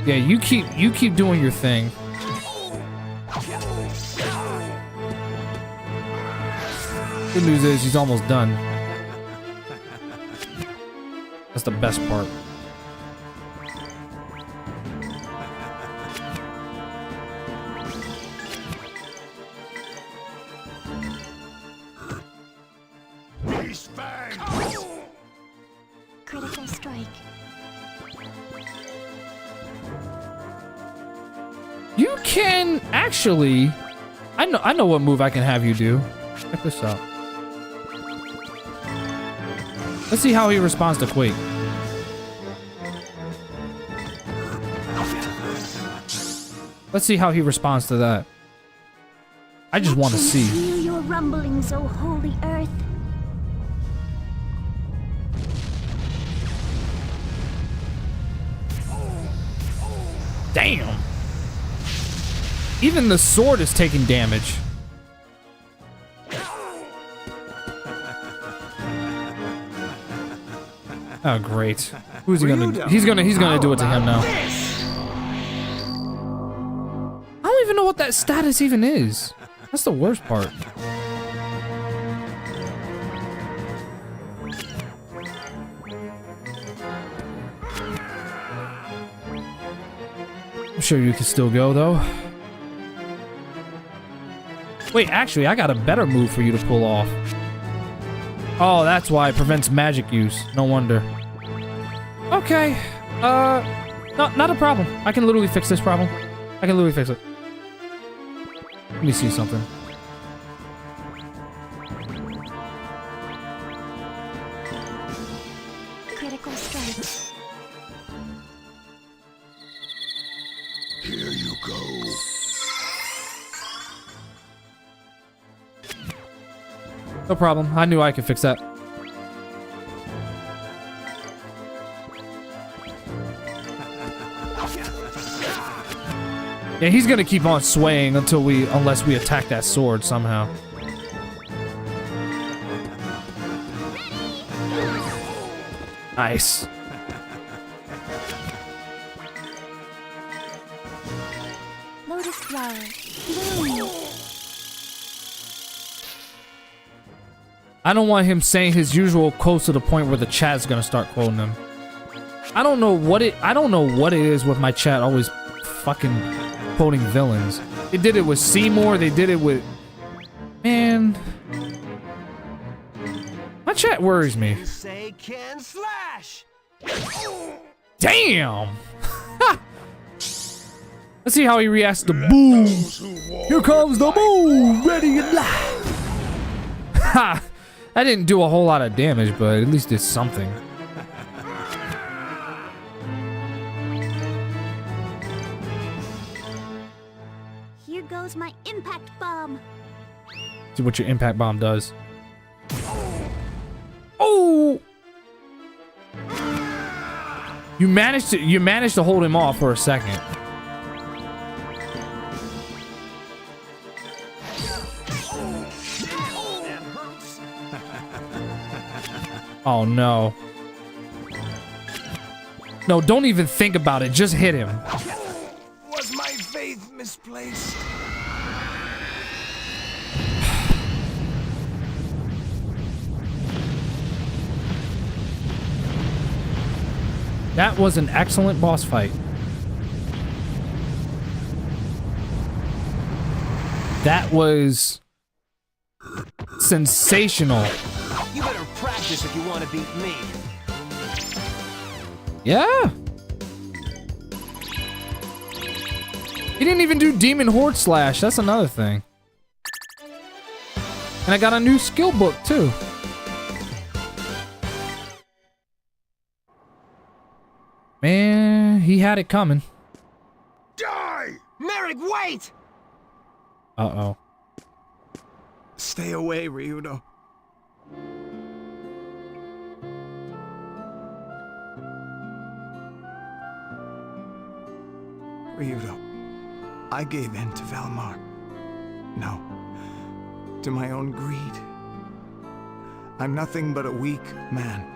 Yeah, you keep doing your thing. Good news is he's almost done. That's the best part.
Critical strike.
You can actually. I know what move I can have you do. Check this out. Let's see how he responds to Quake. Let's see how he responds to that. I just want to see.
Feel your rumblings, O holy earth.
Damn. Even the sword is taking damage. Oh great. Who's he gonna do? He's gonna do it to him now. I don't even know what that status even is. That's the worst part. I'm sure you can still go though. Wait, actually, I got a better move for you to pull off. Oh, that's why it prevents magic use. No wonder. Okay. Not a problem. I can literally fix this problem. I can literally fix it. Let me see something.
Critical strike.
Here you go.
No problem. I knew I could fix that. Yeah, he's gonna keep on swaying unless we attack that sword somehow. Nice.
Lotus flower. Bloom.
I don't want him saying his usual quotes to the point where the chat's gonna start quoting him. I don't know what it is with my chat always fucking quoting villains. They did it with Seymour, they did it with... Man. My chat worries me.
Say can slash.
Damn! Let's see how he reacts to boom. Here comes the boom, ready and live. Ha! That didn't do a whole lot of damage, but at least did something.
Here goes my impact bomb.
See what your impact bomb does. Oh! You managed to hold him off for a second. Oh no. No, don't even think about it. Just hit him.
Was my faith misplaced?
That was an excellent boss fight. That was sensational.
You better practice if you want to beat me.
Yeah. He didn't even do Demon Horde Slash. That's another thing. And I got a new skill book too. Man, he had it coming.
Die!
Merrick, wait!
Uh-oh.
Stay away, Ryudo. Ryudo, I gave in to Valmar. No, to my own greed. I'm nothing but a weak man.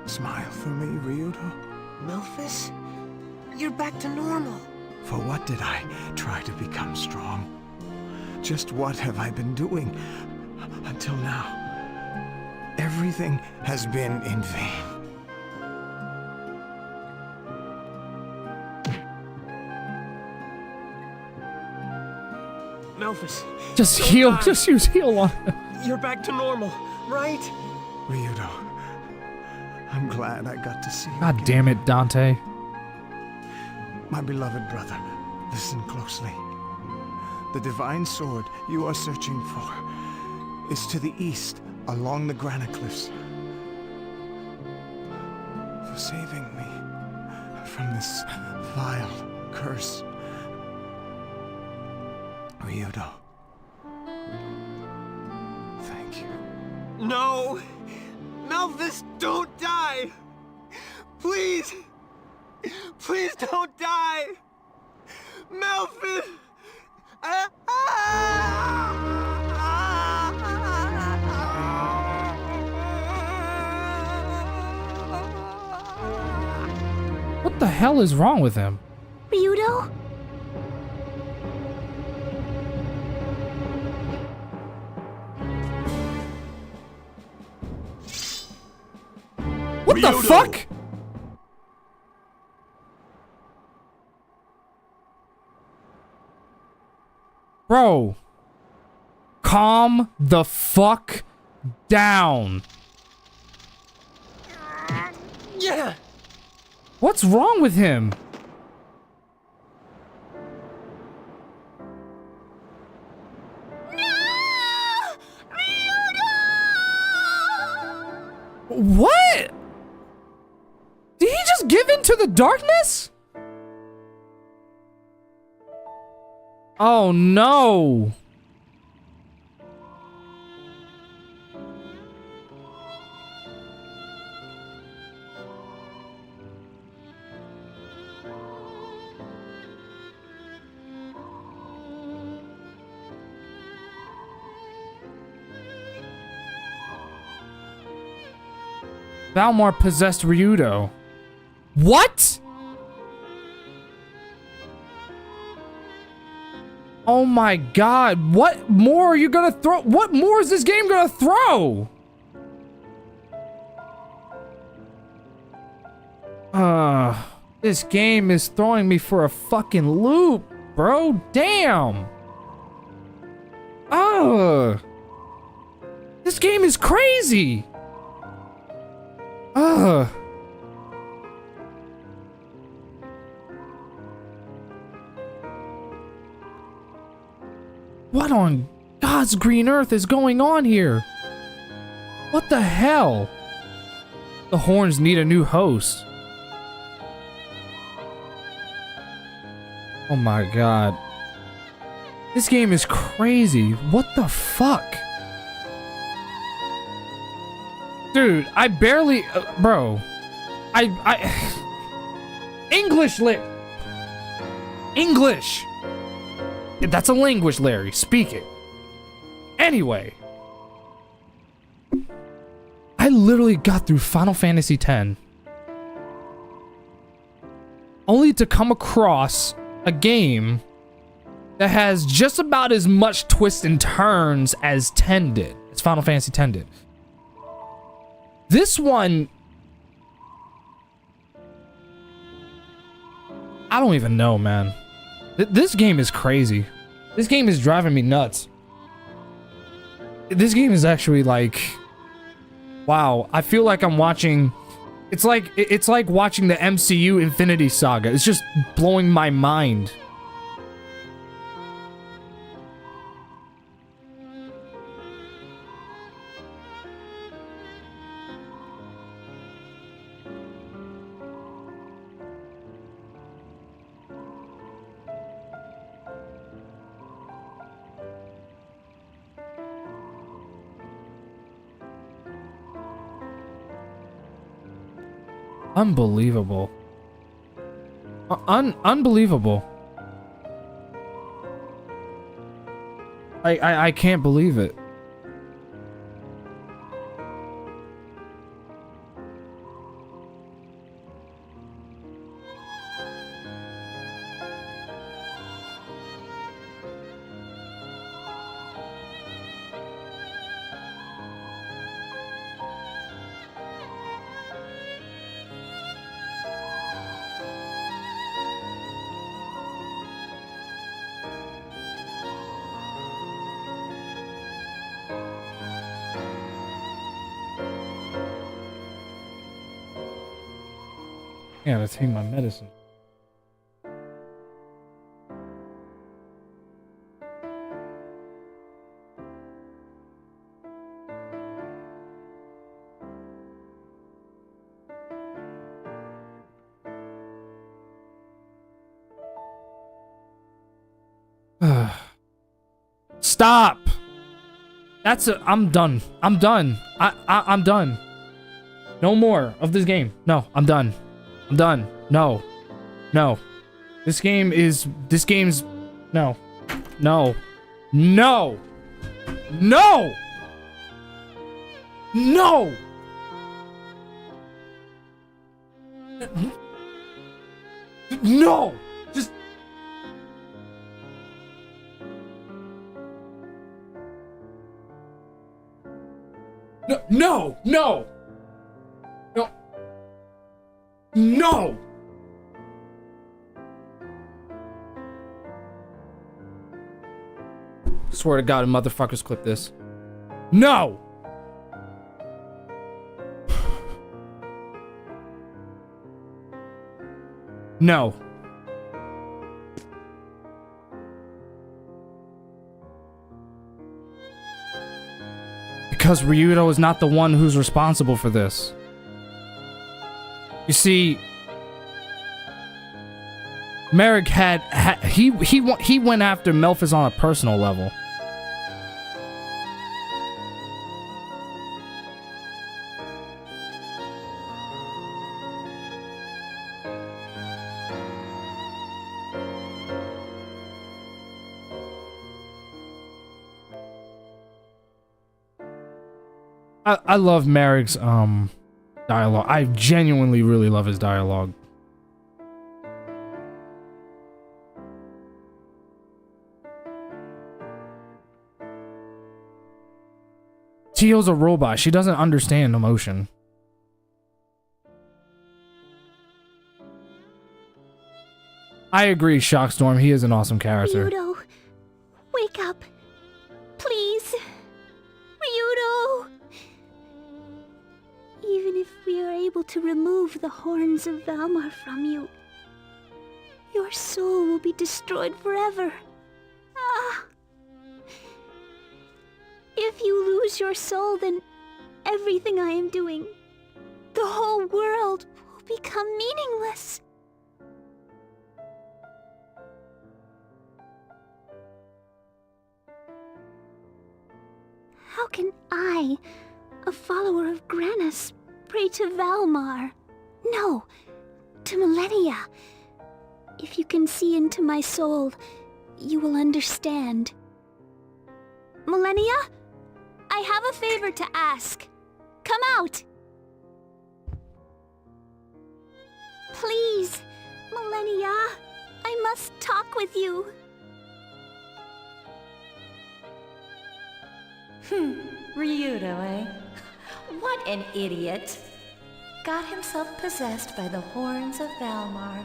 Smile for me, Ryudo.
Melphis? You're back to normal.
For what did I try to become strong? Just what have I been doing until now? Everything has been in vain.
Melphis.
Just heal. Just use heal on him.
You're back to normal, right?
Ryudo, I'm glad I got to see you
God
again.
damn it, Dante.
My beloved brother, listen closely. The divine sword you are searching for is to the east along the granite cliffs for saving me from this vile curse. Ryudo. Thank you.
No! Melvis, don't die! Please! Please don't die! Melvis!
What the hell is wrong with him?
Ryudo?
What the fuck? Bro, calm the fuck down.
Yeah.
What's wrong with him? What? Did he just give in to the darkness? Oh no. Valmar possessed Ryudo. What? Oh my god, what more are you gonna throw? What more is this game gonna throw? This game is throwing me for a fucking loop, bro. Damn. This game is crazy. What on God's green earth is going on here? What the hell? The horns need a new host. Oh my god. This game is crazy. What the fuck? Dude, I barely... bro. English lit. English. That's a language, Larry. Speak it. Anyway. I literally got through Final Fantasy X. Only to come across a game that has just about as much twists and turns as 10 did. As Final Fantasy X did. This one... I don't even know, man. This game is crazy. This game is driving me nuts. This game is actually like... Wow, I feel like I'm watching... It's like watching the MCU Infinity Saga. It's just blowing my mind. Unbelievable. Unbelievable. I can't believe it. Yeah, I take my medicine. Stop. I'm done. I'm done. I'm done. No more of this game. No, I'm done. I'm done. No. No. This game's, no. No. No. No. No. No. Just. No. No. No. No. Swear to God, motherfuckers, clip this. No! No. Because Ryudo is not the one who's responsible for this. You see, Merrick he went after Melphis on a personal level. I love Merrick's dialogue. I genuinely really love his dialogue. Tio's a robot. She doesn't understand emotion. I agree, Shockstorm. He is an awesome character.
Ryudo, wake up. Please. Ryudo. Even if we are able to remove the horns of Valmar from you, your soul will be destroyed forever. Ah. If you lose your soul, then everything I am doing, the whole world, will become meaningless. How can I, a follower of Granis, pray to Valmar? No, to Millennia. If you can see into my soul, you will understand. Millennia? I have a favor to ask. Come out! Please, Millennia, I must talk with you.
Ryudo, eh? What an idiot. Got himself possessed by the horns of Valmar.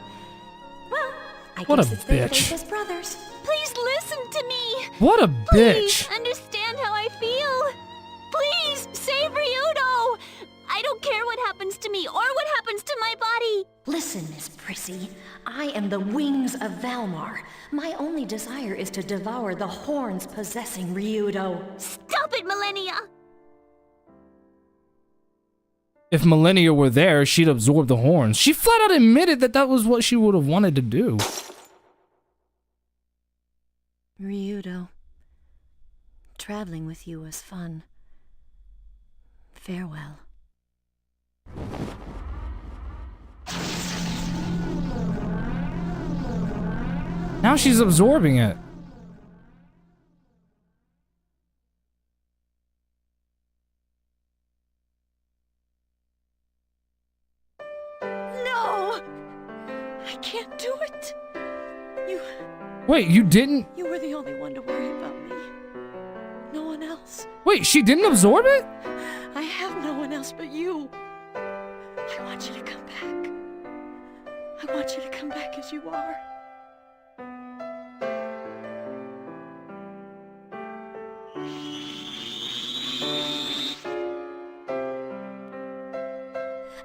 Well, I guess it's their fate as brothers.
Please listen to me!
What a bitch!
Please understand how I feel! Please, save Ryudo! I don't care what happens to me or what happens to my body!
Listen, Miss Prissy. I am the wings of Valmar. My only desire is to devour the horns possessing Ryudo.
Stop it, Millennia!
If Millennia were there, she'd absorb the horns. She flat out admitted that that was what she would have wanted to do.
Ryudo, traveling with you was fun. Farewell.
Now she's absorbing it.
No! I can't do it.
Wait, you didn't?
You were the only one to worry about me. No one else.
Wait, she didn't absorb it?
I have no one else but you. I want you to come back. I want you to come back as you are.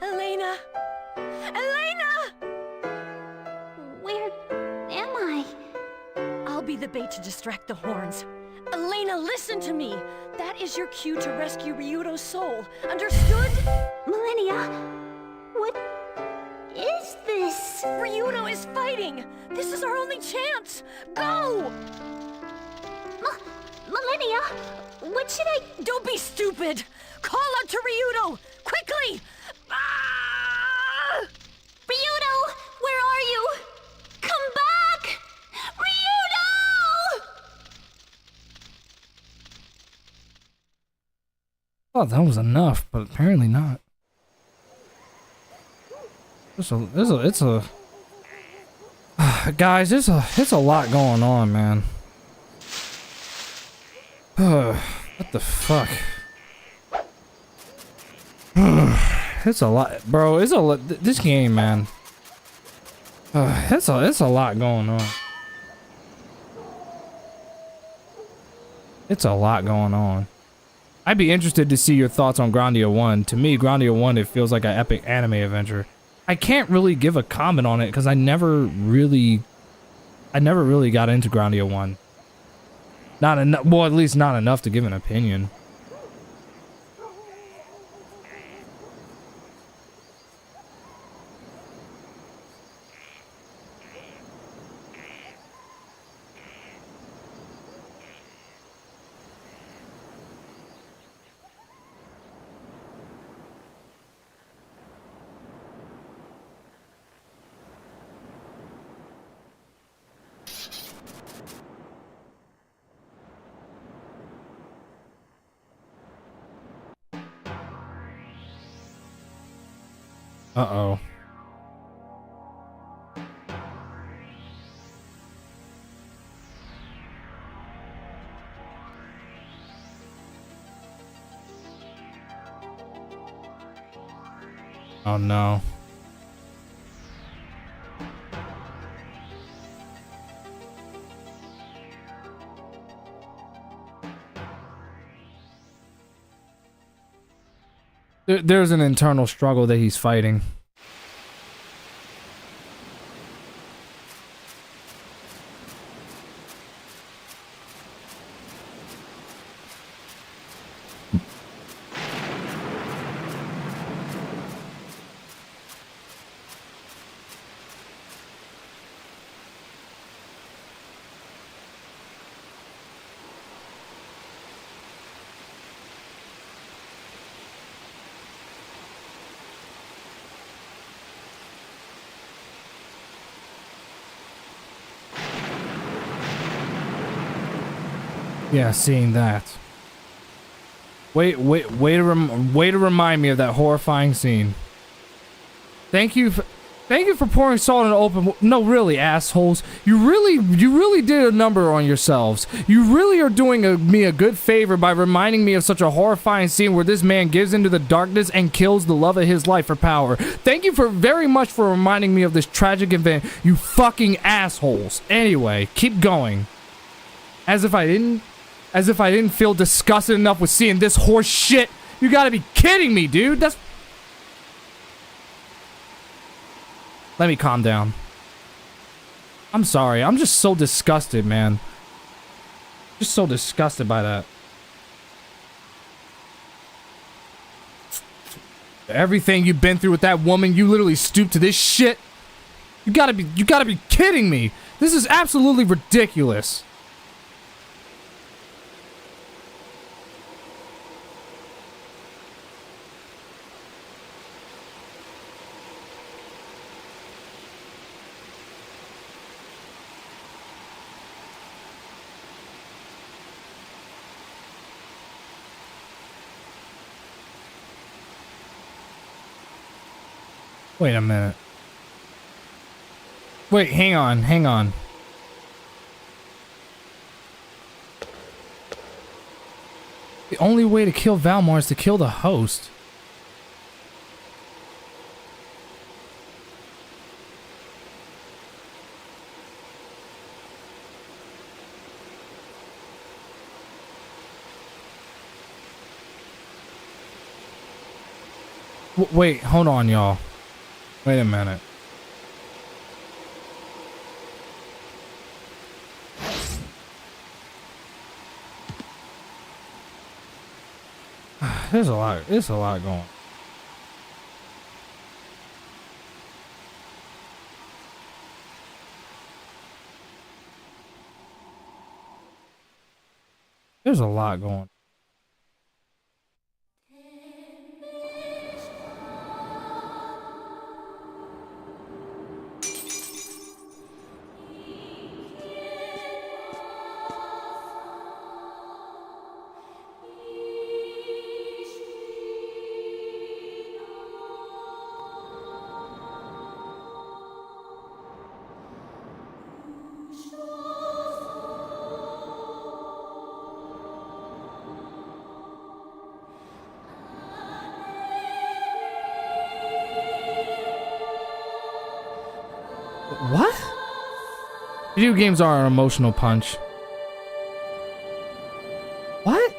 Elena! Elena!
Where am I?
I'll be the bait to distract the horns. Elena, listen to me! That is your cue to rescue Ryudo's soul. Understood?
Millennia, what is this?
Ryudo is fighting! This is our only chance! Go!
Millennia! Grandia, what should I...
Don't be stupid! Call out to Ryudo! Quickly! Ah!
Ryudo, where are you? Come back! Ryudo!
Oh, that was enough, but apparently not. It's a guys, it's a lot going on, man. What the fuck? It's a lot, bro. It's a lot. This game, man. It's a lot going on. It's a lot going on. I'd be interested to see your thoughts on Grandia 1. To me, Grandia 1, it feels like an epic anime adventure. I can't really give a comment on it because I never really got into Grandia 1. Not enough, well, at least not enough to give an opinion. Uh-oh. Oh no. There's an internal struggle that he's fighting. Yeah, seeing that. Way to remind me of that horrifying scene. Thank you for pouring salt in the open. No, really, assholes. You really did a number on yourselves. You really are doing me a good favor by reminding me of such a horrifying scene where this man gives into the darkness and kills the love of his life for power. Thank you very much for reminding me of this tragic event, you fucking assholes. Anyway, keep going. As if I didn't feel disgusted enough with seeing this horse shit. You gotta be kidding me, dude. Let me calm down. I'm sorry. I'm just so disgusted, man. Just so disgusted by that. Everything you've been through with that woman, you literally stooped to this shit. You gotta be kidding me. This is absolutely ridiculous. Wait a minute. Wait, hang on. The only way to kill Valmar is to kill the host. Wait, hold on, y'all. Wait a minute. There's a lot going on. There's a lot going on. What? Video games are an emotional punch. What?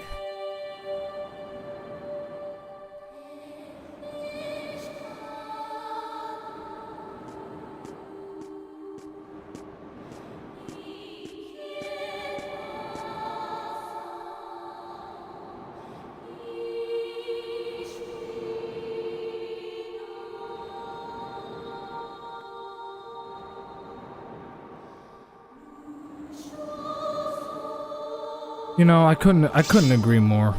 You know, I couldn't agree more.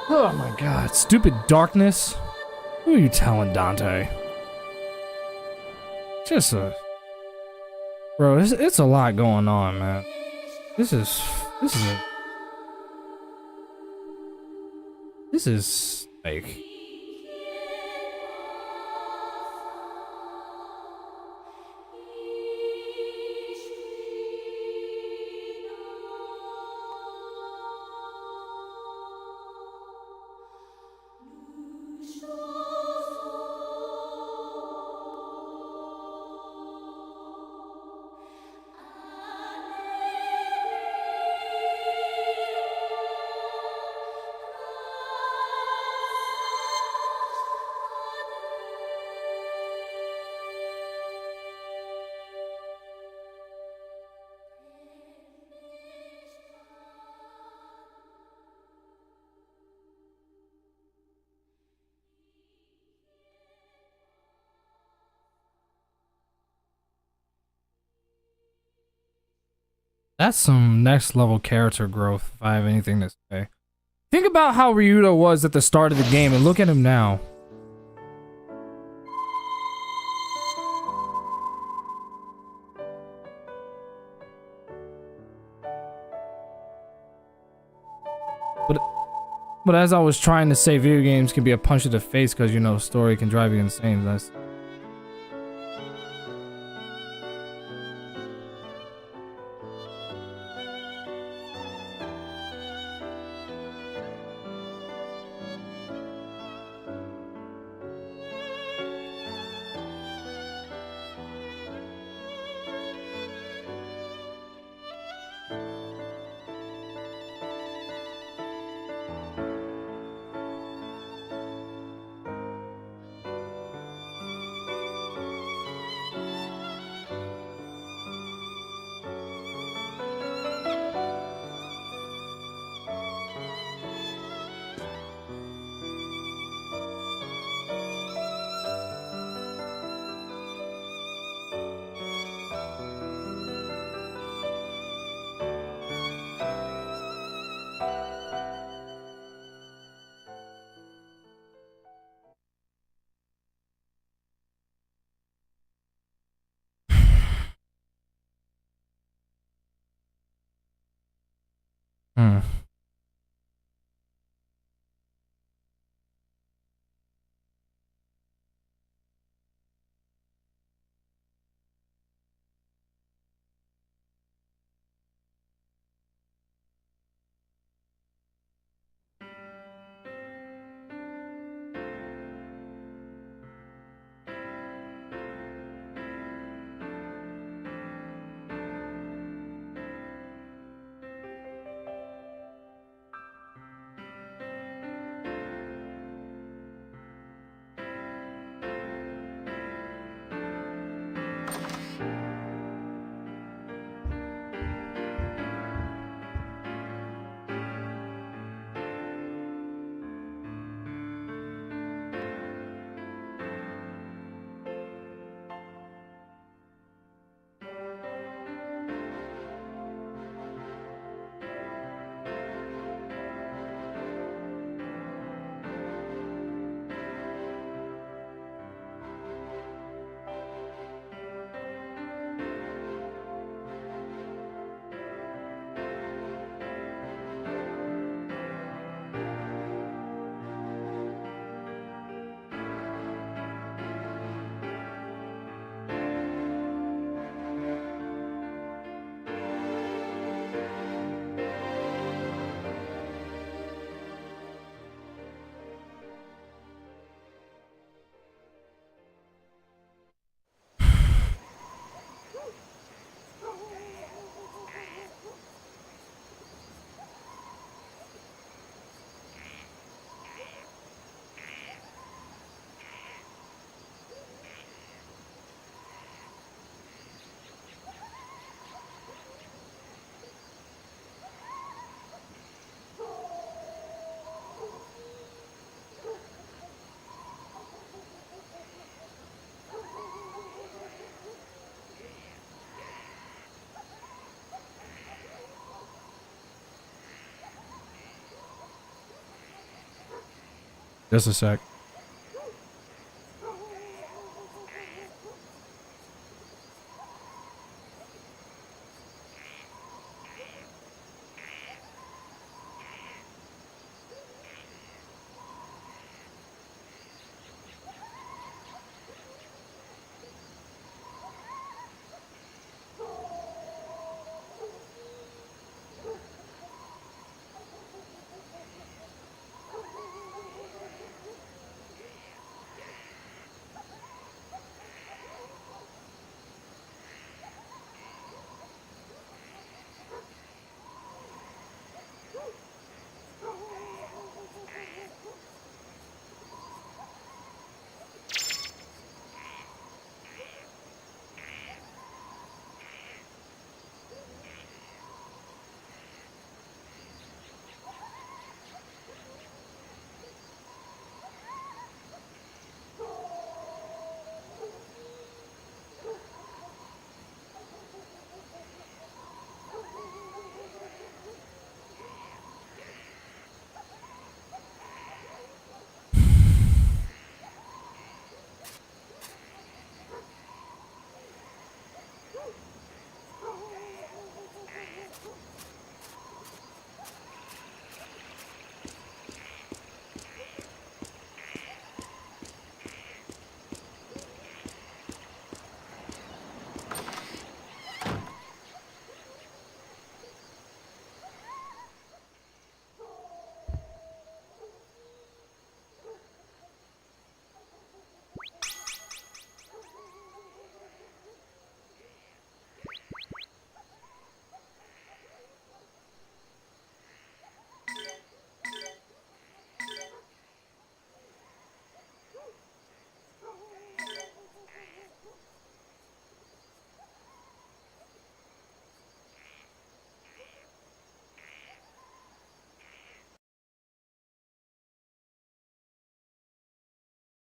Oh my god, stupid darkness. Who are you telling, Dante? Just a... Bro, it's a lot going on, man. This is like... That's some next level character growth, if I have anything to say. Think about how Ryudo was at the start of the game and look at him now. But as I was trying to say, video games can be a punch to the face because, you know, story can drive you insane. That's... Just a sec.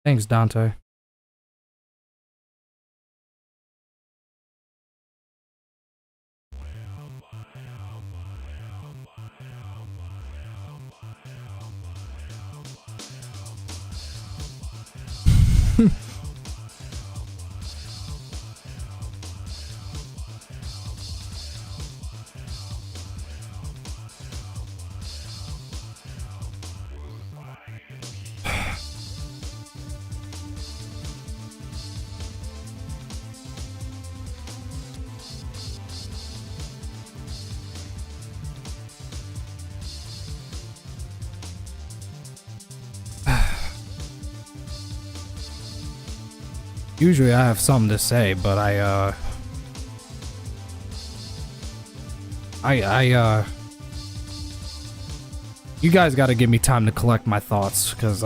Thanks, Dante. Usually I have something to say, but you guys gotta give me time to collect my thoughts, because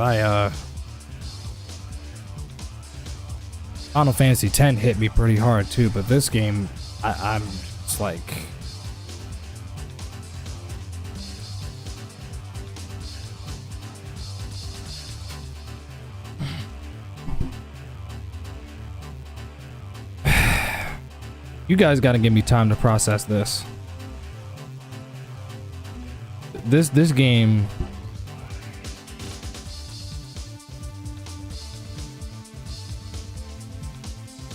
Final Fantasy X hit me pretty hard too, but this game, I'm just like... You guys gotta give me time to process this. This game...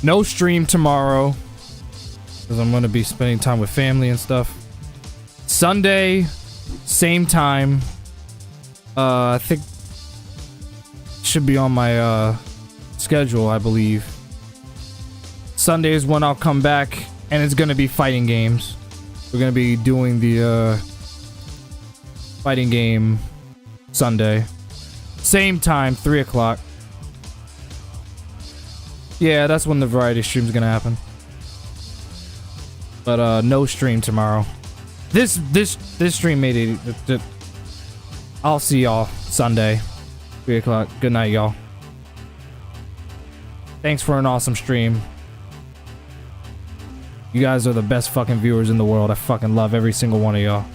No stream tomorrow, because I'm gonna be spending time with family and stuff. Sunday, same time. I think should be on my schedule, I believe. Sunday is when I'll come back, and it's gonna be fighting games. We're gonna be doing the fighting game Sunday. Same time, 3 o'clock. Yeah, that's when the variety stream's gonna happen. But no stream tomorrow. This stream made it. I'll see y'all Sunday, 3 o'clock. Good night, y'all. Thanks for an awesome stream. You guys are the best fucking viewers in the world. I fucking love every single one of y'all.